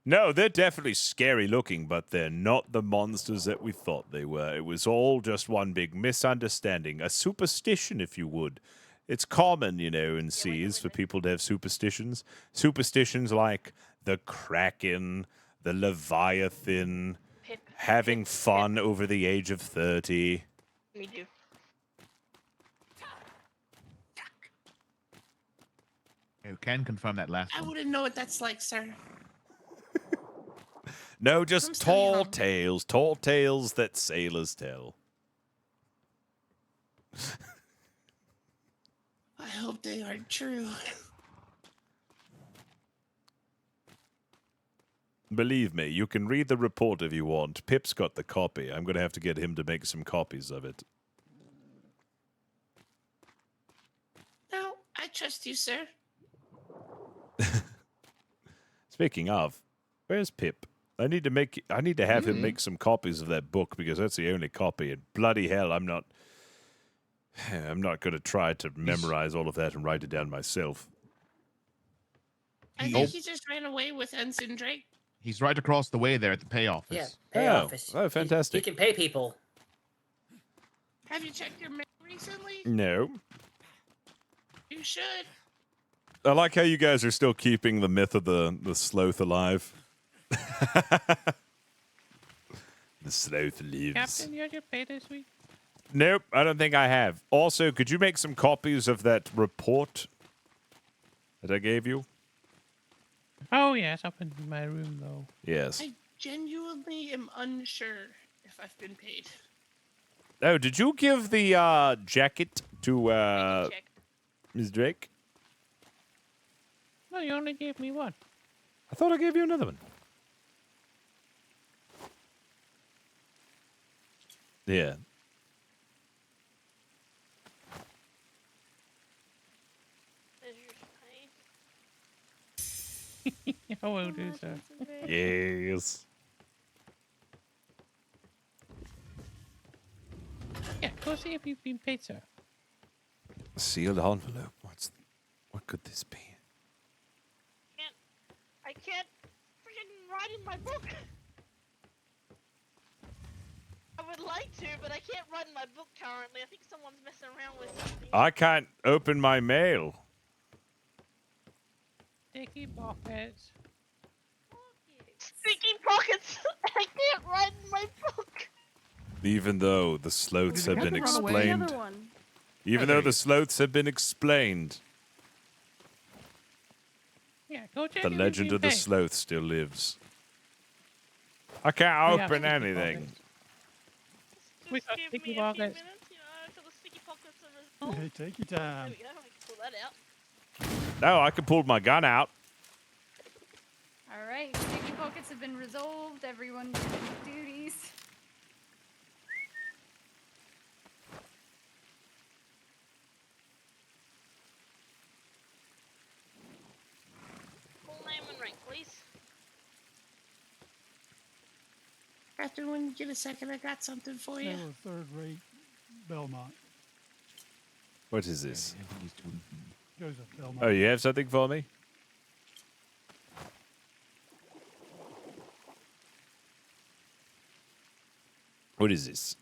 Speaker 5: No, they're definitely scary looking, but they're not the monsters that we thought they were. It was all just one big misunderstanding, a superstition, if you would. It's common, in seas for people to have superstitions. Superstitions like the Kraken, the Leviathan, having fun over the age of 30.
Speaker 8: Me too.
Speaker 17: You can confirm that last
Speaker 16: I
Speaker 17: one.
Speaker 16: wouldn't know what that's like, sir.
Speaker 5: No, just
Speaker 16: I'm still
Speaker 5: tall tales that sailors tell.
Speaker 16: I hope they are true.
Speaker 5: Believe me, you can read the report if you want. Pip's got the copy. I'm going to have to get him to make some copies of it.
Speaker 16: No, I trust you, sir.
Speaker 5: Speaking of, where's Pip? I need to have him make some copies of that book because that's the only copy. And bloody hell, I'm not going to try to memorize all of that and write it down myself.
Speaker 16: I think he just ran away with Ensign Drake.
Speaker 17: He's right across the way there at the pay office.
Speaker 15: Yeah, pay office.
Speaker 5: Oh, fantastic.
Speaker 15: You can pay people.
Speaker 16: Have you checked your mail recently?
Speaker 5: No.
Speaker 16: You should.
Speaker 5: I like how you guys are still keeping the myth of the sloth alive. The sloth lives.
Speaker 14: Captain, you had your pay this week?
Speaker 5: Nope, I don't think I have. Also, could you make some copies of that report that I gave you?
Speaker 14: Oh, yes, up in my room, though.
Speaker 5: Yes.
Speaker 16: I genuinely am unsure if I've been paid.
Speaker 5: Oh, did you give the jacket to Ms. Drake?
Speaker 14: No, you only gave me one.
Speaker 5: I thought I gave you another one. Yeah.
Speaker 14: I will do so.
Speaker 5: Yes.
Speaker 14: Yeah, go see if you've been paid, sir.
Speaker 5: Sealed envelope. What could this be?
Speaker 8: I can't freaking write in my book. I would like to, but I can't write in my book currently. I think someone's messing around with something.
Speaker 5: I can't open my mail.
Speaker 14: Sticky pockets.
Speaker 8: Sticky pockets. I can't write in my book.
Speaker 5: Even though the sloths have been explained.
Speaker 21: Another one.
Speaker 5: Even though the sloths have been explained.
Speaker 14: Yeah, go check
Speaker 5: The
Speaker 14: if
Speaker 5: legend
Speaker 14: you've
Speaker 5: of
Speaker 14: been
Speaker 5: the
Speaker 14: paid.
Speaker 5: sloth still lives. I can't
Speaker 14: Yeah,
Speaker 5: open
Speaker 14: sticky
Speaker 5: anything.
Speaker 14: pockets. We got sticky pockets.
Speaker 8: Until the sticky pockets are resolved.
Speaker 18: Hey, take your
Speaker 8: There
Speaker 18: time.
Speaker 8: we go. I can pull that out.
Speaker 5: No, I can pull my gun out.
Speaker 21: All right, sticky pockets have been resolved. Everyone do their duties.
Speaker 8: Full name and rank, please.
Speaker 16: Catherine, when you get a second, I got something for you.
Speaker 18: Still a third-rate Belmont.
Speaker 5: What is this?
Speaker 18: Joseph Belmont.
Speaker 5: Oh, you have something for me? What is this?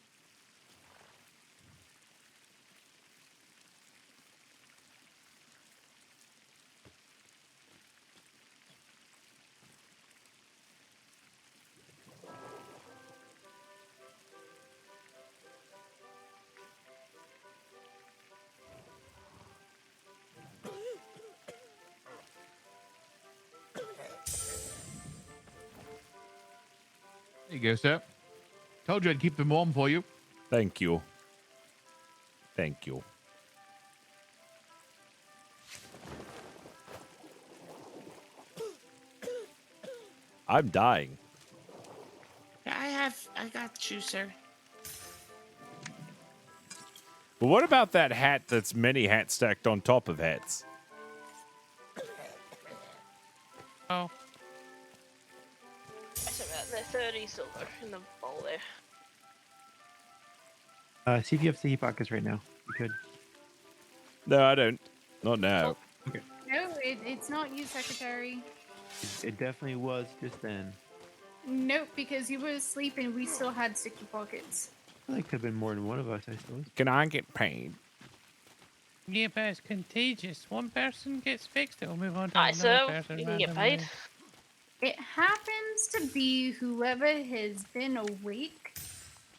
Speaker 17: There you go, sir. Told you I'd keep them warm for you.
Speaker 5: Thank you. Thank you. I'm dying.
Speaker 16: I got you, sir.
Speaker 5: But what about that hat that's many hats stacked on top of hats?
Speaker 14: Oh.
Speaker 8: That's about there. 30 silver in the bowl there.
Speaker 22: See if you have sticky pockets right now. You could.
Speaker 5: No, I don't. Not now.
Speaker 22: Okay.
Speaker 21: No, it's not you, Secretary.
Speaker 22: It definitely was just then.
Speaker 21: Nope, because you were asleep and we still had sticky pockets.
Speaker 22: Well, there could have been more than one of us, I suppose.
Speaker 5: Can I get paid?
Speaker 14: Yeah, but it's contagious. One person gets fixed, it'll move on to
Speaker 8: Alright,
Speaker 14: another
Speaker 8: so
Speaker 14: person.
Speaker 8: you can get
Speaker 14: randomly.
Speaker 8: paid.
Speaker 21: It happens to be whoever has been awake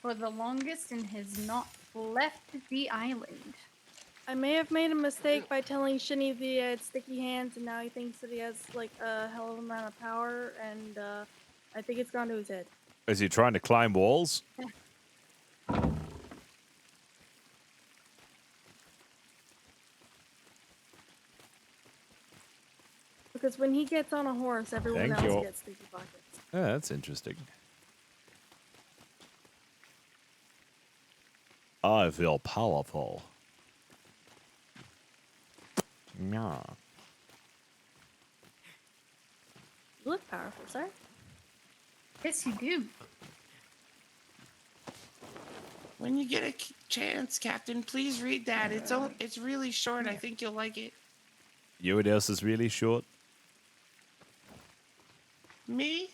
Speaker 21: for the longest and has not left the island. I may have made a mistake by telling Shinny that he had sticky hands, and now he thinks that he has like a hell of an amount of power, and I think it's gone to his head.
Speaker 5: Is he trying to climb walls?
Speaker 21: Because when he gets on a horse, everyone
Speaker 5: Thank
Speaker 21: else
Speaker 5: you.
Speaker 21: gets sticky pockets.
Speaker 5: Yeah, that's interesting. I feel powerful. Yeah.
Speaker 21: You look powerful, sir. Yes, you do.
Speaker 16: When you get a chance, Captain, please read that. It's really short. I think you'll like it.
Speaker 5: You know what else is really short?
Speaker 16: Me?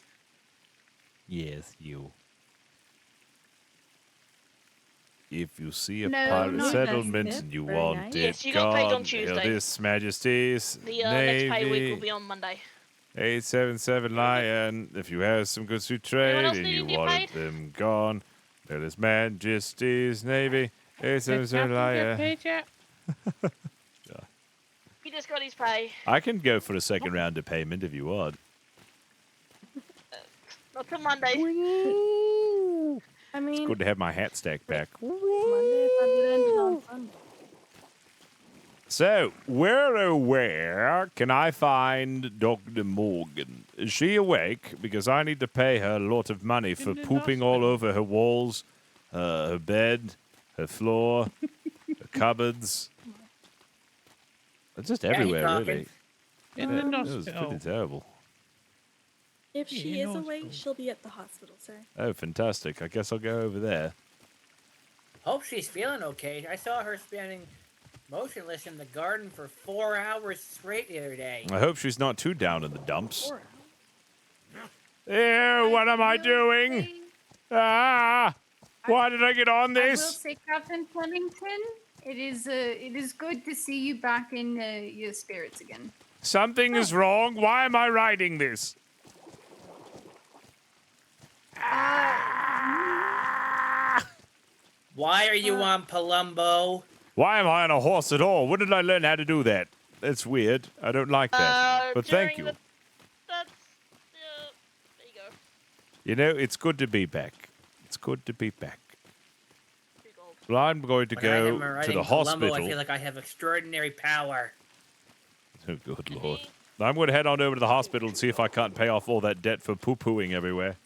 Speaker 5: Yes, you. If you see a
Speaker 21: No,
Speaker 5: pirate
Speaker 21: not
Speaker 5: settlement
Speaker 21: that's
Speaker 5: and you
Speaker 21: very
Speaker 5: want
Speaker 21: nice.
Speaker 5: it
Speaker 8: Yes, you got paid on
Speaker 5: gone,
Speaker 8: Tuesday.
Speaker 5: His Majesty's
Speaker 8: The next pay week
Speaker 5: Navy,
Speaker 8: will be on Monday.
Speaker 5: 877 Lion. If you have some goods to trade
Speaker 8: else
Speaker 5: and
Speaker 8: need
Speaker 5: you
Speaker 8: to get
Speaker 5: want
Speaker 8: paid?
Speaker 5: them gone, His Majesty's Navy,
Speaker 14: Did
Speaker 5: 877
Speaker 14: Captain get
Speaker 5: Lion.
Speaker 14: paid yet?
Speaker 8: He just got his pay.
Speaker 5: I can go for a second round of payment if you want.
Speaker 8: Not till Monday.
Speaker 21: I mean,
Speaker 5: Good to have my hat stack back.
Speaker 21: Monday if I did end it on Sunday.
Speaker 5: So, where can I find Dr. Morgan? Is she awake? Because I need to pay her a lot of money for pooping all over her walls, her bed, her floor, her cupboards. It's just
Speaker 15: Yeah, he
Speaker 5: everywhere,
Speaker 15: talking.
Speaker 5: really.
Speaker 14: In the
Speaker 5: It was
Speaker 14: hospital.
Speaker 5: pretty terrible.
Speaker 7: If she is awake, she'll be at the hospital, sir.
Speaker 5: Oh, fantastic. I guess I'll go over there.
Speaker 15: Hope she's feeling okay. I saw her standing motionless in the garden for 4 hours straight the other day.
Speaker 5: I hope she's not too down in the dumps. Ew, what am I doing? Ah! Why did I get on
Speaker 21: I will
Speaker 5: this?
Speaker 21: say, Captain Flemington, it is good to see you back in your spirits again.
Speaker 5: Something is wrong. Why am I riding this?
Speaker 15: Why are you on Palumbo?
Speaker 5: Why am I on a horse at all? When did I learn how to do that? That's weird. I don't like that. But thank you.
Speaker 8: There you go.
Speaker 5: You know, it's good to be back. It's good to be back. Well, I'm going to
Speaker 15: When I am
Speaker 5: go to
Speaker 15: riding
Speaker 5: the
Speaker 15: Palumbo,
Speaker 5: hospital.
Speaker 15: I feel like I have extraordinary power.
Speaker 5: Oh, good lord. I'm going to head on over to the hospital and see if I can't pay off all that debt for poo-pooing everywhere.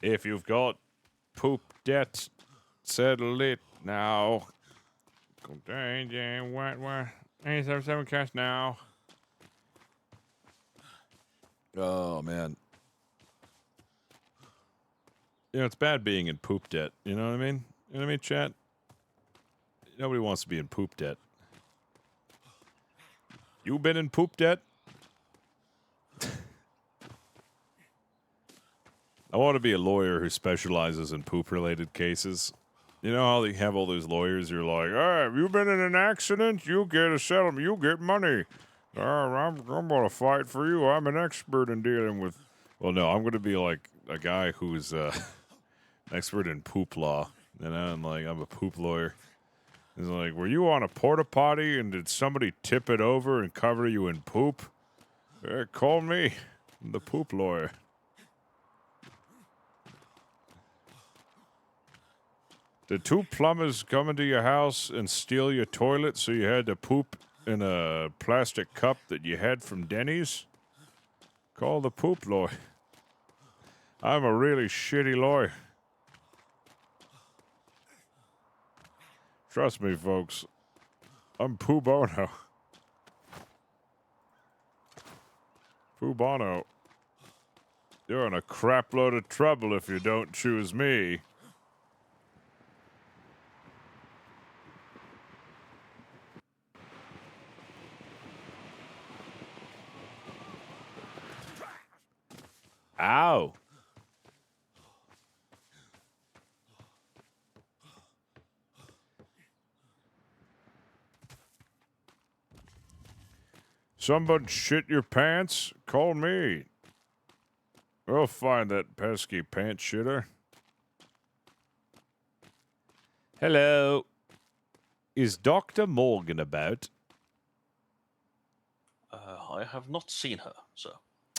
Speaker 5: If you've got poop debt, settle it now. What? 877 cash now. Oh, man. You know, it's bad being in poop debt. You know what I mean? You know what I mean, chat? Nobody wants to be in poop debt. You been in poop debt? I want to be a lawyer who specializes in poop-related cases. You know how they have all those lawyers? You're like, hey, have you been in an accident? You get a settlement. You get money. I'm going to fight for you. I'm an expert in dealing with... Well, no, I'm going to be like a guy who's expert in poop law. You know, and like, I'm a poop lawyer. He's like, were you on a porta potty and did somebody tip it over and cover you in poop? Call me. I'm the poop lawyer. Did two plumbers come into your house and steal your toilet so you had to poop in a plastic cup that you had from Denny's? Call the poop lawyer. I'm a really shitty lawyer. Trust me, folks. I'm Pooh Bono. Pooh Bono. You're in a crap load of trouble if you don't choose me. Ow. Somebody shit your pants? Call me. We'll find that pesky pants shitter. Hello. Is Dr. Morgan about?
Speaker 11: I have not seen her, sir.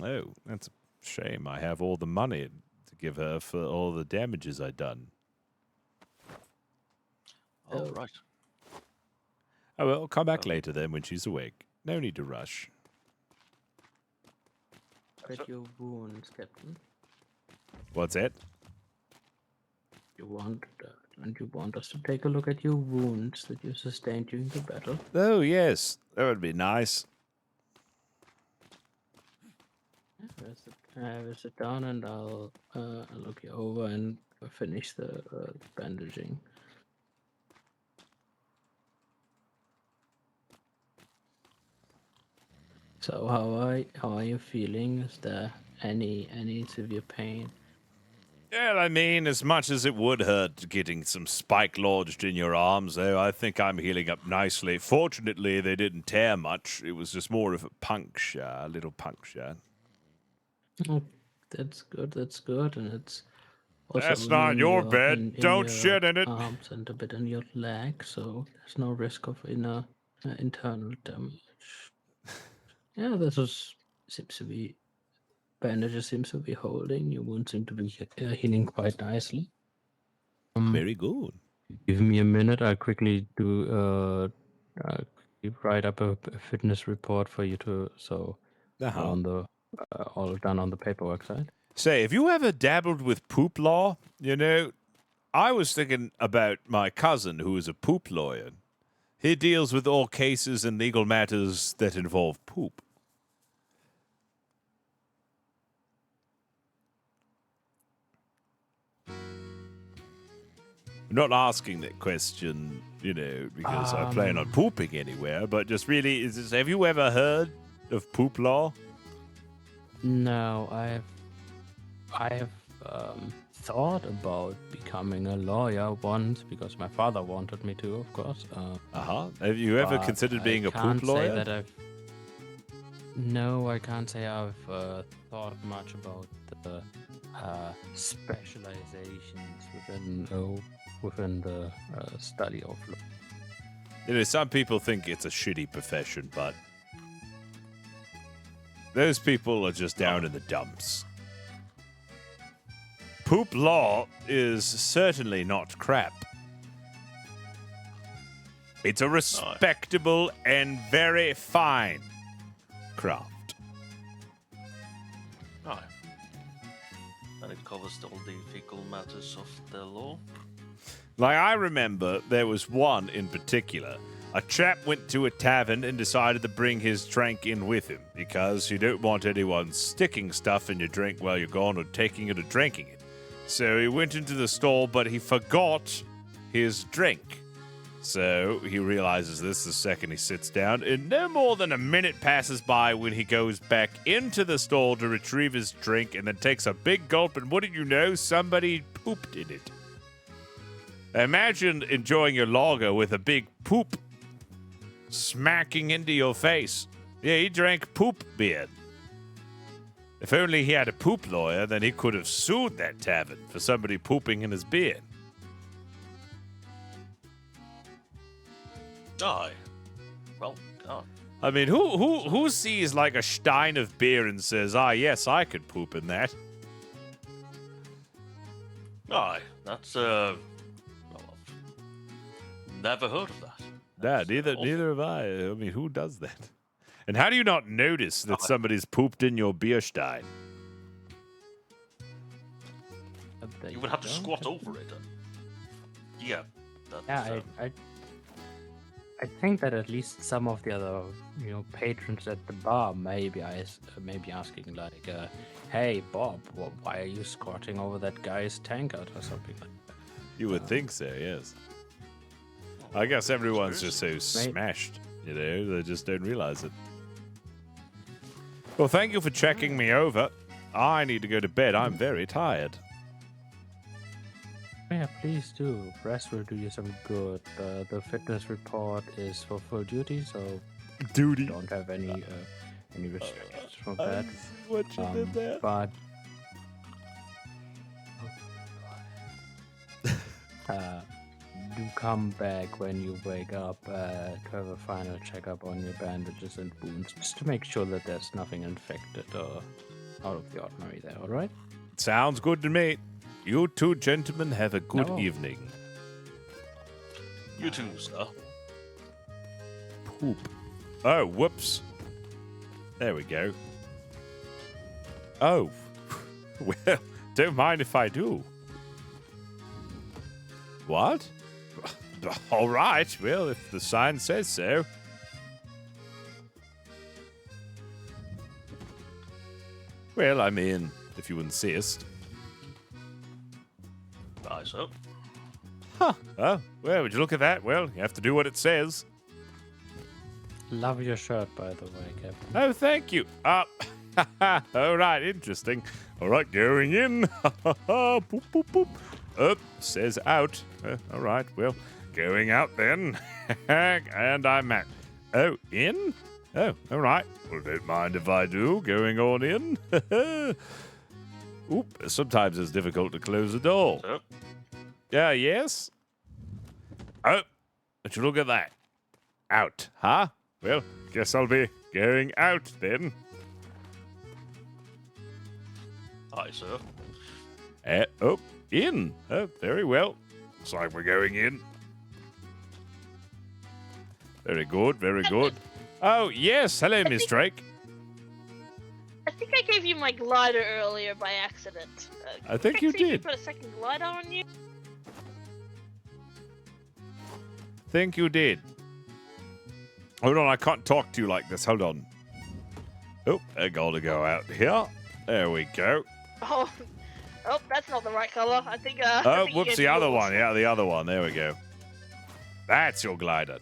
Speaker 5: Oh, that's a shame. I have all the money to give her for all the damages I've done.
Speaker 11: Oh, right.
Speaker 5: Oh, well, come back later then when she's awake. No need to rush.
Speaker 1: At your wounds, Captain.
Speaker 5: What's that?
Speaker 1: Don't you want us to take a look at your wounds that you sustained during the battle?
Speaker 5: Oh, yes. That would be nice.
Speaker 1: We'll sit down and I'll look you over and finish the bandaging. So how are you feeling? Is there any severe pain?
Speaker 5: Well, I mean, as much as it would hurt getting some spike lodged in your arms, though, I think I'm healing up nicely. Fortunately, they didn't tear much. It was just more of a puncture, a little puncture.
Speaker 1: Oh, that's good, and it's also
Speaker 5: That's not
Speaker 1: in
Speaker 5: your bed.
Speaker 1: in
Speaker 5: Don't
Speaker 1: your
Speaker 5: shit in it.
Speaker 1: arms and a bit in your leg, so there's no risk of internal damage. Yeah, seems to be bandages seems to be holding. Your wound seem to be healing quite nicely.
Speaker 5: Very good.
Speaker 1: Give me a minute. I'll quickly write up a fitness report for you to on the all done on the paperwork side.
Speaker 5: Say, have you ever dabbled with poop law? You know, I was thinking about my cousin who is a poop lawyer. He deals with all cases and legal matters that involve poop. I'm not asking that question, because I plan on pooping anywhere, but just really, have you ever heard of poop law?
Speaker 1: No, I have thought about becoming a lawyer once because my father wanted me to, of course.
Speaker 5: Have you ever considered being a poop lawyer?
Speaker 1: No, I can't say I've thought much about the specializations within the study of law.
Speaker 5: Some people think it's a shitty profession, but those people are just down in the dumps. Poop law is certainly not crap. It's a respectable and very fine craft.
Speaker 11: Aye. And it covers all the fecal matters of the law.
Speaker 5: Like, I remember there was one in particular. A chap went to a tavern and decided to bring his drink in with him because you don't want anyone sticking stuff in your drink while you're gone or taking it or drinking it. So he went into the stall, but he forgot his drink. So he realizes this the second he sits down, and no more than a minute passes by when he goes back into the stall to retrieve his drink and then takes a big gulp, and what did you know? Somebody pooped in it. Imagine enjoying your lager with a big poop smacking into your face. Yeah, he drank poop beer. If only he had a poop lawyer, then he could have sued that tavern for somebody pooping in his beer.
Speaker 11: Aye. Well, God.
Speaker 5: I mean, who sees like a stein of beer and says, yes, I could poop in that?
Speaker 11: Aye, that's, well, I've never heard of that.
Speaker 5: Neither have I. I mean, who does that? And how do you not notice that somebody's pooped in your beer stein?
Speaker 11: You would have to squat over it. Yeah.
Speaker 1: I think that at least some of the other, patrons at the bar may be asking like, "Hey, Bob, why are you squatting over that guy's tankard or something like that?"
Speaker 5: You would think so, yes. I guess everyone's just so smashed, they just don't realize it. Well, thank you for checking me over. I need to go to bed. I'm very tired.
Speaker 1: Yeah, please do. Rest will do you some good. The fitness report is for full duty, so don't have any restrictions from that.
Speaker 5: What you did there?
Speaker 1: But do come back when you wake up to have a final checkup on your bandages and wounds, just to make sure that there's nothing infected or out of the ordinary there. All right?
Speaker 5: Sounds good to me. You two gentlemen have a good evening.
Speaker 11: You too, sir.
Speaker 5: Poop. Oh, whoops. There we go. Oh. Well, don't mind if I do. What? All right. Well, if the sign says so. Well, I mean, if you insist.
Speaker 11: Aye, so.
Speaker 5: Huh. Oh, well, would you look at that? Well, you have to do what it says.
Speaker 1: Love your shirt, by the way, Kevin.
Speaker 5: Oh, thank you. All right, interesting. All right, going in. Boop, boop, boop. Up, says out. All right, well, going out then. And I'm out. Oh, in? Oh, all right. Well, don't mind if I do. Going on in. Oop, sometimes it's difficult to close the door. Yeah, yes? Oh, would you look at that? Out, huh? Well, guess I'll be going out then.
Speaker 11: Hi, sir.
Speaker 5: In. Very well. Looks like we're going in. Very good, very good. Oh, yes. Hello, Miss Drake.
Speaker 8: I think I gave you my glider earlier by accident.
Speaker 5: I think you
Speaker 8: see if
Speaker 5: did.
Speaker 8: put a second glider on you.
Speaker 5: Think you did. Hold on, I can't talk to you like this. Hold on. Oh, I gotta go out here. There we go.
Speaker 8: Oh, that's not the right color. I think. I
Speaker 5: Oh,
Speaker 8: think you
Speaker 5: whoops,
Speaker 8: gave
Speaker 5: the
Speaker 8: me
Speaker 5: other
Speaker 8: yours.
Speaker 5: one. Yeah, the other one. There we go. That's your glider.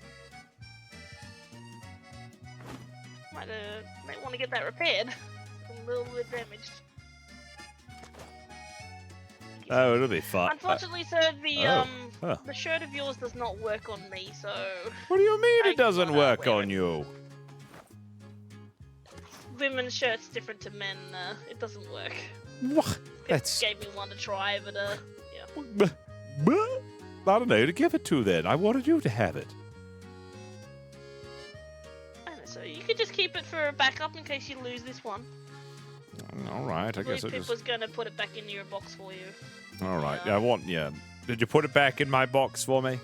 Speaker 8: Might want to get that repaired. It's a little bit damaged.
Speaker 5: Oh, it'll be fun.
Speaker 8: Unfortunately, sir, the
Speaker 5: huh.
Speaker 8: the shirt of yours does not work on me. So.
Speaker 5: What do you mean it doesn't
Speaker 8: gotta
Speaker 5: work
Speaker 8: wear
Speaker 5: on you?
Speaker 8: Women's shirts different to men. It doesn't work.
Speaker 5: What? That's...
Speaker 8: Gave me one to try, but yeah.
Speaker 5: I don't know who to give it to then. I wanted you to have it.
Speaker 8: I don't know, so you could just keep it for a backup in case you lose this one.
Speaker 5: All right, I guess I
Speaker 8: Pip
Speaker 5: just...
Speaker 8: was gonna put it back in your box for you.
Speaker 5: All right, yeah. Did you put it back in my box for me?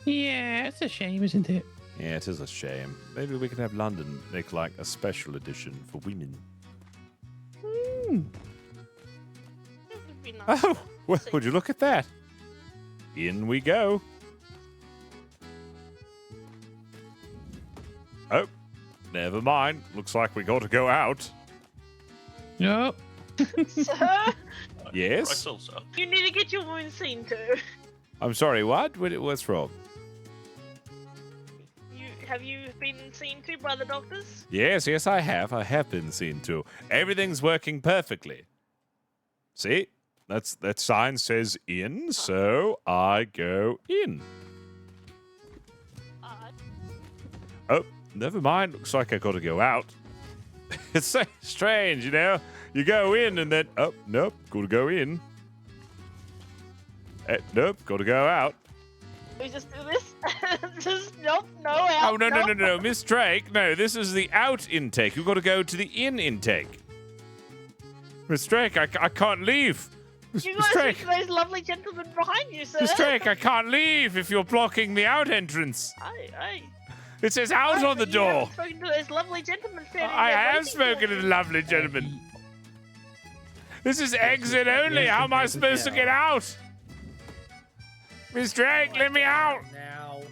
Speaker 14: Yeah, it's a shame, isn't it?
Speaker 5: Yeah, it is a shame. Maybe we can have London make like a special edition for women.
Speaker 8: Be nice.
Speaker 5: Oh, well, would you look at that? In we go. Oh, never mind. Looks like we got to go out.
Speaker 14: No.
Speaker 8: Sir,
Speaker 5: Yes?
Speaker 8: you need to get your wound seen too.
Speaker 5: I'm sorry, what? What's wrong?
Speaker 8: Have you been seen to by the doctors?
Speaker 5: Yes, I have. I have been seen to. Everything's working perfectly. See? That sign says in, so I go in. Oh, never mind. Looks like I got to go out. It's so strange, you know? You go in and then, oh, nope, got to go in. Nope, got to go out.
Speaker 8: We just do this? Just nope, no out.
Speaker 5: Oh, no, Miss Drake. No, this is the out intake. You've got to go to the in intake. Miss Drake, I can't leave.
Speaker 8: You
Speaker 5: Miss
Speaker 8: guys
Speaker 5: Drake.
Speaker 8: see those lovely gentlemen behind you, sir.
Speaker 5: Miss Drake, I can't leave if you're blocking the out entrance.
Speaker 8: Aye.
Speaker 5: It says out on the
Speaker 8: You
Speaker 5: door.
Speaker 8: haven't spoken to those lovely gentlemen standing
Speaker 5: I
Speaker 8: there
Speaker 5: have
Speaker 8: waiting
Speaker 5: spoken
Speaker 8: for
Speaker 5: to
Speaker 8: you.
Speaker 5: the lovely gentleman. This is exit only. How am I supposed to get out? Miss Drake, let me out.
Speaker 15: Now.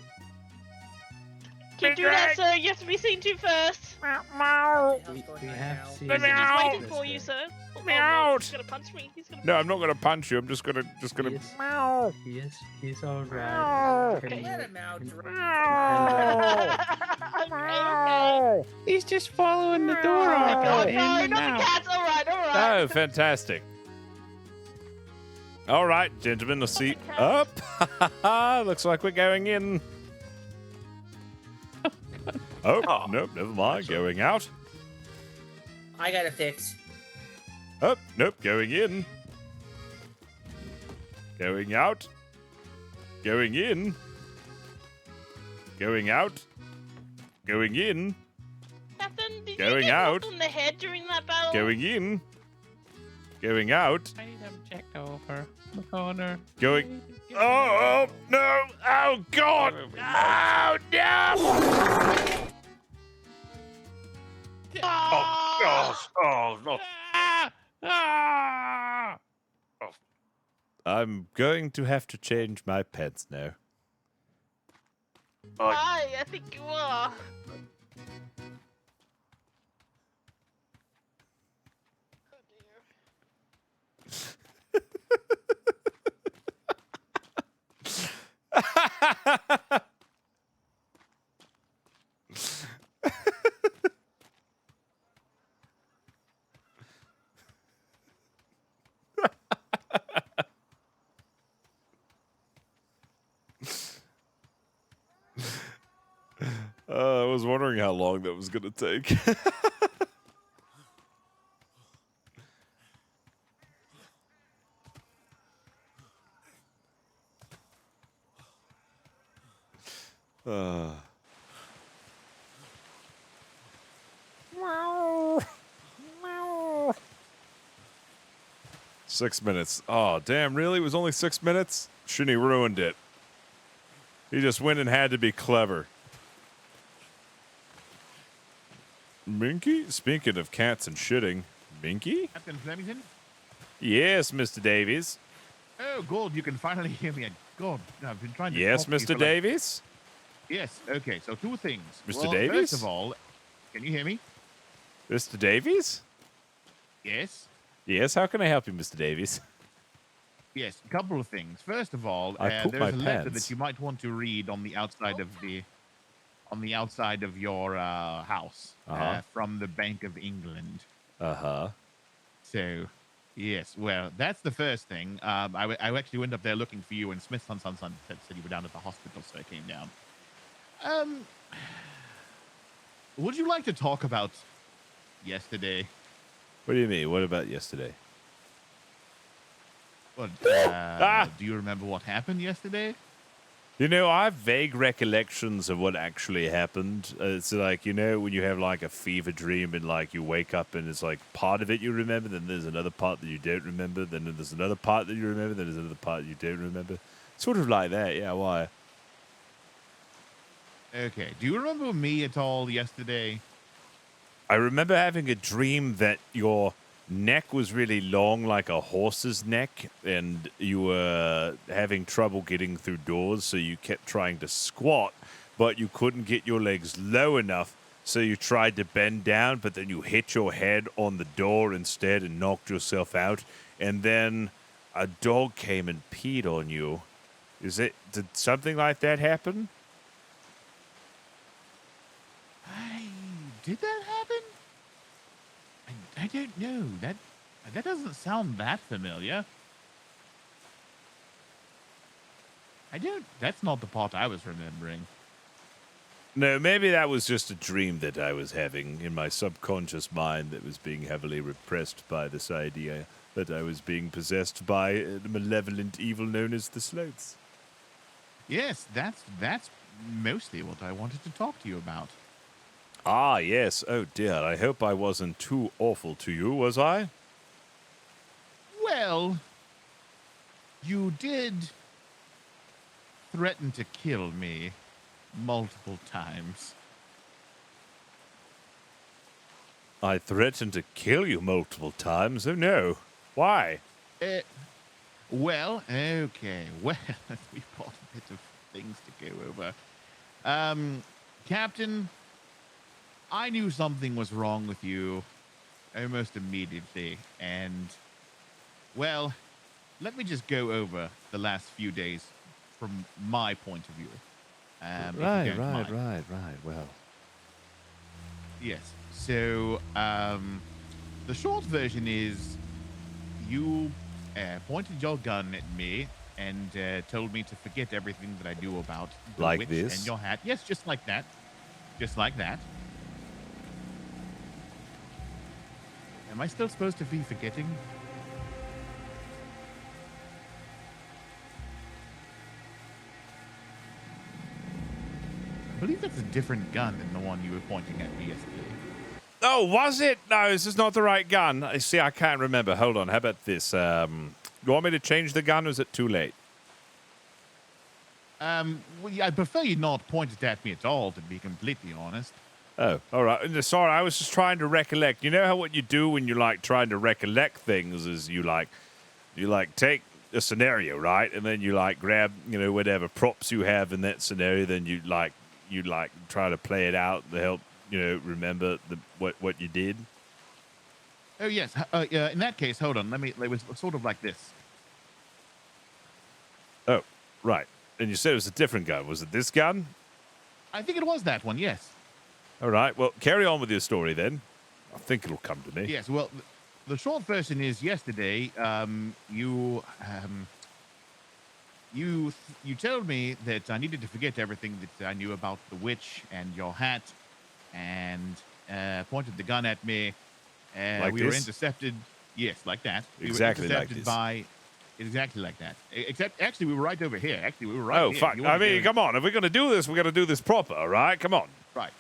Speaker 8: Can't do that, sir. You have to be seen to first.
Speaker 1: We have seen.
Speaker 5: Let me
Speaker 8: He's
Speaker 5: out.
Speaker 8: waiting for you, sir.
Speaker 5: Let me
Speaker 8: no,
Speaker 5: out.
Speaker 8: He's gonna punch me. He's gonna.
Speaker 5: No, I'm not going to punch you. I'm just gonna. Meow.
Speaker 1: He's all right.
Speaker 8: Okay.
Speaker 15: Let him out.
Speaker 8: Okay.
Speaker 14: He's just following the door open.
Speaker 8: Oh,
Speaker 14: in
Speaker 8: no,
Speaker 14: and
Speaker 8: not
Speaker 14: out.
Speaker 8: the cats. All right.
Speaker 5: Oh, fantastic. All right, gentlemen, let's see. Up. Looks like we're going in. Oh, nope, never mind. Going out.
Speaker 15: I got a fix.
Speaker 5: Oh, nope, going in. Going out. Going in. Going out. Going in.
Speaker 8: Captain, did
Speaker 5: Going
Speaker 8: you get
Speaker 5: out.
Speaker 8: knocked on the head during that battle?
Speaker 5: Going in. Going out.
Speaker 14: I need them checked over the corner.
Speaker 5: Going. Oh, no. Oh, God. Oh, no.
Speaker 11: Oh, no.
Speaker 5: I'm going to have to change my pants now.
Speaker 8: Aye, I think you are.
Speaker 5: I was wondering how long that was going to take. 6 minutes. Oh, damn, really? It was only 6 minutes? Shouldn't he ruined it? He just went and had to be clever. Minky? Speaking of cats and shitting, Minky?
Speaker 17: Captain Flemington?
Speaker 5: Yes, Mr. Davies.
Speaker 17: Oh, good. You can finally hear me. God, I've been trying to.
Speaker 5: Yes,
Speaker 17: talk to you
Speaker 5: Mr.
Speaker 17: for, like-
Speaker 5: Davies?
Speaker 17: Yes. Okay. So 2 things.
Speaker 5: Mr.
Speaker 17: Well,
Speaker 5: Davies?
Speaker 17: First of all, can you hear me?
Speaker 5: Mr. Davies?
Speaker 17: Yes.
Speaker 5: Yes, how can I help you, Mr. Davies?
Speaker 17: Yes. A couple of things. First of all,
Speaker 5: I pooped
Speaker 17: there's
Speaker 5: my
Speaker 17: a letter
Speaker 5: pants.
Speaker 17: that you might want to read on the outside of your house from the Bank of England. So, yes. Well, that's the first thing. I actually went up there looking for you, and Smith son said you were down at the hospital, so I came down. Would you like to talk about yesterday?
Speaker 5: What do you mean? What about yesterday?
Speaker 17: What, do you remember what happened yesterday?
Speaker 5: You know, I have vague recollections of what actually happened. It's like, you know, when you have like a fever dream and like you wake up and it's like part of it you remember, then there's another part that you don't remember, then there's another part that you remember, then there's another part you don't remember. Sort of like that, yeah, why?
Speaker 17: Okay. Do you remember me at all yesterday?
Speaker 5: I remember having a dream that your neck was really long, like a horse's neck, and you were having trouble getting through doors, so you kept trying to squat, but you couldn't get your legs low enough, so you tried to bend down, but then you hit your head on the door instead and knocked yourself out, and then a dog came and peed on you. Did something like that happen?
Speaker 17: Did that happen? I don't know. That doesn't sound that familiar. That's not the part I was remembering.
Speaker 5: No, maybe that was just a dream that I was having in my subconscious mind that was being heavily repressed by this idea that I was being possessed by the malevolent evil known as the Sloths.
Speaker 17: Yes, that's mostly what I wanted to talk to you about.
Speaker 5: Ah, yes. Oh, dear. I hope I wasn't too awful to you, was I?
Speaker 17: Well, you did threaten to kill me multiple times.
Speaker 5: I threatened to kill you multiple times? Oh, no. Why?
Speaker 17: Well, okay. Well, we've got a bit of things to go over. Captain, I knew something was wrong with you almost immediately, and, well, let me just go over the last few days from my point of view.
Speaker 5: Right. Well.
Speaker 17: Yes. So, the short version is you pointed your gun at me and told me to forget everything that I knew about the
Speaker 5: Like
Speaker 17: witch
Speaker 5: this?
Speaker 17: and your hat. Yes, just like that. Just like that. Am I still supposed to be forgetting? I believe that's a different gun than the one you were pointing at me yesterday.
Speaker 5: Oh, was it? No, this is not the right gun. See, I can't remember. Hold on. How about this? You want me to change the gun, or is it too late?
Speaker 17: Well, I prefer you not point it at me at all, to be completely honest.
Speaker 5: Oh, all right. Sorry, I was just trying to recollect. You know how what you do when you're like trying to recollect things is you take a scenario, right? And then you like grab, whatever props you have in that scenario, then you try to play it out to help, remember what you did.
Speaker 17: Oh, yes. In that case, hold on. It was sort of like this.
Speaker 5: Oh, right. And you said it was a different gun. Was it this gun?
Speaker 17: I think it was that one, yes.
Speaker 5: All right. Well, carry on with your story then. I think it'll come to me.
Speaker 17: Yes. Well, the short version is yesterday, you told me that I needed to forget everything that I knew about the witch and your hat, and pointed the gun at me.
Speaker 5: Like
Speaker 17: we were
Speaker 5: this?
Speaker 17: intercepted. Yes, like that.
Speaker 5: Exactly
Speaker 17: we were
Speaker 5: like
Speaker 17: intercepted
Speaker 5: this.
Speaker 17: Exactly like that. Except, actually, we were right over here. Actually, we were right
Speaker 5: Oh,
Speaker 17: here.
Speaker 5: fuck. I mean, come on. If we're going to do this, we're going to do this proper, all right? Come on.
Speaker 17: Right.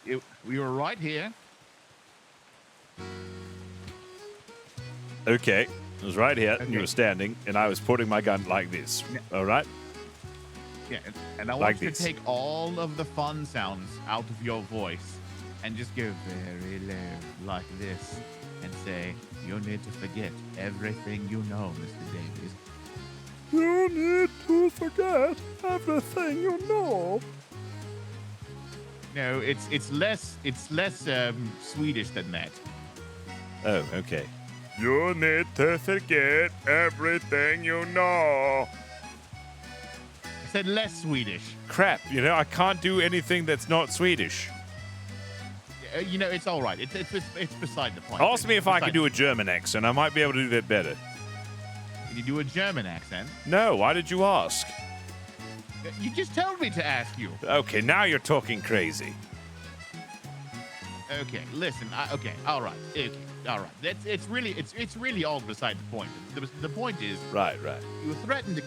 Speaker 17: We were right here.
Speaker 5: Okay. I was right here, and you
Speaker 17: Okay.
Speaker 5: were standing, and I was putting my gun like this. All right?
Speaker 17: Yeah, and I
Speaker 5: Like
Speaker 17: want you
Speaker 5: this.
Speaker 17: to take all of the fun sounds out of your voice and just go very low like this and say, you need to forget everything you know, Mr. Davies.
Speaker 5: You need to forget everything you know.
Speaker 17: No, it's less Swedish than that.
Speaker 5: Oh, okay. You need to forget everything you know.
Speaker 17: I said less Swedish.
Speaker 5: Crap, I can't do anything that's not Swedish.
Speaker 17: It's all right. It's beside the point.
Speaker 5: Ask me if I
Speaker 17: Beside-
Speaker 5: can do a German accent. I might be able to do that better.
Speaker 17: Can you do a German accent?
Speaker 5: No, why did you ask?
Speaker 17: You just told me to ask you.
Speaker 5: Okay, now you're talking crazy.
Speaker 17: Okay, listen. Okay, all right. Okay, all right. It's really all beside the point. The point is,
Speaker 5: Right.
Speaker 17: you threatened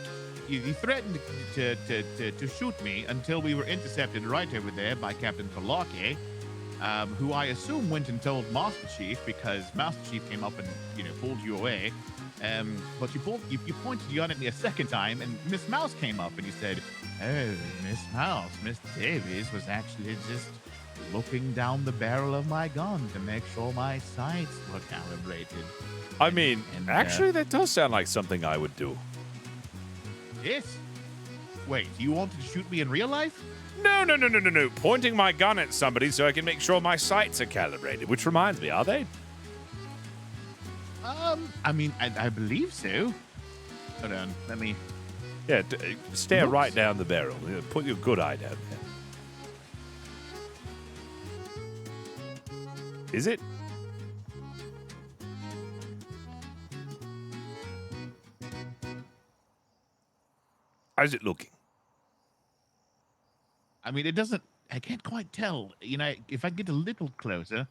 Speaker 17: to shoot me until we were intercepted right over there by Captain Palaki, who I assume went and told Master Chief because Master Chief came up and pulled you away. But you pointed your gun at me a second time, and Miss Mouse came up and you said, "Oh, Miss Mouse, Mr. Davies was actually just looking down the barrel of my gun to make sure my sights were calibrated."
Speaker 5: I mean,
Speaker 17: And,
Speaker 5: actually, that does sound like something I would do.
Speaker 17: Yes. Wait, you wanted to shoot me in real life?
Speaker 5: No. Pointing my gun at somebody so I can make sure my sights are calibrated. Which reminds me, are they?
Speaker 17: I mean, I believe so. Hold on, let me.
Speaker 5: Yeah, stare
Speaker 17: Looks-
Speaker 5: right down the barrel. Put your good eye down there. Is it? How's it looking?
Speaker 17: I mean, it doesn't. I can't quite tell. If I get a little closer.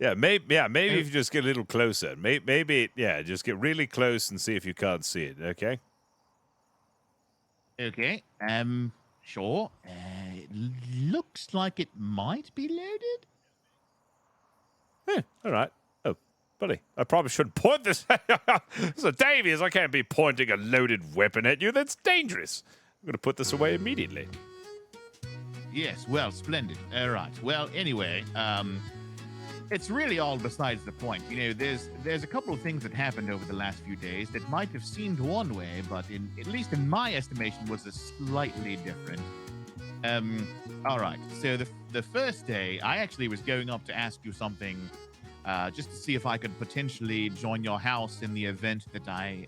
Speaker 5: Maybe if you just get a little closer. Maybe, just get really close and see if you can't see it, okay?
Speaker 17: Okay. Sure. It looks like it might be loaded.
Speaker 5: All right. Oh, buddy, I probably shouldn't point this. So, Davies, I can't be pointing a loaded weapon at you. That's dangerous. I'm going to put this away immediately.
Speaker 17: Yes. Well, splendid. All right. Well, anyway, it's really all besides the point. There's a couple of things that happened over the last few days that might have seemed one way, but at least in my estimation was a slightly different. All right. So the first day, I actually was going up to ask you something, just to see if I could potentially join your house in the event that I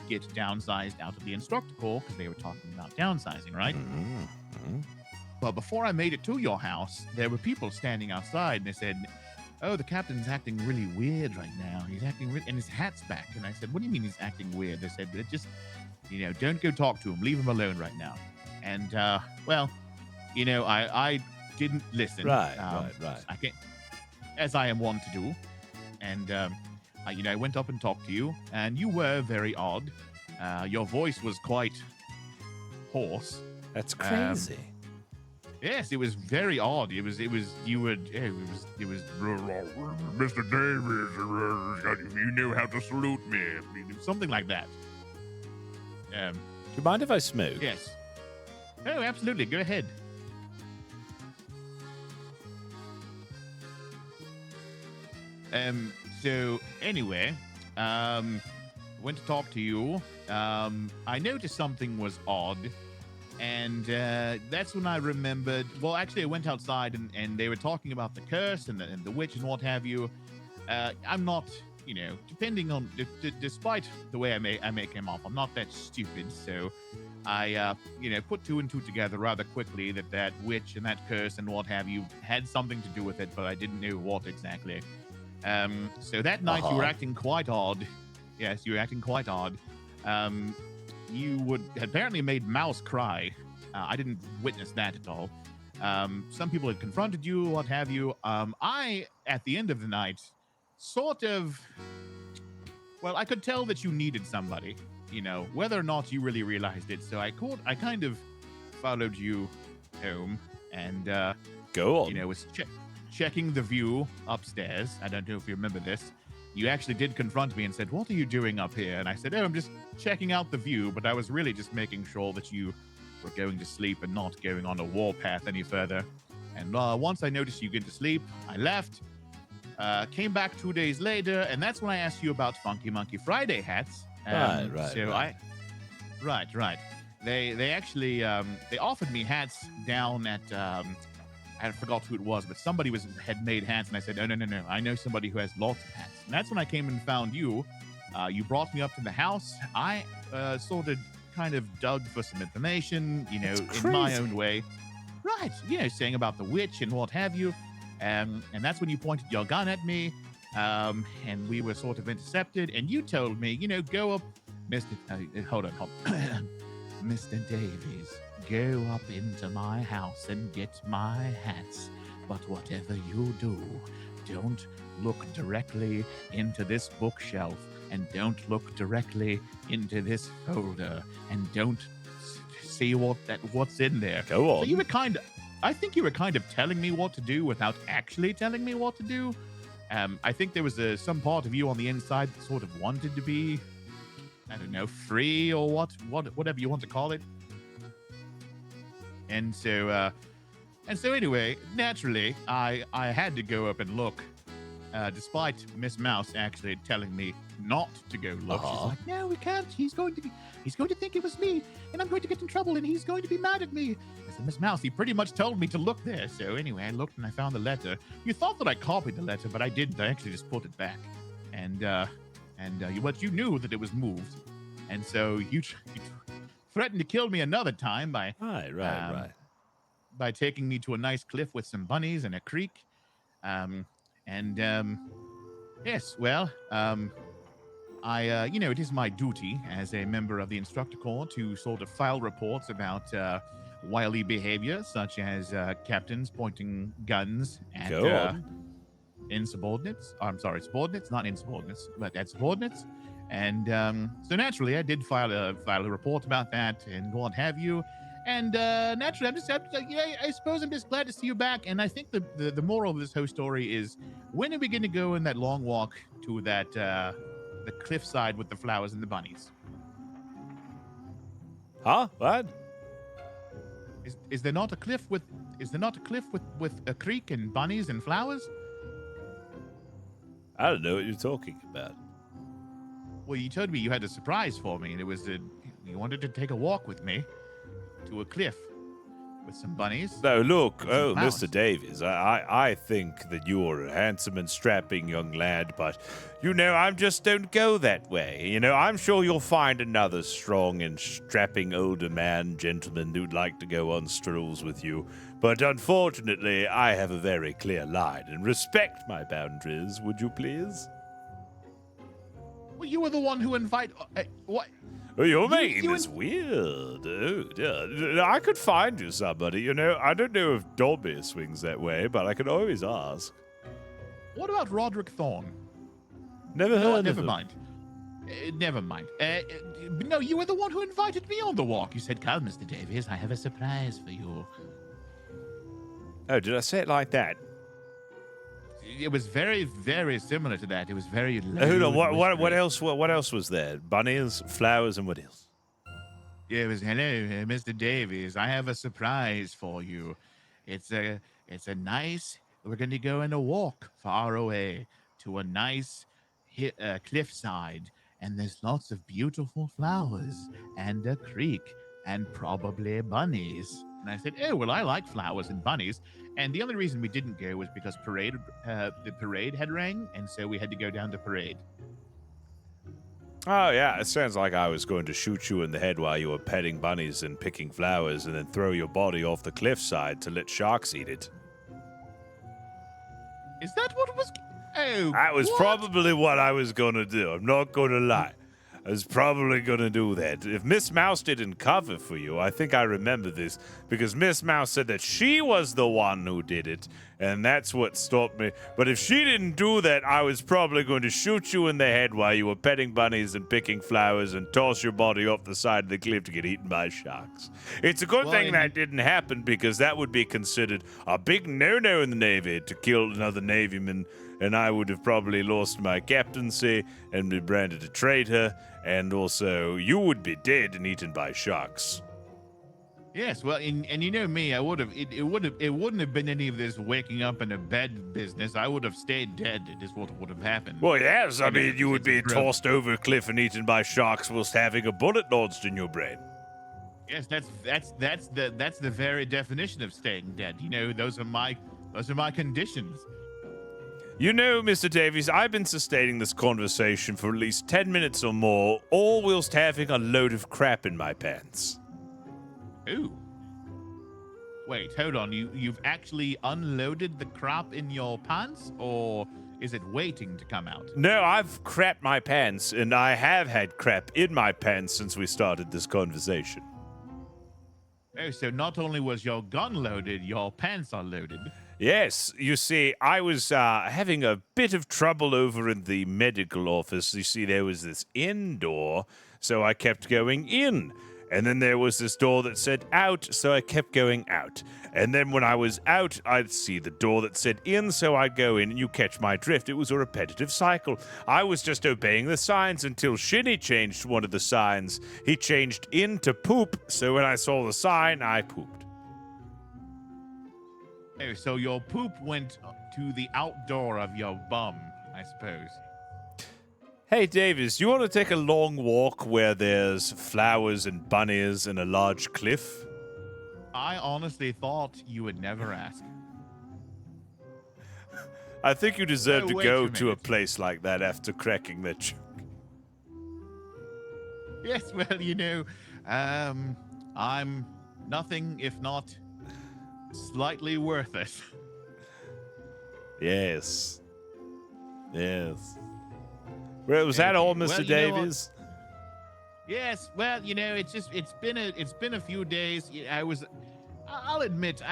Speaker 17: get downsized out of the instructor corps, because they were talking about downsizing, right?
Speaker 5: Mm-hmm.
Speaker 17: But before I made it to your house, there were people standing outside, and they said, "Oh, the captain's acting really weird right now. He's acting and his hat's back." And I said, "What do you mean he's acting weird?" They said, "Just, don't go talk to him. Leave him alone right now." And, I didn't listen.
Speaker 5: Right.
Speaker 17: I can't, as I am wont to do. And, I went up and talked to you, and you were very odd. Your voice was quite hoarse.
Speaker 5: That's crazy.
Speaker 17: Yes, it was very odd. Mr. Davies, you know how to salute me. Something like that.
Speaker 5: Do you mind if I smoke?
Speaker 17: Yes. Oh, absolutely. Go ahead. So anyway, went to talk to you. I noticed something was odd. And that's when I remembered. Well, actually, I went outside and they were talking about the curse and the witch and what have you. I'm not, depending on, despite the way I may come off, I'm not that stupid. So I, put two and two together rather quickly that witch and that curse and what have you had something to do with it, but I didn't know what exactly. So that night you were acting quite odd. Yes, you were acting quite odd. You had apparently made Mouse cry. I didn't witness that at all. Some people had confronted you, what have you. I, at the end of the night, sort of... Well, I could tell that you needed somebody, whether or not you really realized it. So I kind of followed you home and...
Speaker 5: Go on.
Speaker 17: Was checking the view upstairs. I don't know if you remember this. you actually did confront me and said, "What are you doing up here?" And I said, "Oh, I'm just checking out the view," but I was really just making sure that you were going to sleep and not going on a warpath any further. And once I noticed you get to sleep, I left, came back 2 days later, and that's when I asked you about Funky Monkey Friday hats. Right. They actually they offered me hats down at I forgot who it was, but somebody had made hats, and I said, no, I know somebody who has lots of hats. And that's when I came and found you. You brought me up to the house. I sort of kind of dug for some information, in my own way. Right, saying about the witch and what have you. And that's when you pointed your gun at me, and we were sort of intercepted, and you told me, go up, hold on. Mr. Davies, go up into my house and get my hats. But whatever you do, don't look directly into this bookshelf, and don't look directly into this folder, and don't see what's in there.
Speaker 5: Go on.
Speaker 17: So I think you were kind of telling me what to do without actually telling me what to do. I think there was some part of you on the inside that sort of wanted to be, I don't know, free or whatever you want to call it. And so anyway, naturally, I had to go up and look, despite Miss Mouse actually telling me not to go look. She's like, "No, we can't. He's going to think it was me, and I'm going to get in trouble, and he's going to be mad at me." I said, "Miss Mouse, he pretty much told me to look there." So anyway, I looked and I found the letter. You thought that I copied the letter, but I didn't. I actually just put it back. But you knew that it was moved, and so you threatened to kill me another time by by taking me to a nice cliff with some bunnies and a creek. Yes, well, it is my duty as a member of the Instructor Corps to sort of file reports about wily behavior, such as captains pointing guns at insubordinates. Subordinates, not insubordinates, but at subordinates. And so naturally, I did file a report about that and what have you. And naturally, I suppose I'm just glad to see you back. And I think the moral of this whole story is, when are we going to go on that long walk to that the cliffside with the flowers and the bunnies?
Speaker 5: Huh? What?
Speaker 17: Is there not a cliff with a creek and bunnies and flowers?
Speaker 5: I don't know what you're talking about.
Speaker 17: Well, you told me you had a surprise for me, and it was you wanted to take a walk with me to a cliff with some bunnies.
Speaker 5: No, look, Mr. Davies, I think that you're a handsome and strapping young lad, but, I just don't go that way. I'm sure you'll find another strong and strapping older gentleman who'd like to go on strolls with you. But unfortunately, I have a very clear line, and respect my boundaries, would you please?
Speaker 17: Well, you were the one who invited... what?
Speaker 5: Oh, you're making this weird. Oh, yeah. I could find you somebody, I don't know if Dobby swings that way, but I can always ask.
Speaker 17: What about Roderick Thorne?
Speaker 5: Never heard of him.
Speaker 17: Never mind. No, you were the one who invited me on the walk. You said, "Come, Mr. Davies, I have a surprise for you."
Speaker 5: Oh, did I say it like that?
Speaker 17: It was very, very similar to that. It was very loud.
Speaker 5: Hold on, what else? What else was there? Bunnies, flowers, and what else?
Speaker 17: Yeah, it was, "Hello, Mr. Davies. I have a surprise for you. It's a nice. We're going to go on a walk far away to a nice cliffside, and there's lots of beautiful flowers and a creek and probably bunnies." And I said, "Oh, well, I like flowers and bunnies." And the only reason we didn't go was because the parade had rang, and so we had to go down to parade.
Speaker 5: Oh, yeah, it sounds like I was going to shoot you in the head while you were petting bunnies and picking flowers, and then throw your body off the cliffside to let sharks eat it.
Speaker 17: Is that what was... Oh,
Speaker 5: that was probably what I was going to do. I'm not going to lie. I was probably going to do that. If Miss Mouse didn't cover for you, I think I remember this, because Miss Mouse said that she was the one who did it, and that's what stopped me. But if she didn't do that, I was probably going to shoot you in the head while you were petting bunnies and picking flowers and toss your body off the side of the cliff to get eaten by sharks. It's a good thing that didn't happen, because that would be considered a big no-no in the Navy, to kill another Navyman and I would have probably lost my captaincy and been branded a traitor, and also you would be dead and eaten by sharks.
Speaker 17: Yes, well, and you know me, I would have. It wouldn't have been any of this waking up in a bed business. I would have stayed dead. It is what would have happened.
Speaker 5: Well, yes, I
Speaker 17: And
Speaker 5: mean, you would
Speaker 17: it's a
Speaker 5: be
Speaker 17: problem.
Speaker 5: tossed over a cliff and eaten by sharks whilst having a bullet lodged in your brain.
Speaker 17: Yes, that's the very definition of staying dead. You know, those are my conditions.
Speaker 5: You know, Mr. Davies, I've been sustaining this conversation for at least 10 minutes or more, all whilst having a load of crap in my pants.
Speaker 17: Ooh. Wait, hold on. You've actually unloaded the crap in your pants, or is it waiting to come out?
Speaker 5: No, I've crapped my pants, and I have had crap in my pants since we started this conversation.
Speaker 17: Oh, so not only was your gun loaded, your pants are loaded.
Speaker 5: Yes, you see, I was having a bit of trouble over in the medical office. You see, there was this in door, so I kept going in. And then there was this door that said out, so I kept going out. And then when I was out, I'd see the door that said in, so I'd go in, and you catch my drift. It was a repetitive cycle. I was just obeying the signs until Shinny changed one of the signs. He changed in to poop, so when I saw the sign, I pooped.
Speaker 17: Oh, so your poop went to the outdoor of your bum, I suppose.
Speaker 5: Hey, Davis, you want to take a long walk where there's flowers and bunnies and a large cliff?
Speaker 17: I honestly thought you would never ask.
Speaker 5: I think you deserve
Speaker 17: Oh,
Speaker 5: to
Speaker 17: wait
Speaker 5: go
Speaker 17: a
Speaker 5: to a
Speaker 17: minute.
Speaker 5: place like that after cracking that joke.
Speaker 17: Yes, well, you know, I'm nothing if not slightly worth it.
Speaker 5: Yes. Yes. Well, was that all, Mr.
Speaker 17: Well, you know what?
Speaker 5: Davies?
Speaker 17: Yes, well, you know, it's been a few days. I'll admit,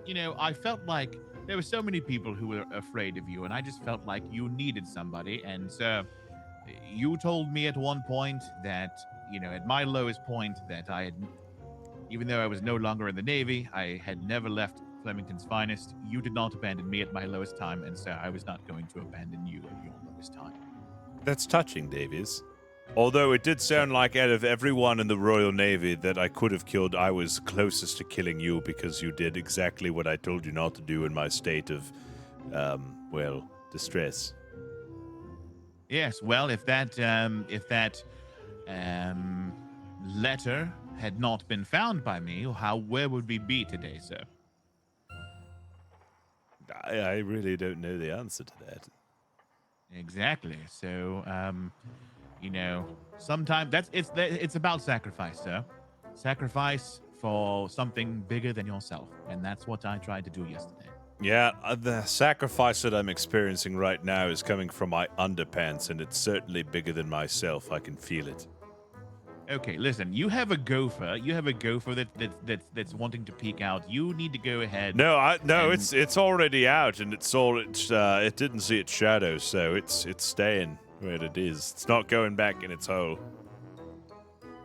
Speaker 17: you know, I felt like there were so many people who were afraid of you, and I just felt like you needed somebody. And so you told me at one point that, you know, at my lowest point, that I had, even though I was no longer in the Navy, I had never left Flemington's finest. You did not abandon me at my lowest time, and so I was not going to abandon you at your lowest time.
Speaker 5: That's touching, Davies. Although it did sound like out of everyone in the Royal Navy that I could have killed, I was closest to killing you because you did exactly what I told you not to do in my state of, well, distress.
Speaker 17: Yes, well, if that letter had not been found by me, where would we be today, sir?
Speaker 5: I really don't know the answer to that.
Speaker 17: Exactly. So, you know, sometimes it's about sacrifice, sir. Sacrifice for something bigger than yourself, and that's what I tried to do yesterday.
Speaker 5: Yeah, the sacrifice that I'm experiencing right now is coming from my underpants, and it's certainly bigger than myself. I can feel it.
Speaker 17: Okay, listen. You have a gopher. You have a gopher that's wanting to peek out. You need to go ahead.
Speaker 5: No, it's already out, and it didn't see its shadow, so it's staying where it is. It's not going back in its hole.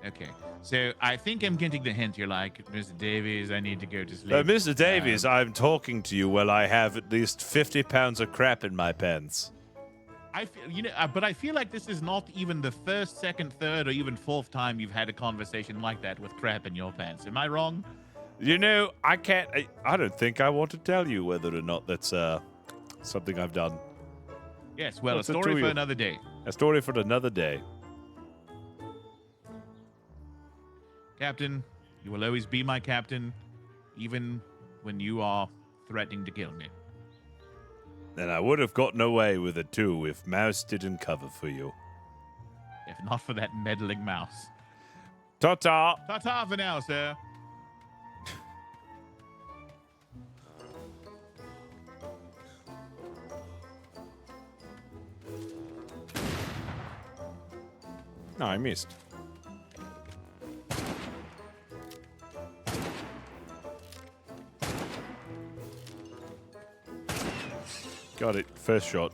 Speaker 17: Okay, so I think I'm getting the hint. You're like, Mr. Davies, I need to go to sleep.
Speaker 5: Mr. Davies, I'm talking to you while I have at least 50 pounds of crap in my pants.
Speaker 17: I feel, you know, but I feel like this is not even the first, second, third, or even fourth time you've had a conversation like that with crap in your pants. Am I wrong?
Speaker 5: You know, I don't think I want to tell you whether or not that's something I've done.
Speaker 17: Yes, well,
Speaker 5: What's
Speaker 17: a
Speaker 5: it
Speaker 17: story
Speaker 5: to
Speaker 17: for
Speaker 5: you?
Speaker 17: another day.
Speaker 5: A story for another day.
Speaker 17: Captain, you will always be my captain, even when you are threatening to kill me.
Speaker 5: And I would have gotten away with it too if Mouse didn't cover for you.
Speaker 17: If not for that meddling mouse.
Speaker 5: Ta-ta!
Speaker 17: Ta-ta for now, sir.
Speaker 5: No, I missed. Got it. First shot.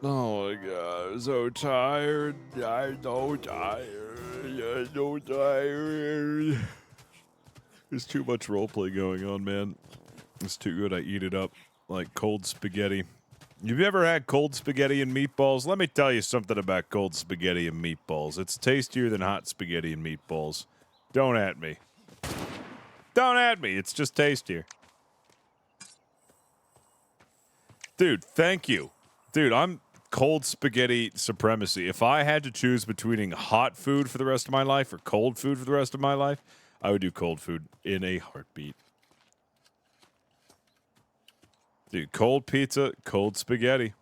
Speaker 5: Oh, my god, I'm so tired. I'm so tired. I'm so tired. There's too much roleplay going on, man. It's too good. I eat it up like cold spaghetti. You've ever had cold spaghetti and meatballs? Let me tell you something about cold spaghetti and meatballs. It's tastier than hot spaghetti and meatballs. Don't at me. Don't at me. It's just tastier. Dude, thank you. Dude, I'm cold spaghetti supremacy. If I had to choose between eating hot food for the rest of my life or cold food for the rest of my life, I would do cold food in a heartbeat. Dude, cold pizza, cold spaghetti.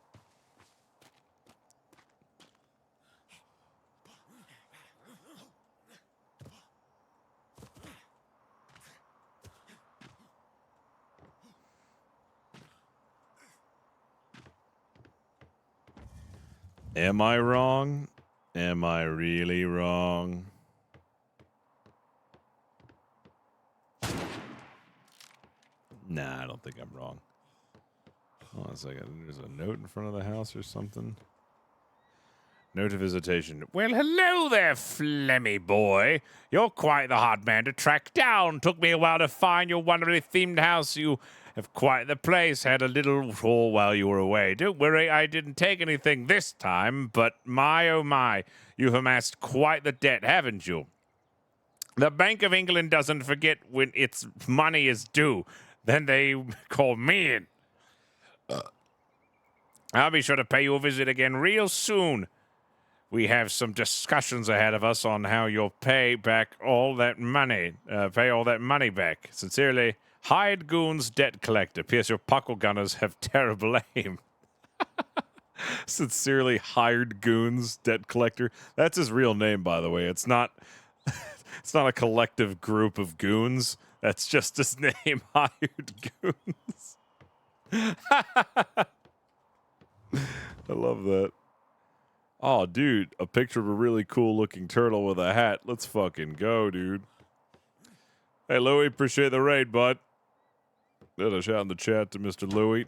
Speaker 5: Am I wrong? Am I really wrong? Nah, I don't think I'm wrong. Hold on a second. There's a note in front of the house or something. Note of visitation. Well, hello there, Flemmy boy. You're quite the hard man to track down. Took me a while to find your wonderfully themed house. You have quite the place. Had a little haul while you were away. Don't worry, I didn't take anything this time, but my oh my, you've amassed quite the debt, haven't you? The Bank of England doesn't forget when its money is due. Then they call me in. I'll be sure to pay you a visit again real soon. We have some discussions ahead of us on how you'll pay back all that money. Pay all that money back. Sincerely, Hired Goons Debt Collector. P.S. Your puckle gunners have terrible aim. Sincerely, Hired Goons Debt Collector. That's his real name, by the way. It's not. It's not a collective group of goons. That's just his name, Hired Goons. I love that. Oh, dude, a picture of a really cool looking turtle with a hat. Let's fucking go, dude. Hey, Louie, appreciate the raid, bud. Did a shout in the chat to Mr. Louie.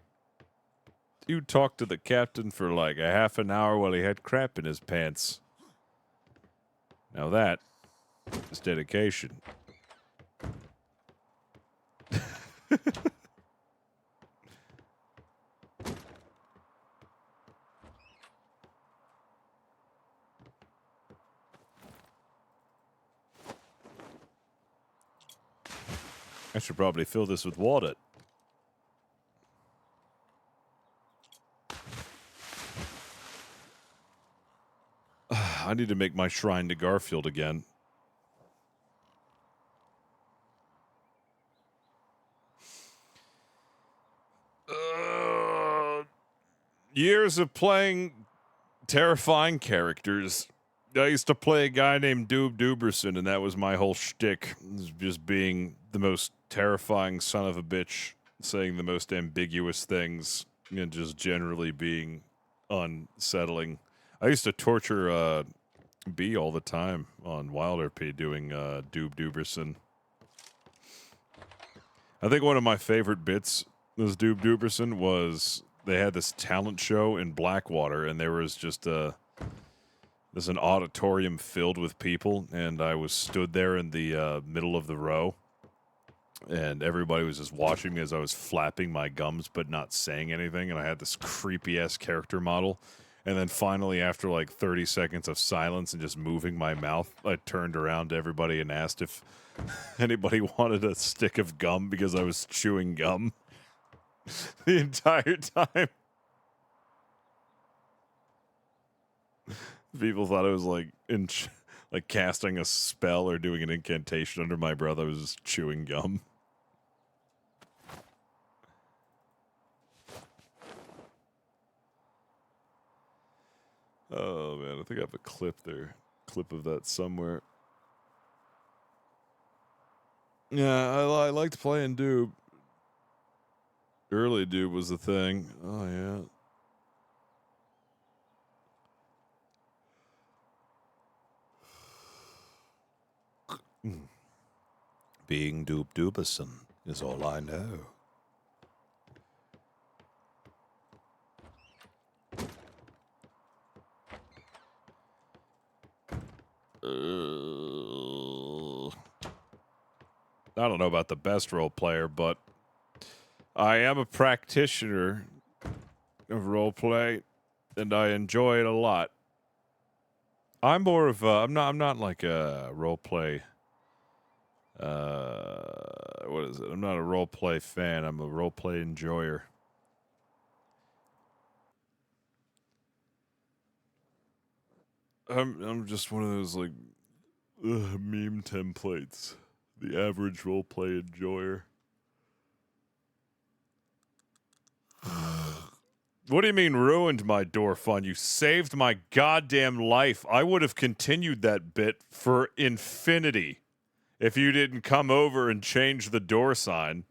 Speaker 5: You talked to the captain for like a half an hour while he had crap in his pants. Now that is dedication. I should probably fill this with water. I need to make my shrine to Garfield again. Years of playing terrifying characters. I used to play a guy named Doob Dooberson, and that was my whole shtick. Just being the most terrifying son of a bitch, saying the most ambiguous things, and just generally being unsettling. I used to torture B all the time on WildRP doing Doob Dooberson. I think one of my favorite bits was Doob Dooberson was they had this talent show in Blackwater, and there was just there's an auditorium filled with people, and I was stood there in the middle of the row, and everybody was just watching me as I was flapping my gums but not saying anything, and I had this creepy-ass character model. And then finally, after like 30 seconds of silence and just moving my mouth, I turned around to everybody and asked if anybody wanted a stick of gum because I was chewing gum the entire time. People thought I was like like casting a spell or doing an incantation under my breath. I was just chewing gum. Oh man, I think I have a clip there. Clip of that somewhere. Yeah, I liked playing Doob. Early Doob was the thing. Oh yeah. Being Doob Dooberson is all I know. I don't know about the best role player, but I am a practitioner of role play, and I enjoy it a lot. I'm more of a, I'm not like a role play. What is it? I'm not a role play fan. I'm a role play enjoyer. I'm just one of those like meme templates. The average role play enjoyer. What do you mean ruined my door fun? You saved my goddamn life. I would have continued that bit for infinity if you didn't come over and change the door sign.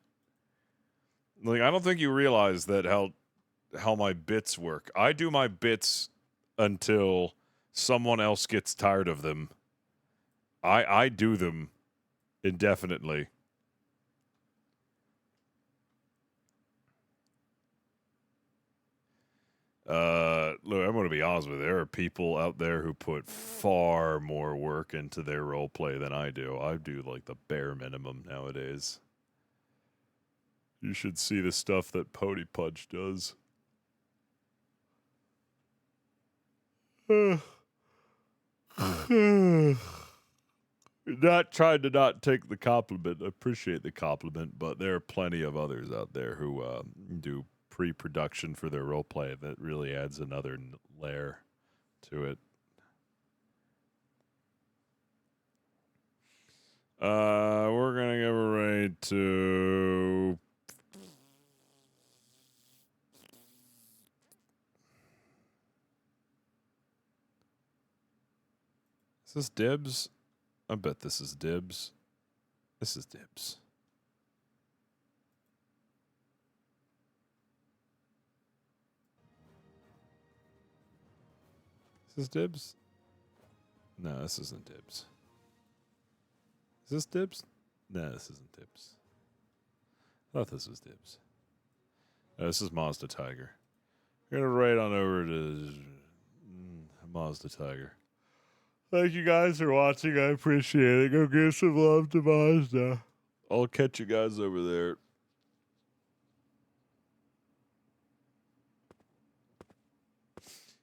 Speaker 5: Like, I don't think you realize that how my bits work. I do my bits until someone else gets tired of them. I do them indefinitely. Look, I'm going to be honest with you. There are people out there who put far more work into their role play than I do. I do like the bare minimum nowadays. You should see the stuff that Pody Punch does. Not trying to not take the compliment. I appreciate the compliment, but there are plenty of others out there who do pre-production for their roleplay that really adds another layer to it. We're gonna give a raid to Is this dibs? I bet this is dibs. This is dibs. Is this dibs? No, this isn't dibs. Is this dibs? No, this isn't dibs. I thought this was dibs. No, this is Mazda Tiger. We're gonna raid on over to Mazda Tiger. Thank you guys for watching. I appreciate it. Go give some love to Mazda. I'll catch you guys over there.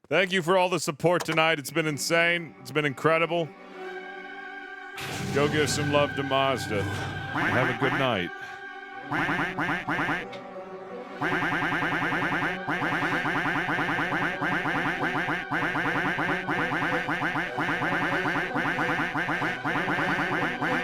Speaker 5: Thank you for all the support tonight. It's been insane. It's been incredible. Go give some love to Mazda. Have a good night.